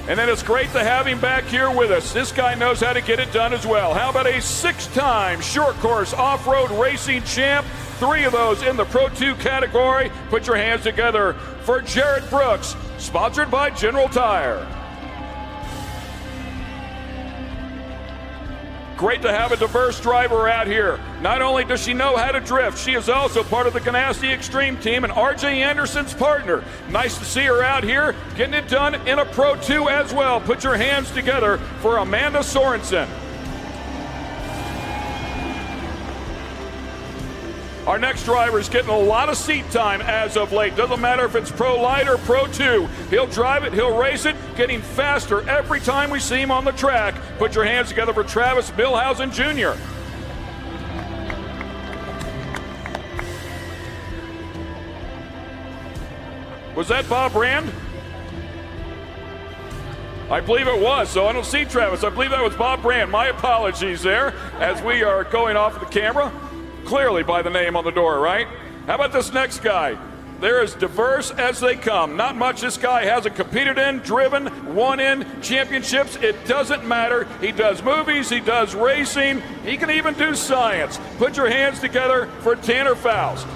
S8: And then it's great to have him back here with us. This guy knows how to get it done as well. How about a 6-time short course off-road racing champ? 3 of those in the Pro 2 category. Put your hands together for Jared Brooks, sponsored by General Tire. Great to have a diverse driver out here. Not only does she know how to drift, she is also part of the Ganassi Extreme team and R.J. Anderson's partner. Nice to see her out here getting it done in a Pro 2 as well. Put your hands together for Amanda Sorensen. Our next driver is getting a lot of seat time as of late. Doesn't matter if it's Pro Light or Pro 2. He'll drive it, he'll race it, getting faster every time we see him on the track. Put your hands together for Travis Milhausen Jr. Was that Bob Rand? I believe it was, so I don't see Travis. I believe that was Bob Rand. My apologies there as we are going off of the camera. Clearly by the name on the door, right? How about this next guy? They're as diverse as they come. Not much this guy hasn't competed in, driven, won in championships. It doesn't matter. He does movies, he does racing, he can even do science. Put your hands together for Tanner Faust.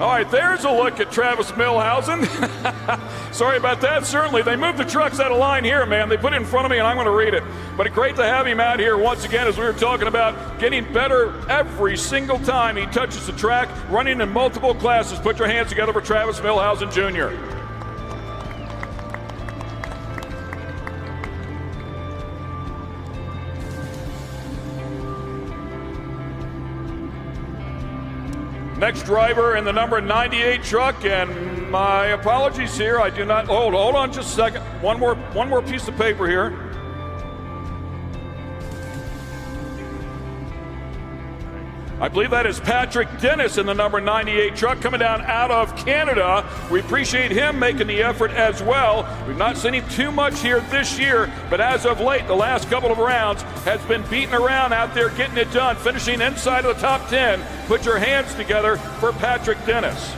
S8: All right, there's a look at Travis Milhausen. Sorry about that. Certainly, they moved the trucks out of line here, man. They put it in front of me, and I'm going to read it. But great to have him out here once again, as we were talking about getting better every single time he touches the track, running in multiple classes. Put your hands together for Travis Milhausen Jr. Next driver in the number 98 truck, and my apologies here. I do not. Hold on just a second. One more piece of paper here. I believe that is Patrick Dennis in the number 98 truck coming down out of Canada. We appreciate him making the effort as well. We've not seen him too much here this year, but as of late, the last couple of rounds has been beating around out there getting it done, finishing inside of the top 10. Put your hands together for Patrick Dennis.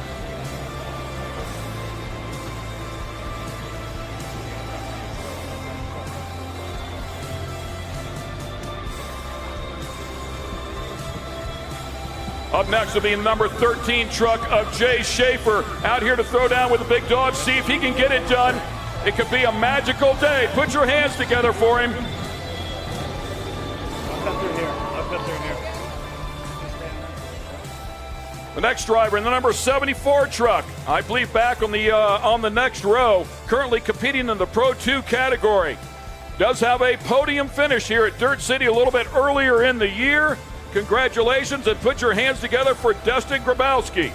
S8: Up next will be number 13 truck of Jay Schaefer, out here to throw down with the big dog. See if he can get it done. It could be a magical day. Put your hands together for him.
S7: I'll cut through here.
S8: The next driver in the number 74 truck, I believe back on the next row, currently competing in the Pro 2 category. Does have a podium finish here at Dirt City a little bit earlier in the year. Congratulations, and put your hands together for Dustin Grabowski.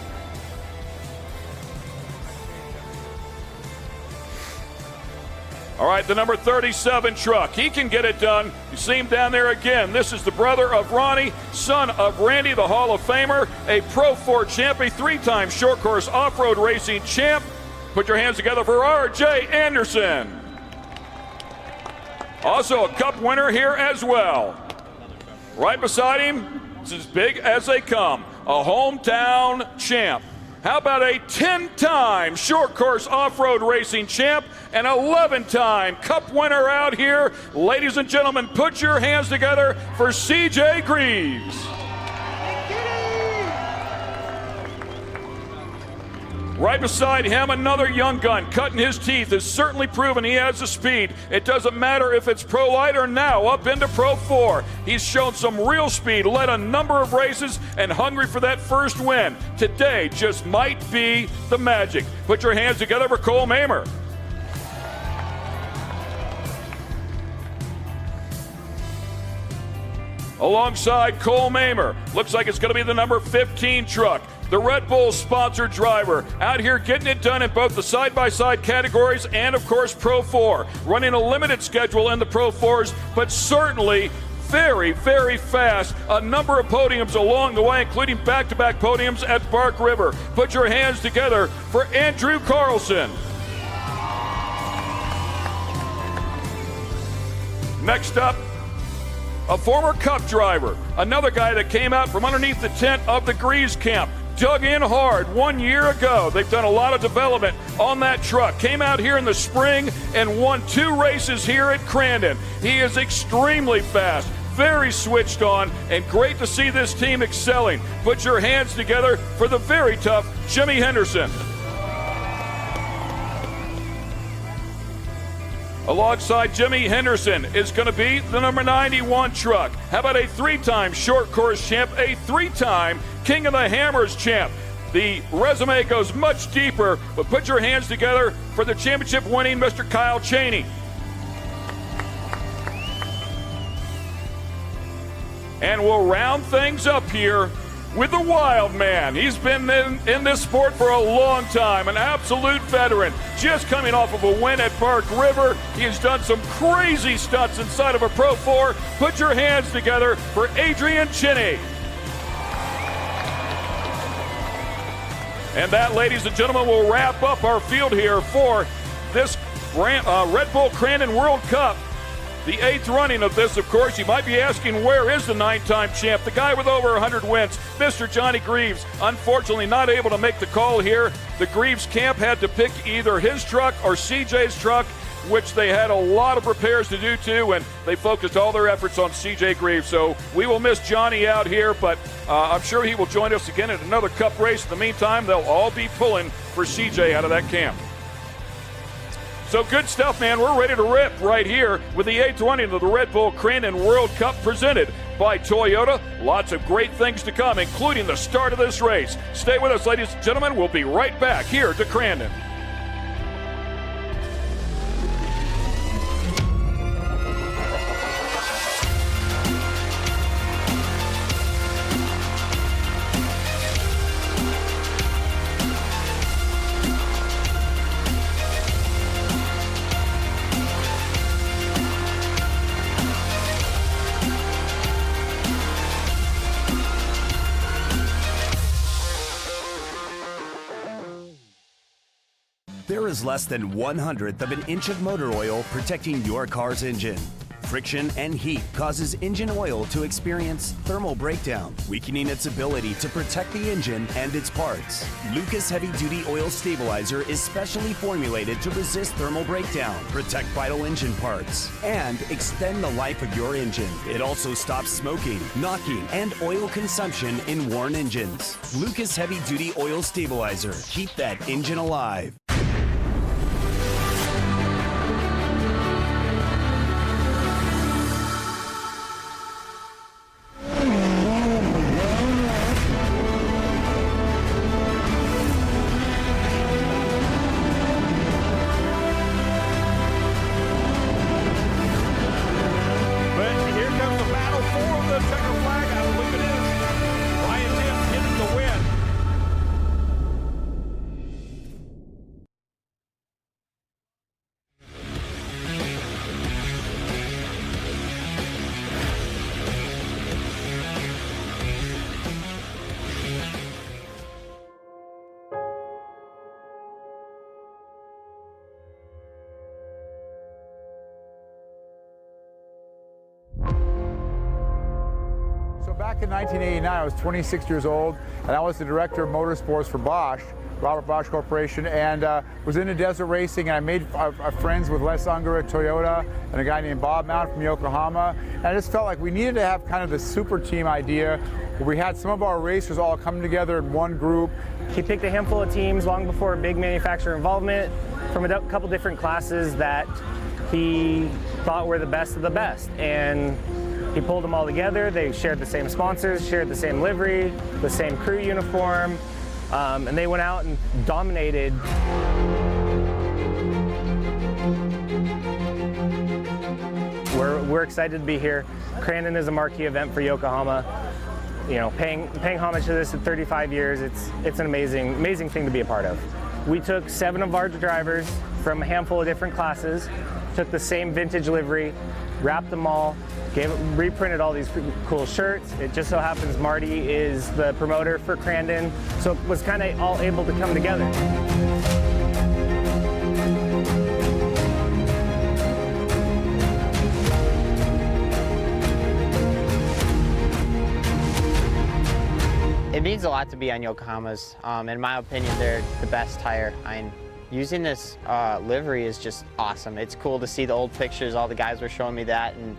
S8: All right, the number 37 truck. He can get it done. You see him down there again. This is the brother of Ronnie, son of Randy, the Hall of Famer, a Pro 4 champ, a 3-time short course off-road racing champ. Put your hands together for R.J. Anderson. Also a Cup winner here as well. Right beside him, it's as big as they come, a hometown champ. How about a 10-time short course off-road racing champ, an 11-time Cup winner out here? Ladies and gentlemen, put your hands together for C.J. Greaves. Right beside him, another young gun cutting his teeth, has certainly proven he has the speed. It doesn't matter if it's Pro Light or now up into Pro 4. He's shown some real speed, led a number of races, and hungry for that first win. Today just might be the magic. Put your hands together for Cole Mamer. Alongside Cole Mamer, looks like it's going to be the number 15 truck. the Red Bull sponsored driver, out here getting it done in both the side-by-side categories and, of course, Pro 4. Running a limited schedule in the Pro 4s, but certainly very, very fast. A number of podiums along the way, including back-to-back podiums at Bark River. Put your hands together for Andrew Carlson. Next up, a former Cup driver, another guy that came out from underneath the tent of the Greaves camp, dug in hard 1 year ago. They've done a lot of development on that truck. Came out here in the spring and won 2 races here at Crandon. He is extremely fast, very switched on, and great to see this team excelling. Put your hands together for the very tough Jimmy Henderson. Alongside Jimmy Henderson is going to be the number 91 truck. How about a 3-time short course champ, a 3-time King of the Hammers champ? The resume goes much deeper, but put your hands together for the championship winning Mr. Kyle Cheney. And we'll round things up here with the Wild Man. He's been in this sport for a long time, an absolute veteran. Just coming off of a win at Bark River. He has done some crazy stunts inside of a Pro 4. Put your hands together for Adrian Cheney. And that, ladies and gentlemen, will wrap up our field here for this Red Bull Crandon World Cup. The 8th running of this, of course. You might be asking, where is the 9-time champ? The guy with over 100 wins, Mr. Johnny Greaves. Unfortunately, not able to make the call here. The Greaves camp had to pick either his truck or CJ's truck, which they had a lot of repairs to do too, and they focused all their efforts on CJ Greaves. So we will miss Johnny out here, but I'm sure he will join us again at another Cup race. In the meantime, they'll all be pulling for CJ out of that camp. So good stuff, man. We're ready to rip right here with the 8th running of the Red Bull Crandon World Cup presented by Toyota. Lots of great things to come, including the start of this race. Stay with us, ladies and gentlemen. We'll be right back here to Crandon.
S11: There is less than 1/100th of an inch of motor oil protecting your car's engine. Friction and heat causes engine oil to experience thermal breakdown, weakening its ability to protect the engine and its parts. Lucas Heavy Duty Oil Stabilizer is specially formulated to resist thermal breakdown, protect vital engine parts, and extend the life of your engine. It also stops smoking, knocking, and oil consumption in worn engines. Lucas Heavy Duty Oil Stabilizer. Keep that engine alive.
S23: Back in 1989, I was 26 years old, and I was the director of motorsports for Bosch, Robert Bosch Corporation, and was into desert racing. And I made friends with Les Unger at Toyota and a guy named Bob Mount from Yokohama. And I just felt like we needed to have kind of the super team idea where we had some of our racers all come together in one group.
S10: He picked a handful of teams long before big manufacturer involvement from a couple different classes that he thought were the best of the best. And he pulled them all together. They shared the same sponsors, shared the same livery, the same crew uniform, and they went out and dominated. We're excited to be here. Crandon is a marquee event for Yokohama. paying homage to this at 35 years, it's an amazing thing to be a part of. We took 7 of our drivers from a handful of different classes, took the same vintage livery, wrapped them all, reprinted all these cool shirts. It just so happens Marty is the promoter for Crandon, so it was kind of all able to come together.
S12: It means a lot to be on Yokohamas. In my opinion, they're the best tire. Using this livery is just awesome. It's cool to see the old pictures. All the guys were showing me that, and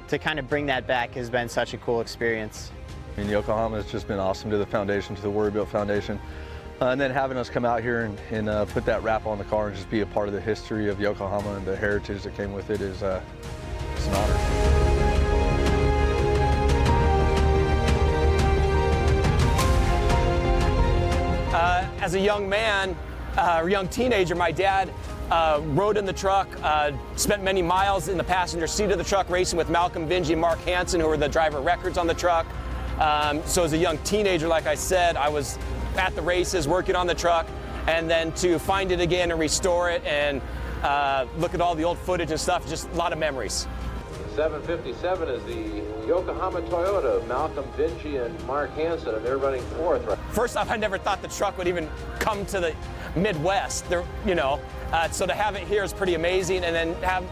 S12: to kind of bring that back has been such a cool experience.
S15: Yokohama has just been awesome to the foundation, to the Warrior-Built Foundation. And then having us come out here and put that wrap on the car and just be a part of the history of Yokohama and the heritage that came with it is it's an honor.
S17: As a young man, or young teenager, my dad rode in the truck, spent many miles in the passenger seat of the truck racing with Malcolm Vinci and Mark Hansen, who were the driver records on the truck. So as a young teenager, like I said, I was at the races, working on the truck, and then to find it again and restore it and look at all the old footage and stuff, just a lot of memories.
S19: 757 is the Yokohama Toyota, Malcolm Vinci and Mark Hansen, and they're running 4th. Right?
S17: First off, I never thought the truck would even come to the Midwest, so to have it here is pretty amazing, and then have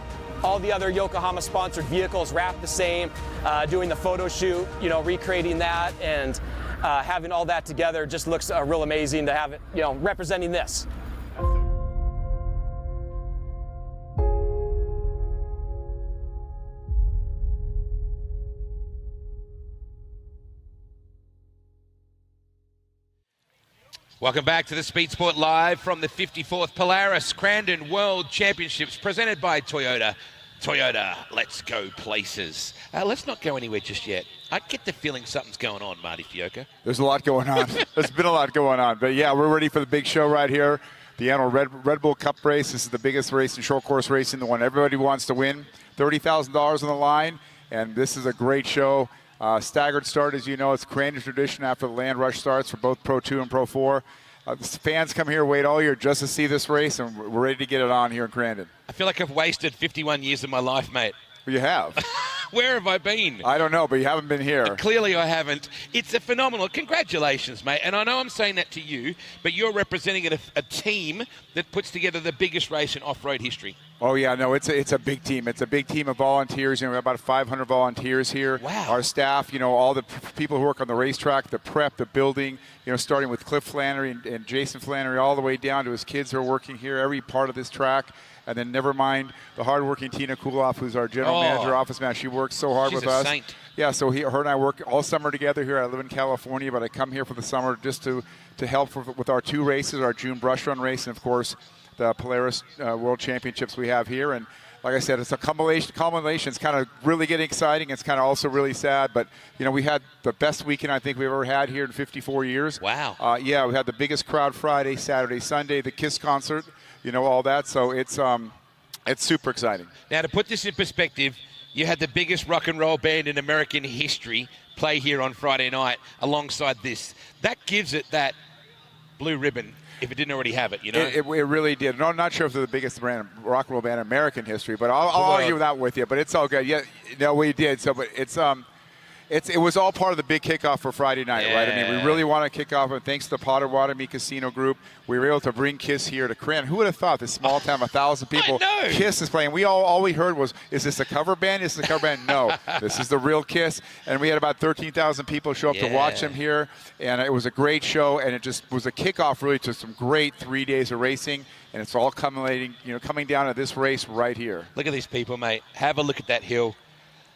S17: all the other Yokohama sponsored vehicles wrapped the same, doing the photo shoot, recreating that, and having all that together just looks real amazing to have it, representing this.
S1: Welcome back to the Speed Sport Live from the 54th Polaris Crandon World Championships presented by Toyota. Toyota, let's go places. Let's not go anywhere just yet. I get the feeling something's going on, Marty Fiocca.
S23: There's a lot going on. There's been a lot going on. But, yeah, we're ready for the big show right here. The annual Red Bull Cup race. This is the biggest race in short course racing, the one everybody wants to win. $30,000 on the line, and this is a great show. Staggered start, as you know, it's Crandon tradition after the land rush starts for both Pro 2 and Pro 4. Fans come here, wait all year just to see this race, and we're ready to get it on here in Crandon.
S1: I feel like I've wasted 51 years of my life, mate.
S23: Well, you have.
S1: Where have I been?
S23: I don't know, but you haven't been here.
S1: Clearly I haven't. It's a phenomenal. Congratulations, mate. And I know I'm saying that to you, but you're representing a team that puts together the biggest race in off-road history.
S23: Oh, yeah, no, it's a big team. It's a big team of volunteers. We have about 500 volunteers here.
S1: Wow.
S23: Our staff, all the people who work on the racetrack, the prep, the building, starting with Cliff Flannery and Jason Flannery all the way down to his kids who are working here, every part of this track. And then never mind the hardworking Tina Kuloff, who's our general manager, office manager. She works so hard with us.
S1: She's a saint.
S23: Yeah, so her and I work all summer together here. I live in California, but I come here for the summer just to help with our 2 races, our June brush run race, and, of course, the Polaris World Championships we have here. And like I said, it's a culmination. It's kind of really getting exciting. It's kind of also really sad. But, we had the best weekend I think we've ever had here in 54 years.
S1: Wow.
S23: Yeah, we had the biggest crowd Friday, Saturday, Sunday, the KISS concert, all that. So it's super exciting.
S1: Now, to put this in perspective, you had the biggest rock and roll band in American history play here on Friday night alongside this. That gives it that blue ribbon if it didn't already have it,
S23: It really did. No, I'm not sure if they're the biggest rock and roll band in American history, but I'll argue that with you. But it's all good. Yeah, no, we did. So, but it was all part of the big kickoff for Friday night, right? I mean, we really want to kick off, and thanks to the Potawatomi Casino Group, we were able to bring KISS here to Crandon. Who would have thought this small town, 1,000 people, KISS is playing. All we heard was, is this a cover band? Is this a cover band? No, this is the real KISS. And we had about 13,000 people show up to watch them here, and it was a great show, and it just was a kickoff really to some great 3 days of racing, and it's all coming down to this race right here.
S1: Look at these people, mate. Have a look at that hill.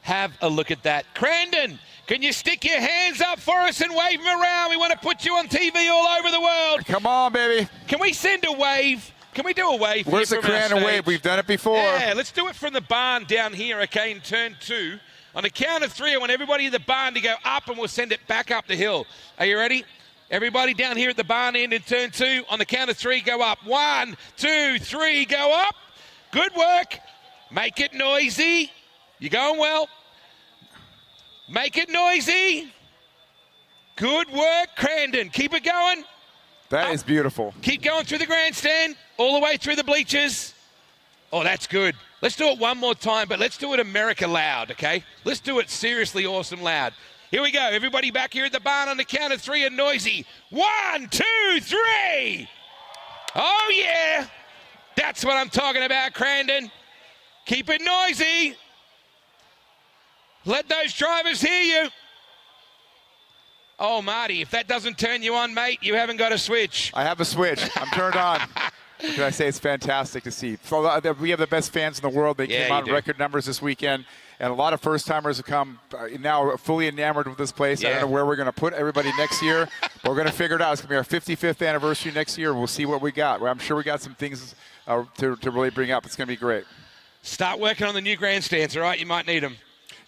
S1: Have a look at that. Crandon, can you stick your hands up for us and wave them around? We want to put you on TV all over the world.
S23: Come on, baby.
S1: Can we send a wave? Can we do a wave?
S23: Where's the Crandon wave? We've done it before.
S1: Yeah, let's do it from the barn down here, okay, in turn 2. On the count of 3, I want everybody in the barn to go up, and we'll send it back up the hill. Are you ready? Everybody down here at the barn end in turn 2. On the count of 3, go up. 1, 2, 3, go up. Good work. Make it noisy. You're going well. Make it noisy. Good work, Crandon. Keep it going.
S23: That is beautiful.
S1: Keep going through the grandstand, all the way through the bleachers. Oh, that's good. Let's do it one more time, but let's do it America loud, okay? Let's do it seriously awesome loud. Here we go. Everybody back here at the barn on the count of 3 and noisy. 1, 2, 3. Oh, yeah. That's what I'm talking about, Crandon. Keep it noisy. Let those drivers hear you. Oh, Marty, if that doesn't turn you on, mate, you haven't got a switch.
S23: I have a switch. I'm turned on. What can I say? It's fantastic to see. So we have the best fans in the world. They came out in record numbers this weekend, and a lot of first-timers have come now fully enamored with this place. I don't know where we're going to put everybody next year, but we're going to figure it out. It's going to be our 55th anniversary next year. We'll see what we got. I'm sure we got some things to really bring up. It's going to be great.
S1: Start working on the new grandstands, all right? You might need them.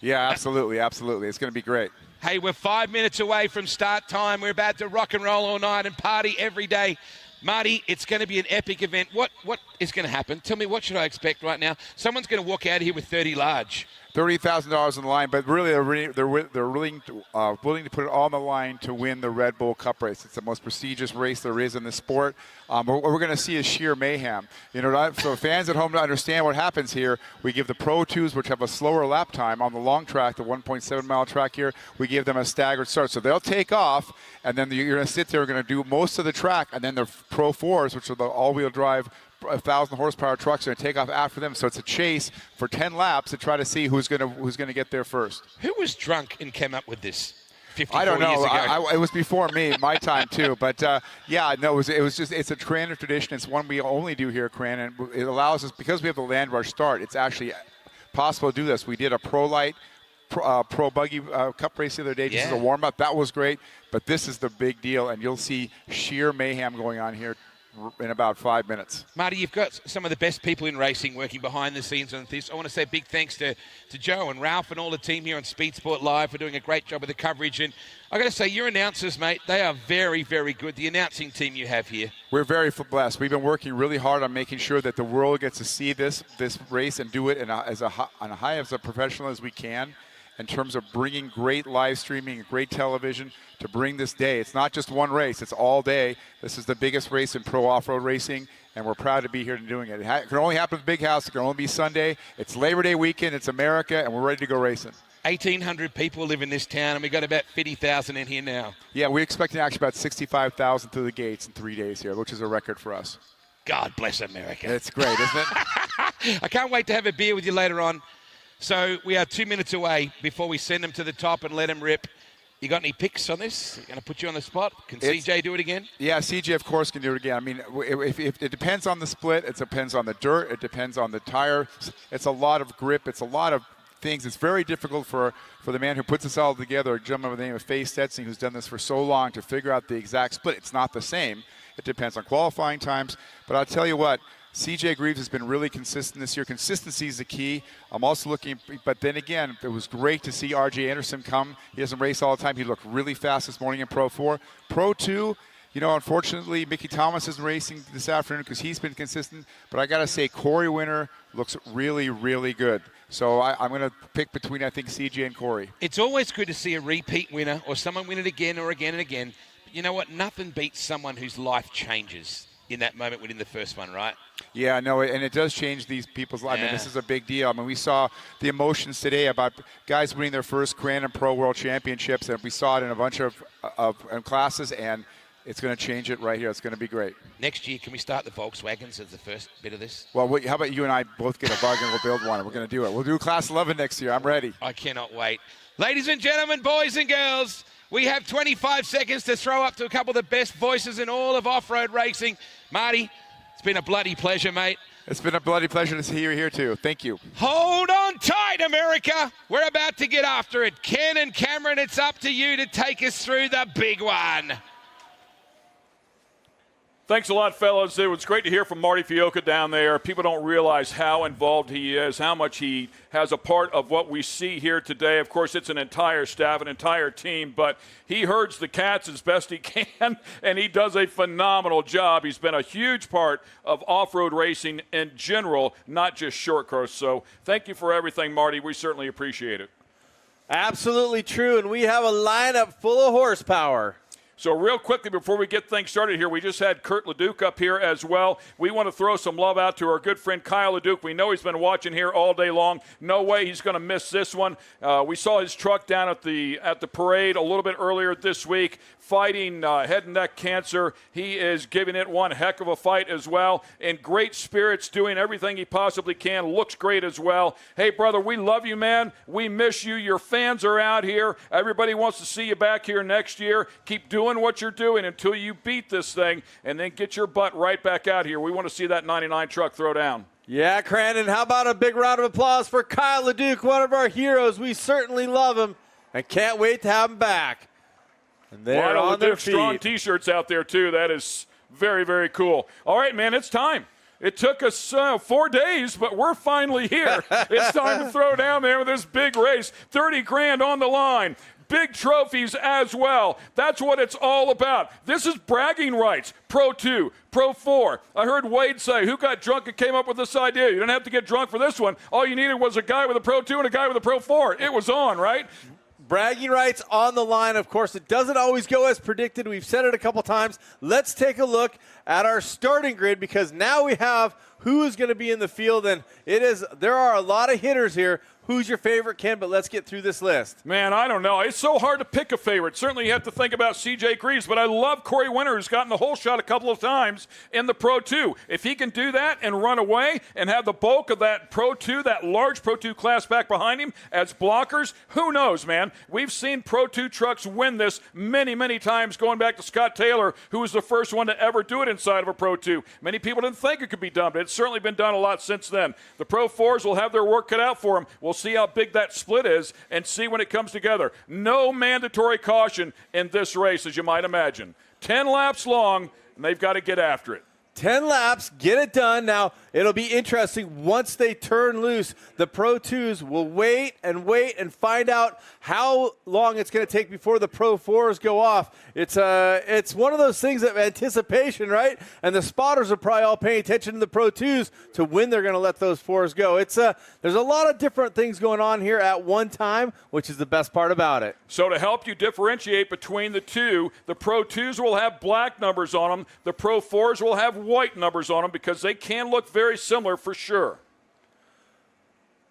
S23: Yeah, absolutely, absolutely. It's going to be great.
S1: Hey, we're 5 minutes away from start time. We're about to rock and roll all night and party every day. Marty, it's going to be an epic event. What is going to happen? Tell me, what should I expect right now? Someone's going to walk out of here with 30 large.
S23: $30,000 on the line, but really they're willing to put it all on the line to win the Red Bull Cup race. It's the most prestigious race there is in the sport. What we're going to see is sheer mayhem. You know, so fans at home to understand what happens here, we give the Pro 2s, which have a slower lap time on the long track, the 1.7-mile track here, we give them a staggered start. So they'll take off, and then you're going to sit there, going to do most of the track, and then the Pro 4s, which are the all-wheel drive 1,000 horsepower trucks, are going to take off after them. So it's a chase for 10 laps to try to see who's going to get there first.
S1: Who was drunk and came up with this 54
S23: I don't know.
S1: years ago?
S23: It was before me, my time too. But yeah, no, it was just, it's a Crandon tradition. It's one we only do here at Crandon. It allows us, because we have the land rush start, it's actually possible to do this. We did a Pro Light Pro Buggy Cup race the other day just as a warm-up. That was great. But this is the big deal, and you'll see sheer mayhem going on here in about 5 minutes.
S1: Marty, you've got some of the best people in racing working behind the scenes on this. I want to say big thanks to Joe and Ralph and all the team here on Speed Sport Live for doing a great job of the coverage. And I got to say, your announcers, mate, they are very, very good. The announcing team you have here.
S23: We're very blessed. We've been working really hard on making sure that the world gets to see this race and do it on a high as a professional as we can, in terms of bringing great live streaming and great television to bring this day. It's not just one race, it's all day. This is the biggest race in pro off-road racing, and we're proud to be here and doing it. It can only happen at the Big House. It can only be Sunday. It's Labor Day weekend. It's America, and we're ready to go racing.
S1: 1,800 people live in this town, and we've got about 50,000 in here now.
S23: Yeah, we're expecting actually about 65,000 through the gates in 3 days here, which is a record for us.
S1: God bless America.
S23: It's great, isn't it?
S1: I can't wait to have a beer with you later on. So we are 2 minutes away before we send them to the top and let them rip. You got any picks on this? Going to put you on the spot? Can CJ do it again?
S23: Yeah, CJ, of course, can do it again. I mean, if it depends on the split. It depends on the dirt. It depends on the tire. It's a lot of grip. It's a lot of things. It's very difficult for the man who puts this all together, a gentleman by the name of Faye Stetson, who's done this for so long, to figure out the exact split. It's not the same. It depends on qualifying times. But I'll tell you what, CJ Greaves has been really consistent this year. Consistency is the key. I'm also looking, but then again, it was great to see RJ Anderson come. He doesn't race all the time. He looked really fast this morning in Pro 4. Pro 2, you know, unfortunately, Mickey Thomas isn't racing this afternoon because he's been consistent. But I got to say, Corey Winter looks really, really good. So I'm going to pick between, I think, CJ and Corey.
S1: It's always good to see a repeat winner or someone win it again or again and again. But you know what? Nothing beats someone whose life changes in that moment winning the first one, right?
S23: Yeah, no, and it does change these people's lives. I mean, this is a big deal. I mean, we saw the emotions today about guys winning their first Crandon Pro World Championships, and we saw it in a bunch of classes, and it's going to change it right here. It's going to be great.
S1: Next year, can we start the Volkswagens as the first bit of this?
S23: Well, how about you and I both get a bug and we'll build one, and we're going to do it. We'll do Class 11 next year. I'm ready.
S1: I cannot wait. Ladies and gentlemen, boys and girls, we have 25 seconds to throw up to a couple of the best voices in all of off-road racing. Marty, it's been a bloody pleasure, mate.
S23: It's been a bloody pleasure to see you here, too. Thank you.
S1: Hold on tight, America. We're about to get after it. Ken and Cameron, it's up to you to take us through the big one.
S8: Thanks a lot, fellas. It was great to hear from Marty Fiocca down there. People don't realize how involved he is, how much he has a part of what we see here today. Of course, it's an entire staff, an entire team, but he herds the cats as best he can, and he does a phenomenal job. He's been a huge part of off-road racing in general, not just short course. So thank you for everything, Marty. We certainly appreciate it.
S4: Absolutely true, and we have a lineup full of horsepower.
S8: So real quickly before we get things started here, we just had Kurt Leduc up here as well. We want to throw some love out to our good friend Kyle Leduc. We know he's been watching here all day long. No way he's going to miss this one. We saw his truck down at the parade a little bit earlier this week, fighting head and neck cancer. He is giving it one heck of a fight as well. In great spirits, doing everything he possibly can. Looks great as well. Hey, brother, we love you, man. We miss you. Your fans are out here. Everybody wants to see you back here next year. Keep doing what you're doing until you beat this thing, and then get your butt right back out here. We want to see that 99 truck throw down.
S4: Yeah, Crandon, how about a big round of applause for Kyle Leduc, one of our heroes. We certainly love him and can't wait to have him back. And they're on their feet.
S8: Strong T-shirts out there, too. That is very, very cool. All right, man, it's time. It took us 4 days, but we're finally here. It's time to throw down there with this big race. 30 grand on the line. Big trophies as well. That's what it's all about. This is bragging rights. Pro 2, Pro 4. I heard Wade say, who got drunk and came up with this idea? You didn't have to get drunk for this one. All you needed was a guy with a Pro 2 and a guy with a Pro 4. It was on, right?
S4: Bragging rights on the line. Of course, it doesn't always go as predicted. We've said it a couple times. Let's take a look at our starting grid because now we have who is going to be in the field, and there are a lot of hitters here. Who's your favorite, Ken? But let's get through this list.
S8: Man, I don't know. It's so hard to pick a favorite. Certainly you have to think about C.J. Greaves, but I love Corey Winter, who's gotten the whole shot a couple of times in the Pro 2. If he can do that and run away and have the bulk of that Pro 2, that large Pro 2 class back behind him as blockers, who knows, man? We've seen Pro 2 trucks win this many, many times, going back to Scott Taylor, who was the first one to ever do it inside of a Pro 2. Many people didn't think it could be done, but it's certainly been done a lot since then. The Pro 4s will have their work cut out for them. We'll see how big that split is and see when it comes together. No mandatory caution in this race, as you might imagine. 10 laps long, and they've got to get after it.
S4: 10 laps, get it done. Now, it'll be interesting. Once they turn loose, the Pro 2s will wait and find out how long it's going to take before the Pro 4s go off. It's one of those things of anticipation, right? And the spotters are probably all paying attention to the Pro 2s to when they're going to let those 4s go. There's a lot of different things going on here at one time, which is the best part about it.
S8: So to help you differentiate between the two, the Pro 2s will have black numbers on them. The Pro 4s will have white numbers on them because they can look very similar for sure.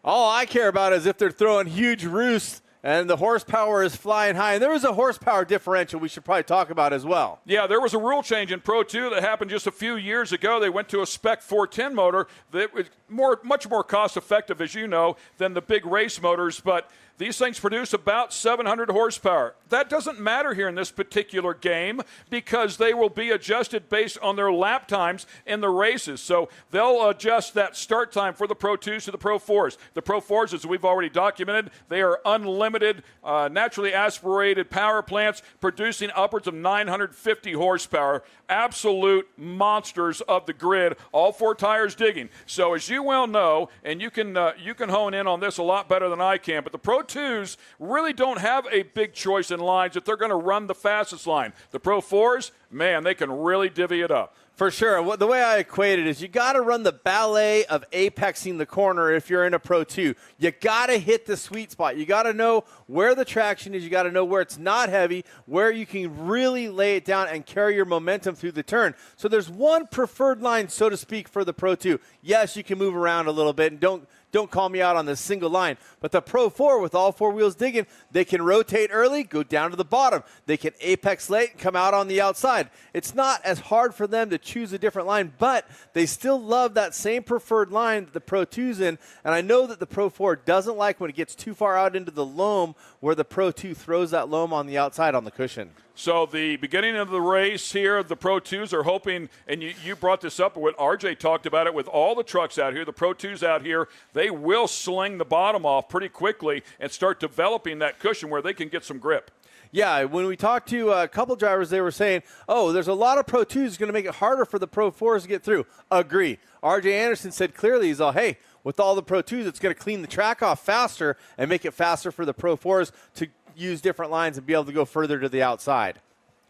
S4: All I care about is if they're throwing huge roosts and the horsepower is flying high. And there is a horsepower differential we should probably talk about as well.
S8: Yeah, there was a rule change in Pro 2 that happened just a few years ago. They went to a Spec 410 motor that was much more cost effective, as you know, than the big race motors. But these things produce about 700 horsepower. That doesn't matter here in this particular game because they will be adjusted based on their lap times in the races. So they'll adjust that start time for the Pro 2s to the Pro 4s. The Pro 4s, as we've already documented, they are unlimited, naturally aspirated power plants producing upwards of 950 horsepower. Absolute monsters of the grid, all 4 tires digging. So as you well know, and you can hone in on this a lot better than I can, but the Pro 2s really don't have a big choice in lines if they're going to run the fastest line. The Pro 4s, man, they can really divvy it up.
S4: For sure. The way I equate it is you got to run the ballet of apexing the corner if you're in a Pro 2. You got to hit the sweet spot. You got to know where the traction is. You got to know where it's not heavy, where you can really lay it down and carry your momentum through the turn. So there's one preferred line, so to speak, for the Pro 2. Yes, you can move around a little bit, and don't call me out on this single line. But the Pro 4, with all 4 wheels digging, they can rotate early, go down to the bottom. They can apex late and come out on the outside. It's not as hard for them to choose a different line, but they still love that same preferred line that the Pro 2's in. And I know that the Pro 4 doesn't like when it gets too far out into the loam where the Pro 2 throws that loam on the outside on the cushion.
S8: So the beginning of the race here, the Pro 2s are hoping, and you brought this up, what RJ talked about it with all the trucks out here, the Pro 2s out here, they will sling the bottom off pretty quickly and start developing that cushion where they can get some grip.
S4: Yeah, when we talked to a couple drivers, they were saying, there's a lot of Pro 2s it's going to make it harder for the Pro 4s to get through. Agree. RJ Anderson said clearly, he's all, hey, with all the Pro 2s, it's going to clean the track off faster and make it faster for the Pro 4s to use different lines and be able to go further to the outside.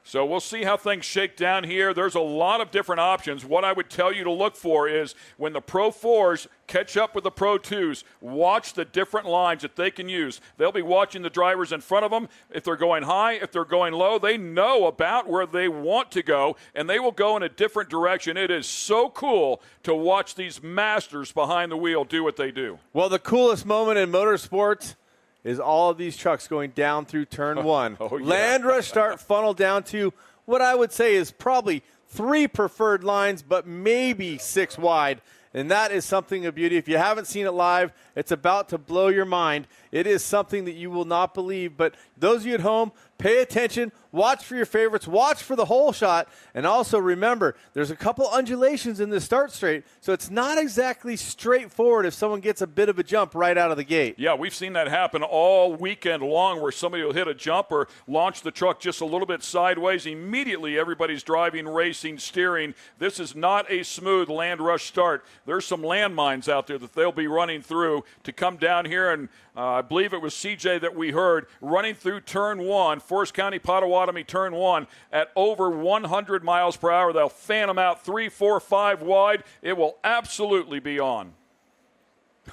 S8: So we'll see how things shake down here. There's a lot of different options. What I would tell you to look for is when the Pro 4s catch up with the Pro 2s, watch the different lines that they can use. They'll be watching the drivers in front of them. If they're going high, if they're going low, they know about where they want to go, and they will go in a different direction. It is so cool to watch these masters behind the wheel do what they do.
S4: Well, the coolest moment in motorsports is all of these trucks going down through turn one.
S8: Oh, yeah.
S4: Land rush start, funnel down to what I would say is probably 3 preferred lines, but maybe 6 wide. And that is something of beauty. If you haven't seen it live, it's about to blow your mind. It is something that you will not believe. But those of you at home, pay attention, watch for your favorites, watch for the whole shot, and also remember, there's a couple undulations in the start straight, so it's not exactly straightforward if someone gets a bit of a jump right out of the gate.
S8: Yeah, we've seen that happen all weekend long where somebody will hit a jump or launch the truck just a little bit sideways. Immediately, everybody's driving, racing, steering. This is not a smooth land rush start. There's some landmines out there that they'll be running through to come down here, and I believe it was CJ that we heard running through turn 1, Forest County, Potawatomi, turn 1 at over 100 miles per hour. They'll fan them out 3, 4, 5 wide. It will absolutely be on.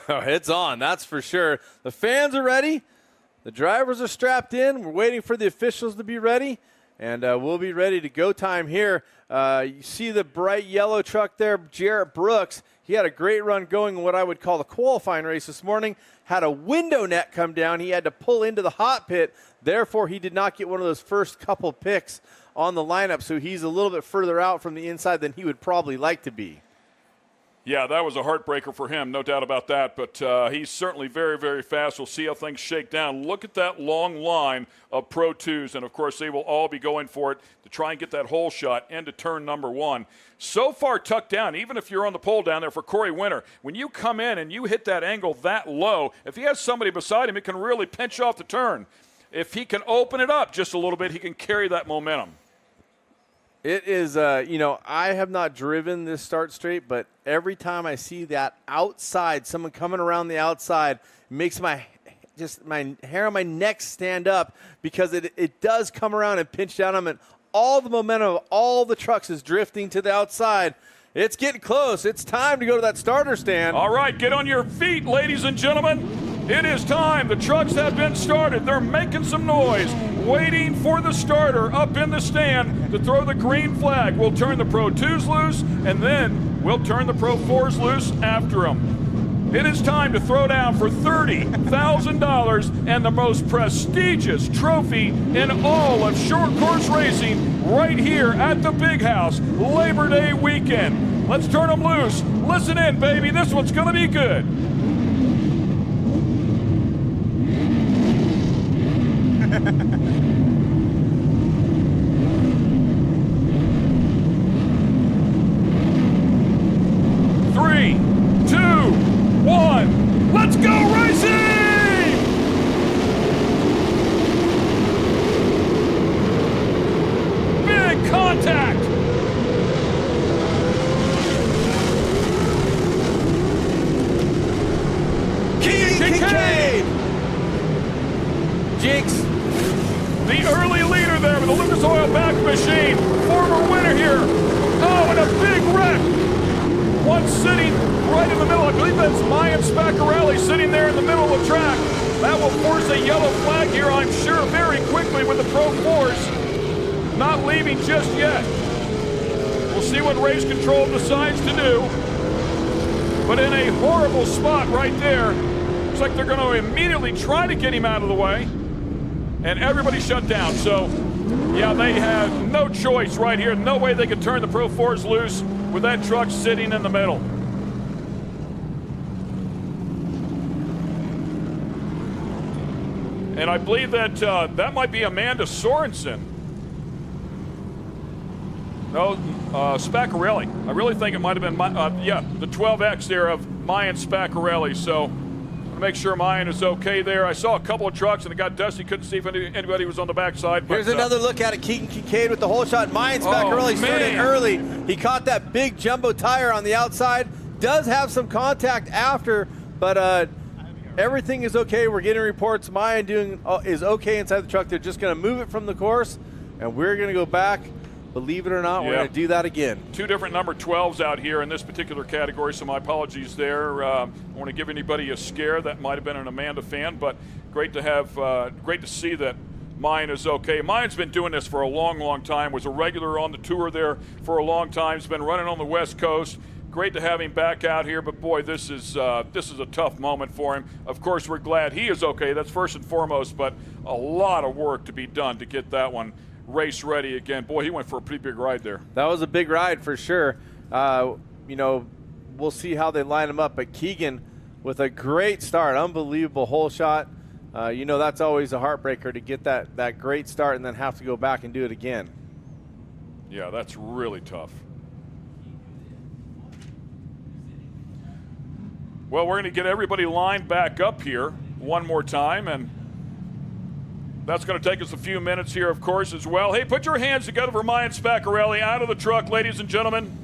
S4: Oh, it's on, that's for sure. The fans are ready. The drivers are strapped in. We're waiting for the officials to be ready, and we'll be ready to go time here. You see the bright yellow truck there, Jarrett Brooks. He had a great run going in what I would call the qualifying race this morning. Had a window net come down. He had to pull into the hot pit. Therefore, he did not get one of those first couple picks on the lineup, so he's a little bit further out from the inside than he would probably like to be.
S8: Yeah, that was a heartbreaker for him, no doubt about that. But he's certainly very, very fast. We'll see how things shake down. Look at that long line of Pro 2s, and, of course, they will all be going for it to try and get that hole shot into turn number 1. So far tucked down, even if you're on the pole down there for Corey Winter, when you come in and you hit that angle that low, if he has somebody beside him, it can really pinch off the turn. If he can open it up just a little bit, he can carry that momentum.
S4: It is, I have not driven this start straight, but every time I see that outside, someone coming around the outside, it makes my hair on my neck stand up because it does come around and pinch down on it. All the momentum of all the trucks is drifting to the outside. It's getting close. It's time to go to that starter stand.
S8: All right, get on your feet, ladies and gentlemen. It is time. The trucks have been started. They're making some noise, waiting for the starter up in the stand to throw the green flag. We'll turn the Pro 2s loose, and then we'll turn the Pro 4s loose after them. It is time to throw down for $30,000 and the most prestigious trophy in all of short course racing right here at the Big House, Labor Day weekend. Let's turn them loose. Listen in, baby. This one's going to be good. Three, 2, 1, let's go racing! Big contact!
S4: Kincaid! Jinx.
S8: The early leader there with the Lucas Oil back machine. Former winner here. Oh, and a big wreck. One sitting right in the middle. I believe that's Mayan Spaccarelli sitting there in the middle of the track. That will force a yellow flag here, I'm sure, very quickly with the Pro 4s not leaving just yet. We'll see what race control decides to do. But in a horrible spot right there. Looks like they're going to immediately try to get him out of the way. And everybody shut down. So, yeah, they have no choice right here. No way they could turn the Pro 4s loose with that truck sitting in the middle. And I believe that that might be Amanda Sorensen. No, Spaccarelli. I really think it might have been, the 12X there of Mayan Spaccarelli. So, make sure Mayan is okay there. I saw a couple of trucks and it got dusty. Couldn't see if anybody was on the backside.
S4: Here's another look at it. Keegan Kincaid with the whole shot. Mayan Spaccarelli started early. He caught that big jumbo tire on the outside. Does have some contact after, but everything is okay. We're getting reports. Mayan is okay inside the truck. They're just going to move it from the course. and we're going to go back. Believe it or not, we're going to do that again.
S8: 2 different number 12s out here in this particular category, so my apologies there. I want to give anybody a scare. That might have been an Amanda fan, but great to have, great to see that Mayan is okay. Mayan's been doing this for a long, long time. Was a regular on the tour there for a long time. He's been running on the West Coast. Great to have him back out here, but boy, this is a tough moment for him. Of course, we're glad he is okay. That's first and foremost, but a lot of work to be done to get that one race ready again. Boy, he went for a pretty big ride there.
S4: That was a big ride for sure. You know, we'll see how they line him up, but Keegan with a great start, unbelievable hole shot. You know, that's always a heartbreaker to get that great start and then have to go back and do it again.
S8: Yeah, that's really tough. Well, we're going to get everybody lined back up here one more time, and that's going to take us a few minutes here, of course, as well. Hey, put your hands together for Mayan Spaccarelli out of the truck, ladies and gentlemen.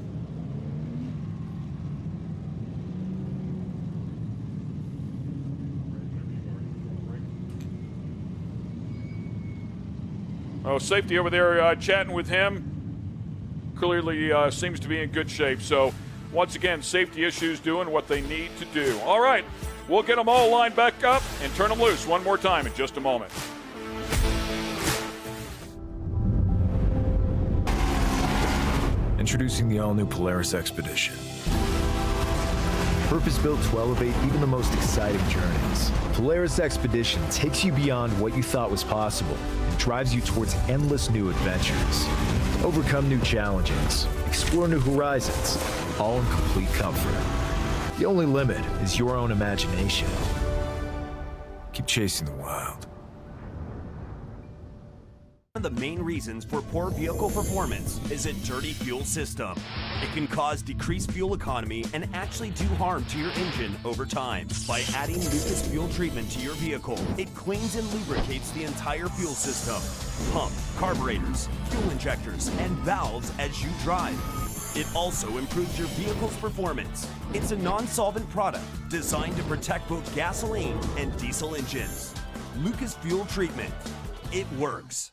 S8: Oh, safety over there chatting with him. Clearly seems to be in good shape. So, once again, safety issues doing what they need to do. All right, we'll get them all lined back up and turn them loose one more time in just a moment.
S14: Introducing the all-new Polaris Expedition. Purpose-built to elevate even the most exciting journeys. Polaris Expedition takes you beyond what you thought was possible and drives you towards endless new adventures. Overcome new challenges, explore new horizons, all in complete comfort. The only limit is your own imagination. Keep chasing the wild.
S11: One of the main reasons for poor vehicle performance is a dirty fuel system. It can cause decreased fuel economy and actually do harm to your engine over time. By adding Lucas fuel treatment to your vehicle, it cleans and lubricates the entire fuel system, pump, carburetors, fuel injectors, and valves as you drive. It also improves your vehicle's performance. It's a non-solvent product designed to protect both gasoline and diesel engines. Lucas fuel treatment. It works.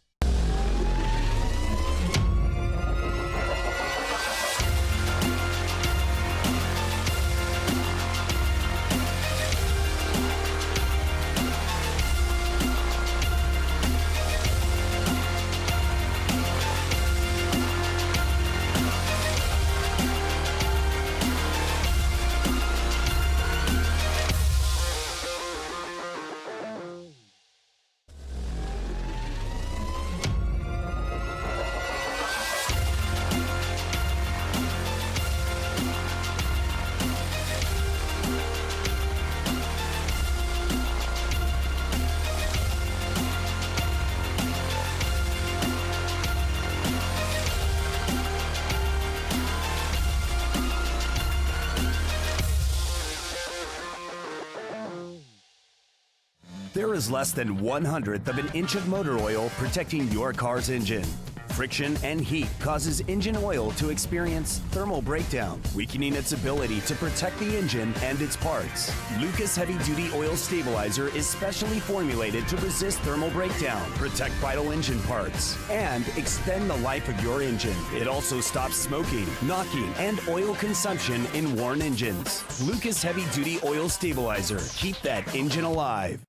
S11: There is less than 1/100th of an inch of motor oil protecting your car's engine. Friction and heat causes engine oil to experience thermal breakdown, weakening its ability to protect the engine and its parts. Lucas Heavy Duty Oil Stabilizer is specially formulated to resist thermal breakdown, protect vital engine parts, and extend the life of your engine. It also stops smoking, knocking, and oil consumption in worn engines. Lucas Heavy Duty Oil Stabilizer. Keep that engine alive.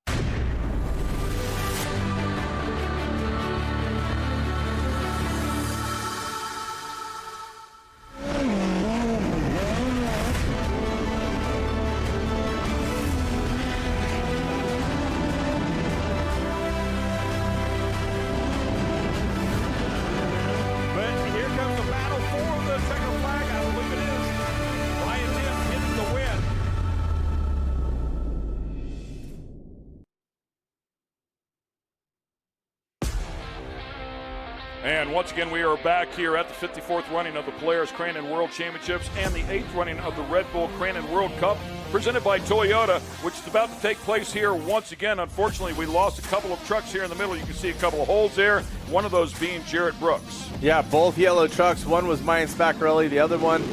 S8: And once again, we are back here at the 54th running of the Polaris Crandon World Championships and the 8th running of the Red Bull Crandon World Cup, presented by Toyota, which is about to take place here once again. Unfortunately, we lost a couple of trucks here in the middle. You can see a couple of holes there, one of those being Jarrett Brooks.
S4: Yeah, both yellow trucks. One was Mayan Spaccarelli, the other one,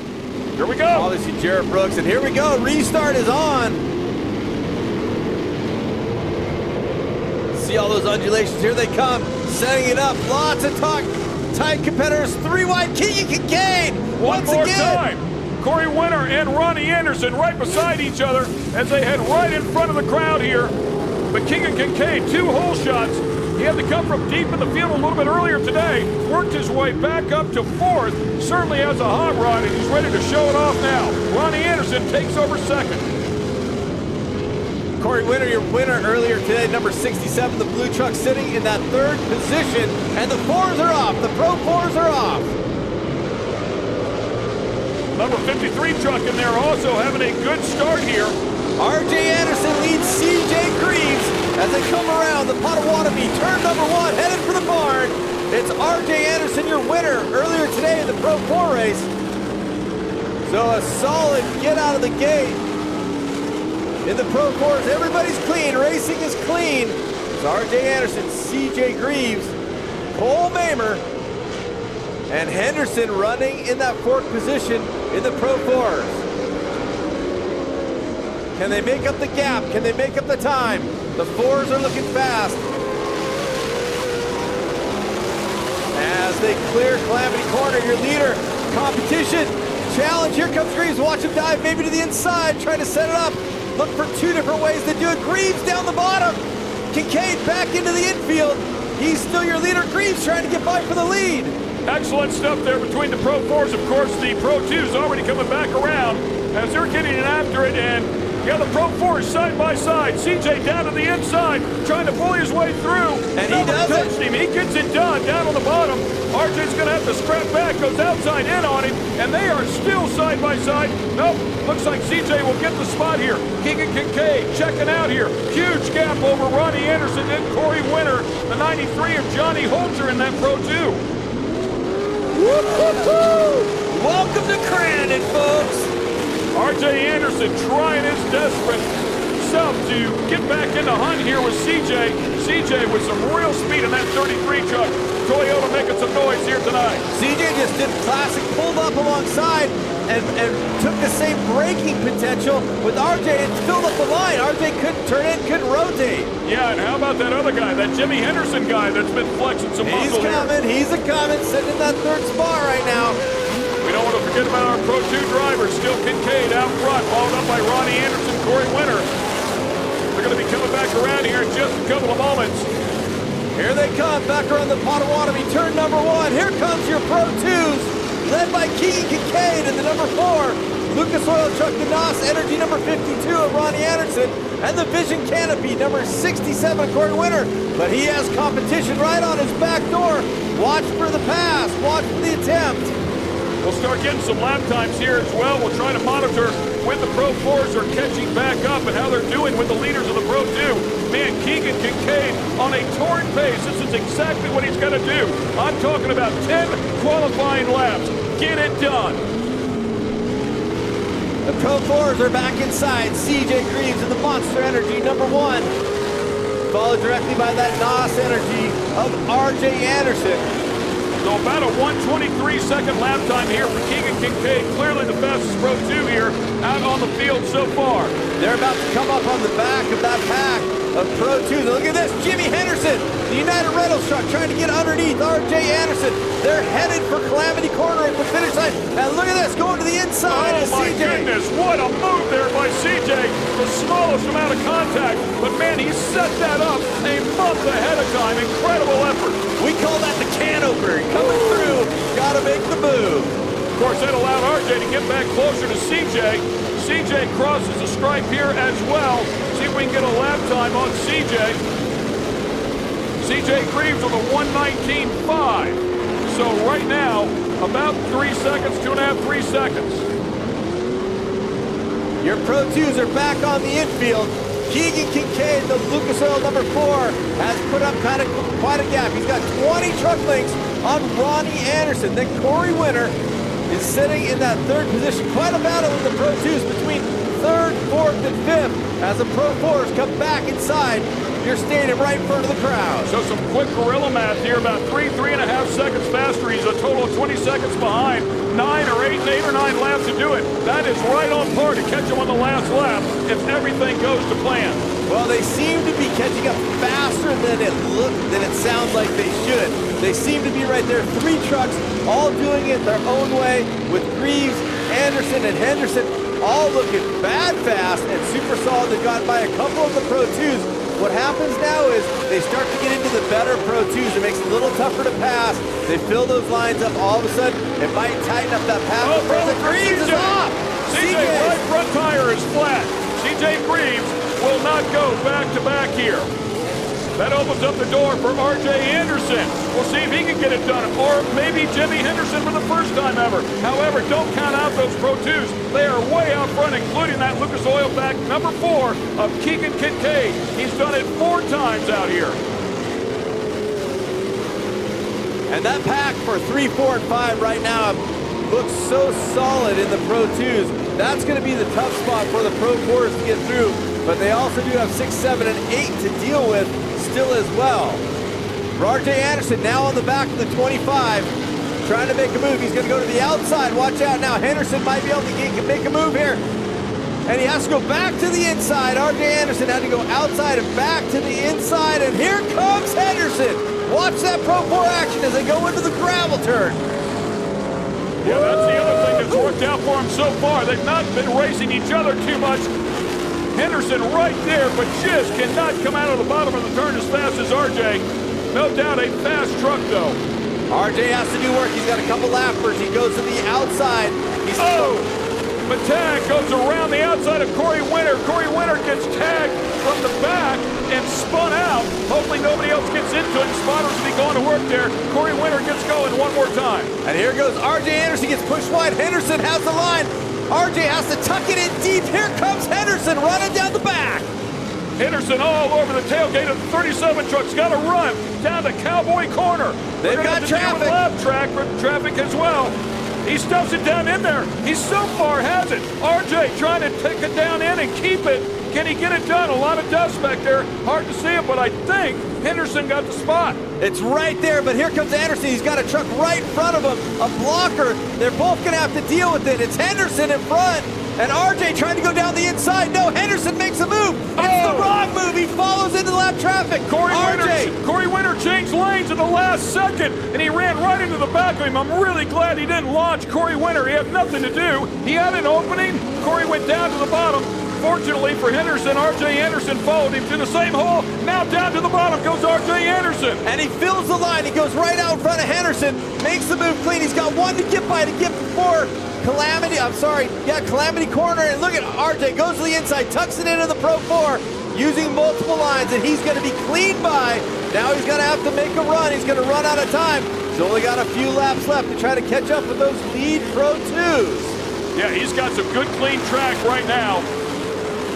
S8: here we go.
S4: Obviously Jarrett Brooks, and here we go. Restart is on. see all those undulations. Here they come, setting it up. Lots of tight competitors. 3 wide, Keegan Kincaid.
S8: One more
S4: again.
S8: time. Corey Winter and Ronnie Anderson right beside each other as they head right in front of the crowd here. But Keegan Kincaid, 2 hole shots. He had to come from deep in the field a little bit earlier today. Worked his way back up to 4th. Certainly has a hot rod, and he's ready to show it off now. Ronnie Anderson takes over 2nd.
S4: Corey Winter, your winner earlier today, number 67, the blue truck sitting in that 3rd position, and the 4s are off. The Pro 4s are off.
S8: Number 53 truck in there also having a good start here.
S4: R.J. Anderson leads C.J. Greaves as they come around the Potawatomi, turn number 1, headed for the barn. It's R.J. Anderson, your winner earlier today in the Pro 4 race. So a solid get out of the gate. In the Pro 4s, everybody's clean. Racing is clean. It's R.J. Anderson, C.J. Greaves, Cole Mamer, and Henderson running in that 4th position in the Pro 4s. Can they make up the gap? Can they make up the time? The 4s are looking fast. As they clear Calamity Corner, your leader, competition, challenge. Here comes Greaves. Watch him dive maybe to the inside, trying to set it up. Look for 2 different ways to do it. Greaves down the bottom. Kincaid back into the infield. He's still your leader. Greaves trying to get by for the lead.
S8: Excellent stuff there between the Pro 4s. Of course, the Pro 2s already coming back around as they're getting in after it. And yeah, the Pro 4s side by side. CJ down to the inside, trying to bully his way through.
S4: And he does
S8: touched him. He gets it done down on the bottom. RJ's going to have to scrap back, goes outside in on him, and they are still side by side. Nope, looks like CJ will get the spot here. Keegan Kincaid checking out here. Huge gap over Ronnie Anderson and Corey Winter, the 93 of Johnny Holter in that Pro 2.
S4: Woo-hoo-hoo! Welcome to Crandon, folks.
S8: R.J. Anderson trying his desperate self to get back in the hunt here with CJ. CJ with some real speed in that 33 truck. Toyota making some noise here tonight.
S4: CJ just did classic, pulled up alongside and took the same braking potential with RJ and filled up the line. RJ couldn't turn in, couldn't rotate.
S8: Yeah, and how about that other guy, that Jimmy Henderson guy that's been flexing some muscle here?
S4: He's coming, sitting in that 3rd spot right now.
S8: We don't want to forget about our Pro 2 drivers. Still Kincaid out front, followed up by Ronnie Anderson, Corey Winter. They're going to be coming back around here in just a couple of moments.
S4: Here they come, back around the Potawatomi, turn number 1. Here comes your Pro 2s, led by Keegan Kincaid in the number 4. Lucas Oil Truck, the NOS Energy number 52 of Ronnie Anderson, and the Vision Canopy number 67 of Corey Winter. But he has competition right on his back door. Watch for the pass, watch for the attempt.
S8: We'll start getting some lap times here as well. We'll try to monitor when the Pro 4s are catching back up and how they're doing with the leaders of the Pro 2. Man, Keegan Kincaid on a torn pace. This is exactly what he's got to do. I'm talking about 10 qualifying laps. Get it done.
S4: The Pro 4s are back inside. C.J. Greaves in the Monster Energy number 1. Followed directly by that NOS Energy of R.J. Anderson.
S8: So about a 1:23-second lap time here for Keegan Kincaid. Clearly the fastest Pro 2 here out on the field so far.
S4: They're about to come up on the back of that pack of Pro 2s. Look at this, Jimmy Henderson, the United Rentals truck trying to get underneath R.J. Anderson. They're headed for Calamity Corner at the finish line. And look at this, going to the inside is
S8: my
S4: CJ.
S8: Goodness, what a move there by CJ. The smallest amount of contact. But man, he set that up a month ahead of time. Incredible effort.
S4: We call that the can opener. Coming through, gotta make the move.
S8: Of course, that allowed RJ to get back closer to CJ. CJ crosses the stripe here as well. See if we can get a lap time on CJ. CJ Greaves with a 1:19.5. So right now, about 3 seconds, 2.5, 3 seconds.
S4: Your Pro 2s are back on the infield. Keegan Kincaid, the Lucas Oil number 4, has put up quite a gap. He's got 20 truck lengths on Ronnie Anderson. Then Corey Winter is sitting in that 3rd position. Quite a battle in the Pro 2s between 3rd, 4th, and 5th as the Pro 4s come back inside your stadium right in front of the crowd.
S8: So some quick gorilla math here, about 3.5 seconds faster. He's a total of 20 seconds behind. 8 or 9 laps to do it. That is right on par to catch him on the last lap if everything goes to plan.
S4: Well, they seem to be catching up faster than it sounds like they should. They seem to be right there. 3 trucks all doing it their own way with Greaves, Anderson, and Henderson all looking bad fast and super solid. They've gotten by a couple of the Pro 2s. What happens now is they start to get into the better Pro 2s. It makes it a little tougher to pass. They fill those lines up. All of a sudden, it might tighten up that pass.
S8: Oh,
S4: Greaves is off.
S8: CJ, right front tire is flat. CJ Greaves will not go back-to-back here. That opens up the door for R.J. Anderson. We'll see if he can get it done, or maybe Jimmy Henderson for the first time ever. However, don't count out those Pro 2s. They are way out front, including that Lucas Oil Pack number 4 of Keegan Kincaid. He's done it 4 times out here.
S4: And that pack for 3, 4, and 5 right now looks so solid in the Pro 2s. That's going to be the tough spot for the Pro 4s to get through. But they also do have 6, 7, and 8 to deal with still as well. R.J. Anderson now on the back of the 25, trying to make a move. He's going to go to the outside. Watch out now. Henderson might be able to make a move here. And he has to go back to the inside. R.J. Anderson had to go outside and back to the inside. And here comes Henderson. Watch that Pro 4 action as they go into the gravel turn.
S8: Yeah, that's the other thing that's worked out for him so far. They've not been racing each other too much. Henderson right there, but just cannot come out of the bottom of the turn as fast as RJ. No doubt a fast truck, though.
S4: RJ has to do work. He's got a couple lappers. He goes to the outside.
S8: Matag goes around the outside of Corey Winter. Corey Winter gets tagged from the back and spun out. Hopefully nobody else gets into it. Spotters will be going to work there. Corey Winter gets going one more time.
S4: And here goes RJ Anderson, gets pushed wide. Henderson has the line. RJ has to tuck it in deep. Here comes Henderson running down the back.
S8: Henderson all over the tailgate of the 37 truck's got to run down the Cowboy corner.
S4: They've got traffic.
S8: Lap traffic as well. He stuffs it down in there. He so far has it. RJ trying to take it down in and keep it. Can he get it done? A lot of dust back there. Hard to see it, but I think Henderson got the spot.
S4: It's right there, but here comes Anderson. He's got a truck right in front of him, a blocker. They're both going to have to deal with it. It's Henderson in front, and RJ trying to go down the inside. No, Henderson makes a move. It's the wrong move. He follows into lap traffic.
S8: Corey Winter changed lanes at the last second, and he ran right into the back of him. I'm really glad he didn't launch Corey Winter. He had nothing to do. He had an opening. Corey went down to the bottom. Fortunately for Henderson, R.J. Anderson followed him to the same hole. Now down to the bottom goes R.J. Anderson.
S4: And he fills the line. He goes right out in front of Henderson, makes the move clean. He's got one to get by to get before Calamity Corner. And look at R.J. goes to the inside, tucks it into the Pro 4, using multiple lines, and he's going to be clean by. Now he's going to have to make a run. He's going to run out of time. He's only got a few laps left to try to catch up with those lead Pro 2s.
S8: Yeah, he's got some good clean track right now.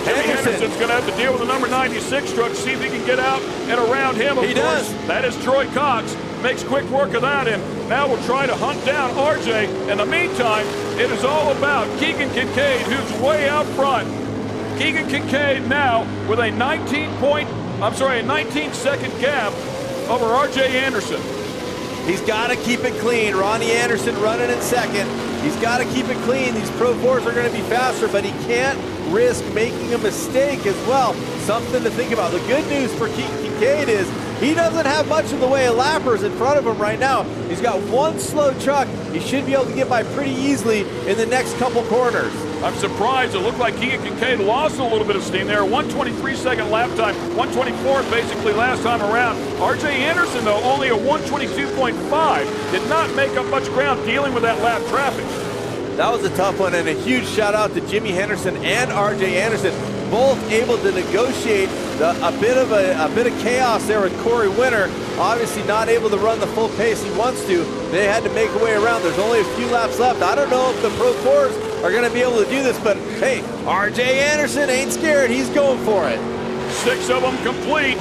S8: Henderson's going to have to deal with the number 96 truck, see if he can get out and around him. Of course, that is Troy Cox. Makes quick work of that, and now we'll try to hunt down RJ. In the meantime, it is all about Keegan Kincaid, who's way out front. Keegan Kincaid now with a 19-second gap over RJ Anderson.
S4: He's got to keep it clean. Ronnie Anderson running in second. He's got to keep it clean. These Pro 4s are going to be faster, but he can't risk making a mistake as well. Something to think about. The good news for Kincaid is he doesn't have much in the way of lappers in front of him right now. He's got one slow truck. He should be able to get by pretty easily in the next couple corners.
S8: I'm surprised. It looked like Keegan Kincaid lost a little bit of steam there. 1:23 lap time, 1:24 basically last time around. RJ Anderson, though, only a 1:22.5. Did not make up much ground dealing with that lap traffic.
S4: That was a tough one, and a huge shout out to Jimmy Henderson and RJ Anderson, both able to negotiate a bit of chaos there with Corey Winter. Obviously not able to run the full pace he wants to. They had to make a way around. There's only a few laps left. I don't know if the Pro 4s are going to be able to do this, but hey, RJ Anderson ain't scared. He's going for it.
S8: 6 of them complete.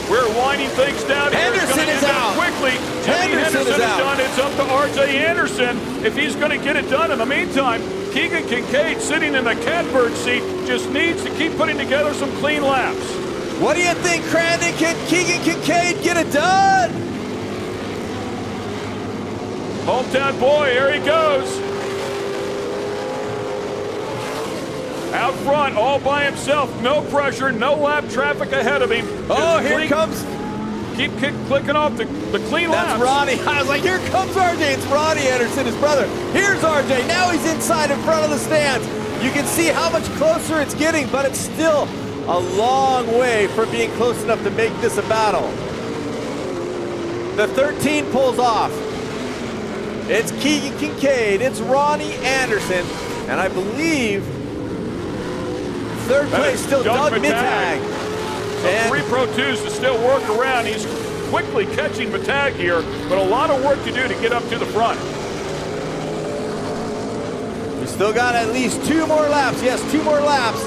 S8: We're winding things down here.
S4: Henderson is out
S8: quickly. Henderson is done. It's up to R.J. Anderson if he's going to get it done. In the meantime, Keegan Kincaid, sitting in the catbird seat, just needs to keep putting together some clean laps.
S4: What do you think, Crandon? Can Keegan Kincaid get it done?
S8: Hometown boy, here he goes. Out front, all by himself, no pressure, no lap traffic ahead of him.
S4: Oh, here comes.
S8: Keep clicking off the clean laps.
S4: That's Ronnie. I was like, here comes RJ. It's Ronnie Anderson, his brother. Here's RJ. Now he's inside in front of the stands. You can see how much closer it's getting, but it's still a long way from being close enough to make this a battle. The 13 pulls off. It's Keegan Kincaid. It's Ronnie Anderson. And I believe third place still Doug Mittag.
S8: So 3 Pro 2s to still work around. He's quickly catching Mittag here, but a lot of work to do to get up to the front.
S4: We still got at least 2 more laps. Yes, 2 more laps.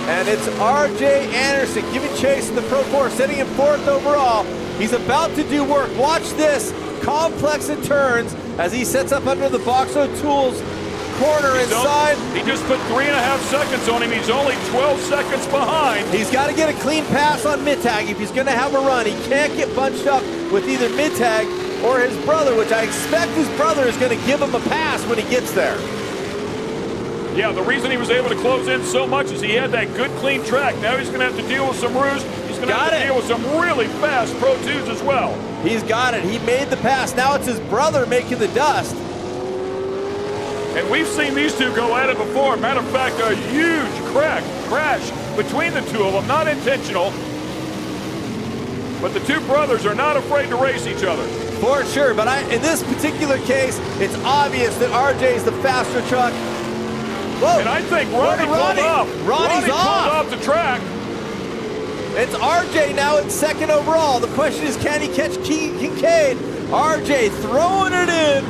S4: And it's RJ Anderson giving chase in the Pro 4, sitting in 4th overall. He's about to do work. Watch this. Complex in turns as he sets up under the Box O'Toole's corner inside.
S8: He just put 3.5 seconds on him. He's only 12 seconds behind.
S4: He's got to get a clean pass on Mittag if he's going to have a run. He can't get bunched up with either Mittag or his brother, which I expect his brother is going to give him a pass when he gets there.
S8: Yeah, the reason he was able to close in so much is he had that good, clean track. Now he's going to have to deal with some roos. He's going to have to deal with some really fast Pro 2s as well.
S4: He's got it. He made the pass. Now it's his brother making the dust.
S8: And we've seen these two go at it before. Matter of fact, a huge crash between the two of them. Not intentional. But the two brothers are not afraid to race each other.
S4: For sure. But in this particular case, it's obvious that RJ is the faster truck. Whoa.
S8: And I think Ronnie pulled off.
S4: Ronnie's
S8: pulled off the track.
S4: It's RJ now in 2nd overall. The question is, can he catch Keegan Kincaid? RJ throwing it in.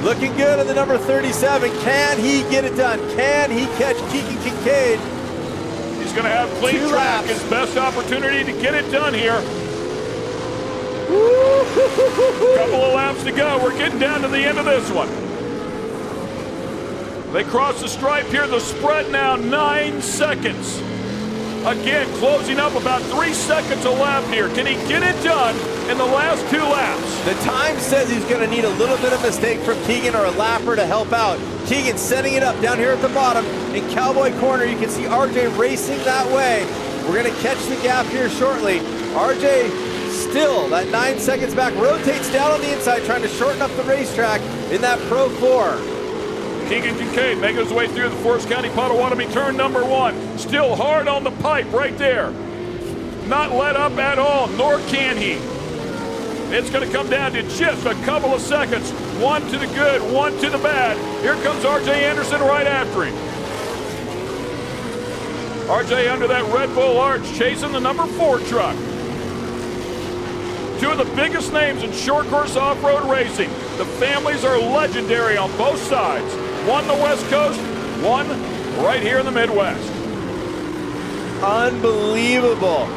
S4: Looking good in the number 37. Can he get it done? Can he catch Keegan Kincaid?
S8: He's going to have clean track. His best opportunity to get it done here. Couple of laps to go. We're getting down to the end of this one. They cross the stripe here. The spread now 9 seconds. Again, closing up about 3 seconds a lap here. Can he get it done in the last 2 laps?
S4: The time says he's going to need a little bit of mistake from Keegan or a lapper to help out. Keegan setting it up down here at the bottom in Cowboy Corner. You can see RJ racing that way. We're going to catch the gap here shortly. RJ still, that 9 seconds back, rotates down on the inside, trying to shorten up the racetrack in that Pro 4.
S8: Keegan Kincaid making his way through the Forest County Potawatomi turn number 1. Still hard on the pipe right there. Not let up at all, nor can he. It's going to come down to just a couple of seconds. 1 to the good, 1 to the bad. Here comes RJ Anderson right after him. RJ under that Red Bull arch, chasing the number 4 truck. 2 of the biggest names in short course off-road racing. The families are legendary on both sides. One the West Coast, one right here in the Midwest.
S4: Unbelievable.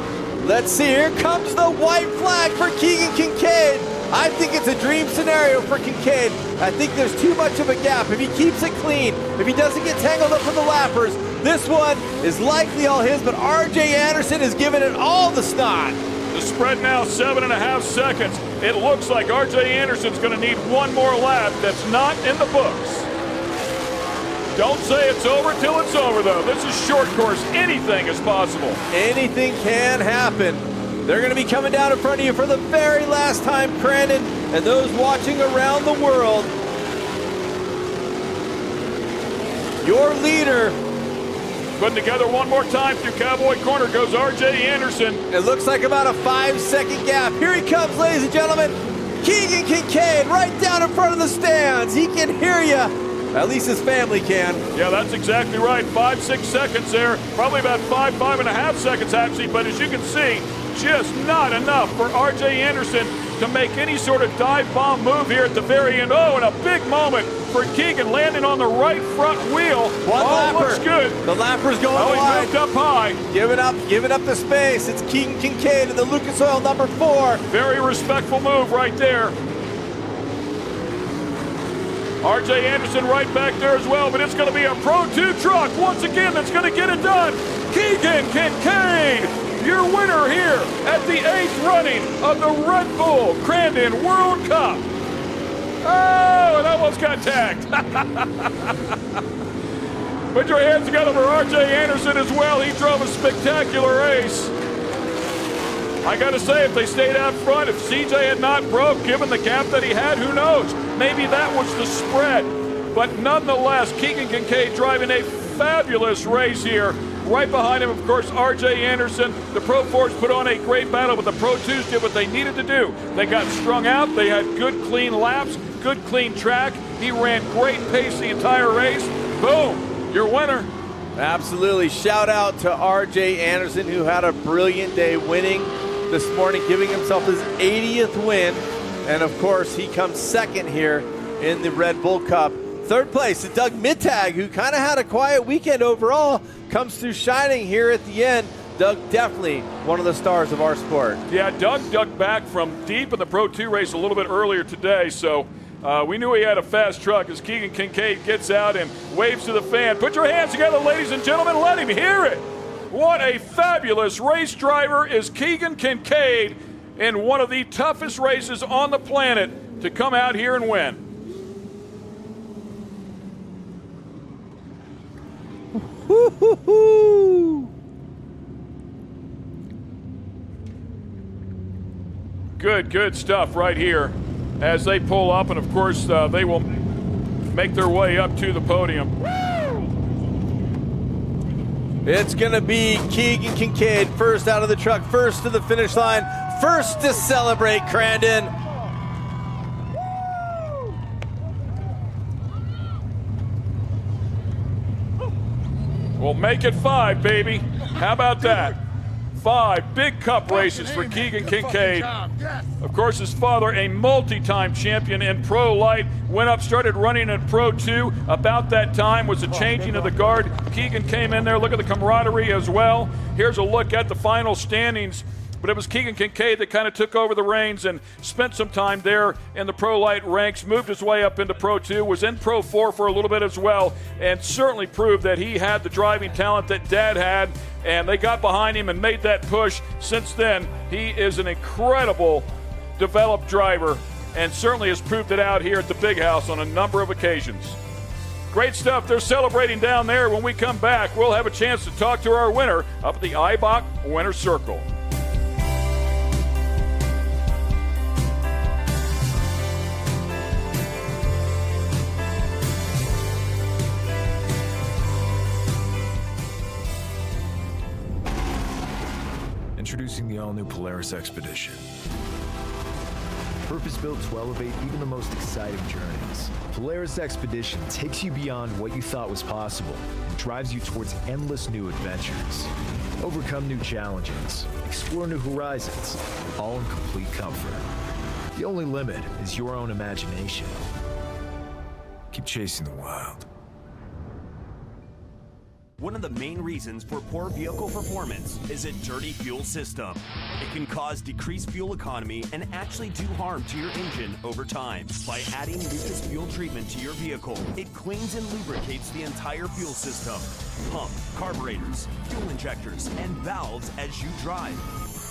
S4: Let's see, here comes the white flag for Keegan Kincaid. I think it's a dream scenario for Kincaid. I think there's too much of a gap. If he keeps it clean, if he doesn't get tangled up with the lappers, this one is likely all his, but RJ Anderson is giving it all the snot.
S8: The spread now 7.5 seconds. It looks like RJ Anderson's going to need 1 more lap. That's not in the books. Don't say it's over till it's over, though. This is short course. Anything is possible.
S4: Anything can happen. They're going to be coming down in front of you for the very last time, Crandon, and those watching around the world. Your leader.
S8: Putting together one more time through Cowboy Corner goes RJ Anderson.
S4: It looks like about a 5-second gap. Here he comes, ladies and gentlemen. Keegan Kincaid right down in front of the stands. He can hear you. At least his family can.
S8: Yeah, that's exactly right. 5-6 seconds there. Probably about 5.5 seconds actually. But as you can see, just not enough for RJ Anderson to make any sort of dive bomb move here at the very end. Oh, and a big moment for Keegan landing on the right front wheel.
S4: One lapper.
S8: Looks good.
S4: The lapper's going
S8: wide.
S4: He
S8: moved up high.
S4: Giving up the space. It's Keegan Kincaid in the Lucas Oil number 4.
S8: Very respectful move right there. RJ Anderson right back there as well, but it's going to be a Pro 2 truck once again that's going to get it done. Keegan Kincaid, your winner here at the 8th running of the Red Bull Crandon World Cup. Oh, it almost got tagged. Put your hands together for R.J. Anderson as well. He drove a spectacular race. I got to say, if they stayed out front, if CJ had not broke, given the gap that he had, who knows? Maybe that was the spread. But nonetheless, Keegan Kincaid driving a fabulous race here. Right behind him, of course, R.J. Anderson. The Pro 4s put on a great battle, but the Pro 2s did what they needed to do. They got strung out. They had good, clean laps, good, clean track. He ran great pace the entire race. Boom, your winner.
S4: Absolutely. Shout out to R.J. Anderson, who had a brilliant day winning this morning, giving himself his 80th win. And, of course, he comes second here in the Red Bull Cup. Third place, Doug Mittag, who kind of had a quiet weekend overall, comes through shining here at the end. Doug, definitely one of the stars of our sport.
S8: Yeah, Doug dug back from deep in the Pro 2 race a little bit earlier today, so we knew he had a fast truck as Keegan Kincaid gets out and waves to the fan. Put your hands together, ladies and gentlemen. Let him hear it. What a fabulous race driver is Keegan Kincaid in one of the toughest races on the planet to come out here and win.
S4: Woo-hoo-hoo.
S8: Good stuff right here as they pull up, and of course they will make their way up to the podium.
S4: It's going to be Keegan Kincaid first out of the truck, first to the finish line, first to celebrate, Crandon.
S8: We'll make it 5, baby. How about that? 5 big cup races for Keegan Kincaid. Of course, his father, a multi-time champion in Pro Light, went up, started running in Pro 2. About that time was the changing of the guard. Keegan came in there. Look at the camaraderie as well. Here's a look at the final standings. But it was Keegan Kincaid that kind of took over the reins and spent some time there in the Pro Light ranks, moved his way up into Pro 2, was in Pro 4 for a little bit as well, and certainly proved that he had the driving talent that Dad had, and they got behind him and made that push. Since then, he is an incredible developed driver and certainly has proved it out here at the Big House on a number of occasions. Great stuff. They're celebrating down there. When we come back, we'll have a chance to talk to our winner up at the IBOC Winner's Circle.
S14: Introducing the all-new Polaris Expedition. Purpose-built to elevate even the most exciting journeys. Polaris Expedition takes you beyond what you thought was possible and drives you towards endless new adventures. Overcome new challenges, explore new horizons, all in complete comfort. The only limit is your own imagination. Keep chasing the wild.
S11: One of the main reasons for poor vehicle performance is a dirty fuel system. It can cause decreased fuel economy and actually do harm to your engine over time. By adding Lucas fuel treatment to your vehicle, it cleans and lubricates the entire fuel system. Pump, carburetors, fuel injectors, and valves as you drive.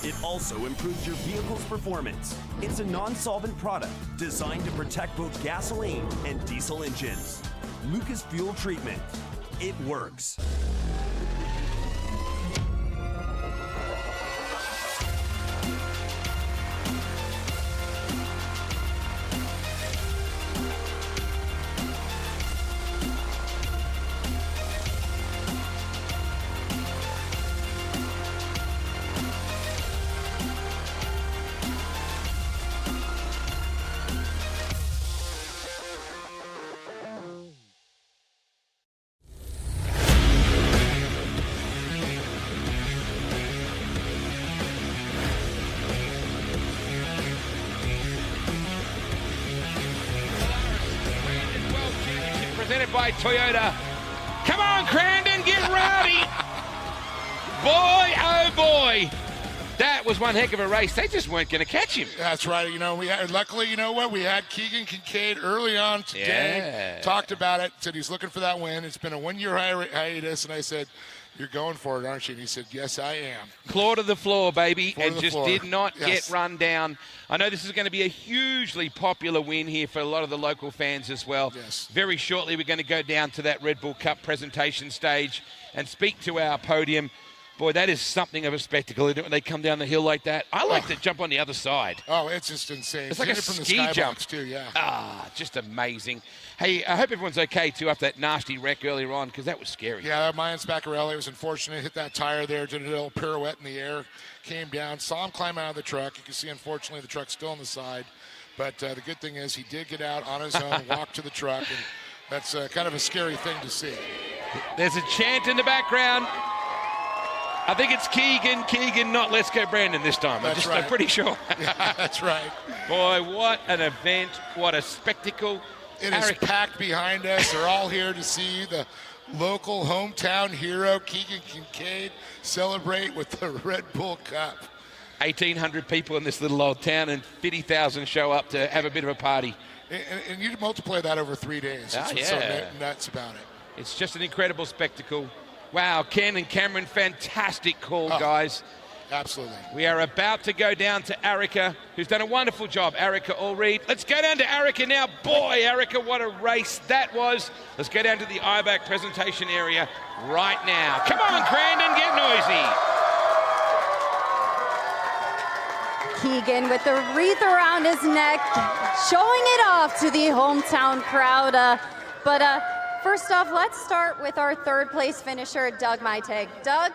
S11: It also improves your vehicle's performance. It's a non-solvent product designed to protect both gasoline and diesel engines. Lucas fuel treatment. It works.
S1: Presented by Toyota. Come on, Crandon, get rowdy. Boy, oh boy. That was was one heck of a race. They just weren't going to catch him.
S18: That's right. We had, luckily, you know what? We had Keegan Kincaid early on today.
S1: Yeah.
S18: Talked about it. Said he's looking for that win. It's been a 1-year hiatus, and I said, "You're going for it, aren't you?" And he said, "Yes, I am."
S1: Claw to the floor, baby,
S18: Floor to
S1: and
S18: the
S1: just
S18: floor.
S1: did not
S18: Yes.
S1: get run down. I know this is going to be a hugely popular win here for a lot of the local fans as well.
S18: Yes.
S1: Very shortly, we're going to go down to that Red Bull Cup presentation stage and speak to our podium. Boy, that is something of a spectacle, isn't it, when they come down the hill like that? I like to jump on the other side.
S18: Oh, it's just insane.
S1: It's like a
S18: From the
S1: ski
S18: skybox
S1: jump.
S18: too, yeah.
S1: Just amazing. Hey, I hope everyone's okay, too, after that nasty wreck earlier on, because that was scary.
S18: Yeah, Mayan Spaccarelli was unfortunate. Hit that tire there, did a little pirouette in the air, came down, saw him climb out of the truck. You can see, unfortunately, the truck's still on the side. But the good thing is he did get out on his own, walk to the truck, and that's kind of a scary thing to see.
S1: There's a chant in the background. I think it's Keegan, not Let's Go Brandon this time.
S18: That's right.
S1: I'm pretty sure.
S18: Yeah, that's right.
S1: Boy, what an event. What a spectacle.
S18: It is packed behind us. They're all here to see the local hometown hero, Keegan Kincaid, celebrate with the Red Bull Cup.
S1: 1,800 people in this little old town and 50,000 show up to have a bit of a party.
S18: And you multiply that over 3 days. That's what's so nuts about it.
S1: It's just an incredible spectacle. Wow, Ken and Cameron, fantastic call, guys.
S18: Absolutely.
S1: We are about to go down to Arica, who's done a wonderful job. Arica Allreed. Let's go down to Arica now. Boy, Arica, what a race that was. Let's go down to the IBAC presentation area right now. Come on, Crandon, get noisy.
S3: Keegan with the wreath around his neck, showing it off to the hometown crowd. First off, let's start with our third place finisher, Doug Mytag. Doug?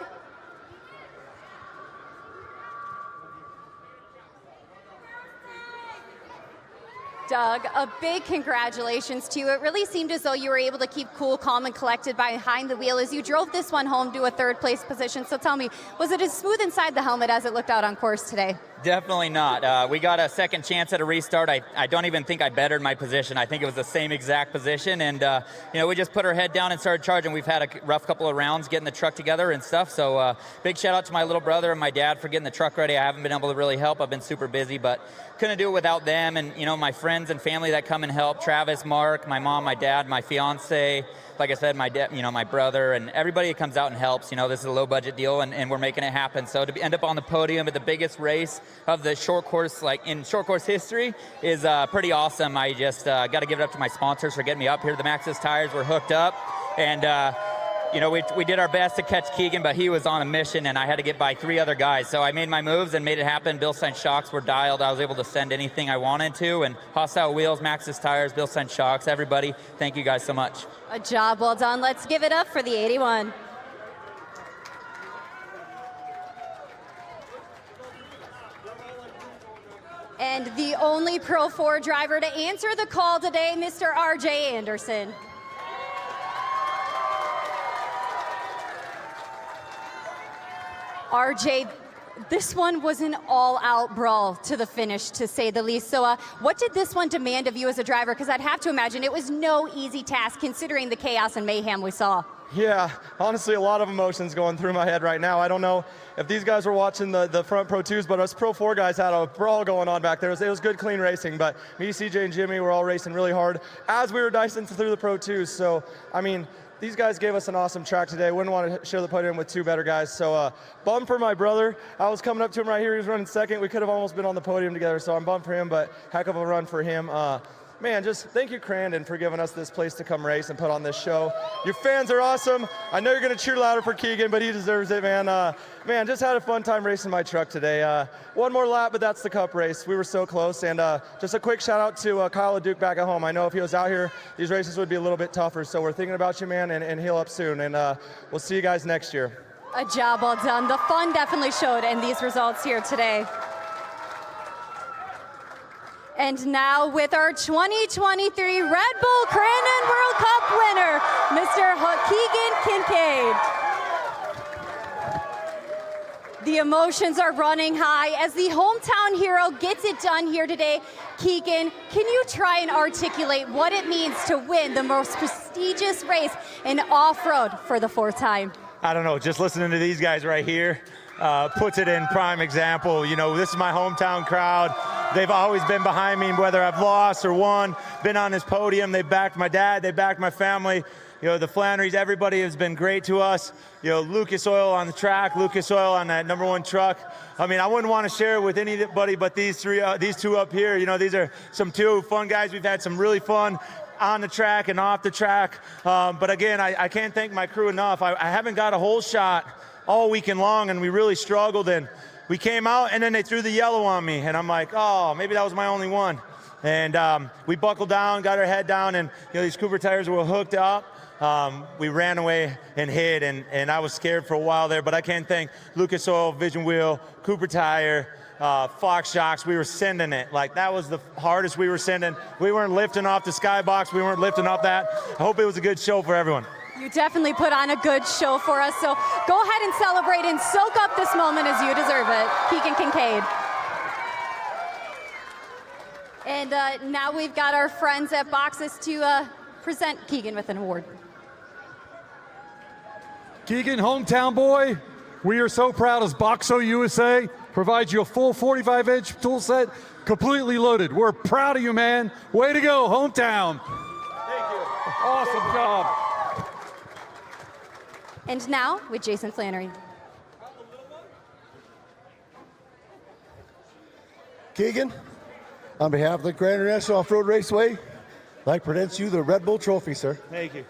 S3: Doug, a big congratulations to you. It really seemed as though you were able to keep cool, calm, and collected behind the wheel as you drove this one home to a third place position. So tell me, was it as smooth inside the helmet as it looked out on course today?
S9: Definitely not. We got a second chance at a restart. I don't even think I bettered my position. I think it was the same exact position. And, we just put our head down and started charging. We've had a rough couple of rounds getting the truck together and stuff. So big shout out to my little brother and my dad for getting the truck ready. I haven't been able to really help. I've been super busy, but couldn't do it without them. And, my friends and family that come and help. Travis, Mark, my mom, my dad, my fiance. Like I said, my dad, my brother, and everybody that comes out and helps. This is a low budget deal, and we're making it happen. So to end up on the podium at the biggest race of the short course, in short course history, is pretty awesome. I just got to give it up to my sponsors for getting me up here. The Maxxis tires were hooked up, and we did our best to catch Keegan, but he was on a mission, and I had to get by 3 other guys. So I made my moves and made it happen. Bill Saint shocks were dialed. I was able to send anything I wanted to, and Hostile Wheels, Maxxis tires, Bill Saint shocks, everybody. Thank you guys so much.
S3: A job well done. Let's give it up for the 81. And the only Pro 4 driver to answer the call today, Mr. RJ Anderson. RJ, this one was an all-out brawl to the finish, to say the least. So what did this one demand of you as a driver? Because I'd have to imagine it was no easy task considering the chaos and mayhem we saw.
S16: Yeah, honestly, a lot of emotions going through my head right now. I don't know if these guys were watching the front Pro 2s, but us Pro 4 guys had a brawl going on back there. It was good, clean racing, but me, CJ, and Jimmy were all racing really hard as we were dicing through the Pro 2s. So, these guys gave us an awesome track today. Wouldn't want to share the podium with 2 better guys. So bummed for my brother. I was coming up to him right here. He was running second. We could have almost been on the podium together. So I'm bummed for him, but heck of a run for him. Just thank you, Crandon, for giving us this place to come race and put on this show. Your fans are awesome. I know you're going to cheer louder for Keegan, but he deserves it, man. Just had a fun time racing my truck today. One more lap, but that's the Cup race. We were so close. And just a quick shout out to Kyle Duke back at home. I know if he was out here, these races would be a little bit tougher. So we're thinking about you, man, and heal up soon. And we'll see you guys next year.
S3: A job well done. The fun definitely showed in these results here today. And now with our 2023 Red Bull Crandon World Cup winner, Mr. Keegan Kincaid. The emotions are running high as the hometown hero gets it done here today. Keegan, can you try and articulate what it means to win the most prestigious race in off-road for the 4th time?
S20: I don't know, just listening to these guys right here,
S16: puts it in prime example. You know, this is my hometown crowd. They've always been behind me, whether I've lost or won, been on this podium. They backed my dad, they backed my family. You know, the Flannerys, everybody has been great to us. You know, Lucas Oil on the track, Lucas Oil on that #1 truck. I mean, I wouldn't want to share it with anybody but these two up here. You know, these are some two fun guys. We've had some really fun on the track and off the track. But again, I can't thank my crew enough. I haven't got a whole shot all weekend long, and we really struggled. And we came out, and then they threw the yellow on me. And I'm like, oh, maybe that was my only one. And we buckled down, got our head down, and you know, these Cooper tires were hooked up. We ran away and hid, and I was scared for a while there, but I can't thank Lucas Oil, Vision Wheel, Cooper Tire, Fox Shocks. We were sending it. Like, that was the hardest we were sending. We weren't lifting off the skybox. We weren't lifting off that. I hope it was a good show for everyone.
S3: You definitely put on a good show for us, so go ahead and celebrate and soak up this moment as you deserve it. Keegan Kincaid. And now we've got our friends at Boxes to present Keegan with an award.
S5: Keegan, hometown boy, we are so proud as Boxo USA provides you a full 45-inch tool set, completely loaded. We're proud of you, man. Way to go, hometown.
S16: Thank you.
S5: Awesome job.
S3: And now with Jason Flannery.
S6: Keegan, on behalf of the Crandon International Off-Road Raceway, I'd like to present you the Red Bull Trophy, sir.
S16: Thank you.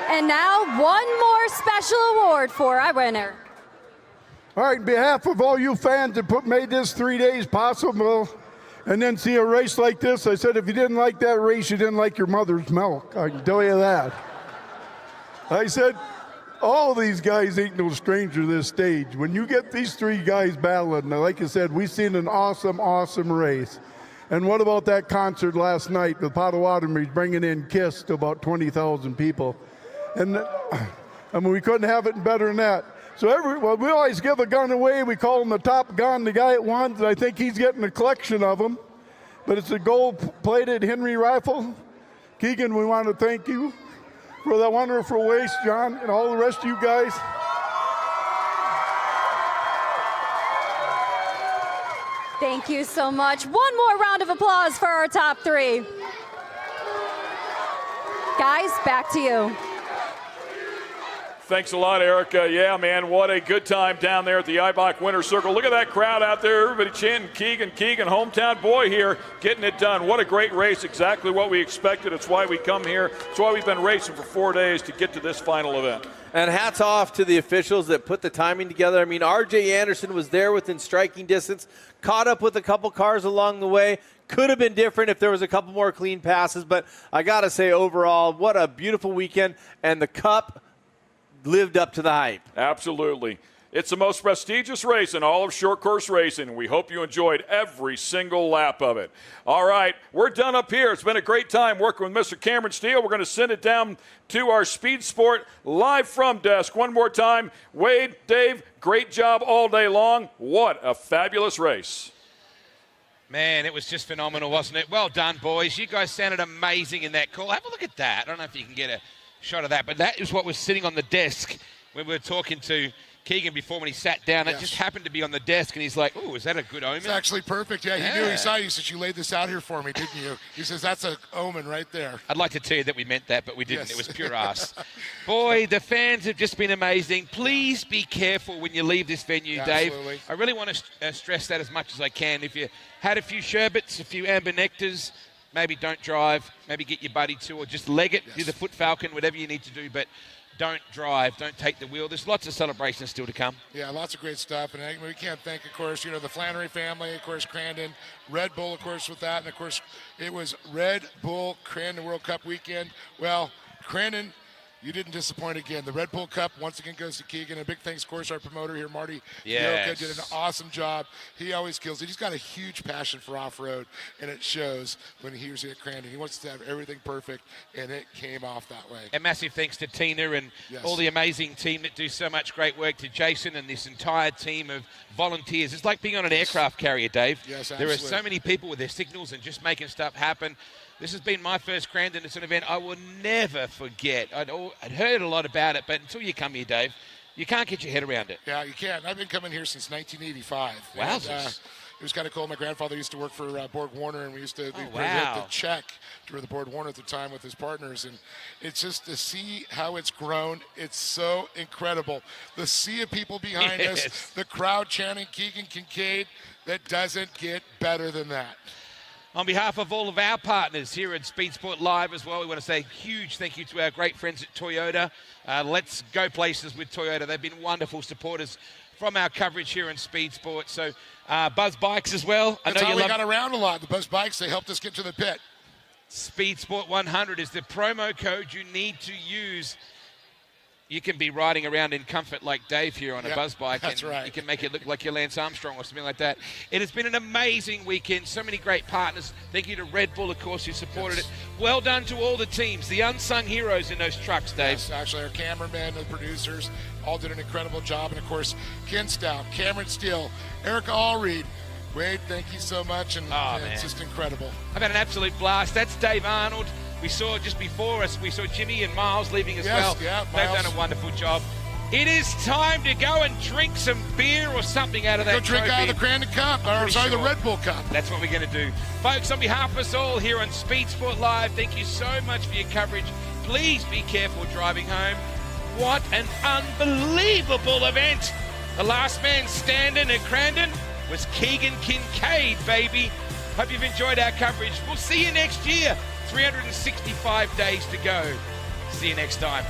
S3: And now one more special award for our winner.
S20: All right, on behalf of all you fans that made this 3 days possible, and then see a race like this, I said if you didn't like that race, you didn't like your mother's milk. I can tell you that. I said, all these guys ain't no stranger to this stage. When you get these three guys battling, like I said, we've seen an awesome, awesome race. And what about that concert last night with Potawatomi bringing in Kiss to about 20,000 people? And I mean, we couldn't have it better than that. So we always give a gun away. We call him the top gun, the guy that won. I think he's getting a collection of them. But it's a gold-plated Henry rifle. Keegan, we want to thank you for that wonderful race, John, and all the rest of you guys.
S3: Thank you so much. One more round of applause for our top three. Guys, back to you.
S8: Thanks a lot, Erica. Yeah, man, what a good time down there at the IBOC Winter Circle. Look at that crowd out there. Everybody chanting Keegan, hometown boy here, getting it done. What a great race. Exactly what we expected. It's why we come here. It's why we've been racing for 4 days to get to this final event.
S4: And hats off to the officials that put the timing together. I mean, R.J. Anderson was there within striking distance, caught up with a couple cars along the way. Could have been different if there was a couple more clean passes. But I got to say, overall, what a beautiful weekend. And the Cup lived up to the hype.
S8: Absolutely. It's the most prestigious race in all of short course racing, and we hope you enjoyed every single lap of it. All right, we're done up here. It's been a great time working with Mr. Cameron Steele. We're going to send it down to our Speed Sport live from desk. One more time, Wade, Dave, great job all day long. What a fabulous race.
S1: Man, it was just phenomenal, wasn't it? Well done, boys. You guys sounded amazing in that call. Have a look at that. I don't know if you can get a shot of that, but that is what was sitting on the desk when we were talking to Keegan before when he sat down. It just happened to be on the desk, and he's like, oh, is that a good omen?
S18: It's actually perfect. Yeah, he knew. He saw you. He said, you laid this out here for me, didn't you? He says, that's an omen right there.
S1: I'd like to tell you that we meant that, but we didn't.
S18: Yes.
S1: It was pure ass. Boy, the fans have just been amazing. Please be careful when you leave this venue, Dave.
S18: Absolutely.
S1: I really want to stress that as much as I can. If you had a few sherbets, a few amber nectars, maybe don't drive, maybe get your buddy to, or just leg it, do the foot falcon, whatever you need to do, but don't drive, don't take the wheel. There's lots of celebrations still to come.
S18: Yeah, lots of great stuff, and we can't thank, of course, the Flannery family, of course, Crandon, Red Bull, of course, with that, and of course, it was Red Bull Crandon World Cup weekend. Well, Crandon you didn't disappoint again. The Red Bull Cup once again goes to Keegan. A big thanks, of course, our promoter here, Marty.
S1: Yes.
S18: Yoka, did an awesome job. He always kills it. He's got a huge passion for off-road, and it shows when he's here at Crandon. He wants to have everything perfect, and it came off that way.
S1: A massive thanks to Tina and all the amazing team that do so much great work, to Jason and this entire team of volunteers. It's like being on an aircraft carrier, Dave.
S18: Yes,
S1: there are
S18: absolutely.
S1: so many people with their signals and just making stuff happen. This has been my first Crandon. It's an event I will never forget. I'd heard a lot about it, but until you come here, Dave, you can't get your head around it.
S18: Yeah, you can't. I've been coming here since 1985.
S1: Wowzers.
S18: And, it was kind of cool. My grandfather used to work for Borg Warner, and we used to present
S1: wow.
S18: the check to the Borg Warner at the time with his partners. And it's just to see how it's grown. It's so incredible. The sea of people behind us, the crowd chanting Keegan Kincaid, that doesn't get better than that.
S1: On behalf of all of our partners here at Speed Sport Live as well, we want to say a huge thank you to our great friends at Toyota. Let's go places with Toyota. They've been wonderful supporters from our coverage here in Speed Sport. So Buzz Bikes as well.
S18: That's how we got around a lot. The Buzz Bikes, they helped us get to the pit.
S1: Speed Sport 100 is the promo code you need to use. You can be riding around in comfort like Dave here on a buzz bike.
S18: That's right.
S1: You can make it look like you're Lance Armstrong or something like that. It has been an amazing weekend. So many great partners. Thank you to Red Bull, of course, who supported it. Well done to all the teams, the unsung heroes in those trucks, Dave.
S18: Yes, actually, our cameramen, the producers, all did an incredible job. And, of course, Ken Stout, Cameron Steele, Erica Allreed. Wade, thank you so much. And it's just incredible.
S1: I've had an absolute blast. That's Dave Arnold. We saw just before us, we saw Jimmy and Miles leaving as well.
S18: Yeah,
S1: They've
S18: Miles.
S1: done a wonderful job. It is time to go and drink some beer or something out of that
S18: Go drink
S1: trophy.
S18: out of the Crandon Cup, the Red Bull Cup.
S1: That's what we're going to do. Folks, on behalf of us all here on Speed Sport Live, thank you so much for your coverage. Please be careful driving home. What an unbelievable event. The last man standing at Crandon was Keegan Kincaid, baby. Hope you've enjoyed our coverage. We'll see you next year. 365 days to go. See you next time.